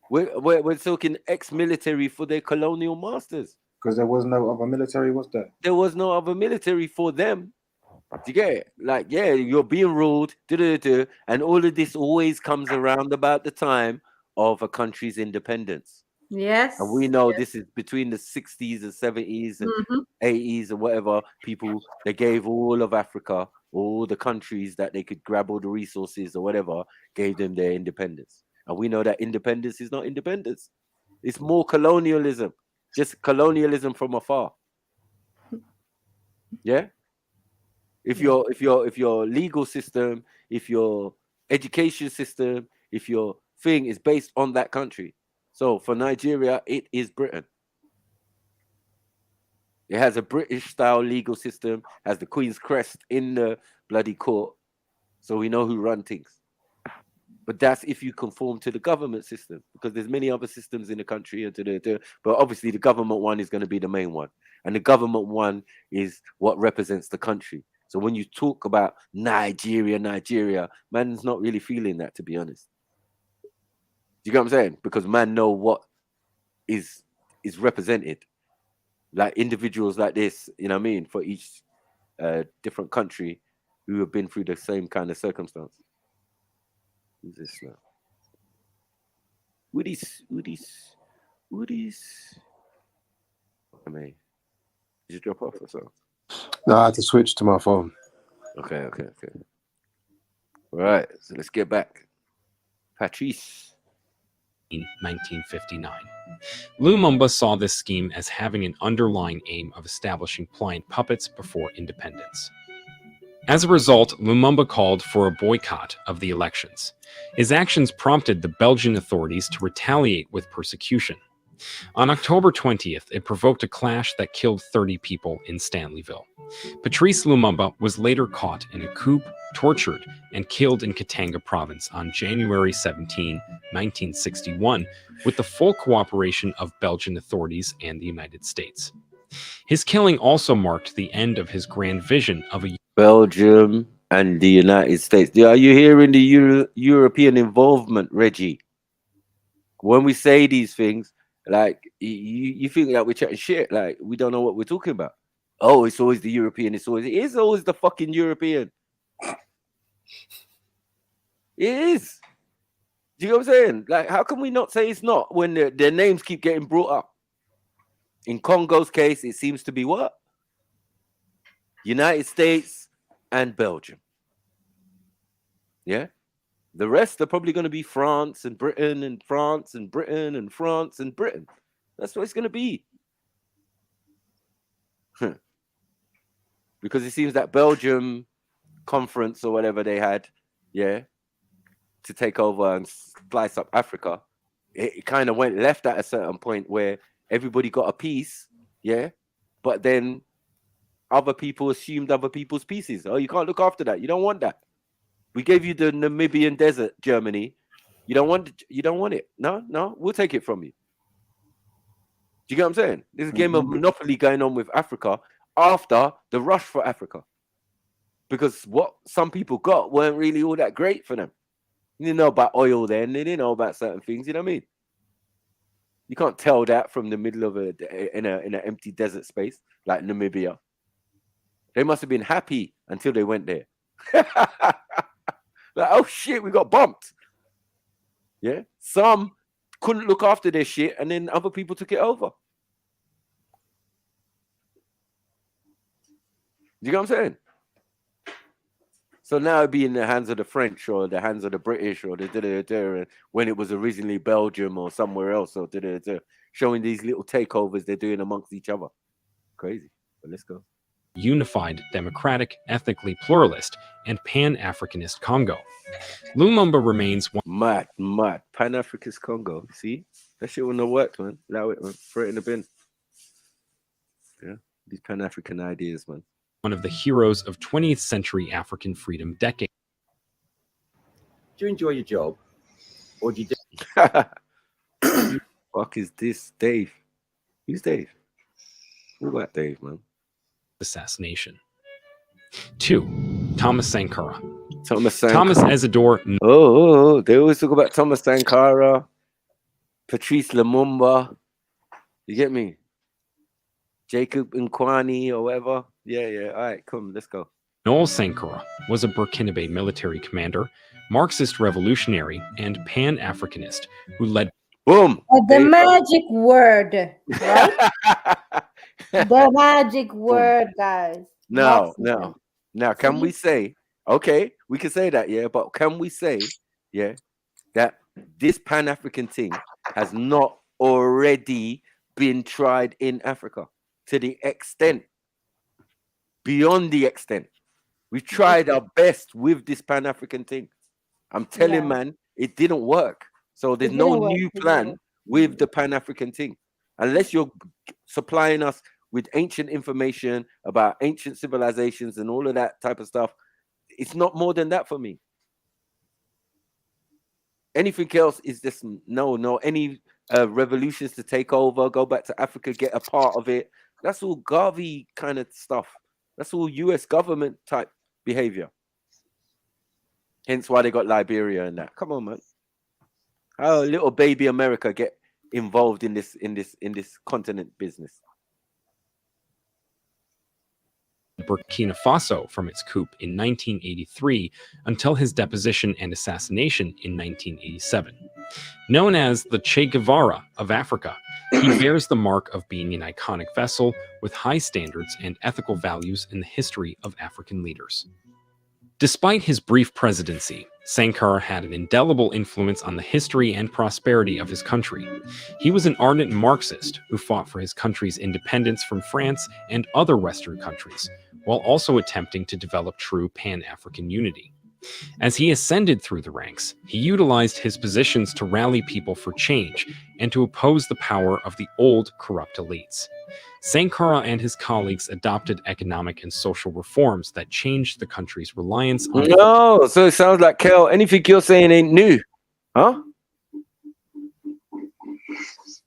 we're talking ex-military for their colonial masters. Because there was no other military, was there? There was no other military for them. Do you get it? Like, yeah, you're being ruled, and all of this always comes around about the time of a country's independence. Yes. And we know this is between the 60s and 70s and 80s and whatever. People, they gave all of Africa, all the countries that they could grab all the resources or whatever, gave them their independence. And we know that independence is not independence. It's more colonialism, just colonialism from afar. Yeah. If your legal system, if your education system, if your thing is based on that country. So for Nigeria, it is Britain. It has a British style legal system, has the Queen's crest in the bloody court. so we know who run things. But that's if you conform to the government system, because there's many other systems in the country. But obviously the government one is going to be the main one. And the government one is what represents the country. So when you talk about Nigeria, man's not really feeling that, to be honest. Do you get what I'm saying? Because man know what is represented. Like individuals like this, you know what I mean, for each different country who have been through the same kind of circumstance. Who's this now? Woodies. I mean, did you drop off or so? No, I had to switch to my phone. Okay. All right, so let's get back. Patrice. In 1959. Lumumba saw this scheme as having an underlying aim of establishing pliant puppets before independence. As a result, Lumumba called for a boycott of the elections. His actions prompted the Belgian authorities to retaliate with persecution. On October 20th, it provoked a clash that killed 30 people in Stanleyville. Patrice Lumumba was later caught in a coup, tortured, and killed in Katanga province on January 17, 1961, with the full cooperation of Belgian authorities and the United States. His killing also marked the end of his grand vision of a Belgium and the United States. Are you hearing the European involvement, Reggie? When we say these things, like you think that we're chatting shit, like we don't know what we're talking about. Oh, it's always the European. It is always the fucking European. It is. Do you know what I'm saying? Like, how can we not say it's not when their names keep getting brought up? In Congo's case, it seems to be what? United States and Belgium. Yeah? The rest are probably going to be France and Britain and France and Britain and France and Britain. That's what it's going to be. Because it seems that Belgium conference or whatever they had, yeah, to take over and slice up Africa, it kind of went left at a certain point where everybody got a piece, yeah, but then other people assumed other people's pieces. Oh, you can't look after that. You don't want that. We gave you the Namibian desert, Germany. You don't want it. No, we'll take it from you. Do you get what I'm saying? There's a game of Monopoly going on with Africa after the rush for Africa. Because what some people got weren't really all that great for them. You didn't know about oil then. They didn't know about certain things. You know what I mean? You can't tell that from the middle of in an empty desert space like Namibia. They must have been happy until they went there. Like, oh shit, we got bumped. Yeah. Some couldn't look after their shit, and then other people took it over. You know what I'm saying? So now it'd be in the hands of the French or the hands of the British or the when it was originally Belgium or somewhere else or showing these little takeovers they're doing amongst each other. Crazy. But let's go. Unified, democratic, ethnically pluralist, and Pan-Africanist Congo. Lumumba remains one. Mad. Pan-Africanist Congo. See? That shit wouldn't have worked, man. Allow it, man. Throw it in the bin. Yeah. These Pan-African ideas, man. One of the heroes of 20th century African freedom decade. Do you enjoy your job? Or do you Who fuck is this? Dave. Who's Dave? What about Dave, man? Assassination. 2. Thomas Sankara. Thomas Isidore. Oh, they always talk about Thomas Sankara, Patrice Lumumba. You get me? Jacob Nkwani or whatever. Yeah. All right, come, let's go. Noel Sankara was a Burkinabe military commander, Marxist revolutionary, and Pan-Africanist who led. Boom. The magic word, right? The magic word, guys. Now, can we say, okay, we can say that, yeah, but can we say, yeah, that this Pan-African thing has not already been tried in Africa to the extent, beyond the extent? We've tried our best with this Pan-African thing. I'm telling man, it didn't work. So there's no new plan with the Pan-African thing. Unless you're supplying us with ancient information about ancient civilizations and all of that type of stuff, it's not more than that for me. Anything else is just no. Any revolutions to take over, go back to Africa, get a part of it. That's all Garvey kind of stuff. That's all US government type behavior. Hence why they got Liberia and that. Come on, man. How little baby America get involved in this continent business? Burkina Faso from its coup in 1983 until his deposition and assassination in 1987. Known as the Che Guevara of Africa, he bears the mark of being an iconic vessel with high standards and ethical values in the history of African leaders. Despite his brief presidency, Sankara had an indelible influence on the history and prosperity of his country. He was an ardent Marxist who fought for his country's independence from France and other Western countries, while also attempting to develop true Pan-African unity. As he ascended through the ranks, he utilized his positions to rally people for change and to oppose the power of the old, corrupt elites. Sankara and his colleagues adopted economic and social reforms that changed the country's reliance on... No, so it sounds like, Kel, anything you're saying ain't new, huh?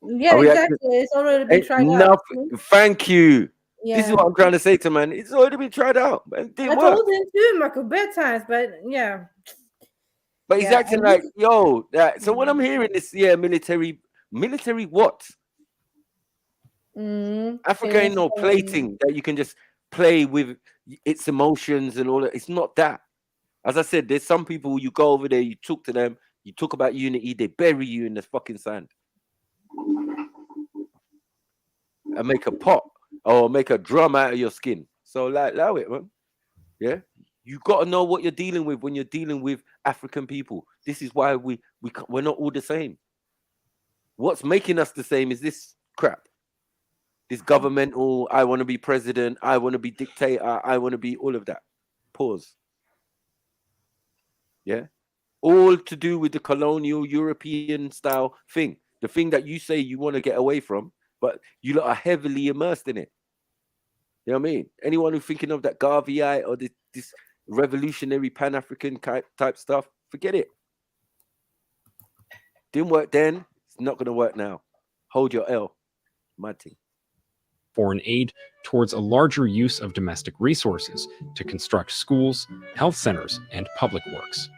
Yeah, exactly. It's already been tried out. Thank you. Yeah. This is what I'm trying to say to man. It's already been tried out. It didn't I work. told him too, Michael, bedtimes, but yeah. But he's acting like, yo, that. So when I'm hearing this, military what? Africa ain't no plaything that you can just play with its emotions and all that. It's not that. As I said, there's some people you go over there, you talk to them, you talk about unity, they bury you in the fucking sand and make a pot or make a drum out of your skin. So like, allow it, man. Yeah, you got to know what you're dealing with when you're dealing with African people. This is why we're not all the same. What's making us the same is this crap. This governmental, I want to be president, I want to be dictator, I want to be all of that. Pause. Yeah. All to do with the colonial European style thing. The thing that you say you want to get away from, but you lot are heavily immersed in it. You know what I mean? Anyone who's thinking of that Garveyite or this revolutionary Pan-African type stuff, forget it. Didn't work then, it's not going to work now. Hold your L. Mad thing. Foreign aid towards a larger use of domestic resources to construct schools, health centers, and public works.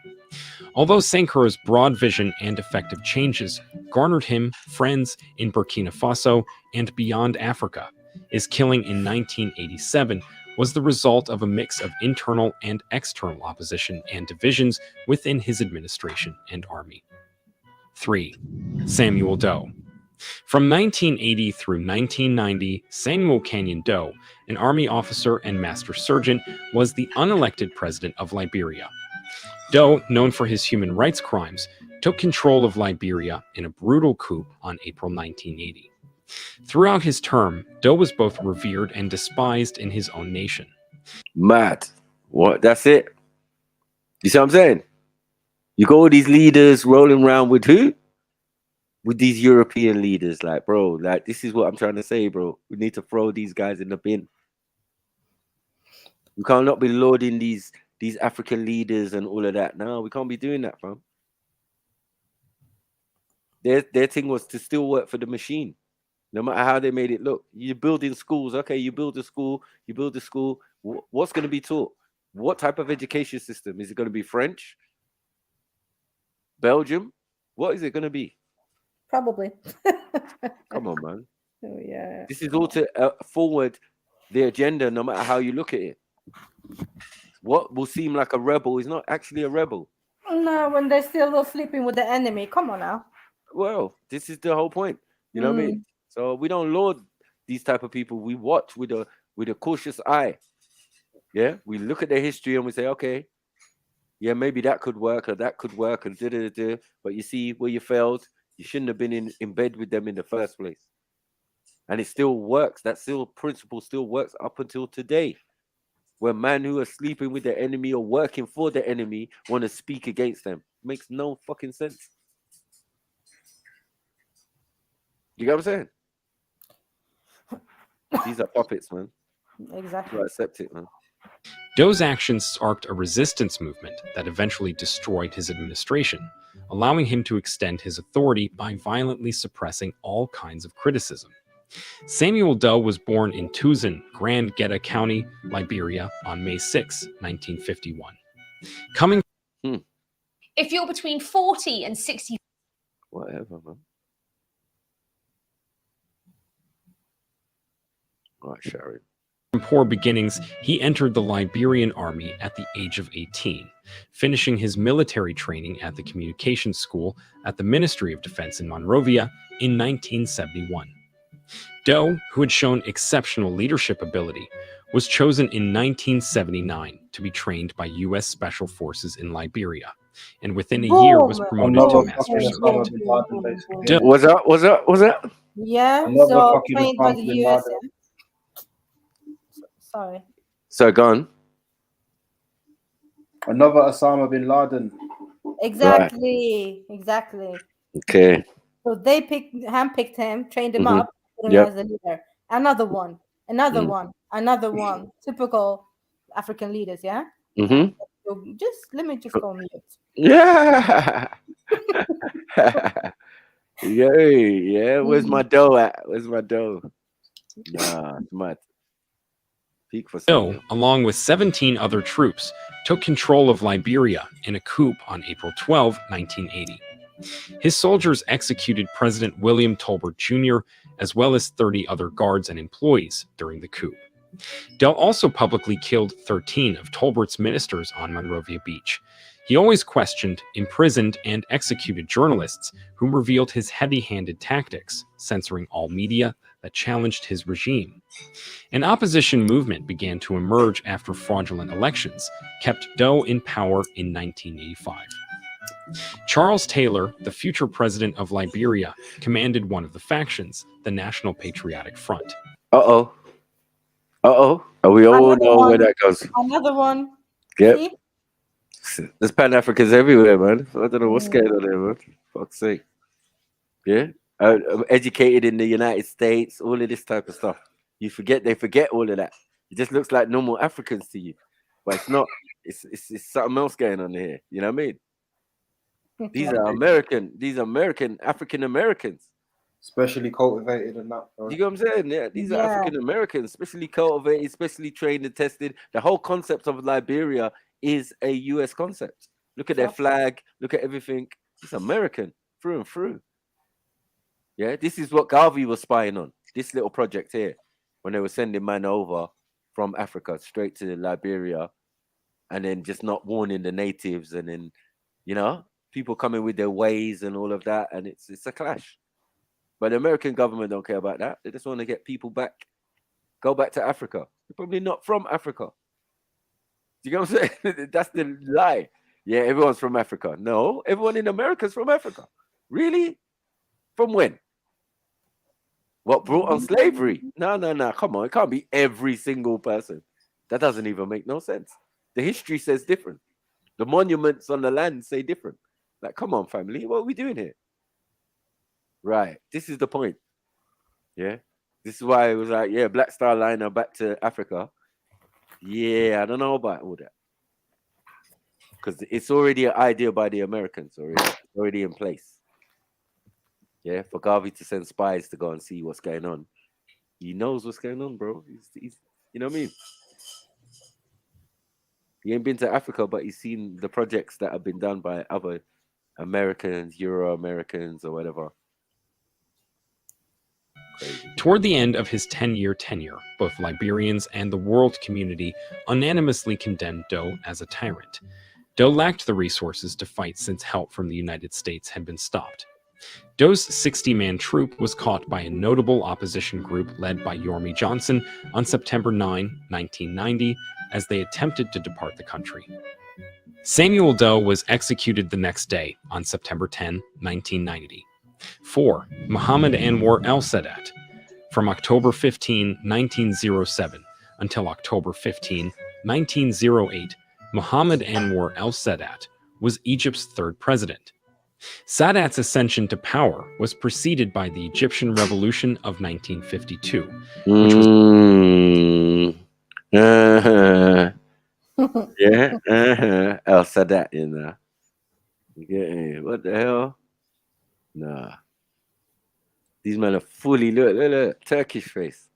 Although Sankara's broad vision and effective changes garnered him friends in Burkina Faso and beyond Africa, his killing in 1987 was the result of a mix of internal and external opposition and divisions within his administration and army. 3. Samuel Doe. From 1980 through 1990, Samuel Canyon Doe, an army officer and master surgeon, was the unelected president of Liberia. Doe, known for his human rights crimes, took control of Liberia in a brutal coup on April 1980. Throughout his term, Doe was both revered and despised in his own nation. Mad. What? That's it? You see what I'm saying? You got all these leaders rolling around with who? With these European leaders, like, bro, like, this is what I'm trying to say, bro. We need to throw these guys in the bin. We can't not be lauding these African leaders and all of that. No, we can't be doing that, fam. Their thing was to still work for the machine, no matter how they made it look. You're building schools, okay? You build a school. What's going to be taught? What type of education system? Is it going to be French? Belgium? What is it going to be? Probably. Come on, man. Oh, yeah. This is all to forward the agenda, no matter how you look at it. What will seem like a rebel is not actually a rebel. No, when they're still sleeping with the enemy. Come on now. Well, this is the whole point. You know what I mean? So we don't laud these type of people. We watch with a cautious eye. Yeah, we look at their history and we say, okay, yeah, maybe that could work or that could work and da-da-da-da. But you see where you failed. You shouldn't have been in bed with them in the first place. And it still works. That principle still works up until today. Where men who are sleeping with their enemy or working for the enemy want to speak against them. Makes no fucking sense. You get what I'm saying? These are puppets, man. Exactly. You accept it, man. Dough's actions sparked a resistance movement that eventually destroyed his administration, allowing him to extend his authority by violently suppressing all kinds of criticism. Samuel Doe was born in Tuzan, Grand Geta County, Liberia, on May 6, 1951. Coming. If you're between 40 and 60. Whatever, man. All right, Sherry. From poor beginnings, he entered the Liberian army at the age of 18, finishing his military training at the Communications School at the Ministry of Defense in Monrovia in 1971. Doe, who had shown exceptional leadership ability, was chosen in 1979 to be trained by U.S. Special Forces in Liberia, and within a year was promoted to Master Sergeant. What's that? Yeah, Another so fucking trained by the Osama bin US. Laden. Sorry. So gone. Another Osama bin Laden. Exactly. Okay. So they handpicked him, trained him Mhm. up, put him Yep. as a leader. Another one. Typical African leaders, yeah? Mm-hmm. So let me go on mute. Yeah. Yeah. Where's my dough at? Where's my dough? Nah, it's mad. Peak for Doe, along with 17 other troops, took control of Liberia in a coup on April 12, 1980. His soldiers executed President William Tolbert Jr., as well as 30 other guards and employees during the coup. Doe also publicly killed 13 of Tolbert's ministers on Monrovia Beach. He always questioned, imprisoned, and executed journalists who revealed his heavy-handed tactics, censoring all media that challenged his regime. An opposition movement began to emerge after fraudulent elections, kept Doe in power in 1985. Charles Taylor, the future president of Liberia, commanded one of the factions, the National Patriotic Front. Uh-oh. We all know where that goes. Another one. Yep. See? There's Pan-Africans everywhere, man. I don't know what's going on there, man. Fuck's sake. Yeah? I'm educated in the United States, all of this type of stuff. They forget all of that. It just looks like normal Africans to you. But it's not. It's something else going on here. You know what I mean? These are American, African Americans. Specially cultivated and that. You know what I'm saying? Yeah, these are African Americans, specially cultivated, specially trained and tested. The whole concept of Liberia is a US concept. Look at their flag, look at everything. It's American through and through. Yeah, this is what Garvey was spying on. This little project here, when they were sending man over from Africa straight to Liberia, and then just not warning the natives, and then, you know, people coming with their ways and all of that, and it's a clash. But the American government don't care about that. They just want to get people back, go back to Africa. They're probably not from Africa. Do you get what I'm saying? That's the lie. Yeah, everyone's from Africa. No, everyone in America is from Africa. Really? From when? What brought on slavery? No. Come on. It can't be every single person. That doesn't even make no sense. The history says different. The monuments on the land say different. Like, come on, family. What are we doing here? Right. This is the point. Yeah. This is why it was like, yeah, Black Star Liner back to Africa. Yeah, I don't know about all that. Because it's already an idea by the Americans already in place. Yeah, for Garvey to send spies to go and see what's going on. He knows what's going on, bro. He's you know what I mean? He ain't been to Africa, but he's seen the projects that have been done by other Americans, Euro-Americans, or whatever. Crazy. Toward the end of his 10-year tenure, both Liberians and the world community unanimously condemned Doe as a tyrant. Doe lacked the resources to fight since help from the United States had been stopped. Doe's 60-man troop was caught by a notable opposition group led by Yormie Johnson on September 9, 1990, as they attempted to depart the country. Samuel Doe was executed the next day on September 10, 1990. 4. Muhammad Anwar el-Sadat. From October 15, 1907 until October 15, 1908, Muhammad Anwar el-Sadat was Egypt's third president. Sadat's ascension to power was preceded by the Egyptian Revolution of 1952, which was Yeah. El Sadat, you know. You get me? What the hell? Nah. These men are fully look, Turkish face.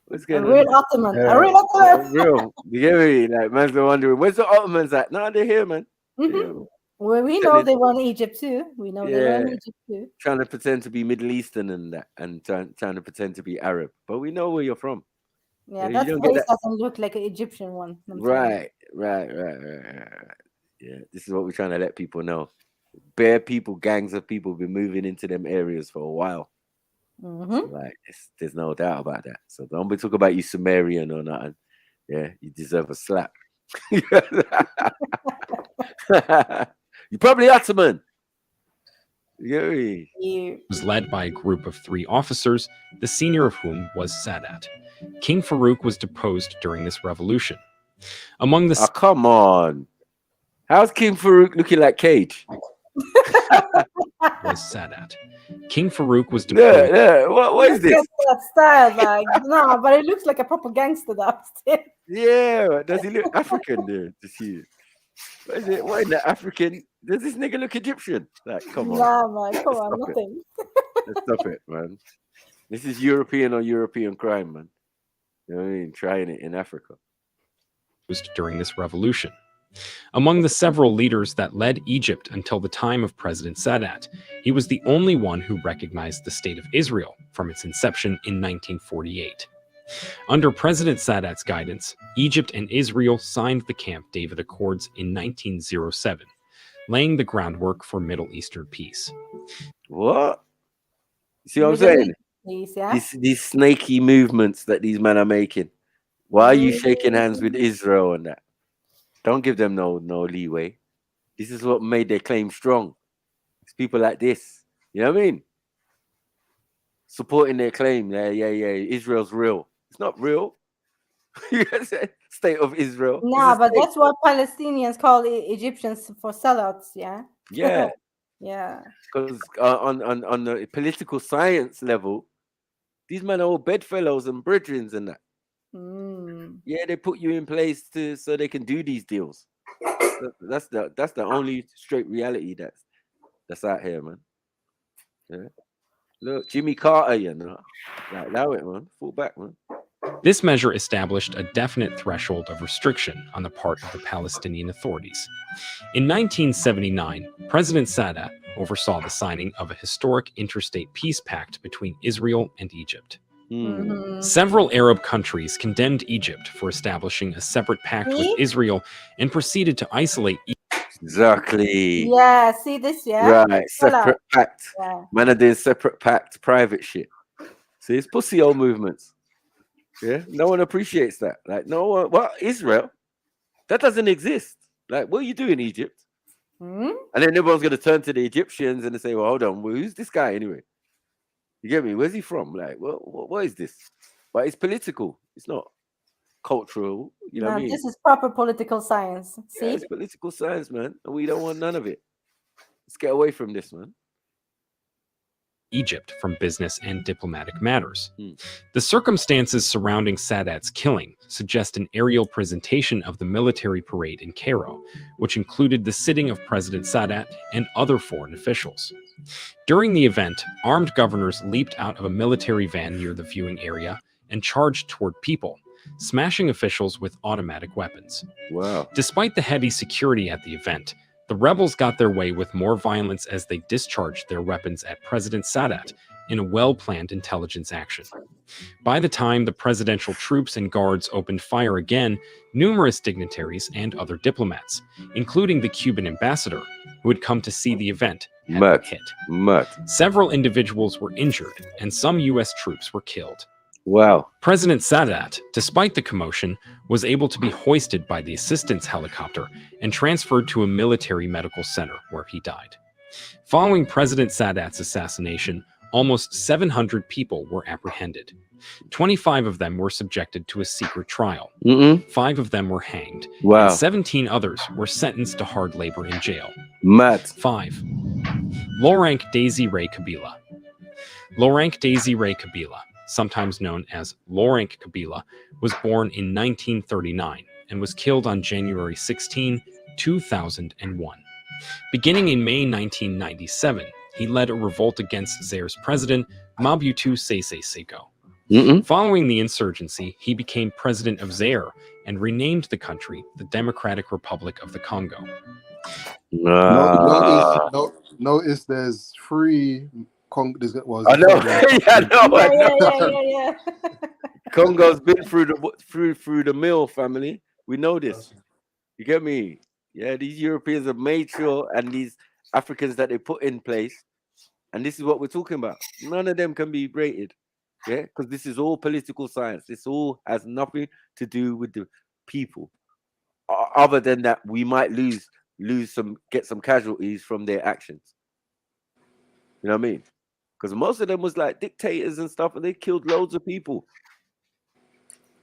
What's A going real on? Ottoman. A real Ottoman. Real. You get me? Like, man's are wondering, where's the Ottomans at? No, they're here, man. Mhm. Well, we know they were in Egypt too. We know they were in Egypt too. Trying to pretend to be Middle Eastern and that, and trying to pretend to be Arab. But we know where you're from. Yeah, You that don't get face that. doesn't look like an Egyptian one. I'm sorry. Right. Yeah, this is what we're trying to let people know. Bare people, gangs of people been moving into them areas for a while. Mm-hmm. Like, there's no doubt about that. So don't be talking about you Sumerian or nothing. Yeah, you deserve a slap. You probably Ottoman. It was led by a group of 3 officers, the senior of whom was Sadat. King Farouk was deposed during this revolution. Among the come on. How's King Farouk looking like Cage? was Sadat. King Farouk was deposed. What is this? That style, like, no, but it looks like a proper gangster upstairs. Yeah, does he look African there? To see, what is it? What in the African? Does this nigga look Egyptian? Like, come on. Nah, man, come on, Stop nothing. Let's stop it, man. This is European on European crime, man. You know what I mean? Trying it in Africa. During this revolution. Among the several leaders that led Egypt until the time of President Sadat, he was the only one who recognized the State of Israel from its inception in 1948. Under President Sadat's guidance, Egypt and Israel signed the Camp David Accords in 1907, laying the groundwork for Middle Eastern peace. What? You see what I'm saying? Peace, yeah? These snaky movements that these men are making. Why are you shaking hands with Israel and that? Don't give them no leeway. This is what made their claim strong. It's people like this. You know what I mean? Supporting their claim. Yeah. Israel's real. It's not real. State of Israel. Nah, but that's what Palestinians call Egyptians for sellouts, yeah? Yeah. Yeah. Because on the political science level, these men are all bedfellows and brethrens and that. Yeah, they put you in place so they can do these deals. That's the only straight reality that's out here, man. Yeah. Look, Jimmy Carter, you know, like, allow it, man. Fall back, man. This measure established a definite threshold of restriction on the part of the Palestinian authorities. In 1979, President Sadat oversaw the signing of a historic interstate peace pact between Israel and Egypt. Several Arab countries condemned Egypt for establishing a separate pact with Israel and proceeded to isolate Egypt. Exactly. Yeah, see this, yeah? Right, separate pact. Yeah. Man are doing separate pact, private shit. See, it's pussy old movements. Yeah, no one appreciates that. Like, no one, what? Israel? That doesn't exist. Like, what are you doing, Egypt? And then everyone's going to turn to the Egyptians and they say, well, hold on, well, who's this guy anyway? You get me? Where's he from? Like, what is this? But it's political. It's not cultural. You know what I mean? This is proper political science. See? Yeah, it's political science, man. And we don't want none of it. Let's get away from this, man. Egypt from business and diplomatic matters. The circumstances surrounding Sadat's killing suggest an aerial presentation of the military parade in Cairo, which included the sitting of President Sadat and other foreign officials. During the event, armed governors leaped out of a military van near the viewing area and charged toward people, smashing officials with automatic weapons. Wow. Despite the heavy security at the event, the rebels got their way with more violence as they discharged their weapons at President Sadat in a well-planned intelligence action. By the time the presidential troops and guards opened fire again, numerous dignitaries and other diplomats, including the Cuban ambassador, who had come to see the event, had been hit. Several individuals were injured, and some U.S. troops were killed. Wow. President Sadat, despite the commotion, was able to be hoisted by the assistance helicopter and transferred to a military medical center where he died. Following President Sadat's assassination, almost 700 people were apprehended. 25 of them were subjected to a secret trial. 5 of them were hanged. Wow. And 17 others were sentenced to hard labor in jail. 5. Laurent Désiré Kabila. Laurent Désiré Kabila, sometimes known as Laurent Kabila, was born in 1939 and was killed on January 16, 2001. Beginning in May 1997, he led a revolt against Zaire's president, Mobutu Sese Seko. Following the insurgency, he became president of Zaire and renamed the country the Democratic Republic of the Congo. Notice there's three. I know. Yeah. Congo's been through the mill, family. We know this. You get me? Yeah, these Europeans have made sure, and these Africans that they put in place, and this is what we're talking about. None of them can be rated, yeah, because this is all political science. This all has nothing to do with the people, other than that we might get some casualties from their actions. You know what I mean? Because most of them was like dictators and stuff, and they killed loads of people.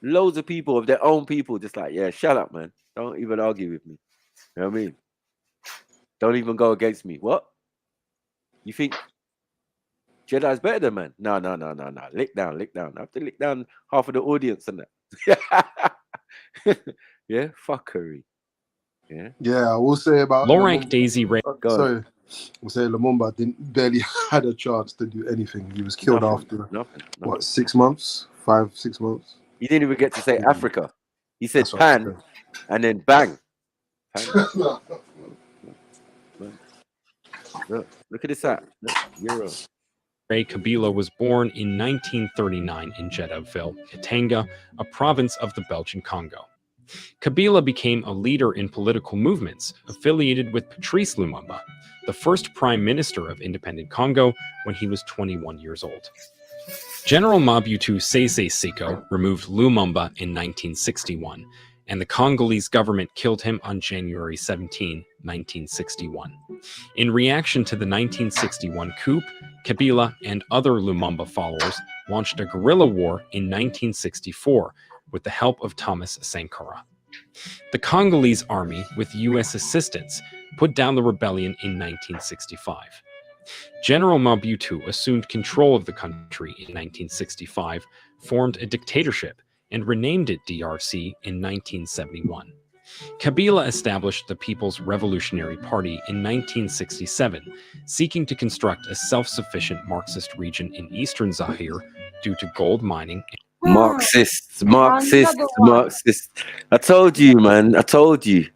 Loads of people of their own people, just like, yeah, shut up, man. Don't even argue with me. You know what I mean? Don't even go against me. What? You think Jedi's better than man? No. Lick down. I have to lick down half of the audience and that. Yeah, fuckery. Yeah. Yeah, I will say about Low-rank Daisy Ray. Sorry. We'll say Lumumba barely had a chance to do anything. He was killed after what, 6 months? 5-6 months? He didn't even get to say Africa. He said pan, and then bang. Look at this app. Euro. Ray Kabila was born in 1939 in Jeddah-ville, Katanga, a province of the Belgian Congo. Kabila became a leader in political movements affiliated with Patrice Lumumba, the first prime minister of independent Congo, when he was 21 years old. General Mobutu Sese Seko removed Lumumba in 1961, and the Congolese government killed him on January 17, 1961. In reaction to the 1961 coup, Kabila and other Lumumba followers launched a guerrilla war in 1964 with the help of Thomas Sankara. The Congolese army, with US assistance, put down the rebellion in 1965. General Mobutu assumed control of the country in 1965, formed a dictatorship, and renamed it DRC in 1971. Kabila established the People's Revolutionary Party in 1967, seeking to construct a self-sufficient Marxist region in eastern Zaire due to gold mining. Marxists. I told you, man. I told you.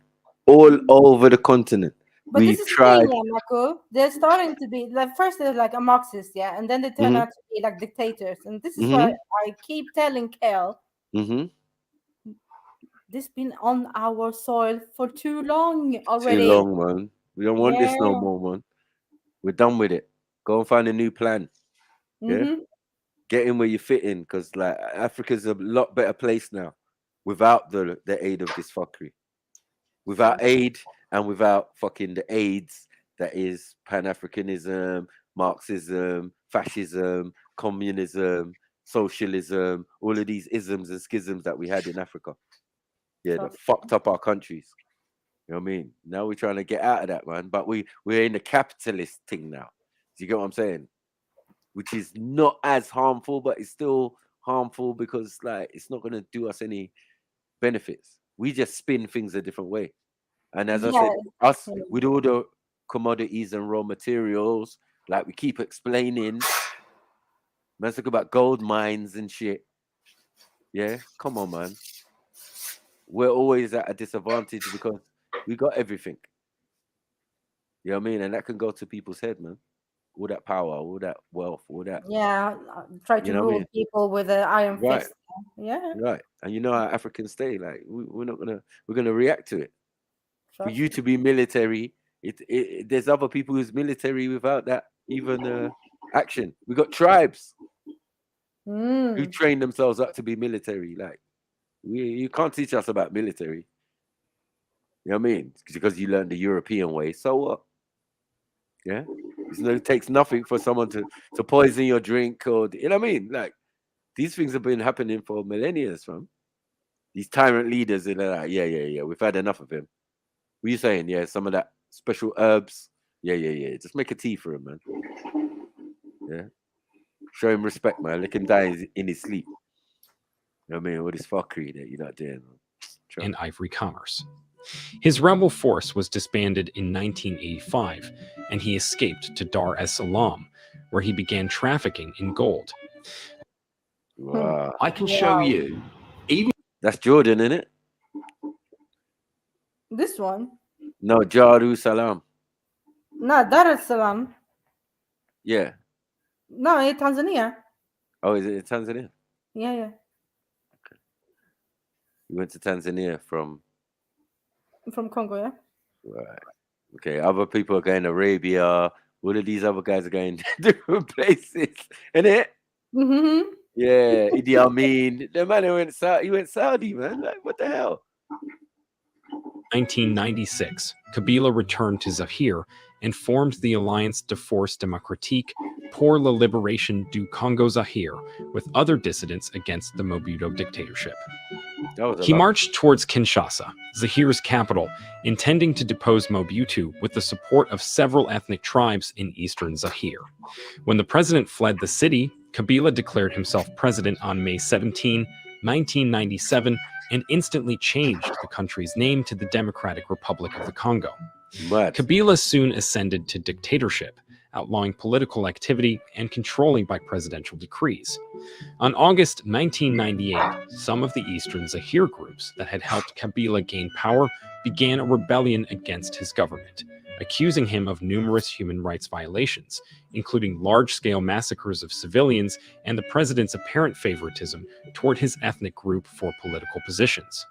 All over the continent. But We this is tried. the thing, yeah, Marco. They're starting to be like, first they're like a Marxist, yeah, and then they turn out to be like dictators. And this is why I keep telling Kel, this been on our soil for too long already. Too long, man. We don't want this no more, man. We're done with it. Go and find a new plan. Yeah. Get in where you fit in, because like Africa's a lot better place now without the aid of this fuckery. Without aid and without fucking the AIDS that is Pan-Africanism, Marxism, fascism, communism, socialism, all of these isms and schisms that we had in Africa. Yeah, that fucked up our countries. You know what I mean? Now we're trying to get out of that, man. But we're in the capitalist thing now. Do you get what I'm saying? Which is not as harmful, but it's still harmful because like it's not gonna do us any benefits. We just spin things a different way. And as I said, us with all the commodities and raw materials, like we keep explaining, let's talk about gold mines and shit. Yeah, come on, man. We're always at a disadvantage because we got everything. You know what I mean? And that can go to people's head, man. All that power, all that wealth, all that. Yeah, try to rule people with an iron fist. Yeah. Right. And you know how Africans stay. Like we're gonna react to it. For you to be military, there's other people who's military without that even action. We got tribes who train themselves up to be military. Like you can't teach us about military. You know what I mean? Because you learned the European way. So what? Yeah. It takes nothing for someone to poison your drink or you know what I mean? Like these things have been happening for millennia, fam. These tyrant leaders are like, yeah. We've had enough of him. What are you saying? Yeah, some of that special herbs. Yeah. Just make a tea for him, man. Yeah. Show him respect, man. Let him die in his sleep. You know what I mean? All this fuckery that you're not doing, man. and ivory commerce. His rebel force was disbanded in 1985, and he escaped to Dar es Salaam, where he began trafficking in gold. Wow. I can show you. Even that's Jordan, isn't it? This one? No, Jerusalem. No, Dar es Salaam. Yeah. No, in Tanzania. Oh, is it in Tanzania? Yeah, yeah. You went to Tanzania from Congo, yeah. right. Okay, other people are going to Arabia. All of these other guys are going different places, innit? Mm-hmm. Yeah, Idi Amin. The man who went he went Saudi, man. Like, what the hell? 1996, Kabila returned to Zaire and formed the Alliance de Force Démocratique pour la Libération du Congo Zaire with other dissidents against the Mobutu dictatorship. He marched towards Kinshasa, Zaire's capital, intending to depose Mobutu with the support of several ethnic tribes in eastern Zaire. When the president fled the city, Kabila declared himself president on May 17, 1997, and instantly changed the country's name to the Democratic Republic of the Congo. Kabila soon ascended to dictatorship, outlawing political activity and controlling by presidential decrees. On August 1998, some of the Eastern Zaire groups that had helped Kabila gain power began a rebellion against his government, accusing him of numerous human rights violations, including large-scale massacres of civilians and the president's apparent favoritism toward his ethnic group for political positions.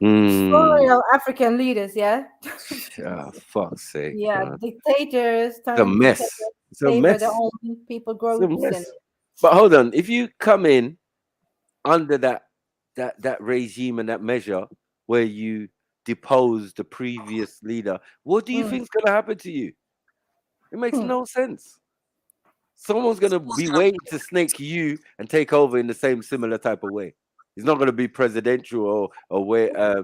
Royal African leaders, yeah. Oh, fuck's sake. Yeah, Man. dictators. It's a mess. It's a mess. Their own people groups. And But hold on, if you come in under that regime and that measure where you depose the previous leader, what do you think is going to happen to you? It makes no sense. Someone's going to be waiting to snake you and take over in the same similar type of way. It's not going to be presidential or where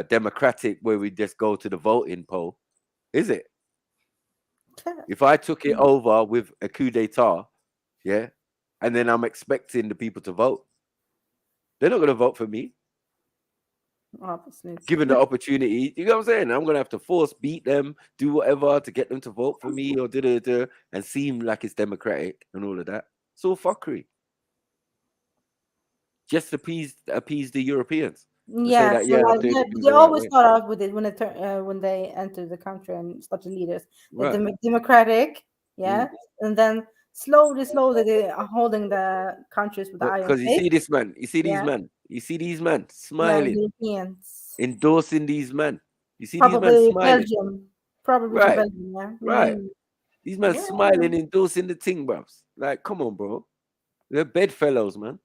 democratic, where we just go to the voting poll, is it? If I took it over with a coup d'etat, yeah, and then I'm expecting the people to vote, they're not going to vote for me. Obviously. Given the opportunity, you know what I'm saying? I'm going to have to force beat them, do whatever to get them to vote for me or and seem like it's democratic and all of that. It's all fuckery. Just appease the Europeans. Yeah, that, so like, they they always start off with it when they enter the country and start the leaders. The democratic, yeah, and then slowly they are holding the countries with the iron. Because you see this man, you see these men smiling, endorsing these men. You see these men smiling. Probably Belgium, yeah. Right. These men smiling, endorsing the thing, bros. Like, come on, bro. They're bedfellows, man.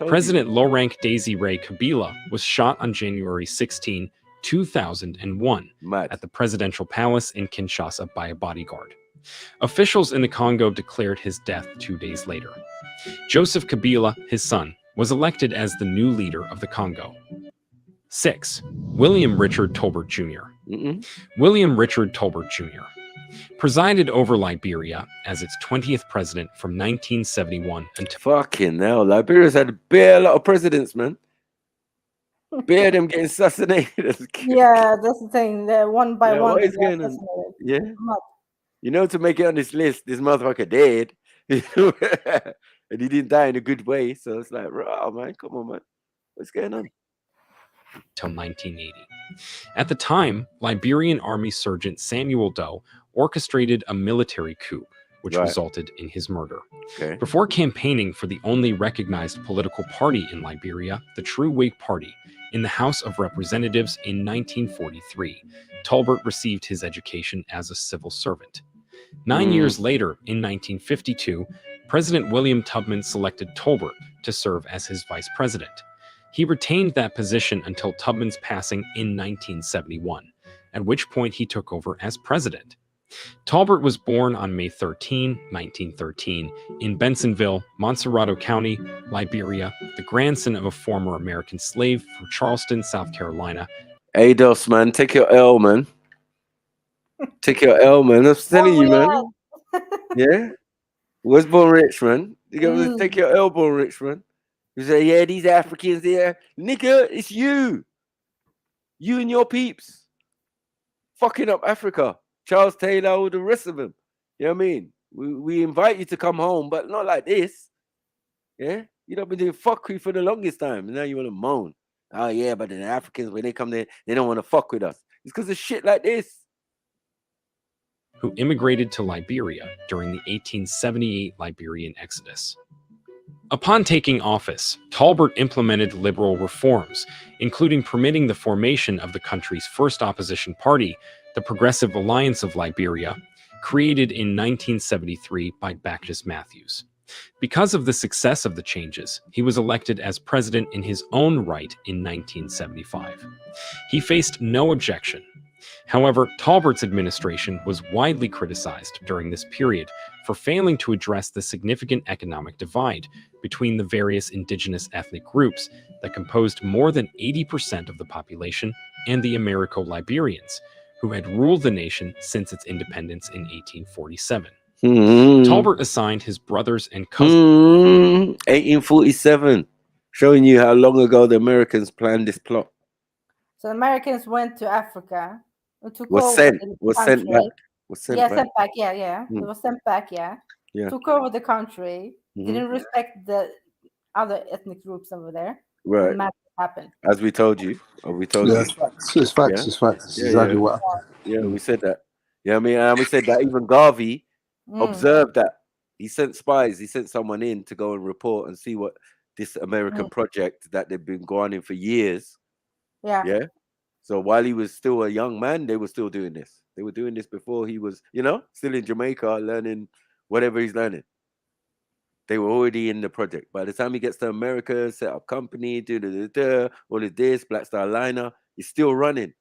President Laurent Désiré Kabila was shot on January 16, 2001 at the presidential palace in Kinshasa by a bodyguard. Officials in the Congo declared his death 2 days later. Joseph Kabila, his son, was elected as the new leader of the Congo. 6. William Richard Tolbert Jr. William Richard Tolbert Jr. presided over Liberia as its 20th president from 1971 until... Fucking hell, Liberia's had a bare lot of presidents, man. Bare them getting assassinated. Yeah, that's the thing. They're one by one. What is going on? Yeah. You know, to make it on this list, this motherfucker dead. And he didn't die in a good way. So it's like, oh, man, come on, man. What's going on? Till 1980. At the time, Liberian Army Sergeant Samuel Doe orchestrated a military coup, which resulted in his murder. Before campaigning for the only recognized political party in Liberia, the True Whig Party, in the House of Representatives in 1943, Tolbert received his education as a civil servant. 9 years later, in 1952, President William Tubman selected Tolbert to serve as his vice president. He retained that position until Tubman's passing in 1971, at which point he took over as president. Tolbert was born on May 13, 1913, in Bensonville, Montserrado County, Liberia, the grandson of a former American slave from Charleston, South Carolina. Hey, Dos, man, take your L, man. Take your L, man. I'm telling you, man. Yeah? Was born rich, man. You gotta take your L, born rich, man. You say, yeah, these Africans there, nigga, it's you. You and your peeps. Fucking up Africa. Charles Taylor, all the rest of them. You know what I mean? We invite you to come home, but not like this. Yeah? You don't been doing fuckery for the longest time. And now you want to moan. Oh, yeah, but the Africans, when they come there, they don't want to fuck with us. It's because of shit like this. Who immigrated to Liberia during the 1878 Liberian Exodus. Upon taking office, Talbert implemented liberal reforms, including permitting the formation of the country's first opposition party, the Progressive Alliance of Liberia, created in 1973 by Bacchus Matthews. Because of the success of the changes, he was elected as president in his own right in 1975. He faced no objection. However, Talbert's administration was widely criticized during this period for failing to address the significant economic divide between the various indigenous ethnic groups that composed more than 80% of the population and the Americo-Liberians, who had ruled the nation since its independence in 1847. Talbert assigned his brothers and cousins. 1847, showing you how long ago the Americans planned this plot. So Americans went to Africa. Was sent back. Sent back. Yeah. Mm. It was sent back. Yeah. Took over the country. Didn't respect the other ethnic groups over there. Right. And that happened. As we told you. It's facts. It's facts. Yeah? It's facts. It's exactly what happened. Yeah, we said that. Yeah, I mean, and we said that even Garvey observed that. He sent spies. He sent someone in to go and report and see what this American project that they've been going in for years. Yeah. So while he was still a young man, they were still doing this. They were doing this before he was, still in Jamaica learning whatever he's learning. They were already in the project. By the time he gets to America, set up company, all of this, Black Star Liner, he's still running.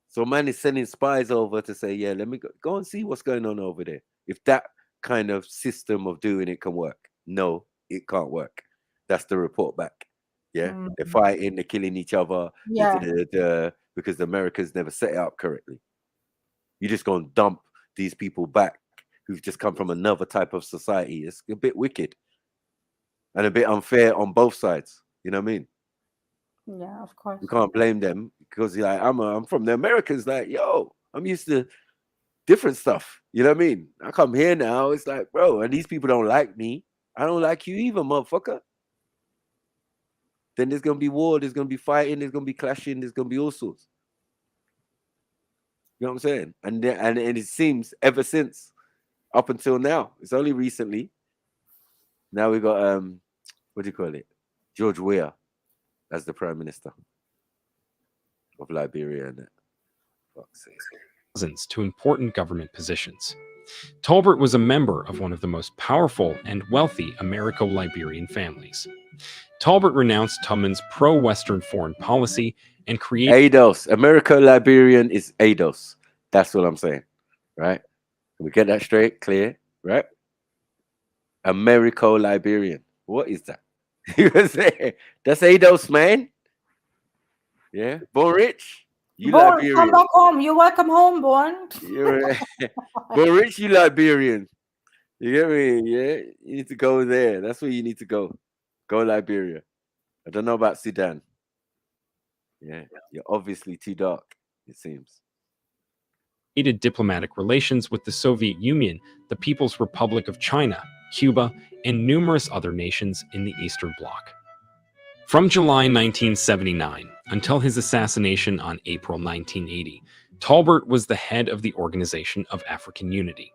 So man is sending spies over to say, yeah, let me go and see what's going on over there. If that kind of system of doing it can work. No, it can't work. That's the report back. Yeah, they're fighting, they're killing each other because the Americans never set it up correctly. You just go and dump these people back who've just come from another type of society. It's a bit wicked and a bit unfair on both sides. You know what I mean? Yeah, of course. You can't blame them because you're like, I'm from the Americans. Like, yo, I'm used to different stuff. You know what I mean? I come here now. It's like, bro, and these people don't like me. I don't like you either, motherfucker. Then there's going to be war, there's going to be fighting, there's going to be clashing, there's going to be all sorts. You know what I'm saying? And it seems ever since, up until now, it's only recently. Now we got, what do you call it? George Weah as the Prime Minister of Liberia. And fuck's sake. To important government positions. Talbert was a member of one of the most powerful and wealthy Americo-Liberian families. Talbert renounced Tubman's pro-Western foreign policy and created... ADOS. Americo-Liberian is ADOS. That's what I'm saying, right? Can we get that straight, clear, right? Americo-Liberian. What is that? That's ADOS, man. Yeah, born rich. You Born, Liberian. come back home. You're welcome home, Born. You're born rich, you Liberian. You get me? Yeah, you need to go there. That's where you need to go. Go Liberia. I don't know about Sudan. Yeah, you're obviously too dark, it seems. Diplomatic relations with the Soviet Union, the People's Republic of China, Cuba, and numerous other nations in the Eastern Bloc. From July 1979 until his assassination on April 1980, Talbert was the head of the Organization of African Unity.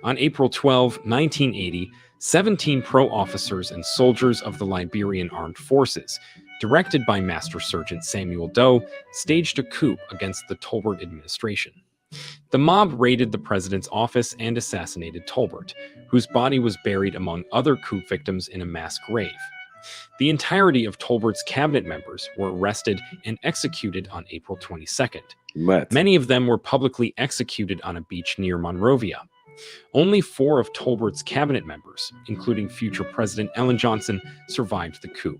On April 12, 1980, 17 pro-officers and soldiers of the Liberian Armed Forces, directed by Master Sergeant Samuel Doe, staged a coup against the Talbert administration. The mob raided the president's office and assassinated Talbert, whose body was buried among other coup victims in a mass grave. The entirety of Talbert's cabinet members were arrested and executed on April 22nd. Many of them were publicly executed on a beach near Monrovia. Only 4 of Talbert's cabinet members, including future President Ellen Johnson, survived the coup.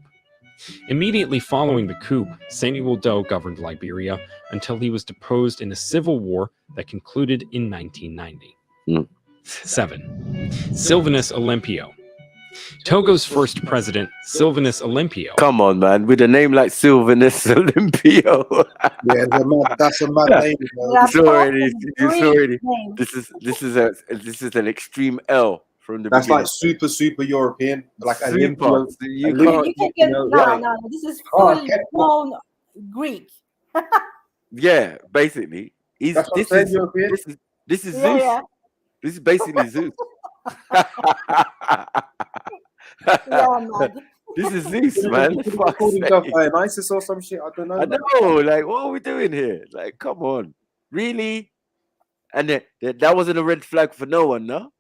Immediately following the coup, Samuel Doe governed Liberia until he was deposed in a civil war that concluded in 1990. 7. Sylvanus Olympio. Togo's first president, Sylvanus Olympio. Come on, man, with a name like Sylvanus Olympio. That's a mad name. It's already. This is an extreme L from the That's beginning. like super European, like Super. You You can get no. This is full blown Greek. Yeah, basically. This is Zeus. Yeah. This is basically Zeus. Man. This is Zeus, man. Fuck's sake. ISIS or some shit. I don't know. I know. Like, what are we doing here? Like, come on, really? And that wasn't a red flag for no one, no?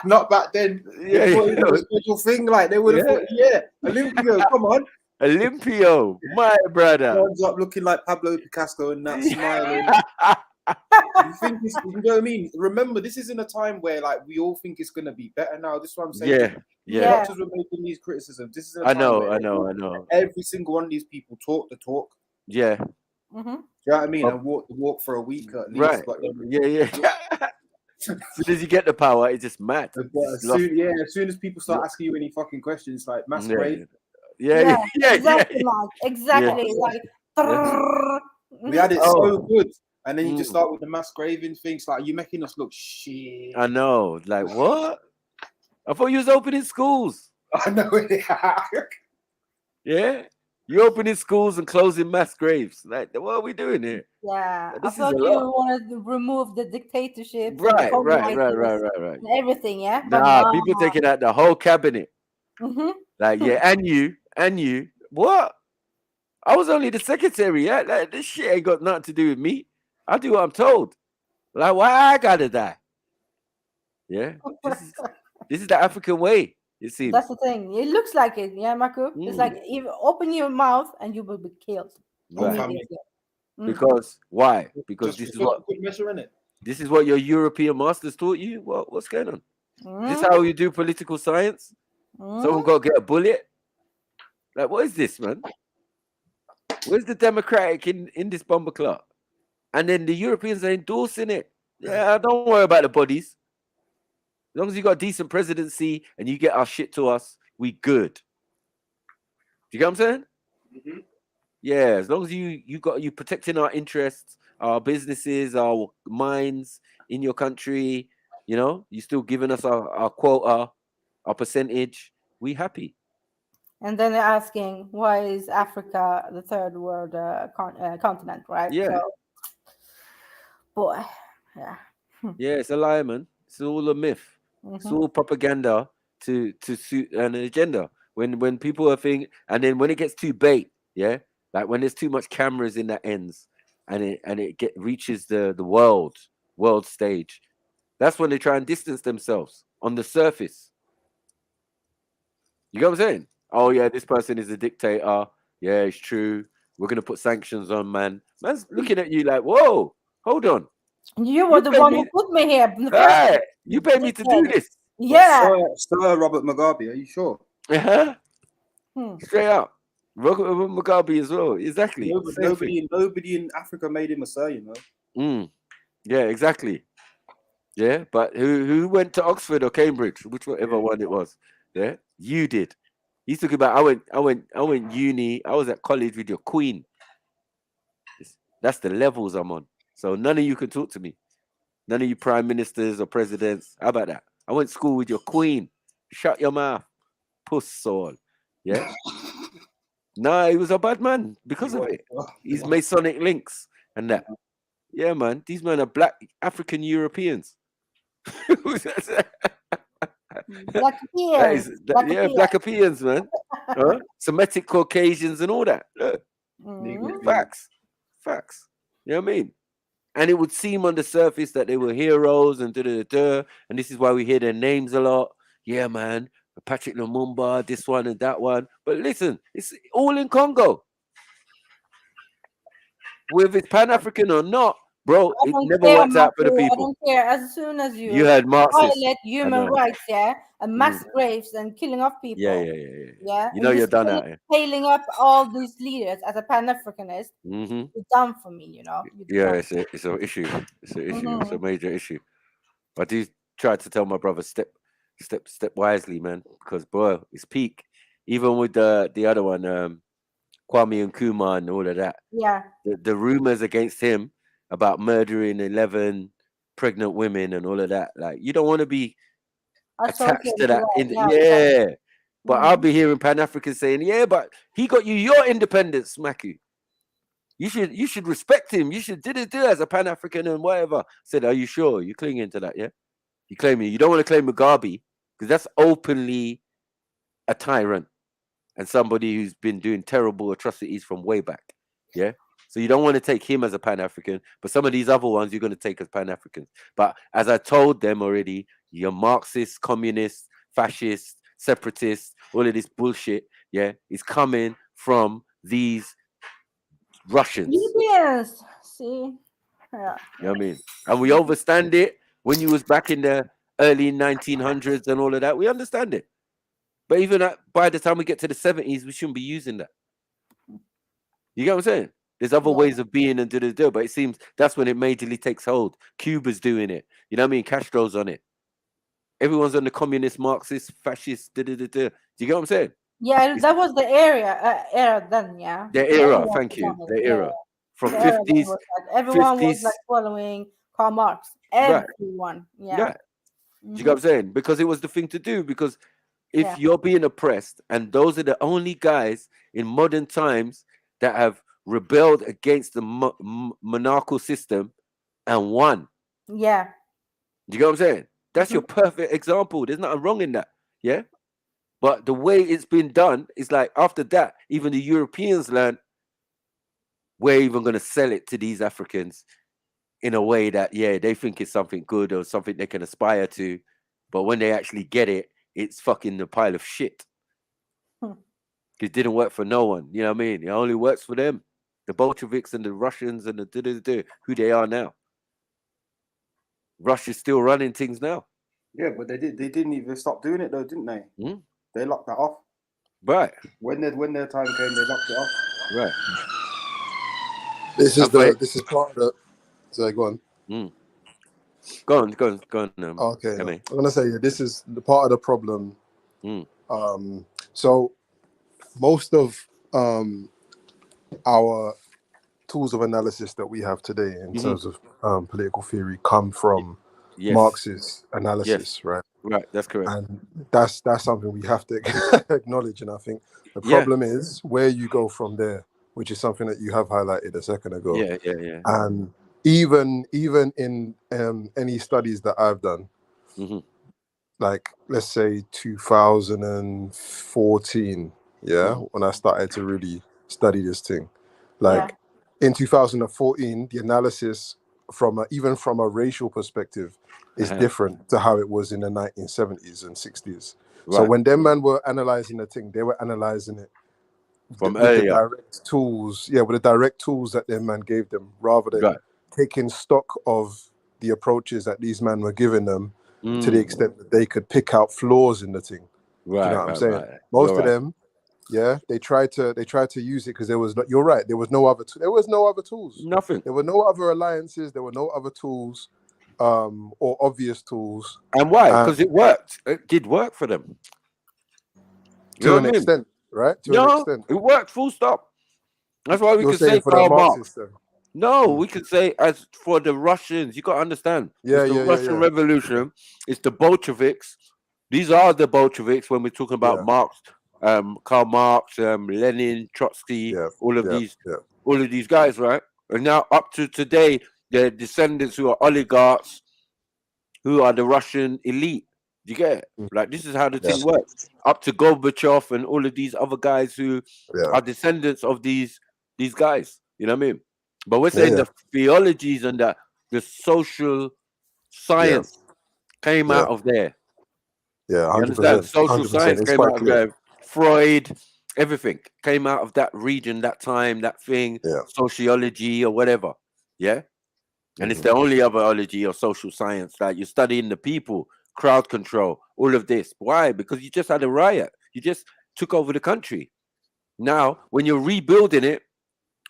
Not back then. Yeah, They thought it was a special thing. Like they would have thought, Olympio, come on. Olympio, my brother. Turns up looking like Pablo Picasso and that smiling. You think this, you know what I mean? Remember, this is in a time where like we all think it's gonna be better now. This is what I'm saying. Yeah. Much as we're making these criticisms, this is in a I time know. where every single one of these people talk the talk. Yeah. Do you know what I mean? And walk the walk for a week at least. Right. But Yeah. As soon as you get the power, it's just mad. As soon as people start asking you any fucking questions, like masquerade. Yeah. Exactly. Like we had it so good. And then you just start with the mass graving things, like you making us look shit. I know, like what? I thought you was opening schools. I know. Yeah, you opening schools and closing mass graves. Like, what are we doing here? Yeah, This I thought is a you lot. wanted to remove the dictatorship, Right. and everything. Yeah, but Nah, no. people taking out the whole cabinet. Mhm. Like, and you. What? I was only the secretary. Yeah, like, this shit ain't got nothing to do with me. I do what I'm told. Like, why I gotta die? Yeah, this is the African way. You see, That's the thing. It looks like it, yeah, Marco. It's like if open your mouth and you will be killed. Right. Immediately. Because why? Because Just this is what measure in it. this is what your European masters taught you. What's going on? This is Mm. how you do political science? Someone got to get a bullet. Like, what is this, man? Where's the democratic in this bomber clock? And then the Europeans are endorsing it. Yeah, don't worry about the bodies. As long as you got a decent presidency and you get our shit to us, we good. You get what I'm saying? Mm-hmm. Yeah, as long as you protecting our interests, our businesses, our mines in your country, you know, you still giving us our quota, our percentage, we happy. And then they're asking, why is Africa the third world continent, right? Yeah. So, boy, yeah. Yeah, it's a lie, man. It's all a myth. It's all propaganda to suit an agenda. When people are thinking, and then when it gets too bait, yeah, like when there's too much cameras in that ends, and it reaches the world stage, that's when they try and distance themselves on the surface. You know what I'm saying? Oh yeah, this person is a dictator. Yeah, it's true. We're gonna put sanctions on, man. Man's looking at you like, whoa, hold on. You were the one who put me here. In the first Hey, place. you paid me to do this. Yeah. Sir Robert Mugabe, are you sure? Straight up. Robert Mugabe as well. Exactly. Nobody in Africa made him a sir, you know. Yeah, exactly. Yeah, but who went to Oxford or Cambridge, whichever one it was? Yeah, you did. He's talking about I went uni. I was at college with your queen. That's the levels I'm on. So none of you can talk to me. None of you prime ministers or presidents. How about that? I went to school with your queen. Shut your mouth, puss soul. Yeah. Nah, he was a bad man because of it. He's Masonic links and that. Yeah, man. These men are black African Europeans. Black Europeans. Black Europeans, man. Semitic Caucasians and all that. Look. Facts. You know what I mean? And it would seem on the surface that they were heroes and and this is why we hear their names a lot. Yeah, man. Patrick Lumumba, this one and that one. But listen, it's all in Congo. Whether it's Pan-African or not, bro, it never works out for the people. I don't care. As soon as you had Marxists. violate human rights, yeah, and mass graves and killing off people. Yeah. You know you're done out here. Hailing up all these leaders as a Pan-Africanist, you're done for me, you know. Yeah, it's an issue. It's an issue. It's a major issue. I do try to tell my brother, step wisely, man, because bro, it's peak. Even with the other one, Kwame Nkrumah and all of that. Yeah. The rumors against him about murdering 11 pregnant women and all of that. Like, you don't want to be attached to that. Yeah. But I'll be hearing Pan-Africans saying, yeah, but he got you your independence, Smacky. You should respect him. You should do as a Pan-African and whatever. Said, are you sure? You clinging to that, yeah? You claiming you don't want to claim Mugabe because that's openly a tyrant and somebody who's been doing terrible atrocities from way back. Yeah. So you don't want to take him as a Pan-African, but some of these other ones you're going to take as Pan-Africans. But as I told them already, you're Marxist, communist, fascist, separatist, all of this bullshit, yeah, is coming from these Russians. Yes. See? Yeah. You know what I mean? And we understand it when you was back in the early 1900s and all of that. We understand it. But even by the time we get to the 70s, we shouldn't be using that. You get what I'm saying? There's other ways of being and but it seems that's when it majorly takes hold. Cuba's doing it. You know what I mean? Castro's on it. Everyone's on the communist, Marxist, fascist, Do you get what I'm saying? Yeah, that was the era then, yeah. The era, thank you. The era. From 50s. Everyone 50s, was like following Karl Marx. Everyone. Yeah. Yeah. Do you get what I'm saying? Because it was the thing to do. Because if you're being oppressed, and those are the only guys in modern times that have rebelled against the monarchical system and won. Yeah. Do you get what I'm saying? That's your perfect example. There's nothing wrong in that. Yeah. But the way it's been done is like after that, even the Europeans learned we're even going to sell it to these Africans in a way that, yeah, they think it's something good or something they can aspire to. But when they actually get it, it's fucking a pile of shit. It didn't work for no one. You know what I mean? It only works for them. The Bolsheviks and the Russians and the who they are now. Russia's still running things now. Yeah, but they didn't even stop doing it though, didn't they? They locked that off. Right. When their time came, they locked it off. Right. This is part of the. So go on. Go on. Okay. I mean. I'm gonna say this is the part of the problem. So most of our tools of analysis that we have today in terms of political theory come from Marxist analysis, right? Right, that's correct. And that's something we have to acknowledge. And I think the problem is where you go from there, which is something that you have highlighted a second ago. Yeah. And even in any studies that I've done, like let's say 2014, when I started to really study this thing, like in 2014, the analysis even from a racial perspective is different to how it was in the 1970s and 60s. So when them men were analyzing the thing, they were analyzing it from with earlier. the direct tools, with the direct tools that them man gave them, rather than taking stock of the approaches that these men were giving them to the extent that they could pick out flaws in the thing. Right, you know what I'm saying? Most of them, they tried to use it because there was you're right. There was no other tools. Nothing. There were no other alliances. There were no other tools, or obvious tools. And why? Because it worked. It did work for them. To an extent, right? To an extent, it worked. Full stop. That's why we You're can saying say for the Karl Marx. Marxists, then? No, we can say as for the Russians. You got to understand. It's the Russian Revolution. It's the Bolsheviks. These are the Bolsheviks when we're talking about Marx, Karl Marx, Lenin, Trotsky, all of these guys, right? And now up to today, they're descendants who are oligarchs, who are the Russian elite. You get it? Like this is how the thing works. Up to Gorbachev and all of these other guys who are descendants of these guys. You know what I mean? But we're saying the theologies and the social science came out of there. Yeah, 100%. You understand? Social 100%. science It's came quite out of clear. there. Freud, everything came out of that region, that time, that thing, sociology or whatever. Yeah. And it's the only other ology or social science that you're studying the people, crowd control, all of this. Why? Because you just had a riot. You just took over the country. Now, when you're rebuilding it,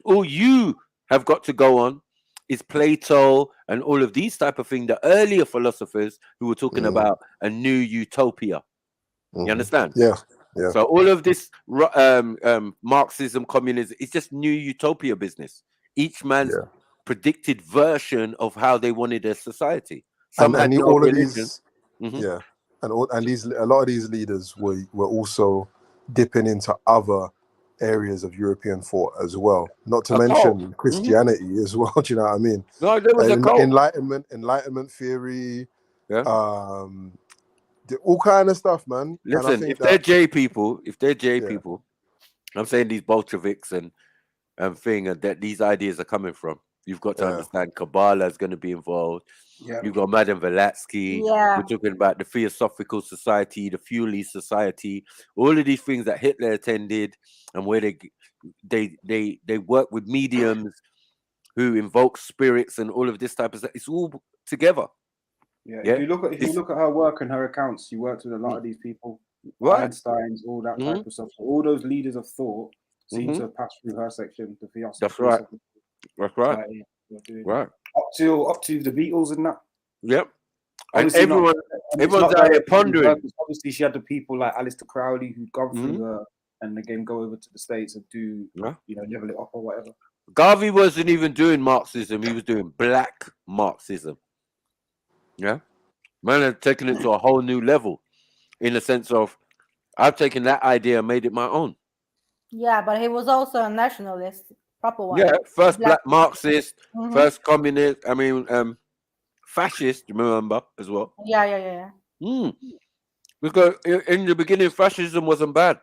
all you have got to go on is Plato and all of these type of things, the earlier philosophers who were talking about a new utopia. You understand? Yeah, yeah. So all of this Marxism, communism, it's just new utopia business. Each man's predicted version of how they wanted their society. Some had no all of religion. these, yeah, and these a lot of these leaders were also dipping into other areas of European thought as well. Not to mention Christianity as well. Do you know what I mean? No, there was a cult. Enlightenment theory, all kind of stuff, man. Listen, and I think they're J people, people, I'm saying these Bolsheviks and thing that these ideas are coming from. You've got to understand Kabbalah is going to be involved. You've got Madame Blavatsky. We're talking about the Theosophical Society, the Fuel Society, all of these things that Hitler attended, and where they work with mediums who invoke spirits and all of this type of stuff. It's all together. Yeah. If you look at her work and her accounts, she worked with a lot of these people, Einstein's, all that type of stuff. So all those leaders of thought seem to pass through her section. The Theosophical. That's right. That's right. Right. Up to the Beatles and that. Yep. And everyone's out here pondering. Obviously, she had the people like Aleister Crowley who'd gone through her and again go over to the States and do, level it up or whatever. Garvey wasn't even doing Marxism. He was doing black Marxism. Yeah. Man had taken it to a whole new level in the sense of I've taken that idea and made it my own. Yeah, but he was also a nationalist. Proper one. Yeah, first black Marxist, first communist, fascist, remember, as well. Yeah. Because in the beginning, fascism wasn't bad.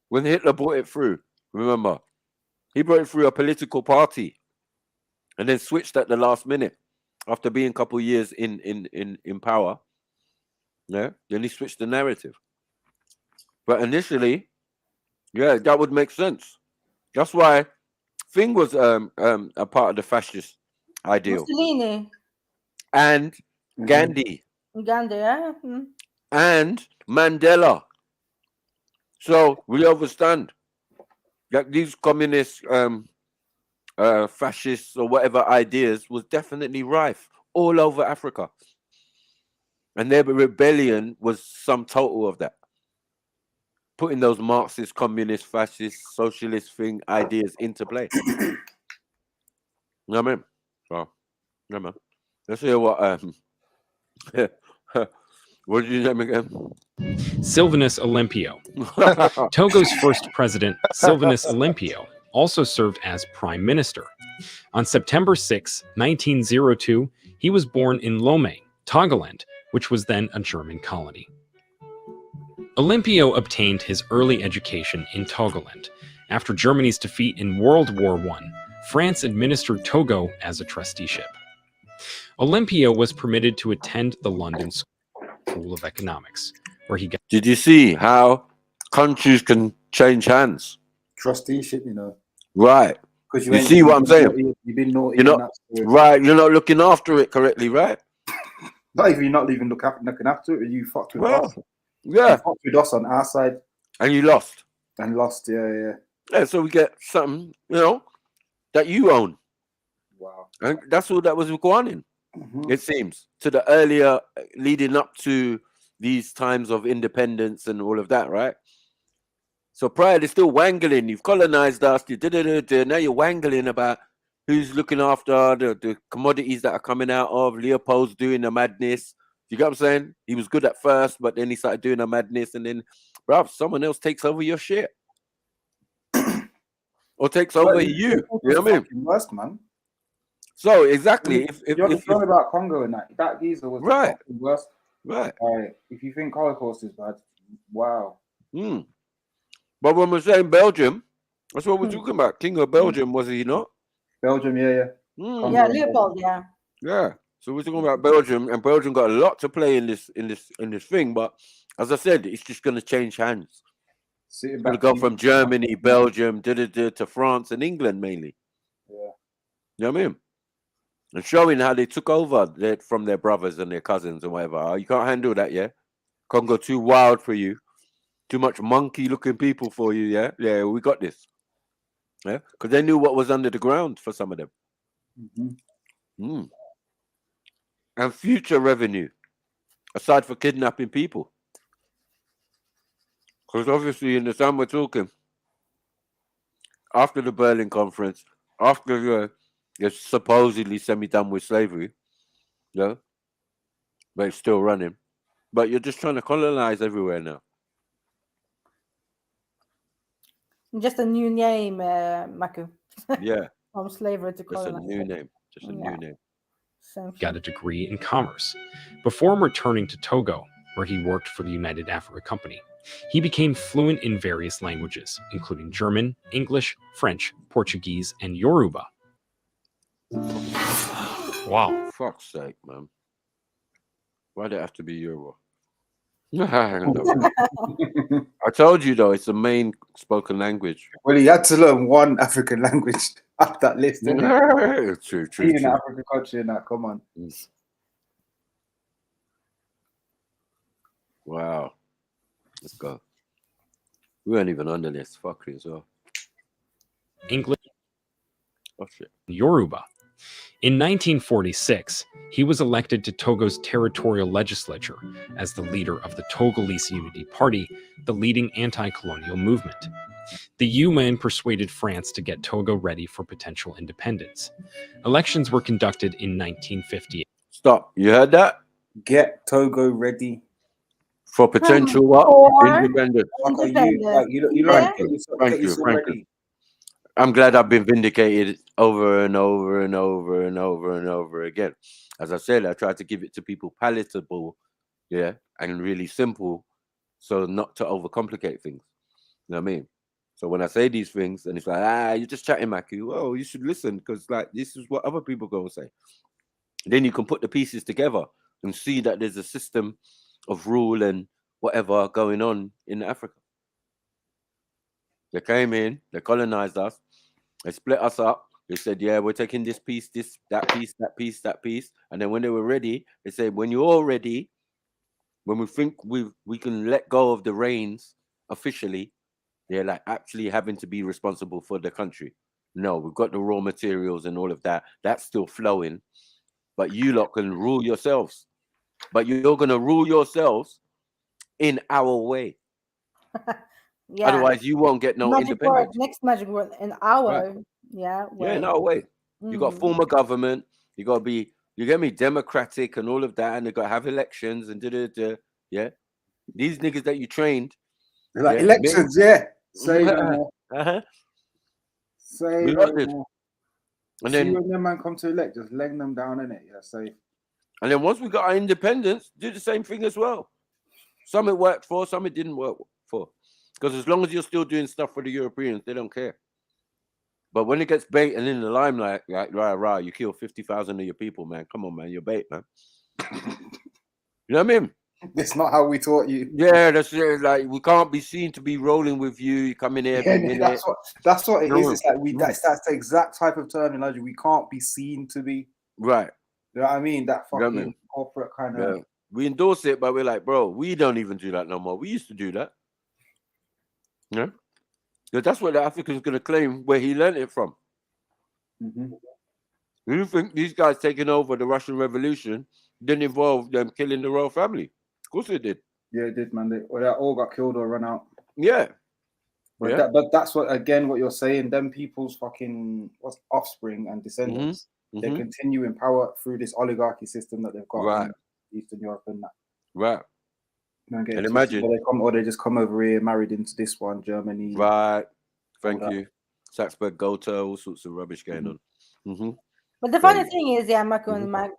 When Hitler brought it through, remember, he brought it through a political party and then switched at the last minute after being a couple of years in power. Yeah, then he switched the narrative. But initially, that would make sense. That's why Thing was a part of the fascist ideal. Mussolini. And Gandhi. Gandhi, yeah. And Mandela. So we understand that these communist, fascists or whatever ideas was definitely rife all over Africa. And their rebellion was some total of that. Putting those Marxist, communist, fascist, socialist thing ideas into play. You know what I mean? So, yeah, man. Let's hear what what did you name again? Sylvanus Olympio. Togo's first president, Sylvanus Olympio, also served as prime minister. On September 6, 1902, he was born in Lomé, Togoland, which was then a German colony. Olympio obtained his early education in Togoland. After Germany's defeat in World War I, France administered Togo as a trusteeship. Olympio was permitted to attend the London School of Economics, where he got... Did you see how countries can change hands? Trusteeship, you know. Right. You see what I'm saying? You've been naughty. You're not, right. You're not looking after it correctly, right? Not even you're not even looking after it. You fucked with us. Yeah. You fucked with us on our side. And you lost. And lost, yeah. Yeah, so we get something, that you own. Wow. And that's all that was requiring, it seems, to the earlier leading up to these times of independence and all of that, right? So prior, they're still wangling. You've colonized us. Now you're wangling about who's looking after the commodities that are coming out of. Leopold's doing the madness. You get what I'm saying? He was good at first, but then he started doing a madness, and then, bruv, someone else takes over your shit. Or takes over you. You know what I mean? Worst, man. So exactly, you're talking about Congo and that geezer was right. The worst. Right. If you think Holocaust is bad, wow. But when we're saying Belgium, that's what we're talking about. King of Belgium, was he not? Belgium, yeah. Yeah, Leopold, yeah. Yeah. So we're talking about Belgium, and Belgium got a lot to play in this thing. But as I said, it's just going to change hands. It's going to go from Germany, Belgium, to France and England mainly. Yeah. You know what I mean? And showing how they took over from their brothers and their cousins and whatever. You can't handle that, yeah? Congo too wild for you. Too much monkey-looking people for you, yeah? Yeah, we got this. Yeah? Because they knew what was under the ground for some of them. And future revenue, aside for kidnapping people. Because obviously, in the time we're talking, after the Berlin Conference, after you're supposedly semi-done with slavery, yeah, but it's still running. But you're just trying to colonize everywhere now. Just a new name, Maku. Yeah. From slavery to Just a colonizer. new name. Just a new name. Got a degree in commerce. Before returning to Togo, where he worked for the United Africa Company, he became fluent in various languages, including German, English, French, Portuguese, and Yoruba. Wow. Fuck's sake, man. Why'd it have to be Yoruba? I told you, though, it's the main spoken language. Well, he had to learn one African language off that list, didn't he? True. In an African country and that, come on. Wow. Let's go. We weren't even on the list. Fuck it as well. English, Oh, shit. Yoruba. In 1946, he was elected to Togo's territorial legislature as the leader of the Togolese Unity Party, the leading anti-colonial movement. The UN persuaded France to get Togo ready for potential independence. Elections were conducted in 1958. Stop. You heard that? Get Togo ready for potential what? Independence. Thank you. I'm glad I've been vindicated over and over and over and over and over again. As I said, I try to give it to people palatable, yeah, and really simple, so not to overcomplicate things. You know what I mean? So when I say these things, and it's like, you're just chatting, Maki. Well, you should listen, because like this is what other people go and say. Then you can put the pieces together and see that there's a system of rule and whatever going on in Africa. They came in, they colonized us, they split us up. They said, yeah, we're taking this piece, that piece, that piece, that piece. And then when they were ready, they said, when you're all ready, when we think we can let go of the reins officially, they're like actually having to be responsible for the country. No, we've got the raw materials and all of that. That's still flowing. But you lot can rule yourselves. But you're going to rule yourselves in our way. Yeah. Otherwise, you won't get no magic independence. word, next magic word in our way. Yeah, in our way. You got to form a government. You got to be, you get me, democratic and all of that. And they got to have elections and yeah. These niggas that you trained. They're like elections, yeah. Say Say we got this. And see then when them man come to elect, just laying them down in it. Yeah, safe. And then once we got our independence, do the same thing as well. Some it worked for, some it didn't work for. Because as long as you're still doing stuff for the Europeans, they don't care. But when it gets bait and in the limelight, like rah, you kill 50,000 of your people, man. Come on, man, you're bait, man. You know what I mean? It's not how we taught you. Yeah, that's it. Like we can't be seen to be rolling with you. You come in here, that's what it is. It's like that's the exact type of terminology. We can't be seen to be. Right. You know what I mean? That fucking corporate kind of. Yeah. We endorse it, but we're like, bro, we don't even do that no more. We used to do that. Yeah. Because that's what the African's going to claim where he learned it from. You think these guys taking over the Russian Revolution didn't involve them killing the royal family? Of course it did. Yeah, it did, man. They all got killed or run out. Yeah. But, but that's what, again, what you're saying. Them people's fucking offspring and descendants, they continue in power through this oligarchy system that they've got in Eastern Europe and that. Right. And imagine. They just come over here, married into this one, Germany. Right. Thank you. Salzburg, Gotha, all sorts of rubbish going on. But the funny thing is, Mako and Mike,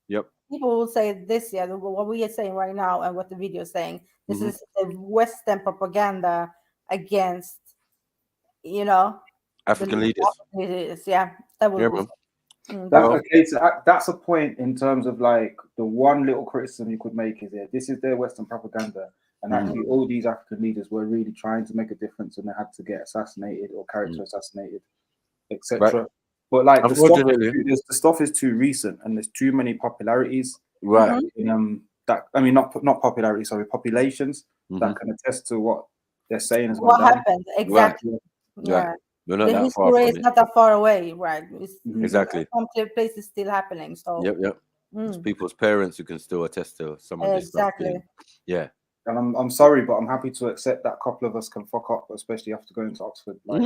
yep. People will say this, what we are saying right now and what the video is saying, this is the Western propaganda against, African leaders. Yeah. That was that's a point in terms of like the one little criticism you could make is this is their Western propaganda, and actually all these African leaders were really trying to make a difference and they had to get assassinated or character assassinated, etc. Right. But like the stuff is too recent and there's too many popularities. Right. Not popularity, sorry, populations that can attest to what they're saying. What happened exactly? Right. We're not the that far history from is it. not that far away, right? Exactly. Some places still happening. So Yep. It's people's parents who can still attest to some of this stuff. exactly. Yeah. And I'm sorry, but I'm happy to accept that a couple of us can fuck up, especially after going to Oxford. Like,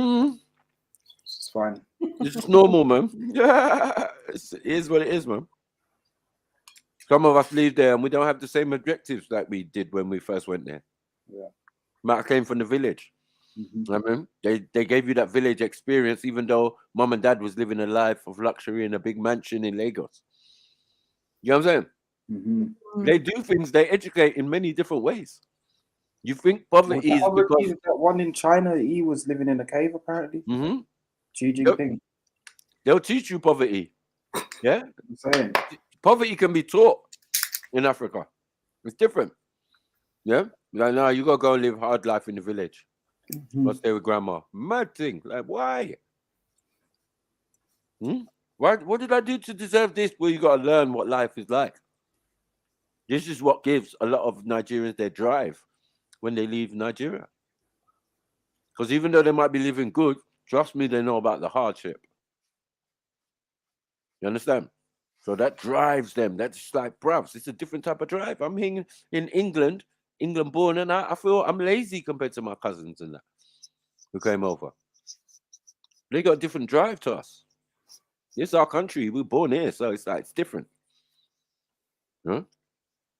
it's fine. It's normal, man. Yeah, it is what it is, man. Some of us leave there and we don't have the same objectives like we did when we first went there. Yeah. Matt came from the village. I mean, they gave you that village experience, even though mom and dad was living a life of luxury in a big mansion in Lagos. You know what I'm saying? They do things, they educate in many different ways. You think poverty is because that one in China, he was living in a cave apparently. Xi Jinping. They'll teach you poverty. Yeah, I'm saying poverty can be taught in Africa. It's different. Yeah, like no, you gotta go and live hard life in the village. Go stay with grandma. Mad thing. Like why? Why? What did I do to deserve this? Well, you gotta learn what life is like. This is what gives a lot of Nigerians their drive when they leave Nigeria. Because even though they might be living good, trust me, they know about the hardship. You understand? So that drives them. That's like, bruv, it's a different type of drive. I'm in England born, and I feel I'm lazy compared to my cousins and that who came over. They got a different drive to us. It's our country. We're born here, so it's like it's different. Huh?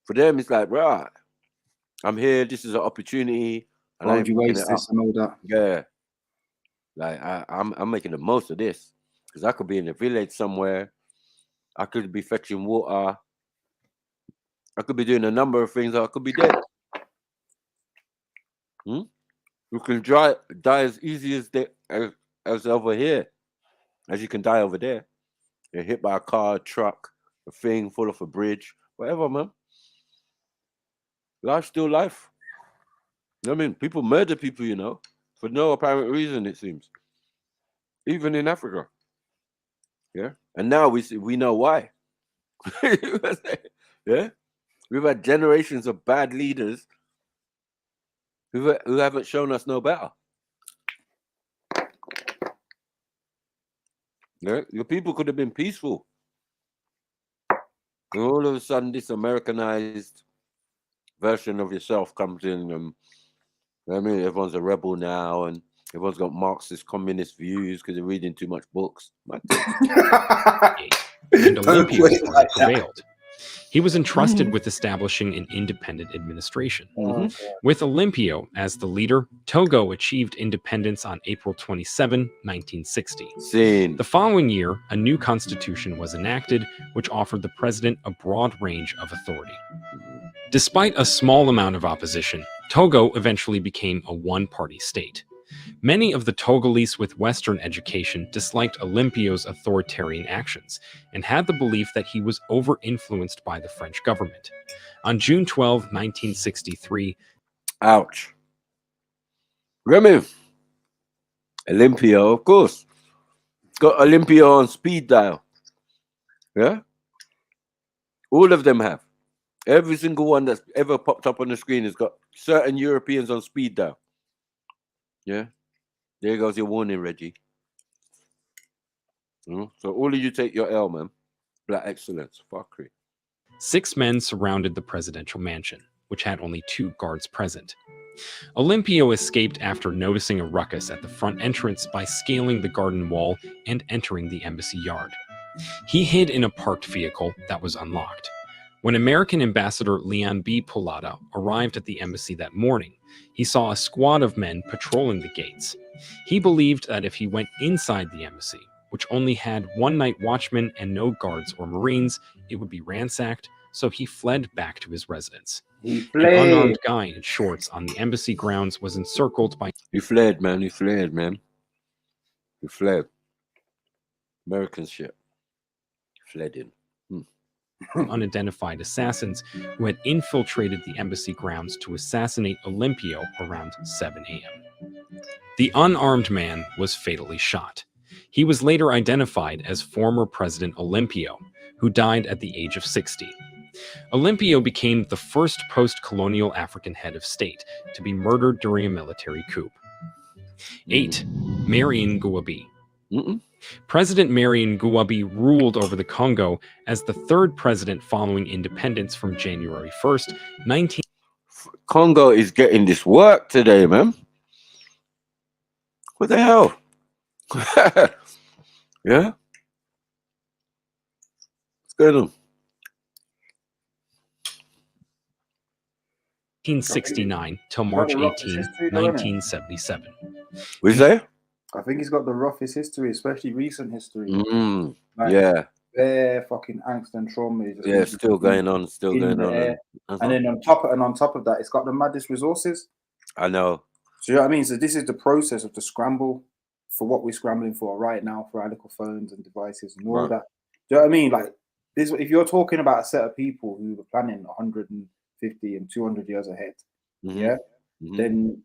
For them, it's like, right, I'm here. This is an opportunity. And Why would you waste this and all that? Yeah. Like I'm making the most of this because I could be in a village somewhere. I could be fetching water. I could be doing a number of things. I could be dead. You can die as easy as over here as you can die over there. You're hit by a car, a truck, a thing, fall off a bridge, whatever, man. Life's still life. You know what I mean? People murder people, you know, for no apparent reason, it seems. Even in Africa. Yeah. And now we know why. Yeah. We've had generations of bad leaders who haven't shown us no better. Yeah. Your people could have been peaceful. And all of a sudden, this Americanized version of yourself comes in, and I mean, everyone's a rebel now, and everyone's got Marxist, communist views because they're reading too much books. And Olympia's party prevailed. He was entrusted with establishing an independent administration. With Olympio as the leader, Togo achieved independence on April 27, 1960. The following year, a new constitution was enacted, which offered the president a broad range of authority. Despite a small amount of opposition, Togo eventually became a one-party state. Many of the Togolese with Western education disliked Olympio's authoritarian actions and had the belief that he was over-influenced by the French government. On June 12, 1963... Ouch. Remy. Olympio, of course. Got Olympio on speed dial. Yeah? All of them have. Every single one that's ever popped up on the screen has got certain Europeans on speed dial. Yeah? There goes your warning, Reggie. So all of you take your L, man. Black excellence. Fuckery. 6 men surrounded the presidential mansion, which had only 2 guards present. Olympio escaped after noticing a ruckus at the front entrance by scaling the garden wall and entering the embassy yard. He hid in a parked vehicle that was unlocked. When American Ambassador Leon B. Pulata arrived at the embassy that morning, he saw a squad of men patrolling the gates. He believed that if he went inside the embassy, which only had 1 night watchman and no guards or marines, it would be ransacked, so he fled back to his residence. An unarmed guy in shorts on the embassy grounds was encircled by... He fled, man. He fled, man. He fled. American shit. He fled in. Unidentified assassins who had infiltrated the embassy grounds to assassinate Olympio around 7 a.m. The unarmed man was fatally shot. He was later identified as former President Olympio, who died at the age of 60. Olympio became the first post-colonial African head of state to be murdered during a military coup. 8. Marion Guabi. President Marion Guabi ruled over the Congo as the third president following independence from January 1st, 19... Congo is getting this work today, man. What the hell? Yeah? What's going on? 1969 till March 18, 1977. What you say? I think he's got the roughest history, especially recent history. Like, Yeah. Bare fucking angst and trauma. Yeah, still going on, still going on. And then on top of that, it's got the maddest resources. I know. So you know what I mean? So this is the process of the scramble for what we're scrambling for right now for our little phones and devices and all of that. Do you know what I mean? Like this, if you're talking about a set of people who were planning 150 and 200 years ahead, then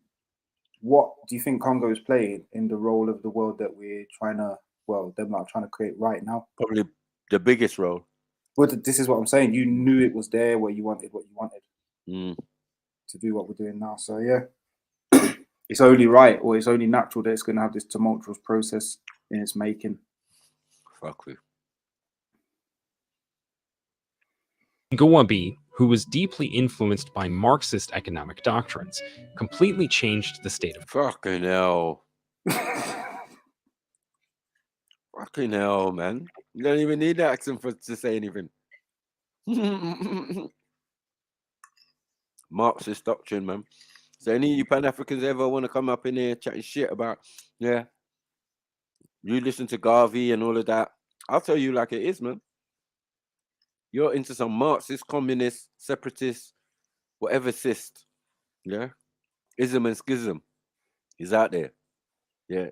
what do you think Congo is playing in the role of the world that we're trying to, trying to create right now? Probably the biggest role. Well, this is what I'm saying. You knew it was there where you wanted what you wanted to do what we're doing now. So yeah, it's only right or it's only natural that it's going to have this tumultuous process in its making. Fuck with. Guabi, who was deeply influenced by Marxist economic doctrines, completely changed the state of... Fucking hell. Fucking hell, man. You don't even need the accent to say anything. Marxist doctrine, man. So any of you Pan-Africans ever want to come up in here chatting shit about, you listen to Garvey and all of that, I'll tell you like it is, man. You're into some Marxist, communist, separatist, whatever cyst, ism and schism is out there,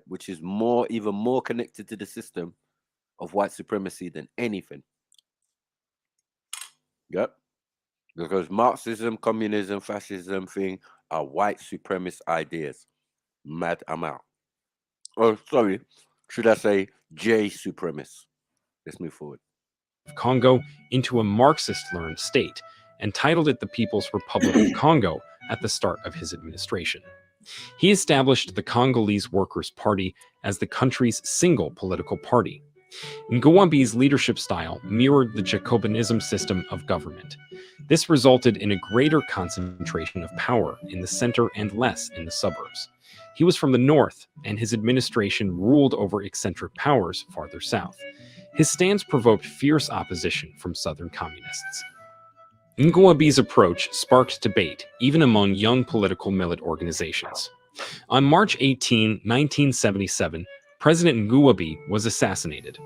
which is even more connected to the system of white supremacy than anything. Because Marxism, communism, fascism thing are white supremacist ideas. Mad, I'm out. Oh, sorry, should I say J supremacist? Let's move forward. Congo into a Marxist-learned state and titled it the People's Republic of Congo at the start of his administration. He established the Congolese Workers' Party as the country's single political party. Nguambi's leadership style mirrored the Jacobinism system of government. This resulted in a greater concentration of power in the center and less in the suburbs. He was from the north, and his administration ruled over eccentric powers farther south. His stance provoked fierce opposition from southern communists. Nguambi's approach sparked debate, even among young political millet organizations. On March 18, 1977, President Nguambi was assassinated.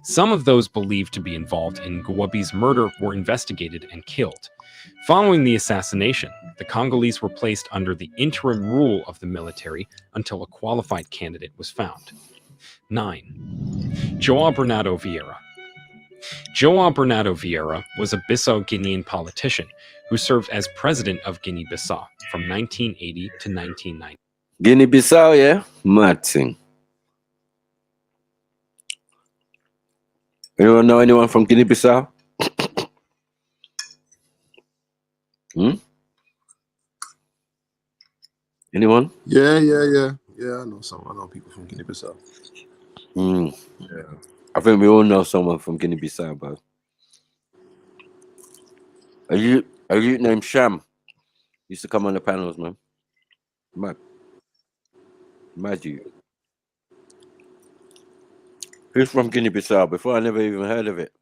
Some of those believed to be involved in Nguambi's murder were investigated and killed. Following the assassination, the Congolese were placed under the interim rule of the military until a qualified candidate was found. 9. João Bernardo Vieira. João Bernardo Vieira was a Bissau-Guinean politician who served as president of Guinea-Bissau from 1980 to 1990. Guinea-Bissau, yeah? Mad thing. Anyone know anyone from Guinea-Bissau? Anyone? Yeah. I know some. I know people from Guinea-Bissau. Yeah. I think we all know someone from Guinea-Bissau, bro. A youth named Sham used to come on the panels, man. Mad you. Who's from Guinea-Bissau? Before I never even heard of it.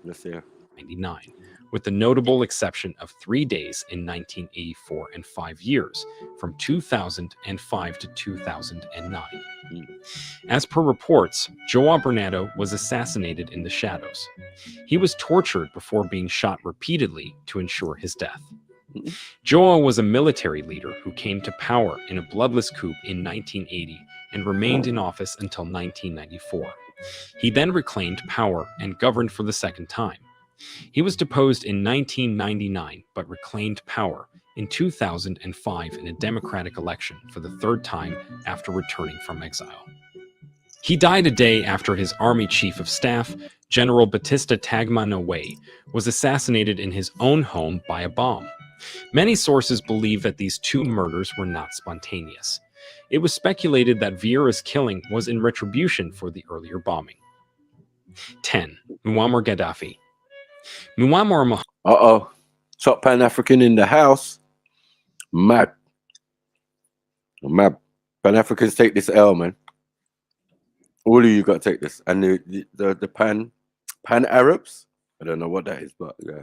Let's see. 1999, with the notable exception of 3 days in 1984 and 5 years, from 2005 to 2009. As per reports, João Bernardo was assassinated in the shadows. He was tortured before being shot repeatedly to ensure his death. João was a military leader who came to power in a bloodless coup in 1980 and remained in office until 1994. He then reclaimed power and governed for the second time. He was deposed in 1999 but reclaimed power in 2005 in a democratic election for the third time after returning from exile. He died a day after his army chief of staff, General Batista Tagma Noé, was assassinated in his own home by a bomb. Many sources believe that these two murders were not spontaneous. It was speculated that Vieira's killing was in retribution for the earlier bombing. 10. Muammar Gaddafi. Muammar Top Pan-African in the house. Mad. Pan-Africans take this L, man. All of you got to take this. And the Pan-Arabs, I don't know what that is, but yeah.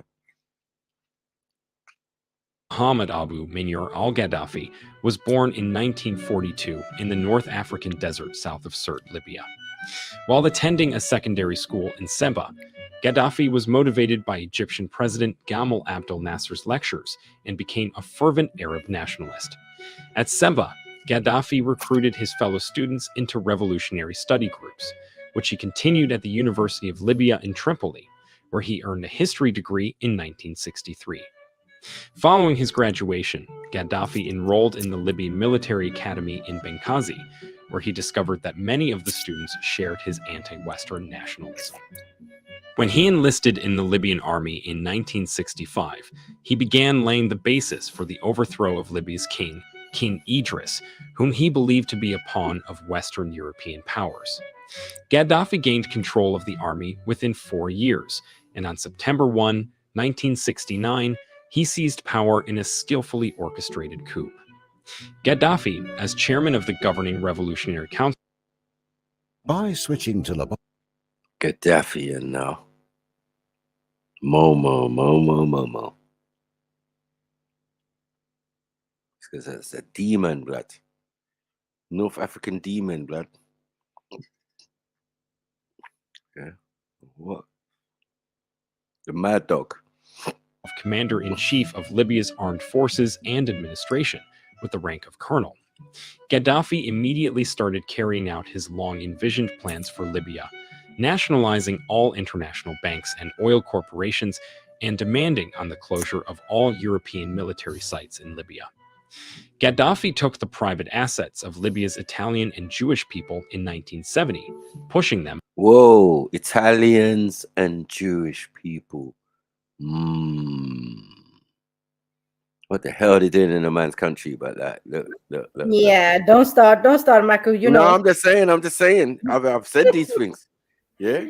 Muhammad Abu Mansur al-Gaddafi was born in 1942 in the North African desert south of Sirte, Libya. While attending a secondary school in Seba, Gaddafi was motivated by Egyptian President Gamal Abdel Nasser's lectures and became a fervent Arab nationalist. At Seba, Gaddafi recruited his fellow students into revolutionary study groups, which he continued at the University of Libya in Tripoli, where he earned a history degree in 1963. Following his graduation, Gaddafi enrolled in the Libyan Military Academy in Benghazi, where he discovered that many of the students shared his anti-Western nationalism. When he enlisted in the Libyan army in 1965, he began laying the basis for the overthrow of Libya's king, King Idris, whom he believed to be a pawn of Western European powers. Gaddafi gained control of the army within 4 years, and on September 1, 1969, he seized power in a skillfully orchestrated coup. Gaddafi, as chairman of the governing Revolutionary Council, by switching to Gaddafi and now Momo. Because it's a demon, blood. North African demon, blood. Yeah. What? The mad dog. Commander-in-Chief of Libya's armed forces and administration, with the rank of colonel. Gaddafi immediately started carrying out his long-envisioned plans for Libya, nationalizing all international banks and oil corporations and demanding on the closure of all European military sites in Libya. Gaddafi took the private assets of Libya's Italian and Jewish people in 1970, pushing them. Whoa, Italians and Jewish people. What the hell are they doing in a man's country about that? Look. Yeah, don't start, Maku. You know. I'm just saying. I've said these things. Yeah,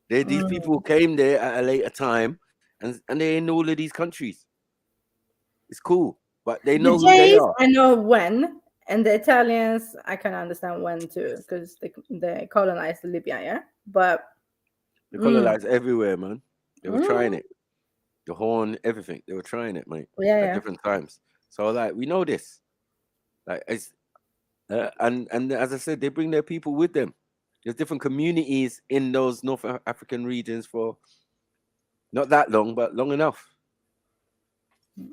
these people came there at a later time, and they're in all of these countries. It's cool, but they know who they are. I know when, and the Italians, I can understand when too, because they colonized Libya, yeah. But they colonized everywhere, man. They were trying it. The horn, everything. They were trying it, mate. At different times. So, like, we know this. Like, it's and as I said, they bring their people with them. There's different communities in those North African regions for not that long, but long enough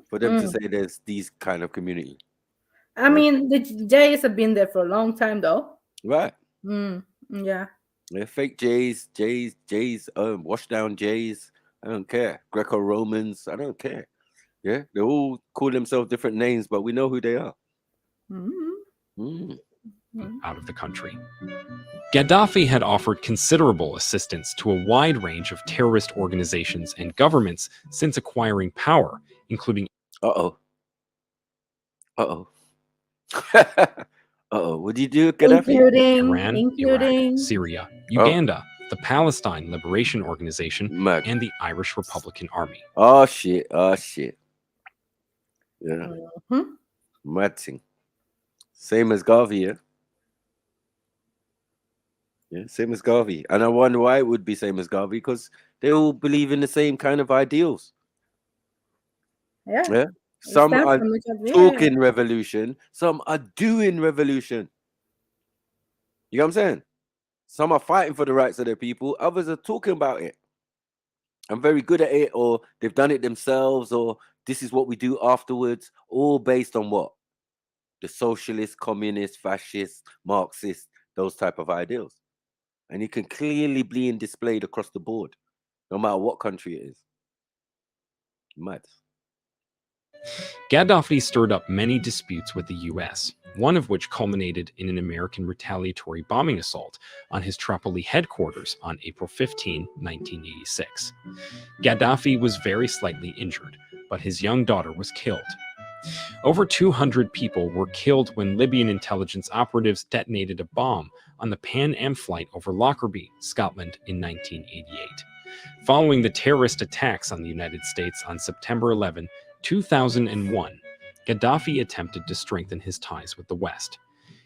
for them to say there's these kind of community. I mean, the Jays have been there for a long time, though. Right. Yeah. They're fake Jays, washed down Jays. I don't care. Greco-Romans, I don't care. Yeah, they all call themselves different names, but we know who they are. Out of the country. Gaddafi had offered considerable assistance to a wide range of terrorist organizations and governments since acquiring power, including What did you do, Gaddafi? Iran, Iraq, Syria, Uganda, the Palestine Liberation Organization, and the Irish Republican Army. Oh shit. Yeah. Mad thing. Same as Garvey, yeah? Yeah, same as Garvey. And I wonder why it would be same as Garvey, because they all believe in the same kind of ideals. Yeah. Some are talking revolution, some are doing revolution. You know what I'm saying? Some are fighting for the rights of their people, others are talking about it. I'm very good at it, or they've done it themselves, or this is what we do afterwards, all based on what? The socialist, communist, fascist, Marxist, those type of ideals. And it can clearly be displayed across the board, no matter what country it is. Mad. Gaddafi stirred up many disputes with the US, one of which culminated in an American retaliatory bombing assault on his Tripoli headquarters on April 15, 1986. Gaddafi was very slightly injured, but his young daughter was killed. Over 200 people were killed when Libyan intelligence operatives detonated a bomb on the Pan Am flight over Lockerbie, Scotland in 1988. Following the terrorist attacks on the United States on September 11, 2001, Gaddafi attempted to strengthen his ties with the West.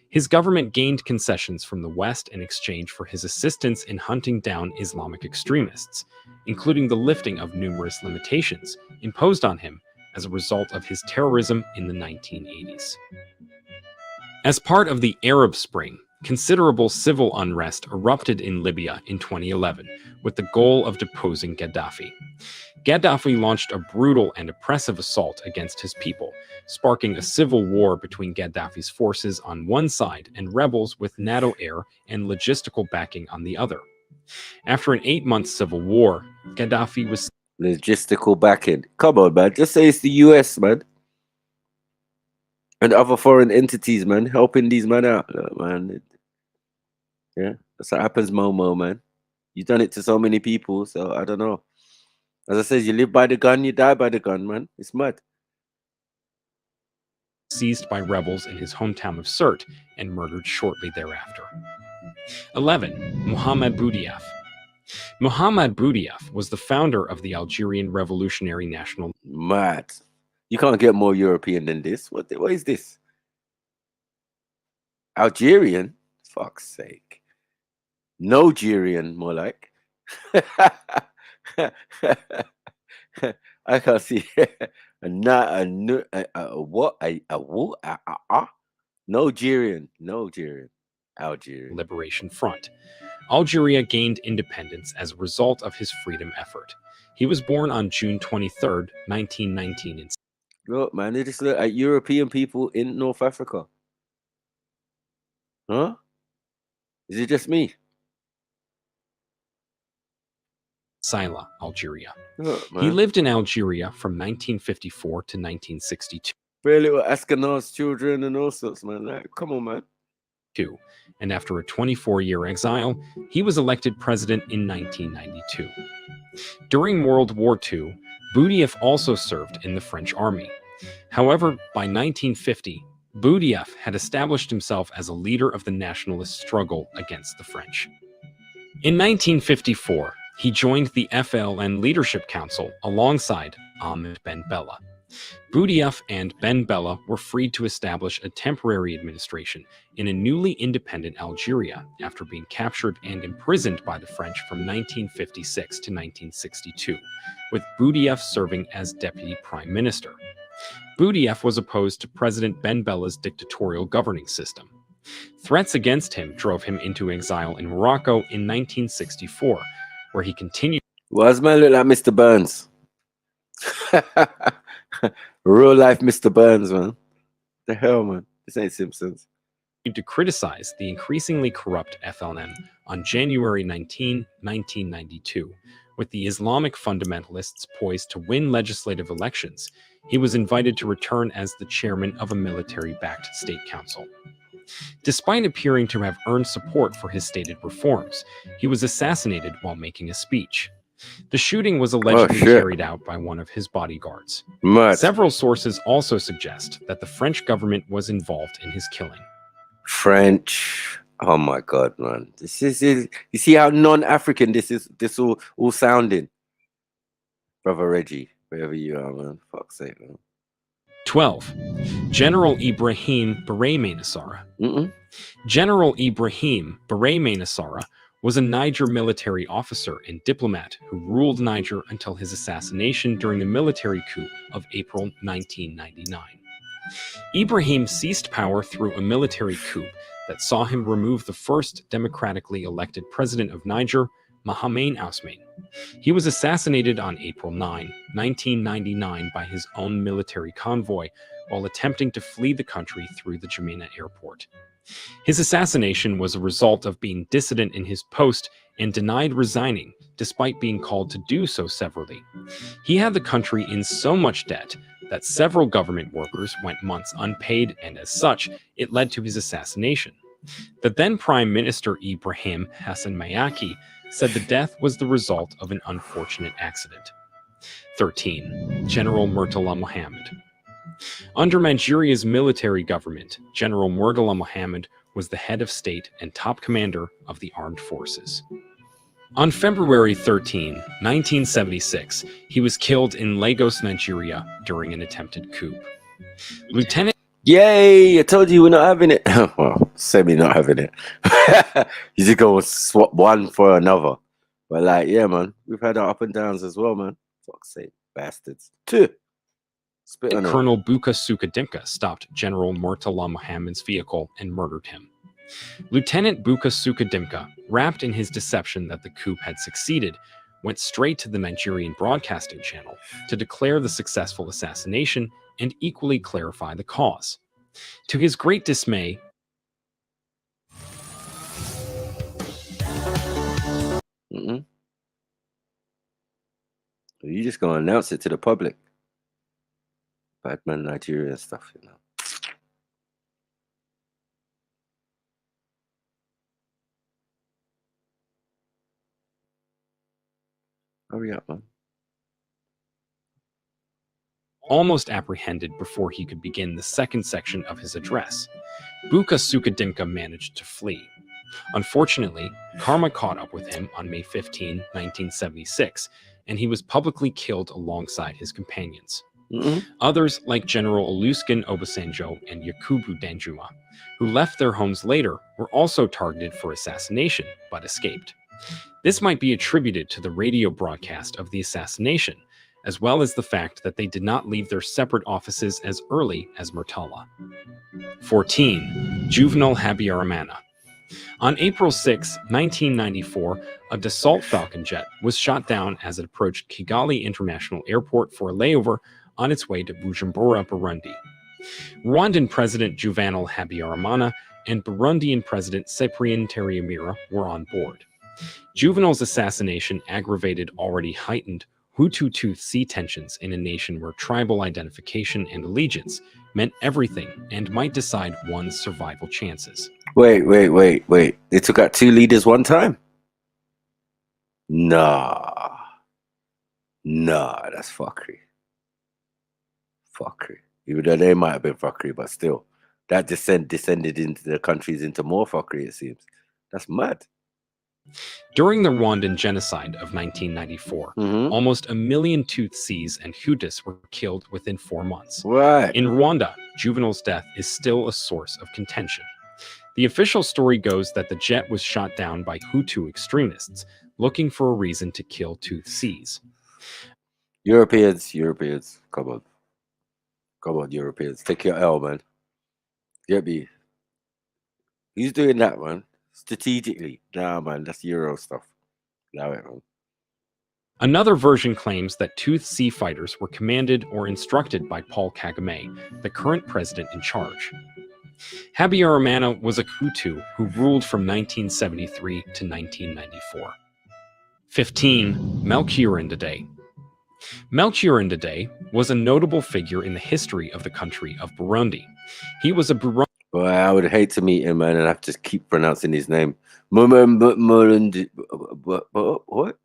His government gained concessions from the West in exchange for his assistance in hunting down Islamic extremists, including the lifting of numerous limitations imposed on him as a result of his terrorism in the 1980s. As part of the Arab Spring, considerable civil unrest erupted in Libya in 2011 with the goal of deposing Gaddafi. Gaddafi launched a brutal and oppressive assault against his people, sparking a civil war between Gaddafi's forces on one side and rebels with NATO air and logistical backing on the other. After an 8-month civil war, Gaddafi was logistical backing. Come on, man. Just say it's the US, man. And other foreign entities, man, helping these men out. Look, man. Yeah, that's what happens, Momo, man. You've done it to so many people, so I don't know. As I said, you live by the gun, you die by the gun, man. It's mad. seized by rebels in his hometown of Sirte and murdered shortly thereafter. 11. Mohamed Boudiaf. Mohamed Boudiaf was the founder of the Algerian Revolutionary National. Mad. You can't get more European than this. What is this? Algerian? Fuck's sake. Nigerian, more like. I can't see. Nigerian. Algerian. Liberation Front. Algeria gained independence as a result of his freedom effort. He was born on June 23rd, 1919 in... Look, man, they just look at European people in North Africa. Huh? Is it just me? Sila, Algeria. Look, He lived in Algeria from 1954 to 1962. Very little Ashkenaz children and all sorts, man. Like, come on, man. And after a 24-year exile, he was elected president in 1992. During World War II, Boudiaf also served in the French army. However, by 1950, Boudiaf had established himself as a leader of the nationalist struggle against the French. In 1954, he joined the FLN Leadership Council alongside Ahmed Ben Bella. Boudiaf and Ben Bella were freed to establish a temporary administration in a newly independent Algeria after being captured and imprisoned by the French from 1956 to 1962, with Boudiaf serving as deputy prime minister. Boudiaf was opposed to President Ben Bella's dictatorial governing system. Threats against him drove him into exile in Morocco in 1964, where he continued. Why does man look like Mr. Burns? Real life Mr. Burns, man. The hell, man. This ain't Simpsons. To criticize the increasingly corrupt FLN on January 19, 1992, with the Islamic fundamentalists poised to win legislative elections, he was invited to return as the chairman of a military-backed state council. Despite appearing to have earned support for his stated reforms, he was assassinated while making a speech. The shooting was allegedly carried out by one of his bodyguards. Several sources also suggest that the French government was involved in his killing. French. Oh my God, man. This is you see how non-African this all sounding. Brother Reggie, wherever you are, man. Fuck's sake, man. 12. General Ibrahim Barré Nassara. General Ibrahim Barré Nassara was a Niger military officer and diplomat who ruled Niger until his assassination during the military coup of April 1999. Ibrahim seized power through a military coup that saw him remove the first democratically elected president of Niger, Mahaman Ousmane. He was assassinated on April 9, 1999 by his own military convoy while attempting to flee the country through the Jamena airport. His assassination was a result of being dissident in his post and denied resigning, despite being called to do so severally. He had the country in so much debt that several government workers went months unpaid, and as such, it led to his assassination. The then Prime Minister Ibrahim Hassan Mayaki said the death was the result of an unfortunate accident. 13. General Murtala Muhammad. Under Manchuria's military government, General Murtala Muhammad was the head of state and top commander of the armed forces. On February 13, 1976, he was killed in Lagos, Nigeria during an attempted coup. Lieutenant... Yay! I told you we're not having it. Well, semi not having it. You just go swap one for another. But like, yeah, man, we've had our up and downs as well, man. Fuck's sake, bastards. 2. Spit on Colonel Buka Sukadimka stopped General Murtala Muhammad's vehicle and murdered him. Lieutenant Buka Sukadimka, wrapped in his deception that the coup had succeeded, went straight to the Nigerian broadcasting channel to declare the successful assassination and equally clarify the cause. To his great dismay, You just gonna announce it to the public. Badman Nigeria stuff, you know. Hurry up, man. almost apprehended before he could begin the second section of his address. Buka Sukadimka managed to flee. Unfortunately, karma caught up with him on May 15, 1976, and he was publicly killed alongside his companions. Others, like General Olusegun Obasanjo and Yakubu Danjuma, who left their homes later, were also targeted for assassination, but escaped. This might be attributed to the radio broadcast of the assassination, as well as the fact that they did not leave their separate offices as early as Murtala. 14. Juvenile Habyarimana. On April 6, 1994, a Dassault Falcon jet was shot down as it approached Kigali International Airport for a layover on its way to Bujumbura, Burundi. Rwandan President Juvenile Habyarimana and Burundian President Cyprien Ntaryamira were on board. Juvenile's assassination aggravated already heightened Hutu-Tutsi tensions in a nation where tribal identification and allegiance meant everything and might decide one's survival chances. Wait. They took out two leaders one time? Nah, that's fuckery. Even though they might have been fuckery, but still, that descended into the countries into more fuckery, it seems. That's mad. During the Rwandan genocide of 1994, almost 1 million Tutsis and Hutus were killed within 4 months. Right. In Rwanda, Juvenile's death is still a source of contention. The official story goes that the jet was shot down by Hutu extremists looking for a reason to kill Tutsis. Europeans, come on, Europeans, take your L, man. Get me. Who's doing that, man? Strategically. Nah, man, that's Euro stuff. Allow it, man. Another version claims that Tutsi fighters were commanded or instructed by Paul Kagame, the current president in charge. Habyarimana was a Hutu who ruled from 1973 to 1994. 15. Melchior Ndadaye. Melchior Ndadaye was a notable figure in the history of the country of Burundi. He was a Burundi. Well, I would hate to meet him, man, and I have to keep pronouncing his name. Murundi. What?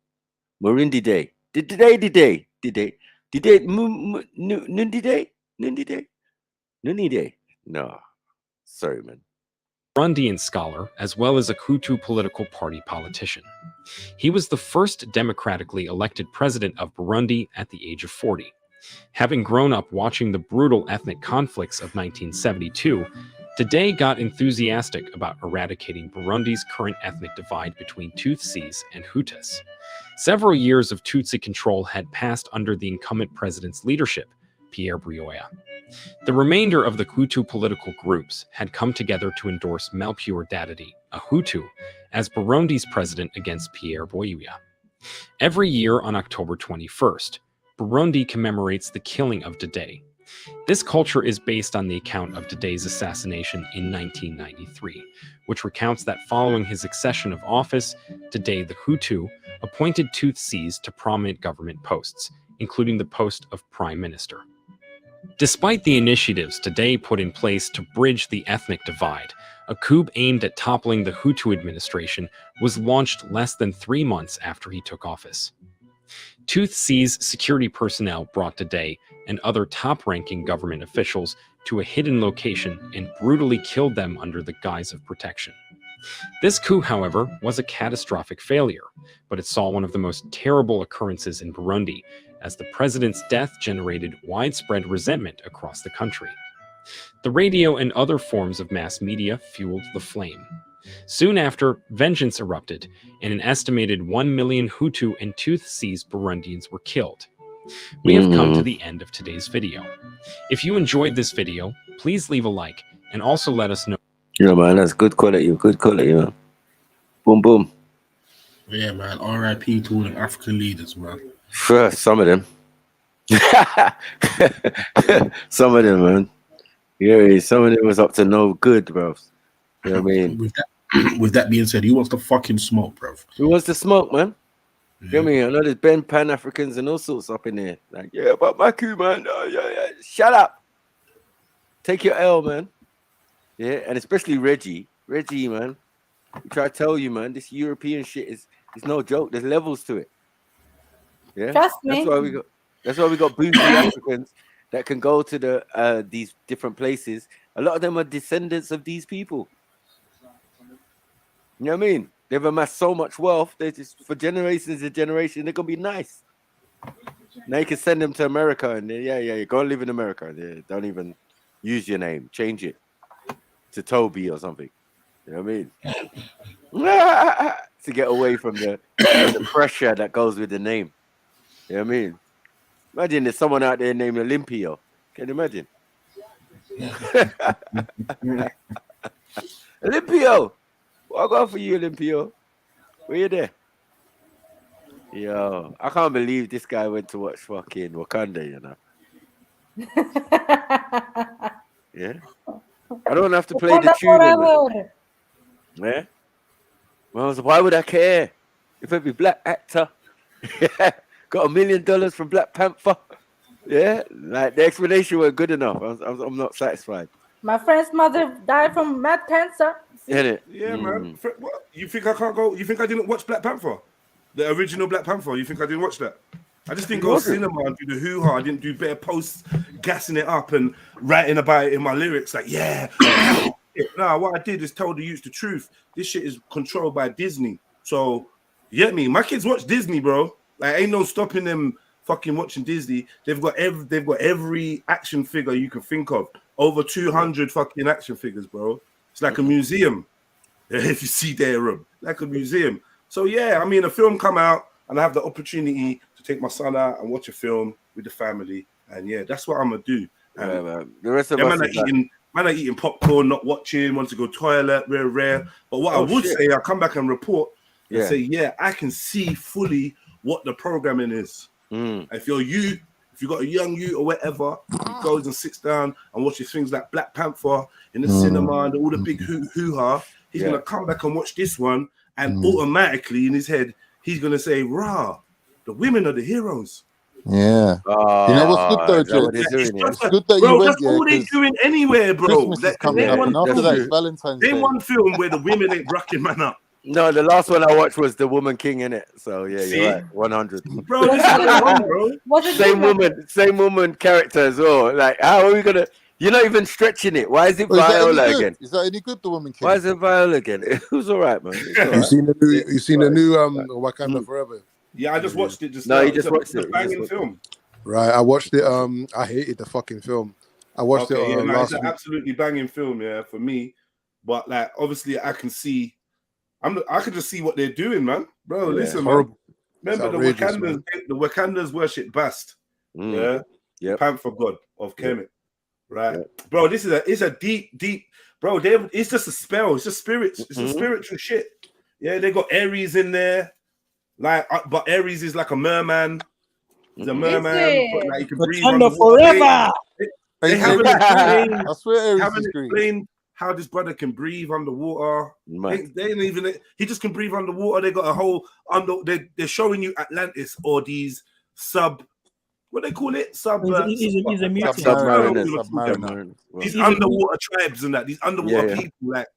Murundi Day. Nundi Day. No, sorry, man. Burundian scholar, as well as a Hutu political party politician. He was the first democratically elected president of Burundi at the age of 40. Having grown up watching the brutal ethnic conflicts of 1972, Ndadaye got enthusiastic about eradicating Burundi's current ethnic divide between Tutsis and Hutus. Several years of Tutsi control had passed under the incumbent president's leadership, Pierre Buyoya. The remainder of the Hutu political groups had come together to endorse Melchior Ndadaye, a Hutu, as Burundi's president against Pierre Buyoya. Every year on October 21st, Burundi commemorates the killing of Ndadaye. This culture is based on the account of Ndadaye's assassination in 1993, which recounts that following his accession of office, Ndadaye the Hutu appointed Tutsis to prominent government posts, including the post of prime minister. Despite the initiatives Ndadaye put in place to bridge the ethnic divide, a coup aimed at toppling the Hutu administration was launched less than 3 months after he took office. Toothsee's security personnel brought Today and other top-ranking government officials to a hidden location and brutally killed them under the guise of protection. This coup, however, was a catastrophic failure, but it saw one of the most terrible occurrences in Burundi, as the president's death generated widespread resentment across the country. The radio and other forms of mass media fueled the flame. Soon after, vengeance erupted, and an estimated 1 million Hutu and Toothsees Burundians were killed. We have come to the end of today's video. If you enjoyed this video, please leave a like, and also let us know. Yeah, man, that's good quality, man. Boom, boom. Yeah, man. R.I.P. to all the African leaders, man. Sure, some of them. Some of them, man. Yeah, some of them was up to no good, bro. You know what I mean? With that being said, who wants to fucking smoke, bro? Who wants to smoke, man? You know what I mean? I know there's Pan-Africans and all sorts up in there. Like, yeah, but my coup, man. Yeah. Shut up. Take your L, man. Yeah, and especially Reggie, man. I try to tell you, man, this European shit is no joke. There's levels to it. Yeah, Trust me. That's why we got bougie Africans that can go to these different places. A lot of them are descendants of these people. You know what I mean? They've amassed so much wealth. They just for generations and generations, they're gonna be nice. Now you can send them to America, and yeah, go and live in America. Yeah, don't even use your name. Change it to Toby or something. You know what I mean? To get away from the pressure that goes with the name. You know what I mean? Imagine there's someone out there named Olympio. Can you imagine? Olympio! What I got for you, Olympio? Where you there? Yo, I can't believe this guy went to watch fucking Wakanda, you know? Yeah? I don't have to play the tune. Yeah? Well, why would I care? If every black actor got $1 million from Black Panther, yeah? Like, the explanation wasn't good enough. I'm not satisfied. My friend's mother died from mad cancer. Innit? Yeah, man. What? You think I can't go? You think I didn't watch Black Panther? The original Black Panther? You think I didn't watch that? I just didn't go to cinema and do the hoo-ha. I didn't do better posts gassing it up and writing about it in my lyrics. Like, yeah. No, what I did is tell the youth the truth. This shit is controlled by Disney. So, you get me? My kids watch Disney, bro. Like, ain't no stopping them fucking watching Disney. They've got every action figure you can think of. Over 200 fucking action figures, bro. It's like a museum. If you see their room, like a museum. So yeah, I mean, a film come out and I have the opportunity to take my son out and watch a film with the family, and yeah, that's what I'm gonna do. Yeah, man. The rest of us are eating popcorn, not watching, want to go toilet, rare. But what I would say, I come back and report and say, yeah, I can see fully what the programming is. If you got a young youth or whatever, he goes and sits down and watches things like Black Panther in the cinema and all the big hoo-ha, he's gonna come back and watch this one, and automatically in his head, he's gonna say, "Rah, the women are the heroes." Yeah. You know what's good though, Joe? It's good that you went that's all they're doing anywhere, bro. Christmas is coming up, and after that, it's Valentine's Day. Name one film where the women ain't rocking man up. No, the last one I watched was The Woman King, in it. So yeah, you're right, 100. Bro, this is wrong, bro. Same woman character as well. Like, how are we gonna? You're not even stretching it. Why is it Viola again? Is that any good, The Woman King? Why is it Viola again? It was all right, man. You seen the new Wakanda Forever? Yeah, I just watched it. No, you just watched it. It's a banging film. Right, I watched it. I hated the fucking film. I watched it last it's an week. absolutely banging film, yeah, for me. But like, obviously, I can see. I can just see what they're doing, man. Bro, listen, man. Remember the Wakandas worship Bast, yeah, Panther god of Kemet, right, bro? It's a deep, bro. It's just a spell. It's just spirits. It's a spiritual shit. Yeah, they got Aries in there, like, but Aries is like a merman. He's a merman, but like he can breathe forever. They haven't explained. I swear, Aries is green. How this brother can breathe underwater. They ain't even. He just can breathe underwater. They got a whole They're showing you Atlantis or these what they call it? He's a mutant. Submariner. These underwater tribes and that. These underwater people, like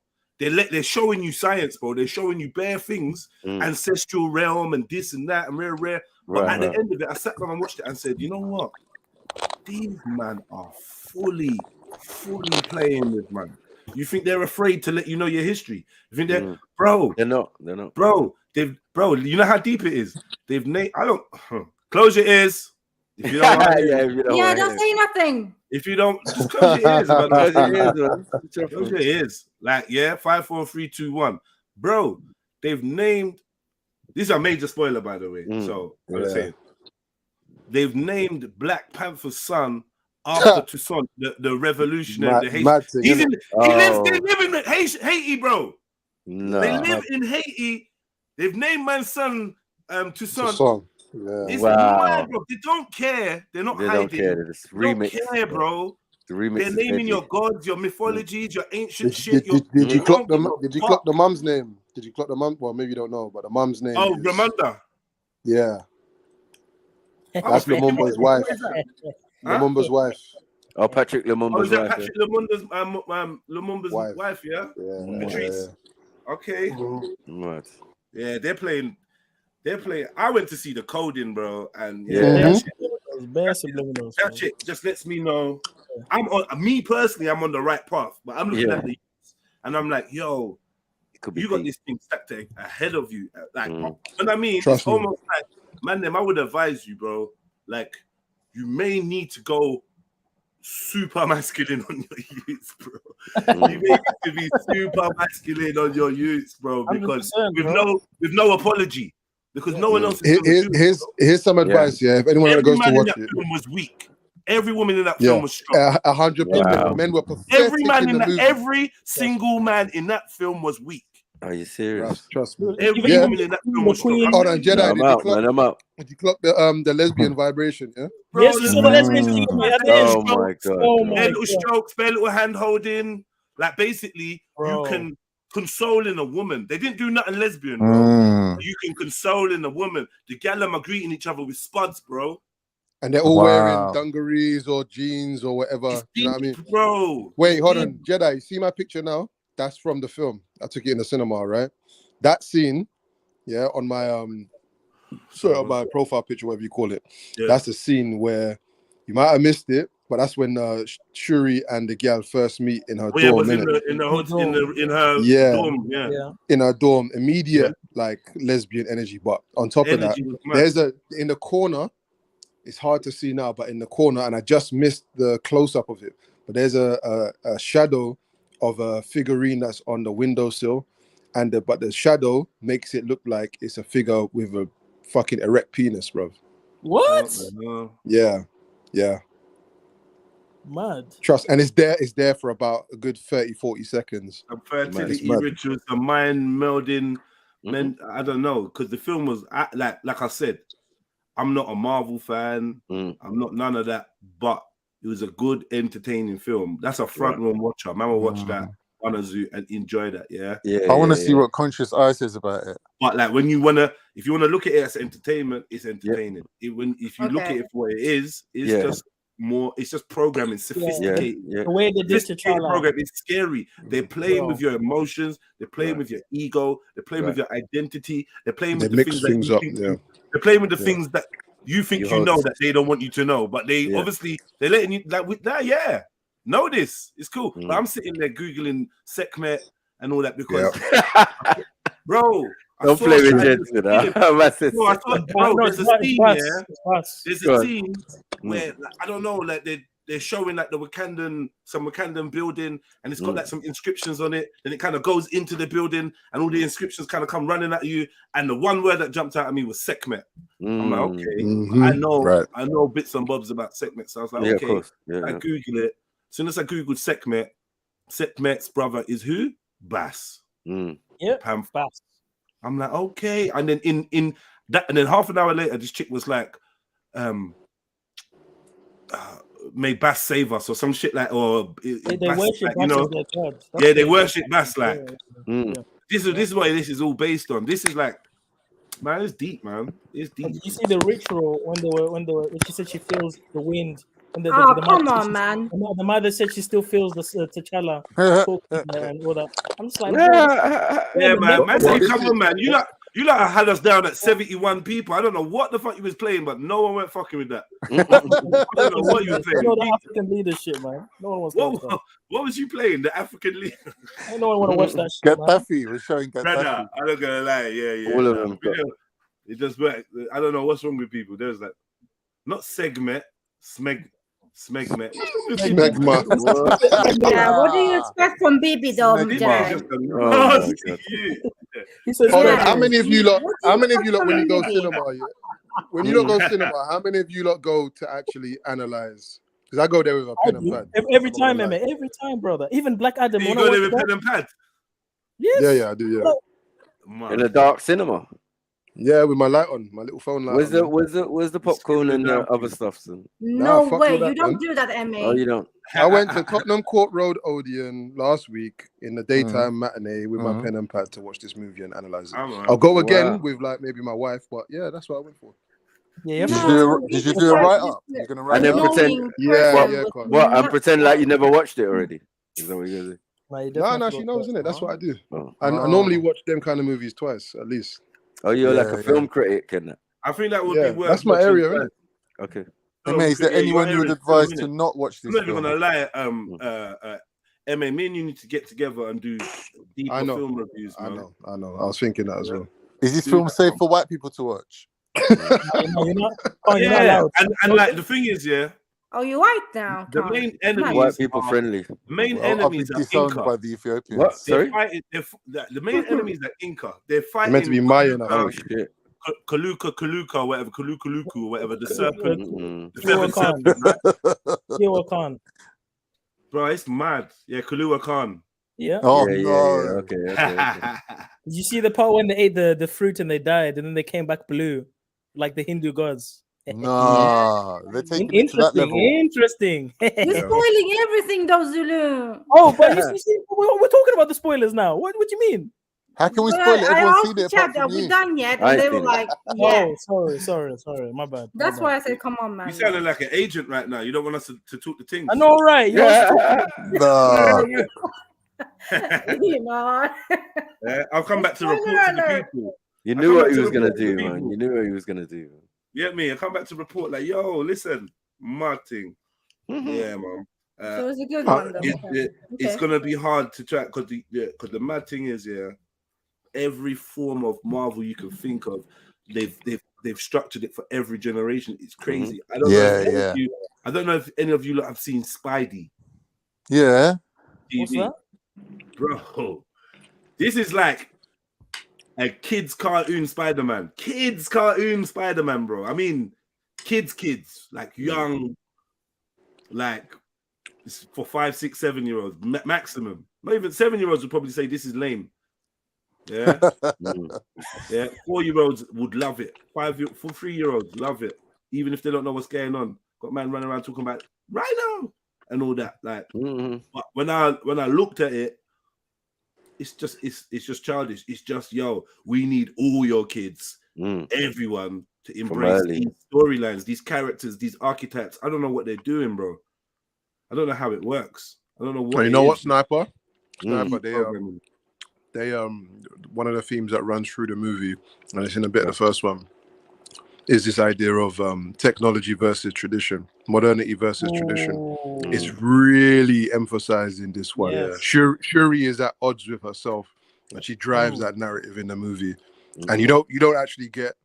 they're showing you science, bro. They're showing you bare things, ancestral realm and this and that and rare. But at the end of it, I sat down and watched it and said, you know what? These man are fully playing with, man. You think they're afraid to let you know your history? You think they're, bro? They're not, bro. Bro, you know how deep it is. They've named. I don't close your ears if you don't. Want Yeah, don't say nothing. If you don't, just close your ears. Close your ears, man. Close your ears. Like, yeah, 5, 4, 3, 2, 1, bro. They've named. This is a major spoiler, by the way. So I'm saying they've named Black Panther's son after Toussaint, the revolutionary. The Haitian. He lives in Haiti, bro. No. They live in Haiti. They've named my son Toussaint. Yeah. It's mad, bro. They don't care. They're not hiding. Don't care. They don't care, bro. They're naming your gods, your mythologies, your ancient shit. Did you clock the mum's name? Did you clock the mum? Well, maybe you don't know, but the mum's name. Oh, is... Ramanda. Yeah. That's Lumumba's wife. Lumumba's wife. Oh, Patrick Lumumba's is that wife. Patrick Lumumba's wife, yeah? Patrice. Okay. Right. Yeah, they're playing. I went to see the coding, bro, and Bare that shit just lets me know. Me personally, I'm on the right path, but I'm looking at the youths, and I'm like, yo, you got this thing stacked ahead of you. Like, and I mean, it's almost like, man, I would advise you, bro. Like, you may need to go super masculine on your youths, bro. You may need to be super masculine on your youths, bro, because with no apology. Because no one else is here's some advice, if anyone that goes to watch it. Film was weak. Every woman in that film was strong. 100%. Men were pathetic. Every single man in that film was weak. Are you serious? Trust me. Every woman in that film was strong. Hold on, Jedi. I'm out. Did you clock the lesbian vibration? Yeah. Bro, yes, you saw the lesbian scene. Oh my god. Bare little strokes, bare little hand holding. Like, basically, you can console in a woman. They didn't do nothing lesbian, bro. You can console in a woman. The gallum are greeting each other with spuds, bro. And they're all wearing dungarees or jeans or whatever. You know what I mean? Bro. Wait, hold on. Jedi, you see my picture now? That's from the film. I took it in the cinema, right? That scene, on my on my profile picture, whatever you call it. Yeah. That's the scene where you might have missed it, but that's when Shuri and the girl first meet in her dorm. In her dorm, in her dorm, immediate like lesbian energy. But on top of that, there's in the corner. It's hard to see now, but in the corner, and I just missed the close up of it. But there's a shadow of a figurine that's on the windowsill, but the shadow makes it look like it's a figure with a fucking erect penis, bro. What? Yeah. Mad. Trust, and it's there for about a good 30-40 seconds. A fertility rituals, a mind melding. I don't know, because the film was like I said, I'm not a Marvel fan. I'm not none of that, but it was a good, entertaining film. That's a front row watcher. Man will watch that on a zoo and enjoy that. I want to see what Conscious Eye says about it. But like, if you want to look at it as entertainment, it's entertaining. If you look at it for what it is, it's just more. It's just programming, sophisticated. The way they did the program is scary. They're playing with your emotions. They're playing with your ego. They're playing with your identity. They're playing with the things up. They're playing with the things that you think you know that they don't want you to know, but they obviously they're letting you know this. It's cool. But I'm sitting there googling Sekhmet and all that because, bro, don't play with Jets, you know. There's a scene There's a scene where I don't know, like they're showing like some Wakandan building, and it's got like some inscriptions on it, and it kind of goes into the building, and all the inscriptions kind of come running at you. And the one word that jumped out at me was Sekhmet. I'm like, okay, I know bits and bobs about Sekhmet, so I was like, okay, I Google it. As soon as I googled Sekhmet, Sekhmet's brother is who? Bass. Bass. I'm like, okay, and then in that, and then half an hour later, this chick was like, may Bass save us or some shit like, or they worship Bass as their god. They worship Bass like. This is what this is all based on. This is like, man, it's deep, man. It's deep. Did you see the ritual when she said she feels the wind Oh, come on, man. The mother said she still feels the T'Challa talking and all that. I'm just like, bro, Yeah, man. Man, say, come on, man. You lot had us down at 71 people. I don't know what the fuck you was playing, but no one went fucking with that. I don't know what you were playing. You know the African leadership, man. No one wants to watch that. What was you playing? The African leader? No one want to watch that shit, man. Gaddafi was showing Gaddafi. Brother, I'm not gonna lie. Yeah. All of them. It just worked. I don't know what's wrong with people. There's like, not segment, smegmet. Smegma. Yeah, what do you expect from Bibi though? Hold on, how many of you lot when you go cinema, when you lot go cinema, how many of you lot go to actually analyze? Because I go there with a pen and pad. Every time, man. Every time, brother. Even Black Adam. You go there with pen and pad? Yes. Yeah, I do, yeah. In a dark cinema. Yeah, with my light on, my little phone light. Where's the popcorn and the other stuff? No way, you don't do that, MA. Oh, you don't. I went to Tottenham Court Road Odeon last week in the daytime matinee with my pen and pad to watch this movie and analyze it. I'll go again with like maybe my wife, but yeah, that's what I went for. Yeah, did you do a write up? You're gonna write and then it up? pretend, and pretend like you never watched it already. Is that what you're gonna do? No, she knows, isn't it? That's what I do. I normally watch them kind of movies twice at least. Oh, you're like a film critic, isn't it? I think that would be worth. That's my area, isn't it? Okay. Is there anyone you would advise to not watch this? I'm not even gonna lie. Emma, me and you need to get together and do deeper film reviews. Man. I know. I was thinking that as well. Is this film safe for white people to watch? You're not allowed. And like the thing is, Oh, you white now? The main enemies white people friendly. The main enemies are Inca. By the Ethiopians. What? Sorry? The main enemies are Inca. They're fighting. Meant to be Mayan. Oh shit. Kaluka, whatever, Kalukuluku, or whatever, the serpent. The Kalua serpent. Kalua Khan. Bro, it's mad. Yeah, Kalua Khan. Yeah. Oh yeah, no. Okay. Did you see the part when they ate the fruit and they died and then they came back blue, like the Hindu gods? No, they're taking it to that level. Interesting. You're spoiling everything, though, Zulu. Oh, but you see, we're talking about the spoilers now. What do you mean? How can we spoil it? Everyone's seen it. Chat, are we done yet? And they were like, yeah. Oh, sorry. My bad. That's why I said, come on, man. You sounded like an agent right now. You don't want us to talk the things. I know, right? No. You know. I'll come back to report to the people. You knew what he was gonna do, man. You knew what he was gonna do. Yeah, me. I come back to report like, yo, listen, mad thing. Yeah, man. So it's a good one, though. It's gonna be hard to track because the mad thing is, every form of Marvel you can think of, they've structured it for every generation. It's crazy. I don't know if any of you have seen Spidey. Yeah. What's that? Bro, this is like a kid's cartoon Spider-Man. Kids cartoon Spider-Man, bro. I mean, kids, like young, like for 5, 6, 7-year-olds maximum. Not even 7-year-olds would probably say this is lame. Yeah, 4-year-olds would love it. 3-year-olds love it, even if they don't know what's going on. Got man running around talking about Rhino and all that. Like, but when I looked at it, it's just childish. It's just, yo, we need all your kids, everyone, to embrace these storylines, these characters, these archetypes. I don't know what they're doing, bro. I don't know how it works. I don't know what. You know what, Sniper? They one of the themes that runs through the movie, and it's in a bit of the first one, is this idea of technology versus tradition, modernity versus tradition. It's really emphasized in this one. Yes. Shuri is at odds with herself, and she drives that narrative in the movie. And you don't actually get.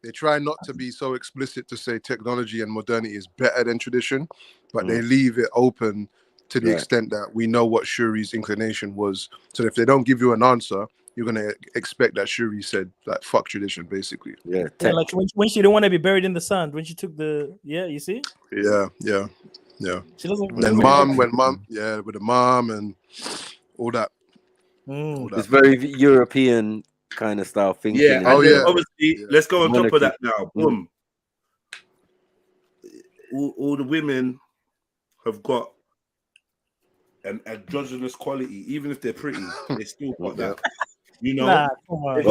They try not to be so explicit to say technology and modernity is better than tradition, but they leave it open to the extent that we know what Shuri's inclination was. So if they don't give you an answer, you're gonna expect that Shuri said like fuck tradition, basically. Yeah, like when she didn't want to be buried in the sand, when she took the you see? Yeah. She doesn't. Then with the mom and all that. It's very European kind of style thinking. Yeah, obviously, let's go on top of that now. Boom. All the women have got an androgynous quality, even if they're pretty, they still got that. You know, you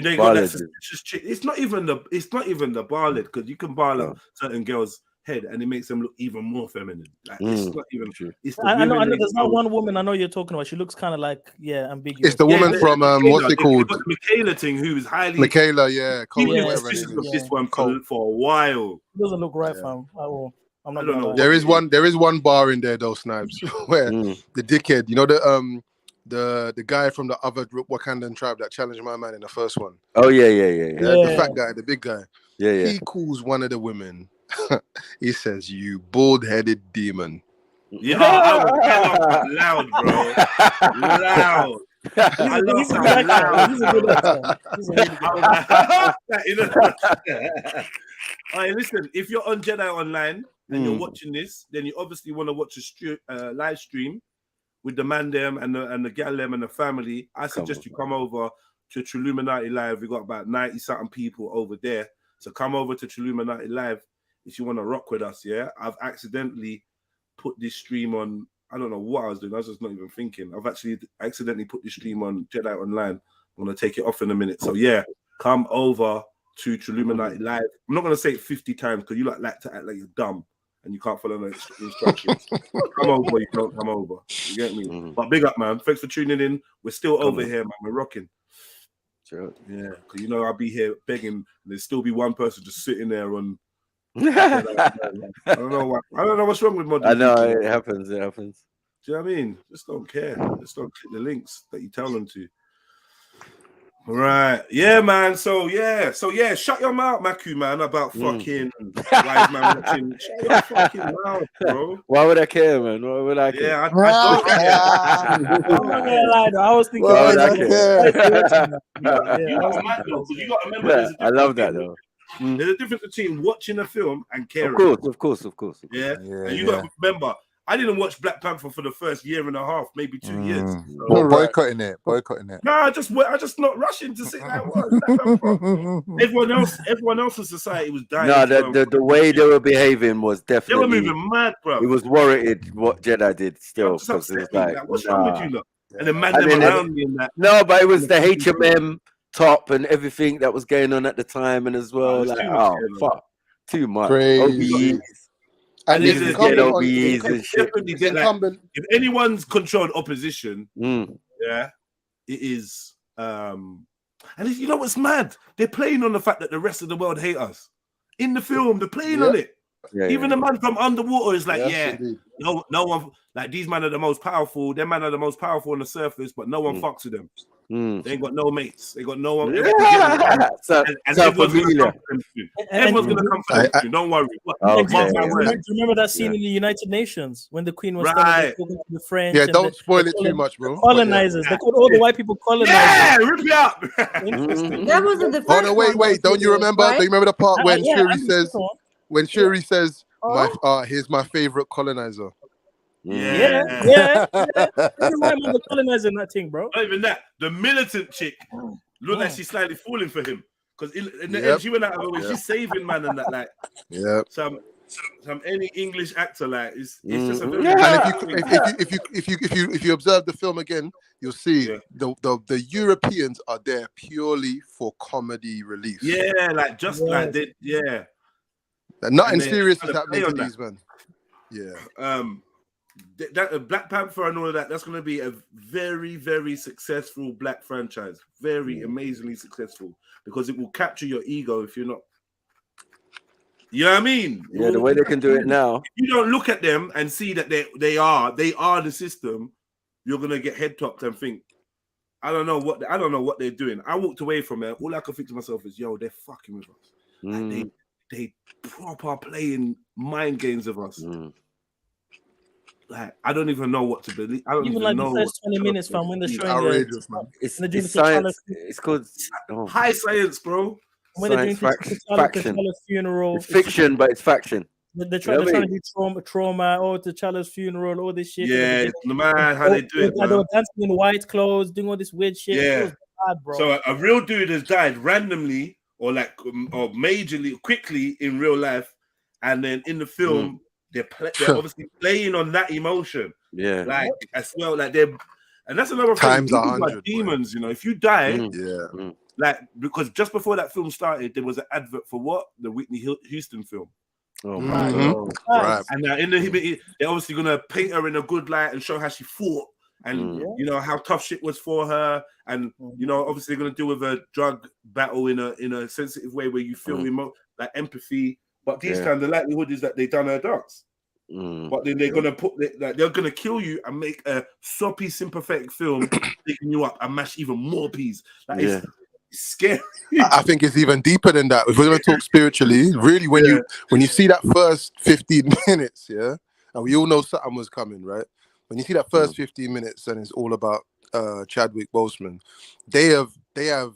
know, you got that suspicious chick. It's not even the barlet, because you can barlet certain girls head, and it makes them look even more feminine. Like it's not even. It's the I know women there's not themselves. one woman I know you're talking about. She looks kind of like ambiguous. It's the woman from what's it called? Got Michaela thing, who is highly Michaela, yeah, She Cole, was whatever her suspicious name of is. this one for a while. It doesn't look right, fam. At all. I'm not gonna lie. There is one bar in there though, Snipes, where the dickhead, you know the guy from the other Wakandan tribe that challenged my man in the first one. Oh yeah. The fat guy, the big guy. Yeah. He calls one of the women. He says, "You bald-headed demon." Yeah, I laughed loud, bro. Loud. I laughed out loud. He's a good actor. He's a really good actor. All right, listen. If you're on Jedi Online and you're watching this, then you obviously want to watch a live stream with the man them and the gal them and the family. I suggest you come over to Trilluminati Live. We got about 90 something people over there. So come over to Trilluminati Live if you want to rock with us. Yeah, I've accidentally put this stream on. I don't know what I was doing. I was just not even thinking. I've actually accidentally put this stream on Jedi Online. I'm gonna take it off in a minute. So yeah, come over to Trilluminati Live. I'm not gonna say it 50 times because you like to act like you're dumb and you can't follow the instructions. Come over, you don't come over. You get me? But big up, man. Thanks for tuning in. We're still over here, man. We're rocking. Sure. Yeah, because I'll be here begging, and there'll still be one person just sitting there on. I don't know what. I don't know what's wrong with modern. I know people. it happens. It happens. Do you know what I mean? Just don't care. Just don't click the links that you tell them to. Right. Yeah, man. So yeah. Shut your mouth, Maku, man, about fucking wise man watching. Shut your fucking mouth, bro. Why would I care, man? Why would I care? Yeah, I don't care. I'm not gonna lie, though. I was thinking. Why would I care? You got to remember. I love that though. There's a difference between watching a film and caring. Of course. Yeah. And you got to remember, I didn't watch Black Panther for the first year and a half, maybe 2 years. Well, boycotting it. No, I just not rushing to say that. Everyone else in society was dying. No, the way they were behaving was definitely. They were moving mad, bro. It was warranted what Jedi did still. Because it was like, what's wrong with you, look? And then man them around me and that. No, but it was the H&M top and everything that was going on at the time, and as well, fuck, too much. Crazy. And incumbent. If anyone's controlled opposition, yeah, it is. And you know what's mad? They're playing on the fact that the rest of the world hate us. In the film, they're playing on it. Even the man from underwater is like, no one, like these men are the most powerful. Them men are the most powerful on the surface, but no one fucks with them. They ain't got no mates. They got no one. And everyone's going to come for them soon. Everyone's going to come for them soon. Don't worry. Remember that scene in the United Nations when the Queen was talking to the French? Yeah, don't spoil it too much, bro. Colonizers. They called all the white people colonizers. Yeah, rip it up. That wasn't the first. Oh no, wait. Don't you remember? Right? Do you remember the part when Shuri says, here's my favorite colonizer? Yeah. The colonizer in that thing, bro. Not even that. The militant chick looked like she's slightly falling for him because in the end she went out of her way. She's saving man and that, like some any English actor, like it's just a very. And if you observe the film again, you'll see the Europeans are there purely for comedy relief. Yeah, like just like they, nothing serious is happening to these men. Yeah. That Black Panther and all of that, that's going to be a very, very successful black franchise. Very amazingly successful because it will capture your ego if you're not. You know what I mean? Yeah, the way they can do it now. If you don't look at them and see that they are the system, you're going to get head topped and think, I don't know what they're doing. I walked away from it. All I could think to myself is, yo, they're fucking with us. Like they proper playing mind games of us. Like I don't even know what to believe. I don't even know the first 20 minutes from when they're showing outrageous, man. It's science. It's called high science, bro. When they're doing T'Challa's funeral, it's fiction, but it's faction. They're trying to do trauma, or T'Challa's funeral, all this shit. Yeah, no matter how they do it. They were dancing in white clothes, doing all this weird shit. Yeah, it was bad, bro. So a real dude has died randomly, or majorly, quickly in real life, and then in the film. They're obviously playing on that emotion, like as well, like they're, and that's another times thing. 100 demons, you know. If you die, like because just before that film started, there was an advert for the Whitney Houston film, Oh my Mhm. God. Right. And in the they're obviously gonna paint her in a good light and show how she fought, and you know how tough shit was for her, and you know obviously they're gonna deal with a drug battle in a sensitive way where you feel like empathy. But these times the likelihood is that they done her dance. But then they're gonna they're gonna kill you and make a soppy, sympathetic film, picking you up and mash even more peas. Like it's scary. I think it's even deeper than that. If we're gonna talk spiritually, really, when you see that first 15 minutes, yeah, and we all know something was coming, right? When you see that first 15 minutes and it's all about Chadwick Boseman, they have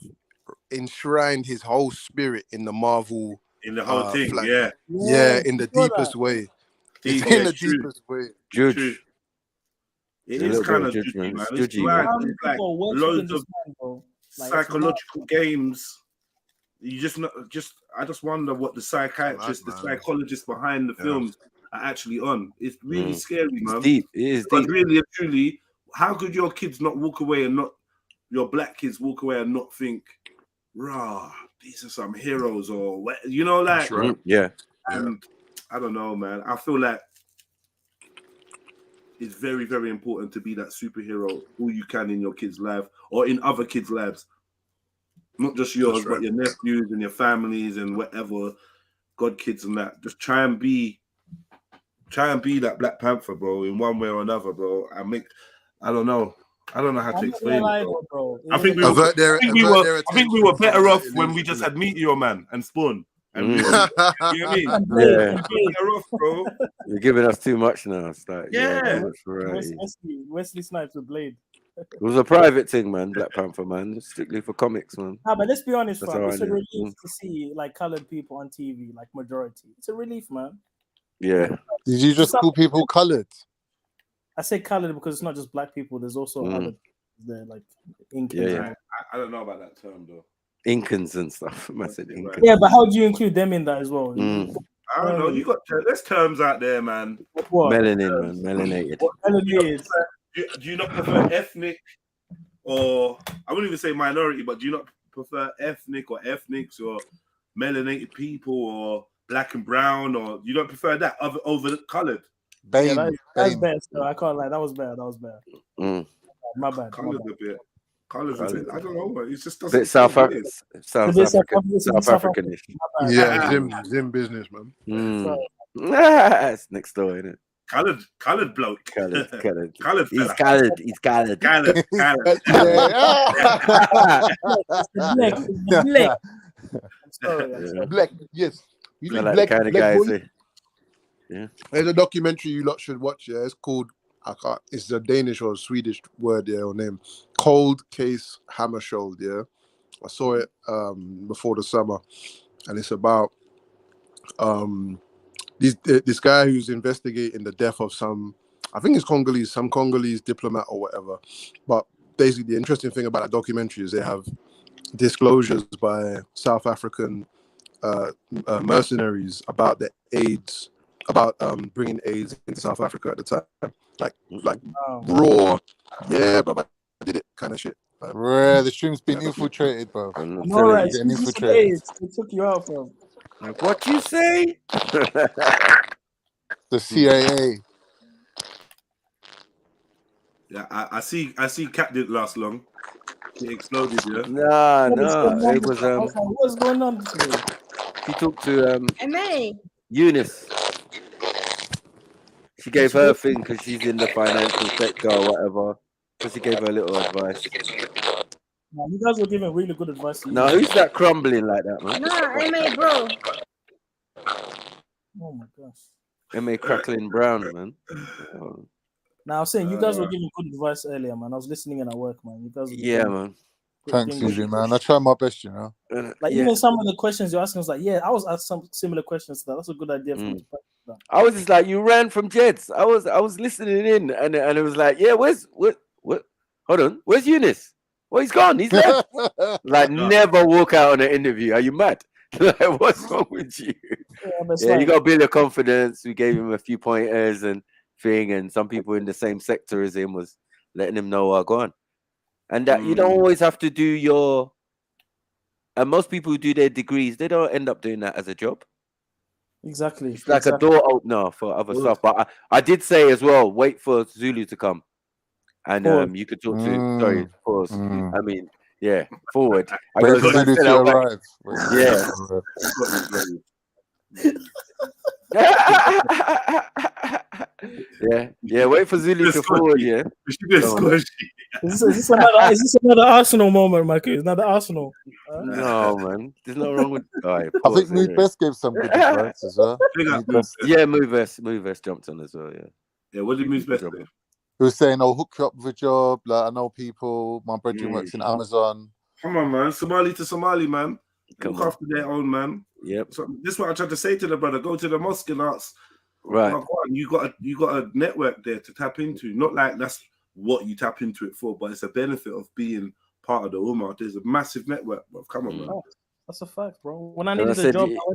enshrined his whole spirit in the Marvel in the whole thing, flag. yeah, in the deepest way. Deep, In the deepest way. True. It is kind of judgy, man. It's mad. It's like loads of psychological games. You I just wonder what the psychiatrists, the psychologists behind the films are actually on. It's really scary, man. It's deep. It is But deep. really and truly, how could your kids not walk away and your black kids walk away and not think, rah, these are some heroes, or what, you know, like, yeah. And I don't know, man. I feel like it's very, very important to be that superhero all you can in your kids' life or in other kids' lives. Not just yours, but your nephews and your families and whatever, god kids and that. Just try and be that Black Panther, bro, in one way or another, bro. I don't know how to explain it, bro. I think we were better off when we just had Meteor Man and Spawn. And you know what I mean? Yeah. Better off, bro. You're giving us too much now. It's like, too much variety. Wesley Snipes with Blade. It was a private thing, man. Black Panther, man. Strictly for comics, man. But let's be honest, That's fam. how It's I a knew. relief to see like colored people on TV, like majority. It's a relief, man. Yeah. Did you just call people colored? I say colored because it's not just black people. There's also other they're like Incans. Yeah. I don't know about that term though. Incans and stuff. Massive Incans. Yeah, but how do you include them in that as well? I don't know. You got there's terms out there, man. What? Melanin, man. Melanated. Do you not prefer ethnic, or I wouldn't even say minority, but do you not prefer ethnic or ethnics or melanated people or black and brown, or you don't prefer that over the colored? Yeah, that's bad. So I can't lie. That was bad. My bad. Colored a bit. Colors a bit. I don't know. It just Bit doesn't. South sound good. South African-ish. Yeah, Zim business, man. It's next door, isn't it? Colored bloke. Colored. He's colored. He's colored. Colored. Black, yes. You I think like black, the kind of black guys. boy? Yeah. There's a documentary you lot should watch. Yeah, it's called it's a Danish or Swedish word, or name. Cold Case Hammarskjöld. Yeah, I saw it before the summer, and it's about this guy who's investigating the death of some Congolese diplomat or whatever. But basically, the interesting thing about that documentary is they have disclosures by South African mercenaries about the AIDS, about bringing AIDS into South Africa at the time, like raw, but I did it kind of shit. Bro, the stream's been infiltrated, bro. All right, they took you out, bro. Like what you say? The CIA. Yeah, I see. Cat didn't last long. It exploded. Yeah. No. It was What's going on today? He talked to MA. Eunice. She gave her a thing because she's in the financial sector or whatever. So she gave her a little advice. Man, you guys were giving really good advice. To you. Now who's that crumbling like that, man? Nah, MA, bro. Oh my gosh. M.A. Crackling Brown, man. Now I was saying you guys were giving good advice earlier, man. I was listening in at work, man. You guys were man. Thanks, Easy, man. I try my best, you know. Like even some of the questions you're asking was like, I was asked some similar questions to that. That's a good idea for me to practice that. I was just like, you ran from Jeds. I was listening in, and it was like, where's what? Hold on, where's Eunice? Well, he's gone. He's left. Like, never walk out on an interview. Are you mad? Like, what's wrong with you? You got to build your confidence. We gave him a few pointers and thing, and some people in the same sector as him was letting him know, go on. And that you don't always have to do your. And most people who do their degrees, they don't end up doing that as a job. Exactly. It's like a door opener for other stuff. But I did say as well, wait for Zulu to come, and you could talk to. Sorry, pause. I mean, yeah, forward. Wait for Zulu to arrive. Yeah. Yeah. Wait for Zulu to forward. Yeah. Is this another Arsenal moment, Michael? It's another Arsenal. No, man. There's nothing wrong with. All right, I think Mood Best gave some good advice as well. Yeah, Move Vest jumped on as well. Yeah. Yeah. What did Mood Best do? He was saying, "I'll hook you up with a job. Like I know people. My brother works in Amazon." Come on, man. Somali to Somali, man. Look after their own, man. Yep. So this is what I tried to say to the brother. Go to the mosque and ask. Right. Oh, you got a network there to tap into. Not like that's what you tap into it for, but it's a benefit of being part of the Ummah. There's a massive network, bro. Come on, man. That's a fact, bro. When I needed a job, go.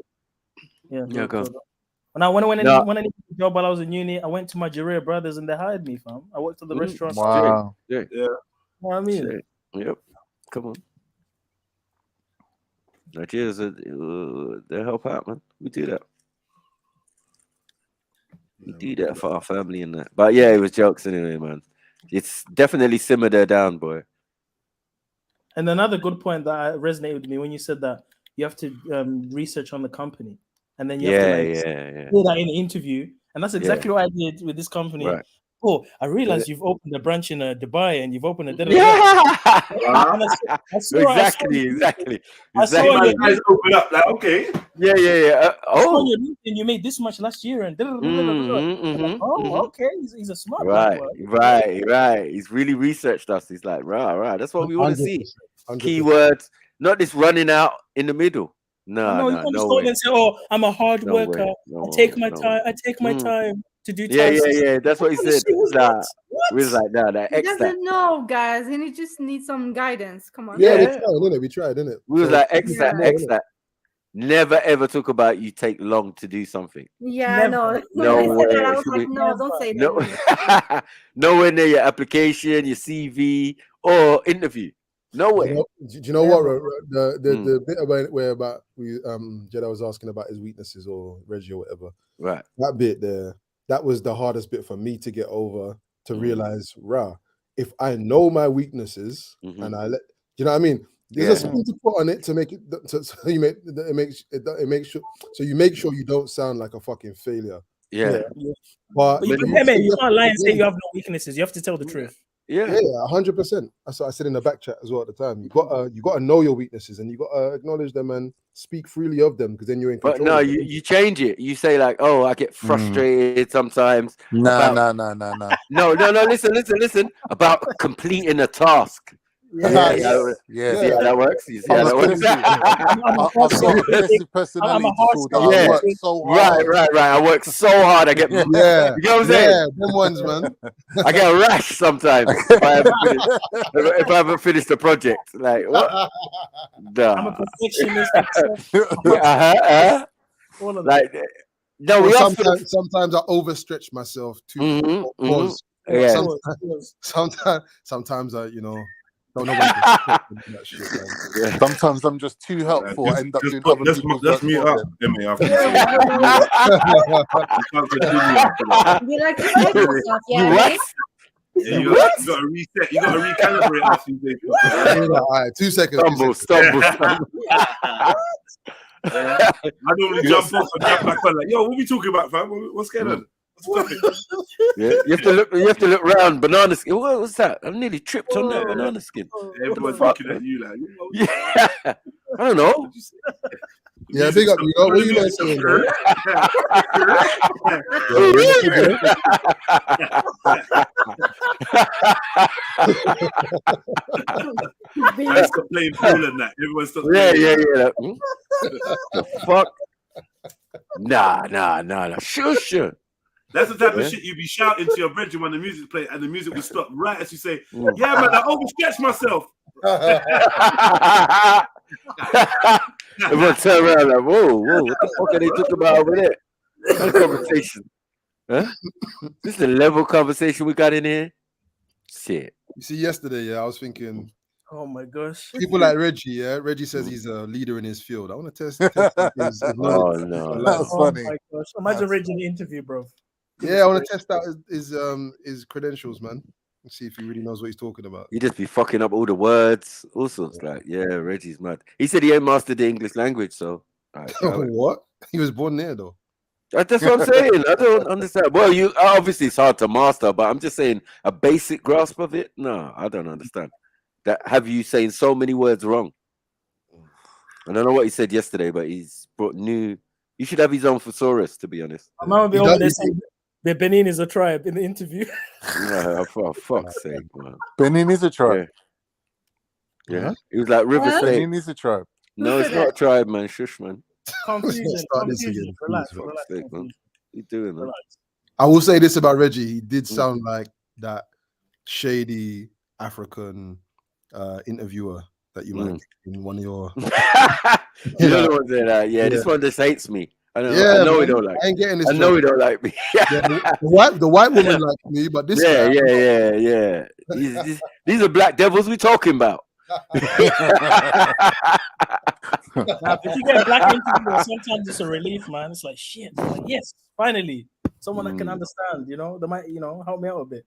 When I needed a job while I was in uni, I went to my Jareer brothers and they hired me, fam. I worked at the restaurant. Wow. Yeah. You know what I mean? Yep. Come on. Nigerians, they help out, man. We do that. We do that for our family and that. But yeah, it was jokes anyway, man. It's definitely simmered her down, boy. And another good point that resonated with me when you said that you have to research on the company, and then you have to say that in an interview, and that's exactly what I did with this company. Right. Oh, I realized you've opened a branch in Dubai and you've opened a exactly. I saw you guys open up like okay. You made this much last year and okay, he's a smart right. He's really researched us. He's like, right. That's what we want to see. 100%. Keywords, not this running out in the middle. No way. And say, oh, I'm a hard worker. I take my time. I take my time to do tasks. Yeah. That's what he said. We was like, that he doesn't know, guys, and he just needs some guidance. Come on. Yeah, we tried, didn't it? We was like, X that. Never ever talk about you take long to do something. Yeah, no. No way. I was like, no, don't say that. Nowhere near your application, your CV, or interview. No way. Do you know what? The bit about Jedi was asking about his weaknesses or Reggie or whatever. Right. That bit there, that was the hardest bit for me to get over, to realize, if I know my weaknesses and I let, you know what I mean? There's a spin to put on it to make it so you make sure you don't sound like a fucking failure. Yeah. But you can't lie and say you have no weaknesses. You have to tell the truth. Yeah, 100%. That's what I said in the back chat as well at the time. You got to know your weaknesses and you got to acknowledge them and speak freely of them, because then you're in control. But no, you change it. You say like, oh, I get frustrated sometimes. No. No. Listen. About completing a task. Yeah. See how that works? You see how that works? I'm a hard so hard. Right. I work so hard. I get you know what I'm saying? Yeah, them ones, man. I get a rash sometimes if I haven't finished the project. Like what? I'm a perfectionist. Like no, we sometimes I overstretch myself too. Sometimes I, don't know that shit, Sometimes I'm just too helpful. I end up doing other people's Just mute up, Emmy. After you like to say yourself, you got to reset. You got to recalibrate after you do. All right, 2 seconds. Stumble. I normally jump off and jump back on like, yo, what are we talking about, fam? What's going on? Yeah, you have to look round. Banana skin. What was that? I nearly tripped on that banana skin. Everyone's looking at you like, yeah. I don't know. Yeah, big up, What are you guys saying, bro? I stop playing pool and that. Everyone stops. Yeah. The fuck? Nah. Sure. That's the type of shit you be shouting to your brethren when the music's playing, and the music will stop right as you say, "Yeah, man, I overstretched myself." Everyone turn around like, whoa, what the fuck are they talking about over there? What conversation? Huh? This is a level conversation we got in here. Shit. You see, yesterday, I was thinking, Oh my gosh. People like Reggie, yeah. Reggie says he's a leader in his field. I want to test out his knowledge. That's funny. My gosh. Imagine Reggie in the interview, bro. Yeah, I want to test out his credentials, man. And see if he really knows what he's talking about. You just be fucking up all the words, all sorts. Like, yeah, Reggie's mad. He said he ain't mastered the English language, so. Right, What? He was born there, though. That's what I'm saying. I don't understand. Well, you obviously it's hard to master, but I'm just saying a basic grasp of it. No, I don't understand. That have you saying so many words wrong? I don't know what he said yesterday, but he's brought new. You should have his own thesaurus, to be honest. I'm gonna be over there saying the Benin is a tribe in the interview. Yeah, for fuck's sake, man. Benin is a tribe. Yeah. He was like River State. Benin is a tribe. No, it's not a tribe, man. Shush, man. Confusion. Relax. Man. You doing, man? I will say this about Reggie. He did sound like that shady African interviewer that you might get in one of your. You know the ones that, this one just hates me. I know man, he don't like. I ain't getting this. I know he don't like me. The white woman likes me, but this. Yeah. These are black devils we talking about. Now, if you get a black interviewer, sometimes it's a relief, man. It's like shit. Like, yes, finally, someone that can understand. You know, they might, help me out a bit.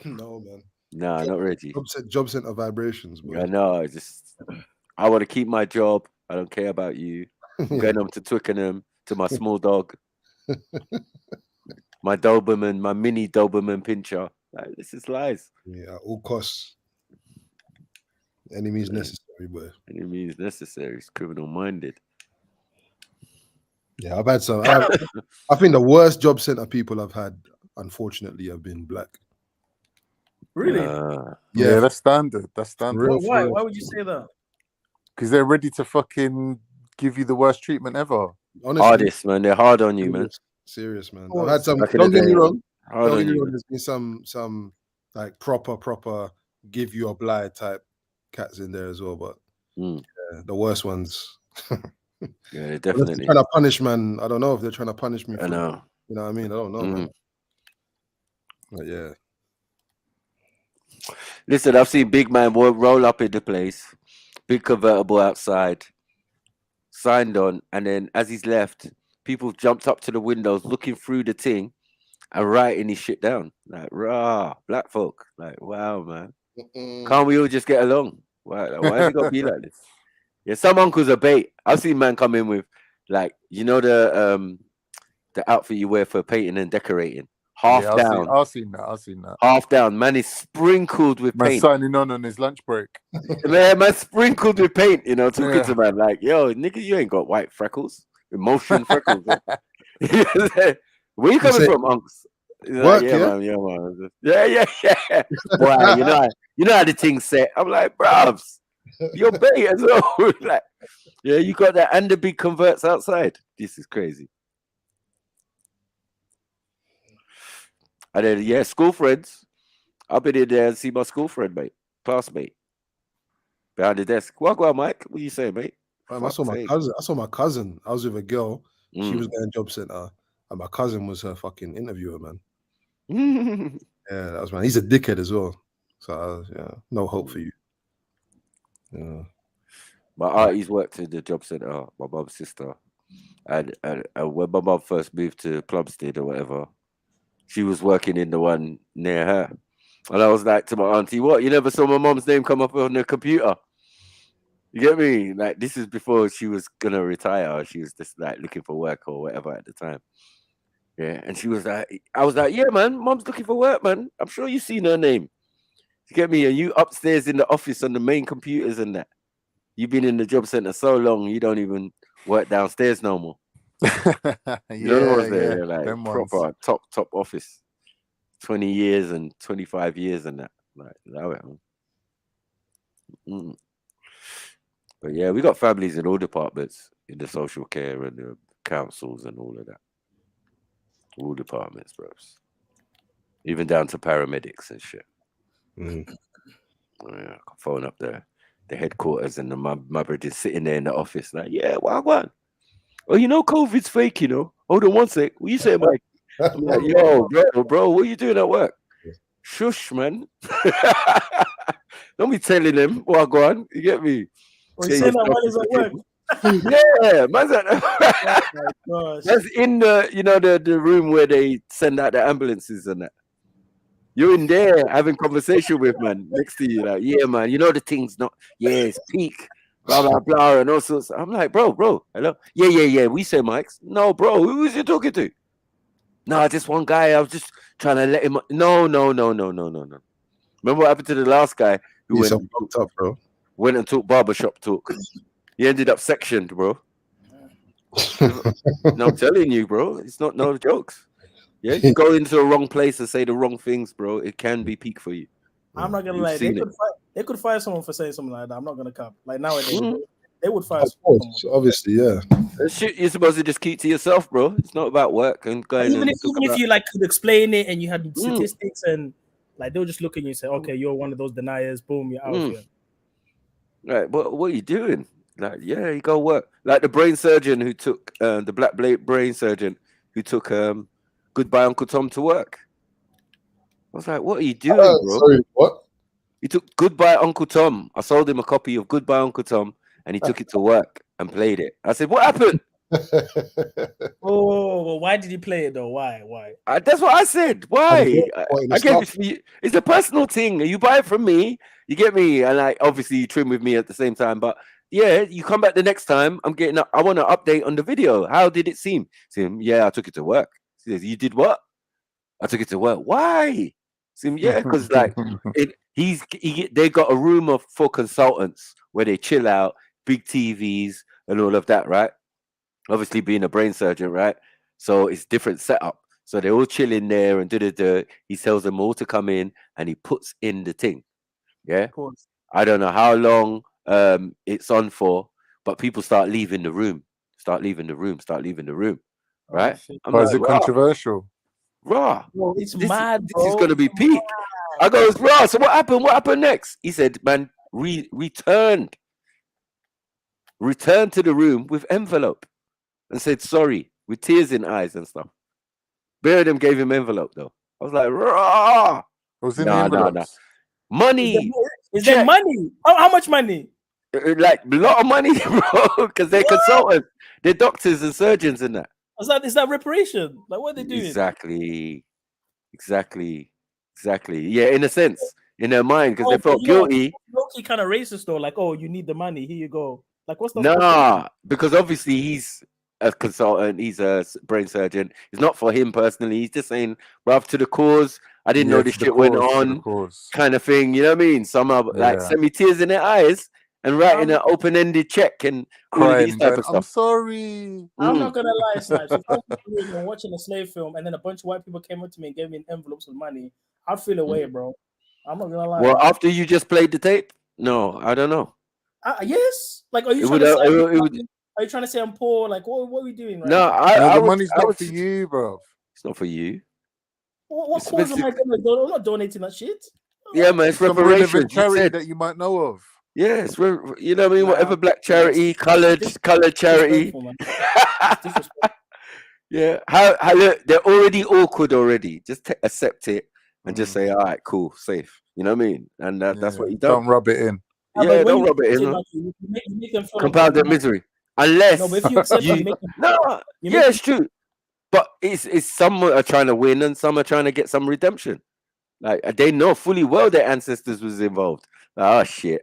No, man. Nah, not Reggie. Job center vibrations, bro. I know. I want to keep my job. I don't care about you. I'm going on to Twickenham to my small dog, my Doberman, my mini Doberman pincher. Like, this is lies. Yeah, at all costs. Any means necessary, boy. Any means necessary. It's criminal minded. Yeah, I've had some. I think the worst job center people I've had, unfortunately, have been black. Really? Yeah, that's standard. That's standard. Why? Why would you say that? Because they're ready to fucking give you the worst treatment ever. Honestly, hardest, man. They're hard on you, man. Serious, man. I've had some. Back in Don't the get me day, wrong. hard Don't on get me you, wrong. man. There's been some like proper give you a blight type cats in there as well, but the worst ones. Yeah, they definitely trying to punish, man. I don't know if they're trying to punish me. I know. You know what I mean? I don't know, man. But yeah. Listen, I've seen big man roll up in the place, big convertible outside, signed on, and then as he's left, people jumped up to the windows looking through the thing and writing his shit down. Like, rah, black folk. Like, wow, man. Can't we all just get along? Why has it got to be like this? Yeah, some uncles are bait. I've seen man come in with, like, the outfit you wear for painting and decorating. Half down. I've seen that. Half down. Man is sprinkled with paint. Signing on his lunch break. Man sprinkled with paint, talking to man like, yo, nigga, you ain't got white freckles. Emotion freckles. Where you coming from, unks? Work, like, man. Yeah. Boy, you know how the thing's set. I'm like, bruvs, you're bait as well. Like, yeah, you got that and the big converts outside. This is crazy. And then, school friends. I've been in there and see my school friend, mate. Classmate. Behind the desk. Go on, Mike. What are you saying, mate? I saw my cousin. I was with a girl. She was going job center. And my cousin was her fucking interviewer, man. Yeah, that was, man. He's a dickhead as well. So, no hope for you. Yeah. My aunties worked in the job center, my mum's sister. And when my mum first moved to Plumstead or whatever, she was working in the one near her. And I was like to my auntie, what? You never saw my mom's name come up on the computer? You get me? Like, this is before she was going to retire. Or she was just like looking for work or whatever at the time. Yeah. And she was like, I was like, yeah, man, mom's looking for work, man. I'm sure you've seen her name. You get me? Are you upstairs in the office on the main computers and that? You've been in the job center so long, you don't even work downstairs no more. There, like proper top office, 20 years and 25 years and that. Like that. But yeah, we got families in all departments, in the social care and the councils and all of that. All departments, bros. Even down to paramedics and shit. Yeah, I can phone up the headquarters and my brother just sitting there in the office like, yeah, what? Oh, COVID's fake, Hold on one sec. What you say, Mike? I'm like, yo, bro, what are you doing at work? Shush, man. Don't be telling them what I go on. You get me? Or you saying that while he's at work. Yeah, man's at Oh my gosh. that's in the the room where they send out the ambulances and that. You're in there having conversation with man next to you, like, yeah, man, the thing's not, it's peak, blah blah blah, and all sorts. I'm like, bro, hello, yeah. We say mics. No, bro, who was you talking to? No, just one guy. I was just trying to let him. No. Remember what happened to the last guy who You're so fucked up, bro. went and took barbershop talk? He ended up sectioned, bro. No, I'm telling you, bro. It's not no jokes. Yeah, you go into the wrong place and say the wrong things, bro. It can be peak for you. I'm not gonna You've lie. They could fire someone for saying something like that. I'm not gonna cop. Like nowadays, they would fire someone. Obviously, yeah. That shit you're supposed to just keep to yourself, bro. It's not about work and going. Even if you like could explain it and you had statistics and like they'll just look at you and say, okay, you're one of those deniers. Boom, you're out of here. Right, but what are you doing? Like, yeah, you go work. Like the brain surgeon who took the black brain surgeon who took Goodbye Uncle Tom to work. I was like, what are you doing, bro? Sorry, what? He took Goodbye Uncle Tom. I sold him a copy of Goodbye Uncle Tom, and he took it to work and played it. I said, what happened? Oh, well, why did he play it though? Why? That's what I said. Why? I gave it to you. It's a personal thing. You buy it from me. You get me, and like obviously you trim with me at the same time. But yeah, you come back the next time. I want an update on the video. How did it seem? Yeah, I took it to work. He says, you did what? I took it to work. Why? Yeah, because like they got a room for consultants where they chill out, big TVs and all of that, right? Obviously being a brain surgeon, right? So it's different setup. So they all chill in there and he tells them all to come in and he puts in the thing. Yeah. Of course. I don't know how long it's on for, but people start leaving the room. Right? Why is it controversial? Raw. Bro, it's mad, bro. This is gonna be peak. I go, raw. So what happened? What happened next? He said, man, returned to the room with envelope and said sorry with tears in eyes and stuff. Bear of them gave him envelope though. I was like, raw. Was in the envelopes? Money. Is there money? How much money? Like a lot of money, bro. Because they're consultants, they're doctors and surgeons and that. Is that reparation? Like what are they doing? Exactly. Yeah, in a sense, in their mind, because they felt guilty. Low-key kind of racist though. Like, oh, you need the money. Here you go. Like, what's the? Nah, because obviously he's a consultant. He's a brain surgeon. It's not for him personally. He's just saying, bruv, to the cause. I didn't know this shit went on. Kind of thing. You know what I mean? Some are like send me tears in their eyes. And writing an open-ended check and all of these type of stuff. I'm sorry. I'm not gonna lie, Snipes. If I was watching a slave film and then a bunch of white people came up to me and gave me envelopes with money, I'd feel away, bro. I'm not gonna lie. Well, after you just played the tape? No, I don't know. Yes. Like, are you trying to say I'm poor? Like, what are we doing? Right no, the money's not for you, bro. It's not for you. What cause am I gonna do? I'm not donating that shit. Yeah, man, it's reparations. Charity that you might know of. Yes, you know what I mean. Whatever black charity, colored charity. Yeah, how look, they're already awkward already. Just accept it and just say, all right, cool, safe. You know what I mean? And that's what you don't rub it in. Yeah, don't rub it in. Compound their misery, unless it's true. But it's some are trying to win and some are trying to get some redemption. Like they know fully well their ancestors was involved. Oh shit.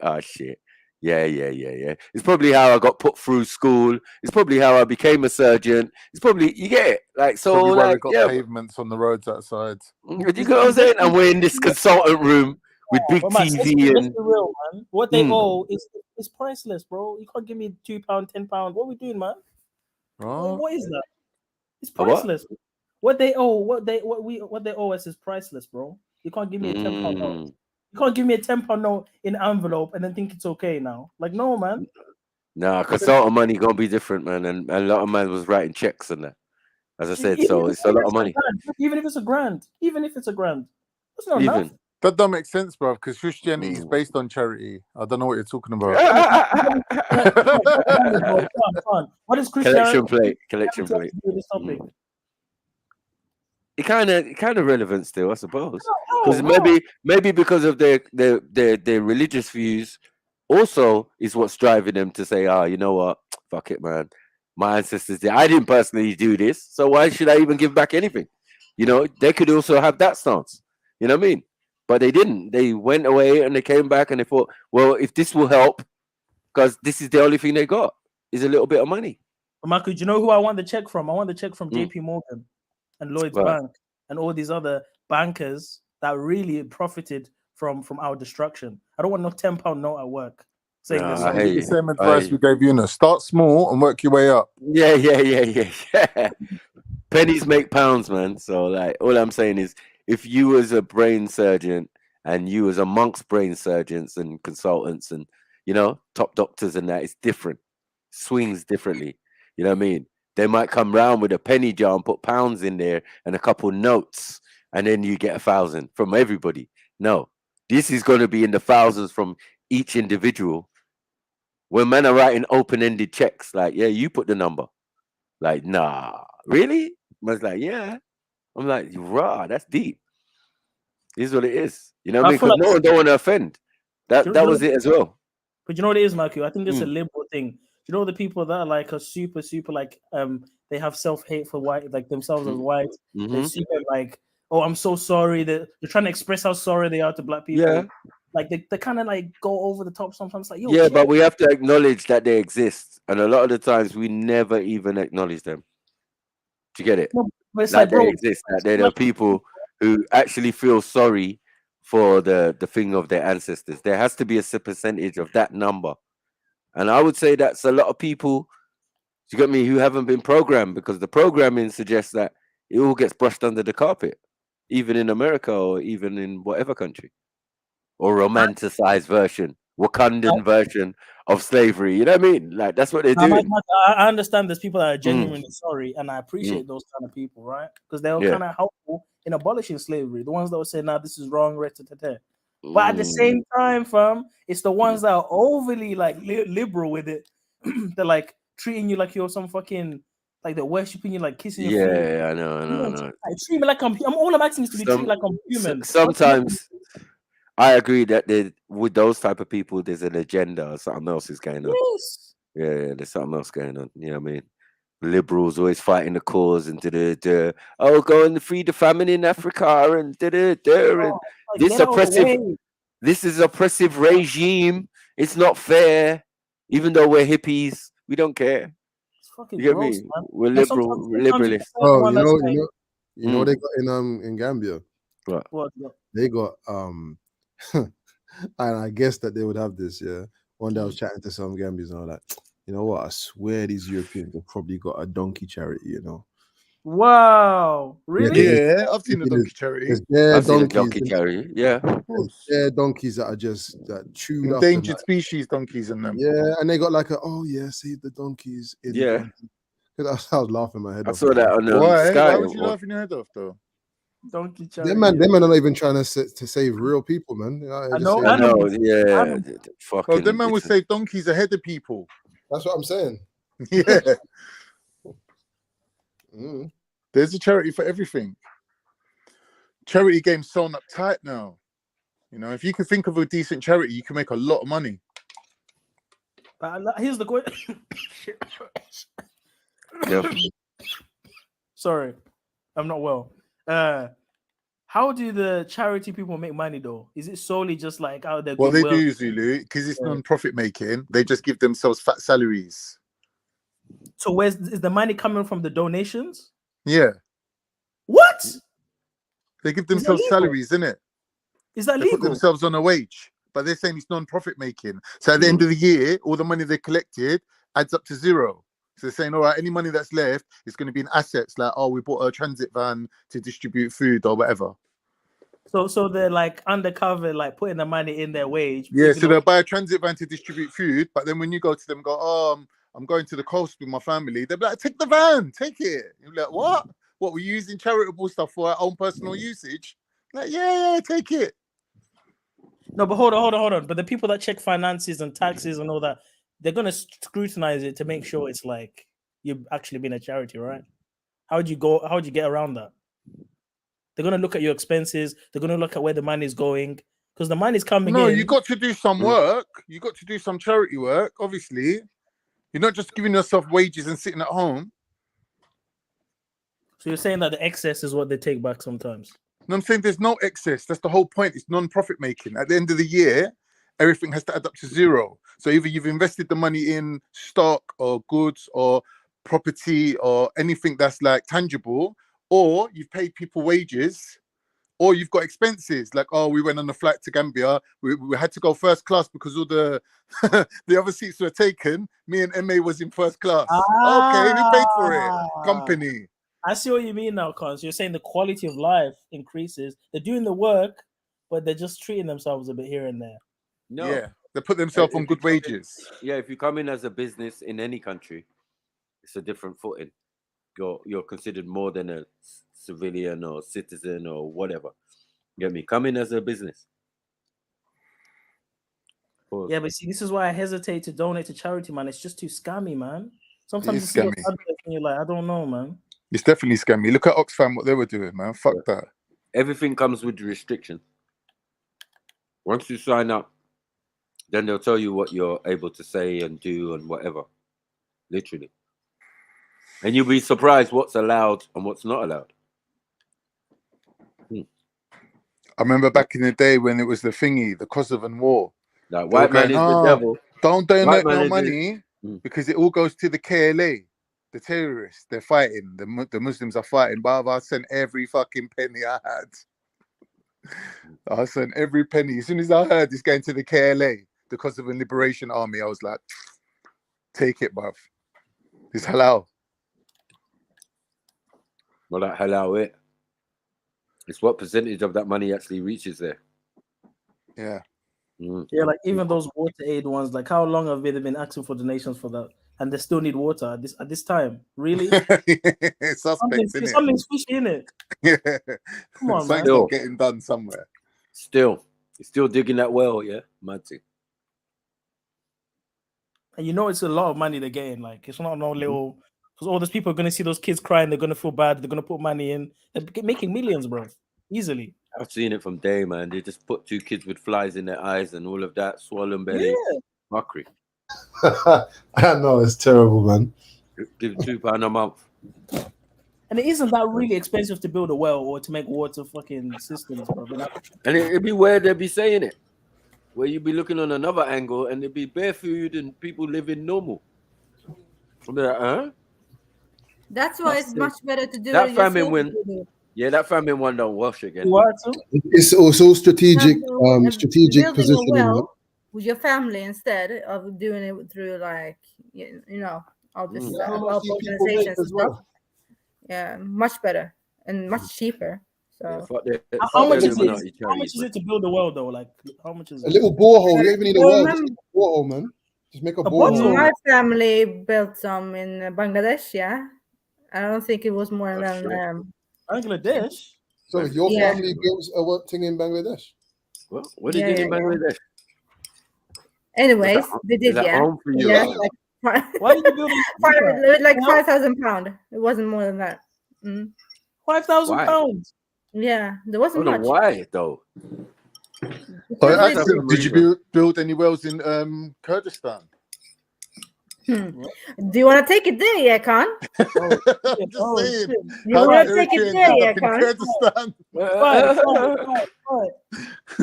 Yeah. It's probably how I got put through school. It's probably how I became a surgeon. It's probably, you get it. Like, so probably like, why we got pavements on the roads outside. You know what I'm saying? And we're in this consultant room with big TV and real, man. What they owe is priceless, bro. You can't give me £2, £10. What are we doing, man? What is that? It's priceless. What they owe us is priceless, bro. You can't give me a £10 note. You can't give me a £10 note in an envelope and then think it's okay now. Like, no, man. Nah, consultant money gonna be different, man. And a lot of man was writing checks and that. As I said, so it's a lot of money. Even if it's a grand, that's not enough. That don't make sense, bro. Because Christianity is based on charity. I don't know what you're talking about. What is Christianity? Collection plate. it kind of relevant still, I suppose, because Oh, maybe because of their religious views, also is what's driving them to say, you know what, fuck it, man. My ancestors did. I didn't personally do this, so why should I even give back anything? You know, they could also have that stance. You know what I mean? But they didn't. They went away and they came back and they thought, well, if this will help, because this is the only thing they got is a little bit of money. Marco, do you know who I want the check from? I want the check from JP Morgan and Lloyd's Bank and all these other bankers that really profited from our destruction. I don't want no £10 note at work saying Nah, this. I hear The you. same I advice hear we gave you. Start small and work your way up. Yeah. Pennies make pounds, man. So like, all I'm saying is, if you was a brain surgeon and you was amongst brain surgeons and consultants and top doctors and that, it's different. Swings differently. You know what I mean? They might come round with a penny jar and put pounds in there and a couple notes, and then you get 1,000 from everybody. No, this is going to be in the thousands from each individual. When men are writing open-ended checks, like, yeah, you put the number. Like, nah, really? Man's like, yeah. I'm like, rah, that's deep. This is what it is. You know what I mean? feel Because like no one don't want to offend. That was it as well. But you know what it is, Marco? I think it's a liberal thing. You know the people that are like super like they have self-hate for white, like themselves as white. They're super like, oh, I'm so sorry. They're trying to express how sorry they are to black people. Yeah. Like they kind of like go over the top sometimes. Like, yo, Yeah, but we have to acknowledge that they exist, and a lot of the times we never even acknowledge them. Do you get it? No, but it's like like, bro, they exist. That they're the people who actually feel sorry for the thing of their ancestors. There has to be a percentage of that number, and I would say that's a lot of people. You got me, who haven't been programmed, because the programming suggests that it all gets brushed under the carpet, even in America or even in whatever country, or romanticized version, Wakandan version of slavery. You know what I mean? Like, that's what they're doing. I understand there's people that are genuinely sorry, and I appreciate those kind of people, right? Because they were kind of helpful in abolishing slavery. The ones that would say, "Nah, this is wrong," but at the same time, fam, it's the ones that are overly like liberal with it. They're like treating you like you're some fucking, like they're worshiping you, like kissing your feet. Yeah, I know. Like, treat me like I'm all I'm asking is to be treated like I'm human. Sometimes I agree that with those type of people, there's an agenda or something else is going on. Yes. Yeah, there's something else going on. You know what I mean? Liberals always fighting the cause and oh, go and free the famine in Africa and and this is oppressive regime. It's not fair. Even though we're hippies, we don't care. Fucking you get gross, me? man. We're liberal, liberalists. Oh, you know what they got in Gambia? What? They got and I guess that they would have this. Yeah, one day I was chatting to some Gambians and I was like, you know what? I swear these Europeans have probably got a donkey charity. You know. Wow, really? Yeah, I've seen the donkey charity. I've seen a donkey charity. Yeah, they're donkeys that are just chewed up. Endangered species donkeys in them. Yeah, and they got like save the donkeys. Yeah. Because I was laughing my head off. I saw that on Why would you laugh in your head off though? Donkey charity. Them men are not even trying to save real people, man. I know. Yeah. Well, them man will save donkeys ahead of people. That's what I'm saying. Yeah. There's a charity for everything. Charity game's sewn up tight now. You know, if you can think of a decent charity, you can make a lot of money. But here's the question. Sorry, I'm not well. How do the charity people make money though? Is it solely just like out there? Well, they do, Zulu, because it's non-profit making. They just give themselves fat salaries. So is the money coming from the donations? Yeah. What? They give themselves salaries, innit? Is that they legal? Put themselves on a wage, but they're saying it's non-profit making. So at the end of the year, all the money they collected adds up to zero. So they're saying, all right, any money that's left is going to be in assets, like, oh, we bought a transit van to distribute food or whatever. So they're like undercover, like putting the money in their wage. Yeah, so they'll buy a transit van to distribute food, but then when you go to them, I'm going to the coast with my family. They'll be like, take the van, take it. You're like, what? What, we're using charitable stuff for our own personal usage? Like, yeah, take it. No, but hold on. But the people that check finances and taxes and all that, they're gonna scrutinize it to make sure it's like you've actually been a charity, right? How would you get around that? They're gonna look at your expenses. They're gonna look at where the money is going because the money's coming No, in. you got to do some work. You got to do some charity work. Obviously, you're not just giving yourself wages and sitting at home. So you're saying that the excess is what they take back sometimes? No, I'm saying there's no excess. That's the whole point. It's non-profit making. At the end of the year, everything has to add up to zero. So either you've invested the money in stock or goods or property or anything that's like tangible, or you've paid people wages, or you've got expenses. Like, oh, we went on a flight to Gambia. We had to go first class because all the the other seats were taken. Me and MA was in first class. Okay, who paid for it? Company. I see what you mean now, Cons. You're saying the quality of life increases. They're doing the work, but they're just treating themselves a bit here and there. No. Yeah, they put themselves on good wages. If you come in as a business in any country, it's a different footing. You're considered more than a civilian or citizen or whatever. You get me? Come in as a business. Pause. Yeah, but see, this is why I hesitate to donate to charity, man. It's just too scammy, man. Sometimes you is see those scammy. adverts and you're like, I don't know, man. It's definitely scammy. Look at Oxfam, what they were doing, man. Fuck that. Everything comes with restrictions. Once you sign up, then they'll tell you what you're able to say and do and whatever. Literally. And you'll be surprised what's allowed and what's not allowed. I remember back in the day when it was the thingy, the Kosovan War. Like, white man is the devil. Don't donate White man no is money because it all goes to the KLA. The terrorists, they're fighting. The Muslims are fighting. But I sent every fucking penny I had. I sent every penny. As soon as I heard it's going to the KLA, the Kosovan Liberation Army, I was like, take it, bruv. It's halal. Well, that halal it. It's what percentage of that money actually reaches there. Yeah. Yeah, like even those water aid ones, like how long have they been asking for donations for that? And they still need water at this time. Really? Something's fishy in it. Yeah. Come on, man. Something's not getting done somewhere. Still digging that well, yeah? Mad thing. And you know it's a lot of money they're getting. Like it's not no little, because all those people are gonna see those kids crying, they're gonna feel bad, they're gonna put money in. They're making millions, bro. Easily. I've seen it from day, man. They just put 2 kids with flies in their eyes and all of that, swollen belly. Yeah. Mockery. I know, it's terrible, man. Give £2 a month. And it isn't that really expensive to build a well or to make water fucking systems, bro. And it'd be where they'd be saying it. Where you'd be looking on another angle and there'd be bare food and people living normal. And they're like, huh? That's why it's much better to do that it famine yourself. when that famine one don't wash again. It's also strategic, Building strategic a positioning. well with your family instead of doing it through like you know all this help organizations and stuff. Yeah, much better and much cheaper. So how much is it? How much is it to build a well though? Like how much is it? A little borehole. You don't even need a well. Just a borehole, man. Just make a borehole. My family built some in Bangladesh. Yeah, I don't think it was more than Bangladesh. So your family built a what thing in Bangladesh? Well, what did you do in Bangladesh? Anyways, they did, yeah. Like, why did you build it? Like £5,000. It wasn't more than that. £5,000. Yeah, there wasn't much. Why though? Did you build any wells in Kurdistan? Do you want to take it there, yeah, Khan? I'm just saying. You want to take it there, yeah, Khan? Kurdistan.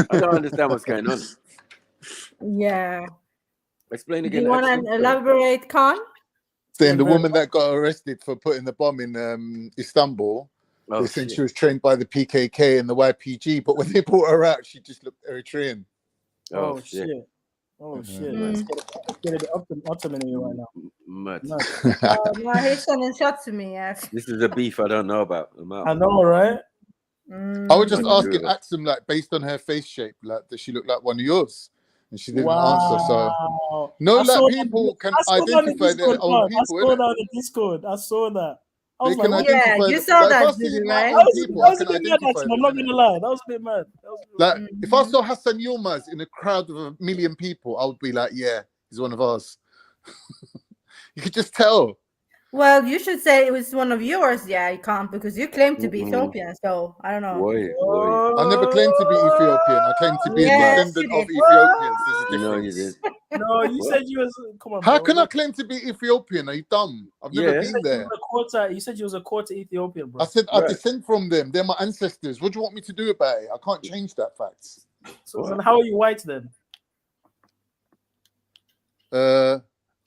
I don't understand what's going on. Yeah. Explain Do again. you want to elaborate, Khan? Saying the woman that got arrested for putting the bomb in Istanbul, they said she was trained by the PKK and the YPG, but when they brought her out, she just looked Eritrean. Oh shit. Oh shit. Let's get it up to me right now. Mad. No, he's sending shots to me, yes. This is a beef I don't know about. I know, right? I was just asking Axum, like, based on her face shape, like, does she look like one of yours? And she didn't answer. So no, like people can identify their own people. I saw that on the Discord. I saw that. I was like, yeah, you saw that, right? I was a bit mad, I'm not gonna lie. That was a bit mad. Like, if I saw Hassan Yilmaz in a crowd of 1 million people, I would be like, yeah, he's one of ours. You could just tell. Well, you should say it was one of yours. Yeah, you can't because you claim to be Ethiopian. So I don't know. I never claimed to be Ethiopian. I claimed to be a Yes, descendant you of did. Ethiopians. There's a You know difference. you did. No, you said you was. Come on, How bro. can I claim to be Ethiopian? Are you dumb? I've never You been said you there. was a quarter. You said you was a quarter Ethiopian, bro. I said I descend from them. They're my ancestors. What do you want me to do about it? I can't change that fact. So how are you white then?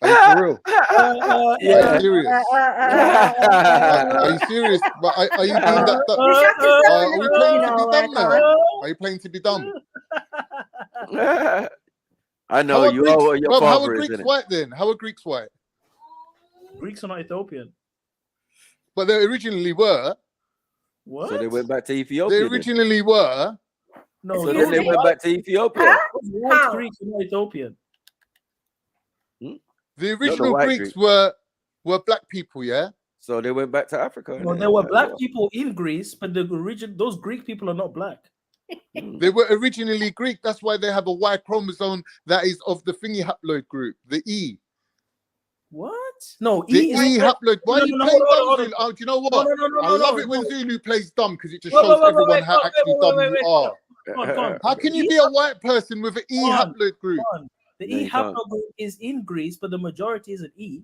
Are you for real? Are you Yeah. serious? Are you serious? But are you being that? Are we playing to be dumb now? Are you playing to be dumb? I know you are what your How father are is, Greeks innit? white then? How are Greeks white? Greeks are not Ethiopian. But they originally were. What? So they went back to Ethiopia. They then. originally were. No, So then they went back to Ethiopia. White Greeks are not Ethiopian. The original Greeks were black people, yeah. So they went back to Africa. No, there were black people in Greece, but those Greek people are not black. They were originally Greek. That's why they have a Y chromosome that is of the thingy haploid group, the E. What? No, the E haploid. Why are you playing dumb, Zulu? Oh, do you know what? I love it when Zulu plays dumb because it just shows everyone how actually dumb you are. How can you be a white person with an E haploid group? The E haplogroup is in Greece, but the majority is an E.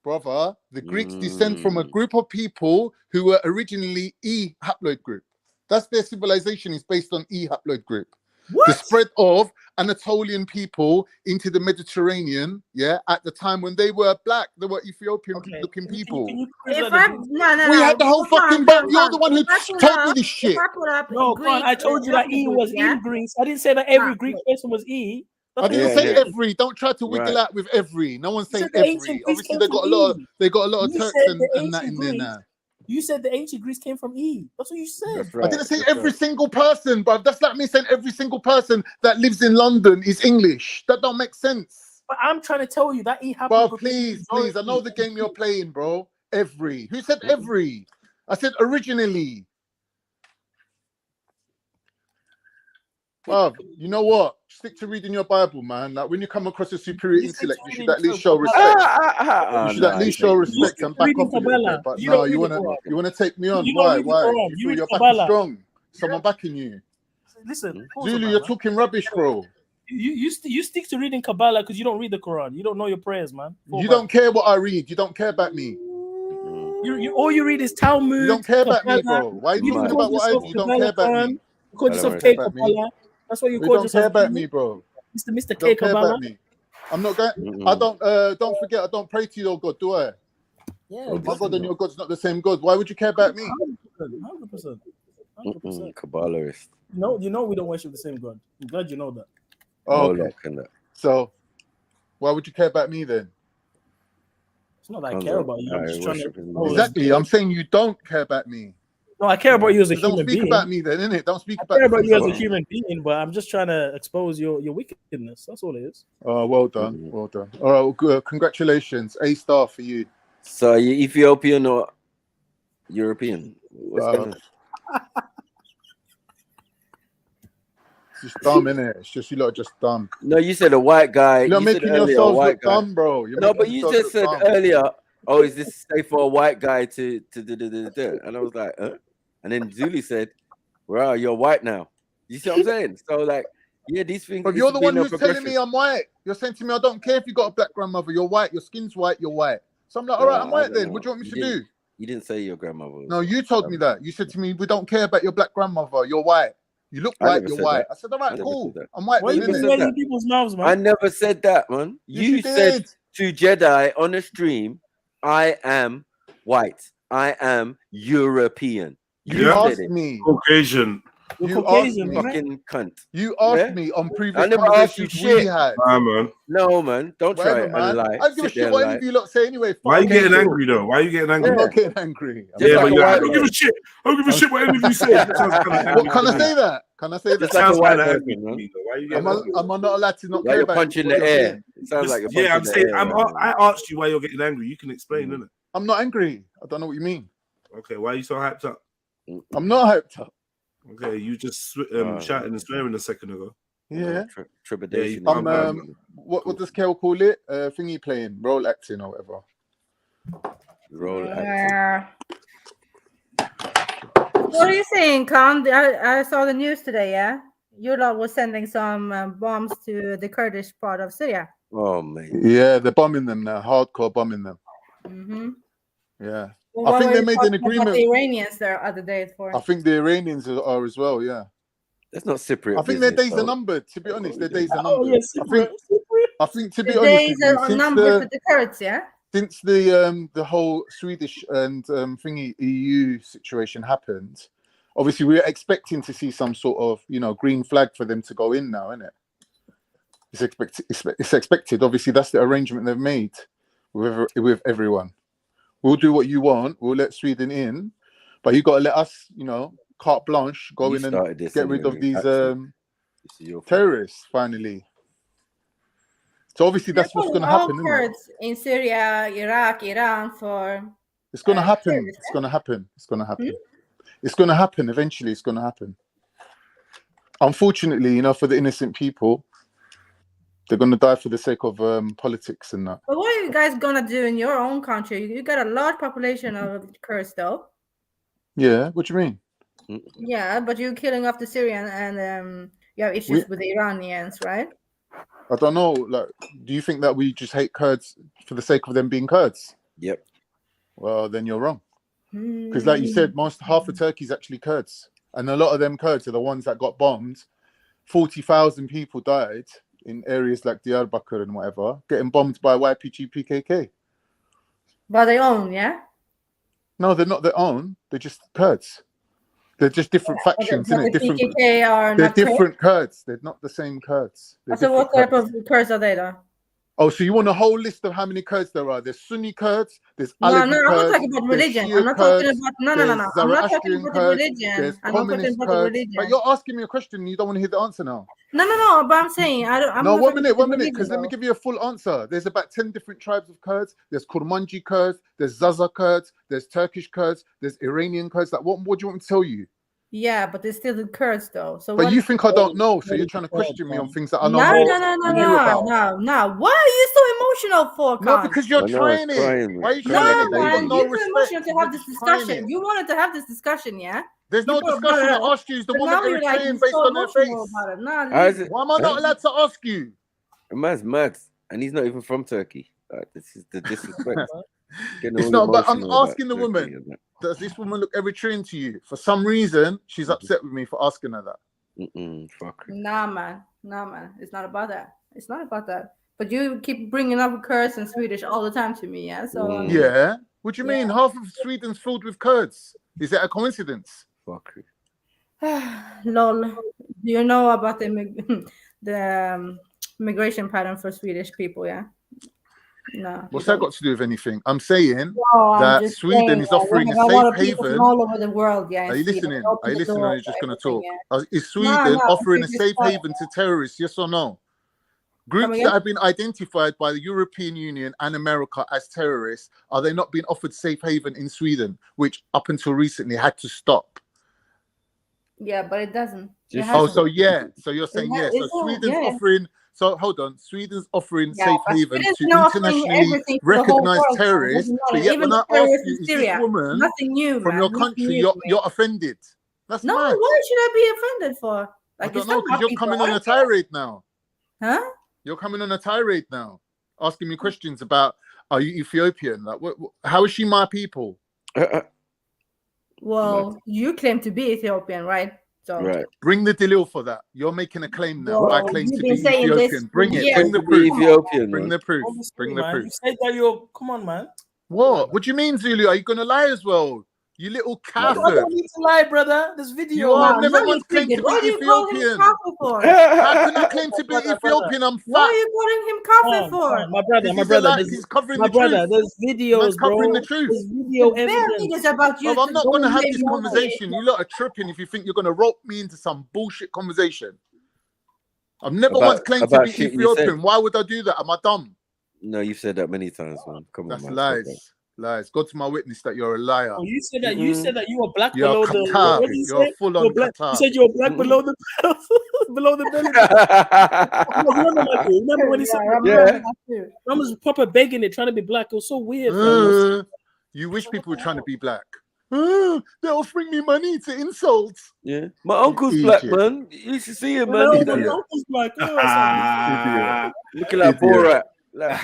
Brother, the Greeks descend from a group of people who were originally E haploid group. That's their civilization is based on E haploid group. What? The spread of Anatolian people into the Mediterranean, yeah, at the time when they were black, they were Ethiopian-looking people. We had the whole fucking book. You're the one who told me this shit. No, I told you that E was in Greece. I didn't say that every Greek person was E. I didn't say every. Don't try to wiggle out with every. No one's saying every. Obviously, they got a lot. They got a lot of Turks and that in there now. You said the ancient Greece came from E. That's what you said. I didn't say every single person, but that's like me saying every single person that lives in London is English. That don't make sense. But I'm trying to tell you that E happened. Bro, please, I know the game you're playing, bro. Every. Who said every? I said originally. Well, you know what? Stick to reading your Bible, man. Like when you come across a superior intellect, you should at least show respect. You should at least show respect and back off a little bit. But no, you wanna take me on? Why? You feel your back is strong. Someone backing you. Listen, Zulu, you're talking rubbish, bro. You stick to reading Kabbalah because you don't read the Quran. You don't know your prayers, man. You don't care what I read. You don't care about me. All you read is Talmud. You don't care about me, bro. Why are you talking about what I do? You don't care about me. You call yourself K Kabbalah. That's what you call yourself. Don't care about me, bro. Mr. K Kabbalah. I'm not going. I don't forget. I don't pray to your God, do I? Yeah. My God and your God's not the same God. Why would you care about me? 100%. Kabbalahist. No, you know we don't worship the same God. I'm glad you know that. Oh, okay. So, why would you care about me then? It's not that I care about you. I'm just trying to. Exactly. I'm saying you don't care about me. No, I care about you as a human being. Don't speak about me then, innit? Don't speak about I care about you as a human being, but I'm just trying to expose your wickedness. That's all it is. Oh, well done. Well done. All right, well, good. Congratulations. A star for you. So are you Ethiopian or European? What's going on? It's just dumb, innit? It's just you lot are just dumb. No, you said a white guy. You're making yourselves look dumb, bro. No, but you just said earlier, oh, is this safe for a white guy to do? And I was like, huh? And then Zuli said, well, you're white now. You see what I'm saying? So like, yeah, these things. But you're the one who's telling me I'm white. You're saying to me, I don't care if you got a black grandmother. You're white. Your skin's white. You're white. So I'm like, all right, I'm white then. What do you want me to do? You didn't say your grandmother. No, you told me that. You said to me, we don't care about your black grandmother. You're white. You look white. You're white. I said, all right, cool. I'm white. Why are you in people's mouths, man? I never said that, man. You said to JEDI on a stream, I am white. I am European. You asked me. Caucasian. You asked me. Fucking cunt. You asked me on previous I never asked you conversations we shit. had. Nah, man. No, man. Don't Whatever, try and lie. I give a shit what any of you lot say anyway. Why are you getting angry though? Why are you getting angry? I'm not getting angry. Yeah, but I don't give a shit. I don't give a shit what any of you say. What can I say that? Can I say that? Sounds like a angry, man. Why are you getting angry? Am I not allowed to not like care you're about punching the air. It sounds like you're I'm punching saying the air. I asked you why you're getting angry. You can explain, innit? I'm not angry. I don't know what you mean. Okay, why are you so hyped up? I'm not hyped up. Okay, you just shouting and swearing a second ago. Yeah. Trepidation. What does Kel call it? Thingy playing, role acting or whatever. Roll What are you saying, Khan? I saw the news today, yeah? Your lot was sending some bombs to the Kurdish part of Syria. Oh, man. Yeah, they're bombing them now. Hardcore bombing them. Mm-hmm. Yeah. Well, I think they made an about agreement. the Iranians there other day for. I think the Iranians are as well, yeah. That's not Cypriot. I think their days are numbered, to be honest. Their days are numbered. yes, I think to be the honest days with you, are numbered for the Kurds, yeah? since the whole Swedish and thingy EU situation happened, obviously we were expecting to see some sort of green flag for them to go in now, isn't it? It's expected. Obviously, that's the arrangement they've made with everyone. We'll do what you want. We'll let Sweden in, but you got to let us, carte blanche, go in and get rid of these terrorists finally. So obviously that's what's going to happen. All Kurds in Syria, Iraq, Iran for. It's going to happen. It's going to happen. It's going to happen. It's going to happen. Eventually, it's going to happen. Unfortunately, for the innocent people, they're going to die for the sake of politics and that. But what are you guys going to do in your own country? You got a large population of Kurds, though. Yeah, what do you mean? Yeah, but you're killing off the Syrian and you have issues with the Iranians, right? I don't know. Like, do you think that we just hate Kurds for the sake of them being Kurds? Yep. Well, then you're wrong. Because like you said, half of Turkey is actually Kurds. And a lot of them Kurds are the ones that got bombed. 40,000 people died in areas like Diyarbakir and whatever, getting bombed by YPG PKK. By their own, yeah? No, they're not their own. They're just Kurds. They're just different factions, isn't it? Different. PKK are they're not different Kurds. They're not the same Kurds. So what type of Kurds are they, though? Oh, so you want a whole list of how many Kurds there are? There's Sunni Kurds, there's Alevi No, Kurds, I'm not talking about religion. I'm not talking about no. I'm not talking about the religion. I'm not talking about the religion. But you're asking me a question and you don't want to hear the answer now. No. But I'm saying I'm no, not 1 minute, because let me give you a full answer. There's about 10 different tribes of Kurds. There's Kurmanji Kurds, there's Zaza Kurds, there's Turkish Kurds, there's Iranian Kurds. Like, what do you want me to tell you? Yeah, but they're still the Kurds, though. So but you think I don't know, so you're trying to question me on things that I know. No. Why are you so emotional for? No, because you're trying it. Why are you trying it? Man, you're too emotional to have this discussion. You wanted to have this discussion, yeah? There's no discussion. I asked you, is the woman Eritrean based on her face? Why am I not allowed to ask you? Man's mad, and he's not even from Turkey. This is the disrespect. It's not, but I'm asking the woman, does this woman look Eritrean to you? For some reason, she's upset with me for asking her that. Fuck. Nah, man. It's not about that. It's not about that. But you keep bringing up Kurds and Swedish all the time to me, yeah? So yeah. What do you mean? Half of Sweden's filled with Kurds. Is that a coincidence? Fuck. Lol. Do you know about the migration pattern for Swedish people, yeah? No. What's that got to do with anything? I'm saying that Sweden is offering a safe haven. All over the world, yeah. Are you listening? Are you listening? Or are you just going to talk? Is Sweden offering a safe haven to terrorists? Yes or no? Groups that have been identified by the European Union and America as terrorists, are they not being offered safe haven in Sweden, which up until recently had to stop? Yeah, but it doesn't. So you're saying yes. So Sweden's offering. So hold on, Sweden's offering safe haven to internationally recognized terrorists. But yet when I ask you, is this woman from your country, you're offended? That's no. mad. Why should I be offended for? I don't know, because you're coming on a tirade now. Huh? You're coming on a tirade now, asking me questions about, are you Ethiopian? Like, how is she my people? Well, you claim to be Ethiopian, right? So bring the delil for that. You're making a claim now. I claim to be Ethiopian. Bring it. Bring the Be proof. Ethiopian, Bring the proof. Bring the proof. You said that you're. Come on, man. What? What do you mean, Zulu? Are you gonna lie as well? You little kafir. I don't need to lie, brother. This video. You are never once claimed to be Ethiopian. How can I claim to be Ethiopian? I'm fat. Why are you calling him kafir for? My brother. He's covering my the brother, truth. there's videos, bro. Covering the truth. There's video evidence. Is about you. I'm not going to have this conversation. You lot are tripping if you think you're going to rope me into some bullshit conversation. I've never once claimed to be Ethiopian. Why would I do that? Am I dumb? No, you've said that many times, man. Come on, That's man. lies. Lies. God to my witness that you're a liar. Oh, you said that you were black You're below Qatar. What did you You're say? full You're on black. Qatar. You said you were black below the below the belly button. Remember, Michael? Remember when he said that? I was proper begging it, trying to be black. It was so weird. Fam. You wish people were trying to be black. They're offering me money to insult. Yeah, my uncle's black, man. You should see him, man. No, my uncle's black. Idiot. Looking like Borat.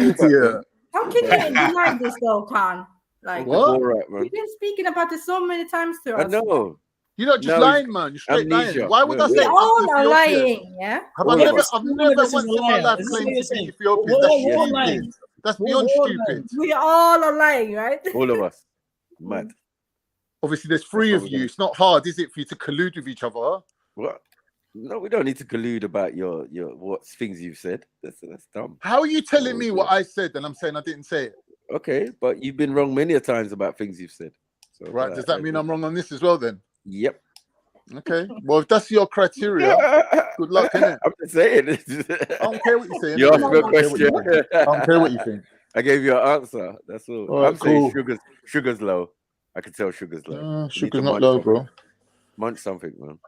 Idiot. How can you deny this though, Khan? Like What? Borat, man. You've been speaking about it so many times to I us. know. You're not just lying, man. You're straight amnesia. lying. Why would I We say all are Ethiopian? lying, yeah? I've never once in my life claimed to be Ethiopian. That's stupid. That's beyond stupid. We all are lying, right? All of us. Mad. Obviously, there's three of you. It's not hard, is it, for you to collude with each other? What? No, we don't need to collude about your what things you've said. That's dumb. How are you telling me what I said and I'm saying I didn't say it? Okay, but you've been wrong many a times about things you've said. So Right, does that mean I'm wrong on this as well then? Yep. Okay. Well, if that's your criteria, good luck, innit? I'm just saying. I don't care what you're saying. You asked me a question. I don't care what you think. I gave you an answer. That's all. All right, I'm saying cool. sugar's low. I can tell sugar's low. You need Sugar's to not munch low, something. bro. Munch something, man.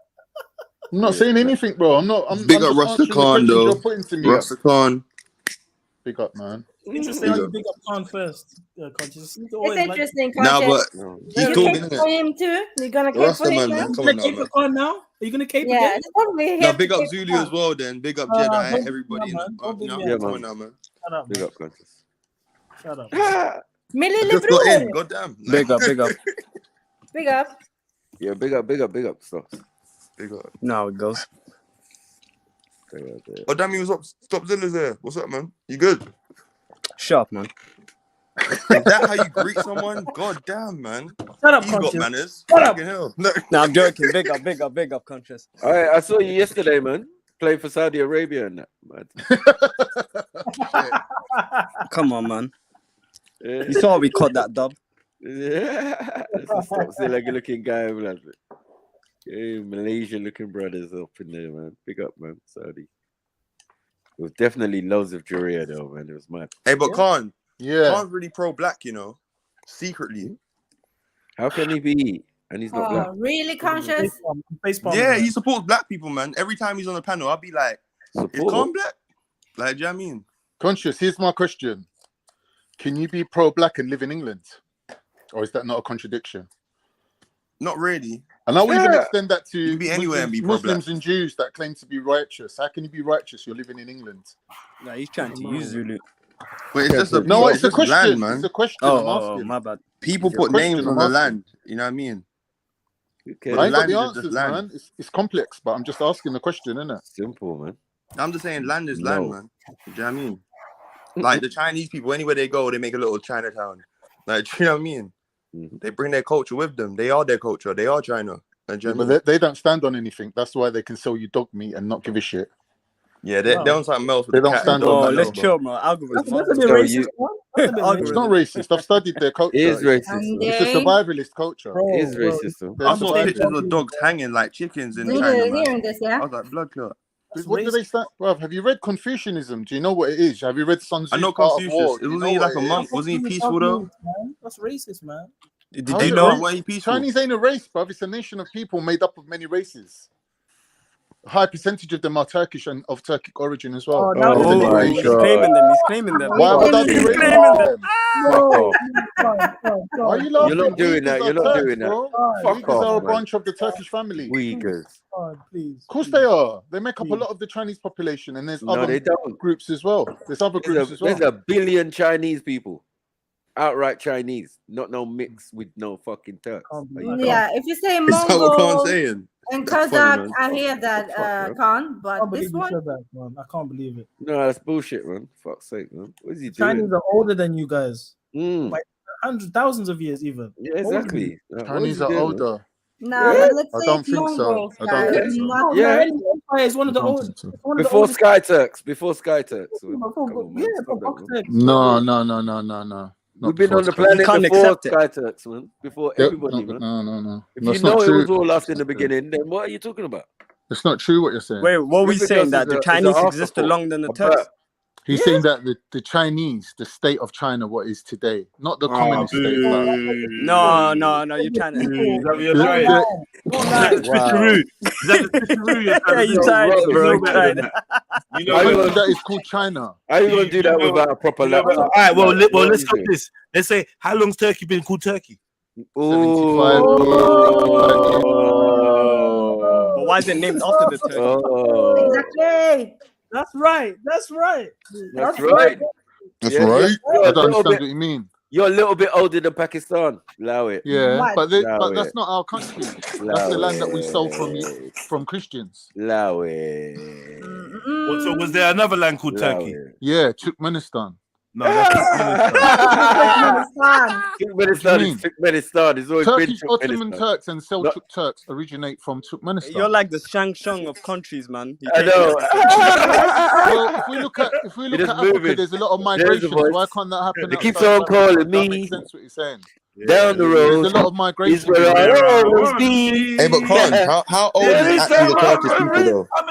I'm not saying anything, bro. I'm not. I'm Big I'm up just answering the Rusticon, questions though. you're putting to me. Rusticon. Big up, man. Interesting how you big up Khan first. It's interesting. Nah, but he's you talking, cape innit? for him too. You're gonna cape Rasta for him man, now. man. Come You on gonna now, cape man. for Khan now? Are you gonna cape Yeah, again? it's probably Now, have big to up cape Zulu for as well, then. Big up don't Jedi, beat me everybody. up, man. Don't beat me Yeah, up. Come man. on now, man. Shut up, Big man. up, conscious. Shut up. Man. Millie Just got in. LeBron. Goddamn. Big up, big up. Big up. Yeah, big up stuff. Big up. Now it goes. Oh, damn, you was up. Stop Zilla's there. What's up, man? You good? Shut up, man. Is that how you greet someone? God damn, man. Shut up, He's got conscious. manners. Shut up. Fucking hell. No. Nah, I'm joking. Big up, big up, conscious. I saw you yesterday, man. Playing for Saudi Arabia and that. Mad. Come on, man. Yeah. You saw we caught that dub. Yeah. That's a stop silly looking guy, man. Hey, Malaysian looking brothers up in there, man. Big up, man. Saudi. It was definitely loads of Juria though, man. It was mad. Hey, but Khan. Yeah. Khan's really pro-black, you know. Secretly. How can he be? And he's not black. Oh, really conscious? Yeah, he supports black people, man. Every time he's on the panel, I'll be like, is Khan black? Like, do you know what I mean? Conscious, here's my question. Can you be pro-black and live in England? Or is that not a contradiction? Not really. And I would even extend that to You can be anywhere and be Muslims pro-black. and Jews that claim to be righteous. How can you be righteous? You're living in England. Nah, he's trying to use Zulu. But it's just a No, it's a just question. land, man. It's a question. I'm Oh, asking. my bad. People It's a put question names I'm on the asking. land. You know what I mean? I ain't got land the is answers, just land. man. It's complex, but I'm just asking the question, innit? Simple, man. I'm just saying land is land, man. Do you know what I mean? Like the Chinese people, anywhere they go, they make a little Chinatown. Like, do you know what I mean? They bring their culture with them. They are their culture. They are China. And do you know what I mean? But they don't stand on anything. That's why they can sell you dog meat and not give a shit. Yeah, they're on something else. With They the don't cat stand and on dog. that. Let's chill, bro. Algorithm. That's a bit racist, man. That's a bit It's racist. not racist. I've studied their culture. It is racist. It's a survivalist culture. It is racist, though. I saw pictures of dogs hanging like chickens in China, man. Hearing this, yeah? I was like, blood clot. What do they stand? Well, have you read Confucianism? Do you know what it is? Have you read Sun Tzu's I know Art of Confucius. War? It Do you wasn't know he what like a it monk? is? Wasn't he peaceful though? Man. That's racist, man. Did How's you it know? racist? Why he peaceful? Chinese ain't a race, bruv. It's a nation of people made up of many races. A high percentage of them are Turkish and of Turkic origin as well. Oh, now It's a little Oh, he's Asia. claiming them. He's claiming them. Why would I be He's racist claiming to them. them? No. Why are you laughing? You're not doing Uyghurs that. are You're not Turks, doing that. bro. Fuck Uyghurs are a off, man. branch of the Turkish family. Uyghurs. God, please. Of course they are. They make up a lot of the Chinese population, and there's No, other they don't. groups as well. There's other groups as well. There's a billion Chinese people. Outright Chinese. Not no mix with no fucking Turks. Yeah, if you say Is that what Khan's Mongol saying? and That's Kazakh, funny, man. I hear that, Khan, but I can't this believe you one, said that, man. I can't believe it. No, that's bullshit, man. Fuck's sake, man. What is he Chinese doing? are older than you guys. Mm. By hundreds, thousands of years, even. Yeah, exactly. Chinese are older. nah, Yeah? but let's I say don't it's think so. Mongols, I don't guys. think so. Not Yeah. Chinese Empire is one of the I don't oldest. think so. One of the Before oldest. Sky Turks. Before Sky Turks. Come Before, on, yeah, man. Stop that, man. No. We've been on the You planet can't before accept it. Sky Turks, man. Before everybody, man. No. If That's you know not it true. was all us in the beginning, then what are you talking about? It's not true what you're saying. Wait, what are we Everything saying? else That is the a Chinese exist afterthought, longer than the a Turks? burp. He's saying that the Chinese, the state of China, what is today, not the communist state. But No, you're trying to. Is that what you're trying? Wow. Is that the switcheroo you're trying Yeah, to you do? tried it, bro. You know You better tried than it. that. You the know country better. that is called China. How are you gonna do that without a proper laptop? All right, well, Like, what let's is go it? this. Let's say, how long's Turkey been called Turkey? 75 But why is it named after the turkey? Exactly. That's right. That's right. That's right. That's Yeah, right. you're I a don't little understand bit. what you mean. You're a little bit older than Pakistan. Allow it. Yeah, What? but Allow that's it. not our country. That's Allow the land that we stole it. from Christians. Allow it. So was there another land called Allow Turkey? it. Yeah, Turkmenistan. No, that's Turkmenistan is Turkmenistan. It's always Turkish, been Ottoman Turkmenistan. Turks and Seljuk Turks originate from Turkmenistan. You're like the Shang Tsung of countries, man. You I can't know. Well, if we look at It is Africa, moving. there's a lot of There's the migrations. Why voice. can't that happen They keep outside on of Africa? calling That me. makes sense what you're saying. Down the road. There's a lot of Is migration. where I always be. Hey, but Khan, how old is actually the Turkish people though? How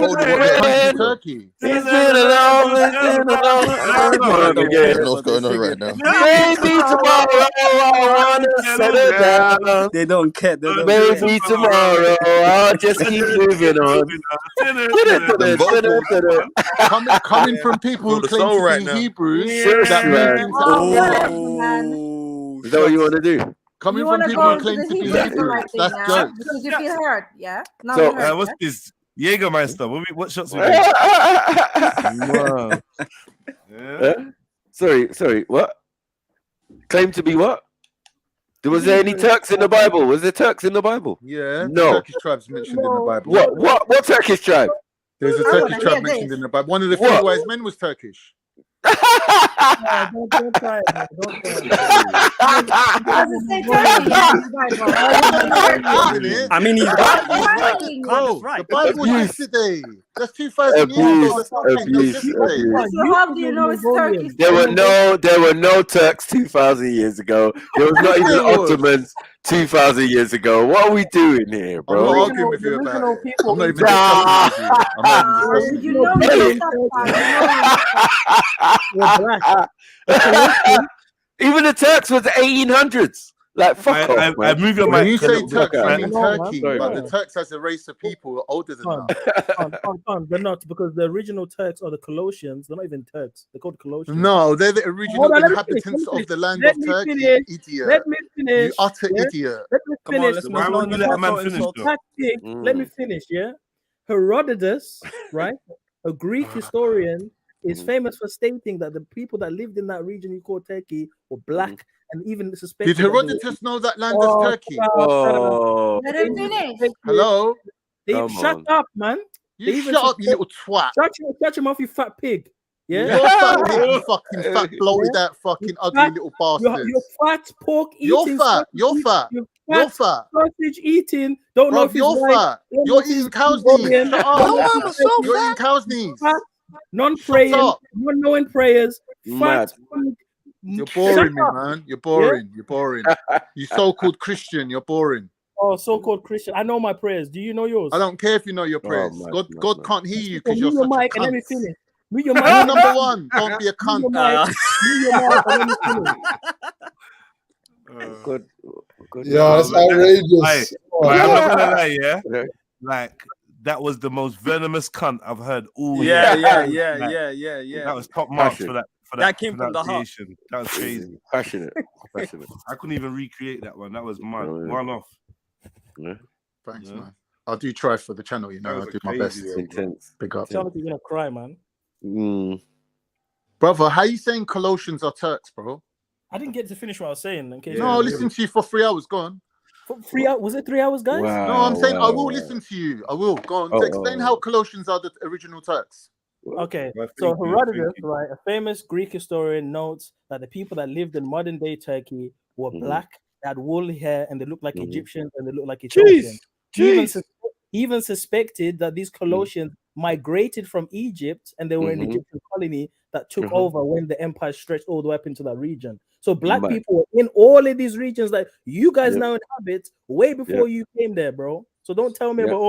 old is What country? again. Turkey. It's been a long, time again. I don't know what's going on right now. Maybe tomorrow I wanna settle down. They don't care. They don't Maybe tomorrow I'll just keep moving on. The vocals Coming from people who the claim soul to right be now. Hebrews Yes, that moved man. into Oh, Is that what you want to do? Coming You from want to people go who into claim the to be Hebrew Hebrews. Israelite thing That's now jokes. because you feel hurt, yeah? Now So, you hurt, What's yeah? this? Jägermeister. What shots we doing? Wow. Yeah. Sorry, what? Claim to be what? Was there any Turks in the Bible? Was there Turks in the Bible? Yeah, No. Turkish tribes mentioned in the Bible. What Turkish tribe? There's a I wanna Turkish tribe hear mentioned this. in the Bible. One of the What? three wise men was Turkish. Don't try it, man. Don't try it. Does it say Turkey in the Bible? I mean, he's right. Bro, right. the Bible was Abuse. yesterday. That's 2,000 years ago. That's not changed. That was yesterday. So how do you know it's Turkey? There were no Turks 2,000 years ago. There was not even There was. Ottomans 2,000 years ago. What are we doing here, I'm bro? not arguing with you about it. I'm not even Nah. discussing with you. I'm not even discussing You with know you. you stop, Even the Turks was the 1800s. Like, fuck off, I man. move your When mic. you a say little Turks, bit, you man. mean No, man. Turkey, Sorry, but man. the Turks as a race of people are older than that. They're not, because the original Turks are the Colossians. They're not even Turks. They're called Colossians. No, they're the original Hold on, let me inhabitants finish. of the land Let of me Turkey. finish. Idiot. Let me finish. You utter yeah? idiot. Let me Come on, finish. let's Why move would on. you Let's let a man not finish, insult. though? Tactic. Let me finish. Yeah, Herodotus, right, a Greek historian, is famous for stating that the people that lived in that region you call Turkey were black and even suspected. Did Herodotus know that land as Turkey? Oh, Let him finish. Hello? Shut up, man. You shut up, you little twat. Shut your mouth, you fat pig. Yeah, You're fat pig, you fucking fat, bloated out, fucking ugly little bastard. You're fat, pork eating. You're fat. You're fat. You're fat. Sausage eating. Don't know Bro, if it's you're white. fat. Don't know You're if it's eating cow's knees. Mongolian. Shut Don't know up. if it's You're Turkish. eating cow's knees. Fat, non-praying, Shut up. non-knowing prayers. Mad. Fat. You're boring me, Shut up. man. You're boring. You're boring. You so-called Christian. You're boring. Oh, so-called Christian. I know my prayers. Do you know yours? I don't care if you know your prayers. God can't hear you because Mute you're your such a mic and let me cunt. finish. Mute your mic. Rule number one, don't be a cunt. Mute your mic and let me finish. Good. Yeah, that's outrageous. I'm not gonna lie, yeah. Like that was the most venomous cunt I've heard all year. Yeah. That was top marks Passion. for that. That came from the heart. pronunciation. That was crazy. Passionate. I couldn't even recreate that one. That was mad. One off. Yeah. Thanks, man. I'll do try for the channel, you know. I'll do my best. Intense. Big up. Sound like you're gonna cry, man. Brother, how you saying Colossians are Turks, bro? I didn't get to finish what I was saying. In case No, listen to you for 3 hours. Go on. For 3 hours? Was it 3 hours, guys? No, I'm saying I will listen to you. I will. Go on. Explain how Colossians are the original Turks. Okay, so Herodotus, right, a famous Greek historian, notes that the people that lived in modern day Turkey were black, they had woolly hair, and they looked like Egyptians, and they looked like Ethiopians. He even suspected that these Colossians migrated from Egypt, and they were an Egyptian colony that took over when the empire stretched all the way up into that region. So black people were in all of these regions that you guys now inhabit way before you came there, bro. So don't tell me about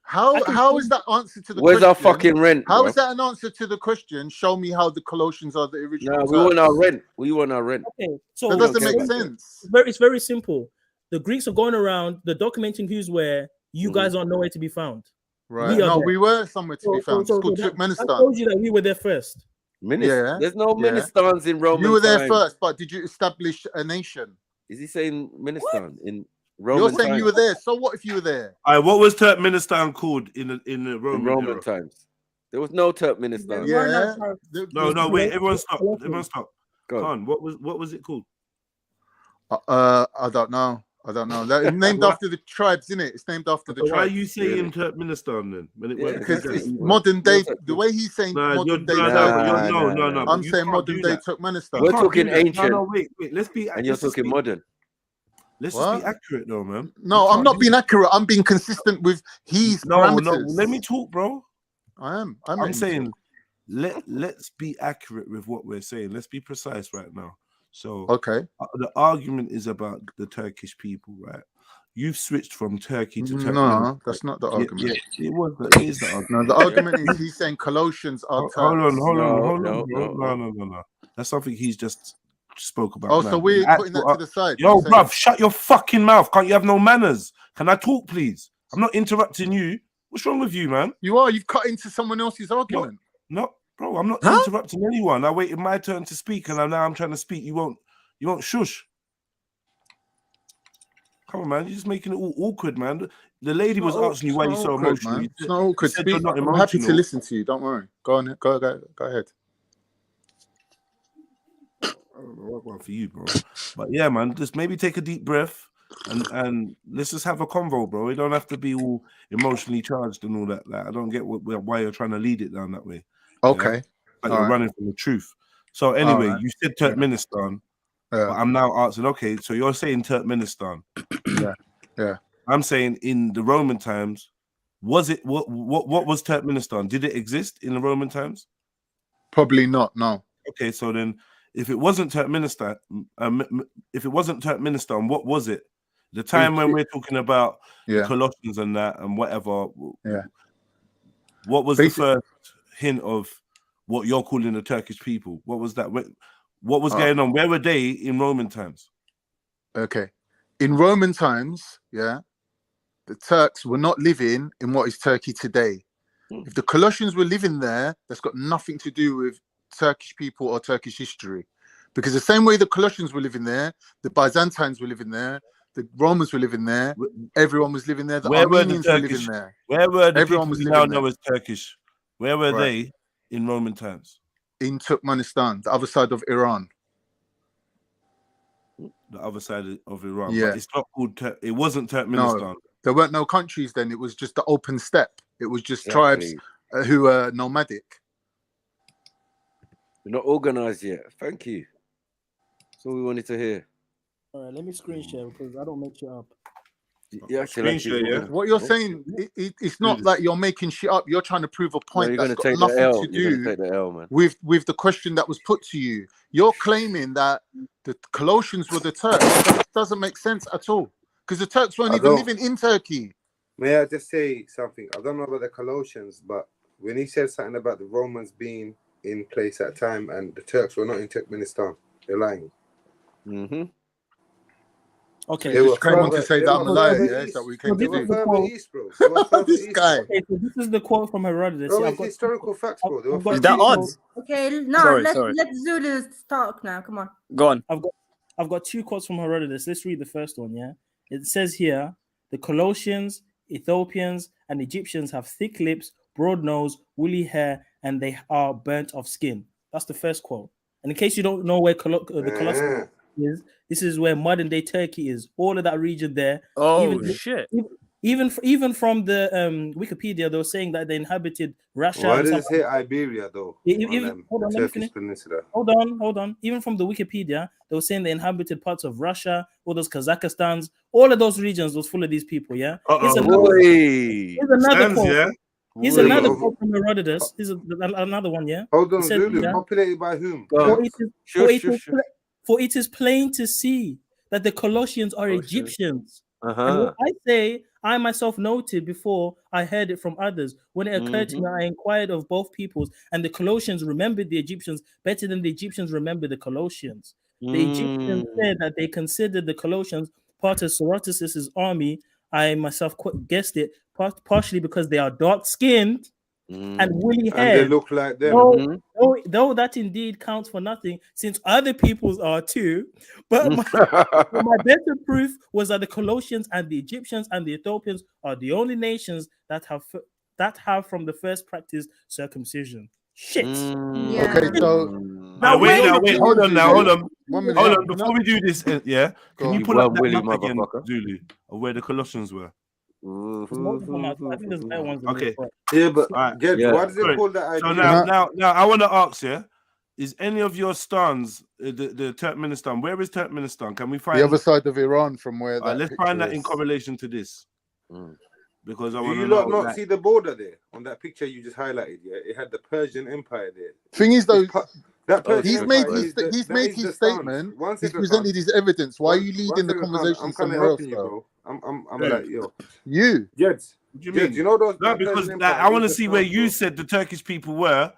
How is that answer to the Where's question? our fucking rent? How bro? is that an answer to the question? Show me how the Colossians are the original. No, we want our rent. We want our rent. Okay, so That doesn't make sense. It's very simple. The Greeks are going around, they're documenting who's where. You guys are nowhere to be found. Right. No, we were somewhere to be found. It's called I Turkmenistan. told you that we were there first. Yeah. There's no Ministans in Roman You were there times. first, but did you establish a nation? Is he saying Ministan in Roman You're saying times? you were there. So what if you were there? All right, what was Turkmenistan called in the Roman era? times? There was no Turkmenistan. Yeah. No, wait. Everyone stop. Everyone stop. Khan, what was it called? I don't know. It's named after the tribes, isn't it? It's named after the tribes. Why are you saying Turkmenistan then? When it weren't Because it's modern day. The way he's saying modern day. No. I'm saying modern day Turkmenistan. We're talking ancient. No, wait. Let's be. And you're talking modern. Let's just be accurate, though, man. No, I'm not being accurate. I'm being consistent with his parameters. No. Let me talk, bro. I am. I'm saying, let's be accurate with what we're saying. Let's be precise right now. So, okay, the argument is about the Turkish people, right? You've switched from Turkey to Turkey. No, that's not the argument. Yeah, it is the argument. No, the argument is he's saying Colossians are Turks. Hold on, bro. No. That's something he's just spoke about. Oh, so we're putting that to the side. Yo, bruv, shut your fucking mouth. Can't you have no manners? Can I talk, please? I'm not interrupting you. What's wrong with you, man? You are. You've cut into someone else's argument. No, bro, I'm not interrupting anyone. I waited my turn to speak, and now I'm trying to speak. You won't shush. Come on, man. You're just making it all awkward, man. The lady was asking you why you're so emotional. Man. It's not awkward. I'm happy to listen to you. Don't worry. Go on. Go ahead. I don't know what one for you, bro. But yeah, man, just maybe take a deep breath and let's just have a convo, bro. We don't have to be all emotionally charged and all that. Like, I don't get why you're trying to lead it down that way. Okay. Like you're running from the truth. So anyway, you said Turkmenistan. But I'm now asking, okay, so you're saying Turkmenistan. Yeah. I'm saying in the Roman times, was it what was Turkmenistan? Did it exist in the Roman times? Probably not, no. Okay, so then if it wasn't Turkmenistan, what was it? The time when we're talking about the Colossians and that and whatever. Yeah. What was the first hint of what you're calling the Turkish people? What was that? What was going on? Where were they in Roman times? Okay. In Roman times, the Turks were not living in what is Turkey today. If the Colossians were living there, that's got nothing to do with Turkish people or Turkish history. Because the same way the Colossians were living there, the Byzantines were living there, the Romans were living there, everyone was living there, the Armenians were living there. Where were the Everyone people was we living now there. know as Turkish? Where were they in Roman times? In Turkmenistan, the other side of Iran. The other side of Iran. Yeah. But it's not called it wasn't Turkmenistan. No, there weren't no countries then. It was just the open steppe. It was just tribes who were nomadic. We're not organized yet. Thank you. That's all we wanted to hear. All right, let me screen share because I don't make shit up. What you're saying, it's not that you're making shit up. You're trying to prove a point that's got nothing to do with the question that was put to you. You're claiming that the Colossians were the Turks. That doesn't make sense at all because the Turks weren't even living in Turkey. May I just say something? I don't know about the Colossians, but when he said something about the Romans being in place at a time and the Turks were not in Turkmenistan, they're lying. Okay, they were came on to say that I'm a liar, yeah? That we came to do. This guy. Okay, so this is the quote from Herodotus. Bro, it's historical facts, bro. Is that odds? Okay, no, let Zulu talk now. Come on. Go on. I've got two quotes from Herodotus. Let's read the first one. Yeah, it says here: the Colossians, Ethiopians, and Egyptians have thick lips, broad nose, woolly hair, and they are burnt of skin. That's the first quote. And in case you don't know where the Colossus is, this is where modern day Turkey is. All of that region there. Shit. Even from the Wikipedia, they were saying that they inhabited Russia. Why does it say Iberia though? Hold on, let me finish. Hold on. Even from the Wikipedia, they were saying they inhabited parts of Russia, all those Kazakhstans, all of those regions was full of these people. Yeah. Here's another quote. Here's another quote from Herodotus. Here's another one. Yeah. Hold on, Zulu. Populated by whom? For it is plain to see that the Colossians are Egyptians. And what I say, I myself noted before I heard it from others. When it occurred to me, I inquired of both peoples, and the Colossians remembered the Egyptians better than the Egyptians remembered the Colossians. The Egyptians said that they considered the Colossians part of Herodotus' army. I myself guessed it, partially because they are dark-skinned and woolly And they haired. look like them. Though that indeed counts for nothing, since other peoples are too. But my better proof was that the Colossians and the Egyptians and the Ethiopians are the only nations that have from the first practiced circumcision. Shit. Okay, so now wait, hold on. One minute. Hold on, before we do this, can you pull up that Willy map again, motherfucker. Zulu, of where the Colossians were? I think there's better ones. Okay. Yeah, but Alright. Jed, Yeah. what does it Sorry. call that So idea? now I want to ask, is any of your stans the Turkmenistan? Where is Turkmenistan? Can we find the other side of Iran from where that let's picture find that is. in correlation to this. Because I Do want you to lot know. not see the border there on that picture you just highlighted? Yeah, it had the Persian Empire there. Thing is, though, That Persian he's made Empire his is he's that made is his the stance. statement. One He's second, presented Khan. his evidence. Why are you One leading the second, Khan. conversation I'm kind of somewhere else, helping you, though? bro. I'm Yeah. like, yo, You, Jeds. What do you Jeds, mean? you know those? No, that because Persian like, Empire I want to is the see where stance, you bro. said the Turkish people were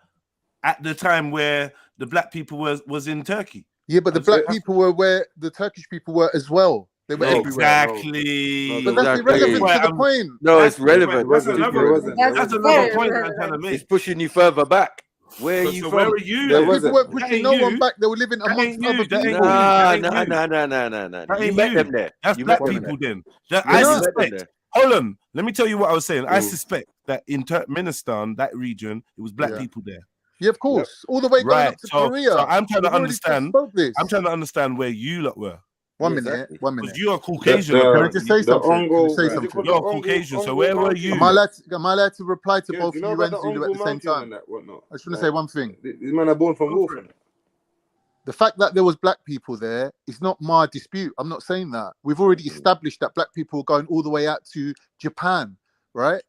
at the time where the black people was in Turkey. yeah, but the black people were where the Turkish people were as well. They were everywhere. Exactly. But that's irrelevant to the point. No, it's That's the point. relevant. That's Stupid. another. That's another point I'm trying to make. It's pushing you further back. Where are you So from? where are you? The then? people weren't That pushing ain't no one you. back. They were living That amongst ain't you. other That ain't people. you. That ain't No. That You ain't met you. them there. That's You black met them people there. then. That Yeah, I you met them suspect. there. Hold on. Let me tell you what I was saying. I suspect that in Turkmenistan, that region, it was black people there. Yeah, of course. All the way going up Right. to So Korea. I'm trying to We've already just understand. spoke this. I'm trying to understand where you lot were. One minute. Because you're a Caucasian. Can I apparently. just say something? Can I say is it something? called You're a the Caucasian. So Ongo where were Mountain? you? Am I allowed to reply to Jed, both you know you about and the Zulu at Ongo the same Mountain time? and that whatnot? I just want to say one thing. These men are born from wolf. The fact that there was black people there is not my dispute. I'm not saying that. We've already established that black people are going all the way out to Japan, right?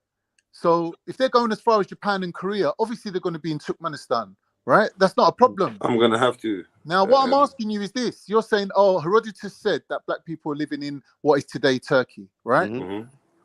So if they're going as far as Japan and Korea, obviously they're going to be in Turkmenistan, right? That's not a problem. I'm gonna have to. Now, what I'm asking you is this. You're saying, oh, Herodotus said that black people are living in what is today Turkey, right?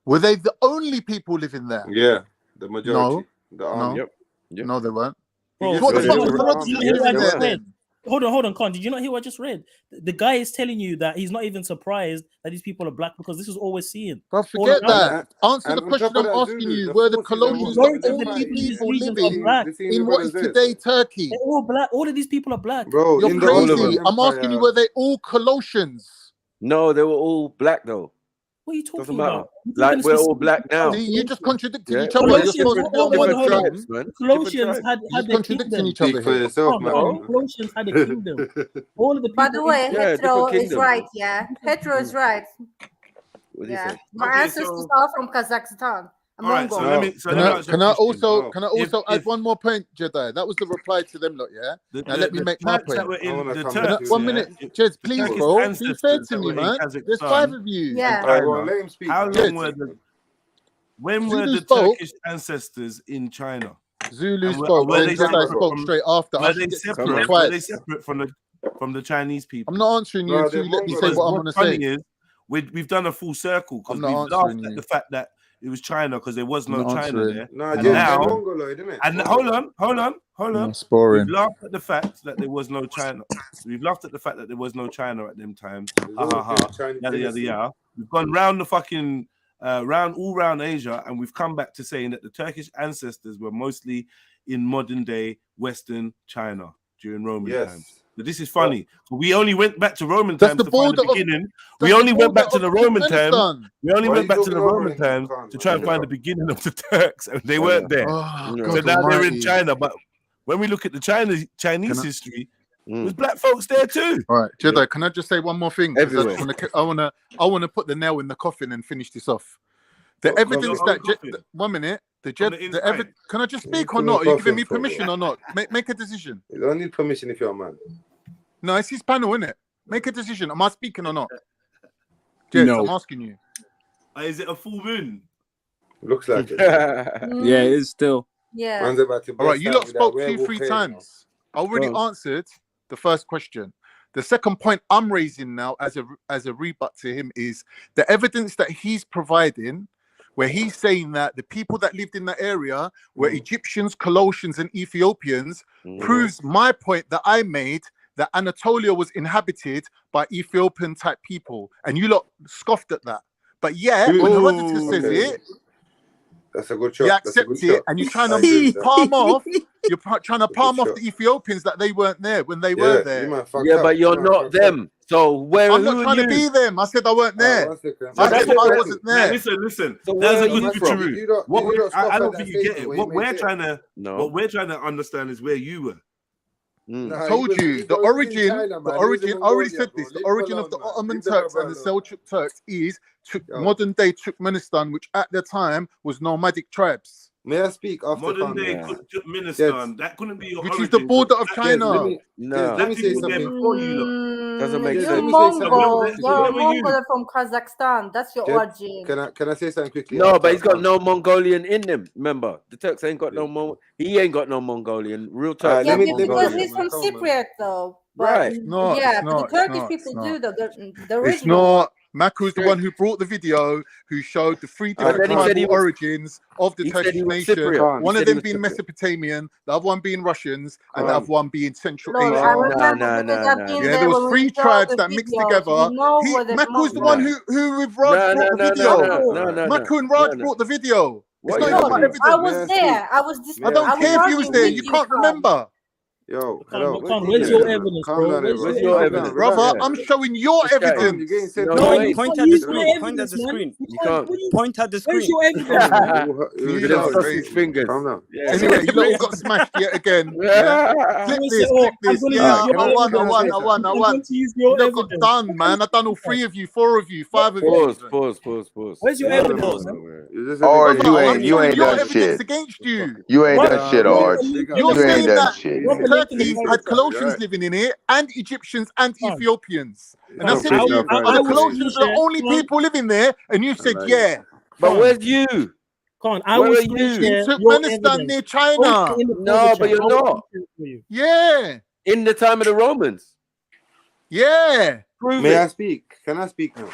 Were they the only people living there? Yeah, the majority. No. The army. No. No, they weren't. Bro, So what the did you fuck not was Herodotus hear what I doing just there read? then? Hold on, Khan. Did you not hear what I just read? The guy is telling you that he's not even surprised that these people are black because this is all we're seeing. But forget that. Answer the question I'm asking you. Were the Colonials the only people living in what is today Turkey? They're all black. All of these people are black. Bro, You're crazy. I'm asking you, were they all Colossians? No, they were all black though. What are you Doesn't talking matter. about? Like we're all black now. See, you're just contradicting Yeah. each other. You're supposed to Hold know on, one hold on. thing. man. Colossians Different had You're a contradicting kingdom. each other Speak for here. yourself, Hold man. on. Colossians had a kingdom. All of the people. By the way, Yeah, Hetero different is kingdom. right. Yeah, Hetero is right. What do you Yeah, say? my Okay, ancestors so- are from Kazakhstan. All right. So Mongol. let me. So Can let me I, ask you can a I question. also can I also add If one more point, Jedi? That was the reply to them lot, yeah. Now let me the make my Turks that point. were in the Can I, Turks, one yeah, minute, if Jed, the please, Turkish bro. Be fair ancestors to that me, were in man. There's Kazakhstan 5 of you. Yeah. and Alright, well, China, let him speak. how Jed, long were the when were Zulu the spoke. Turkish ancestors in China? Zulu And spoke. were Then they Jedi separate spoke from? straight after. I Were should they get to separate? speak Were twice. they separate from the Chinese people? I'm not answering you No, until they're you let me say Because what I'm what's going to funny say. is we've done a full circle because I'm not we've answering laughed at you. the fact that it was China because there was I'm no not China answering. there. No, And Jed, they're now, Mongoloid, isn't it? and hold on. That's boring. We've laughed at the fact that there was no China. We've laughed at the fact that there was no China at them times. There's Ha ha always ha. been a Chinese Yada yada dynasty. yada. We've gone round the fucking round Asia, and we've come back to saying that the Turkish ancestors were mostly in modern day Western China during Roman times. Yes. But this is funny. We only went back to Roman That's times the to find the border of. beginning. That's We only the went border back to of the Roman times. Turkmenistan. We only Why are went you back to talking the over Roman him, times Khan, to man? try and Shut find the up. beginning of the Turks, and they weren't there. Oh, So God now they're in Almighty. China. But when we look at the Chinese Can I? history, there's black folks there too. All right, Jedi. Can I just say one more thing? 'Cause Everywhere. I wanna put the nail in the coffin and finish this off. The What evidence coffee? that 1 minute. The From Jed. the The inside. Can I just You speak put or me not? Are you giving coffin me for, permission bro. or not? Make a decision. You don't need permission if you're a man. No, it's his panel, isn't it? Make a decision. Am I speaking or not? Jed, No. I'm asking you. Is it a full moon? Looks like it. Yeah, it is still. Yeah. Man's about to All right, burst you out lot with that spoke werewolf 2-3 hair, you know. times. I already Go on. answered the first question. The second point I'm raising now as a rebut to him is the evidence that he's providing, where he's saying that the people that lived in that area were Egyptians, Colossians, and Ethiopians, proves my point that I made that Anatolia was inhabited by Ethiopian type people. And you lot scoffed at that. But yeah, when Herodotus says it, that's a good shot. you accept it, and you're trying to palm off. You're trying to palm off the Ethiopians that they weren't there when they were there. Yeah, but you're not them. So where? I'm not trying to be them. I said I weren't there. I said I wasn't there. Listen. So That's a where good are picture. you I don't think you get it. What we're trying to understand is where you were. I told you the origin. I already said this. The origin of the Ottoman Turks and the Seljuk Turks is modern day Turkmenistan, which at the time was nomadic tribes. May I speak after modern day Turkmenistan? That couldn't be your which origin, is the border of China. Let me say something. Doesn't make You're sense. Mongol. You're a Mongol from Kazakhstan. That's your origin. Can I say something quickly? No, but he's got no Mongolian in him. Remember, the Turks ain't got no he ain't got no Mongolian. Real Turks. Yeah, because he's from Cypriot though. But right. No, yeah, but the Turkish people do though. The original. It's not. Maku's the one who brought the video, who showed the three different tribal origins of the Turkish nation. One of them being Mesopotamian, the other one being Russians, and the other one being Central Asian. Yeah, there was three tribes that mixed together. Maku's the one who with Raj brought the video. Maku and Raj brought the video. It's not even about evidence. I was there. I was I don't care if you was there. You can't remember. Yo, where's your evidence, bro? Where's your evidence, brother? I'm showing your evidence. Point at the screen. Point at the screen. You can't point at the screen. Where's your evidence? You know, sausage fingers. Anyway, you lot got smashed yet again. Yeah. Clip this. Yeah, I won. You lot got done, man. I done all 3 of you, 4 of you, 5 of you. Pause. Where's your evidence? Orange, you ain't done shit. Against you. You ain't done shit, Orange. You're saying that Turkey had Colossians living in it, and Egyptians and Ethiopians. And I said to you, are the Colossians the only people living there? And you said, yeah. But where's you? I was in Turkmenistan near China. No, but you're not. Yeah. In the time of the Romans. Yeah. May I speak? Can I speak now?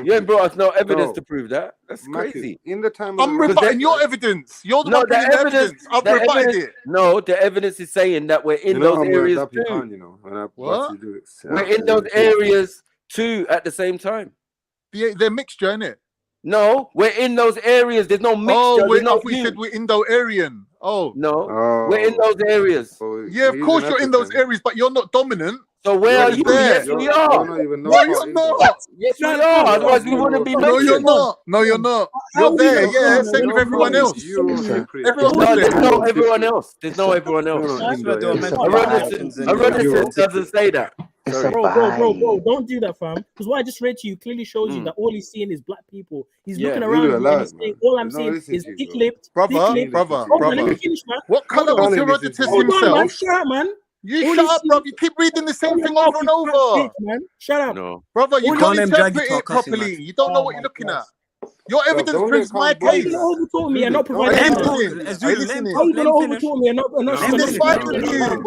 You ain't brought us no evidence to prove that. That's crazy. In the time I'm rebutting your evidence. You're the one bringing the evidence. I've rebutted it. No, the evidence is saying that we're in those areas too. What? We're in those areas too at the same time. They're mixture, innit? No, we're in those areas. There's no mixture. We said we're Indo-Aryan. Oh. No, we're in those areas. Yeah, of course you're in those areas, but you're not dominant. So where are you? Yes, we are. No, you're not. Yes, we are. Otherwise, we wouldn't be mentioned. No, you're not. No, you're not. You're there, yeah. Same with everyone else. There's no everyone else. There's no everyone else. Herodotus doesn't say that. Bro, don't do that, fam. Because what I just read to you clearly shows you that all he's seeing is black people. He's looking around and he's saying, all I'm seeing is thick-lipped. Brother. What color was Herodotus himself? Shut up, man. You shut up, bro. You keep reading the same thing over and over. Man. Shut up. No. Brother, you can't interpret it properly. You don't know what you're looking at. Your evidence proves my case. How you overtalk me and not provide evidence? How you gonna overtalk me and not There's 5 of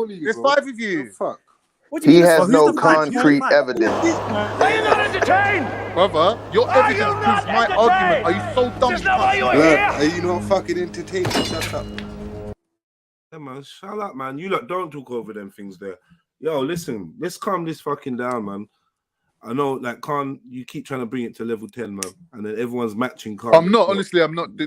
you. There's 5 of you. He has no concrete evidence. Are you not entertained? Brother, your evidence proves my argument. Are you so dumb? Are you not fucking entertained? Shut up. Yeah, man, shut up, man. You lot don't talk over them things there. Yo, listen, let's calm this fucking down, man. I know, like, you keep trying to bring it to level 10, man, and then everyone's matching cards. I'm not, honestly, I'm not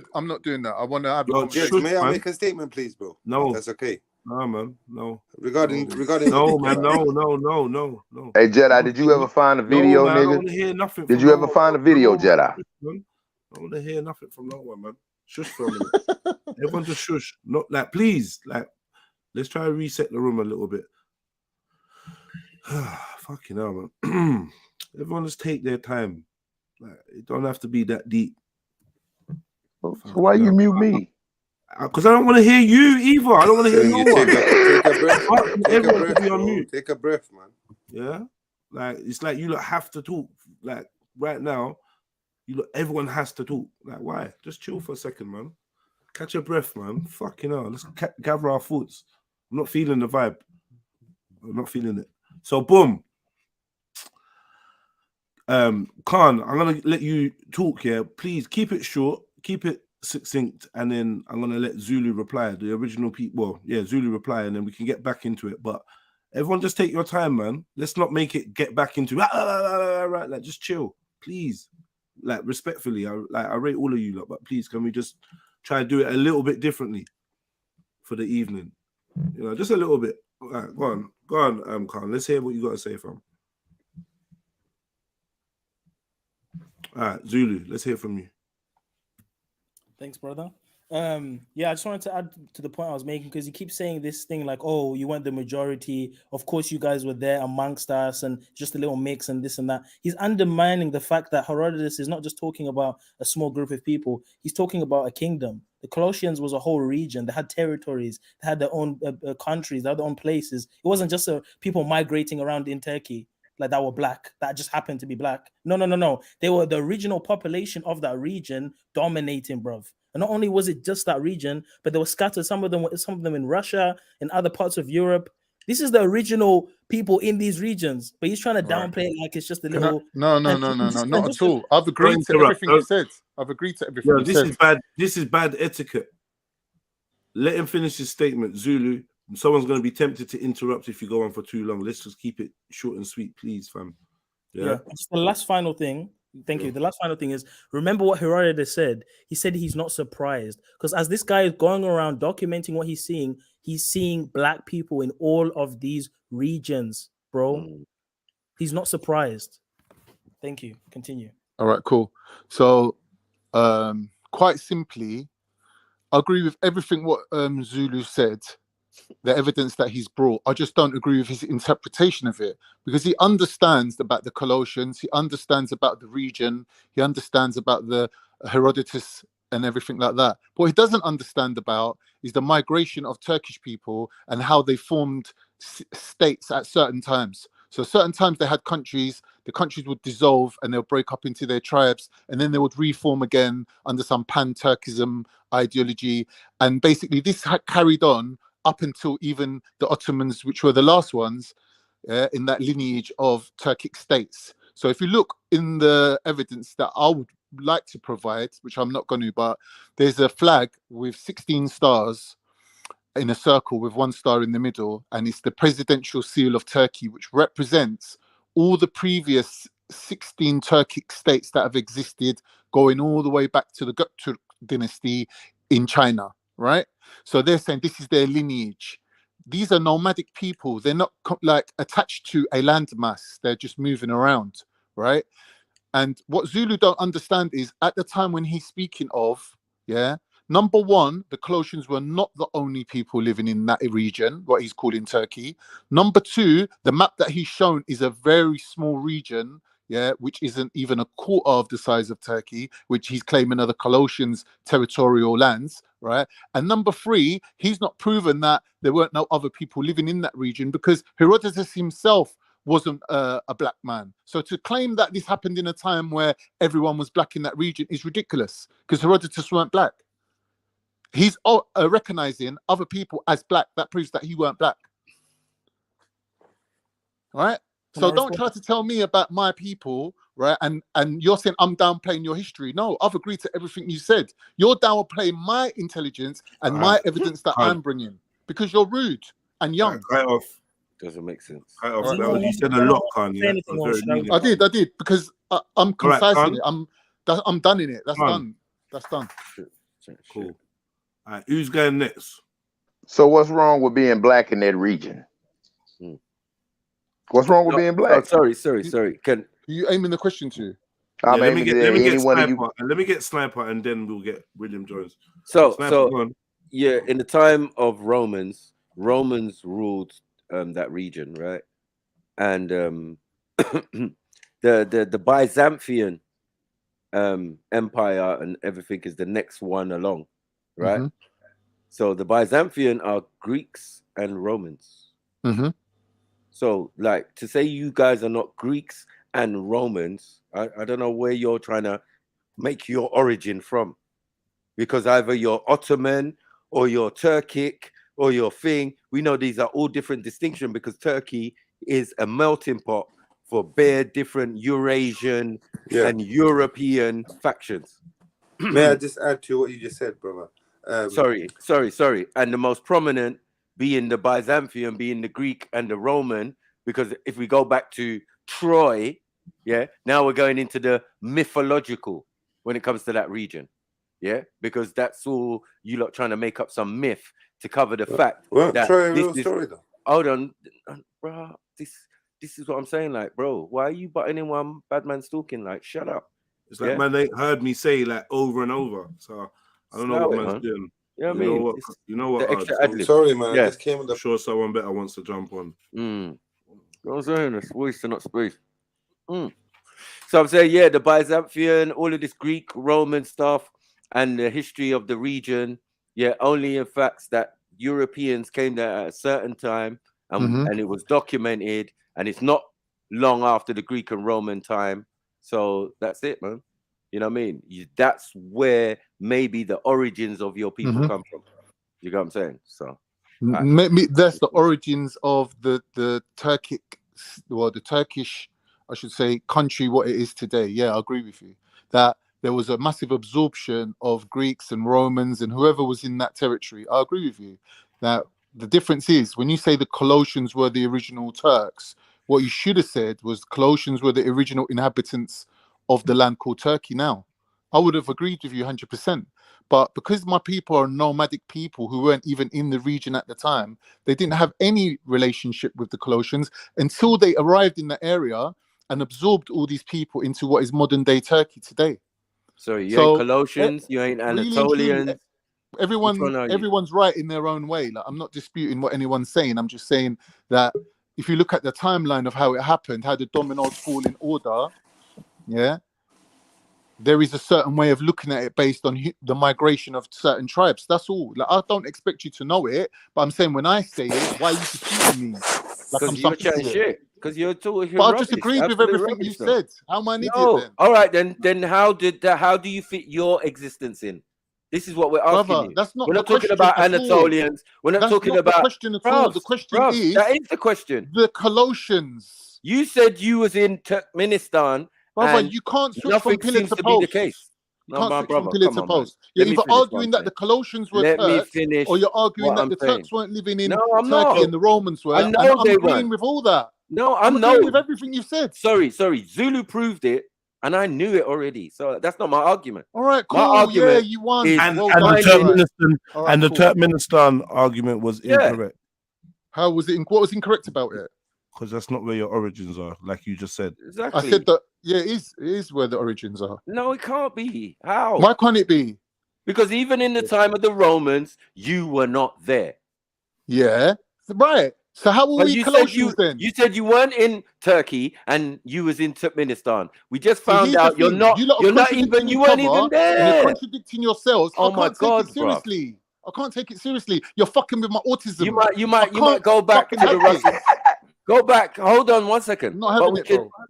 doing that. I want to have a conversation. May I make a statement, please, bro? No. That's okay. No, man, no. Regarding. No, man, no. Hey, Jedi, did you ever find a video, man, nigga? I don't want to hear nothing. Did you ever find a video, Jedi? I don't want to hear nothing from no one, man. Shush for a minute. Everyone just shush. Not like, please, like, let's try to reset the room a little bit. Fucking hell, man. Everyone just take their time. Like, it don't have to be that deep. So why you mute me? Because I don't want to hear you either. I don't want to hear no one. Take a breath, man. Yeah, like it's like you lot have to talk. Like right now, everyone has to talk. Like why? Just chill for a second, man. Catch your breath, man. Fucking hell. Let's gather our thoughts. I'm not feeling the vibe. I'm not feeling it. So boom. Khan, I'm gonna let you talk here. Please keep it short, keep it succinct, and then I'm gonna let Zulu reply. The original people, well, yeah, Zulu reply, and then we can get back into it. But everyone, just take your time, man. Let's not make it get back into right. Like, just chill, please. Like, respectfully, I rate all of you lot, but please, can we just try to do it a little bit differently for the evening? You know, just a little bit. All right, go on, Khan. Let's hear what you got to say from. All right, Zulu, let's hear from you. Thanks, brother. Yeah, I just wanted to add to the point I was making, because you keep saying this thing like, oh, you weren't the majority. Of course, you guys were there amongst us and just a little mix and this and that. He's undermining the fact that Herodotus is not just talking about a small group of people. He's talking about a kingdom. The Colossians was a whole region. They had territories. They had their own countries. They had their own places. It wasn't just people migrating around in Turkey like that were black, that just happened to be black. No. They were the original population of that region dominating, bruv. And not only was it just that region, but they were scattered. Some of them in Russia and other parts of Europe. This is the original people in these regions, but he's trying to downplay it like it's just a little. No, not at all. I've agreed to everything you said. I've agreed to everything you said. Is bad. This is bad etiquette. Let him finish his statement, Zulu. Someone's going to be tempted to interrupt if you go on for too long. Let's just keep it short and sweet, please, fam. Yeah. Just the last final thing. Thank you. The last final thing is, remember what Herodotus said. He said he's not surprised, because as this guy is going around documenting what he's seeing black people in all of these regions, bro. He's not surprised. Thank you. Continue. All right, cool. So, quite simply, I agree with everything what Zulu said. The evidence that he's brought, I just don't agree with his interpretation of it, because he understands about the Colossians, he understands about the region, he understands about the Herodotus and everything like that. What he doesn't understand about is the migration of Turkish people and how they formed states at certain times. So certain times they had countries, the countries would dissolve and they'll break up into their tribes, and then they would reform again under some pan-Turkism ideology. And basically this carried on up until even the Ottomans, which were the last ones in that lineage of Turkic states. So if you look in the evidence that I would like to provide, which I'm not going to, but there's a flag with 16 stars in a circle with one star in the middle, and it's the presidential seal of Turkey, which represents all the previous 16 Turkic states that have existed, going all the way back to the Göktürk dynasty in China, right? So they're saying this is their lineage. These are nomadic people. They're not like attached to a landmass. They're just moving around, right? And what Zulu don't understand is at the time when he's speaking of, number one, the Colossians were not the only people living in that region, what he's calling Turkey. Number two, the map that he's shown is a very small region, which isn't even a quarter of the size of Turkey, which he's claiming are the Colossians' territorial lands, right? And number three, he's not proven that there weren't no other people living in that region, because Herodotus himself wasn't a black man. So to claim that this happened in a time where everyone was black in that region is ridiculous, because Herodotus weren't black. He's recognizing other people as black. That proves that he weren't black. Right? So don't try to tell me about my people, right? And you're saying I'm downplaying your history. No, I've agreed to everything you said. You're downplaying my intelligence and my evidence that I'm bringing, because you're rude and young. Right off. Doesn't make sense. Right off. You said a lot, Kanye. I did, because I'm concising it. I'm done in it. That's done. That's done. Cool. All right, who's going next? So what's wrong with being black in that region? What's wrong with being black? Sorry. Can you aiming the question to? Let me get Sniper, and then we'll get William Jones. So in the time of Romans ruled that region, right? And the Byzantine empire and everything is the next one along, right? Mm-hmm. So the Byzantine are Greeks and Romans. Mm-hmm. So, like, to say you guys are not Greeks and Romans, I don't know where you're trying to make your origin from, because either you're Ottoman or you're Turkic or your thing. We know these are all different distinctions, because Turkey is a melting pot for bare different Eurasian and European factions. May I just add to what you just said, brother? Sorry. And the most prominent being the Byzantium, being the Greek and the Roman, because if we go back to Troy, now we're going into the mythological when it comes to that region. Because that's all you lot trying to make up some myth to cover the fact that Troy a real story though. Hold on, bro. This is what I'm saying. Like, bro, why are you butting in one bad man talking? Like, shut up. It's like man, they heard me say like over and over. So I don't know what man's doing. You know what I mean? You know what? I'm sorry, man. I just came with I'm sure someone better wants to jump on. You know what I'm saying? It's voice to not space. So I'm saying, the Byzantine, all of this Greek, Roman stuff, and the history of the region, only in facts that Europeans came there at a certain time, and it was documented, and it's not long after the Greek and Roman time. So that's it, man. You know what I mean? That's where maybe the origins of your people come from. You know what I'm saying? So maybe that's the origins of the Turkic, the Turkish, I should say, country, what it is today. Yeah, I agree with you that there was a massive absorption of Greeks and Romans and whoever was in that territory. I agree with you. Now, the difference is when you say the Colossians were the original Turks, what you should have said was Colossians were the original inhabitants of the land called Turkey now. I would have agreed with you 100%. But because my people are nomadic people who weren't even in the region at the time, they didn't have any relationship with the Colossians until they arrived in the area and absorbed all these people into what is modern day Turkey today. So you ain't Colossians, you ain't Anatolians. Everyone's right in their own way. Like, I'm not disputing what anyone's saying. I'm just saying that if you look at the timeline of how it happened, how the dominoes fall in order, there is a certain way of looking at it based on the migration of certain tribes. That's all. Like, I don't expect you to know it, but I'm saying when I say it, why are you disputing me? Because you're chatting shit. Because you're talking. But I just agreed with everything you said. How am I an idiot then? All right, then how do you fit your existence in? This is what we're asking you. That's not we're not talking about Anatolians. We're not talking about the question at all. The question is that is the question. The Colossians. You said you was in Turkmenistan. Brother, you can't switch from pillar to post. You can't switch from pillar to post. You're either arguing that the Colossians were Turks, or you're arguing that the Turks weren't living in Turkey and the Romans were. I'm agreeing with all that. No, I'm agreeing with everything you said. Sorry. Zulu proved it, and I knew it already. So that's not my argument. All right, cool. My argument you won. And the Turkmenistan argument was incorrect. How was it? What was incorrect about it? Because that's not where your origins are, like you just said. Exactly. I said that. Yeah, it is where the origins are. No, it can't be. How? Why can't it be? Because even in the time of the Romans, you were not there. Yeah, right. So how were we Colossians then? You said you weren't in Turkey and you was in Turkmenistan. We just found out you're not. You weren't even there. And you're contradicting yourselves. Oh my God, seriously. I can't take it seriously. You're fucking with my autism. You might go back to the Russians. Go back. Hold on 1 second.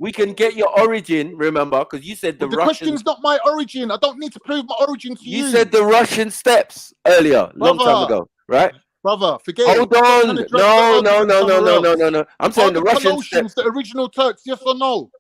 We can get your origin. Remember, because you said the Russian. question's not my origin. I don't need to prove my origin to you. You said the Russian steppes earlier, long time ago, right? Brother, forget it. Hold on. No. I'm saying the Russian steppes. The original Turks, yes or no?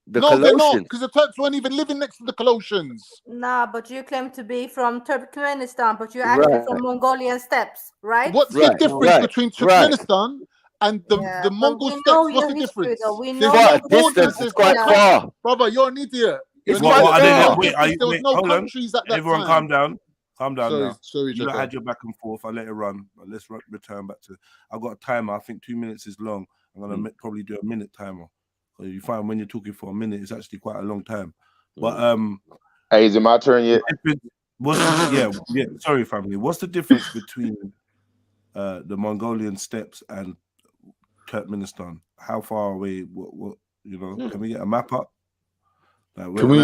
No, they're not, because the Turks weren't even living next to the Colossians. Nah, but you claim to be from Turkmenistan, but you're actually from Mongolian steppes, right? What's the difference between Turkmenistan and the Mongol steppes? What's the difference? The distance is quite far. Brother, you're an idiot. Wait, hold on. Everyone calm down. Calm down now. Sorry, you had your back and forth. I let it run. But let's return back to. I've got a timer. I think 2 minutes is long. I'm gonna probably do a minute timer. So you find when you're talking for a minute, it's actually quite a long time. But hey, is it my turn yet? Yeah. Sorry, family. What's the difference between the Mongolian steppes and Turkmenistan? How far away? What Can we get a map up? Can we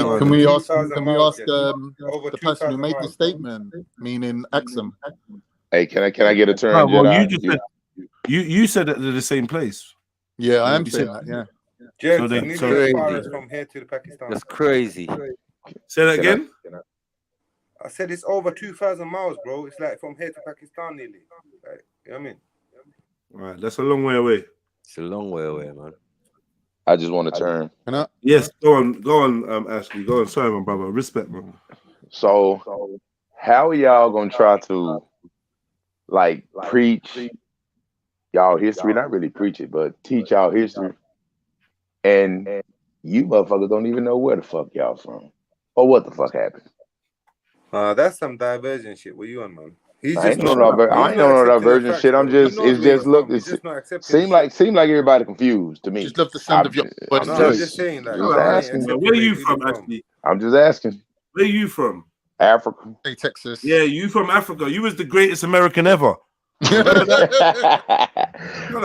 ask the person who made the statement, meaning Axum? Hey, can I get a turn? You said that they're the same place. Yeah, I am saying that. Yeah. From here to Pakistan. That's crazy. Say that again. I said it's over 2,000 miles, bro. It's like from here to Pakistan, nearly. Like, you know what I mean? Right, that's a long way away. It's a long way away, man. I just want to turn. Yes, go on, Ashley. Go on. Sorry, my brother. Respect, man. So, how are y'all gonna try to like preach y'all history? Not really preach it, but teach y'all history. And you motherfuckers don't even know where the fuck y'all from or what the fuck happened. That's some divergent shit. What you on, man? He's I just ain't no diversion shit. I'm just it's just look. It seem like everybody confused to me. Just love the sound of your voice. I'm just saying that. Just asking. Where are you from, Ashley? I'm just asking. Where are you from? Africa. Hey, Texas. Yeah, you from Africa. You was the greatest American ever.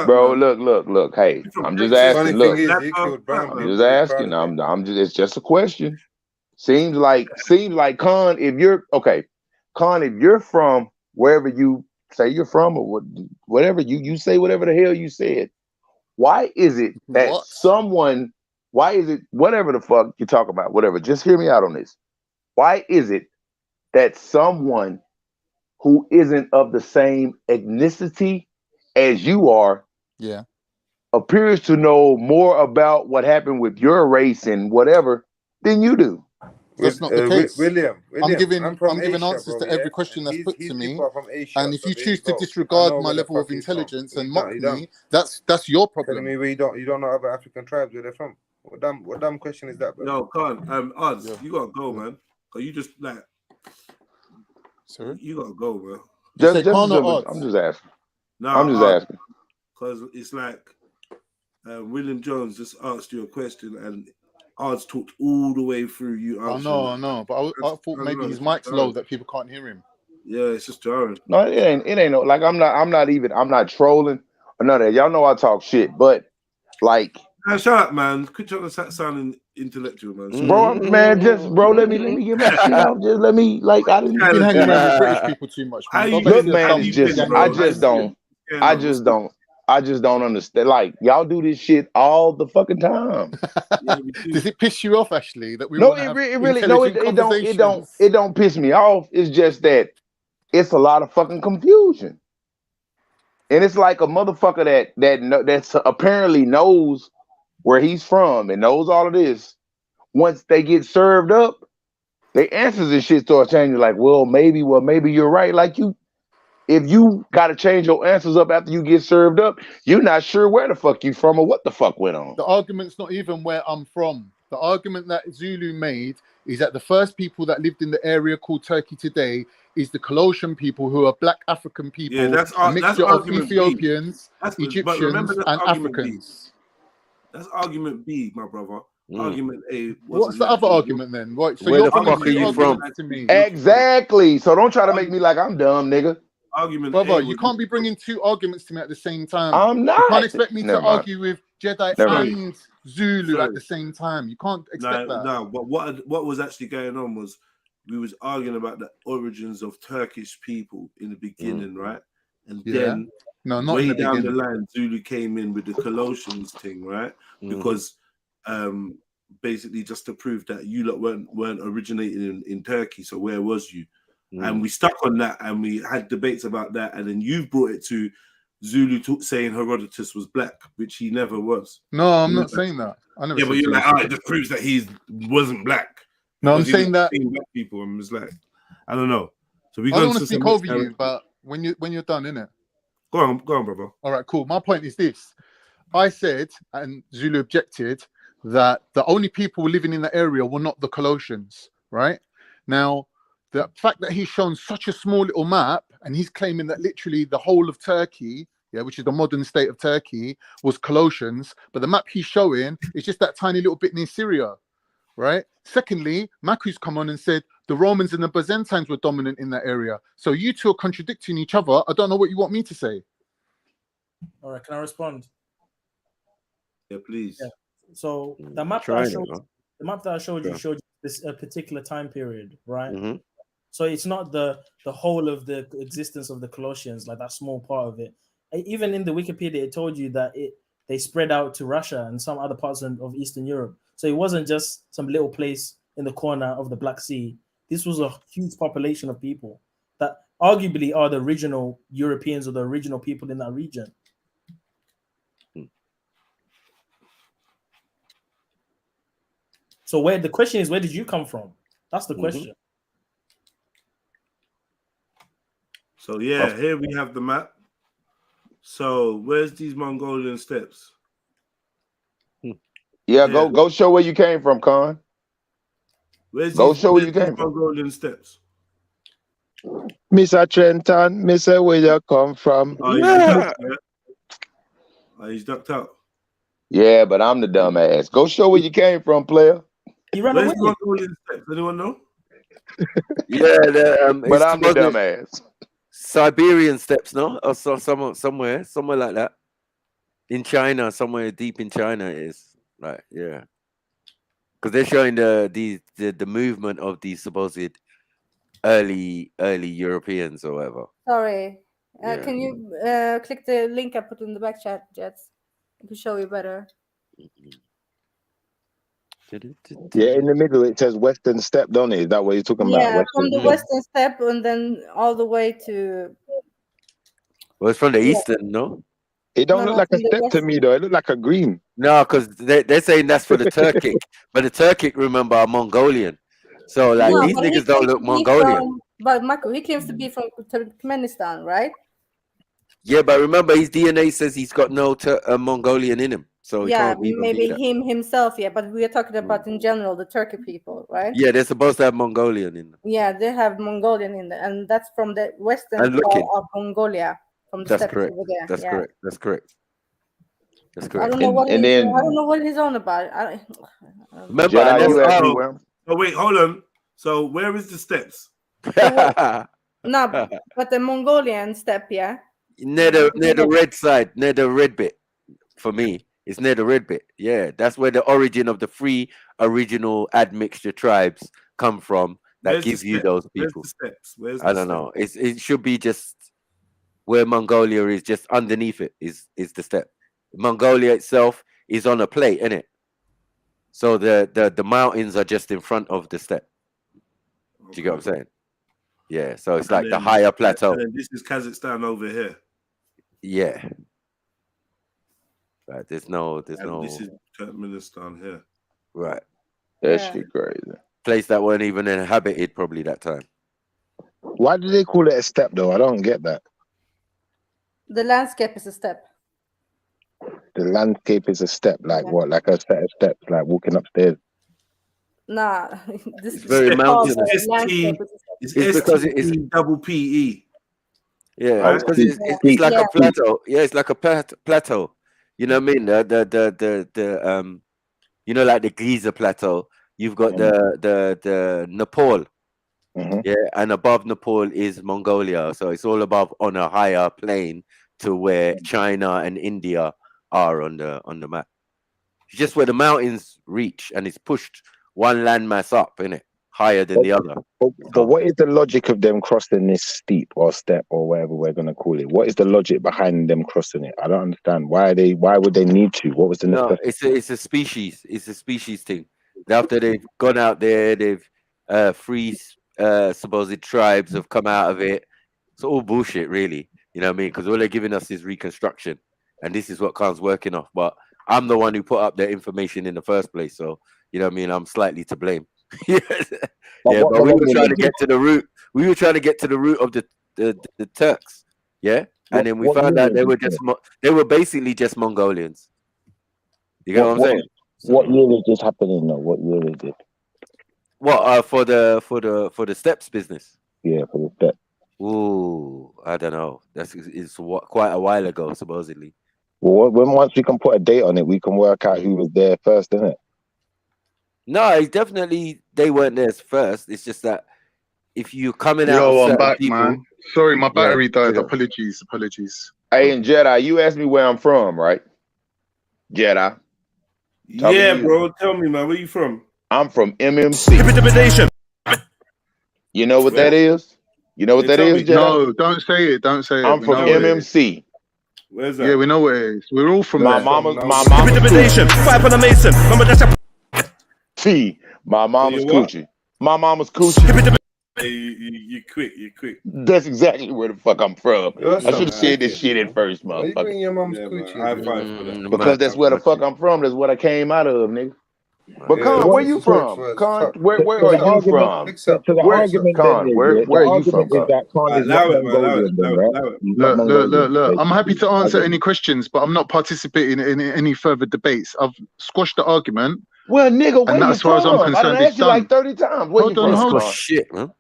Bro, look. Hey, I'm just asking. Look, I'm just asking. I'm just. It's just a question. Seems like Con. If you're okay, Con. If you're from wherever you say you're from, or whatever you say, whatever the hell you said. Why is it that someone? Why is it whatever the fuck you talk about? Whatever. Just hear me out on this. Why is it that someone who isn't of the same ethnicity as you are, appears to know more about what happened with your race and whatever than you do? That's not the case. William, I'm giving Asia, answers bro, to every question that's put to me. And if you so choose there to you go. disregard I know my where the level of fuck he's intelligence from. and You mock don't. me, that's your Telling problem. me where you don't know other African tribes where they're from. What damn question is that, bro? Yo, Khan, Oz, you gotta go, man. Cause you just like, sorry, you gotta go, bro. I'm just asking. Nah, I'm just asking. Cause it's like William Jones just asked you a question and Oz talked all the way through you I answering. know, but I thought maybe his mic's low that people can't hear him. Yeah, it's just jarring. No, it ain't no like I'm not trolling or none of that. Y'all know I talk shit, but like Man, shut up, man. Quit trying to sounding intellectual, man. bro, let me get my shit out. Just let me I didn't. You've been hanging around with British people too much, man. Look, man, it's just I just don't understand. Like y'all do this shit all the fucking time. Does it piss you off, Ashley, that we No, want to have really no, it don't piss me off. It's just that it's a lot of fucking confusion. And it's like a motherfucker that's apparently knows where he's from and knows all of this. Once they get served up, they answers and shit start changing. Like, well, maybe you're right. Like if you gotta change your answers up after you get served up, you're not sure where the fuck you from or what the fuck went on. The argument's not even where I'm from. The argument that Zulu made is that the first people that lived in the area called Turkey today is the Colossian people, who are black African people, Yeah, that's a mixture of argument Ethiopians, B. But remember, Egyptians, that's and argument Africans. B. That's argument B, my brother. Argument A. What's the other argument then? Right, so where the fuck are you from? To me. Exactly. So don't try to make me like I'm dumb, nigga. Argument Brother, you can't be bringing two arguments to me at the same time. I'm not. You can't expect me to Never mind. argue with Jedi Never mind. and Zulu at the same time. You can't expect that. No, but what was actually going on was we was arguing about the origins of Turkish people in the beginning, right? And then not way in the down beginning. the line, Zulu came in with the Colossians thing, right? Because basically just to prove that you lot weren't originating in Turkey. So where was you? And we stuck on that, and we had debates about that, and then you brought it to Zulu saying Herodotus was black, which he never was. No, I'm not saying that. I never. Yeah, but said you're like, Zulu. it just proves that he wasn't black. No, I'm saying that black people, and it's like, I don't know. So we I don't want to speak over you, but when you're done, innit? Go on, brother. All right, cool. My point is this: I said, and Zulu objected, that the only people living in the area were not the Colossians, right? Now, the fact that he's shown such a small little map and he's claiming that literally the whole of Turkey, which is the modern state of Turkey, was Colossians, but the map he's showing is just that tiny little bit near Syria, right? Secondly, Maku's come on and said the Romans and the Byzantines were dominant in that area. So you two are contradicting each other. I don't know what you want me to say. All right, can I respond? Yeah, please. Yeah. So the map that I showed you showed this particular time period, right? So it's not the whole of the existence of the Colossians, like that small part of it. Even in the Wikipedia, it told you that they spread out to Russia and some other parts of Eastern Europe. So it wasn't just some little place in the corner of the Black Sea. This was a huge population of people that arguably are the original Europeans or the original people in that region. So where the question is, where did you come from? That's the question. So yeah, here we have the map. So where's these Mongolian steps? Yeah, go show where you came from, Con. Go show where you came from. Mongolian steps. Mr. Trenton, Mr. Where you come from? Oh, he's ducked out. Yeah, but I'm the dumbass. Go show where you came from, player. You ran Where's Mongolian steps? Anyone know? Yeah, but I'm the dumbass. Siberian steppes, no? Or somewhere like that. In China, somewhere deep in China it is. Right, yeah. Because they're showing the movement of these supposed early Europeans or whatever. Sorry. Can you click the link I put in the back chat, Jets? I can show you better. Yeah, in the middle it says Western Steppe, don't it? Is that what you're talking about? Yeah, from the Western Steppe and then all the way to. Well, it's from the Eastern, no? It don't look like a steppe to me, though. It look like a green. No, because they're saying that's for the Turkic. But the Turkic, remember, are Mongolian. So, like, these niggas don't look Mongolian. But Michael, he claims to be from Turkmenistan, right? Yeah, but remember, his DNA says he's got no Mongolian in him. So yeah, maybe him himself, yeah. But we are talking about in general the Turkey people, right? Yeah, they're supposed to have Mongolian in them. Yeah, they have Mongolian in there, and that's from the western part of Mongolia. From the That's correct. Over there. That's correct. That's correct. That's correct. I don't know what I don't know what he's on about. Remember, oh wait, hold on. So where is the steps? No, but the Mongolian steppe, yeah. Near the red side, near the red bit. For me, it's near the red bit. Yeah, that's where the origin of the three original admixture tribes come from. That gives you those people. I don't know. It should be just where Mongolia is, just underneath it is the steppe. Mongolia itself is on a plate, isn't it? So the mountains are just in front of the steppe. Do you get what I'm saying? Yeah, so it's like the higher plateau. And this is Kazakhstan over here. Yeah. Right, there's no. This is Turkmenistan here. Right. That shit crazy. Place that weren't even inhabited probably that time. Why do they call it a steppe though? I don't get that. The landscape is a steppe. The landscape is a step, like what? Like a set of steps, like walking upstairs. Nah, this is very mountainous. It's because it's double PE. Yeah, because it's like a plateau. Yeah, it's like a plateau. You know what I mean? The you know, like the Giza plateau. You've got the Nepal. Yeah, and above Nepal is Mongolia. So it's all above on a higher plane to where China and India are on the map. It's just where the mountains reach, and it's pushed one landmass up, innit? Higher than the other. But what is the logic of them crossing this steep or step or whatever we're gonna call it? What is the logic behind them crossing it? I don't understand. Why would they need to? What was the necessity? It's a species. It's a species thing. After they've gone out there, they've free supposed tribes have come out of it. It's all bullshit, really. You know what I mean? Because all they're giving us is reconstruction, and this is what Khan's working off. But I'm the one who put up the information in the first place, so you know what I mean. I'm slightly to blame. Yeah, but we were trying to get to the root. We were trying to get to the root of the Turks. Yeah, and then we found out they were basically just Mongolians. You get what I'm saying? What year is this happening though? What year is it? What for the steps business? Yeah, for the steps. Ooh, I don't know. It's quite a while ago, supposedly. Well, once we can put a date on it, we can work out who was there first, isn't it? No, it's definitely they weren't there first. It's just that if you're coming out, I'm back, man. Sorry, my battery died. Apologies. Hey, and Jedi, you asked me where I'm from, right? Jedi. Yeah, bro. Tell me, man, where you from? I'm from MMC. You know what that is? You know what that is, Jedi? No, don't say it. Don't say it. I'm from MMC. Where's that? Yeah, we know where it is. We're all from my there. mama's coochie. My mama's coochie. Hey, you quick. That's exactly where the fuck I'm from. I should have said this shit at first, Why you bring motherfucker. your mom's coochie? High five for that. Because that's where the fuck I'm from. That's what I came out of, nigga. But Khan, where you from? Khan, where are you from? Where are you from, Khan? Look. I'm happy to answer any questions, but I'm not participating in any further debates. I've squashed the argument. Well, nigga, where you as far as I'm from? I done concerned, asked you like 30 times. Where you from? Hold on. Shit, man.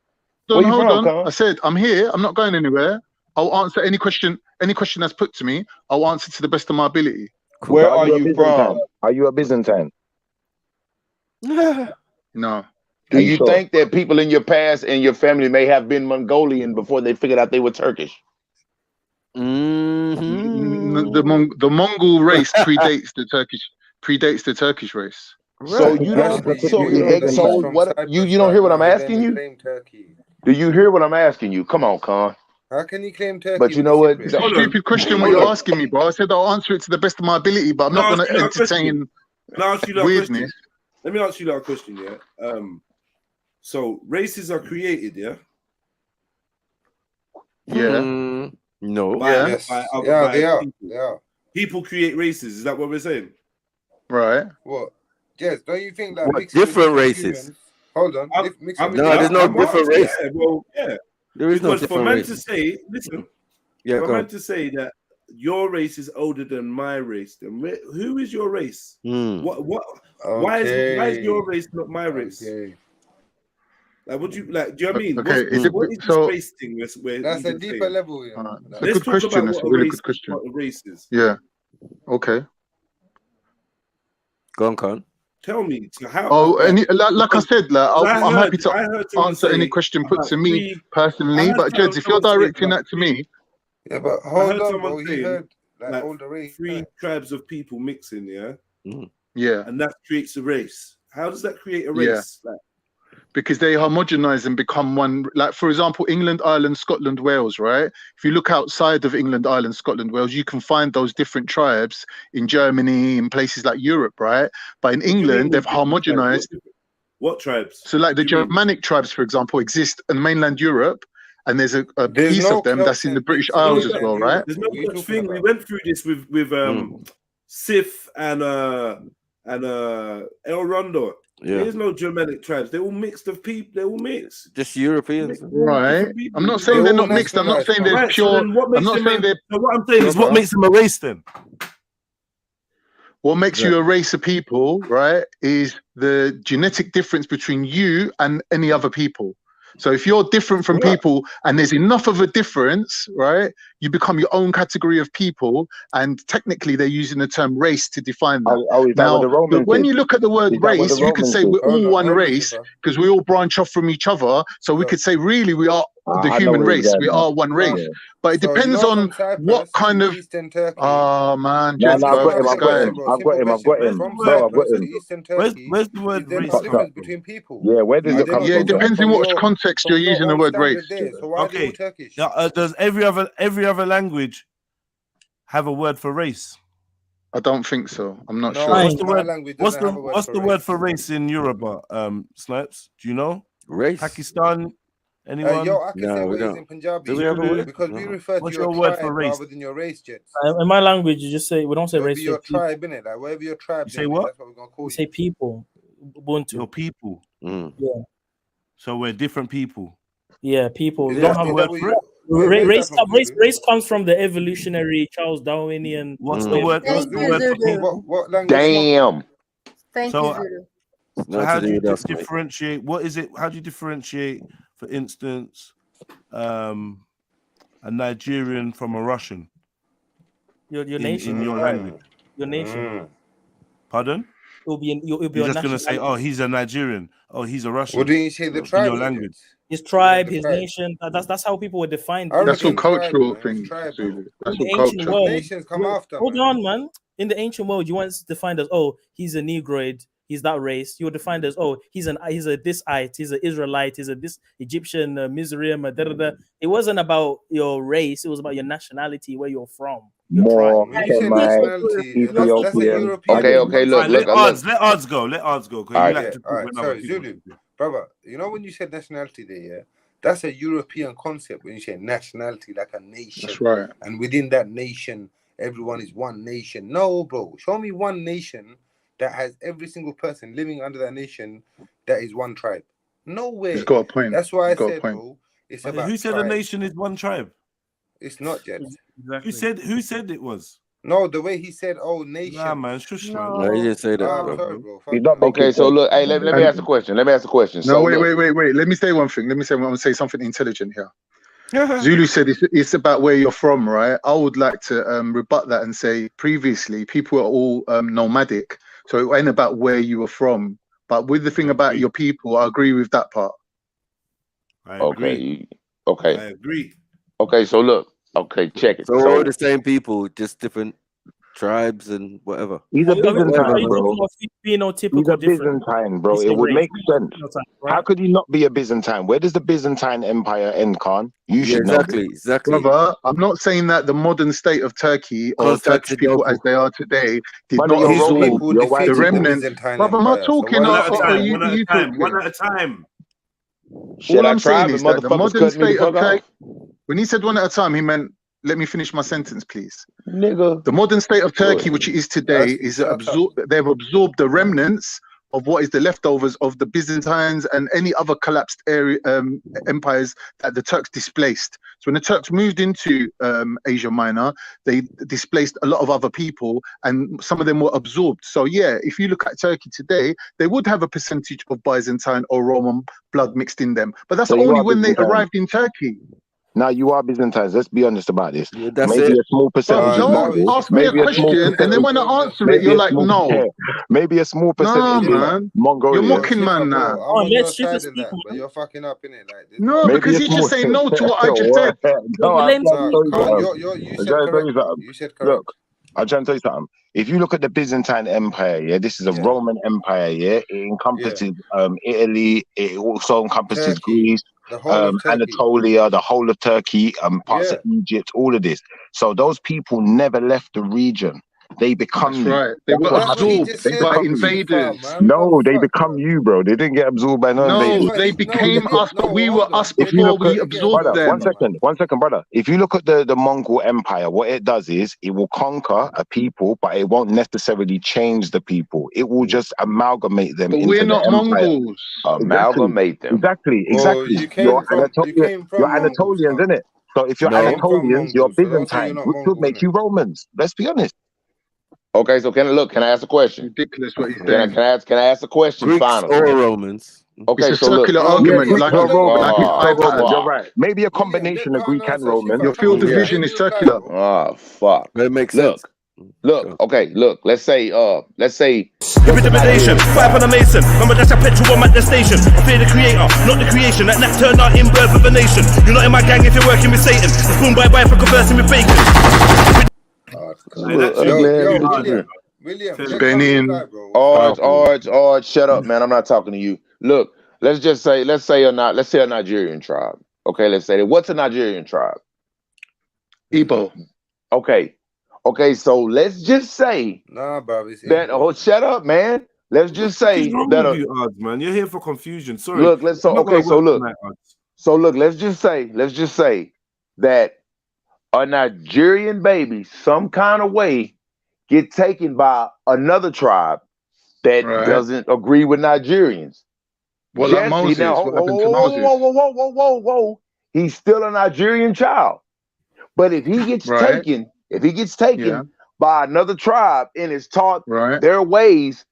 Hold on. I said I'm here. I'm not going anywhere. I'll answer any question that's put to me. I'll answer to the best of my ability. Where are you from? Are you a Byzantine? No. Do you think that people in your past and your family may have been Mongolian before they figured out they were Turkish? The Mongol race predates the Turkish race. So you don't. So what? You don't hear what I'm asking you? Do you hear what I'm asking you? Come on, Khan. How can you claim Turkey? But you know what? It's a stupid question what you're asking me, bro. I said I'll answer it to the best of my ability, but I'm not going to entertain weirdness. Let me ask you that question, yeah. So races are created, yeah. Yeah. No. They are. People create races. Is that what we're saying? Right. What? Yes. Don't you think that different races? Humans, hold on. There's no different race. Yeah, well, yeah. There is no because different for man race. to say, listen, for man to say that your race is older than my race, then who is your race? What? Why is your race not my race? Like, would you like? Do you know what I mean? Okay, what is this race thing? That's a deeper level. You know? It's a good question. It's a really good question. Races. Yeah. Okay. Go on, Khan. Tell me how. Like I said, I'm happy to answer any question put to me personally. But Jeds, if you're directing that to me, yeah, but hold on, bro. He heard like older race. 3 tribes of people mixing, yeah, yeah, and that creates a race. How does that create a race? Yeah. Because they homogenize and become one. Like, for example, England, Ireland, Scotland, Wales, right? If you look outside of England, Ireland, Scotland, Wales, you can find those different tribes in Germany, in places like Europe, right? But in England, they've homogenized. What tribes? So like the Germanic tribes, for example, exist in mainland Europe, and there's a piece of them that's in the British Isles as well, right? There's no such thing. We went through this with Sif and El Rondo. Yeah. There's no Germanic tribes. They're all mixed of people. They're all mixed. Just Europeans. Right. I'm not saying they're not mixed. I'm not saying they're pure. I'm not saying they're. What I'm saying is what makes them a race then? What makes you a race of people, right, is the genetic difference between you and any other people. So if you're different from people and there's enough of a difference, right, you become your own category of people. And technically they're using the term race to define that. Now, when you look at the word race, you could say we're all one race because we all branch off from each other. So we could say really we are the human race. We are one race. But it depends on what kind of. Oh man, I've got him. Where's the word race between people? Yeah, where does it come from? Yeah, it depends in what context you're using the word race. Okay. Does every other language have a word for race? I don't think so. I'm not sure. What's the word for race in Yoruba? Snipes, do you know? Race. Pakistan. Anyone? I can say what is in Punjabi. Do we have a word? Because we refer to What's your word tribe for race? rather than your race, Jets. In my language, you just say we don't say race. Your tribe, innit? Like wherever your tribe. You say what? That's what we're gonna call you. Say people. Ubuntu. Your people. Yeah. So we're different people. Yeah, people. We Is don't that have the word for it? race comes from the evolutionary Charles Darwinian. What's the word? What's the word for people? What language? Damn. Thank you, Zulu. So how do you differentiate? What is it? How do you differentiate, for instance, a Nigerian from a Russian? Your nation. In your language. Your nation. Pardon? It'll be You're just gonna say, oh, he's a Nigerian. Oh, he's a Russian. What do you say the tribe? In your language. His tribe, his nation. That's how people were defined. That's all cultural things. That's all culture. Nations come after. Hold on, man. In the ancient world, you weren't defined as, oh, he's a Negroid, he's that race. You were defined as, oh, he's a thisite, he's an Israelite, he's a this Egyptian, Mizraim, It wasn't about your race, it was about your nationality, where you're from. More Ethiopian. Okay, look. Let odds go. Sorry, Zulu. Brother, you know when you said nationality there, yeah? That's a European concept when you say nationality, like a nation. That's right. And within that nation, everyone is one nation. No, bro. Show me one nation that has every single person living under that nation that is one tribe. Nowhere. He's got a point. That's why I He's got a said, point. bro, it's about Who said tribe. a nation is one tribe? It's not, Jed. Exactly. Who said it was? No, the way he said, "Oh, nation." Nah, man, shush, man. No, he didn't say that, I'm bro. sorry, bro. He's not okay, so look, hey, let me ask a question. Let me ask a question. No, So wait, look, wait. Let me say one thing. I'm going to say something intelligent here. Zulu said it's about where you're from, right? I would like to rebut that and say previously people were all nomadic, so it ain't about where you were from. But with the thing about your people, I agree with that part. okay. I agree. Okay, so look, okay, check it. So all the same people, just different tribes and whatever. He's a Byzantine, bro. He's phenotypical a Byzantine, bro. He's It a would race, make sense. right? How could he not be a Byzantine? Where does the Byzantine Empire end, Khan? You should know. Exactly. Brother, I'm not saying that the modern state of Turkey or Turkish people as they are today did Brother, not you're absorb Roman. You're white the people. remnants. Brother, am I talking One at a or are time. you talking? One at a time. Shit, All I I'm tried, saying but is that the motherfuckers modern cut me the state of fuck off. Turkey, when he said one at a time, he meant, let me finish my sentence, please. Nigga. The modern state of Turkey, which it is today, is they've absorbed the remnants of what is the leftovers of the Byzantines and any other collapsed area empires that the Turks displaced. So when the Turks moved into Asia Minor, they displaced a lot of other people, and some of them were absorbed. So yeah, if you look at Turkey today, they would have a percentage of Byzantine or Roman blood mixed in them, but that's So you only are when they Byzantine. arrived in Turkey. Now you are Byzantines. Let's be honest about this. That's maybe it. a small percentage. Don't ask me a question and then when I answer it, you're like, no. Maybe a small percentage. No, man. Mongolia. You're mocking man now. I'm on your side in that, but you're fucking up in it. Like, No, because he's just saying no to what I just said. No, I'm trying to tell you you something. said I'm trying to tell correct. you something. You said correct. Look, I'm trying to tell you something. If you look at the Byzantine Empire, yeah, this is a Roman Empire, yeah. It encompasses Italy. It also encompasses Greece, the whole of Turkey. Anatolia, the whole of Turkey, parts of Egypt, all of this. So those people never left the region. They become That's you. right. They were absorbed by invaders. No, they become you, bro. They didn't get absorbed by no invaders. No, they became us, but we were us before we absorbed brother, them. One second, brother. If you look at the Mongol Empire, what it does is it will conquer a people, but it won't necessarily change the people. It will just amalgamate them. But into we're not the empire. Mongols. Amalgamate them. Exactly. Well, you came You're from Anatolians, isn't it? So if you're Anatolians, you're Byzantine, which would make you Romans. Let's be honest. Okay, so can I ask a question? Ridiculous what he's saying. Can I ask a question? Greeks Finally, or Romans. Okay, it's a so circular look, argument, like Greek or like Roman. an iPad. You're right. Maybe a combination of Greek and Roman. Your field of vision is circular. Oh fuck! That makes sense. Look. Okay, look. Let's say. Your intimidation, five on a mason. Remember that's a petrol bomb at the station. I fear the creator, not the creation. That turned out in birth of a nation. You're not in my gang if you're working with Satan. It's boom bye bye for conversing with bacon. William, Benin. Arj, shut up, man. I'm not talking to you. Look, let's say a Nigerian tribe. Okay, let's say that. What's a Nigerian tribe? Igbo. Okay, so let's just say that. Oh, shut up, man. Let's just say that. You, Arj, man, you're here for confusion. Sorry. Look, let's just say that a Nigerian baby, some kind of way, get taken by another tribe that doesn't agree with Nigerians. Well, like Moses, what happened to Moses? Whoa. He's still a Nigerian child. But if he gets taken by another tribe and is taught their ways,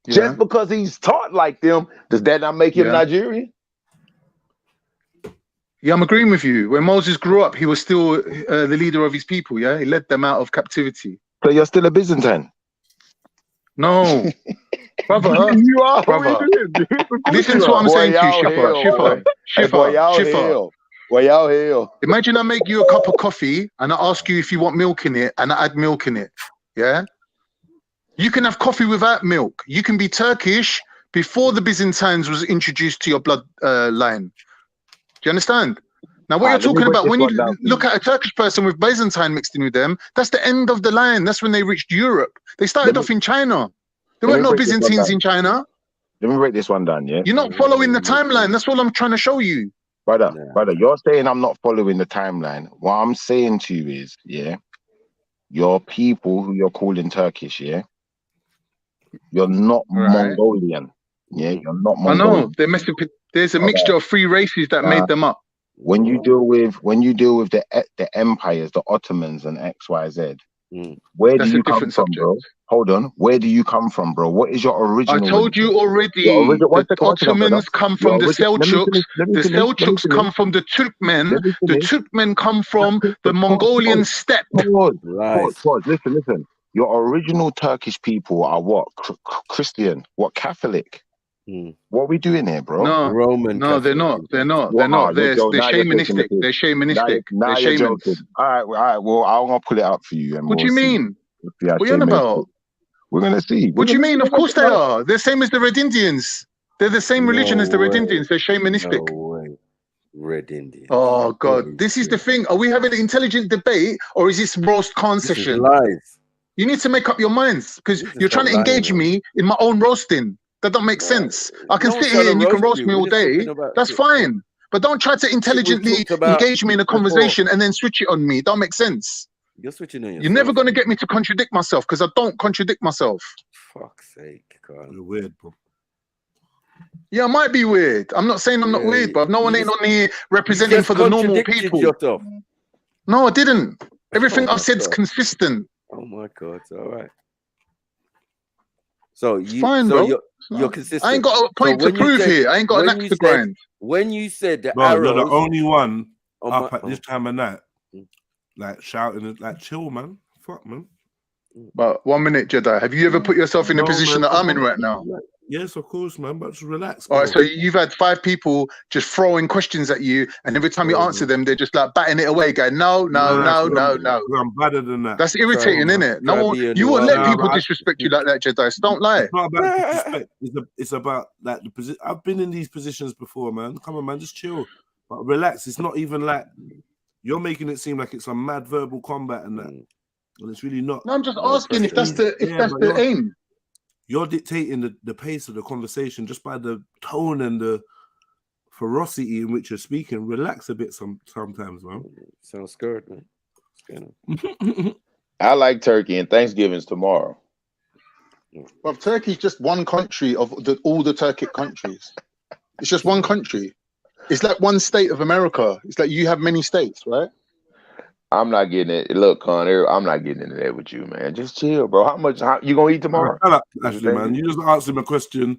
just because he's taught like them, does that not make him Nigerian? Yeah, I'm agreeing with you. When Moses grew up, he was still the leader of his people, yeah? He led them out of captivity. So you're still a Byzantine? No. Brother. You are. Brother. Listen to what I'm saying to you, Schiffer. Well, y'all hell. Imagine I make you a cup of coffee and I ask you if you want milk in it and I add milk in it, yeah? You can have coffee without milk. You can be Turkish before the Byzantines was introduced to your blood line. Do you understand? Now, what you're talking about, when you look at a Turkish person with Byzantine mixed in with them, that's the end of the line. That's when they reached Europe. They started off in China. There weren't no Byzantines in China. Let me break this one down, yeah? You're not following the timeline. That's what I'm trying to show you. Brother, you're saying I'm not following the timeline. What I'm saying to you is, your people who you're calling Turkish, You're not Right. Mongolian. Yeah, you're not I Mongolian. know there's a mixture of three races that made them up. When you deal with the empires, the Ottomans and XYZ, where do you come from, bro? Hold on. Where do you come from, bro? What is your original? I told you already. The Ottomans come from the Seljuks. The Seljuks come from the Turkmen. The Turkmen come from the Mongolian steppe. Pause. Listen. Your original Turkish people are what? Christian? What? Catholic? What are we doing here, bro? No, Roman. No, they're not. They're not. They're not. They're shamanistic. They're shamanistic. Now They're you're shamans. joking. All right. Well, I'm gonna pull it up for you. And What do you mean? What are you on about? We're gonna see. What do you mean? Of course they are. They're same as the Red Indians. They're the same religion as the Red Indians. They're shamanistic. No way. Red Indian. Oh God, this is the thing. Are we having an intelligent debate or is this roast con session? Lies. You need to make up your minds because you're trying to engage me in my own roasting. That don't make sense. I can sit here and you can roast me all day. That's fine. But don't try to intelligently engage me in a conversation and then switch it on me. It don't make sense. You're switching on yourself. You're never going to get me to contradict myself because I don't contradict myself. Fuck's sake, God. You're weird, bro. Yeah, I might be weird. I'm not saying I'm not weird, but no one ain't on here representing for the normal people. Yourself. No, I didn't. Everything I've said's consistent. Oh my God. All right. So you, fine, so bro. you're consistent. I ain't got a point to prove here. I ain't got an axe to grind. When you said the bro, arrows, you're the only one up at my, this time of night, like shouting, like chill, man. Fuck, man. But 1 minute, Jedi. Have you ever put yourself in the position that I'm in right now? Yes, of course, man. But just relax. All right, so you've had 5 people just throwing questions at you, and every time you answer them, they're just like batting it away, going, no. I'm better than that. That's irritating, isn't it? No, you won't let people disrespect you like that, Jedi. So don't lie. It's not about disrespect. It's about like the position. I've been in these positions before, man. Come on, man, just chill. But relax. It's not even like you're making it seem like it's a mad verbal combat and that, and it's really not. No, I'm just asking if that's the aim. You're dictating the pace of the conversation just by the tone and the ferocity in which you're speaking. Relax a bit sometimes, man. Sounds scared, man. I like turkey, and Thanksgiving's tomorrow. Well, Turkey's just one country of all the Turkic countries. It's just one country. It's like one state of America. It's like you have many states, right? I'm not getting it. Look, Connor, I'm not getting into that with you, man. Just chill, bro. How you gonna eat tomorrow? Actually, man, you just asked him a question.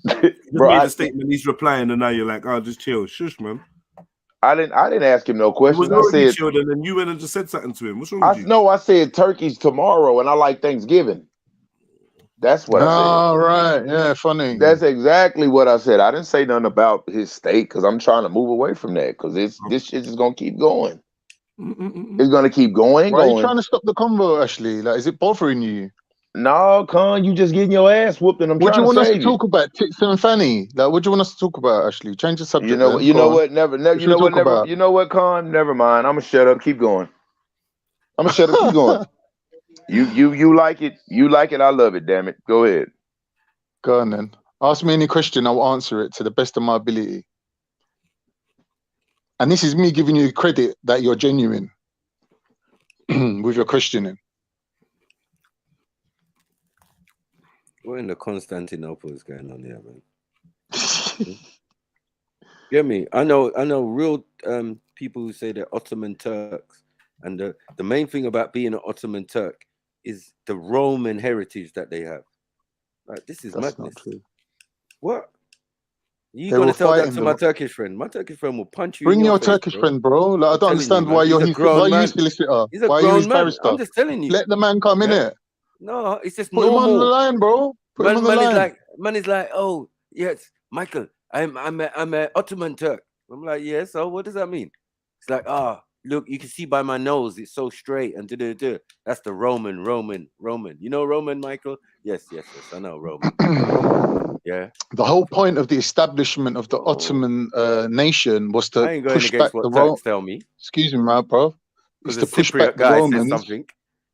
You made a statement. He's replying, and now you're like, "Oh, just chill, shush, man." I didn't ask him no questions. I said, chilled, and then you went and just said something to him. What's wrong with you? No, I said turkey's tomorrow, and I like Thanksgiving. That's what I said. Oh, right. Yeah, funny. That's exactly what I said. I didn't say nothing about his state because I'm trying to move away from that because this shit is gonna keep going. It's gonna keep going. Why are you trying to stop the convo, Ashley? Like, is it bothering you? No, Con, you just getting your ass whooped, and I'm what do trying you want to us save to talk about? Tits and Fanny? Like, what do you want us to talk about, Ashley? Change the subject. You know what? Never. You know what, Con? Never mind. I'm gonna shut up. Keep going. I'm gonna shut up. Keep going. You like it. You like it. I love it. Damn it. Go ahead. Go on then. Ask me any question. I'll answer it to the best of my ability. And this is me giving you credit that you're genuine with your questioning. What in the Constantinople is going on here, man? Get me? I know real people who say they're Ottoman Turks, and the main thing about being an Ottoman Turk is the Roman heritage that they have. Like, this is madness. What? You gonna tell that to my Turkish friend? My Turkish friend will punch you. Bring in your face, Turkish friend, bro. Like, I don't understand why you're why you solicitor. He's a why grown you man. barrister? I'm just telling you. Let the man come in here. No, it's just Put normal. him on the line, bro. Put him on the line. Man is like, oh yes, Michael, I'm a Ottoman Turk. I'm like, yeah. So what does that mean? It's like, look, you can see by my nose, it's so straight and that's the Roman. You know Roman, Michael? Yes, I know Roman. Yeah. The whole point of the establishment of the Ottoman nation was to push back the Romans. Tell me. Excuse me, bro. Is to push back the Romans.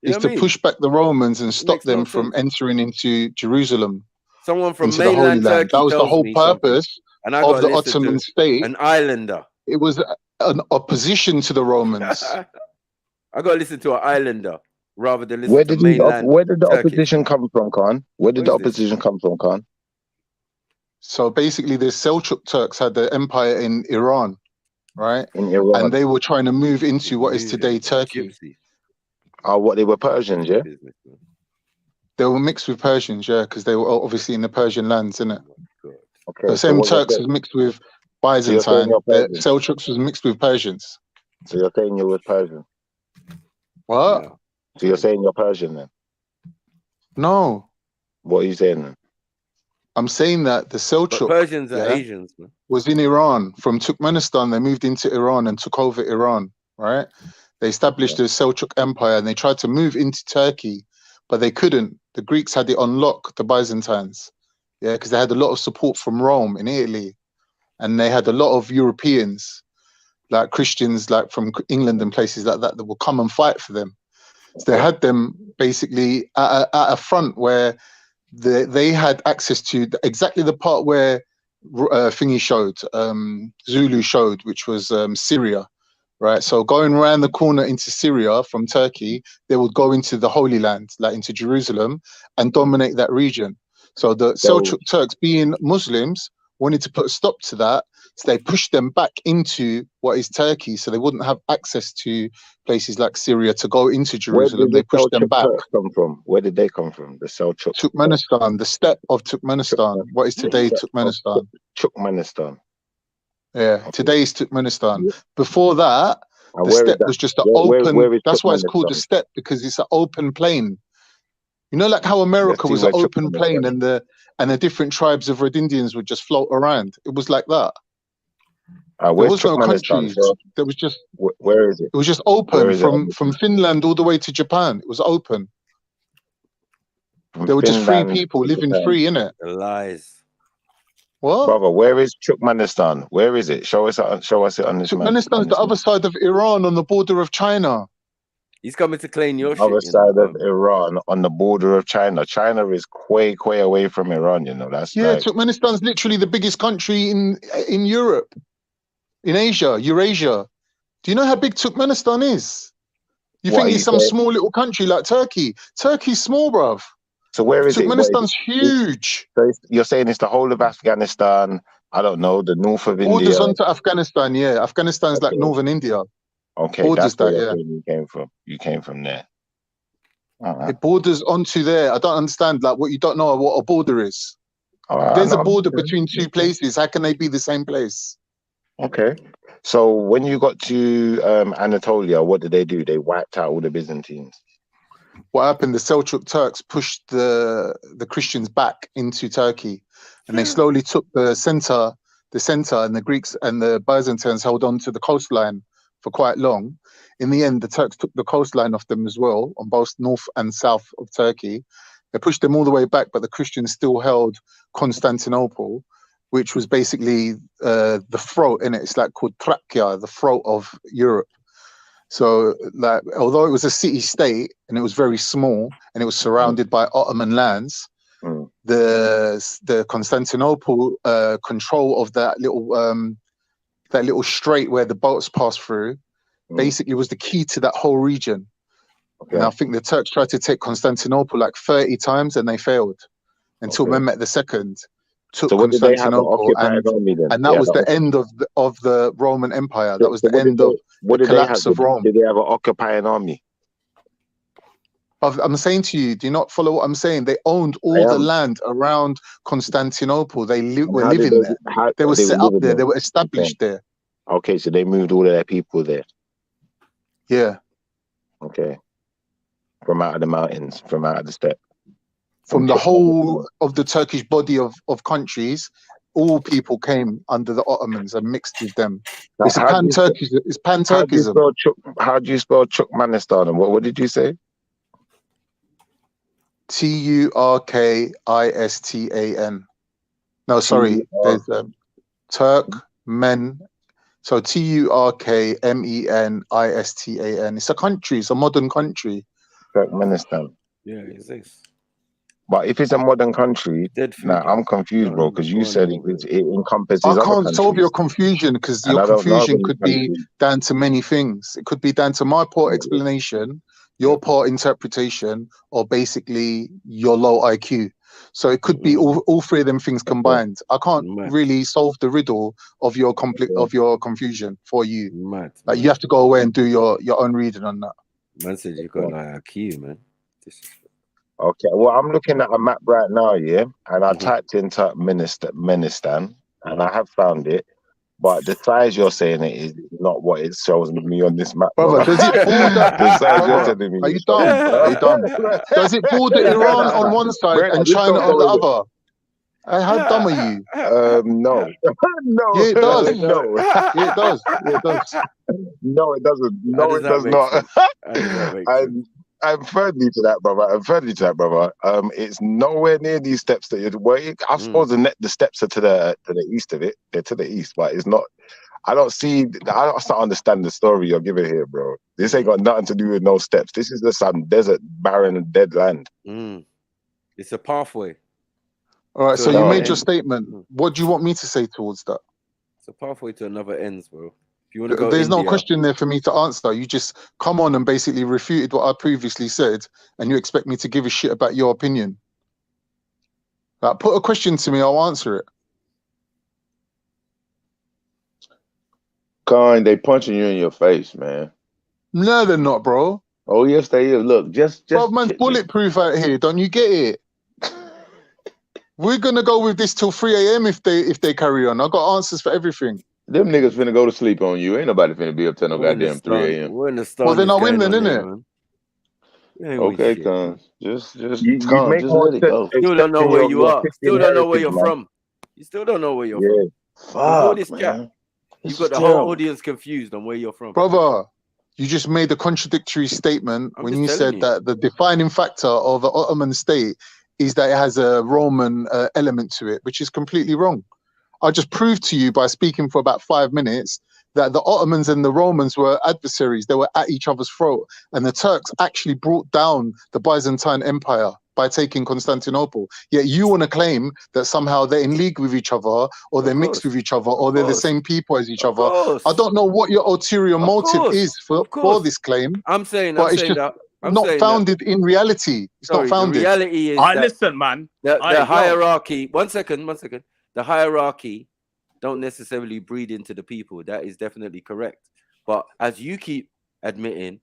Is to push back the Romans and stop them from entering into Jerusalem. Someone from mainland Turkey. That was the whole purpose of the Ottoman state. An islander. It was an opposition to the Romans. I got to listen to an islander rather than listen to mainland where did the Turkish. opposition come from, Khan? Where did the What is this? opposition come from, Khan? So basically, the Seljuk Turks had the empire in Iran, right? In Iran. And they were trying to move into what is today Turkey. Oh, what, they were Persians, yeah? They were mixed with Persians, yeah, because they were obviously in the Persian lands, innit? Okay, The so same what you're Turks saying- was mixed with So you're saying Byzantine. you're The Persian. Seljuks was mixed with Persians. So you're saying you were Persian. What? So you're saying you're Persian then? No. What are you saying then? I'm saying that the Seljuk Persians are Asians, man. was in Iran. From Turkmenistan, they moved into Iran and took over Iran, right? They established the Seljuk Empire and they tried to move into Turkey, but they couldn't. The Greeks had it on lock, the Byzantines, yeah, because they had a lot of support from Rome in Italy, and they had a lot of Europeans, like Christians, like from England and places like that, that would come and fight for them. So they had them basically at a front where they had access to exactly the part where Thingy showed, Zulu showed, which was Syria, right? So going around the corner into Syria from Turkey, they would go into the Holy Land, like into Jerusalem, and dominate that region. So the Seljuk Turks, being Muslims, wanted to put a stop to that. So they pushed them back into what is Turkey, so they wouldn't have access to places like Syria to go into Jerusalem. They pushed them back. Turks come from? Where did they come from? The Seljuk. Turkmenistan, the steppe of Turkmenistan. What is today Turkmenistan? Turkmenistan. Yeah, today is Turkmenistan. Before that, And the where is steppe that? was just an Where open. is That's why it's called the Turkmenistan? steppe, because it's an open plain. You know, like how America see was an where open plain, and the different tribes of Red Indians would just float around. It was like that. There Where's was no Turkmenistan? countries. So, There was just. where is it? It was just Where open is it on from Finland all the way to Japan. It was open. From There were just free Finland people to living Japan? free, innit? Lies. What? Brother, where is Turkmenistan? Where is it? Show us it on this man. Turkmenistan's the other side of Iran on the border of China. He's coming to claim your Other shit, you know. side of Iran, on the border of China. China is quay away from Iran, you know. That's Yeah, like, Turkmenistan's literally the biggest country in Europe, in Asia, Eurasia. Do you know how big Turkmenistan is? You What think are it's you some saying? small little country like Turkey? Turkey's small, bruv. So where is it? Turkmenistan's huge. So you're saying it's the whole of Afghanistan, I don't know, the north of Borders India. onto Afghanistan, yeah. Afghanistan's like Okay. northern India. Okay, Borders that's where that, you're yeah. saying you came from. You came from there. It borders onto there. I don't understand, like, what you don't know what a border is. If there's a border between two places, how can they be the same place? Okay. So when you got to Anatolia, what did they do? They wiped out all the Byzantines. What happened? The Seljuk Turks pushed the Christians back into Turkey, and they slowly took the center, and the Greeks and the Byzantines held on to the coastline for quite long. In the end, the Turks took the coastline off them as well, on both north and south of Turkey. They pushed them all the way back, but the Christians still held Constantinople, which was basically the throat in it. It's like called Thracia, the throat of Europe. So, like, although it was a city-state and it was very small and it was surrounded by Ottoman lands, the Constantinople control of that little strait where the boats pass through basically was the key to that whole region. And I think the Turks tried to take Constantinople like 30 times and they failed until Mehmet II took So what did they have, an Constantinople, occupied army then? and They that had was an the end of the Roman Empire. So That was the what did end of what the did they have? collapse of Rome. Did they have an occupying army? I'm saying to you, do you not follow what I'm saying? They owned all the land around Constantinople. They were How did living there. They were set up living there. They were established there. Okay, so they moved all of their people there. Yeah. Okay. From out of the mountains, from out of the steppe. From the whole of the Turkish body of countries, all people came under the Ottomans and mixed with them. It's a pan-Turkism. It's pan-Turkism. How do you spell Turkmenistan? And what did you say? Turkistan. No, sorry. There's Turkmen. So Turkmenistan. It's a country. It's a modern country. Turkmenistan. Yeah, it exists. But if it's a modern country, now I'm confused, bro, because you said it encompasses I other can't countries. solve your confusion because And your I don't know of confusion any could be countries. down to many things. It could be down to my poor explanation. your poor interpretation, or basically your low IQ. So it could be all three of them things combined. I can't really solve the riddle of your confusion for you. Like, you have to go away and do your own reading on that. Man said you got like IQ, man. Okay, well, I'm looking at a map right now, yeah, and I typed in Turkmenistan, and I have found it, but the size you're saying it is not what it shows me on this map, Brother, does it border? the size you're telling me. Are you dumb? Are you dumb? Does it border Iran on one side and China on the other? How dumb are you? No. No. Yeah, it does. No. Yeah, it does. Yeah, it does. No, it doesn't. No, it does not. I'm thirdly to that, brother. It's nowhere near these steps that you're. Well, I suppose the steps are to the east of it. They're to the east, but it's not. I don't understand the story you're giving here, bro. This ain't got nothing to do with no steps. This is some desert, barren, dead land. It's a pathway. All right, so you made your statement. What do you want me to say towards that? It's a pathway to another ends, bro. If you want to go, there's no question there for me to answer. You just come on and basically refuted what I previously said, and you expect me to give a shit about your opinion. Like, put a question to me, I'll answer it. Kanye, they punching you in your face, man. No, they're not, bro. Oh yes, they is. Look, bro, man's bulletproof out here. Don't you get it? We're gonna go with this till 3 a.m. if they carry on. I got answers for everything. Them niggas finna go to sleep on you. Ain't nobody finna be up till no goddamn 3 a.m. Well, then I win, then, innit? Okay, Con. Just you Con, just let it go. Still don't know where you are. Still don't know where you're from. You still don't know where you're from. Before this chat, you got the whole audience confused on where you're from. Brother, you just made a contradictory statement when you said that the defining factor of the Ottoman state is that it has a Roman element to it, which is completely wrong. I just proved to you by speaking for about 5 minutes that the Ottomans and the Romans were adversaries. They were at each other's throat. And the Turks actually brought down the Byzantine Empire by taking Constantinople. Yet you want to claim that somehow they're in league with each other, or they're mixed with each other, or they're the same people as each other. I don't know what your ulterior motive is for this claim. I'm saying not founded in reality. It's not founded. The reality is listen, man. The hierarchy. One second. The hierarchy don't necessarily breed into the people. That is definitely correct. But as you keep admitting,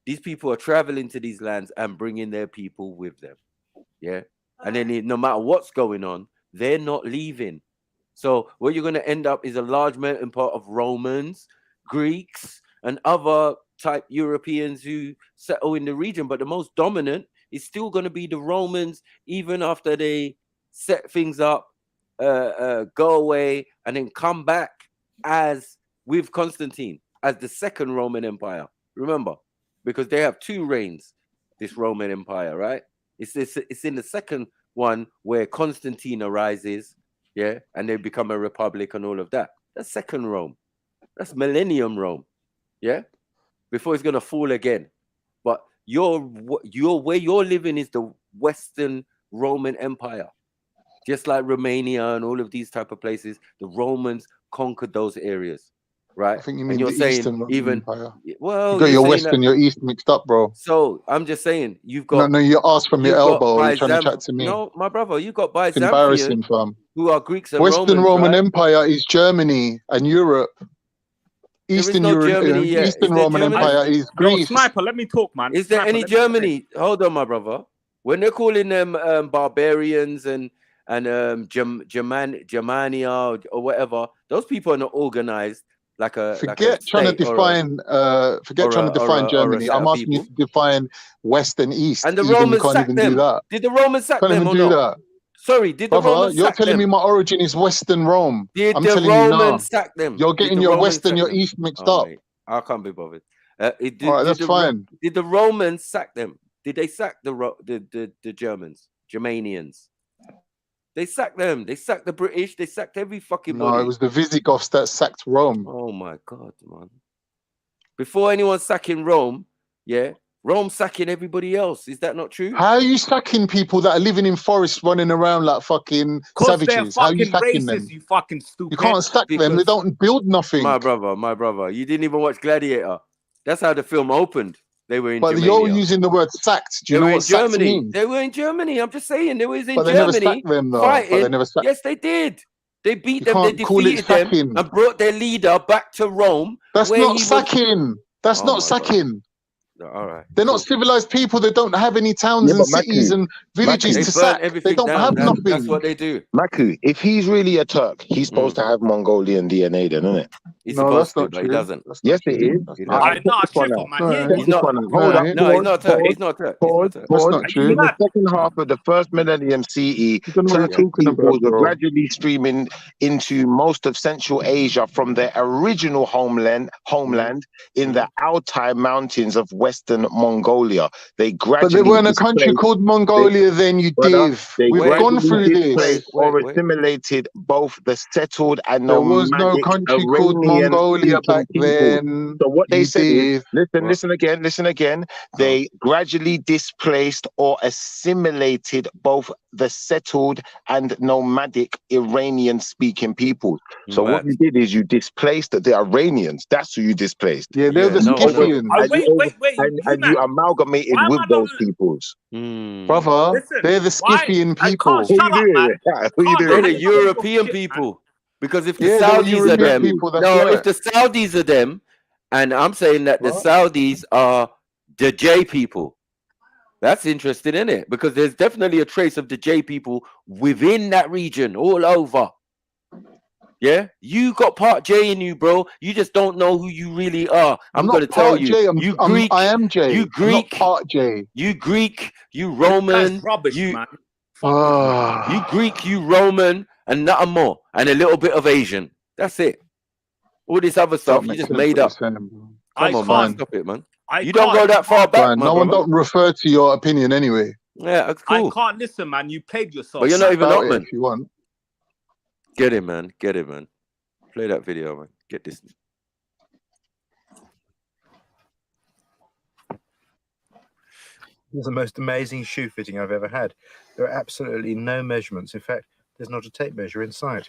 these people are traveling to these lands and bringing their people with them. Yeah. And then no matter what's going on, they're not leaving. So what you're going to end up is a large melting pot of Romans, Greeks, and other type Europeans who settle in the region. But the most dominant is still going to be the Romans, even after they set things up, go away, and then come back as with Constantine as the second Roman Empire. Remember, because they have 2 reigns, this Roman Empire, right? It's in the second one where Constantine arises, yeah, and they become a republic and all of that. That's second Rome. That's millennium Rome, yeah, before it's gonna fall again. But where you're living is the Western Roman Empire. Just like Romania and all of these type of places, the Romans conquered those areas, right? I think you mean the Eastern Roman Empire. Well, you got your West and your East mixed up, bro. So I'm just saying, you've got no, you asked from your elbow. You're trying to chat to me. No, my brother, you got Byzantium, embarrassing, fam. Who are Greeks and Western Romans, Roman right? Empire is Germany and Europe. Eastern Roman Empire is Greece. Yo, Sniper, let me talk, man. Is there any Germany? Hold on, my brother. When they're calling them barbarians and Germania or whatever, those people are not organized like a. Forget trying to define Germany. I'm asking you to define West and East. And the Romans sacked them. Did the Romans sack them or not? Sorry, did the Romans you're sack telling them? me my origin is Western Rome. Did I'm the telling Romans you now. sack them? You're getting your West and your East mixed up. Mate, I can't be bothered. All right, that's fine. Did the Romans sack them? Did they sack the Germans, Germanians? They sacked them. They sacked the British. They sacked every fucking body. No, it was the Visigoths that sacked Rome. Oh my God, man. Before anyone sacking Rome, yeah, Rome sacking everybody else. Is that not true? How are you sacking people that are living in forests running around like fucking savages? How are you sacking them? You fucking stupid. You can't sack them. They don't build nothing. My brother, you didn't even watch Gladiator. That's how the film opened. They were in But Germany. you're using the word sacked. Do you know what sacked means? They were in Germany. I'm just saying, they was in But they Germany never sacked them, though. fighting. But they never sacked. Yes, they did. They beat You them. They can't call it defeated them sacking. and brought their leader back to Rome. That's where not he sacking. That's Oh not my sacking. All right. They're not civilized people. They don't have any towns Yeah, and but cities Maku, and villages They to burnt sack. They everything don't down. have That's nothing. what they do. Maku, if he's really a Turk, he's supposed to have Mongolian DNA, then, isn't it? He's No, supposed that's to, not but he true. doesn't. That's not Yes, it true. is. That's He not doesn't. true. Check this one Sheffield, out. man. No, Check He's this not. one out. no, Hold up. No, he's Pause. not a Turk. Pause. He's not a Turk. He's not a Turk. That's Pause. not In true. the second half of the first millennium CE, You don't know what Turkic you're talking about, peoples were bro. gradually streaming into most of Central Asia from their original homeland in the Altai Mountains of Western Mongolia. They But there gradually weren't a country displaced. called Mongolia then, you div. They We've Wait, gone gradually through displaced this. or assimilated both the settled and There was no nomadic country called Iranian Mongolia speaking back peoples. then. So what they You said is, div. listen again. They gradually displaced or assimilated both the settled and nomadic Iranian speaking peoples. So what you did is you displaced the Iranians. That's who you displaced. Yeah, they're the Scythians. And you amalgamated Why am with I those not- peoples. Brother, Listen, they're the why- Scythian I people. can't shut up, man. Who you They're doing? the European people. Because if the Yeah, they were Saudis are European them, people, that's no, right. if the Saudis are them, and I'm saying that the What? Saudis are the J people. That's interesting, isn't it? Because there's definitely a trace of the J people within that region, all over. Yeah, you got part J in you, bro. You just don't know who you really are. I'm not gonna tell part you. J, You Greek. I am J. You I'm not Greek. part J. You Greek. You Roman. That's rubbish, you man. you Greek. You Roman, and nothing more, and a little bit of Asian. That's it. All this other stuff Don't you make just sense made what up. you're saying, bro. Come on, man. Stop it, man. You don't can't- go that far back, Fine. my No one brother. don't refer to your opinion anyway. Yeah, that's cool. I can't listen, man. You played yourself. But you're not even About up, it man. if you want. Get it, man. Get it, man. Play that video, man. Get this. This is the most amazing shoe fitting I've ever had. There are absolutely no measurements. In fact, there's not a tape measure inside.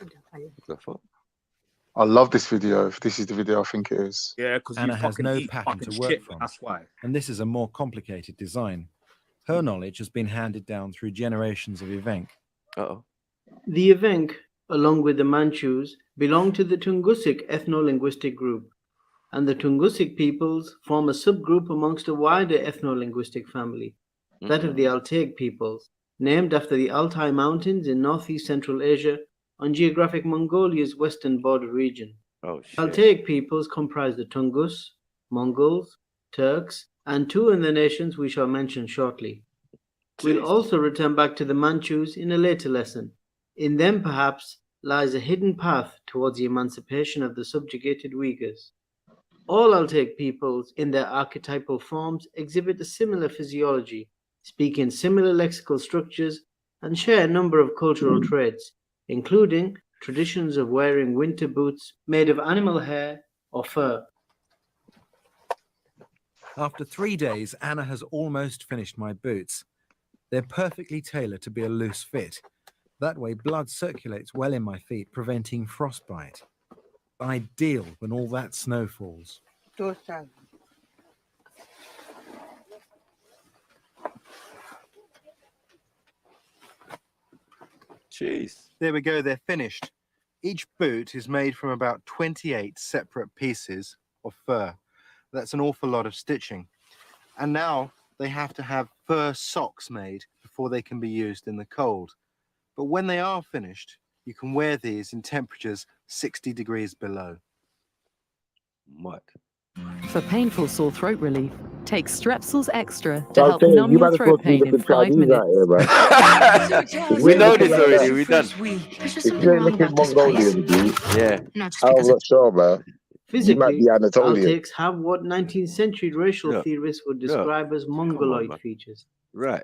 I love this video. If this is the video I think it is. Yeah, because Anna has no pattern to work from. That's why. And this is a more complicated design. Her knowledge has been handed down through generations of Evenk. Uh-oh. The Evenk, along with the Manchus, belong to the Tungusic ethno-linguistic group, and the Tungusic peoples form a subgroup amongst a wider ethno-linguistic family, that of the Altaic peoples, named after the Altai Mountains in northeast Central Asia on geographic Mongolia's western border region. Oh, shit. Altaic peoples comprise the Tungus, Mongols, Turks, and two other nations we shall mention shortly. We'll also return back to the Manchus in a later lesson. In them, perhaps, lies a hidden path towards the emancipation of the subjugated Uyghurs. All Altaic peoples, in their archetypal forms, exhibit a similar physiology, speak in similar lexical structures, and share a number of cultural traits, including traditions of wearing winter boots made of animal hair or fur. After 3 days, Anna has almost finished my boots. They're perfectly tailored to be a loose fit. That way, blood circulates well in my feet, preventing frostbite. Ideal when all that snow falls. Jeez. There we go, they're finished. Each boot is made from about 28 separate pieces of fur. That's an awful lot of stitching. And now they have to have fur socks made before they can be used in the cold. But when they are finished, you can wear these in temperatures 60 degrees below. What? For painful sore throat relief, take Strepsils Extra to So help I'm saying, numb you your better throat pain in 5 minutes. We know this already. We done. If you ain't looking Mongolian, dude, Yeah. I'm not sure, man. You might Physically, be Anatolian. Altaics have what 19th century racial theorists would describe as Mongoloid features. Right.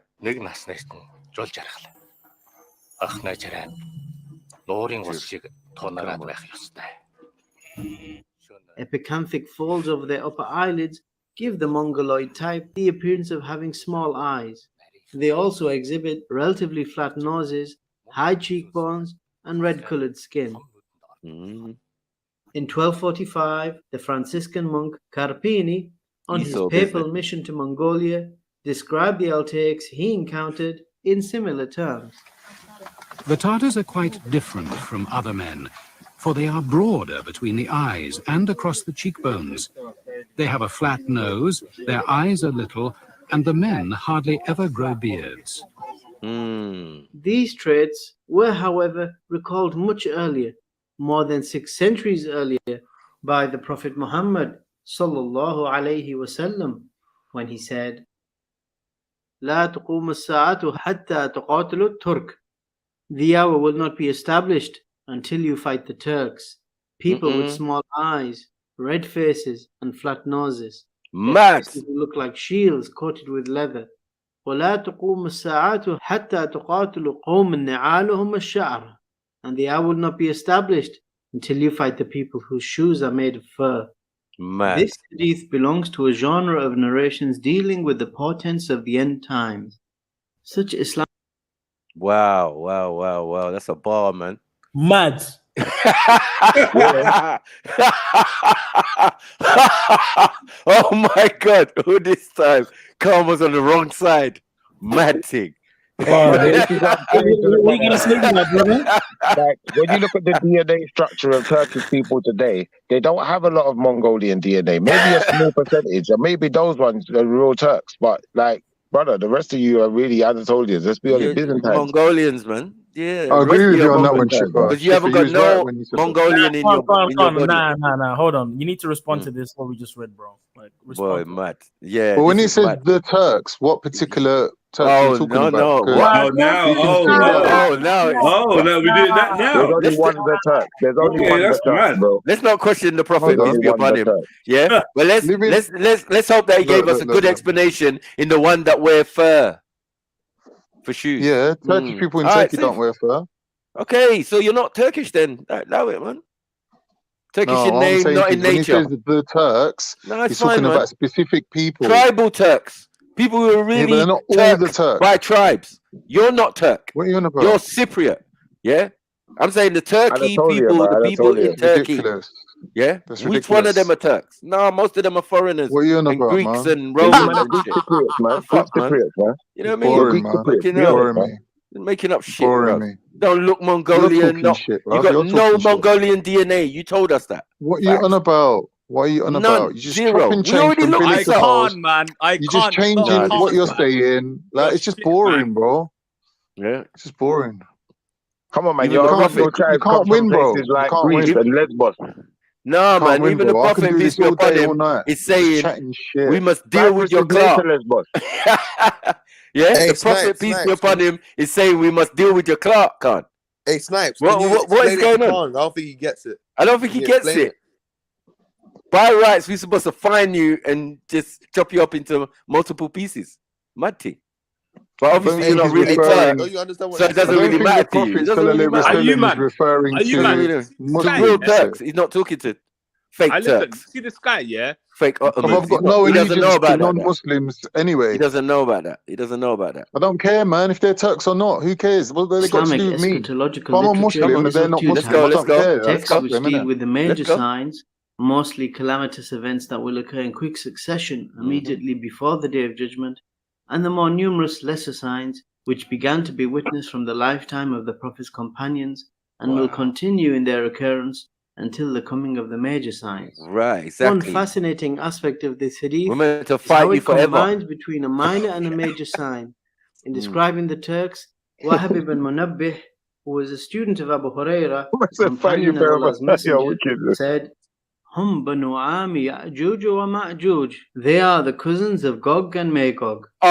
Epicanthic folds over their upper eyelids give the Mongoloid type the appearance of having small eyes. They also exhibit relatively flat noses, high cheekbones, and red-colored skin. In 1245, the Franciscan monk Carpini on his papal mission to Mongolia, described the Altaics he encountered in similar terms. The Tartars are quite different from other men, for they are broader between the eyes and across the cheekbones. They have a flat nose, their eyes are little, and the men hardly ever grow beards. These traits were, however, recalled much earlier, more than 6 centuries earlier, by the Prophet Muhammad sallallahu alayhi wasallam, when he said, "La tuqum as-sa'atu hatta tuqatilu at-Turk." The hour will not be established until you fight the Turks, people with small eyes, red faces, and flat noses. Mad. Who look like shields coated with leather. وَلَا تُقُومُ السَّاعَةُ حَتَّى تُقَاتِلُ قَوْمًا نِعَالُهُمُ الشَّعْرَ. And the hour will not be established until you fight the people whose shoes are made of fur. Mad. This hadith belongs to a genre of narrations dealing with the portents of the end times. Such Islam. Wow, wow, wow, wow. That's a bar, man. Mad. Oh my God. Who this time? Khan was on the wrong side. Mad thing. Like, when you look at the DNA structure of Turkish people today, they don't have a lot of Mongolian DNA. Maybe a small percentage, or maybe those ones are real Turks. But like, brother, the rest of you are really Anatolians. Let's be honest, Byzantines. Mongolians, man. Yeah, I agree with you on that one, Chipper. Because you haven't got no Mongolian in your body. Nah, hold on. You need to respond to this, what we just read, bro. Like, boy, mad. Yeah. But when he says the Turks, what particular Turks are you talking about? No, we did that now. There's only one the Turk. There's only one the Turk, bro. Let's not question the Prophet, peace be upon him. Yeah, but let's hope that he gave us a good explanation in the one that wear fur for shoes. Yeah, Turkish people in Turkey don't wear fur. Okay, so you're not Turkish then? Allow it, man. Turkish in name, not in nature. When he says the Turks, he's talking about specific people. Tribal Turks. People who are really they're not all the Turks. By tribes. You're not Turk. What are you on about? You're Cypriot. Yeah? I'm saying the Turkey people, the people in Turkey. Ridiculous. Yeah? That's Which one of them are Turks? No, most of them are foreigners. What are you on and about, Greeks man? and Romans and shit. Cypriots, man. You know what I mean? Boring, Making up shit, Boring bro. me. Don't look Mongolian. No. Shit, You got no Mongolian DNA. You told us that. What are you on about? What are you on about? You just zero. chop and change already from look Billy like to that. Balls. Man, You're just changing what you're saying. Like, it's just boring, bro. Yeah, it's just boring. Come on, man. You can't win, bro. Like you can't Greece win. and Lesbos. No, man. Win, even bro. the Prophet, peace be upon him, is saying we must deal with your clout. Yeah, Hey, the Prophet, peace be upon him, is saying we must deal with your clout, Khan. Hey, Snipes, what is going on? I don't think he gets it. I don't think he gets it. By rights, we're supposed to find you and just chop you up into multiple pieces. Mad thing. But obviously you're not really Turk, so it doesn't really matter to you. It doesn't really matter. Are you mad? Referring to real Turks. He's not talking to fake Turks. See this guy, yeah? Fake Ottomans. I've got no allegiance to non-Muslims anyway. He doesn't know about that. He doesn't know about that. I don't care, man. If they're Turks or not, who cares? What they got to do with me? If I'm a Muslim and they're not Muslim, I don't care. Texts which deal with the major signs, mostly calamitous events that will occur in quick succession immediately before the Day of Judgment, and the more numerous lesser signs which began to be witnessed from the lifetime of the Prophet's companions and will continue in their occurrence until the coming of the major signs. Right, exactly. One fascinating aspect of this hadith we're meant to is fight how you it forever. combines between a minor and a major sign. In describing the Turks, Wahab ibn Munabbih, who was a student of Abu Hurairah, companion of Allah's Messenger, said, Hum banu Ami Ya'juj wa Ma'juj. They are the cousins of Gog and Magog. The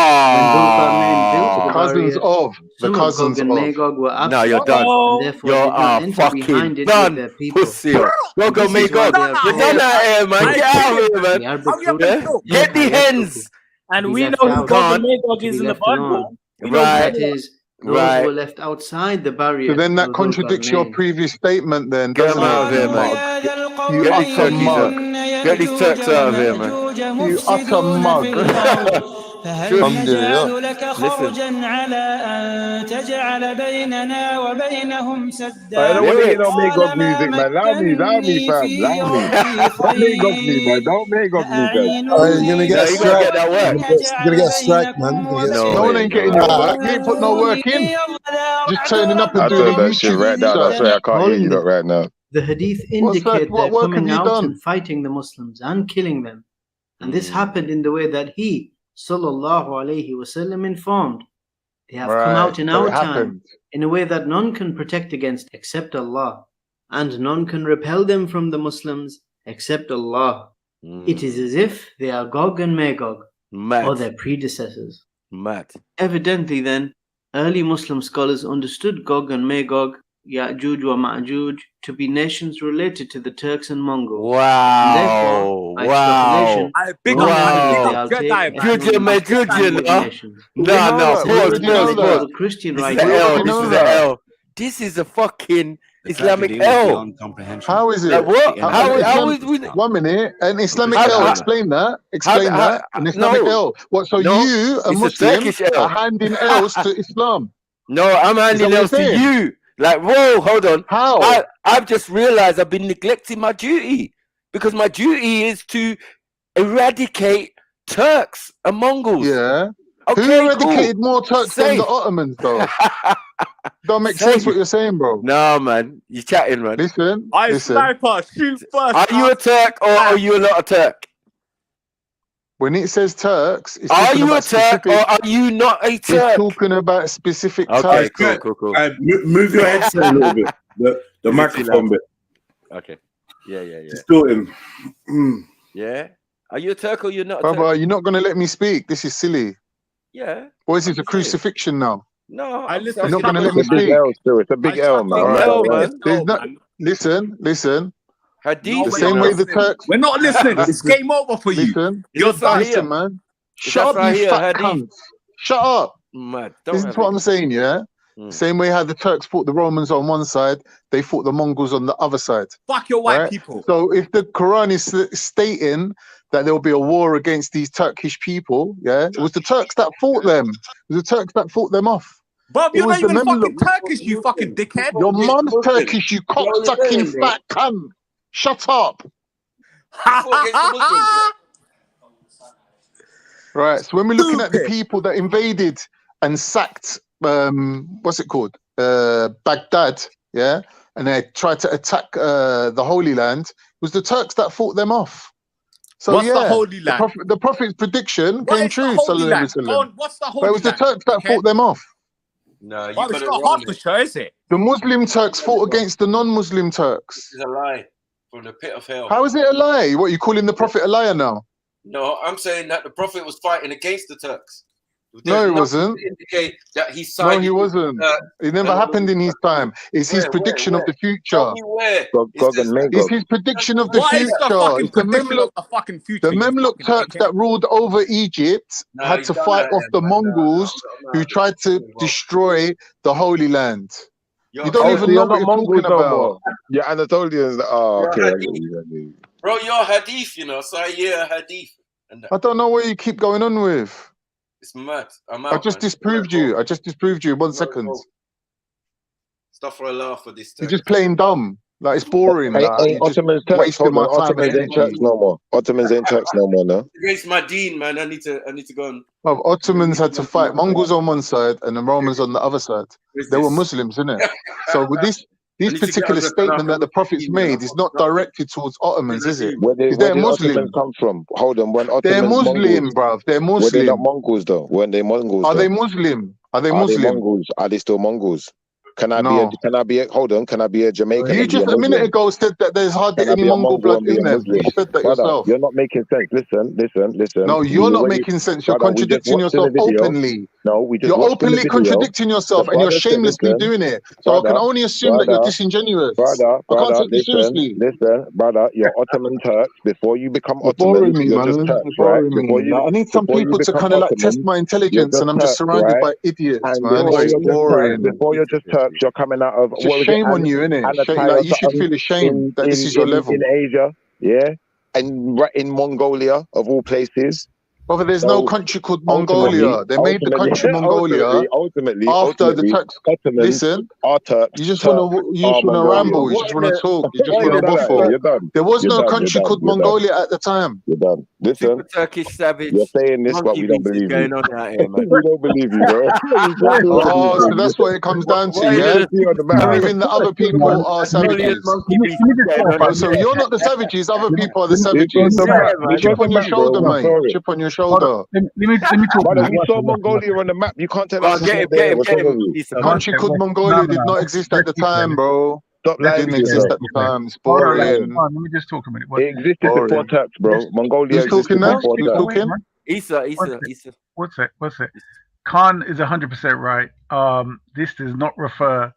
cousins of. Gog and Magog were absent. No, you're done. And therefore You're fucking it done. with their people. Pussy. Gog and Magog. You're done out here, man. Get out of here, man. Get the hens. And we know who Gog and Magog is in the Bible. Right. That is, those were left outside the barrier. So then that contradicts your previous statement then, Get doesn't them out of here, man. You utter mug. Get these Turks out of here, man. You utter mug. فهل نجعل لك خرجا على أن تجعل بيننا وبينهم سدا I don't want to hear no قال Migos ما music, man. Allow me, مكني fam. في Allow me. ربي Don't Migos me, man. خير Don't Migos me, fam. You're gonna get a strike. You're gonna get a strike, man. You're gonna get a strike. No one ain't getting your work. You ain't put no work in. Just turning up and I doing told a that shit YouTube right now. I swear I can't hear you lot right now. The hadith What's that? indicate What they're work have coming you out done? and fighting the Muslims and killing them. And this happened in the way that he, sallallahu alayhi wasallam, informed. They have come out in our time in a way that none can protect against except Allah, and none can repel them from the Muslims except Allah. It is as if they are Gog and Magog, or their predecessors. Evidently then, early Muslim scholars understood Gog and Magog, Ya'juj wa Ma'juj, to be nations related to the Turks and Mongols. Wow. And therefore, by extrapolation, Pause. Christian This is writer. an L. This is an L. This is a fucking Islamic L. How is it? Like what? How is we? 1 minute. An Islamic L. Explain that. Explain that. An Islamic L. What? So you, a Muslim, are handing L's to Islam? No, I'm handing L's to you. Like, whoa, hold on. How? I've just realized I've been neglecting my duty, because my duty is to eradicate Turks and Mongols. Yeah. Okay, who eradicated more Turks than the Ottomans, though? Don't make sense what you're saying, bro. No, man. You're chatting, man. Listen. Sniper, shoot first. Are you a Turk or are you not a Turk? When it says Turks, it's are you a Turk or are you not a Turk? It's talking about specific Okay, Turks. cool. Move your headset a little bit. The microphone bit. Okay. Yeah. Distorting. Yeah. Are you a Turk or you're not a Brother, Turk? you're not going to let me speak. This is silly. Yeah. Or is it a crucifixion now? No. You're not going to let me speak. It's a big L, man. Listen. Hadith. The same way the Turks. We're not listening. It's game over for you. Listen, man. Shut up, you fat cunt. Shut up. This is what I'm saying, yeah? Same way how the Turks fought the Romans on one side, they fought the Mongols on the other side. Fuck your white people. So if the Quran is stating that there will be a war against these Turkish people, yeah, it was the Turks that fought them. It was the Turks that fought them off. Bob, you're not even fucking Turkish, you fucking dickhead. Your mum's Turkish, you cock-sucking fat cunt. Shut up. Right, so when we're looking at the people that invaded and sacked, what's it called? Baghdad, yeah? And they tried to attack the Holy Land, it was the Turks that fought them off. So what's the Holy Land? The Prophet's prediction came true. What's the Holy But it was the Turks that fought them off. No, you it's not half the show, is it? The Muslim Turks fought against the non-Muslim Turks. This is a lie from the pit of hell. How is it a lie? What, you calling the Prophet a liar now? No, I'm saying that the Prophet was fighting against the Turks. No, he wasn't. Indicate that he No, he wasn't. It never happened in his time. It's his prediction of the future. It's his prediction of the future. The Memluk Turks that ruled over Egypt had to fight off the Mongols who tried to destroy the Holy Land. You don't even know what you're talking about. Yeah, Anatolians. Oh, okay. Bro, you're Hadith, you know, so I hear Hadith. I don't know what you keep going on with. It's mad. I'm out, I just disproved you. I just disproved you in 1 second. Stuff for a laugh for this. You're just playing dumb. Like, it's boring. Ain't Ottomans Turks. Ottomans ain't Turks no more. Ottomans ain't Turks no more, no. Against my dean, man. I need to go on. Well, Ottomans had to fight Mongols on one side and the Romans on the other side. They were Muslims, innit? So with this particular statement that the Prophet's made is not directed towards Ottomans, is it? Where did Ottomans come from? Hold on, when Ottomans, they're Muslim, bruv. They're Muslim. Were they not Mongols though? Weren't they Mongols? Are they Muslim? Are they Muslim? Mongols? Are they still Mongols? Can I be a Jamaican? You just a minute ago said that there's hardly any Mongol blood in there. You said that yourself. You're not making sense. Listen. No, you're not making sense. You're contradicting yourself openly. No, you're openly contradicting yourself, and you're shamelessly doing it. So I can only assume that you're disingenuous. I can't take you seriously. Listen, brother, you're Ottoman Turks. Before you become Ottoman, you're just Turks, right? I need some people to kind of like test my intelligence, and I'm just surrounded by idiots, man. It's boring. Before you're just Turks, you're coming out of shame on you, innit? Like, you should feel ashamed that this is your level in Asia, yeah, and right in Mongolia of all places. Brother, there's So, no country called ultimately- Mongolia. They made the country Mongolia ultimately, after the Turks. Ottomans Listen, are Turks. you just want to ramble. You just want to talk. You just want to waffle. You're done. There was You're no done. country You're called done. You're done. Mongolia at the time. You're done. Listen, Super Turkish savage. you're saying this, but monkey we don't beats is believe going you. on out here, man. We don't believe you, bro. Oh, so that's what it comes down to, yeah? Proving that other people are savages. So you're not the savages, other people are the savages. Chip on your shoulder, mate. Chip on your shoulder. Let me talk. Brother, we saw Mongolia on the map. You can't tell us it's not there. What's wrong with you? A country called Mongolia did not exist at the time, bro. Stop It lying didn't to exist yourself. at the time. It's Hold on, boring. let me just talk a minute. It existed before Turks, bro. Mongolia Who's existed talking now? before Who's Turks. talking? Isa. What's it? Khan is 100% right. This does not refer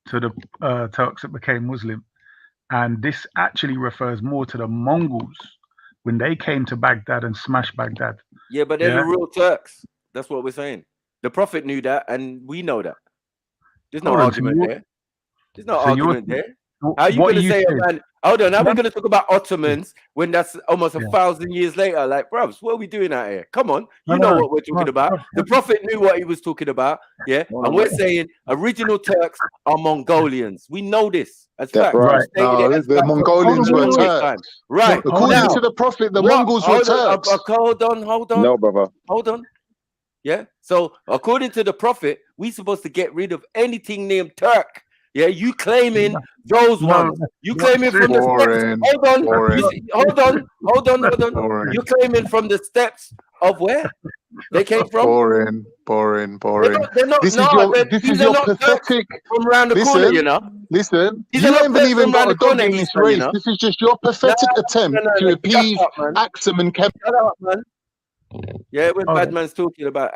to the Turks that became Muslim, and this actually refers more to the Mongols when they came to Baghdad and smashed Baghdad. Yeah, but they're the real Turks. That's what we're saying. The Prophet knew that, and we know that. There's no argument there. There's no argument there. How are you going to say a man? Hold on, how are we going to talk about Ottomans when that's almost 1,000 years later? Like, bruv, what are we doing out here? Come on, you know what we're talking about. The Prophet knew what he was talking about, yeah. And we're saying original Turks are Mongolians. We know this as fact. Right. No, the Mongolians were Turks. Right. According to the Prophet, the Mongols were Turks. Hold on. No, brother. Hold on. Yeah. So according to the Prophet, we're supposed to get rid of anything named Turk. Yeah, you claiming those ones. You claiming from the steps. Hold on. You claiming from the steps of where they came from? Boring. They're not, This is your pathetic. From around the corner, you know. Listen, These you are not ain't even got a from around dog the in corner, this Easter, race. you know? This is just your pathetic attempt to appease Axum and Kevin. Shut up, man. Yeah, when bad man's talking about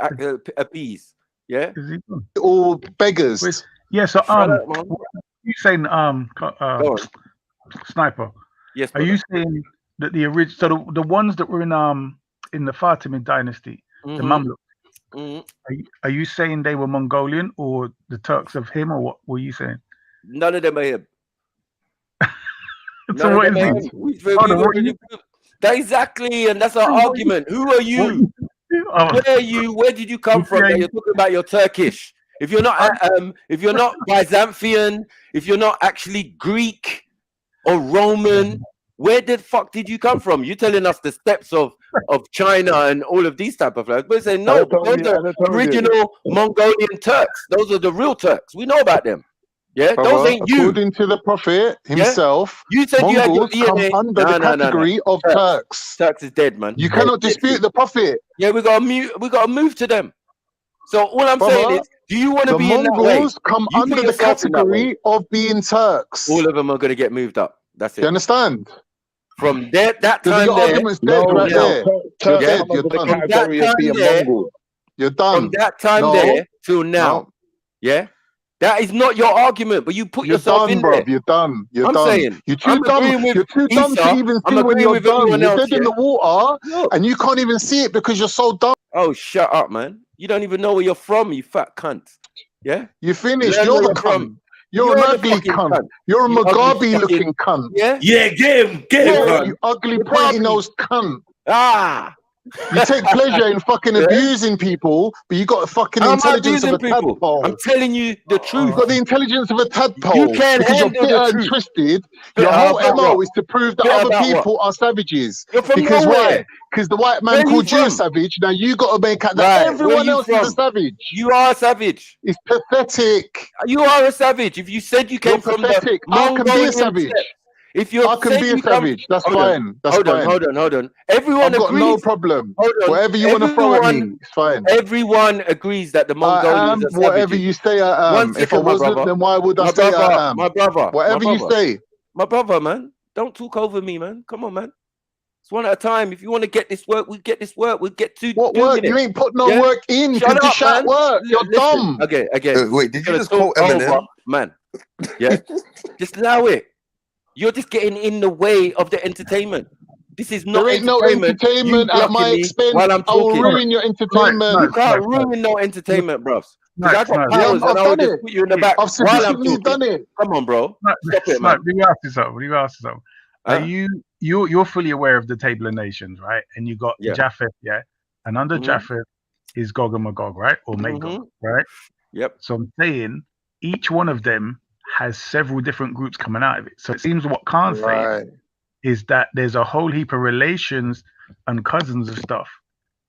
appease. Yeah, all beggars. Yeah, so you saying Sniper? Yes. Are you saying that the original, so the ones that were in the Fatimid dynasty, the Mamluks, are you saying they were Mongolian or the Turks of him, or what were you saying? None of them are him. So what is it? Exactly, and that's our argument. Who are you? Where are you? Where did you come from? That you're talking about you're Turkish. If you're not Byzantine, if you're not actually Greek or Roman, where the fuck did you come from? You're telling us the steps of China and all of these type of flags. But say no, those are original Mongolian Turks. Those are the real Turks. We know about them. Yeah, those ain't you. According to the Prophet himself, you said Mongols you had your DNA. come under the category of Turks. Turks is dead, man. You cannot dispute the Prophet. Yeah, we gotta move to them. So all I'm saying is, do you want to be in that way? The Mongols come under the category of being Turks. All of them are going to get moved up. That's it. Do you understand? From that time your argument's dead right there. You're dead. You're done. You're done. From that time there till now. Yeah? That is not your argument, but you put yourself in there. You're done. You're done. Saying, you're too dumb. You're too dumb to even see when you're done. You're dead in the water, and you can't even see it because you're so dumb. Oh, shut up, man. You don't even know where you're from, you fat cunt. Yeah? You finished. You're the cunt. You're an ugly cunt. You're a Mugabe-looking cunt. Yeah? Yeah, get him, you ugly, pointy-nosed cunt. Ah! You take pleasure in fucking abusing people, but you got the fucking intelligence of a tadpole. I'm telling you the truth. You've got the intelligence of a tadpole. You can't because you're handle bitter the and truth. twisted. Your whole MO is to prove that other people are savages. Because why? Because the white man called you a savage. Now you got to make out that everyone else is a savage. You are a savage. It's pathetic. You are a savage. If you said you came from pathetic. I can be a savage. If you I can be a savage, that's fine. That's fine. Hold on. Everyone I've got agrees. no problem. Whatever you want to throw at me, it's fine. Everyone agrees that the Mongolians are whatever you say I am. If I wasn't, then why would I say I am? My brother. Whatever you say. My brother, man. Don't talk over me, man. Come on, man. It's one at a time. If you want to get this work, we get this work. We'll get to what work? You ain't put no work in. You can just shout work. You're dumb. Okay. Wait, did you just quote Eminem? Man. Yeah. Just allow it. You're just getting in the way of the entertainment. This is not there ain't no entertainment at my expense. While I'm talking. I will ruin your entertainment. You can't ruin no entertainment, bros. I got powers and I will just put you in the back I've sufficiently done it. Come on, bro. Stop it, man. Let me ask you something. You're fully aware of the Table of Nations, right? And you got Japheth, and under Japheth is Gog and Magog, right? Or Magog, right? Yep. So I'm saying each one of them has several different groups coming out of it. So it seems what Khan's saying is that there's a whole heap of relations and cousins of stuff,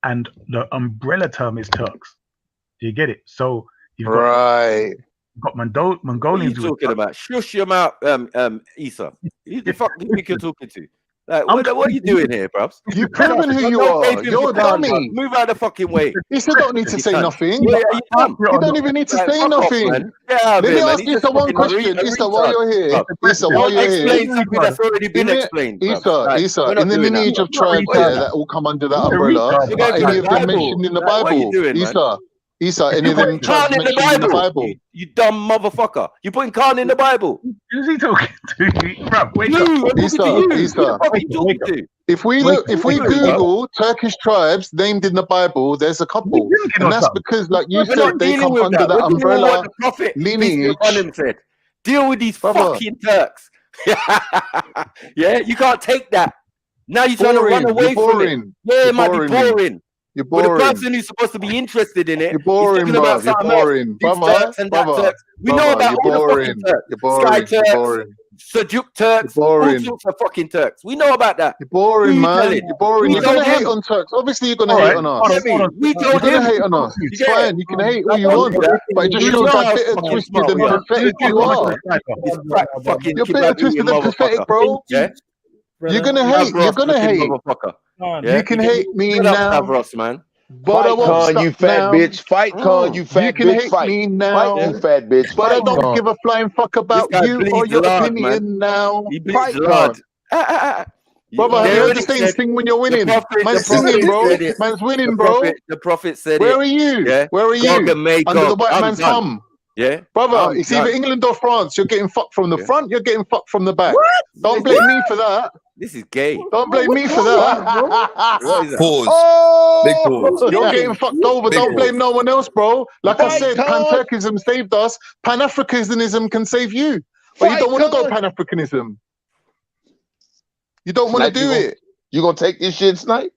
and the umbrella term is Turks. Do you get it? So you've got Mongolians. What are you talking about? Shush your mouth, Issa. Who the fuck do you think you're talking to? Like, what are you doing here, bruv? You've proven who you are. You're a dummy. Move out the fucking way. Issa don't need to say nothing. Yeah, You don't even need to say nothing. Let me ask Issa one question. Issa, while you're here. Issa, while you're here. Explain something that's already been explained. Issa, in the lineage of tribes that all come under that umbrella, are any of them mentioned in the Bible? Issa, any of them tribes mentioned in the Bible? You dumb motherfucker. You putting Khan in the Bible. Who's he talking to? Bruv, wake up. Issa. If we Google Turkish tribes named in the Bible, there's a couple. And that's because, like you said, they come under that umbrella lineage. Deal with these fucking Turks. Yeah, you can't take that. Now you're trying to run away from it. Yeah, it might be boring. You're boring. But the person who's supposed to be interested in it, you're boring, bro. You're boring. We know about all the fucking Turks. Sky Turks, Seljuk Turks, all sorts of fucking Turks. We know about that. You're boring, man. You're boring. You're gonna hate on Turks. Obviously, you're gonna hate on us. We told him. You're gonna hate on us. It's fine. You can hate all you want, but it just shows how bitter, twisted, and pathetic you are. You're bitter, twisted, and pathetic, bro. Yeah. You're gonna hate. You're gonna hate. You can hate me now, man. But I won't Con, you fat bitch. Fight, Con, you fat bitch. You can hate me now. Fight, you fat bitch. But I don't give a flying fuck about you or your opinion now. Fight, Con. Brother, have you heard the same thing when you're winning? Man's singing, bro. Man's winning, bro. The prophet said Where are you? Where are you? Under the white man's thumb. Yeah, brother, it's either England or France. You're getting fucked from the front. You're getting fucked from the back. Don't blame me for that. This is gay. Don't blame me for that. Pause. Big pause. You're getting fucked over. Don't blame no one else, bro. Like I said, Pan-Turkism saved us. Pan-Africanism can save you. But you don't want to go Pan-Africanism. You don't want to do it. You gonna take this shit, Snipe?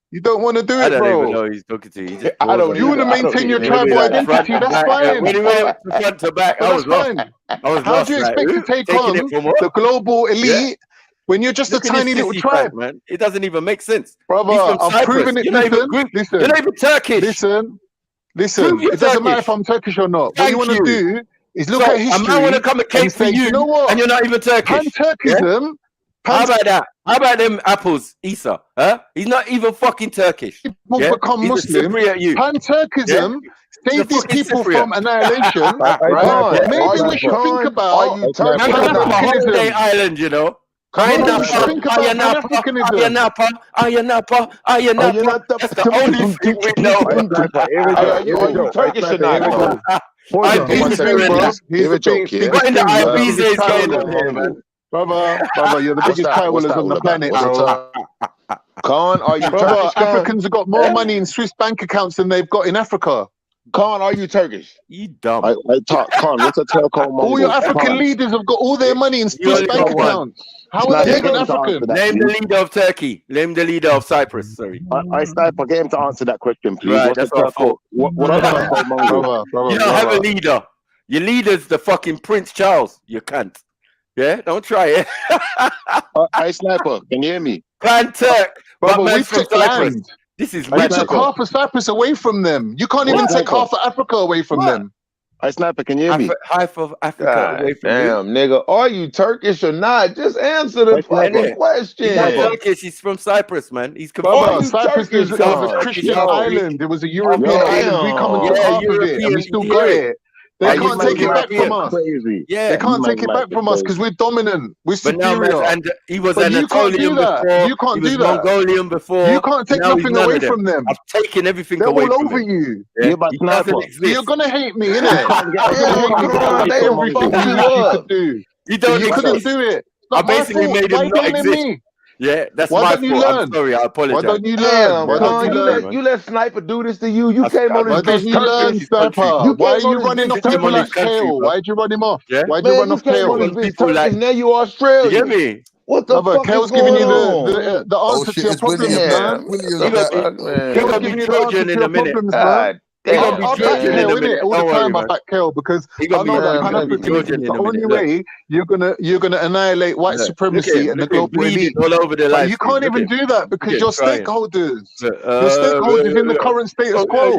You don't want to do it, bro. I don't even know who he's talking to. You want to maintain your tribal identity. That's fine. When he went front to back, I was lost. How do you expect to take on the global elite when you're just a tiny little tribe, man? It doesn't even make sense, brother. I'm proving it. You're not even Turkish. Listen. It doesn't matter if I'm Turkish or not. What you want to do is look at history. I want to come and cake for you, and you're not even Turkish. Pan-Turkism. How about that? How about them apples, Issa? Huh? He's not even fucking Turkish. People become Muslim. Pan-Turkism saved these people from annihilation. Right? Maybe we should think about Holiday Island, you know. Ayanapa. That's the only thing we know. You Turkish or not? He's a joke. You're in the IBZ's going on here, man. Brother, you're the biggest tribalists on the planet, bro. Khan, are you Turkish? Africans have got more money in Swiss bank accounts than they've got in Africa. Khan, are you Turkish? You dumb. Khan, what's a telco? All your African leaders have got all their money in Swiss bank accounts. How are they even African? Name the leader of Turkey. Name the leader of Cyprus. Sorry. I Sniper, get him to answer that question, please. Right, that's what I thought. What about you don't have a leader. Your leader's the fucking Prince Charles. You can't. Yeah, don't try it. I Sniper, can you hear me? Pan-Turk. Brother, we took land. This is we took half of Cyprus away from them. You can't even take half of Africa away from them. I Sniper, can you hear me? Half of Africa away from damn, nigga. Are you Turkish or not? Just answer the fucking question. He's not Turkish. He's from Cyprus, man. He's Cyprus was a Christian island. It was a European island. We come and get half of it, and we still got it. They can't take it back from us. Yeah, they can't take it back from us because we're dominant. We're superior. And he was Anatolian before. You can't do that. Mongolian before. You can't take nothing away from them. I've taken everything away from them. They're all over you. You're gonna hate me, innit? You couldn't do it. I basically made him not exist. Yeah, that's my fault. I'm sorry. I apologize. Why don't you learn? You let Sniper do this to you. You came on this bitch. Why are you running off people like tail? Why'd you run him off? Yeah? Why'd you run off tail? Now you Australian. You get me? What the fuck Kel's is giving going you on? the answer to your problems, man. He gonna be Trojan in a minute. God damn, I back Trojan Kel, in a minute. innit? All the Don't worry, time I man. back Kel because He I gonna be know that Trojan Pan-Africanism is in the a only minute. Look. way you're gonna annihilate white Look at supremacy him. and the Look at him global elite. bleeding all over the But live you stream. can't Look even at him. do that because Look at you're him crying. stakeholders. You're stakeholders in the current status quo.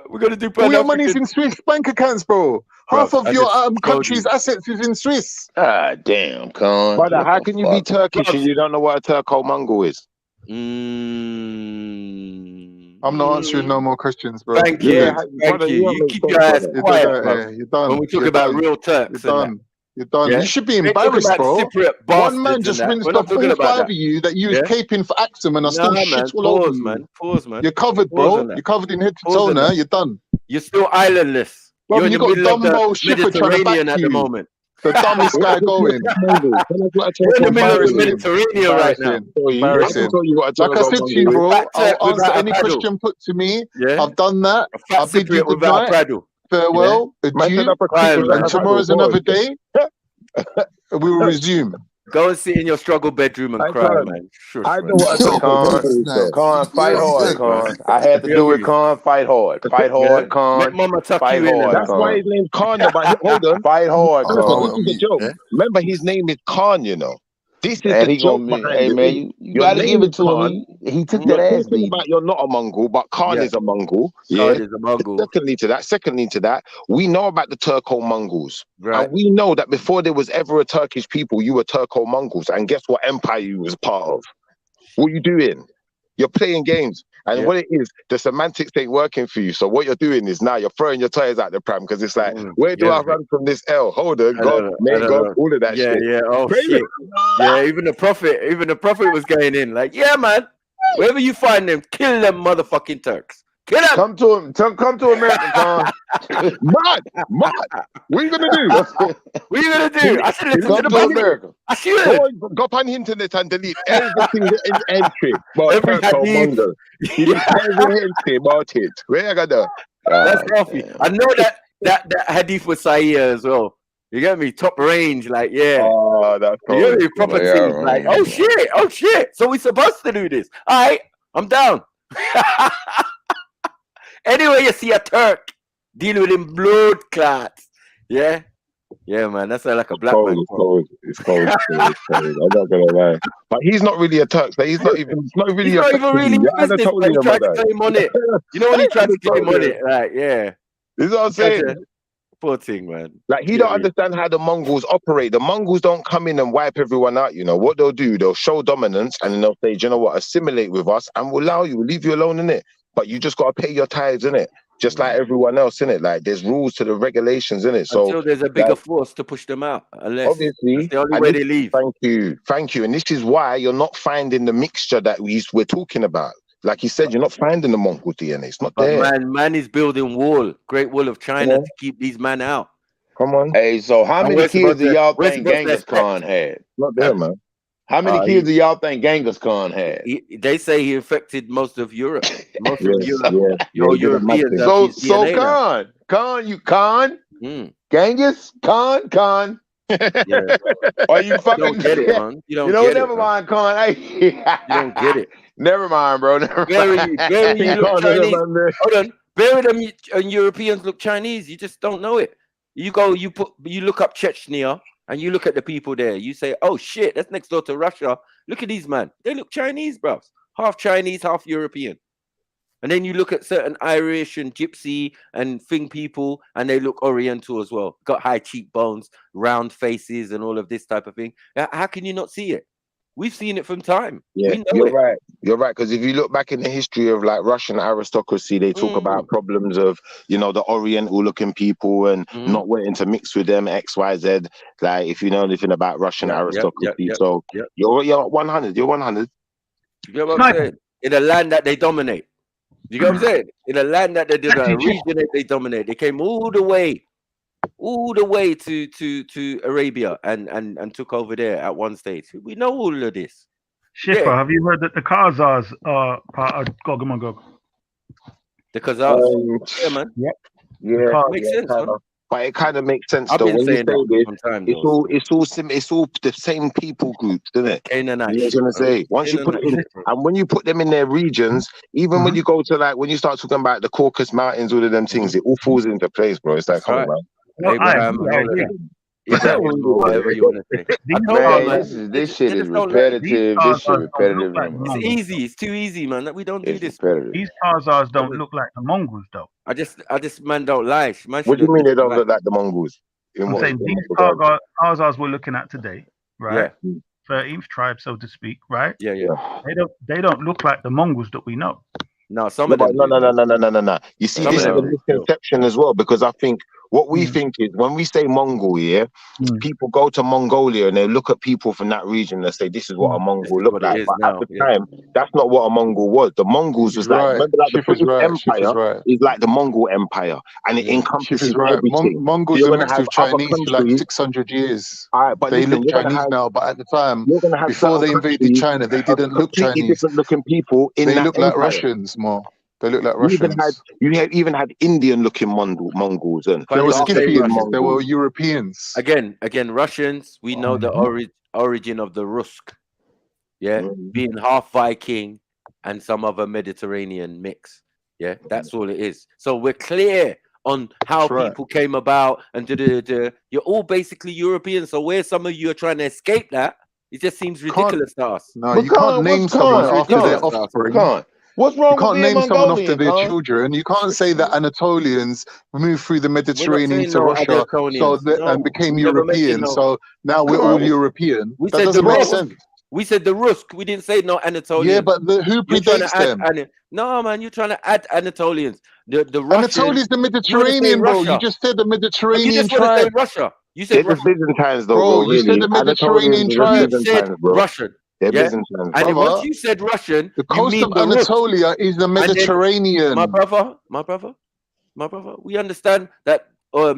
We're gonna do All your money's Pan-African. in Swiss bank accounts, bro. Half Bro, of I your just showed country's you. assets is in Swiss. God damn, Con. Brother, What how the can you be fuck? Turkish and you don't know what a Turco-Mongol is? I'm not answering no more questions, bro. Thank You're you. dead. Thank you. You keep your ass You're quiet, dead. bro. You're done. When we talk You're about done. real Turks You're and done. You're done. Yeah? You should be We ain't talking embarrassed, about bro. Cypriot One man bastards just and that. rinsed We're not off talking all about five that. of you that you was Yeah? caping for Axum and are still Nah, shit man. all over Pause, you. man. Pause, man. You're covered, Pause bro. on that. You're covered in head to Pause toe on now. that. You're done. You're still islandless. Bro, You're in you the got middle of the Dumbo Shipper trying to back Mediterranean at the you. moment. The dumbest guy going. You're in the middle of the Embarrassing. Mediterranean right now. Embarrassing. Like I said to you, bro, I'll answer any question put to me. Yeah? I've done that. A I fat bid you Cypriot good without a night. cradle. Farewell. Adieu. And tomorrow's another day. We will resume. Go and sit in your struggle bedroom and cry, man. Shush, I man. know what a Con, fight hard, Con. I had to do it, Con. Fight hard. Fight hard, Con. Let mama tuck Fight you in. hard, That's why Con. his name's Khan. But hold on. Fight hard, Listen, Con. this is a joke. Remember, his name is Khan, you know. This is And the he joke gonna be, behind hey it. man, you Your gotta give name it is to him. Khan. He took You're that ass talking beating. about you're not a Mongol, but Khan is a Mongol. Khan is a Mongol. Secondly to that, we know about the Turco-Mongols. Right. And we know that before there was ever a Turkish people, you were Turco-Mongols. And guess what empire you was part of? What you doing? You're playing games. And what it is, the semantics ain't working for you. So what you're doing is now you're throwing your toys out the pram because it's like, where do I run from this L? Hold on, God, may God, all of that shit. Yeah, oh Crazy. shit. Yeah, even the prophet was going in. Like, yeah, man. Wherever you find them, kill them motherfucking Turks. Kill them. Come to him. Come to America, Con. Mad. What are you gonna do? What are you gonna do? I should listen to the America. I should. Go up on the internet and delete everything in entry. Every hadith. Delete every entry about it. Where I got that? That's coffee. I know that hadith was Sahih as well. You get me? Top range, like, yeah. Oh, that's you get me? Proper things. Like, oh shit. So we supposed to do this. All right, I'm down. Anyway, you see a Turk dealing with him blood clots. Yeah, man. That's like a black man. It's cold. I'm not gonna lie, but he's not really a Turk. Like, he's not even really. He's not even really in business. But he tried to claim on it. You know when he tried to claim on it, like, yeah. This is what I'm saying. Poor thing, man. Like, he don't understand how the Mongols operate. The Mongols don't come in and wipe everyone out. You know what they'll do? They'll show dominance and then they'll say, "Do you know what? Assimilate with us, and we'll allow you. We'll leave you alone in it. But you just gotta pay your tithes in it, just like everyone else in it. Like, there's rules to the regulations in it. So until there's a bigger force to push them out, unless obviously that's the only way they leave. Thank you. And this is why you're not finding the mixture that we're talking about. Like he said, you're not finding the Mongol DNA. It's not there. Man is building Great Wall of China to keep these men out. Come on. Hey, so how many kids do y'all think Genghis Khan had? Not there, man. How many kids do y'all think Genghis Khan had? They say he infected most of Europe. Europeans. So Khan, Genghis Khan. Are you fucking? You don't get it, man. You don't get never it, mind, Khan. Hey, you don't get it. Never mind, bro. Barry, you look Chinese. Hold on. Barry, them and Europeans look Chinese. You just don't know it. You look up Chechnya and you look at the people there. You say, oh shit, that's next door to Russia. Look at these man. They look Chinese, bro. Half Chinese, half European. And then you look at certain Irish and Gypsy and Fing people, and they look Oriental as well. Got high cheekbones, round faces, and all of this type of thing. How can you not see it? We've seen it from time. Yeah, you're right. You're right. Because if you look back in the history of like Russian aristocracy, they talk about problems of, you know, the Oriental looking people and not wanting to mix with them, X, Y, Z. Like, if you know anything about Russian aristocracy. So you're 100. You're 100. You get what I'm saying? In a land that they dominate. You get what I'm saying? In a land that they did, a region that they dominate. They came all the way to Arabia and took over there at one stage. We know all of this. Shifra, have you heard that the Khazars are part of Gog and Magog? The Khazars? Yeah, man. Yep. Yeah, makes sense, man. But it kind of makes sense I've though been when you say saying that for this. some time, It's though. it's all the same people groups, isn't it? Canaanite You know what I'm shit, gonna say? Once you put it in, and when you put them in their regions, even when you go to like when you start talking about the Caucasus Mountains, all of them things, it all falls into place, bro. It's like, come on, man. No, Abraham and all of that. Ibrahim or whatever you want to say. I told Man, you, man. this shit They is just don't let it. repetitive. This shit repetitive. It's easy. It's too easy, man. We don't do It's this. repetitive. These Khazars don't look like the Mongols, though. I just man don't lie. Man What do you shouldn't mean they don't lie. look like the Mongols? I'm saying these Khazars we're looking at today, right? 13th tribe, so to speak, right? Yeah. They don't look like the Mongols that we know. No, some of them. No. You see, this is a misconception as well, because I think what we think is when we say Mongol, people go to Mongolia and they look at people from that region and say, this is what a Mongol looked like. But at the time, that's not what a Mongol was. The Mongols was like, remember, like the British Empire is like the Mongol Empire, and it encompasses everything. Mongols are mixed with Chinese for like 600 years. But they listen, look Chinese now, but at the time, you're gonna have before they invaded China, they didn't look Chinese. Different looking people in they that look empire. like Russians more. They look like You Russians. even had Indian looking Mongols, and they were Dark Scythians. Mongols. They were Europeans. Again, Russians. We know the origin of the Rusk. Yeah, being half Viking and some other Mediterranean mix. Yeah, that's all it is. So we're clear on how people came about and you're all basically European. So where some of you are trying to escape that, it just seems ridiculous to us. No, you can't name someone after their offspring. What's wrong you can't with name someone after Mongolian, their children. You can't say that Anatolians moved through the Mediterranean to Russia and became European. So now we're all European. That doesn't make sense. We said the Rusk. We didn't say no Anatolians. Yeah, but who predates them? No, man, you're trying to add Anatolians. The Russians. Anatolia's the Mediterranean, bro. You just said the Mediterranean tribe. You Russia. You said the Byzantines, though, bro. You said the Mediterranean tribe. You said Russian. They're Byzantines, and then once you said Russian, the coast of Anatolia is the Mediterranean. My brother. We understand that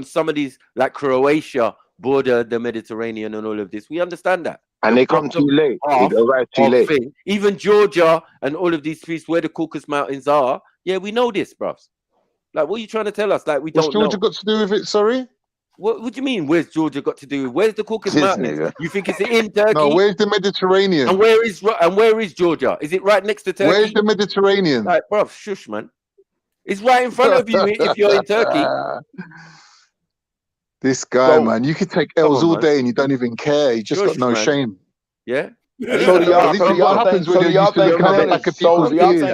some of these, like Croatia, border the Mediterranean and all of this. We understand that. And they come too late. They arrive too late. Even Georgia and all of these places where the Caucasus Mountains are. Yeah, we know this, bruv. Like, what are you trying to tell us? Like, we don't know. What's Georgia got to do with it? Sorry. What do you mean? Where's Georgia got to do with? Where's the Caucasus Mountains? You think it's in Turkey? No, where's the Mediterranean? And where is Georgia? Is it right next to Turkey? Where's the Mediterranean? Like, bruv, shush, man. It's right in front of you if you're in Turkey. This guy, man, you could take L's all day and you don't even care. You just got no shame. Yeah. So do y'all think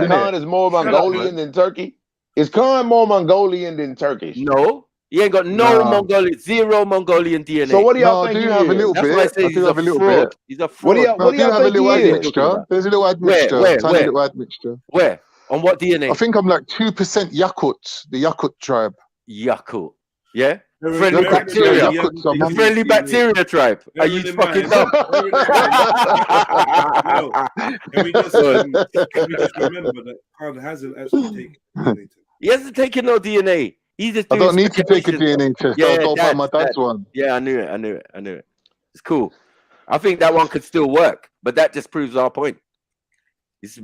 Khan is more Mongolian than Turkey? Is Khan more Mongolian than Turkish? No. He ain't got Mongolian, zero Mongolian DNA. So what do y'all think? I do have a little bit. That's why I say he's a fraud. He's a fraud. What do y'all think he is? There's a little admixture. Tiny little admixture. Where? On what DNA? I think I'm like 2% Yakut, the Yakut tribe. Yakut. Yeah? Friendly bacteria. The friendly bacteria tribe. Are you fucking dumb? Can we just remember that Khan hasn't actually taken DNA test? He hasn't taken no DNA. He's just I don't need to take a DNA test. I'll go buy my dad's one. Yeah, I knew it. It's cool. I think that one could still work, but that just proves our point.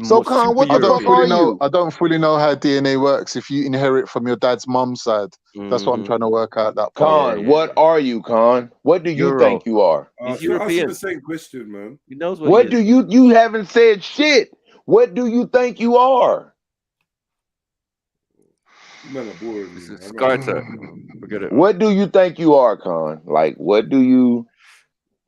So, Khan, what the fuck are you? I don't fully know how DNA works. If you inherit from your dad's mom's side, that's what I'm trying to work out. That part. Khan, what are you, Khan? What do you think you are? He's European. The same question, man. He knows what do you haven't said shit. What do you think you are? Man, boring. Forget it. What do you think you are, Khan? Like, what do you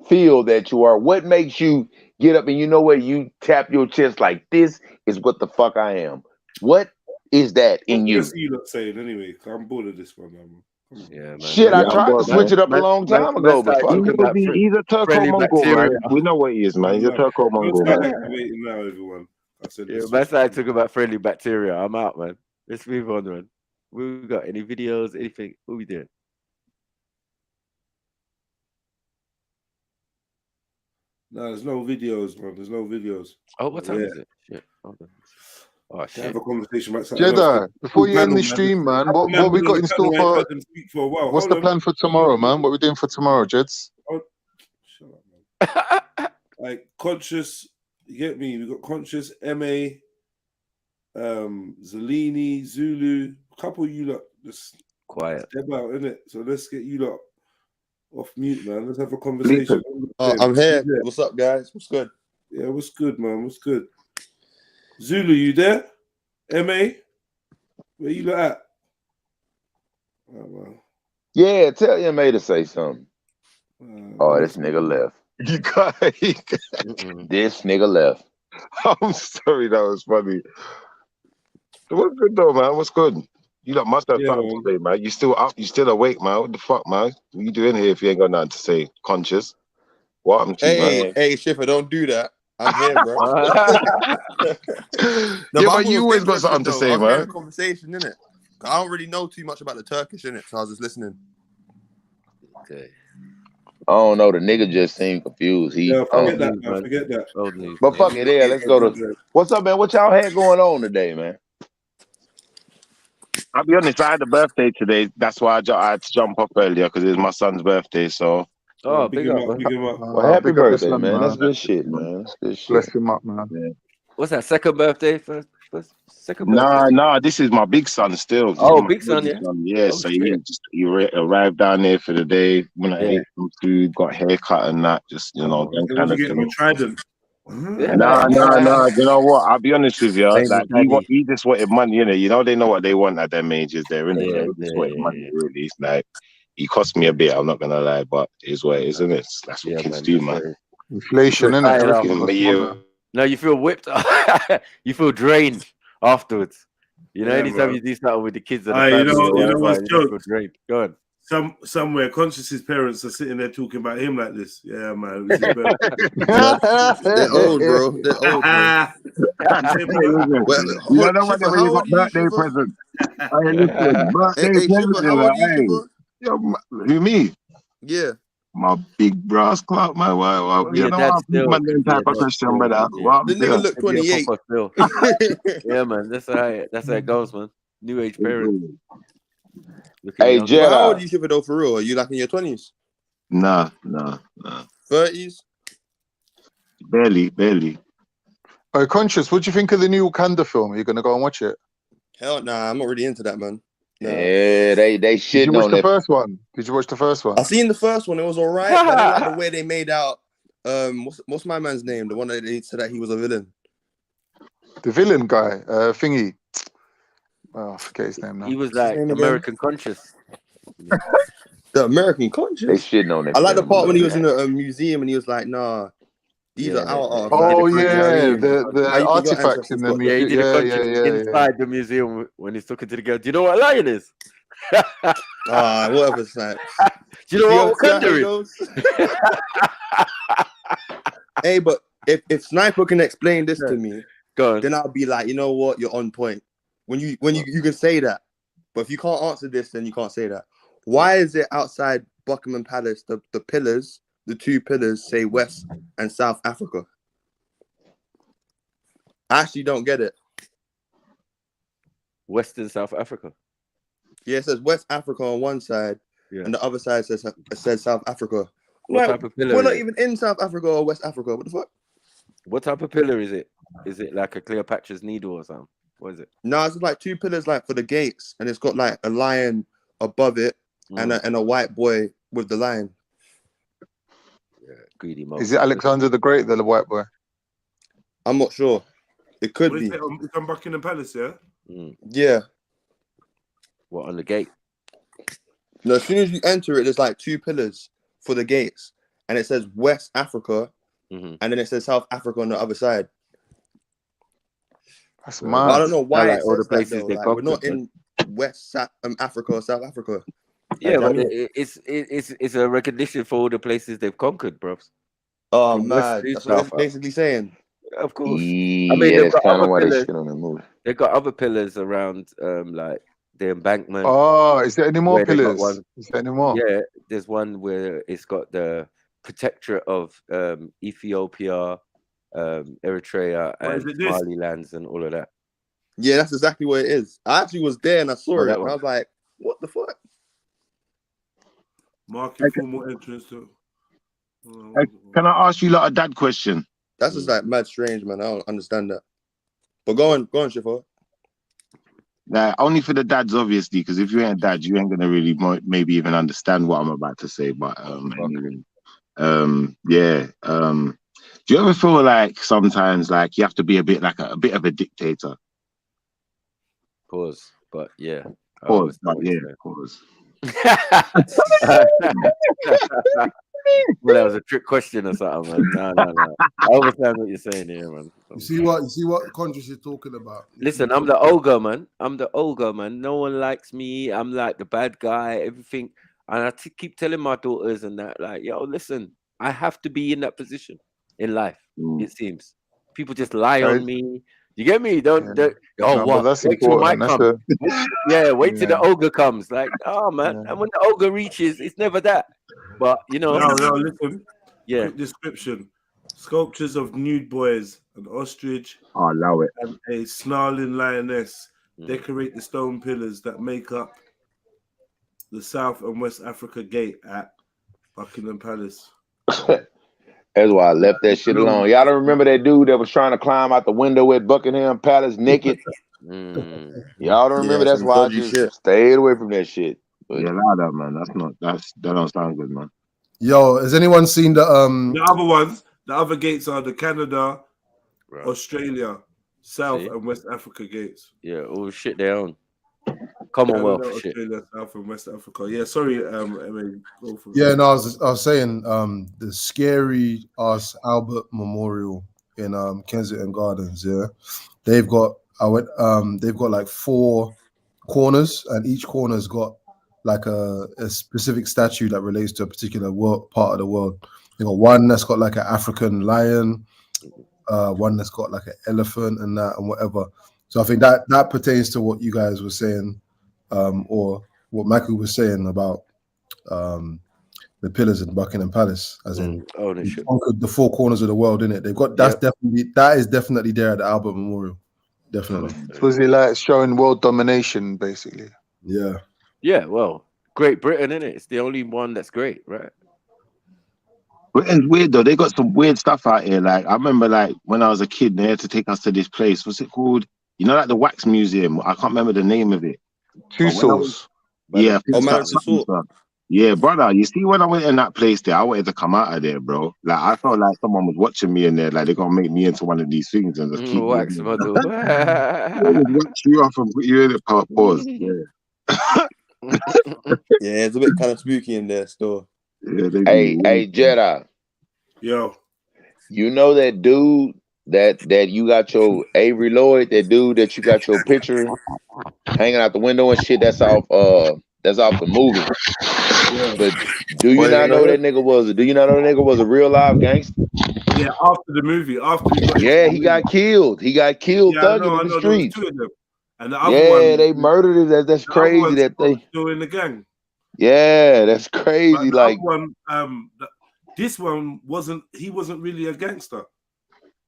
feel that you are? What makes you get up and you know what? You tap your chest like, this is what the fuck I am. What is that in you? What you not saying anyway? I'm bored of this one, man. Yeah, man. Shit, I tried to switch it up a long time ago, but he's a Turco-Mongol, man. We know what he is, man. He's a Turco-Mongol, man. Now, everyone. That's how I talk about friendly bacteria. I'm out, man. Let's move on, man. We got any videos, anything? What we doing? No, there's no videos, man. There's no videos. Oh, what time is it? Shit. Hold on. Oh, shit. Have a conversation about something Jedi, before you end the stream, man, what we got in store for? What's the plan for tomorrow, man? What we doing for tomorrow, Jeds? Oh, shut up, man. Like Conscious, you get me? We got Conscious, MA, Zellini, Zulu, a couple of you lot. Just Quiet. Step out, innit? So let's get you lot off mute, man. Let's have a conversation. I'm here. What's up, guys? What's good? Yeah, what's good, man? What's good? Zulu, you there? MA? Where you lot at? Oh, wow. Yeah, tell your mate to say something. Oh, this nigga left. You got this nigga left. I'm sorry, that was funny. What's good though, man? What's good? You lot must have time today, man. You still up? You still awake, man? What the fuck, man? What you doing here if you ain't got nothing to say? Conscious? What happened to you, man? Hey, Schiffer, don't do that. I'm here, bro. Yeah, but you always got something to say, I'm hearing man. a conversation, innit? I don't really know too much about the Turkish, innit? So I was just listening. Okay. I don't know. The nigga just seemed confused. Forget that, man. Forget that. But fuck it, yeah. Let's go to. What's up, man? What y'all had going on today, man? I'll be honest. I had a birthday today. That's why I had to jump up earlier because it was my son's birthday. So. Oh, big him up, big him up. Well, happy big up the birthday, son, man. man. That's good shit, man. That's good shit. Bless him up, man. Yeah. What's that? Second birthday? First second birthday? Nah. This is my big son still. This Oh, is my big son, yeah. Yeah. Oh, So shit. he arrived down there for the day. When I ate some food, got a haircut and that. Just them kind of things. Trident. Nah. You know what? I'll be honest with you. Like he just wanted money, innit? You know they know what they want at them ages, there, innit? Yeah, They just wanted money, really. It's like he cost me a bit. I'm not gonna lie, but it is what it is, isn't it? That's what kids do, man. Inflation, innit? No, you feel whipped. You feel drained afterwards. You know, anytime man. you do something with the kids and the You family, know what's you feel joke? drained. Go on. Somewhere, Conscious's parents are sitting there talking about him like this. Yeah, man. This is They're old, bro. They're old, bro. You don't know what when you got birthday presents. Hey, listen, birthday presents. How old are you, Shiva? Yo, who me? Yeah. My big brass clout, my you know I'm big man them type of question, brother. The nigga look 28. Yeah, man. That's how it goes, man. New age parents. Hey, But Jedi. how old are you, Shiva, though, for real? Are you like in your 20s? Nah. 30s? Barely. Oh, Conscious, what do you think of the new Wakanda film? Are you gonna go and watch it? Hell nah, I'm not really into that, man. Nah. Yeah, they shit. Did you watch the first one? Did you watch the first one? I seen the first one. It was alright, but I didn't like the way they made out. What's my man's name? The one that they said that he was a villain. The villain guy, thingy. Oh, I forget his name now. He was like American Conscious. The American Conscious. They shitting on it. I like the part when he was in a museum and he was like, "Nah, these are our arts." Oh like, yeah, the artifacts in the Yeah, he did a Conscious inside the museum when he's talking to the girl. Do you know what a lion is? Whatever, Snap. Do you know what Wakanda is? Hey, but if Sniper can explain this to me, go on. Then I'll be like, you know what, you're on point. When you can say that, but if you can't answer this, then you can't say that. Why is it outside Buckingham Palace the pillars, the two pillars say West and South Africa? I actually don't get it. Western South Africa. Yeah, it says West Africa on one side, and the other side says South Africa. What type of pillar? We're not even in South Africa or West Africa. What the fuck? What type of pillar is it? Is it like a Cleopatra's needle or something? What is it? No, it's like two pillars, like for the gates, and it's got like a lion above it and a white boy with the lion. Yeah, greedy. Is it Alexander the Great, the white boy? I'm not sure. It could be. It's on Buckingham Palace, yeah. Yeah. What, on the gate? No, as soon as you enter it, there's like two pillars for the gates, and it says West Africa, and then it says South Africa on the other side. That's mad. I don't know why like all the places they we're not in West Africa or South Africa. Yeah, but it's a recognition for all the places they've conquered, bro. Oh man, that's what it's basically saying. Of course. Yeah, I mean, that's kind of why they shit on the movie. They've got other pillars around, like the embankment. Oh, is there any more pillars? Is there any more? Yeah, there's one where it's got the protectorate of Ethiopia, Eritrea, and Somalilands, and all of that. Yeah, that's exactly what it is. I actually was there and I saw it, and I was like, "What the fuck?" Marking formal entrance to. Can I ask you like a dad question? That's just like mad strange, man. I don't understand that. But go on, Shifa. Like, only for the dads, obviously, because if you ain't a dad, you ain't gonna really maybe even understand what I'm about to say. But anyway, yeah. Do you ever feel like sometimes like you have to be a bit of a dictator? Pause. But yeah. Pause. But yeah. Pause. Well, that was a trick question or something, man. No. I understand what you're saying here, man. You see what Conscious is talking about. Listen, I'm the ogre, man. No one likes me. I'm like the bad guy, everything. And I keep telling my daughters and that, like, yo, listen, I have to be in that position in life. It seems people just lie on me. You get me? Don't but that's wait till important. might come. Wait till the ogre comes. Like, oh man. And when the ogre reaches, it's never that. But you know, no, listen. Yeah. Quick description: sculptures of nude boys, an ostrich, I allow it, and a snarling lioness decorate the stone pillars that make up the South and West Africa Gate at Buckingham Palace. That's why I left that shit alone. Y'all don't remember that dude that was trying to climb out the window at Buckingham Palace naked? Y'all don't remember? That's why I just stayed away from that shit. But yeah, that man. That don't sound good, man. Yo, has anyone seen the other ones? The other gates are the Canada, Australia, South and West Africa gates. Yeah, all shit they own. Commonwealth Canada, shit. Australia, South and West Africa. Yeah, sorry, I mean, go for Yeah, no, I was saying the scary ass Albert Memorial in Kensington Gardens. Yeah, they've got like 4 corners, and each corner's got like a specific statue that relates to a particular part of the world. You got one that's got like an African lion, one that's got like an elephant and that and whatever. So I think that pertains to what you guys were saying, or what Michael was saying about the pillars in Buckingham Palace, as in conquered the 4 corners of the world, innit? They've got that is definitely there at the Albert Memorial. Definitely. Was it like showing world domination, basically? Yeah. Yeah, well, Great Britain, innit? It's the only one that's great, right? Britain's weird though. They got some weird stuff out here. Like I remember, like when I was a kid, they had to take us to this place. What's it called? You know, like the wax museum. I can't remember the name of it. Tussauds. Yeah. Yeah, brother. You see, when I went in that place there, I wanted to come out of there, bro. Like I felt like someone was watching me in there. Like they're gonna make me into one of these things and just keep wax model. Wax you off and put you in it. Pause. Yeah. Yeah, it's a bit kind of spooky in there still. Yeah, hey, JEDI. Yo. You know that dude that you got your Avery Lloyd, that dude that you got your picture hanging out the window and shit, that's off the movie. Yeah. But do you not know that nigga was a real live gangster? Yeah, after the movie, he got killed. He got killed thugging in the streets. There was 2 of them. And the other one, they murdered it. That's crazy that they still in the gang. Yeah, that's crazy. But like one, this one wasn't really a gangster.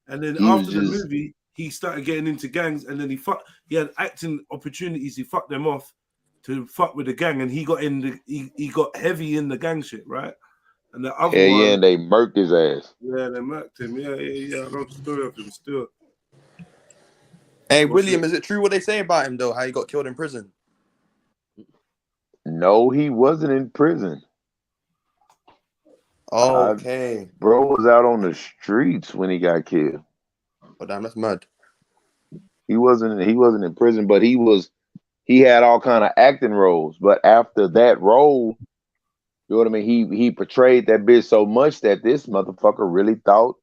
And then He after was the just- movie, he started getting into gangs, and then he had acting opportunities. He fucked them off to fuck with the gang, and he got he got heavy in the gang shit, right? And the other one, and they murked his ass. Yeah, they murked him. Yeah. I know the story of him still. Hey, William, is it true what they say about him though? How he got killed in prison? No, he wasn't in prison. Oh, okay. Bro was out on the streets when he got killed. Oh damn, that's mad. He wasn't in prison, but he had all kind of acting roles. But after that role, you know what I mean? He portrayed that bitch so much that this motherfucker really thought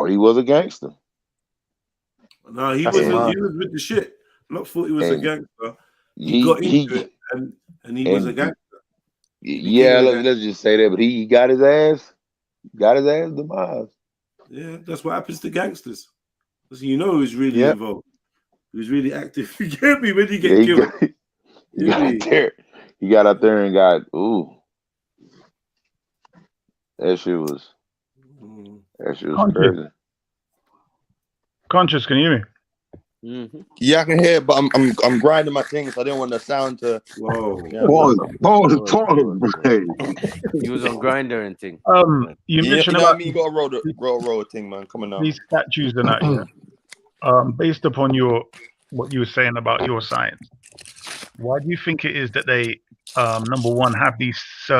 he was a gangster. No, he wasn't. He was with the shit. Not thought he was a gangster. He got into it, and he was a gangster. Yeah, let's just say that. But he got his ass demised. Yeah, that's what happens to gangsters. So you know who's really involved, who's really active. You get me? When you get killed, he got out there and got that shit was crazy. Conscious, can you hear me? Mm-hmm. Yeah, I can hear, but I'm grinding my things. So I didn't want the sound to. Whoa! Yeah, he was on Grinder and thing. You mentioned know about me. You got to roll a thing, man. Come on now. These statues and that. Based upon your what you were saying about your science. Why do you think it is that they, number one, have these certain